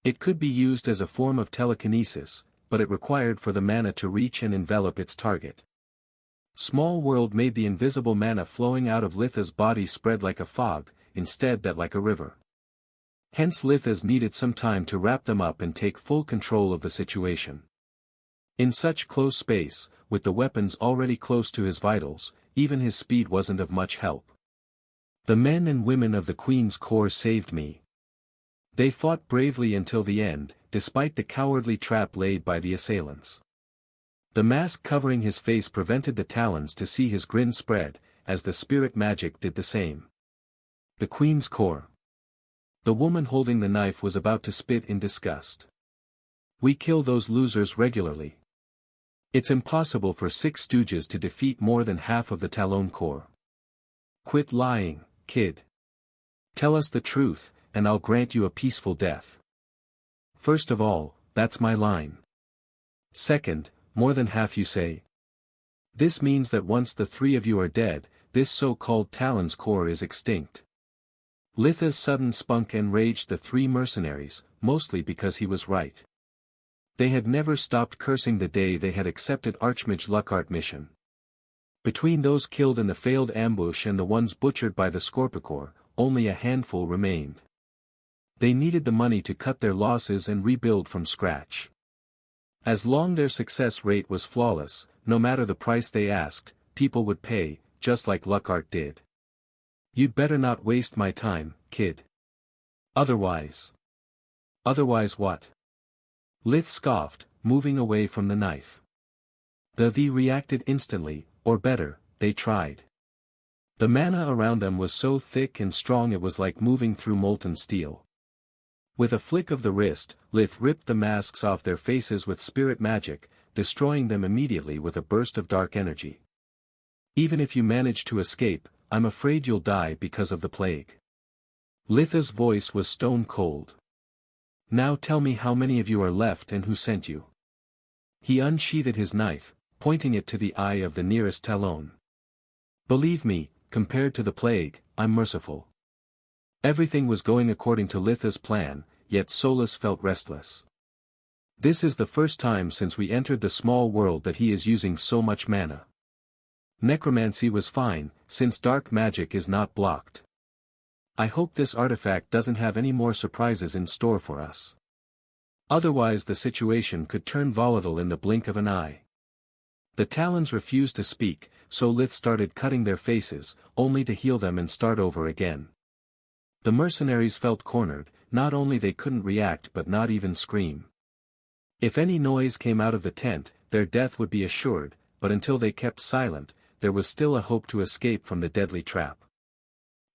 A: It could be used as a form of telekinesis, but it required for the mana to reach and envelop its target. Small World made the invisible mana flowing out of Lith's body spread like a fog, instead that like a river. Hence Lith's needed some time to wrap them up and take full control of the situation. In such close space, with the weapons already close to his vitals, even his speed wasn't of much help. "The men and women of the Queen's Corps saved me. They fought bravely until the end, despite the cowardly trap laid by the assailants." The mask covering his face prevented the Talons to see his grin spread, as the spirit magic did the same. "The Queen's Corps." The woman holding the knife was about to spit in disgust. "We kill those losers regularly. It's impossible for 6 stooges to defeat more than half of the Talon Corps. Quit lying, kid. Tell us the truth, and I'll grant you a peaceful death. First of all, that's my line. Second, more than half you say. This means that once the 3 of you are dead, this so-called Talon's Corps is extinct." Lith's sudden spunk enraged the 3 mercenaries, mostly because he was right. They had never stopped cursing the day they had accepted Archmage Luckhart's mission. Between those killed in the failed ambush and the ones butchered by the Scorpicore, only a handful remained. They needed the money to cut their losses and rebuild from scratch. As long as their success rate was flawless, no matter the price they asked, people would pay, just like Lockhart did. You'd better not waste my time, kid. Otherwise. Otherwise what? Lith scoffed, moving away from the knife. They reacted instantly, or better, they tried. The mana around them was so thick and strong it was like moving through molten steel. With a flick of the wrist, Lith ripped the masks off their faces with spirit magic, destroying them immediately with a burst of dark energy. Even if you manage to escape, I'm afraid you'll die because of the plague. Litha's voice was stone cold. Now tell me how many of you are left and who sent you. He unsheathed his knife, pointing it to the eye of the nearest Talon. Believe me, compared to the plague, I'm merciful. Everything was going according to Litha's plan, yet Solus felt restless. This is the first time since we entered the small world that he is using so much mana. Necromancy was fine, since dark magic is not blocked. I hope this artifact doesn't have any more surprises in store for us. Otherwise the situation could turn volatile in the blink of an eye. The Talons refused to speak, so Lith started cutting their faces, only to heal them and start over again. The mercenaries felt cornered, not only they couldn't react but not even scream. If any noise came out of the tent, their death would be assured, but until they kept silent, there was still a hope to escape from the deadly trap.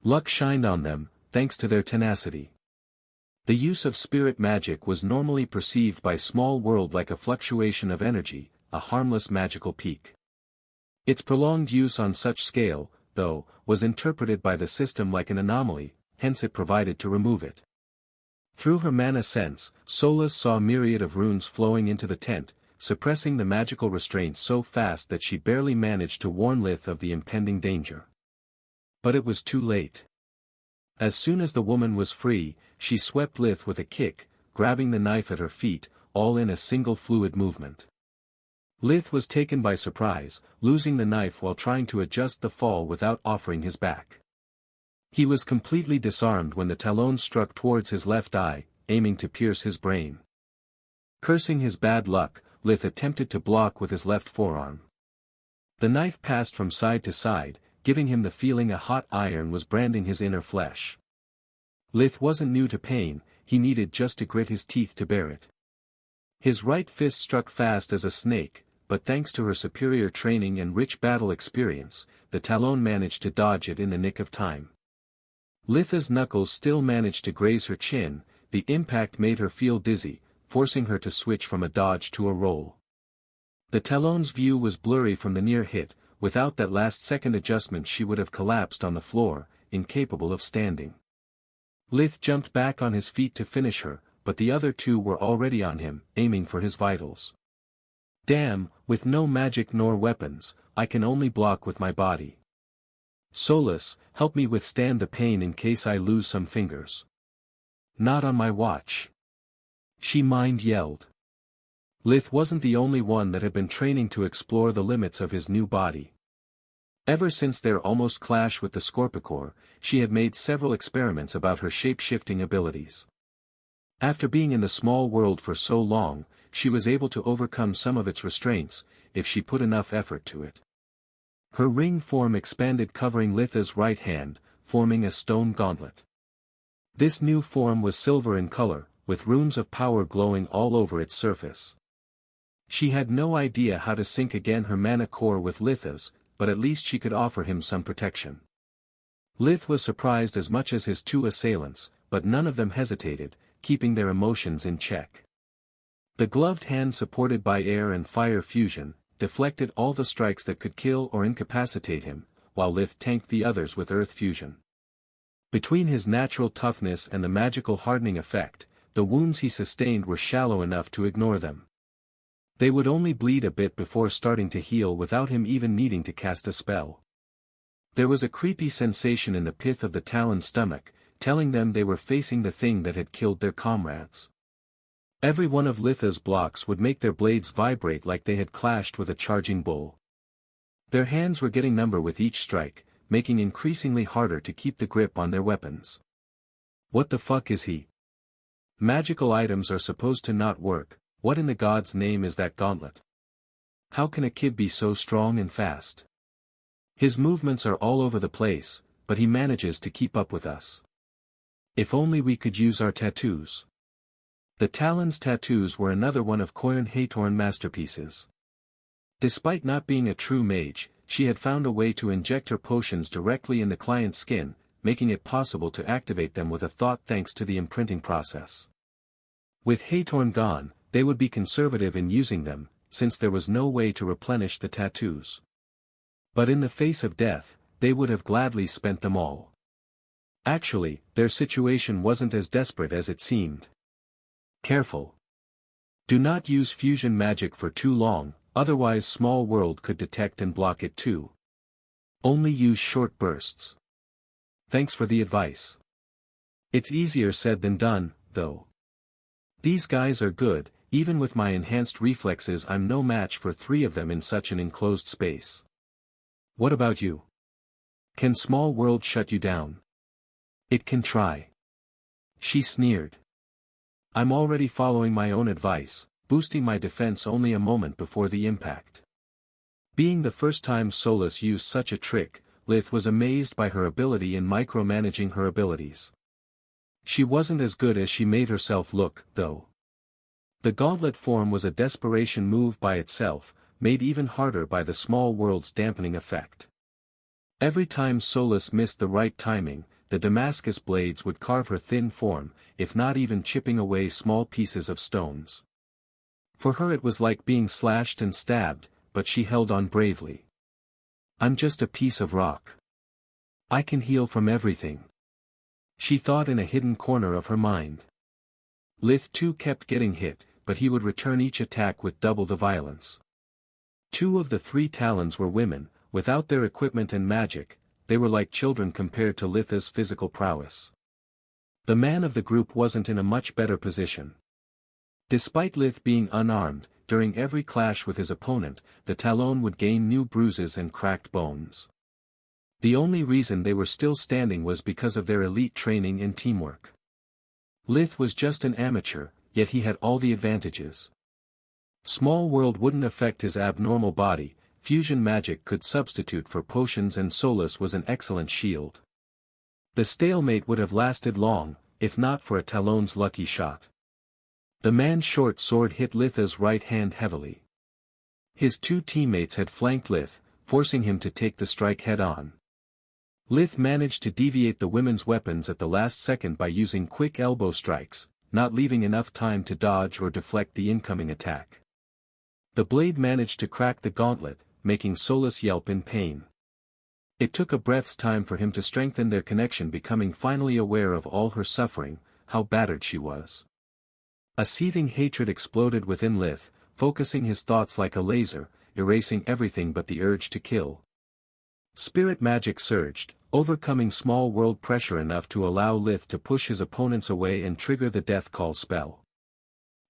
A: Luck shined on them, thanks to their tenacity. The use of spirit magic was normally perceived by small world like a fluctuation of energy, a harmless magical peak. Its prolonged use on such scale, though, was interpreted by the system like an anomaly, hence it provided to remove it. Through her mana sense, Solus saw a myriad of runes flowing into the tent, suppressing the magical restraints so fast that she barely managed to warn Lith of the impending danger. But it was too late. As soon as the woman was free, she swept Lith with a kick, grabbing the knife at her feet, all in a single fluid movement. Lith was taken by surprise, losing the knife while trying to adjust the fall without offering his back. He was completely disarmed when the Talon struck towards his left eye, aiming to pierce his brain. Cursing his bad luck, Lith attempted to block with his left forearm. The knife passed from side to side, giving him the feeling a hot iron was branding his inner flesh. Lith wasn't new to pain, he needed just to grit his teeth to bear it. His right fist struck fast as a snake, but thanks to her superior training and rich battle experience, the Talon managed to dodge it in the nick of time. Litha's knuckles still managed to graze her chin, the impact made her feel dizzy, forcing her to switch from a dodge to a roll. The Talon's view was blurry from the near hit, without that last-second adjustment she would have collapsed on the floor, incapable of standing. Lith jumped back on his feet to finish her, but the other two were already on him, aiming for his vitals. Damn, with no magic nor weapons, I can only block with my body. Solus, help me withstand the pain in case I lose some fingers. Not on my watch. She mind-yelled. Lith wasn't the only one that had been training to explore the limits of his new body. Ever since their almost clash with the Scorpicore, she had made several experiments about her shape-shifting abilities. After being in the small world for so long, she was able to overcome some of its restraints, if she put enough effort to it. Her ring form expanded covering Litha's right hand, forming a stone gauntlet. This new form was silver in color, with runes of power glowing all over its surface. She had no idea how to sync again her mana core with Litha's, but at least she could offer him some protection. Lith was surprised as much as his two assailants, but none of them hesitated, keeping their emotions in check. The gloved hand supported by air and fire fusion, deflected all the strikes that could kill or incapacitate him, while Lith tanked the others with earth fusion. Between his natural toughness and the magical hardening effect, the wounds he sustained were shallow enough to ignore them. They would only bleed a bit before starting to heal without him even needing to cast a spell. There was a creepy sensation in the pith of the Talon's stomach, telling them they were facing the thing that had killed their comrades. Every one of Litha's blocks would make their blades vibrate like they had clashed with a charging bull. Their hands were getting number with each strike, making increasingly harder to keep the grip on their weapons. What the fuck is he? Magical items are supposed to not work. What in the God's name is that gauntlet? How can a kid be so strong and fast? His movements are all over the place, but he manages to keep up with us. If only we could use our tattoos. The Talon's tattoos were another one of Corin Haytorn's masterpieces. Despite not being a true mage, she had found a way to inject her potions directly in the client's skin, making it possible to activate them with a thought thanks to the imprinting process. With Haytorn gone, they would be conservative in using them, since there was no way to replenish the tattoos. But in the face of death, they would have gladly spent them all. Actually, their situation wasn't as desperate as it seemed. Careful. Do not use fusion magic for too long, otherwise Small World could detect and block it too. Only use short bursts. Thanks for the advice. It's easier said than done, though. These guys are good, even with my enhanced reflexes I'm no match for 3 of them in such an enclosed space. What about you? Can Small World shut you down? It can try. She sneered. I'm already following my own advice, boosting my defense only a moment before the impact. Being the first time Solus used such a trick, Lith was amazed by her ability in micromanaging her abilities. She wasn't as good as she made herself look, though. The gauntlet form was a desperation move by itself, made even harder by the Small World's dampening effect. Every time Solus missed the right timing, the Damascus blades would carve her thin form, if not even chipping away small pieces of stones. For her it was like being slashed and stabbed, but she held on bravely. I'm just a piece of rock. I can heal from everything. She thought in a hidden corner of her mind. Lith too kept getting hit, but he would return each attack with double the violence. 2 of the 3 Talons were women. Without their equipment and magic, they were like children compared to Litha's physical prowess. The man of the group wasn't in a much better position. Despite Lith being unarmed, during every clash with his opponent, the Talon would gain new bruises and cracked bones. The only reason they were still standing was because of their elite training and teamwork. Lith was just an amateur, yet he had all the advantages. Small World wouldn't affect his abnormal body. Fusion magic could substitute for potions and Solus was an excellent shield. The stalemate would have lasted long, if not for a Talon's lucky shot. The man's short sword hit Litha's right hand heavily. His 2 teammates had flanked Lith, forcing him to take the strike head-on. Lith managed to deviate the women's weapons at the last second by using quick elbow strikes, not leaving enough time to dodge or deflect the incoming attack. The blade managed to crack the gauntlet, making Solus yelp in pain. It took a breath's time for him to strengthen their connection, becoming finally aware of all her suffering, how battered she was. A seething hatred exploded within Lith, focusing his thoughts like a laser, erasing everything but the urge to kill. Spirit magic surged, overcoming Small World pressure enough to allow Lith to push his opponents away and trigger the death call spell.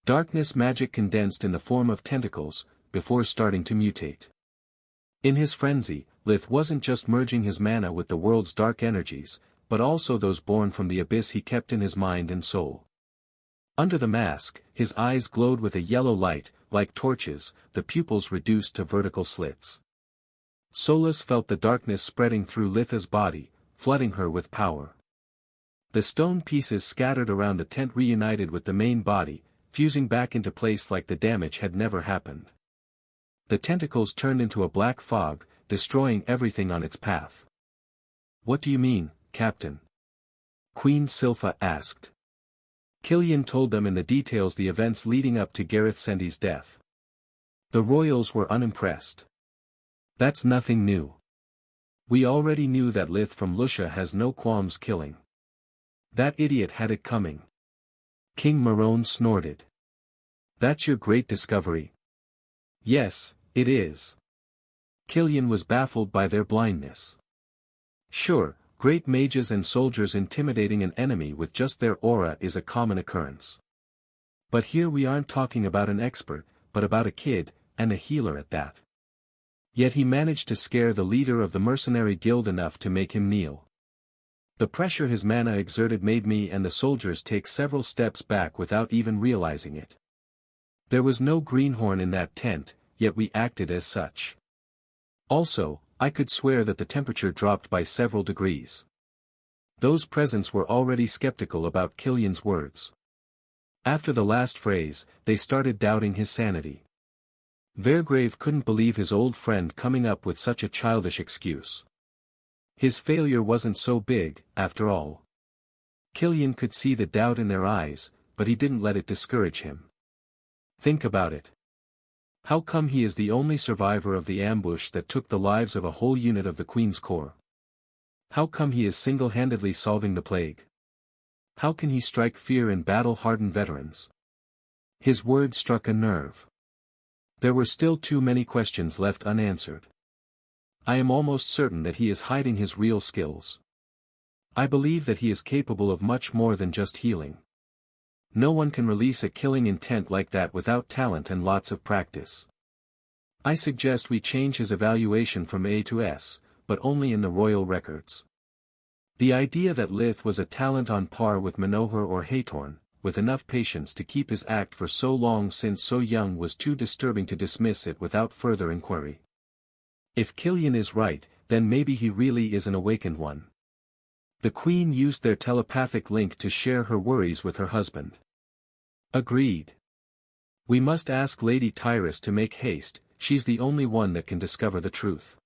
A: Darkness magic condensed in the form of tentacles, before starting to mutate. In his frenzy, Lith wasn't just merging his mana with the world's dark energies, but also those born from the abyss he kept in his mind and soul. Under the mask, his eyes glowed with a yellow light, like torches, the pupils reduced to vertical slits. Solus felt the darkness spreading through Litha's body, flooding her with power. The stone pieces scattered around the tent reunited with the main body, fusing back into place like the damage had never happened. The tentacles turned into a black fog, destroying everything on its path. What do you mean, Captain? Queen Silpha asked. Killian told them in the details the events leading up to Gareth Sendi's death. The royals were unimpressed. That's nothing new. We already knew that Lith from Lucia has no qualms killing. That idiot had it coming. King Marone snorted. That's your great discovery? Yes, it is. Killian was baffled by their blindness. Sure, great mages and soldiers intimidating an enemy with just their aura is a common occurrence. But here we aren't talking about an expert, but about a kid, and a healer at that. Yet he managed to scare the leader of the mercenary guild enough to make him kneel. The pressure his mana exerted made me and the soldiers take several steps back without even realizing it. There was no greenhorn in that tent, yet we acted as such. Also, I could swear that the temperature dropped by several degrees. Those presents were already skeptical about Killian's words. After the last phrase, they started doubting his sanity. Vergrave couldn't believe his old friend coming up with such a childish excuse. His failure wasn't so big, after all. Killian could see the doubt in their eyes, but he didn't let it discourage him. Think about it. How come he is the only survivor of the ambush that took the lives of a whole unit of the Queen's Corps? How come he is single-handedly solving the plague? How can he strike fear in battle-hardened veterans? His words struck a nerve. There were still too many questions left unanswered. I am almost certain that he is hiding his real skills. I believe that he is capable of much more than just healing. No one can release a killing intent like that without talent and lots of practice. I suggest we change his evaluation from A to S, but only in the royal records. The idea that Lith was a talent on par with Manohar or Hathorn, with enough patience to keep his act for so long since so young, was too disturbing to dismiss it without further inquiry. If Killian is right, then maybe he really is an awakened one. The Queen used their telepathic link to share her worries with her husband. Agreed. We must ask Lady Tyrus to make haste, she's the only one that can discover the truth.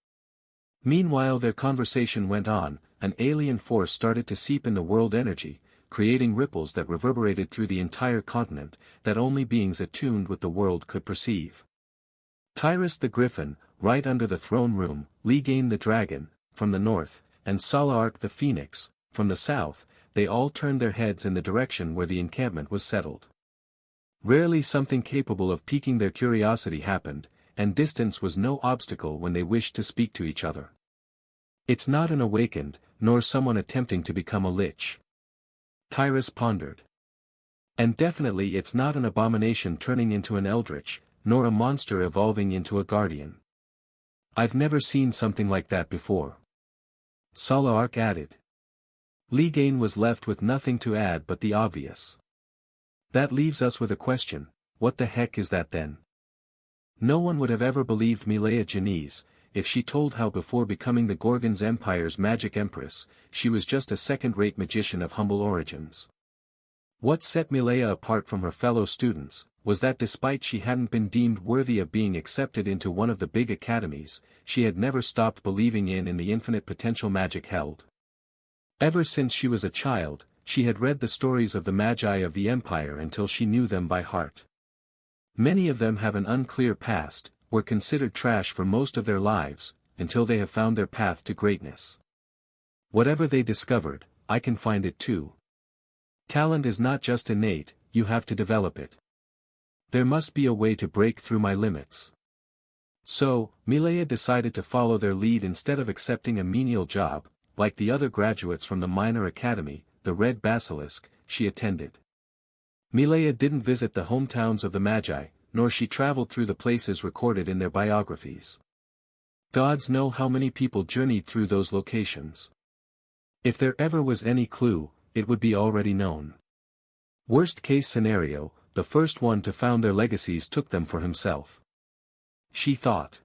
A: Meanwhile their conversation went on, an alien force started to seep in the world energy, creating ripples that reverberated through the entire continent, that only beings attuned with the world could perceive. Tyrus the Griffin, right under the throne room, Ligane the Dragon, from the north, and Salaark the Phoenix, from the south, they all turned their heads in the direction where the encampment was settled. Rarely something capable of piquing their curiosity happened, and distance was no obstacle when they wished to speak to each other. It's not an awakened, nor someone attempting to become a lich. Tyrus pondered. And definitely it's not an abomination turning into an eldritch, nor a monster evolving into a guardian. I've never seen something like that before. Salaark added. Ligane was left with nothing to add but the obvious. That leaves us with a question, what the heck is that then? No one would have ever believed Milea Janice, if she told how before becoming the Gorgon's Empire's magic empress, she was just a second-rate magician of humble origins. What set Milea apart from her fellow students, was that despite she hadn't been deemed worthy of being accepted into one of the big academies, she had never stopped believing in the infinite potential magic held. Ever since she was a child, she had read the stories of the Magi of the Empire until she knew them by heart. Many of them have an unclear past, were considered trash for most of their lives, until they have found their path to greatness. Whatever they discovered, I can find it too. Talent is not just innate, you have to develop it. There must be a way to break through my limits. So, Milea decided to follow their lead instead of accepting a menial job, like the other graduates from the minor academy, the Red Basilisk, she attended. Milea didn't visit the hometowns of the Magi, nor she traveled through the places recorded in their biographies. Gods know how many people journeyed through those locations. If there ever was any clue, it would be already known. Worst-case scenario, the first one to found their legacies took them for himself. She thought.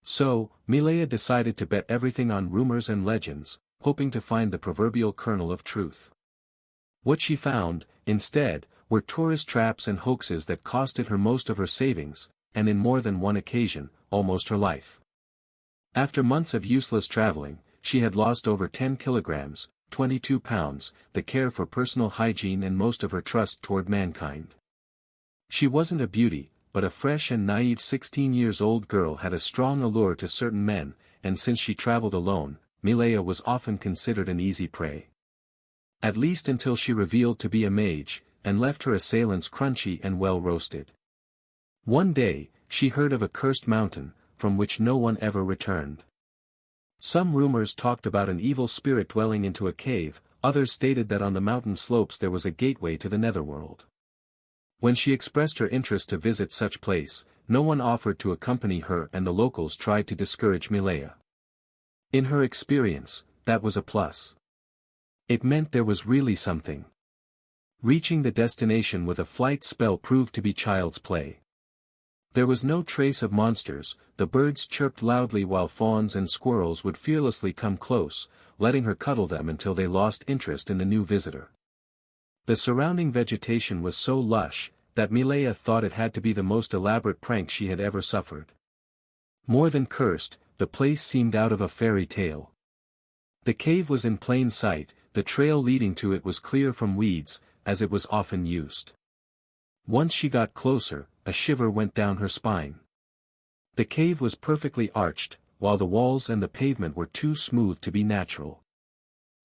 A: So, Milea decided to bet everything on rumors and legends, hoping to find the proverbial kernel of truth. What she found, instead, were tourist traps and hoaxes that costed her most of her savings, and in more than one occasion, almost her life. After months of useless traveling, she had lost over 10 kilograms, 22 pounds, the care for personal hygiene and most of her trust toward mankind. She wasn't a beauty, but a fresh and naive 16-years-old girl had a strong allure to certain men, and since she traveled alone, Milea was often considered an easy prey. At least until she revealed to be a mage, and left her assailants crunchy and well-roasted. One day, she heard of a cursed mountain, from which no one ever returned. Some rumors talked about an evil spirit dwelling into a cave, others stated that on the mountain slopes there was a gateway to the netherworld. When she expressed her interest to visit such place, no one offered to accompany her and the locals tried to discourage Milea. In her experience, that was a plus. It meant there was really something. Reaching the destination with a flight spell proved to be child's play. There was no trace of monsters, the birds chirped loudly while fawns and squirrels would fearlessly come close, letting her cuddle them until they lost interest in the new visitor. The surrounding vegetation was so lush, that Milea thought it had to be the most elaborate prank she had ever suffered. More than cursed, the place seemed out of a fairy tale. The cave was in plain sight, the trail leading to it was clear from weeds, as it was often used. Once she got closer, a shiver went down her spine. The cave was perfectly arched, while the walls and the pavement were too smooth to be natural.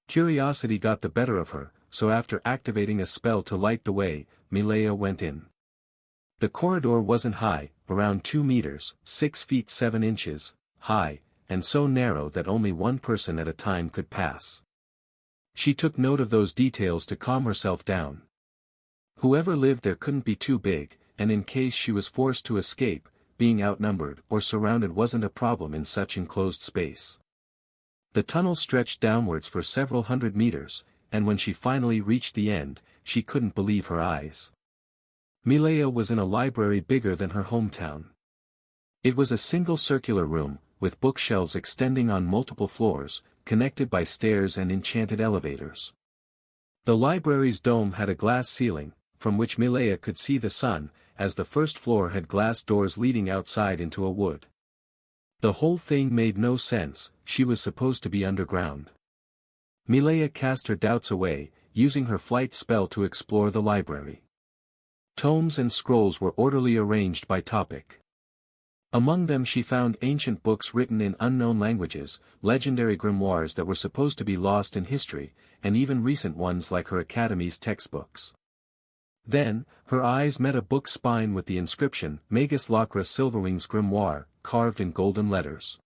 A: Curiosity got the better of her, so after activating a spell to light the way, Milea went in. The corridor wasn't high, around 2 meters, 6 feet 7 inches, high, and so narrow that only one person at a time could pass. She took note of those details to calm herself down. Whoever lived there couldn't be too big, and in case she was forced to escape, being outnumbered or surrounded wasn't a problem in such enclosed space. The tunnel stretched downwards for several hundred meters, and when she finally reached the end, she couldn't believe her eyes. Milea was in a library bigger than her hometown. It was a single circular room, with bookshelves extending on multiple floors, connected by stairs and enchanted elevators. The library's dome had a glass ceiling, from which Milea could see the sun, as the first floor had glass doors leading outside into a wood. The whole thing made no sense, she was supposed to be underground. Milea cast her doubts away, using her flight spell to explore the library. Tomes and scrolls were orderly arranged by topic. Among them she found ancient books written in unknown languages, legendary grimoires that were supposed to be lost in history, and even recent ones like her academy's textbooks. Then, her eyes met a book spine with the inscription, Magus Lacra Silverwing's Grimoire, carved in golden letters.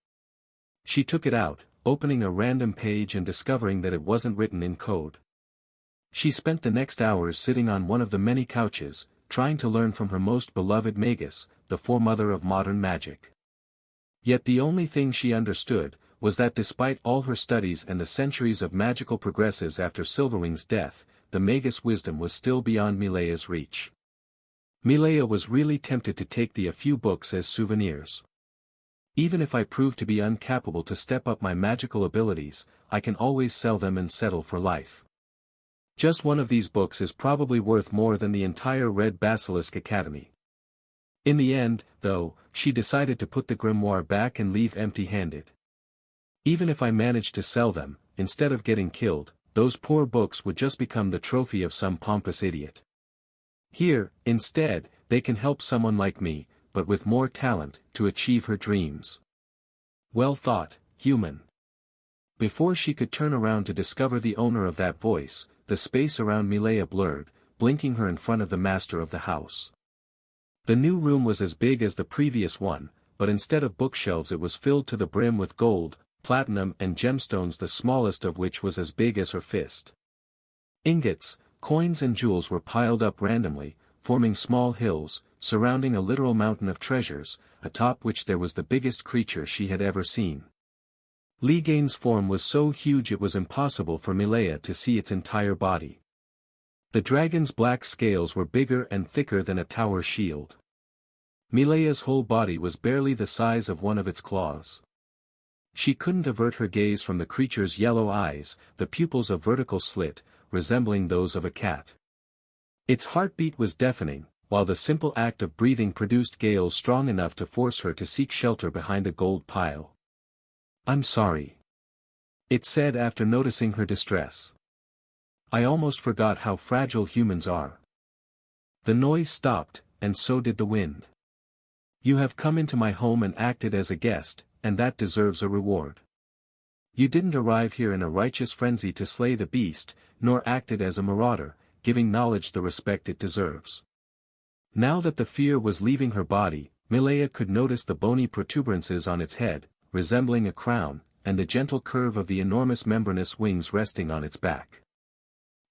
A: She took it out, opening a random page and discovering that it wasn't written in code. She spent the next hours sitting on one of the many couches, trying to learn from her most beloved Magus, the foremother of modern magic. Yet the only thing she understood, was that despite all her studies and the centuries of magical progresses after Silverwing's death, the Magus wisdom was still beyond Milea's reach. Milea was really tempted to take the few books as souvenirs. Even if I prove to be incapable to step up my magical abilities, I can always sell them and settle for life. Just one of these books is probably worth more than the entire Red Basilisk Academy. In the end, though, she decided to put the grimoire back and leave empty-handed. Even if I managed to sell them, instead of getting killed, those poor books would just become the trophy of some pompous idiot. Here, instead, they can help someone like me, but with more talent, to achieve her dreams. Well thought, human. Before she could turn around to discover the owner of that voice, the space around Milea blurred, blinking her in front of the master of the house. The new room was as big as the previous one, but instead of bookshelves it was filled to the brim with gold, platinum and gemstones, the smallest of which was as big as her fist. Ingots, coins and jewels were piled up randomly, forming small hills, surrounding a literal mountain of treasures, atop which there was the biggest creature she had ever seen. Ligane's form was so huge it was impossible for Milea to see its entire body. The dragon's black scales were bigger and thicker than a tower shield. Milea's whole body was barely the size of one of its claws. She couldn't avert her gaze from the creature's yellow eyes, the pupils a vertical slit, resembling those of a cat. Its heartbeat was deafening, while the simple act of breathing produced gales strong enough to force her to seek shelter behind a gold pile. "I'm sorry," it said after noticing her distress. "I almost forgot how fragile humans are." The noise stopped, and so did the wind. "You have come into my home and acted as a guest, and that deserves a reward. You didn't arrive here in a righteous frenzy to slay the beast, nor acted as a marauder, giving knowledge the respect it deserves." Now that the fear was leaving her body, Milea could notice the bony protuberances on its head, resembling a crown, and the gentle curve of the enormous membranous wings resting on its back.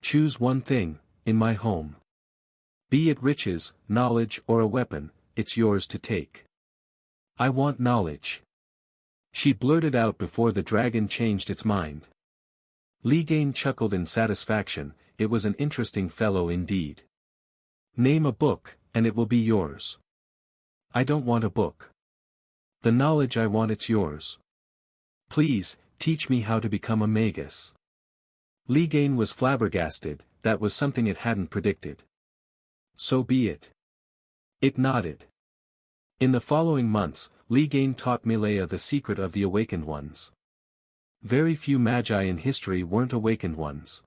A: "Choose one thing, in my home. Be it riches, knowledge or a weapon, it's yours to take." "I want knowledge," she blurted out before the dragon changed its mind. Li Gain chuckled in satisfaction. It was an interesting fellow indeed. Name a book, and it will be yours. I don't want a book. The knowledge I want, it's yours. Please, teach me how to become a Magus. Li Gain was flabbergasted. That was something it hadn't predicted. So be it. It nodded. In the following months, Li Gain taught Milea the secret of the awakened ones. Very few magi in history weren't awakened ones.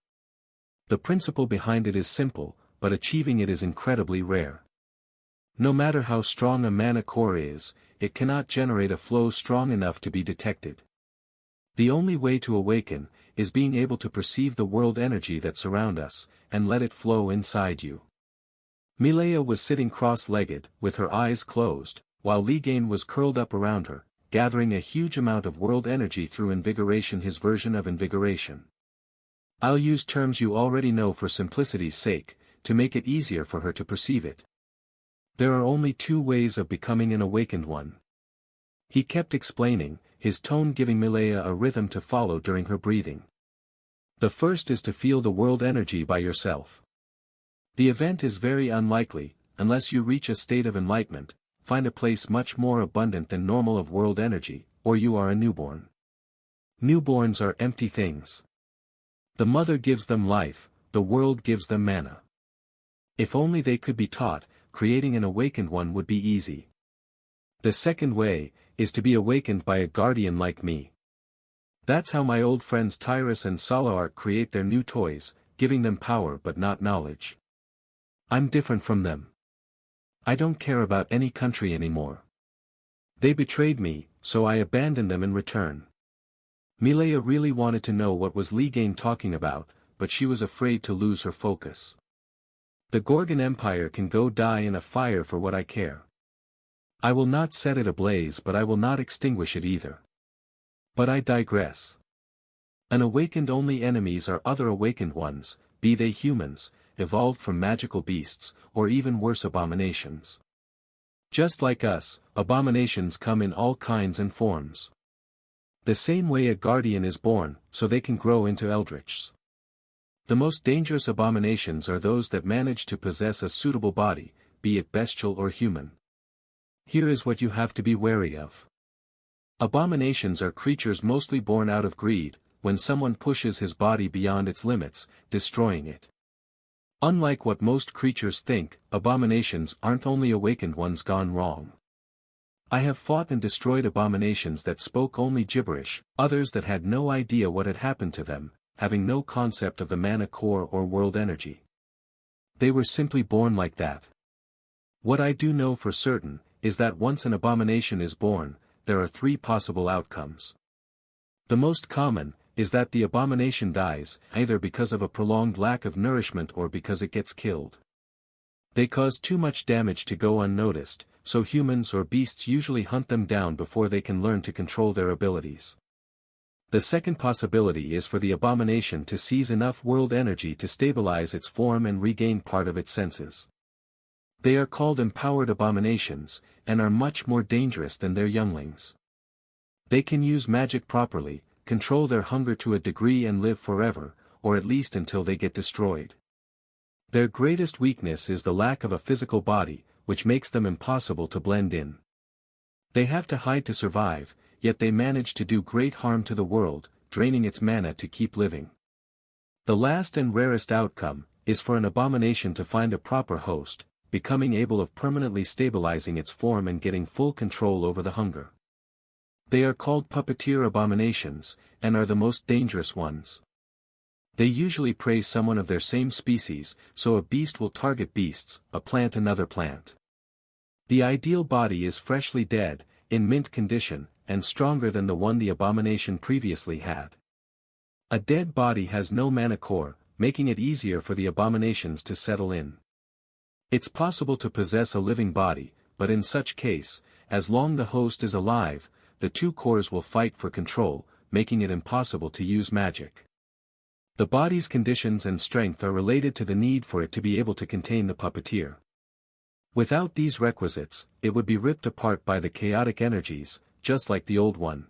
A: The principle behind it is simple, but achieving it is incredibly rare. No matter how strong a mana core is, it cannot generate a flow strong enough to be detected. The only way to awaken is being able to perceive the world energy that surrounds us, and let it flow inside you. Milea was sitting cross-legged, with her eyes closed, while Li Gain was curled up around her, gathering a huge amount of world energy through invigoration, his version of invigoration. I'll use terms you already know for simplicity's sake, to make it easier for her to perceive it. There are only two ways of becoming an awakened one. He kept explaining, his tone giving Milea a rhythm to follow during her breathing. The first is to feel the world energy by yourself. The event is very unlikely, unless you reach a state of enlightenment, find a place much more abundant than normal of world energy, or you are a newborn. Newborns are empty things. The mother gives them life, the world gives them mana. If only they could be taught, creating an awakened one would be easy. The second way, is to be awakened by a guardian like me. That's how my old friends Tyrus and Soloark create their new toys, giving them power but not knowledge. I'm different from them. I don't care about any country anymore. They betrayed me, so I abandoned them in return. Milea really wanted to know what was Li Gain talking about, but she was afraid to lose her focus. The Gorgon Empire can go die in a fire for what I care. I will not set it ablaze, but I will not extinguish it either. But I digress. An awakened only enemies are other awakened ones, be they humans, evolved from magical beasts, or even worse abominations. Just like us, abominations come in all kinds and forms. The same way a guardian is born, so they can grow into eldritchs. The most dangerous abominations are those that manage to possess a suitable body, be it bestial or human. Here is what you have to be wary of. Abominations are creatures mostly born out of greed, when someone pushes his body beyond its limits, destroying it. Unlike what most creatures think, abominations aren't only awakened ones gone wrong. I have fought and destroyed abominations that spoke only gibberish, others that had no idea what had happened to them, having no concept of the mana core or world energy. They were simply born like that. What I do know for certain, is that once an abomination is born, there are three possible outcomes. The most common, is that the abomination dies, either because of a prolonged lack of nourishment or because it gets killed. They cause too much damage to go unnoticed, so humans or beasts usually hunt them down before they can learn to control their abilities. The second possibility is for the abomination to seize enough world energy to stabilize its form and regain part of its senses. They are called empowered abominations, and are much more dangerous than their younglings. They can use magic properly, control their hunger to a degree and live forever, or at least until they get destroyed. Their greatest weakness is the lack of a physical body, which makes them impossible to blend in. They have to hide to survive, yet they manage to do great harm to the world, draining its mana to keep living. The last and rarest outcome, is for an abomination to find a proper host, becoming able of permanently stabilizing its form and getting full control over the hunger. They are called puppeteer abominations, and are the most dangerous ones. They usually prey someone of their same species, so a beast will target beasts, a plant another plant. The ideal body is freshly dead, in mint condition, and stronger than the one the abomination previously had. A dead body has no mana core, making it easier for the abominations to settle in. It's possible to possess a living body, but in such case, as long the host is alive, the two cores will fight for control, making it impossible to use magic. The body's conditions and strength are related to the need for it to be able to contain the puppeteer. Without these requisites, it would be ripped apart by the chaotic energies, just like the old one.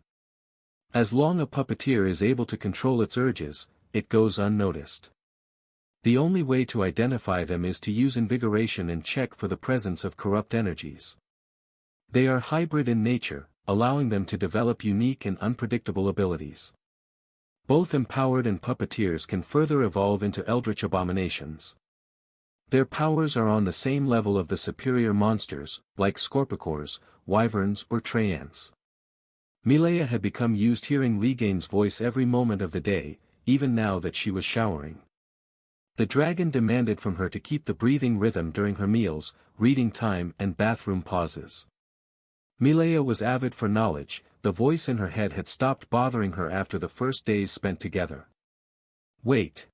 A: As long a puppeteer is able to control its urges, it goes unnoticed. The only way to identify them is to use invigoration and check for the presence of corrupt energies. They are hybrid in nature, allowing them to develop unique and unpredictable abilities. Both empowered and puppeteers can further evolve into eldritch abominations. Their powers are on the same level of the superior monsters, like scorpicores, wyverns or treants. Milea had become used hearing Ligane's voice every moment of the day, even now that she was showering. The dragon demanded from her to keep the breathing rhythm during her meals, reading time and bathroom pauses. Milea was avid for knowledge, the voice in her head had stopped bothering her after the first days spent together. Wait.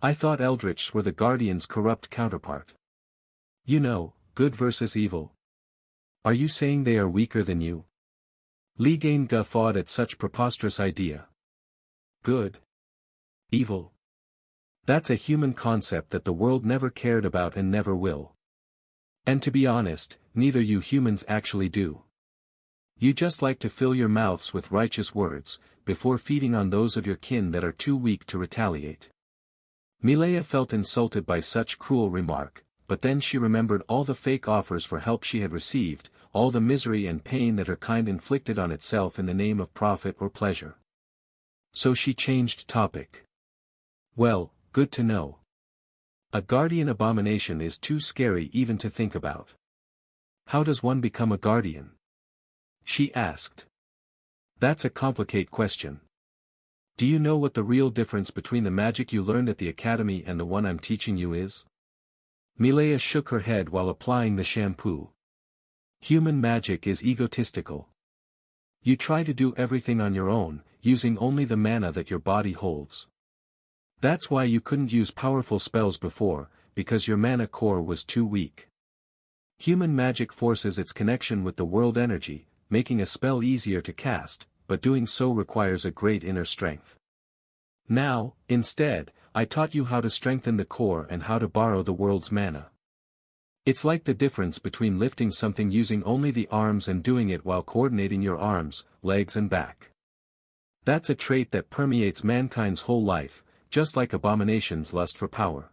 A: I thought eldritchs were the guardian's corrupt counterpart. You know, good versus evil. Are you saying they are weaker than you? Ligane guffawed at such preposterous idea. Good. Evil. That's a human concept that the world never cared about and never will. And to be honest, neither you humans actually do. You just like to fill your mouths with righteous words, before feeding on those of your kin that are too weak to retaliate. Milea felt insulted by such cruel remark, but then she remembered all the fake offers for help she had received, all the misery and pain that her kind inflicted on itself in the name of profit or pleasure. So she changed topic. Well, good to know. A guardian abomination is too scary even to think about. How does one become a guardian? She asked. That's a complicated question. Do you know what the real difference between the magic you learned at the academy and the one I'm teaching you is? Milea shook her head while applying the shampoo. Human magic is egotistical. You try to do everything on your own, using only the mana that your body holds. That's why you couldn't use powerful spells before, because your mana core was too weak. Human magic forces its connection with the world energy, making a spell easier to cast, but doing so requires a great inner strength. Now, instead, I taught you how to strengthen the core and how to borrow the world's mana. It's like the difference between lifting something using only the arms and doing it while coordinating your arms, legs and back. That's a trait that permeates mankind's whole life, just like abomination's lust for power.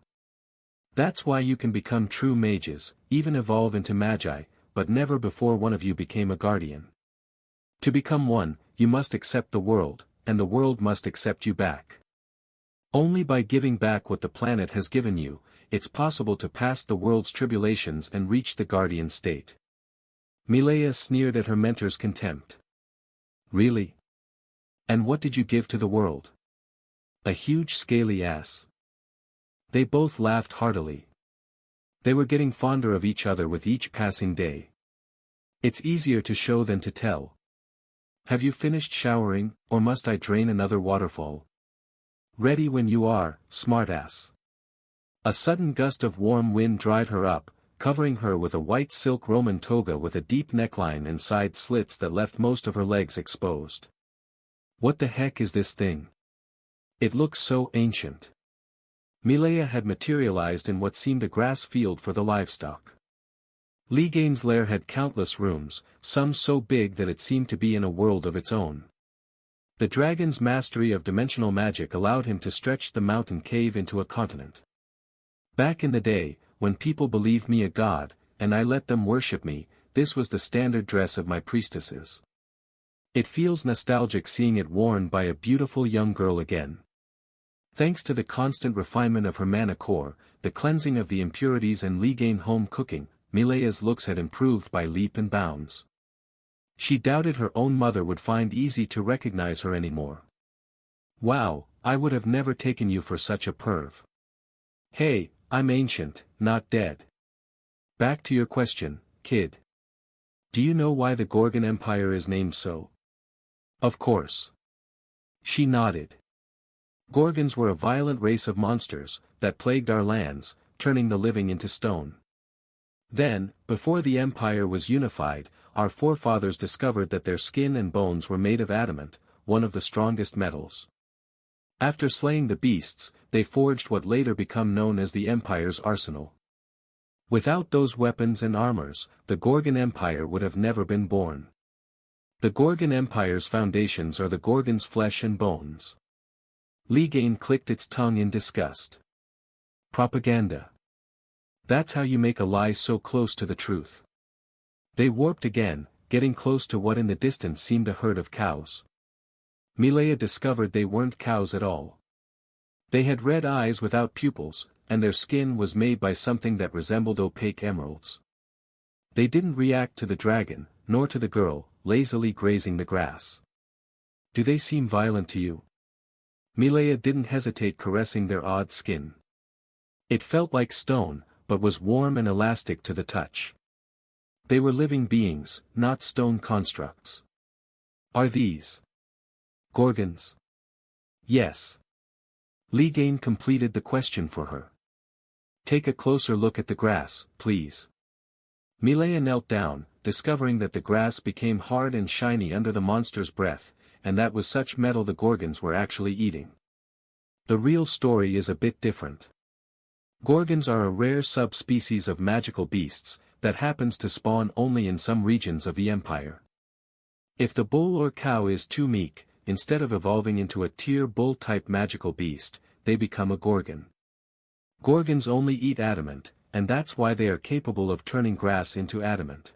A: That's why you can become true mages, even evolve into magi, but never before one of you became a guardian. To become one, you must accept the world, and the world must accept you back. Only by giving back what the planet has given you, it's possible to pass the world's tribulations and reach the guardian state. Milea sneered at her mentor's contempt. Really? And what did you give to the world? A huge scaly ass. They both laughed heartily. They were getting fonder of each other with each passing day. It's easier to show than to tell. Have you finished showering, or must I drain another waterfall? Ready when you are, smartass. A sudden gust of warm wind dried her up, covering her with a white silk Roman toga with a deep neckline and side slits that left most of her legs exposed. What the heck is this thing? It looks so ancient. Milea had materialized in what seemed a grass field for the livestock. Ligane's lair had countless rooms, some so big that it seemed to be in a world of its own. The dragon's mastery of dimensional magic allowed him to stretch the mountain cave into a continent. Back in the day, when people believed me a god, and I let them worship me, this was the standard dress of my priestesses. It feels nostalgic seeing it worn by a beautiful young girl again. Thanks to the constant refinement of her mana core, the cleansing of the impurities and Ligane home cooking, Milea's looks had improved by leap and bounds. She doubted her own mother would find easy to recognize her anymore. Wow, I would have never taken you for such a perv. Hey, I'm ancient, not dead. Back to your question, kid. Do you know why the Gorgon Empire is named so? Of course. She nodded. Gorgons were a violent race of monsters, that plagued our lands, turning the living into stone. Then, before the empire was unified, our forefathers discovered that their skin and bones were made of adamant, one of the strongest metals. After slaying the beasts, they forged what later became known as the Empire's arsenal. Without those weapons and armors, the Gorgon Empire would have never been born. The Gorgon Empire's foundations are the Gorgon's flesh and bones. Ligain clicked its tongue in disgust. Propaganda. That's how you make a lie so close to the truth. They warped again, getting close to what in the distance seemed a herd of cows. Milea discovered they weren't cows at all. They had red eyes without pupils, and their skin was made by something that resembled opaque emeralds. They didn't react to the dragon, nor to the girl, lazily grazing the grass. Do they seem violent to you? Milea didn't hesitate caressing their odd skin. It felt like stone, but was warm and elastic to the touch. They were living beings, not stone constructs. Are these Gorgons? Yes. Ligain completed the question for her. Take a closer look at the grass, please. Milea knelt down, discovering that the grass became hard and shiny under the monster's breath, and that was such metal the Gorgons were actually eating. The real story is a bit different. Gorgons are a rare subspecies of magical beasts, that happens to spawn only in some regions of the Empire. If the bull or cow is too meek, instead of evolving into a tier bull-type magical beast, they become a Gorgon. Gorgons only eat adamant, and that's why they are capable of turning grass into adamant.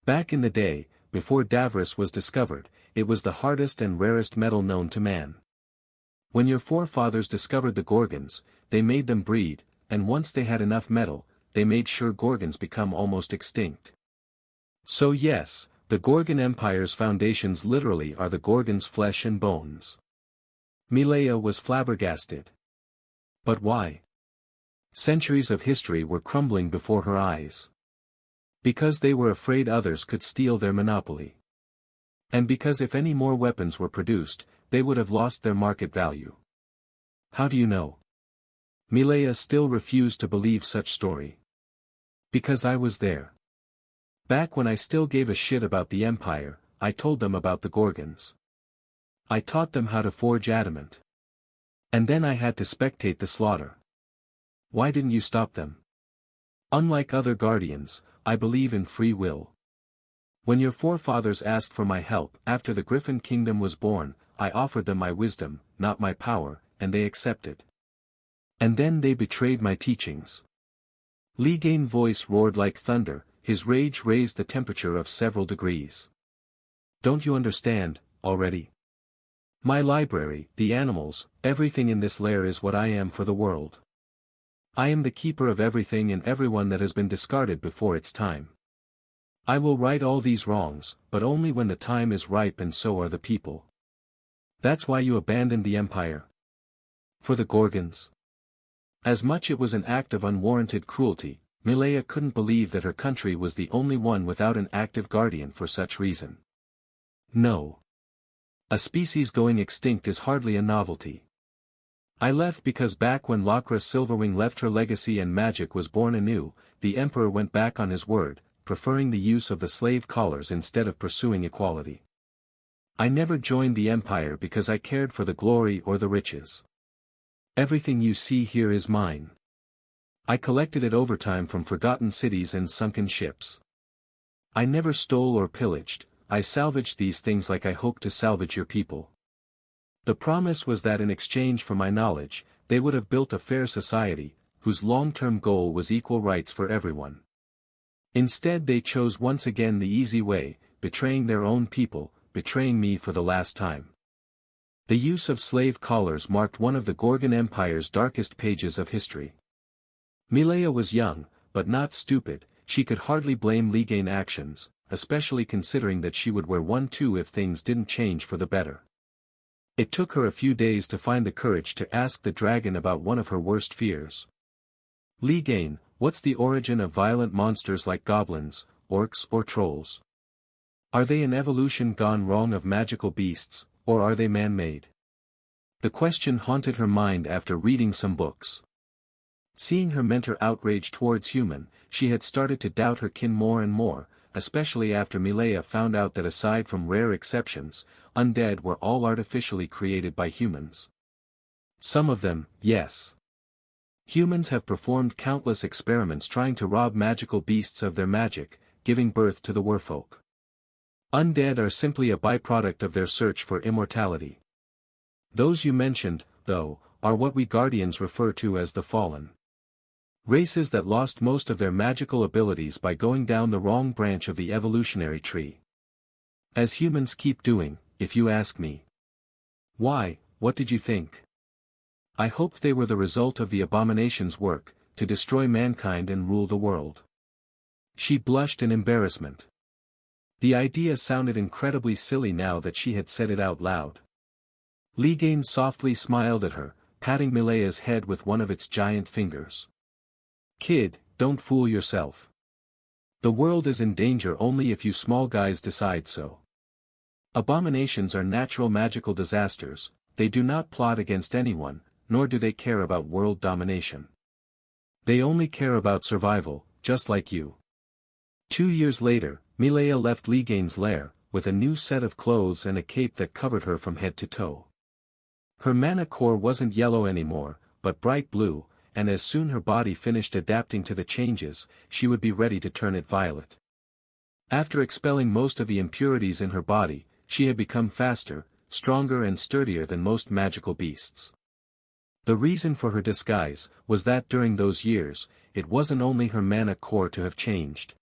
A: Back in the day, before Davros was discovered, it was the hardest and rarest metal known to man. When your forefathers discovered the Gorgons, they made them breed, and once they had enough metal, they made sure Gorgons become almost extinct. So yes, the Gorgon Empire's foundations literally are the Gorgons' flesh and bones. Milea was flabbergasted. But why? Centuries of history were crumbling before her eyes. Because they were afraid others could steal their monopoly. And because if any more weapons were produced, they would have lost their market value. How do you know? Milea still refused to believe such story. Because I was there. Back when I still gave a shit about the Empire, I told them about the Gorgons. I taught them how to forge adamant. And then I had to spectate the slaughter. Why didn't you stop them? Unlike other guardians, I believe in free will. When your forefathers asked for my help after the Griffin Kingdom was born, I offered them my wisdom, not my power, and they accepted. And then they betrayed my teachings. Ligain's voice roared like thunder, his rage raised the temperature of several degrees. Don't you understand, already? My library, the animals, everything in this lair is what I am for the world. I am the keeper of everything and everyone that has been discarded before its time. I will right all these wrongs, but only when the time is ripe, and so are the people. That's why you abandoned the Empire. For the Gorgons. As much it was an act of unwarranted cruelty, Milea couldn't believe that her country was the only one without an active guardian for such reason. No. A species going extinct is hardly a novelty. I left because back when Locra Silverwing left her legacy and magic was born anew, the Emperor went back on his word, preferring the use of the slave collars instead of pursuing equality. I never joined the Empire because I cared for the glory or the riches. Everything you see here is mine. I collected it over time from forgotten cities and sunken ships. I never stole or pillaged, I salvaged these things like I hope to salvage your people. The promise was that in exchange for my knowledge, they would have built a fair society, whose long-term goal was equal rights for everyone. Instead they chose once again the easy way, betraying their own people, betraying me for the last time. The use of slave collars marked one of the Gorgon Empire's darkest pages of history. Milea was young, but not stupid. She could hardly blame Ligain's actions, especially considering that she would wear one too if things didn't change for the better. It took her a few days to find the courage to ask the dragon about one of her worst fears. Ligain, what's the origin of violent monsters like goblins, orcs or trolls? Are they an evolution gone wrong of magical beasts, or are they man-made? The question haunted her mind after reading some books. Seeing her mentor outrage towards human, she had started to doubt her kin more and more, especially after Milea found out that aside from rare exceptions, undead were all artificially created by humans. Some of them, yes. Humans have performed countless experiments trying to rob magical beasts of their magic, giving birth to the werfolk. Undead are simply a byproduct of their search for immortality. Those you mentioned, though, are what we Guardians refer to as the Fallen. Races that lost most of their magical abilities by going down the wrong branch of the evolutionary tree. As humans keep doing, if you ask me. Why, what did you think? I hoped they were the result of the abomination's work, to destroy mankind and rule the world. She blushed in embarrassment. The idea sounded incredibly silly now that she had said it out loud. Ligane softly smiled at her, patting Milea's head with one of its giant fingers. Kid, don't fool yourself. The world is in danger only if you small guys decide so. Abominations are natural magical disasters, they do not plot against anyone, nor do they care about world domination. They only care about survival, just like you. 2 years later, Milea left Ligane's lair, with a new set of clothes and a cape that covered her from head to toe. Her mana core wasn't yellow anymore, but bright blue, and as soon her body finished adapting to the changes, she would be ready to turn it violet. After expelling most of the impurities in her body, she had become faster, stronger and sturdier than most magical beasts. The reason for her disguise was that during those years, it wasn't only her mana core to have changed.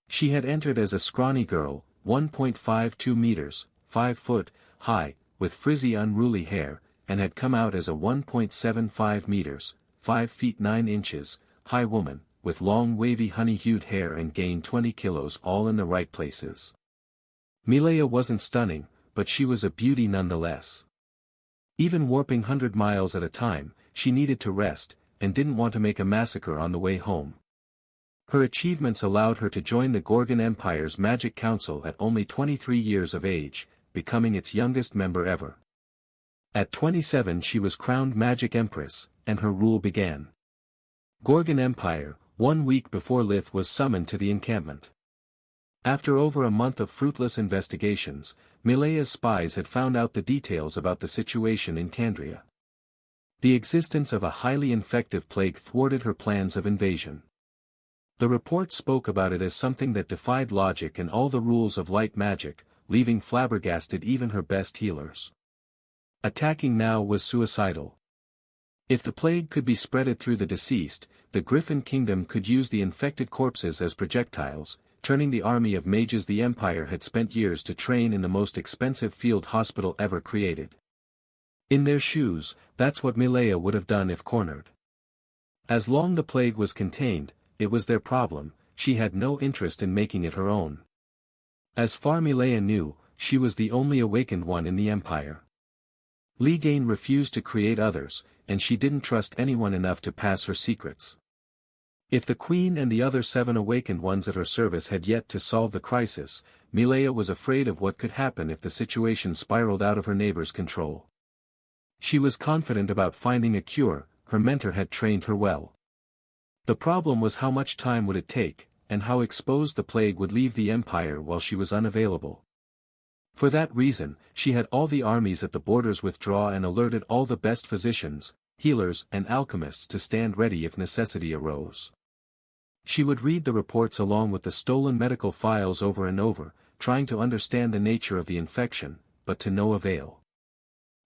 A: She had entered as a scrawny girl, 1.52 meters, 5 foot, high, with frizzy unruly hair, and had come out as a 1.75 meters, 5 feet 9 inches, high woman, with long wavy honey-hued hair and gained 20 kilos all in the right places. Milea wasn't stunning, but she was a beauty nonetheless. Even warping 100 miles at a time, she needed to rest, and didn't want to make a massacre on the way home. Her achievements allowed her to join the Gorgon Empire's Magic Council at only 23 years of age, becoming its youngest member ever. At 27 she was crowned Magic Empress, and her rule began. Gorgon Empire, 1 week before Lith was summoned to the encampment. After over a month of fruitless investigations, Milea's spies had found out the details about the situation in Candria. The existence of a highly infective plague thwarted her plans of invasion. The report spoke about it as something that defied logic and all the rules of light magic, leaving flabbergasted even her best healers. Attacking now was suicidal. If the plague could be spreaded through the deceased, the Griffin Kingdom could use the infected corpses as projectiles, turning the army of mages the Empire had spent years to train in the most expensive field hospital ever created. In their shoes, that's what Milea would have done if cornered. As long the plague was contained, it was their problem, she had no interest in making it her own. As far Milea knew, she was the only awakened one in the Empire. Ligane refused to create others, and she didn't trust anyone enough to pass her secrets. If the Queen and the other 7 awakened ones at her service had yet to solve the crisis, Milea was afraid of what could happen if the situation spiraled out of her neighbor's control. She was confident about finding a cure, her mentor had trained her well. The problem was how much time would it take, and how exposed the plague would leave the Empire while she was unavailable. For that reason, she had all the armies at the borders withdraw and alerted all the best physicians, healers and alchemists to stand ready if necessity arose. She would read the reports along with the stolen medical files over and over, trying to understand the nature of the infection, but to no avail.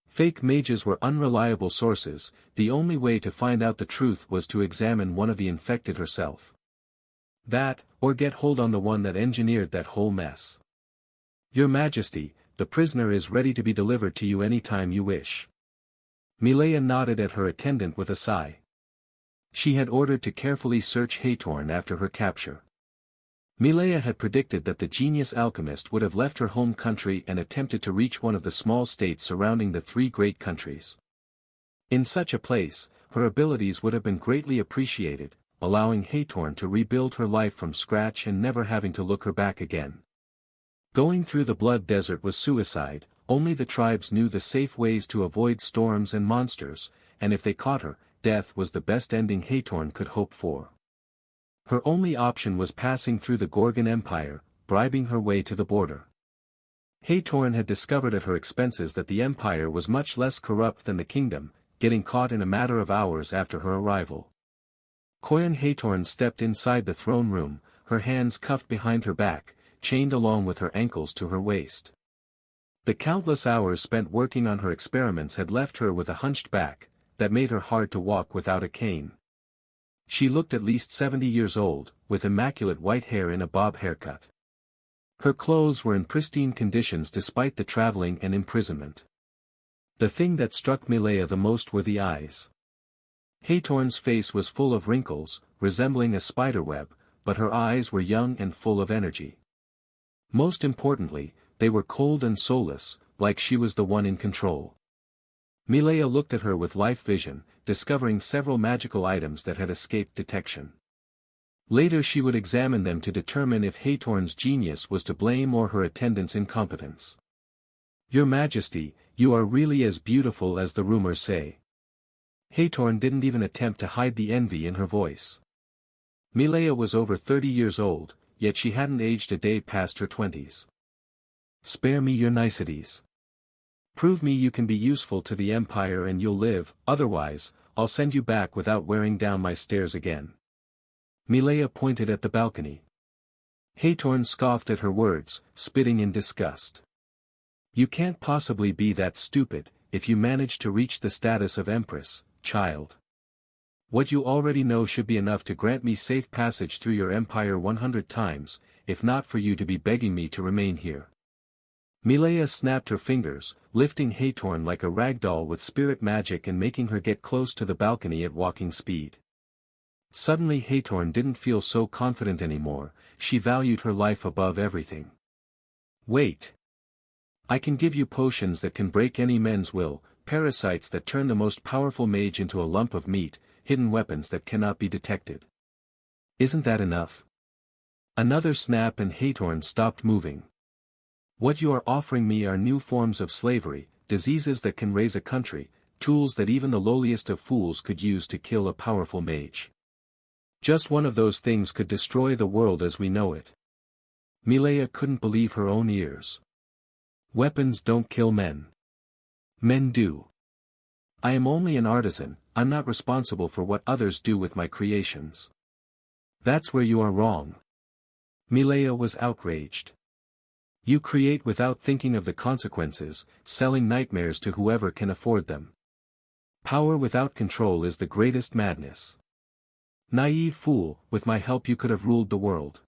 A: Fake mages were unreliable sources, the only way to find out the truth was to examine one of the infected herself. That, or get hold on the one that engineered that whole mess. Your Majesty, the prisoner is ready to be delivered to you any time you wish. Milea nodded at her attendant with a sigh. She had ordered to carefully search Haytorn after her capture. Milea had predicted that the genius alchemist would have left her home country and attempted to reach one of the small states surrounding the 3 great countries. In such a place, her abilities would have been greatly appreciated, allowing Haytorn to rebuild her life from scratch and never having to look her back again. Going through the Blood Desert was suicide, only the tribes knew the safe ways to avoid storms and monsters, and if they caught her, death was the best ending Haytorn could hope for. Her only option was passing through the Gorgon Empire, bribing her way to the border. Haytorn had discovered at her expenses that the Empire was much less corrupt than the kingdom, getting caught in a matter of hours after her arrival. Koyan Haytorn stepped inside the throne room, her hands cuffed behind her back, chained along with her ankles to her waist. The countless hours spent working on her experiments had left her with a hunched back, that made her hard to walk without a cane. She looked at least 70 years old, with immaculate white hair in a bob haircut. Her clothes were in pristine conditions despite the traveling and imprisonment. The thing that struck Milea the most were the eyes. Hathorn's face was full of wrinkles, resembling a spiderweb, but her eyes were young and full of energy. Most importantly, they were cold and soulless, like she was the one in control. Milea looked at her with life vision, discovering several magical items that had escaped detection. Later she would examine them to determine if Hathorn's genius was to blame or her attendant's incompetence. "Your Majesty, you are really as beautiful as the rumors say." Hathorn didn't even attempt to hide the envy in her voice. Milea was over 30 years old, yet she hadn't aged a day past her 20s. "Spare me your niceties. Prove me you can be useful to the Empire and you'll live, otherwise, I'll send you back without wearing down my stairs again." Milea pointed at the balcony. Hathorn scoffed at her words, spitting in disgust. "You can't possibly be that stupid, if you manage to reach the status of Empress, child. What you already know should be enough to grant me safe passage through your empire 100 times, if not for you to be begging me to remain here." Milea snapped her fingers, lifting Hathorn like a ragdoll with spirit magic and making her get close to the balcony at walking speed. Suddenly Hathorn didn't feel so confident anymore, she valued her life above everything. "Wait. I can give you potions that can break any man's will, parasites that turn the most powerful mage into a lump of meat, hidden weapons that cannot be detected. Isn't that enough?" Another snap and Hathorn stopped moving. "What you are offering me are new forms of slavery, diseases that can raise a country, tools that even the lowliest of fools could use to kill a powerful mage. Just one of those things could destroy the world as we know it." Milea couldn't believe her own ears. "Weapons don't kill men. Men do. I am only an artisan, I'm not responsible for what others do with my creations." "That's where you are wrong." Milea was outraged. "You create without thinking of the consequences, selling nightmares to whoever can afford them. Power without control is the greatest madness. Naive fool, with my help you could have ruled the world.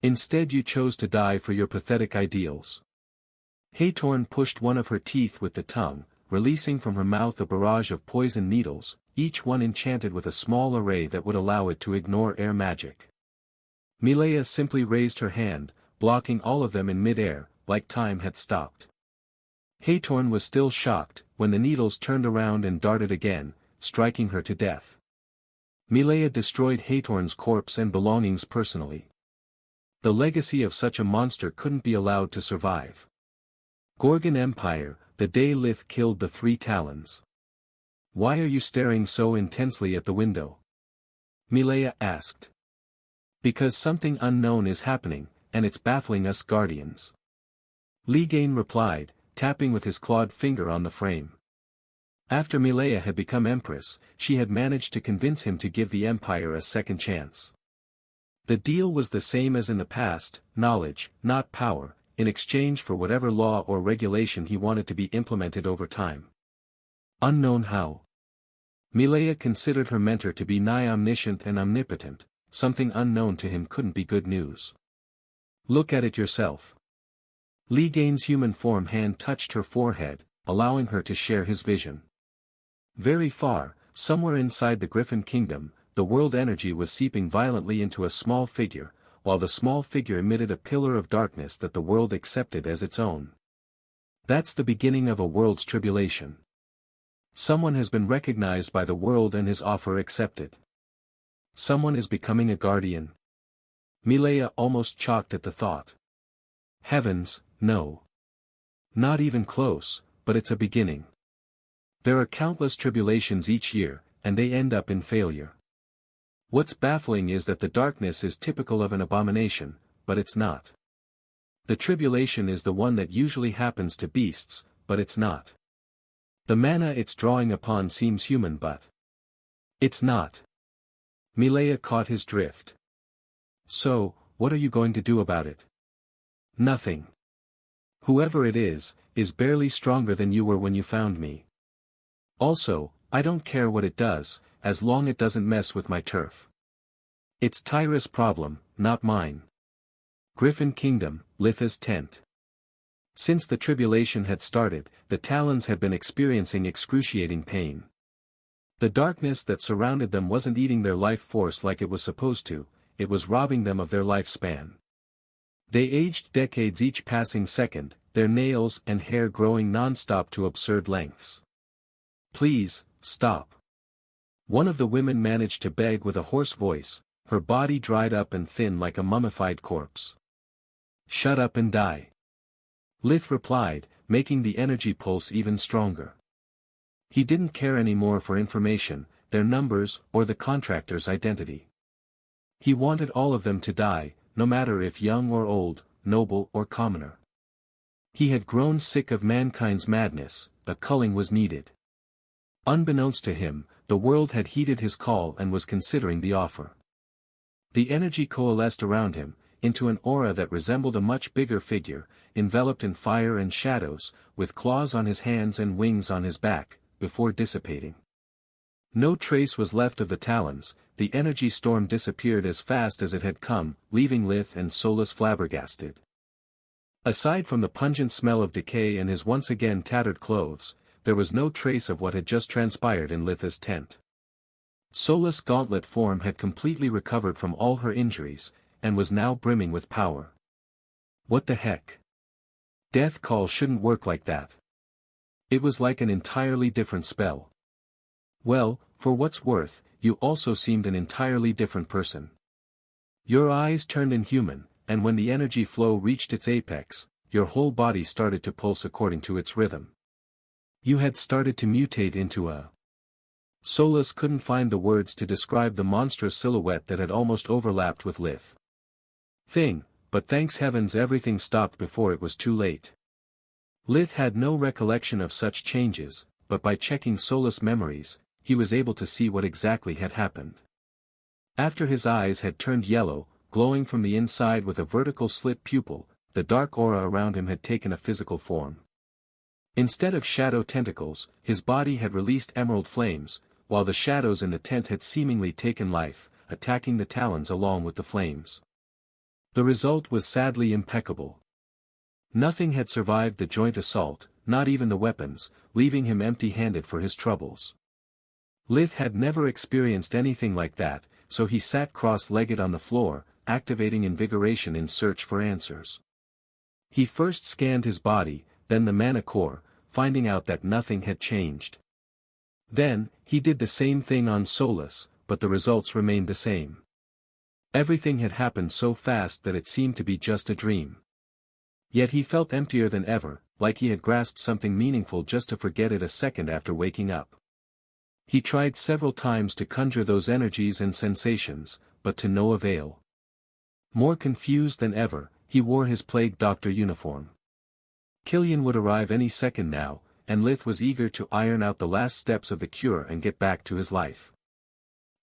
A: Instead you chose to die for your pathetic ideals." Hathorn pushed one of her teeth with the tongue, releasing from her mouth a barrage of poison needles, each one enchanted with a small array that would allow it to ignore air magic. Milea simply raised her hand, blocking all of them in mid-air, like time had stopped. Hathorn was still shocked, when the needles turned around and darted again, striking her to death. Milea destroyed Hathorn's corpse and belongings personally. The legacy of such a monster couldn't be allowed to survive. Gorgon Empire, the day Lith killed the 3 Talons. "Why are you staring so intensely at the window?" Milea asked. "Because something unknown is happening, and it's baffling us Guardians." Ligane replied, tapping with his clawed finger on the frame. After Milea had become Empress, she had managed to convince him to give the Empire a second chance. The deal was the same as in the past, knowledge, not power, in exchange for whatever law or regulation he wanted to be implemented over time. Unknown how. Milea considered her mentor to be nigh omniscient and omnipotent, something unknown to him couldn't be good news. "Look at it yourself." Ligane's human form hand touched her forehead, allowing her to share his vision. Very far, somewhere inside the Griffin Kingdom, the world energy was seeping violently into a small figure, while the small figure emitted a pillar of darkness that the world accepted as its own. That's the beginning of a world's tribulation. Someone has been recognized by the world and his offer accepted. Someone is becoming a guardian. Milea almost choked at the thought. Heavens, no. Not even close, but it's a beginning. There are countless tribulations each year, and they end up in failure. What's baffling is that the darkness is typical of an abomination, but it's not. The tribulation is the one that usually happens to beasts, but it's not. The mana it's drawing upon seems human but it's not. Milea caught his drift. "So, what are you going to do about it?" "Nothing." Whoever it is barely stronger than you were when you found me. Also, I don't care what it does, as long it doesn't mess with my turf. It's Tyra's problem, not mine. Griffin Kingdom, Lith's tent. Since the tribulation had started, the Talons had been experiencing excruciating pain. The darkness that surrounded them wasn't eating their life force like it was supposed to, it was robbing them of their lifespan. They aged decades each passing second, their nails and hair growing non-stop to absurd lengths. Please, stop. One of the women managed to beg with a hoarse voice, her body dried up and thin like a mummified corpse. Shut up and die. Lith replied, making the energy pulse even stronger. He didn't care anymore for information, their numbers, or the contractor's identity. He wanted all of them to die, no matter if young or old, noble or commoner. He had grown sick of mankind's madness, a culling was needed. Unbeknownst to him, the world had heeded his call and was considering the offer. The energy coalesced around him, into an aura that resembled a much bigger figure, enveloped in fire and shadows, with claws on his hands and wings on his back, before dissipating. No trace was left of the Talons, the energy storm disappeared as fast as it had come, leaving Lith and Solus flabbergasted. Aside from the pungent smell of decay and his once again tattered clothes, there was no trace of what had just transpired in Lith's tent. Solus' gauntlet form had completely recovered from all her injuries, and was now brimming with power. What the heck? Death call shouldn't work like that. It was like an entirely different spell. Well, for what's worth, you also seemed an entirely different person. Your eyes turned inhuman, and when the energy flow reached its apex, your whole body started to pulse according to its rhythm. You had started to mutate into a... Solus couldn't find the words to describe the monstrous silhouette that had almost overlapped with Lith. Thing, but thanks heavens everything stopped before it was too late. Lith had no recollection of such changes, but by checking Solus' memories, he was able to see what exactly had happened. After his eyes had turned yellow, glowing from the inside with a vertical slit pupil, the dark aura around him had taken a physical form. Instead of shadow tentacles, his body had released emerald flames, while the shadows in the tent had seemingly taken life, attacking the Talons along with the flames. The result was sadly impeccable. Nothing had survived the joint assault, not even the weapons, leaving him empty-handed for his troubles. Lith had never experienced anything like that, so he sat cross-legged on the floor, activating invigoration in search for answers. He first scanned his body, then the mana core, finding out that nothing had changed. Then, he did the same thing on Solus, but the results remained the same. Everything had happened so fast that it seemed to be just a dream. Yet he felt emptier than ever, like he had grasped something meaningful just to forget it a second after waking up. He tried several times to conjure those energies and sensations, but to no avail. More confused than ever, he wore his plague doctor uniform. Killian would arrive any second now, and Lith was eager to iron out the last steps of the cure and get back to his life.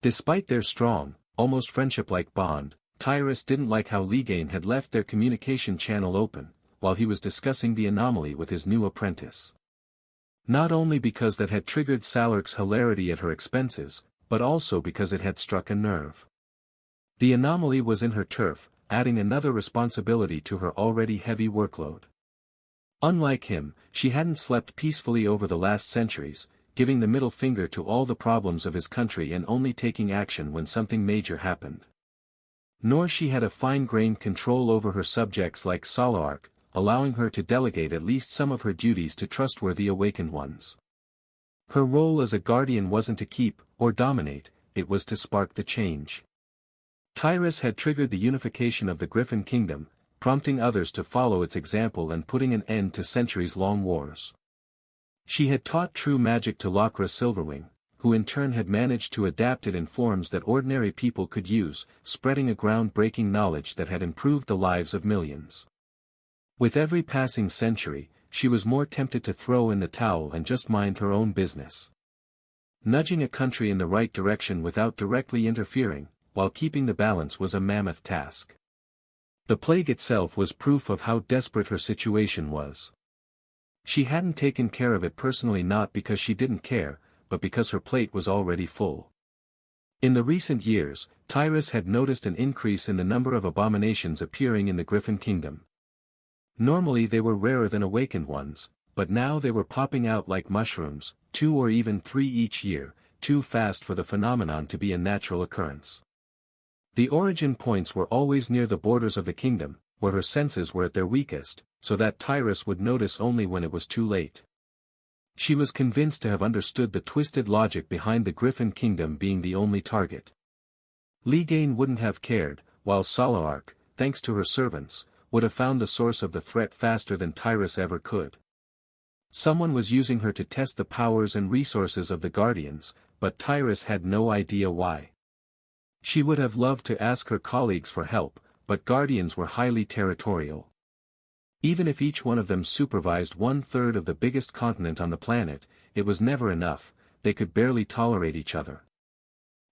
A: Despite their strong, almost friendship-like bond, Tyrus didn't like how Ligane had left their communication channel open, while he was discussing the anomaly with his new apprentice. Not only because that had triggered Salurk's hilarity at her expenses, but also because it had struck a nerve. The anomaly was in her turf, adding another responsibility to her already heavy workload. Unlike him, she hadn't slept peacefully over the last centuries, giving the middle finger to all the problems of his country and only taking action when something major happened. Nor she had a fine-grained control over her subjects like Salurk, allowing her to delegate at least some of her duties to trustworthy awakened ones. Her role as a guardian wasn't to keep, or dominate, it was to spark the change. Tyrus had triggered the unification of the Griffin Kingdom, prompting others to follow its example and putting an end to centuries-long wars. She had taught true magic to Lakra Silverwing, who in turn had managed to adapt it in forms that ordinary people could use, spreading a groundbreaking knowledge that had improved the lives of millions. With every passing century, she was more tempted to throw in the towel and just mind her own business. Nudging a country in the right direction without directly interfering, while keeping the balance was a mammoth task. The plague itself was proof of how desperate her situation was. She hadn't taken care of it personally, not because she didn't care, but because her plate was already full. In the recent years, Tyrus had noticed an increase in the number of abominations appearing in the Griffin Kingdom. Normally they were rarer than awakened ones, but now they were popping out like mushrooms, 2 or even 3 each year, too fast for the phenomenon to be a natural occurrence. The origin points were always near the borders of the kingdom, where her senses were at their weakest, so that Tyrus would notice only when it was too late. She was convinced to have understood the twisted logic behind the Griffin Kingdom being the only target. Ligane wouldn't have cared, while Salaark, thanks to her servants, would have found the source of the threat faster than Tyrus ever could. Someone was using her to test the powers and resources of the Guardians, but Tyrus had no idea why. She would have loved to ask her colleagues for help, but Guardians were highly territorial. Even if each one of them supervised 1/3 of the biggest continent on the planet, it was never enough, they could barely tolerate each other.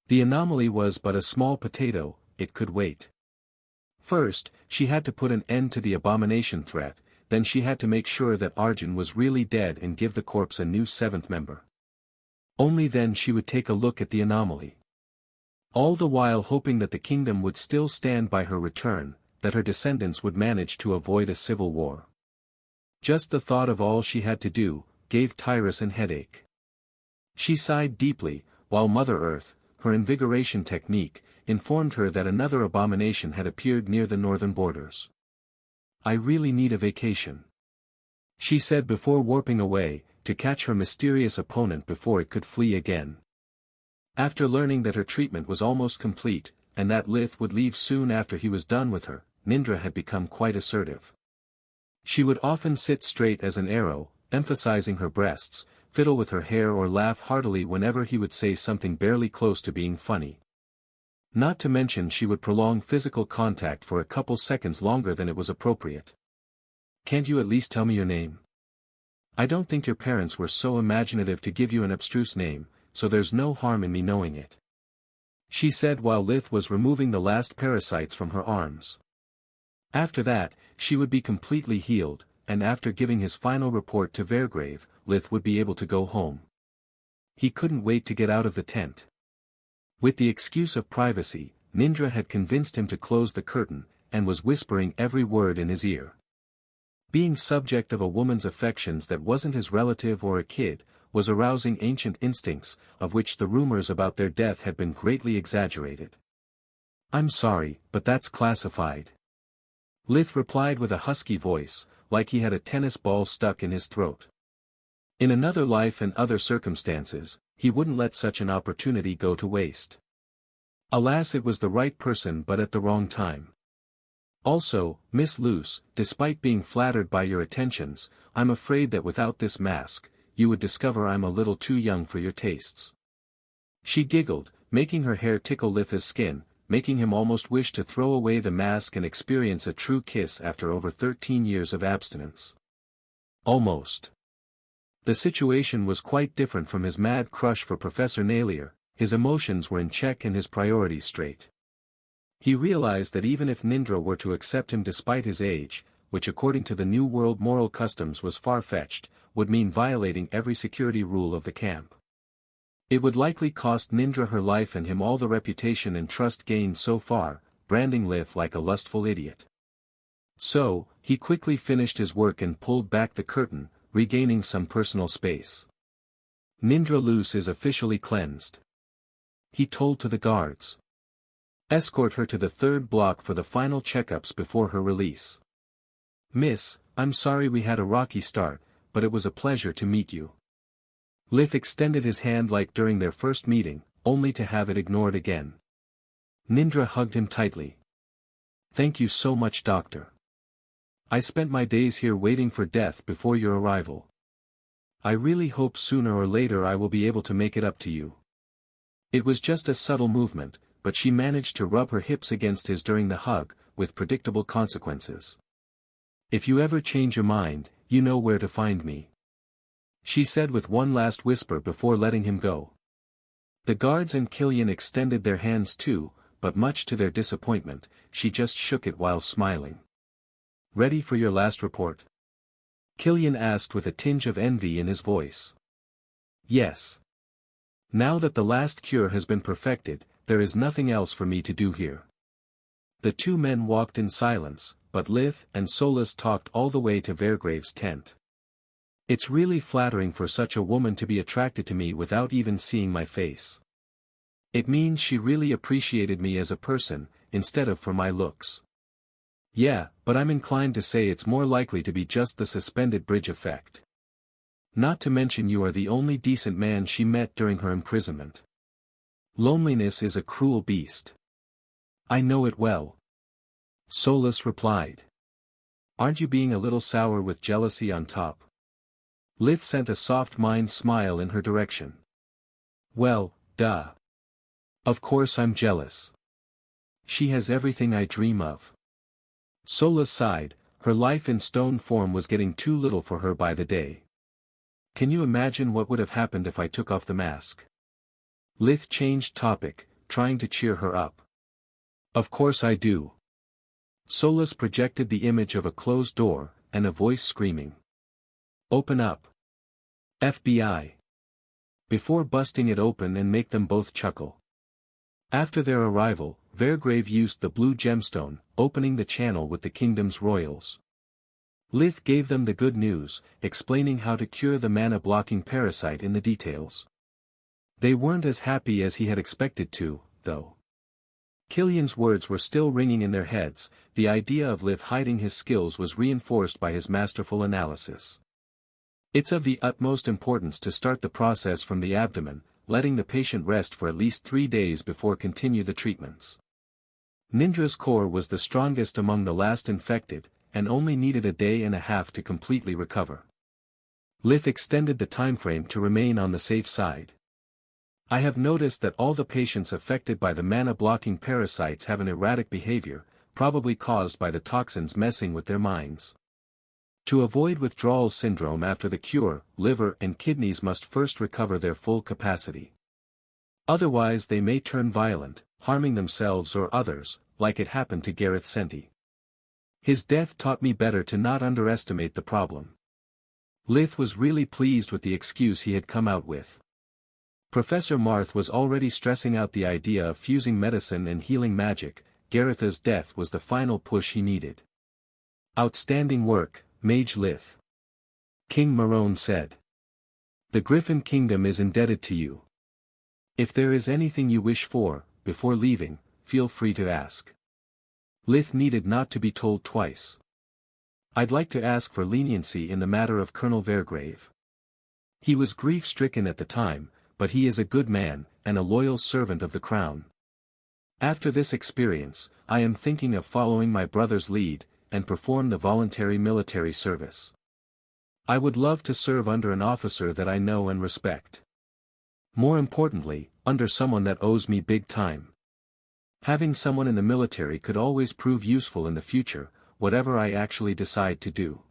A: The anomaly was but a small potato, it could wait. First, she had to put an end to the abomination threat, then she had to make sure that Arjun was really dead and give the corpse a new 7th member. Only then she would take a look at the anomaly. All the while hoping that the kingdom would still stand by her return, that her descendants would manage to avoid a civil war. Just the thought of all she had to do, gave Tyrus an headache. She sighed deeply, while Mother Earth, her invigoration technique, informed her that another abomination had appeared near the northern borders. "I really need a vacation," she said before warping away, to catch her mysterious opponent before it could flee again. After learning that her treatment was almost complete, and that Lith would leave soon after he was done with her, Nindra had become quite assertive. She would often sit straight as an arrow, emphasizing her breasts, fiddle with her hair or laugh heartily whenever he would say something barely close to being funny. Not to mention she would prolong physical contact for a couple seconds longer than it was appropriate. "Can't you at least tell me your name? I don't think your parents were so imaginative to give you an abstruse name, so there's no harm in me knowing it," she said while Lith was removing the last parasites from her arms. After that, she would be completely healed, and after giving his final report to Vergrave, Lith would be able to go home. He couldn't wait to get out of the tent. With the excuse of privacy, Nindra had convinced him to close the curtain, and was whispering every word in his ear. Being subject of a woman's affections that wasn't his relative or a kid, was arousing ancient instincts, of which the rumors about their death had been greatly exaggerated. "I'm sorry, but that's classified," Lith replied with a husky voice, like he had a tennis ball stuck in his throat. In another life and other circumstances, he wouldn't let such an opportunity go to waste. Alas, it was the right person but at the wrong time. "Also, Miss Luce, despite being flattered by your attentions, I'm afraid that without this mask, you would discover I'm a little too young for your tastes." She giggled, making her hair tickle Lith's skin, making him almost wish to throw away the mask and experience a true kiss after over 13 years of abstinence. Almost. The situation was quite different from his mad crush for Professor Nailier. His emotions were in check and his priorities straight. He realized that even if Nindra were to accept him despite his age, which according to the New World moral customs was far-fetched, would mean violating every security rule of the camp. It would likely cost Nindra her life and him all the reputation and trust gained so far, branding Lith like a lustful idiot. So, he quickly finished his work and pulled back the curtain, regaining some personal space. "Nindra Luce is officially cleansed," he told to the guards. "Escort her to the 3rd block for the final checkups before her release. Miss, I'm sorry we had a rocky start, but it was a pleasure to meet you." Lith extended his hand like during their first meeting, only to have it ignored again. Nindra hugged him tightly. "Thank you so much, Doctor. I spent my days here waiting for death before your arrival. I really hope sooner or later I will be able to make it up to you." It was just a subtle movement, but she managed to rub her hips against his during the hug, with predictable consequences. "If you ever change your mind, you know where to find me," she said with one last whisper before letting him go. The guards and Killian extended their hands too, but much to their disappointment, she just shook it while smiling. "Ready for your last report?" Killian asked with a tinge of envy in his voice. "Yes. Now that the last cure has been perfected, there is nothing else for me to do here." The two men walked in silence, but Lith and Solus talked all the way to Vergrave's tent. "It's really flattering for such a woman to be attracted to me without even seeing my face. It means she really appreciated me as a person, instead of for my looks. Yeah, but I'm inclined to say it's more likely to be just the suspended bridge effect. Not to mention you are the only decent man she met during her imprisonment. Loneliness is a cruel beast." "I know it well," Solus replied. "Aren't you being a little sour with jealousy on top?" Lith sent a soft-minded smile in her direction. "Well, duh. Of course I'm jealous. She has everything I dream of." Solus sighed, her life in stone form was getting too little for her by the day. "Can you imagine what would have happened if I took off the mask?" Lith changed topic, trying to cheer her up. "Of course I do." Solus projected the image of a closed door, and a voice screaming, "Open up! FBI!" before busting it open and make them both chuckle. After their arrival, Vergrave used the blue gemstone, opening the channel with the kingdom's royals. Lith gave them the good news, explaining how to cure the mana-blocking parasite in the details. They weren't as happy as he had expected to, though. Killian's words were still ringing in their heads. The idea of Lith hiding his skills was reinforced by his masterful analysis. "It's of the utmost importance to start the process from the abdomen, letting the patient rest for at least 3 days before continue the treatments. Nindra's core was the strongest among the last infected, and only needed a day and a half to completely recover. Lith extended the timeframe to remain on the safe side. I have noticed that all the patients affected by the mana-blocking parasites have an erratic behavior, probably caused by the toxins messing with their minds. To avoid withdrawal syndrome after the cure, liver and kidneys must first recover their full capacity. Otherwise they may turn violent, harming themselves or others, like it happened to Gareth Senti. His death taught me better to not underestimate the problem." Lith was really pleased with the excuse he had come out with. Professor Marth was already stressing out the idea of fusing medicine and healing magic. Gareth's death was the final push he needed. "Outstanding work, Mage Lith," King Marone said. "The Griffin Kingdom is indebted to you. If there is anything you wish for, before leaving, feel free to ask." Lith needed not to be told twice. "I'd like to ask for leniency in the matter of Colonel Vergrave. He was grief-stricken at the time, but he is a good man, and a loyal servant of the crown. After this experience, I am thinking of following my brother's lead, and perform the voluntary military service. I would love to serve under an officer that I know and respect. More importantly, under someone that owes me big time. Having someone in the military could always prove useful in the future, whatever I actually decide to do."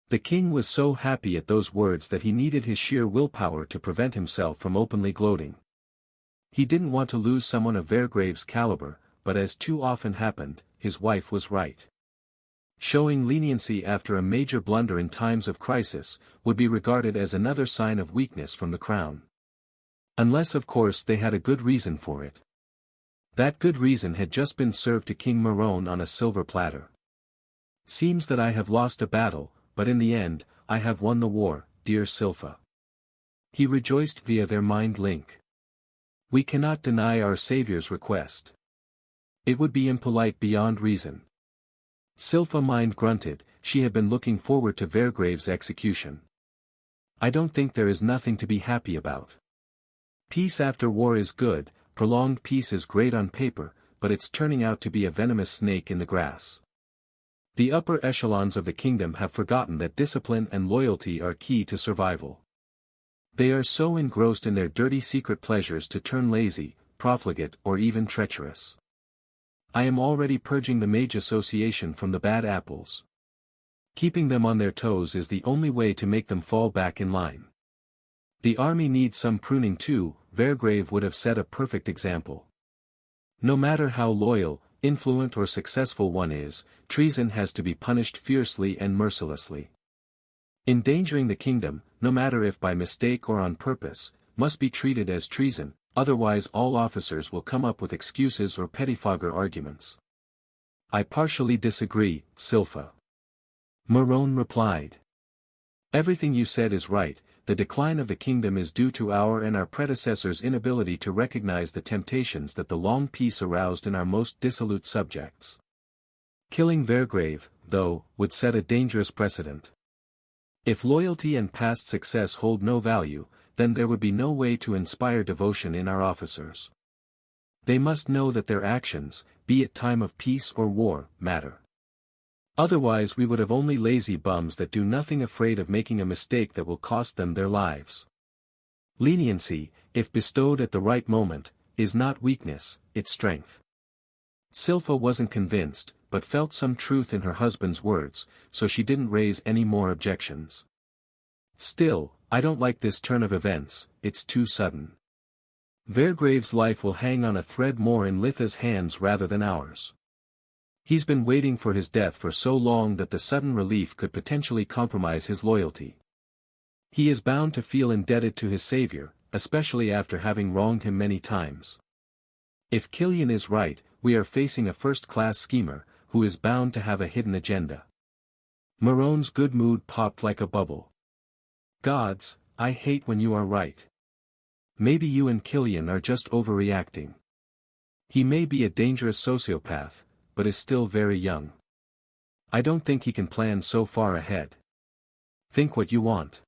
A: The king was so happy at those words that he needed his sheer willpower to prevent himself from openly gloating. He didn't want to lose someone of Vergrave's caliber, but as too often happened, his wife was right. Showing leniency after a major blunder in times of crisis, would be regarded as another sign of weakness from the crown. Unless of course they had a good reason for it. That good reason had just been served to King Marone on a silver platter. "Seems that I have lost a battle, but in the end, I have won the war, dear Silpha." He rejoiced via their mind link. "We cannot deny our Savior's request. It would be impolite beyond reason." Silpha mind grunted. She had been looking forward to Vergrave's execution. "I don't think there is nothing to be happy about. Peace after war is good, prolonged peace is great on paper, but it's turning out to be a venomous snake in the grass. The upper echelons of the kingdom have forgotten that discipline and loyalty are key to survival. They are so engrossed in their dirty secret pleasures to turn lazy, profligate or even treacherous. I am already purging the Mage Association from the bad apples. Keeping them on their toes is the only way to make them fall back in line. The army needs some pruning too. Vergrave would have set a perfect example. No matter how loyal, influent or successful one is, treason has to be punished fiercely and mercilessly. Endangering the kingdom, no matter if by mistake or on purpose, must be treated as treason, otherwise all officers will come up with excuses or pettifogger arguments. I partially disagree, Silpha. Morone replied. Everything you said is right. The decline of the kingdom is due to our and our predecessors' inability to recognize the temptations that the long peace aroused in our most dissolute subjects. Killing Vergrave, though, would set a dangerous precedent. If loyalty and past success hold no value, then there would be no way to inspire devotion in our officers. They must know that their actions, be it time of peace or war, matter. Otherwise we would have only lazy bums that do nothing, afraid of making a mistake that will cost them their lives. Leniency, if bestowed at the right moment, is not weakness, it's strength. Silpha wasn't convinced, but felt some truth in her husband's words, so she didn't raise any more objections. Still, I don't like this turn of events, it's too sudden. Vergrave's life will hang on a thread more in Litha's hands rather than ours. He's been waiting for his death for so long that the sudden relief could potentially compromise his loyalty. He is bound to feel indebted to his savior, especially after having wronged him many times. If Killian is right, we are facing a first-class schemer, who is bound to have a hidden agenda. Morone's good mood popped like a bubble. Gods, I hate when you are right. Maybe you and Killian are just overreacting. He may be a dangerous sociopath, but is still very young. I don't think he can plan so far ahead. Think what you want.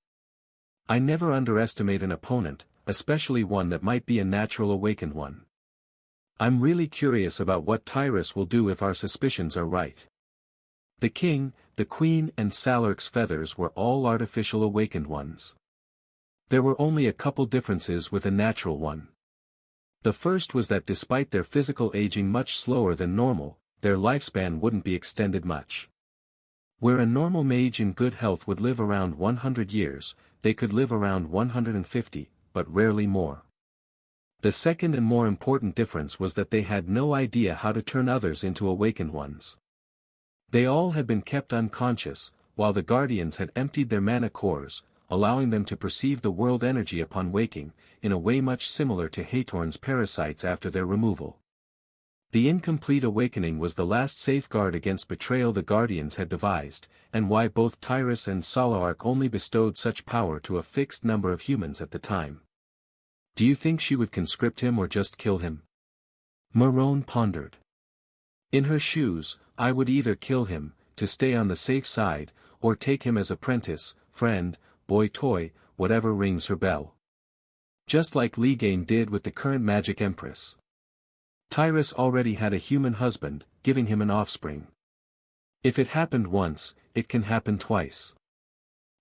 A: I never underestimate an opponent, especially one that might be a natural awakened one. I'm really curious about what Tyrus will do if our suspicions are right. The king, the queen and Salurk's feathers were all artificial awakened ones. There were only a couple differences with a natural one. The first was that despite their physical aging much slower than normal, their lifespan wouldn't be extended much. Where a normal mage in good health would live around 100 years, they could live around 150, but rarely more. The second and more important difference was that they had no idea how to turn others into awakened ones. They all had been kept unconscious, while the guardians had emptied their mana cores, allowing them to perceive the world energy upon waking, in a way much similar to Hathorn's parasites after their removal. The incomplete awakening was the last safeguard against betrayal the guardians had devised, and why both Tyrus and Salark only bestowed such power to a fixed number of humans at the time. Do you think she would conscript him or just kill him? Morone pondered. In her shoes, I would either kill him, to stay on the safe side, or take him as apprentice, friend, boy toy, whatever rings her bell. Just like Ligane did with the current Magic Empress. Tyrus already had a human husband, giving him an offspring. If it happened once, it can happen twice.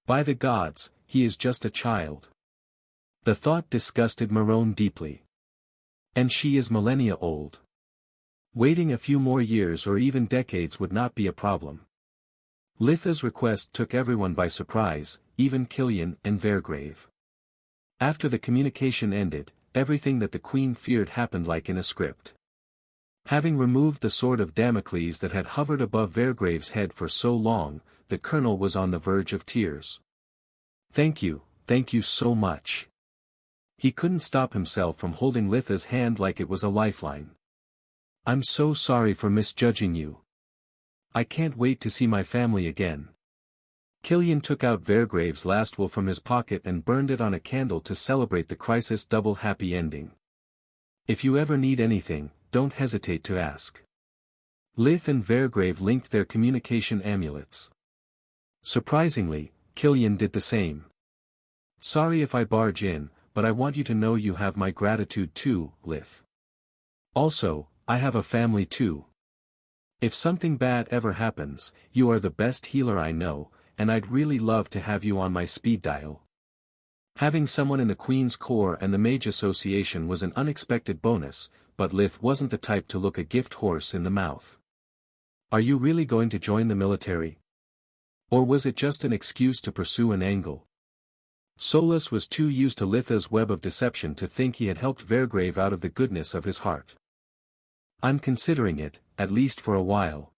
A: By the gods, he is just a child. The thought disgusted Morone deeply. And she is millennia old. Waiting a few more years or even decades would not be a problem. Litha's request took everyone by surprise, even Killian and Vergrave. After the communication ended, everything that the queen feared happened like in a script. Having removed the sword of Damocles that had hovered above Vergrave's head for so long, the colonel was on the verge of tears. Thank you so much. He couldn't stop himself from holding Litha's hand like it was a lifeline. I'm so sorry for misjudging you. I can't wait to see my family again. Killian took out Vergrave's last will from his pocket and burned it on a candle to celebrate the crisis' double happy ending. If you ever need anything, don't hesitate to ask. Lith and Vergrave linked their communication amulets. Surprisingly, Killian did the same. Sorry if I barge in, but I want you to know you have my gratitude too, Lith. Also, I have a family too. If something bad ever happens, you are the best healer I know, and I'd really love to have you on my speed dial. Having someone in the Queen's Corps and the Mage Association was an unexpected bonus, but Lith wasn't the type to look a gift horse in the mouth. Are you really going to join the military? Or was it just an excuse to pursue an angle? Solus was too used to Litha's web of deception to think he had helped Vergrave out of the goodness of his heart. I'm considering it, at least for a while.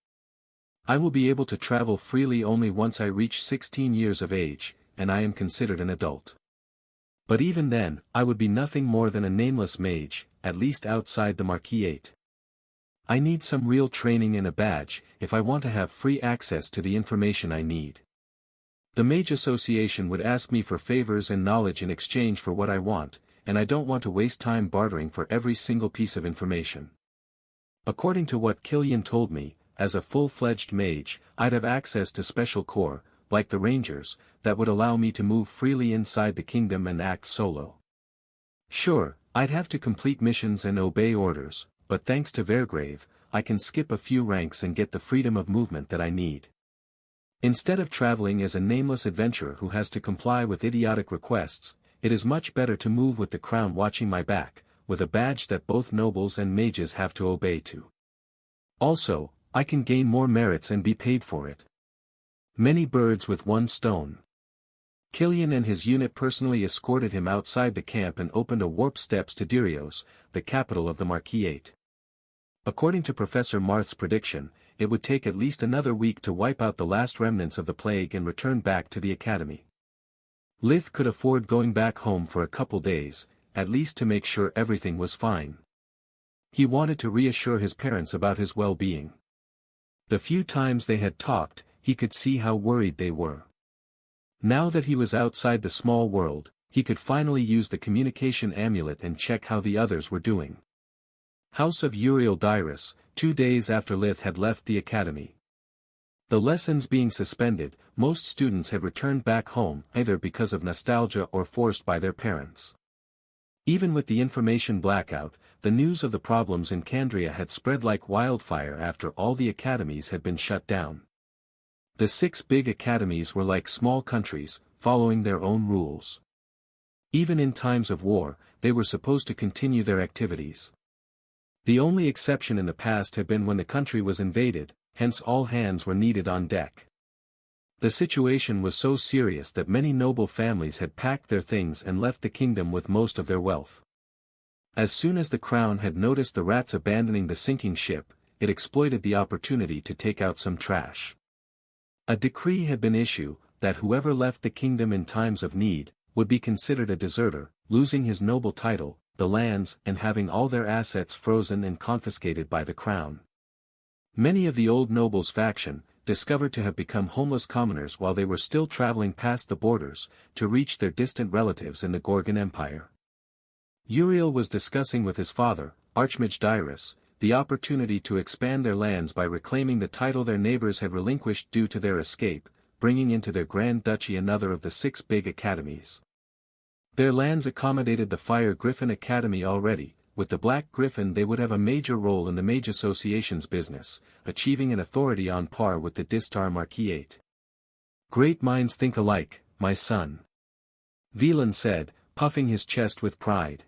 A: I will be able to travel freely only once I reach 16 years of age, and I am considered an adult. But even then, I would be nothing more than a nameless mage, at least outside the Marquis. I need some real training and a badge, if I want to have free access to the information I need. The Mage Association would ask me for favors and knowledge in exchange for what I want, and I don't want to waste time bartering for every single piece of information. According to what Killian told me, as a full-fledged mage, I'd have access to special corps, like the Rangers, that would allow me to move freely inside the kingdom and act solo. Sure, I'd have to complete missions and obey orders, but thanks to Vergrave, I can skip a few ranks and get the freedom of movement that I need. Instead of traveling as a nameless adventurer who has to comply with idiotic requests, it is much better to move with the crown watching my back, with a badge that both nobles and mages have to obey to. Also, I can gain more merits and be paid for it. Many birds with one stone. Killian and his unit personally escorted him outside the camp and opened a warp steps to Dirios, the capital of the Marquis. According to Professor Marth's prediction, it would take at least another week to wipe out the last remnants of the plague and return back to the academy. Lith could afford going back home for a couple days, at least to make sure everything was fine. He wanted to reassure his parents about his well-being. The few times they had talked, he could see how worried they were. Now that he was outside the small world, he could finally use the communication amulet and check how the others were doing. House of Uriel Dyrus, 2 days after Lith had left the academy. The lessons being suspended, most students had returned back home either because of nostalgia or forced by their parents. Even with the information blackout, the news of the problems in Candria had spread like wildfire after all the academies had been shut down. The 6 big academies were like small countries, following their own rules. Even in times of war, they were supposed to continue their activities. The only exception in the past had been when the country was invaded, hence all hands were needed on deck. The situation was so serious that many noble families had packed their things and left the kingdom with most of their wealth. As soon as the crown had noticed the rats abandoning the sinking ship, it exploited the opportunity to take out some trash. A decree had been issued, that whoever left the kingdom in times of need, would be considered a deserter, losing his noble title, the lands and having all their assets frozen and confiscated by the crown. Many of the old nobles' faction, discovered to have become homeless commoners while they were still traveling past the borders, to reach their distant relatives in the Gorgon Empire. Uriel was discussing with his father, Archmage Dyrus, the opportunity to expand their lands by reclaiming the title their neighbors had relinquished due to their escape, bringing into their Grand Duchy another of the 6 big academies. Their lands accommodated the Fire Griffin Academy already. With the Black Griffin they would have a major role in the Mage Association's business, achieving an authority on par with the Distar Marquis. Great minds think alike, my son. Velan said, puffing his chest with pride.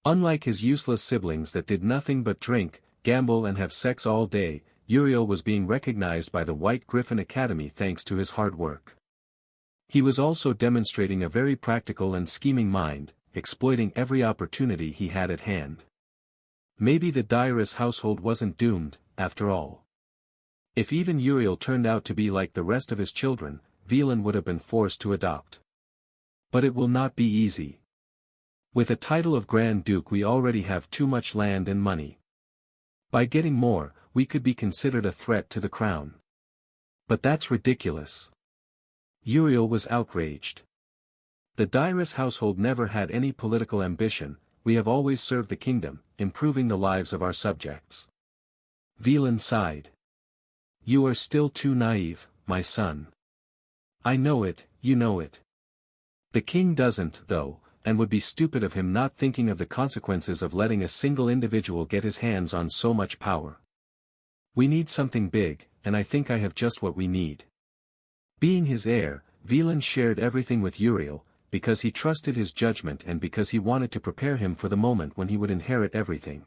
A: Unlike his useless siblings that did nothing but drink, gamble and have sex all day, Uriel was being recognized by the White Griffin Academy thanks to his hard work. He was also demonstrating a very practical and scheming mind, exploiting every opportunity he had at hand. Maybe the Dyrus household wasn't doomed, after all. If even Uriel turned out to be like the rest of his children, Velan would have been forced to adopt. But it will not be easy. With a title of Grand Duke we already have too much land and money. By getting more, we could be considered a threat to the crown. But that's ridiculous. Uriel was outraged. The Dyrus household never had any political ambition, we have always served the kingdom, improving the lives of our subjects. Velan sighed. You are still too naive, my son. I know it, you know it. The king doesn't, though, and would be stupid of him not thinking of the consequences of letting a single individual get his hands on so much power. We need something big, and I think I have just what we need. Being his heir, Velan shared everything with Uriel, because he trusted his judgment and because he wanted to prepare him for the moment when he would inherit everything.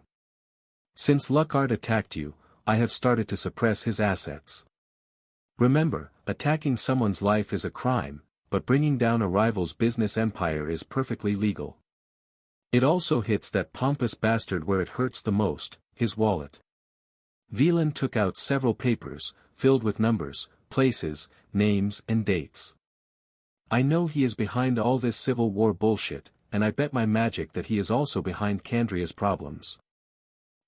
A: Since Luckard attacked you, I have started to suppress his assets. Remember, attacking someone's life is a crime, but bringing down a rival's business empire is perfectly legal. It also hits that pompous bastard where it hurts the most, his wallet. Velan took out several papers, filled with numbers, places, names and dates. I know he is behind all this Civil War bullshit, and I bet my magic that he is also behind Kandria's problems.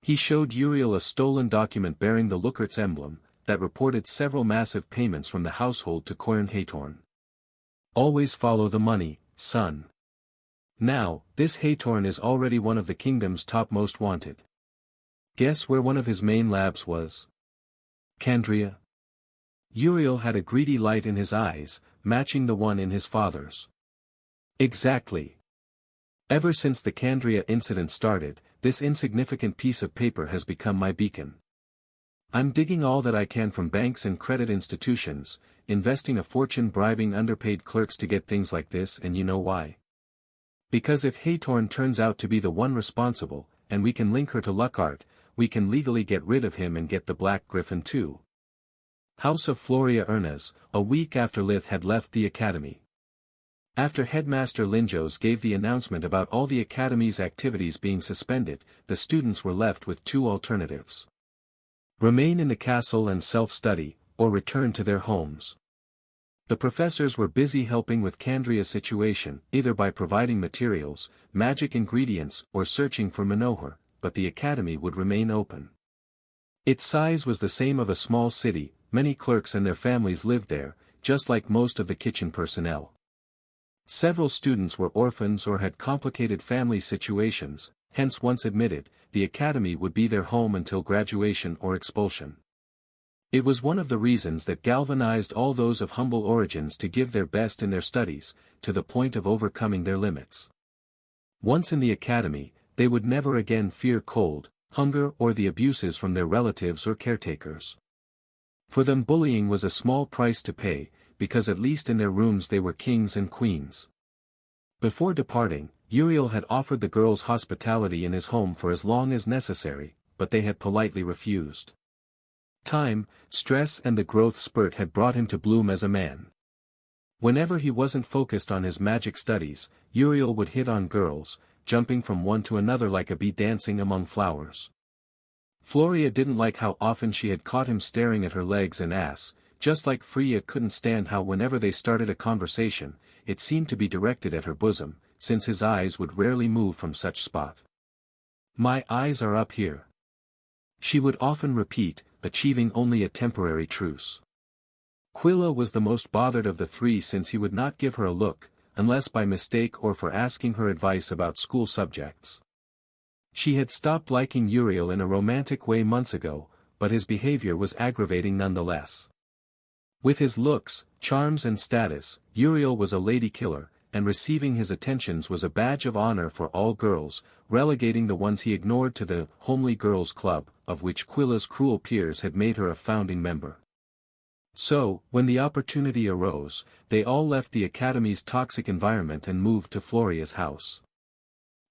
A: He showed Uriel a stolen document bearing the Lookert's emblem, that reported several massive payments from the household to Corin Haytorn. Always follow the money, son. Now, this Haytorn is already one of the kingdom's top most wanted. Guess where one of his main labs was? Kandria. Uriel had a greedy light in his eyes, matching the one in his father's. Exactly. Ever since the Kandria incident started, this insignificant piece of paper has become my beacon. I'm digging all that I can from banks and credit institutions, investing a fortune bribing underpaid clerks to get things like this, and you know why? Because if Haytorn turns out to be the one responsible, and we can link her to Luckart, we can legally get rid of him and get the Black Griffin too. House of Floria Ernaz, a week after Lith had left the academy. After Headmaster Linjos gave the announcement about all the academy's activities being suspended, the students were left with two alternatives. Remain in the castle and self-study, or return to their homes. The professors were busy helping with Kandria's situation, either by providing materials, magic ingredients, or searching for Manohar, but the academy would remain open. Its size was the same of a small city, many clerks and their families lived there, just like most of the kitchen personnel. Several students were orphans or had complicated family situations, hence once admitted, the academy would be their home until graduation or expulsion. It was one of the reasons that galvanized all those of humble origins to give their best in their studies, to the point of overcoming their limits. Once in the academy, they would never again fear cold, hunger or the abuses from their relatives or caretakers. For them bullying was a small price to pay, because at least in their rooms they were kings and queens. Before departing, Uriel had offered the girls hospitality in his home for as long as necessary, but they had politely refused. Time, stress and the growth spurt had brought him to bloom as a man. Whenever he wasn't focused on his magic studies, Uriel would hit on girls, jumping from one to another like a bee dancing among flowers. Floria didn't like how often she had caught him staring at her legs and ass, just like Freya couldn't stand how whenever they started a conversation, it seemed to be directed at her bosom, since his eyes would rarely move from such spot. My eyes are up here. She would often repeat, achieving only a temporary truce. Quilla was the most bothered of the three since he would not give her a look, unless by mistake or for asking her advice about school subjects. She had stopped liking Uriel in a romantic way months ago, but his behavior was aggravating nonetheless. With his looks, charms and status, Uriel was a lady killer, and receiving his attentions was a badge of honor for all girls, relegating the ones he ignored to the homely girls' club, of which Quilla's cruel peers had made her a founding member. So, when the opportunity arose, they all left the academy's toxic environment and moved to Floria's house.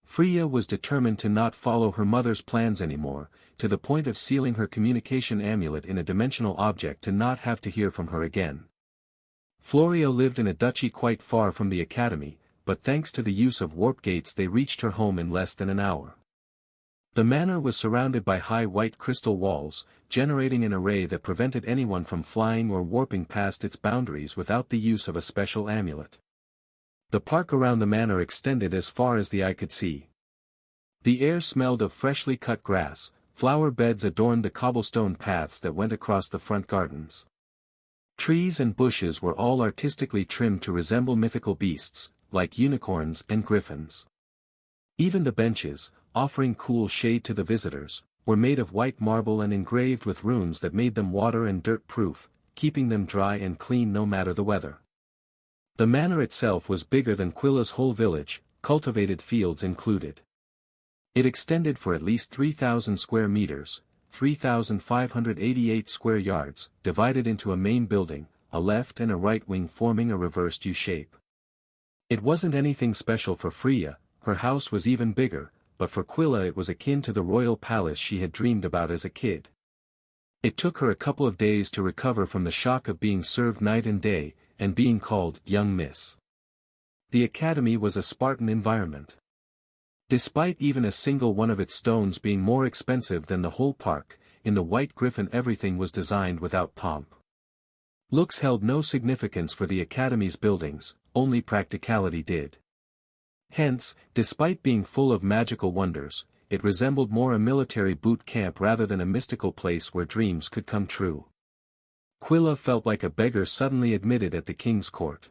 A: Freya was determined to not follow her mother's plans anymore, to the point of sealing her communication amulet in a dimensional object to not have to hear from her again. Floria lived in a duchy quite far from the academy, but thanks to the use of warp gates they reached her home in less than an hour. The manor was surrounded by high white crystal walls, generating an array that prevented anyone from flying or warping past its boundaries without the use of a special amulet. The park around the manor extended as far as the eye could see. The air smelled of freshly cut grass, flower beds adorned the cobblestone paths that went across the front gardens. Trees and bushes were all artistically trimmed to resemble mythical beasts, like unicorns and griffins. Even the benches, offering cool shade to the visitors, were made of white marble and engraved with runes that made them water and dirt-proof, keeping them dry and clean no matter the weather. The manor itself was bigger than Quilla's whole village, cultivated fields included. It extended for at least 3,000 square meters, 3,588 square yards, divided into a main building, a left and a right wing forming a reversed U-shape. It wasn't anything special for Freya, her house was even bigger, but for Quilla it was akin to the royal palace she had dreamed about as a kid. It took her a couple of days to recover from the shock of being served night and day, and being called young miss. The academy was a Spartan environment. Despite even a single one of its stones being more expensive than the whole park, in the White Griffin everything was designed without pomp. Looks held no significance for the Academy's buildings, only practicality did. Hence, despite being full of magical wonders, it resembled more a military boot camp rather than a mystical place where dreams could come true. Quilla felt like a beggar suddenly admitted at the king's court.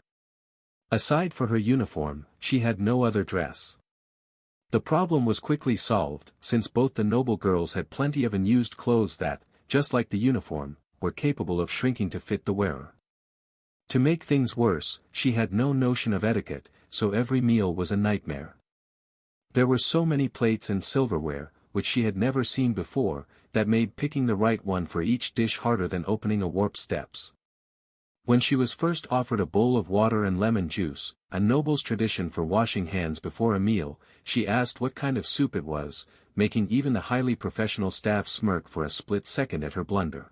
A: Aside for her uniform, she had no other dress. The problem was quickly solved, since both the noble girls had plenty of unused clothes that, just like the uniform, were capable of shrinking to fit the wearer. To make things worse, she had no notion of etiquette, so every meal was a nightmare. There were so many plates and silverware, which she had never seen before, that made picking the right one for each dish harder than opening a warped steps. When she was first offered a bowl of water and lemon juice, a noble's tradition for washing hands before a meal, she asked what kind of soup it was, making even the highly professional staff smirk for a split second at her blunder.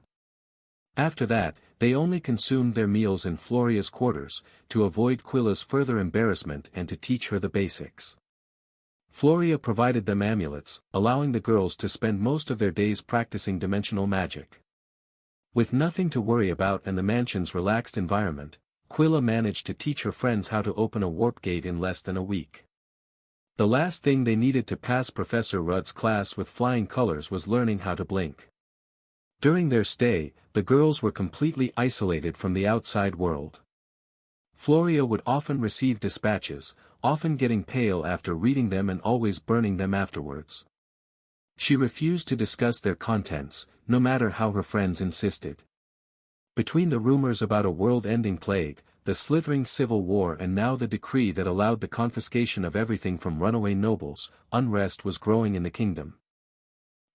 A: After that, they only consumed their meals in Floria's quarters, to avoid Quilla's further embarrassment and to teach her the basics. Floria provided them amulets, allowing the girls to spend most of their days practicing dimensional magic. With nothing to worry about and the mansion's relaxed environment, Quilla managed to teach her friends how to open a warp gate in less than a week. The last thing they needed to pass Professor Rudd's class with flying colors was learning how to blink. During their stay, the girls were completely isolated from the outside world. Floria would often receive dispatches, often getting pale after reading them and always burning them afterwards. She refused to discuss their contents, no matter how her friends insisted. Between the rumors about a world-ending plague, the slithering civil war and now the decree that allowed the confiscation of everything from runaway nobles, unrest was growing in the kingdom.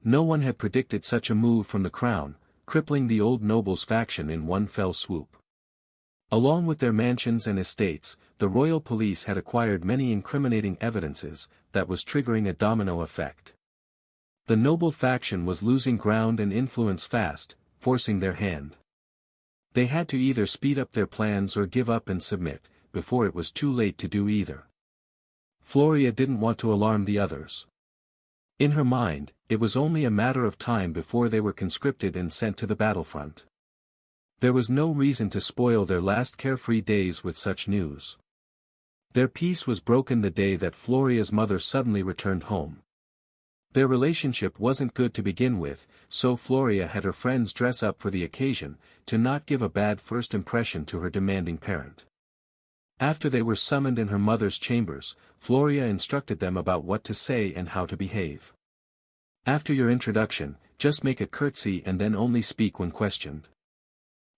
A: No one had predicted such a move from the crown, crippling the old nobles' faction in one fell swoop. Along with their mansions and estates, the royal police had acquired many incriminating evidences, that was triggering a domino effect. The noble faction was losing ground and influence fast, forcing their hand. They had to either speed up their plans or give up and submit, before it was too late to do either. Floria didn't want to alarm the others. In her mind, it was only a matter of time before they were conscripted and sent to the battlefront. There was no reason to spoil their last carefree days with such news. Their peace was broken the day that Floria's mother suddenly returned home. Their relationship wasn't good to begin with, so Floria had her friends dress up for the occasion, to not give a bad first impression to her demanding parent. After they were summoned in her mother's chambers, Floria instructed them about what to say and how to behave. After your introduction, just make a curtsy and then only speak when questioned.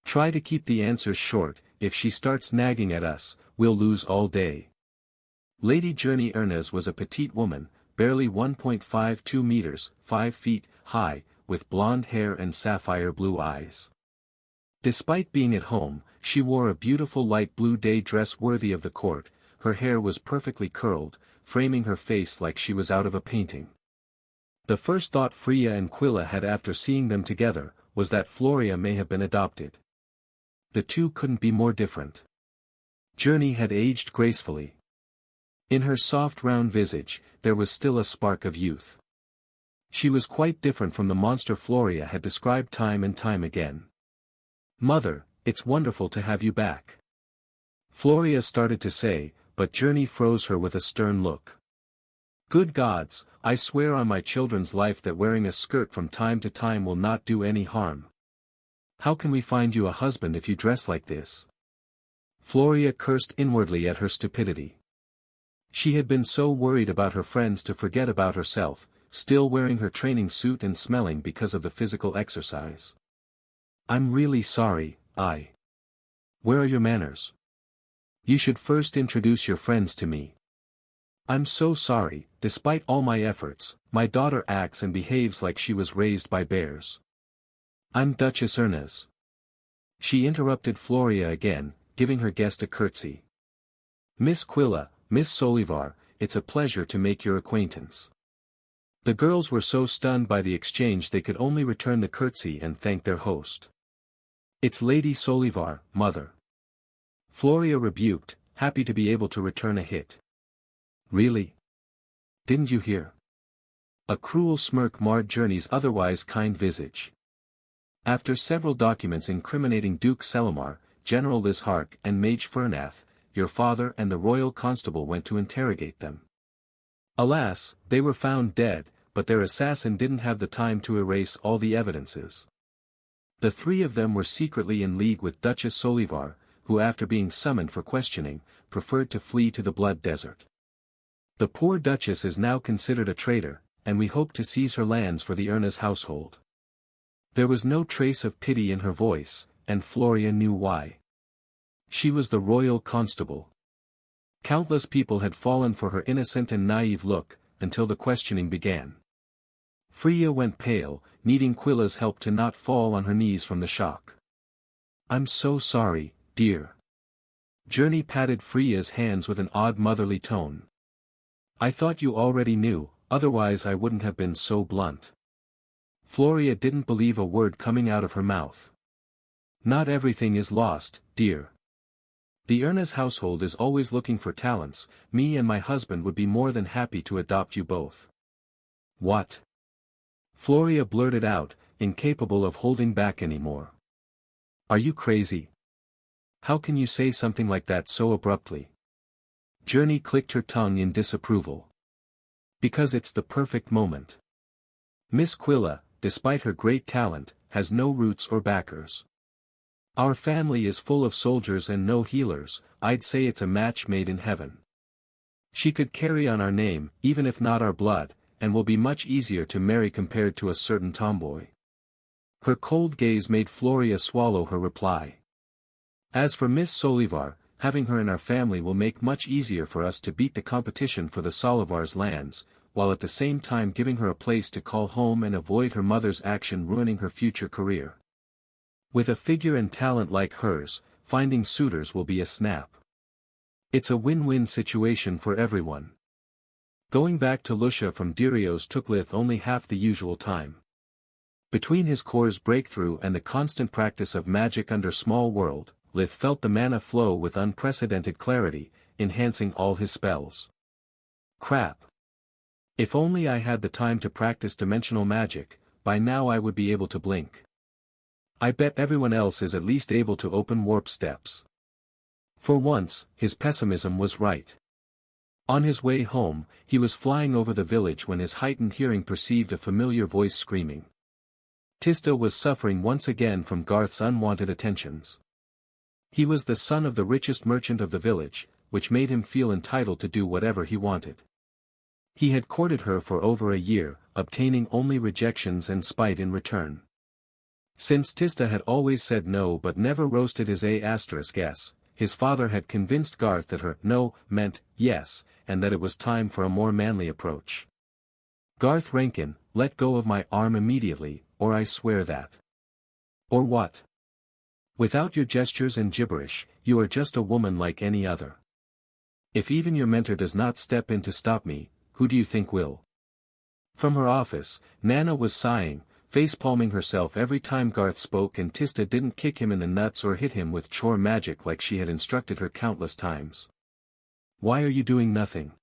A: Try to keep the answers short, if she starts nagging at us, we'll lose all day. Lady Journey Ernest was a petite woman, barely 1.52 meters, 5 feet, high, with blonde hair and sapphire blue eyes. Despite being at home, she wore a beautiful light blue day dress worthy of the court, her hair was perfectly curled, framing her face like she was out of a painting. The first thought Freya and Quilla had after seeing them together, was that Floria may have been adopted. The two couldn't be more different. Journey had aged gracefully. In her soft round visage, there was still a spark of youth. She was quite different from the monster Floria had described time and time again. "Mother, it's wonderful to have you back," Floria started to say, but Journey froze her with a stern look. "Good gods, I swear on my children's life that wearing a skirt from time to time will not do any harm. How can we find you a husband if you dress like this?" Floria cursed inwardly at her stupidity. She had been so worried about her friends to forget about herself, still wearing her training suit and smelling because of the physical exercise. "I'm really sorry, Where are your manners? You should first introduce your friends to me. I'm so sorry, despite all my efforts, my daughter acts and behaves like she was raised by bears. I'm Duchess Ernest." She interrupted Floria again, giving her guest a curtsy. "Miss Quilla, Miss Solivar, it's a pleasure to make your acquaintance." The girls were so stunned by the exchange they could only return the curtsy and thank their host. "It's Lady Solivar, mother," Floria rebuked, happy to be able to return a hit. "Really? Didn't you hear?" A cruel smirk marred Journey's otherwise kind visage. "After several documents incriminating Duke Selimar, General Lizhark and Mage Fernath, your father and the royal constable went to interrogate them. Alas, they were found dead, but their assassin didn't have the time to erase all the evidences. The three of them were secretly in league with Duchess Solivar, who after being summoned for questioning, preferred to flee to the Blood Desert. The poor Duchess is now considered a traitor, and we hope to seize her lands for the Erna's household." There was no trace of pity in her voice, and Floria knew why. She was the royal constable. Countless people had fallen for her innocent and naive look, until the questioning began. Freya went pale, needing Quilla's help to not fall on her knees from the shock. "I'm so sorry, dear." Journey patted Freya's hands with an odd motherly tone. "I thought you already knew, otherwise I wouldn't have been so blunt." Floria didn't believe a word coming out of her mouth. "Not everything is lost, dear. The Erna's household is always looking for talents. Me and my husband would be more than happy to adopt you both." "What?" Floria blurted out, incapable of holding back anymore. "Are you crazy? How can you say something like that so abruptly?" Journey clicked her tongue in disapproval. "Because it's the perfect moment. Miss Quilla, despite her great talent, has no roots or backers. Our family is full of soldiers and no healers. I'd say it's a match made in heaven. She could carry on our name, even if not our blood, and will be much easier to marry compared to a certain tomboy." Her cold gaze made Floria swallow her reply. "As for Miss Solivar, having her in our family will make much easier for us to beat the competition for the Solivar's lands, while at the same time giving her a place to call home and avoid her mother's action ruining her future career. With a figure and talent like hers, finding suitors will be a snap. It's a win-win situation for everyone." Going back to Lucia from Dirios took Lith only half the usual time. Between his core's breakthrough and the constant practice of magic under Small World, Lith felt the mana flow with unprecedented clarity, enhancing all his spells. Crap. If only I had the time to practice dimensional magic, by now I would be able to blink. I bet everyone else is at least able to open warp steps. For once, his pessimism was right. On his way home, he was flying over the village when his heightened hearing perceived a familiar voice screaming. Tista was suffering once again from Garth's unwanted attentions. He was the son of the richest merchant of the village, which made him feel entitled to do whatever he wanted. He had courted her for over a year, obtaining only rejections and spite in return. Since Tista had always said no but never roasted his A*S, his father had convinced Garth that her no meant yes, and that it was time for a more manly approach. "Garth Rankin, let go of my arm immediately, or I swear that." "Or what? Without your gestures and gibberish, you are just a woman like any other. If even your mentor does not step in to stop me, who do you think will?" From her office, Nana was sighing, face-palming herself every time Garth spoke and Tista didn't kick him in the nuts or hit him with chore magic like she had instructed her countless times. "Why are you doing nothing?"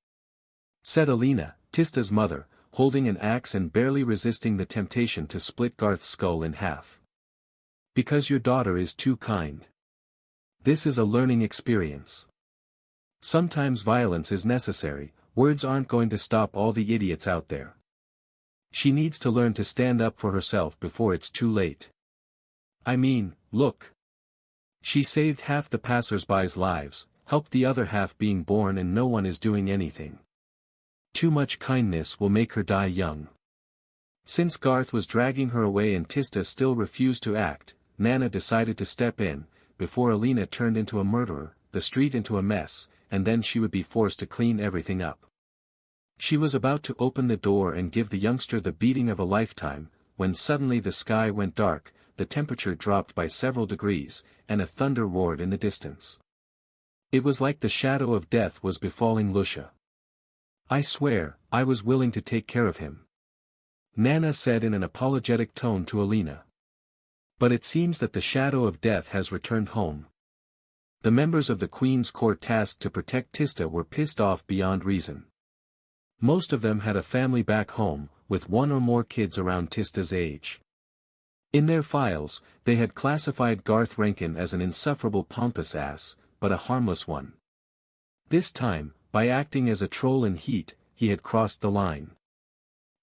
A: said Alina, Tista's mother, holding an axe and barely resisting the temptation to split Garth's skull in half. "Because your daughter is too kind. This is a learning experience. Sometimes violence is necessary, words aren't going to stop all the idiots out there. She needs to learn to stand up for herself before it's too late. I mean, look. She saved half the passers-by's lives, helped the other half being born and no one is doing anything. Too much kindness will make her die young." Since Garth was dragging her away and Tista still refused to act, Nana decided to step in, before Alina turned into a murderer, the street into a mess, and then she would be forced to clean everything up. She was about to open the door and give the youngster the beating of a lifetime, when suddenly the sky went dark, the temperature dropped by several degrees, and a thunder roared in the distance. It was like the shadow of death was befalling Lucia. "I swear, I was willing to take care of him," Nana said in an apologetic tone to Alina. "But it seems that the shadow of death has returned home." The members of the Queen's Court tasked to protect Tista were pissed off beyond reason. Most of them had a family back home, with one or more kids around Tista's age. In their files, they had classified Garth Rankin as an insufferable pompous ass, but a harmless one. This time, by acting as a troll in heat, he had crossed the line.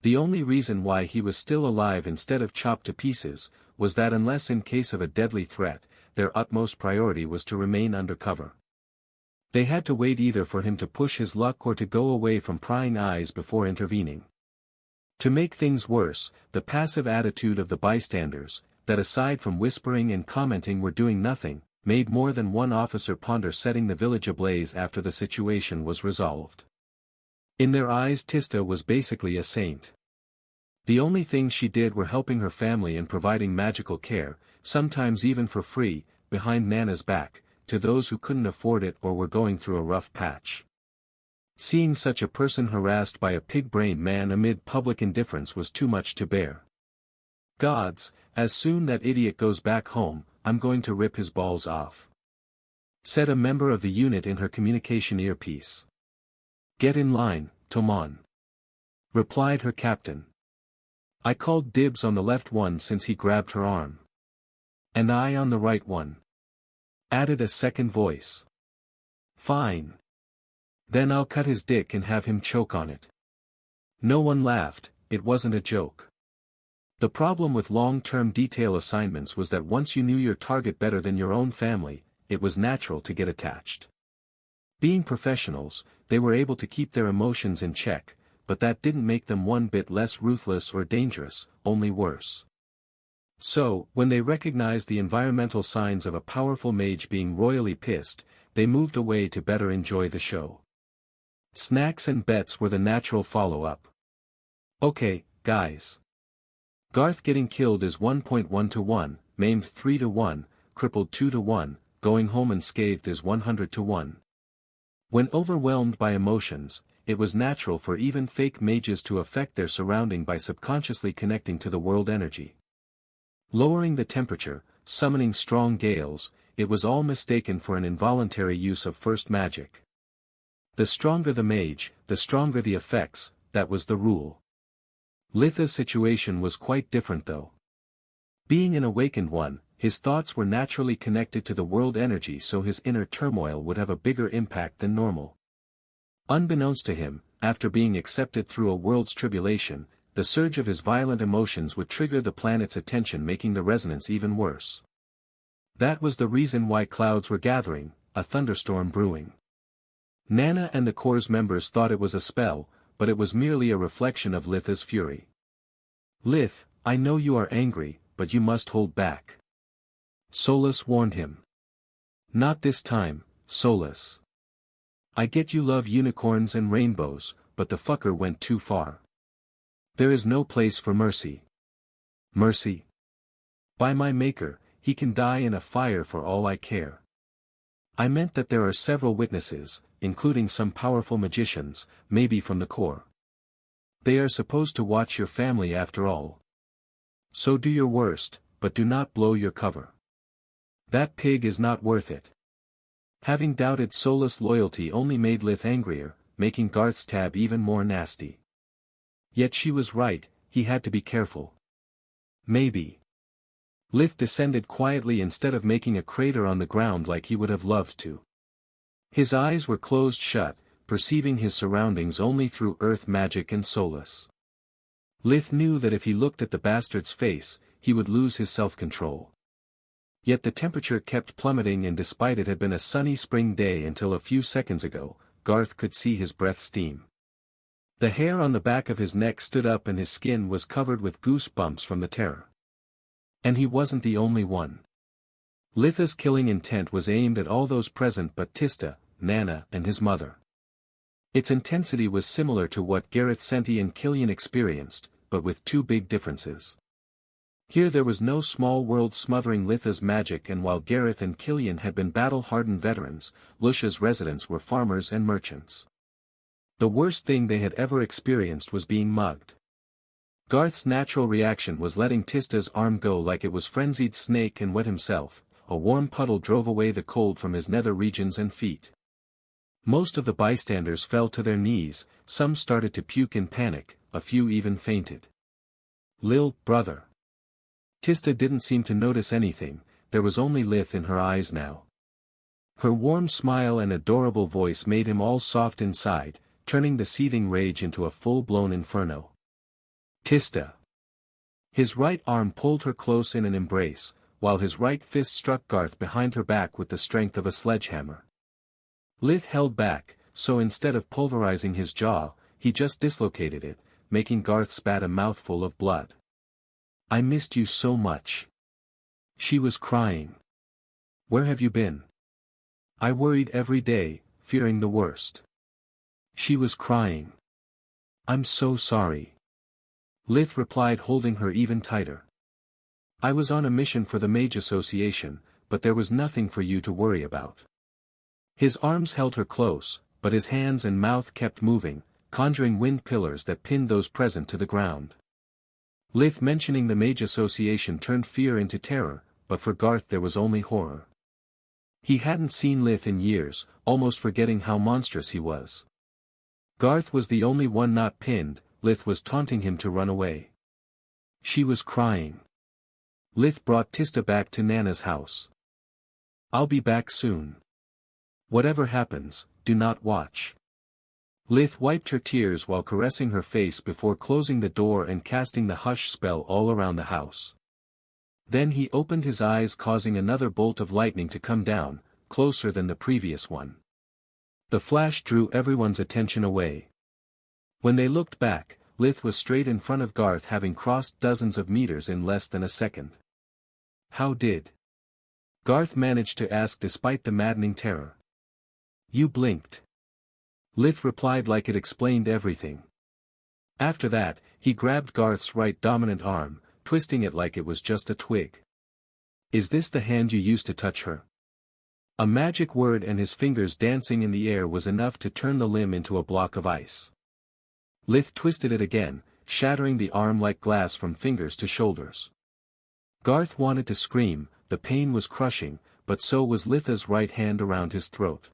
A: The only reason why he was still alive instead of chopped to pieces, was that unless in case of a deadly threat, their utmost priority was to remain undercover. They had to wait either for him to push his luck or to go away from prying eyes before intervening. To make things worse, the passive attitude of the bystanders, that aside from whispering and commenting were doing nothing, made more than one officer ponder setting the village ablaze after the situation was resolved. In their eyes Tista was basically a saint. The only things she did were helping her family and providing magical care, sometimes even for free, behind Nana's back, to those who couldn't afford it or were going through a rough patch. Seeing such a person harassed by a pig-brained man amid public indifference was too much to bear. Gods, as soon that idiot goes back home, I'm going to rip his balls off, said a member of the unit in her communication earpiece. Get in line, Tomon, replied her captain. I called dibs on the left one since he grabbed her arm. And I on the right one, added a second voice. Fine. Then I'll cut his dick and have him choke on it. No one laughed, it wasn't a joke. The problem with long-term detail assignments was that once you knew your target better than your own family, it was natural to get attached. Being professionals, they were able to keep their emotions in check, but that didn't make them one bit less ruthless or dangerous, only worse. So, when they recognized the environmental signs of a powerful mage being royally pissed, they moved away to better enjoy the show. Snacks and bets were the natural follow-up. Okay, guys. Garth getting killed is 1.1 to 1, maimed 3 to 1, crippled 2 to 1, going home unscathed is 100 to 1. When overwhelmed by emotions, it was natural for even fake mages to affect their surrounding by subconsciously connecting to the world energy. Lowering the temperature, summoning strong gales, it was all mistaken for an involuntary use of first magic. The stronger the mage, the stronger the effects, that was the rule. Litha's situation was quite different though. Being an awakened one, his thoughts were naturally connected to the world energy, so his inner turmoil would have a bigger impact than normal. Unbeknownst to him, after being accepted through a world's tribulation, the surge of his violent emotions would trigger the planet's attention, making the resonance even worse. That was the reason why clouds were gathering, a thunderstorm brewing. Nana and the Corps members thought it was a spell, but it was merely a reflection of Litha's fury. Lith, I know you are angry, but you must hold back, Solus warned him. Not this time, Solus. I get you love unicorns and rainbows, but the fucker went too far. There is no place for mercy. Mercy? By my maker, he can die in a fire for all I care. I meant that there are several witnesses, including some powerful magicians, maybe from the Corps. They are supposed to watch your family after all. So do your worst, but do not blow your cover. That pig is not worth it. Having doubted Solus' loyalty only made Lith angrier, making Garth's tab even more nasty. Yet she was right, he had to be careful. Maybe. Lith descended quietly instead of making a crater on the ground like he would have loved to. His eyes were closed shut, perceiving his surroundings only through earth magic and Solus. Lith knew that if he looked at the bastard's face, he would lose his self-control. Yet the temperature kept plummeting, and despite it had been a sunny spring day until a few seconds ago, Garth could see his breath steam. The hair on the back of his neck stood up and his skin was covered with goosebumps from the terror. And he wasn't the only one. Litha's killing intent was aimed at all those present but Tista, Nana and his mother. Its intensity was similar to what Gareth Senti and Killian experienced, but with two big differences. Here there was no small world smothering Litha's magic, and while Gareth and Killian had been battle-hardened veterans, Lucia's residents were farmers and merchants. The worst thing they had ever experienced was being mugged. Garth's natural reaction was letting Tista's arm go like it was frenzied snake and wet himself. A warm puddle drove away the cold from his nether regions and feet. Most of the bystanders fell to their knees, some started to puke in panic, a few even fainted. Lil, brother. Tista didn't seem to notice anything, there was only Lith in her eyes now. Her warm smile and adorable voice made him all soft inside, turning the seething rage into a full-blown inferno. Tista. His right arm pulled her close in an embrace, while his right fist struck Garth behind her back with the strength of a sledgehammer. Lith held back, so instead of pulverizing his jaw, he just dislocated it, making Garth spat a mouthful of blood. I missed you so much. She was crying. Where have you been? I worried every day, fearing the worst. She was crying. I'm so sorry. Lith replied, holding her even tighter. I was on a mission for the Mage Association, but there was nothing for you to worry about. His arms held her close, but his hands and mouth kept moving, conjuring wind pillars that pinned those present to the ground. Lith mentioning the Mage Association turned fear into terror, but for Garth there was only horror. He hadn't seen Lith in years, almost forgetting how monstrous he was. Garth was the only one not pinned, Lith was taunting him to run away. She was crying. Lith brought Tista back to Nana's house. I'll be back soon. Whatever happens, do not watch. Lith wiped her tears while caressing her face before closing the door and casting the hush spell all around the house. Then he opened his eyes, causing another bolt of lightning to come down, closer than the previous one. The flash drew everyone's attention away. When they looked back, Lith was straight in front of Garth, having crossed dozens of meters in less than a second. How did? Garth managed to ask despite the maddening terror. You blinked. Lith replied like it explained everything. After that, he grabbed Garth's right dominant arm, twisting it like it was just a twig. Is this the hand you used to touch her? A magic word and his fingers dancing in the air was enough to turn the limb into a block of ice. Lith twisted it again, shattering the arm like glass from fingers to shoulders. Garth wanted to scream, the pain was crushing, but so was Litha's right hand around his throat.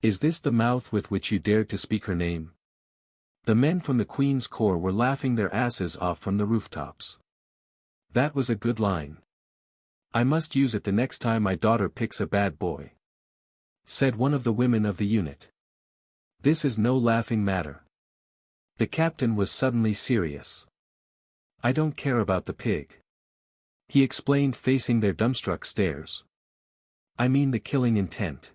A: Is this the mouth with which you dared to speak her name? The men from the Queen's Corps were laughing their asses off from the rooftops. That was a good line. I must use it the next time my daughter picks a bad boy, said one of the women of the unit. This is no laughing matter. The captain was suddenly serious. I don't care about the pig, he explained, facing their dumbstruck stares. I mean the killing intent.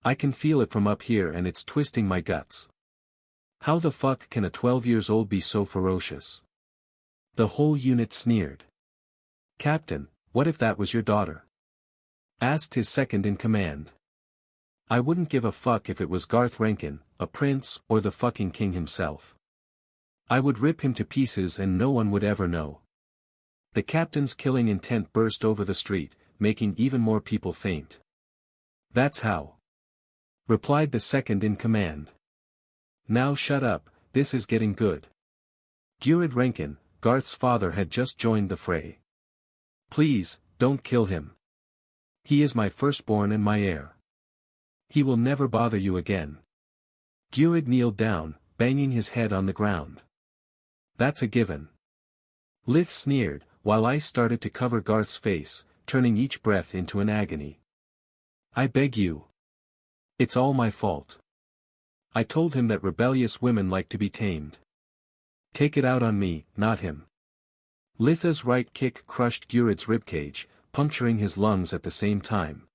A: I can feel it from up here and it's twisting my guts. How the fuck can a 12-year-old be so ferocious? The whole unit sneered. Captain, what if that was your daughter? Asked his second in command. I wouldn't give a fuck if it was Garth Rankin, a prince, or the fucking king himself. I would rip him to pieces and no one would ever know. The captain's killing intent burst over the street, making even more people faint. That's how, replied the second in command. Now shut up, this is getting good. Gurid Rankin, Garth's father, had just joined the fray. Please, don't kill him. He is my firstborn and my heir. He will never bother you again. Gurid kneeled down, banging his head on the ground. That's a given. Lith sneered, while ice started to cover Garth's face, turning each breath into an agony. I beg you. It's all my fault. I told him that rebellious women like to be tamed. Take it out on me, not him. Litha's right kick crushed Gurid's ribcage, puncturing his lungs at the same time.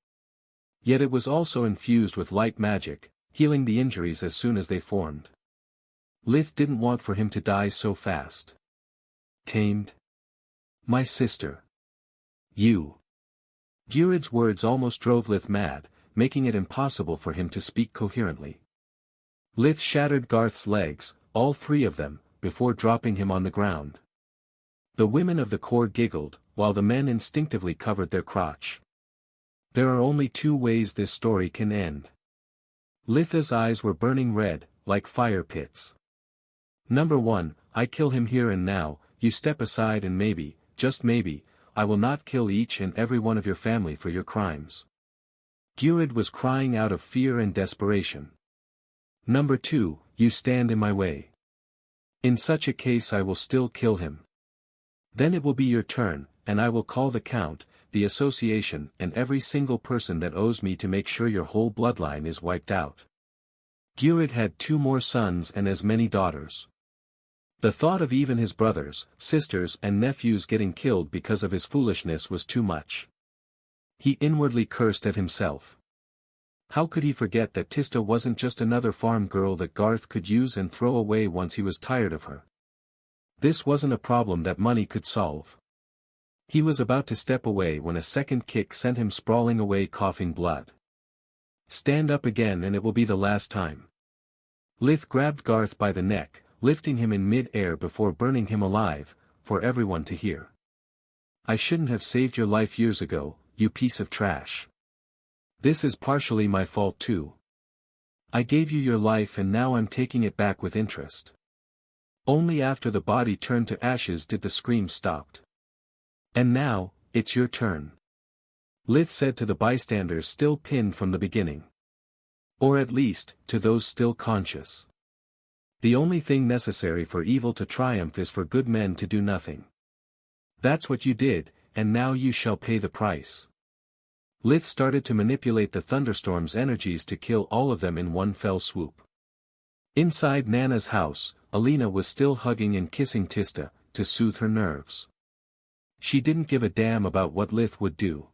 A: Yet it was also infused with light magic, healing the injuries as soon as they formed. Lith didn't want for him to die so fast. Tamed? My sister. You. Gurid's words almost drove Lith mad, making it impossible for him to speak coherently. Lith shattered Garth's legs, all three of them, before dropping him on the ground. The women of the Corps giggled, while the men instinctively covered their crotch. There are only two ways this story can end. Litha's eyes were burning red, like fire pits. Number 1, I kill him here and now, you step aside and maybe, just maybe, I will not kill each and every one of your family for your crimes. Gurid was crying out of fear and desperation. Number 2, you stand in my way. In such a case I will still kill him. Then it will be your turn, and I will call the Count, the association and every single person that owes me to make sure your whole bloodline is wiped out. Gurid had 2 more sons and as many daughters. The thought of even his brothers, sisters and nephews getting killed because of his foolishness was too much. He inwardly cursed at himself. How could he forget that Tista wasn't just another farm girl that Garth could use and throw away once he was tired of her? This wasn't a problem that money could solve. He was about to step away when a second kick sent him sprawling away coughing blood. Stand up again and it will be the last time. Lith grabbed Garth by the neck, lifting him in mid-air before burning him alive, for everyone to hear. I shouldn't have saved your life years ago, you piece of trash. This is partially my fault too. I gave you your life and now I'm taking it back with interest. Only after the body turned to ashes did the scream stop. And now, it's your turn. Lith said to the bystanders still pinned from the beginning. Or at least, to those still conscious. The only thing necessary for evil to triumph is for good men to do nothing. That's what you did, and now you shall pay the price. Lith started to manipulate the thunderstorm's energies to kill all of them in one fell swoop. Inside Nana's house, Alina was still hugging and kissing Tista, to soothe her nerves. She didn't give a damn about what Lith would do.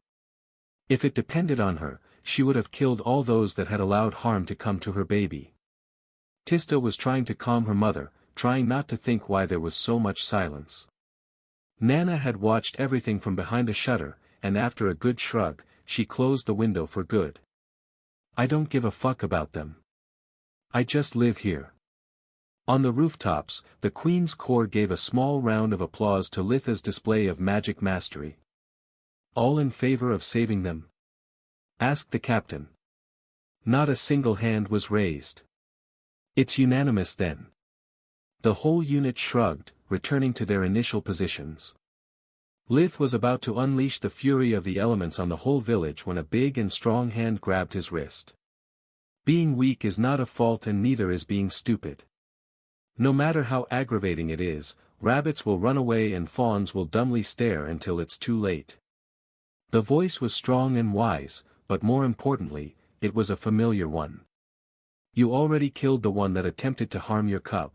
A: If it depended on her, she would have killed all those that had allowed harm to come to her baby. Tista was trying to calm her mother, trying not to think why there was so much silence. Nana had watched everything from behind a shutter, and after a good shrug, she closed the window for good. I don't give a fuck about them. I just live here. On the rooftops, the Queen's Corps gave a small round of applause to Litha's display of magic mastery. All in favor of saving them? Asked the captain. Not a single hand was raised. It's unanimous then. The whole unit shrugged, returning to their initial positions. Lith was about to unleash the fury of the elements on the whole village when a big and strong hand grabbed his wrist. Being weak is not a fault and neither is being stupid. No matter how aggravating it is, rabbits will run away and fawns will dumbly stare until it's too late. The voice was strong and wise, but more importantly, it was a familiar one. You already killed the one that attempted to harm your cub.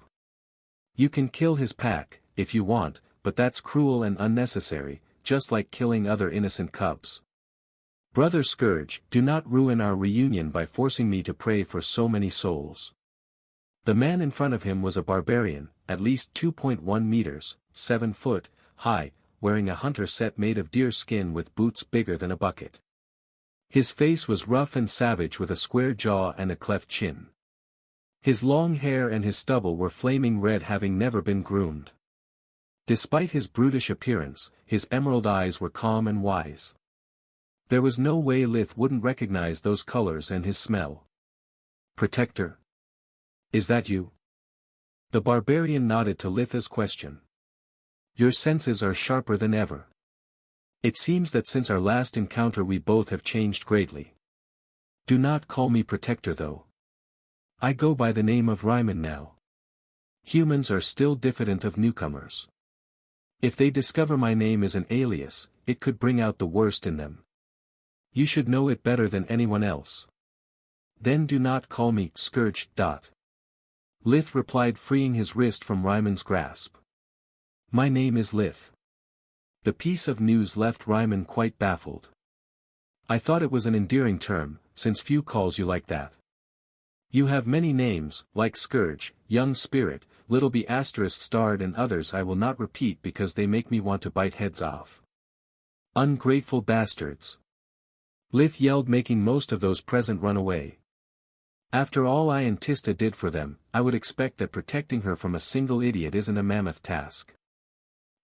A: You can kill his pack, if you want, but that's cruel and unnecessary, just like killing other innocent cubs. Brother Scourge, do not ruin our reunion by forcing me to pray for so many souls. The man in front of him was a barbarian, at least 2.1 meters, 7 foot, high, wearing a hunter set made of deer skin with boots bigger than a bucket. His face was rough and savage with a square jaw and a cleft chin. His long hair and his stubble were flaming red having never been groomed. Despite his brutish appearance, his emerald eyes were calm and wise. There was no way Lith wouldn't recognize those colors and his smell. Protector? Is that you? The barbarian nodded to Litha's question. Your senses are sharper than ever. It seems that since our last encounter we both have changed greatly. Do not call me Protector though. I go by the name of Ryman now. Humans are still diffident of newcomers. If they discover my name is an alias, it could bring out the worst in them. You should know it better than anyone else. Then do not call me Scourge. Lith replied, freeing his wrist from Ryman's grasp. My name is Lith. The piece of news left Ryman quite baffled. I thought it was an endearing term, since few calls you like that. You have many names, like Scourge, Young Spirit, Little B** starred and others I will not repeat because they make me want to bite heads off. Ungrateful bastards. Lith yelled, making most of those present run away. After all I and Tista did for them, I would expect that protecting her from a single idiot isn't a mammoth task.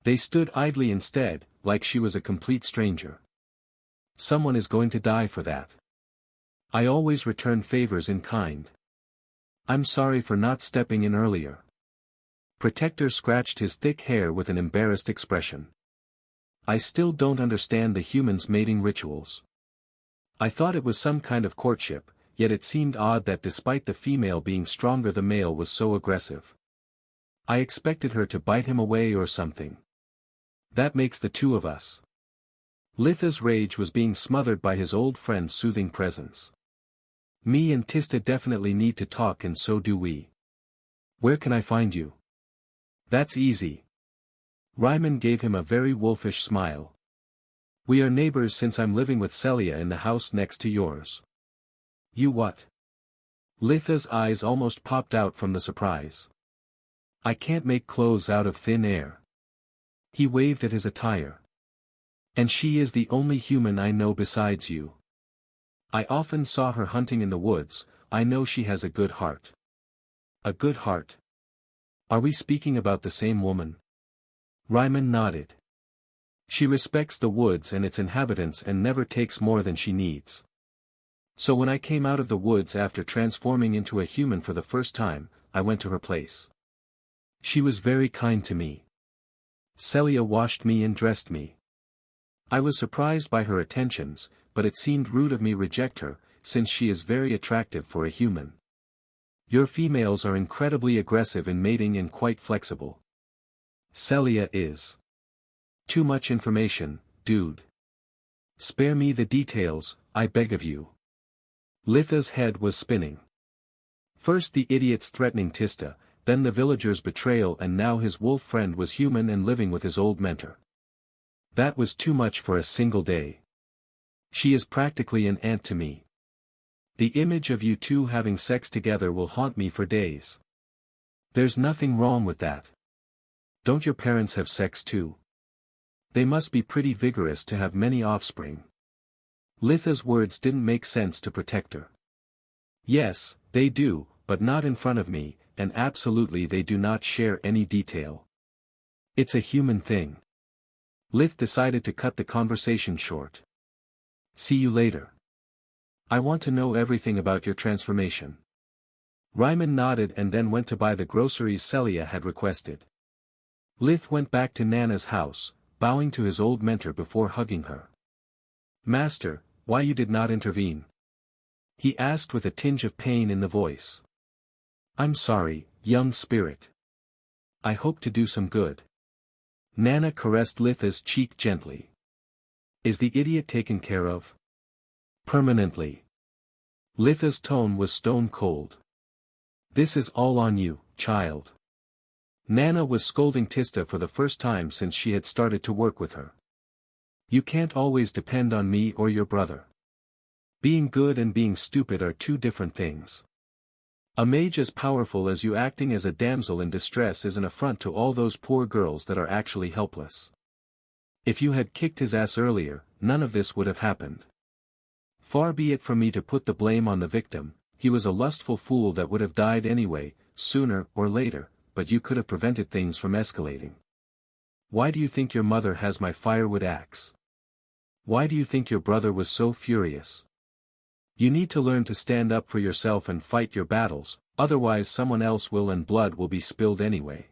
A: They stood idly instead, like she was a complete stranger. Someone is going to die for that. I always return favors in kind. I'm sorry for not stepping in earlier. Protector scratched his thick hair with an embarrassed expression. I still don't understand the humans' mating rituals. I thought it was some kind of courtship, yet it seemed odd that despite the female being stronger the male was so aggressive. I expected her to bite him away or something. That makes the two of us. Litha's rage was being smothered by his old friend's soothing presence. Me and Tista definitely need to talk, and so do we. Where can I find you? That's easy. Ryman gave him a very wolfish smile. We are neighbors since I'm living with Celia in the house next to yours. You what? Litha's eyes almost popped out from the surprise. I can't make clothes out of thin air. He waved at his attire. And she is the only human I know besides you. I often saw her hunting in the woods. I know she has a good heart. A good heart? Are we speaking about the same woman? Ryman nodded. She respects the woods and its inhabitants and never takes more than she needs. So when I came out of the woods after transforming into a human for the first time, I went to her place. She was very kind to me. Celia washed me and dressed me. I was surprised by her attentions, but it seemed rude of me to reject her, since she is very attractive for a human. Your females are incredibly aggressive in mating and quite flexible. Celia is. Too much information, dude. Spare me the details, I beg of you. Litha's head was spinning. First the idiots threatening Tista, then the villagers' betrayal, and now his wolf friend was human and living with his old mentor. That was too much for a single day. She is practically an aunt to me. The image of you two having sex together will haunt me for days. There's nothing wrong with that. Don't your parents have sex too? They must be pretty vigorous to have many offspring. Litha's words didn't make sense to protect her. Yes, they do, but not in front of me, and absolutely they do not share any detail. It's a human thing. Lith decided to cut the conversation short. See you later. I want to know everything about your transformation. Ryman nodded and then went to buy the groceries Celia had requested. Lith went back to Nana's house, bowing to his old mentor before hugging her. Master, why you did not intervene? He asked with a tinge of pain in the voice. I'm sorry, young spirit. I hope to do some good. Nana caressed Litha's cheek gently. Is the idiot taken care of? Permanently. Litha's tone was stone cold. This is all on you, child. Nana was scolding Tista for the first time since she had started to work with her. You can't always depend on me or your brother. Being good and being stupid are two different things. A mage as powerful as you acting as a damsel in distress is an affront to all those poor girls that are actually helpless. If you had kicked his ass earlier, none of this would have happened. Far be it from me to put the blame on the victim, he was a lustful fool that would have died anyway, sooner or later, but you could have prevented things from escalating. Why do you think your mother has my firewood axe? Why do you think your brother was so furious? You need to learn to stand up for yourself and fight your battles, otherwise someone else will and blood will be spilled anyway.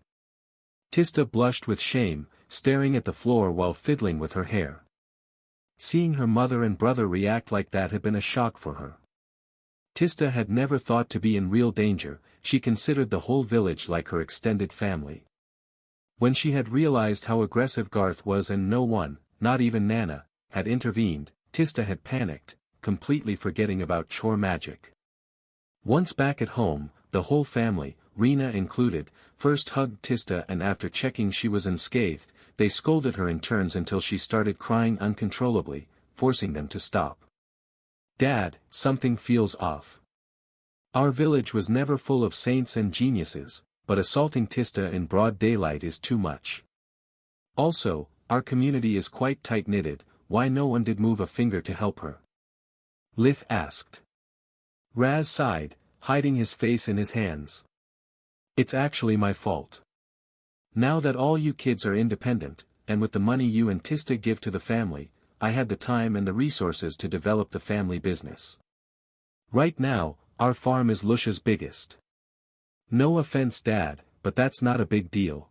A: Tista blushed with shame, staring at the floor while fiddling with her hair. Seeing her mother and brother react like that had been a shock for her. Tista had never thought to be in real danger, she considered the whole village like her extended family. When she had realized how aggressive Garth was and no one, not even Nana, had intervened, Tista had panicked, completely forgetting about chore magic. Once back at home, the whole family, Rena included, first hugged Tista and after checking she was unscathed, they scolded her in turns until she started crying uncontrollably, forcing them to stop. Dad, something feels off. Our village was never full of saints and geniuses, but assaulting Tista in broad daylight is too much. Also, our community is quite tight-knitted, why no one did move a finger to help her? Lith asked. Raz sighed, hiding his face in his hands. It's actually my fault. Now that all you kids are independent, and with the money you and Tista give to the family, I had the time and the resources to develop the family business. Right now, our farm is Lucia's biggest. No offense, Dad, but that's not a big deal.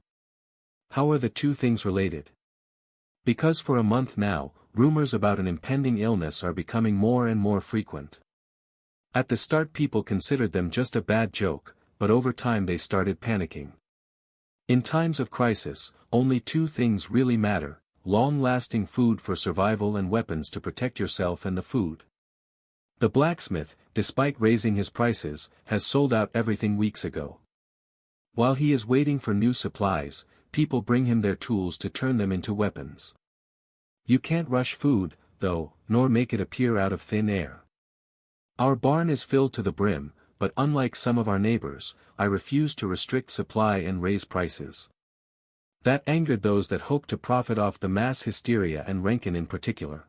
A: How are the two things related? Because for a month now, rumors about an impending illness are becoming more and more frequent. At the start people considered them just a bad joke, but over time they started panicking. In times of crisis, only two things really matter: long-lasting food for survival and weapons to protect yourself and the food. The blacksmith, despite raising his prices, has sold out everything weeks ago. While he is waiting for new supplies, people bring him their tools to turn them into weapons. You can't rush food, though, nor make it appear out of thin air. Our barn is filled to the brim, but unlike some of our neighbors, I refuse to restrict supply and raise prices. That angered those that hoped to profit off the mass hysteria and Rankin in particular.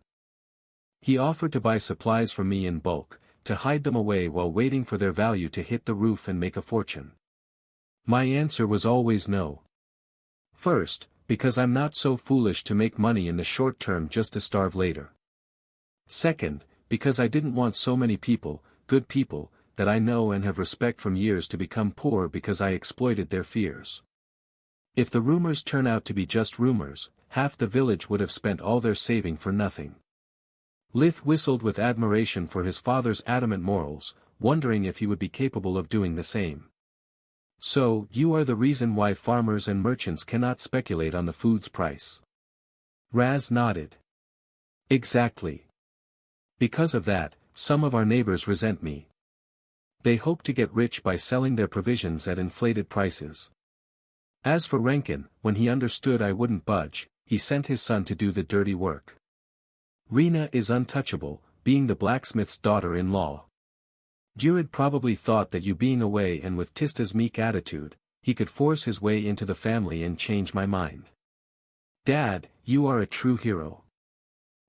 A: He offered to buy supplies from me in bulk, to hide them away while waiting for their value to hit the roof and make a fortune. My answer was always no. First, because I'm not so foolish to make money in the short term just to starve later. Second, because I didn't want so many people, good people, that I know and have respect from years to become poor because I exploited their fears. If the rumors turn out to be just rumors, half the village would have spent all their saving for nothing. Lith whistled with admiration for his father's adamant morals, wondering if he would be capable of doing the same. So, you are the reason why farmers and merchants cannot speculate on the food's price. Raz nodded. Exactly. Because of that, some of our neighbors resent me. They hope to get rich by selling their provisions at inflated prices. As for Rankin, when he understood I wouldn't budge, he sent his son to do the dirty work. Rena is untouchable, being the blacksmith's daughter-in-law. Durid probably thought that you being away and with Tista's meek attitude, he could force his way into the family and change my mind. Dad, you are a true hero.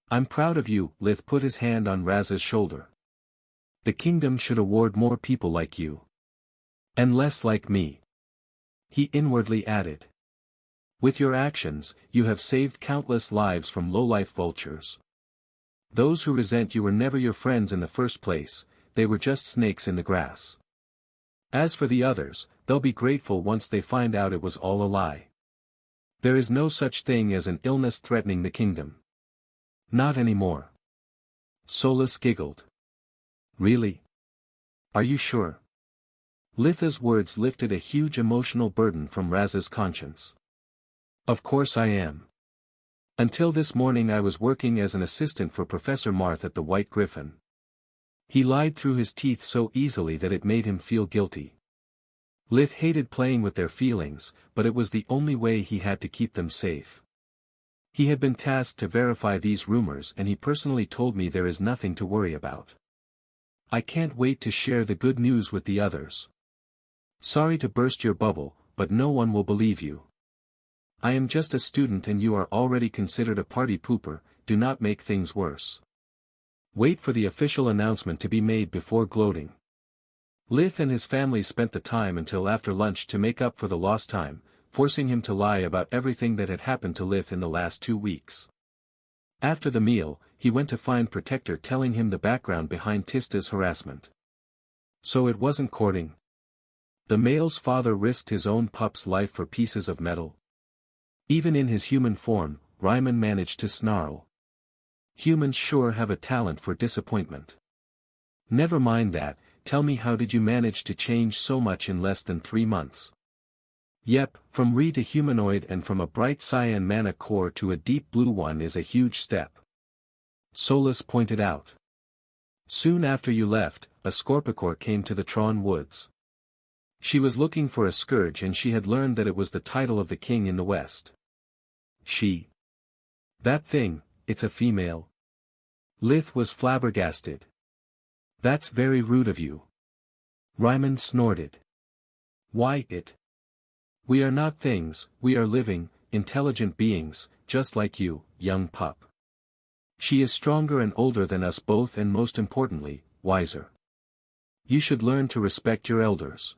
A: I'm proud of you. Lith put his hand on Raz's shoulder. The kingdom should award more people like you. And less like me. He inwardly added. With your actions, you have saved countless lives from low-life vultures. Those who resent you were never your friends in the first place, they were just snakes in the grass. As for the others, they'll be grateful once they find out it was all a lie. There is no such thing as an illness threatening the kingdom. Not anymore. Solus giggled. Really? Are you sure? Litha's words lifted a huge emotional burden from Raz's conscience. Of course I am. Until this morning I was working as an assistant for Professor Marth at the White Griffin. He lied through his teeth so easily that it made him feel guilty. Lith hated playing with their feelings, but it was the only way he had to keep them safe. He had been tasked to verify these rumors and he personally told me there is nothing to worry about. I can't wait to share the good news with the others. Sorry to burst your bubble, but no one will believe you. I am just a student and you are already considered a party pooper, do not make things worse. Wait for the official announcement to be made before gloating. Lith and his family spent the time until after lunch to make up for the lost time, forcing him to lie about everything that had happened to Lith in the last 2 weeks. After the meal, he went to find Protector telling him the background behind Tista's harassment. So it wasn't courting. The male's father risked his own pup's life for pieces of metal. Even in his human form, Ryman managed to snarl. Humans sure have a talent for disappointment. Never mind that, tell me how did you manage to change so much in less than 3 months? Yep, from Re to humanoid and from a bright cyan mana core to a deep blue one is a huge step. Solus pointed out. Soon after you left, a Scorpicore came to the Tron Woods. She was looking for a scourge and she had learned that it was the title of the king in the west. She. That thing, it's a female. Lith was flabbergasted. That's very rude of you. Ryman snorted. Why it? We are not things, we are living, intelligent beings, just like you, young pup. She is stronger and older than us both and most importantly, wiser. You should learn to respect your elders.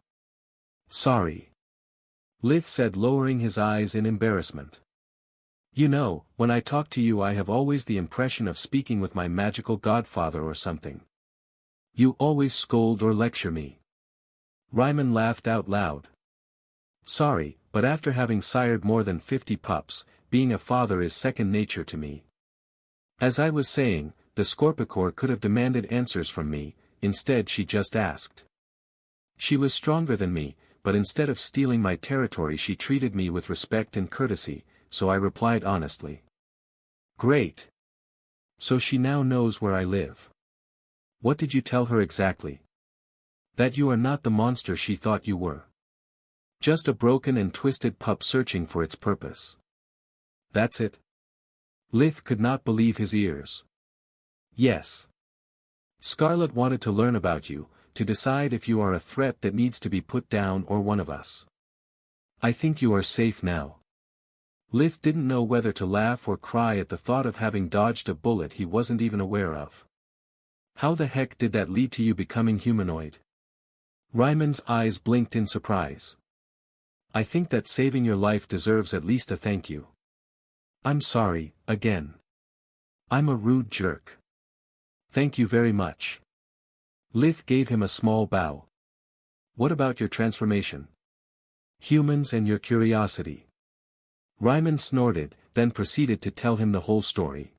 A: Sorry. Lith said lowering his eyes in embarrassment. You know, when I talk to you I have always the impression of speaking with my magical godfather or something. You always scold or lecture me. Ryman laughed out loud. Sorry, but after having sired more than 50 pups, being a father is second nature to me. As I was saying, the Scorpicore could have demanded answers from me, instead she just asked. She was stronger than me, but instead of stealing my territory she treated me with respect and courtesy, so I replied honestly. Great. So she now knows where I live. What did you tell her exactly? That you are not the monster she thought you were. Just a broken and twisted pup searching for its purpose. That's it? Lith could not believe his ears. Yes. Scarlet wanted to learn about you, to decide if you are a threat that needs to be put down or one of us. I think you are safe now. Lith didn't know whether to laugh or cry at the thought of having dodged a bullet he wasn't even aware of. How the heck did that lead to you becoming humanoid? Ryman's eyes blinked in surprise. I think that saving your life deserves at least a thank you. I'm sorry, again. I'm a rude jerk. Thank you very much. Lith gave him a small bow. What about your transformation? Humans and your curiosity. Ryman snorted, then proceeded to tell him the whole story.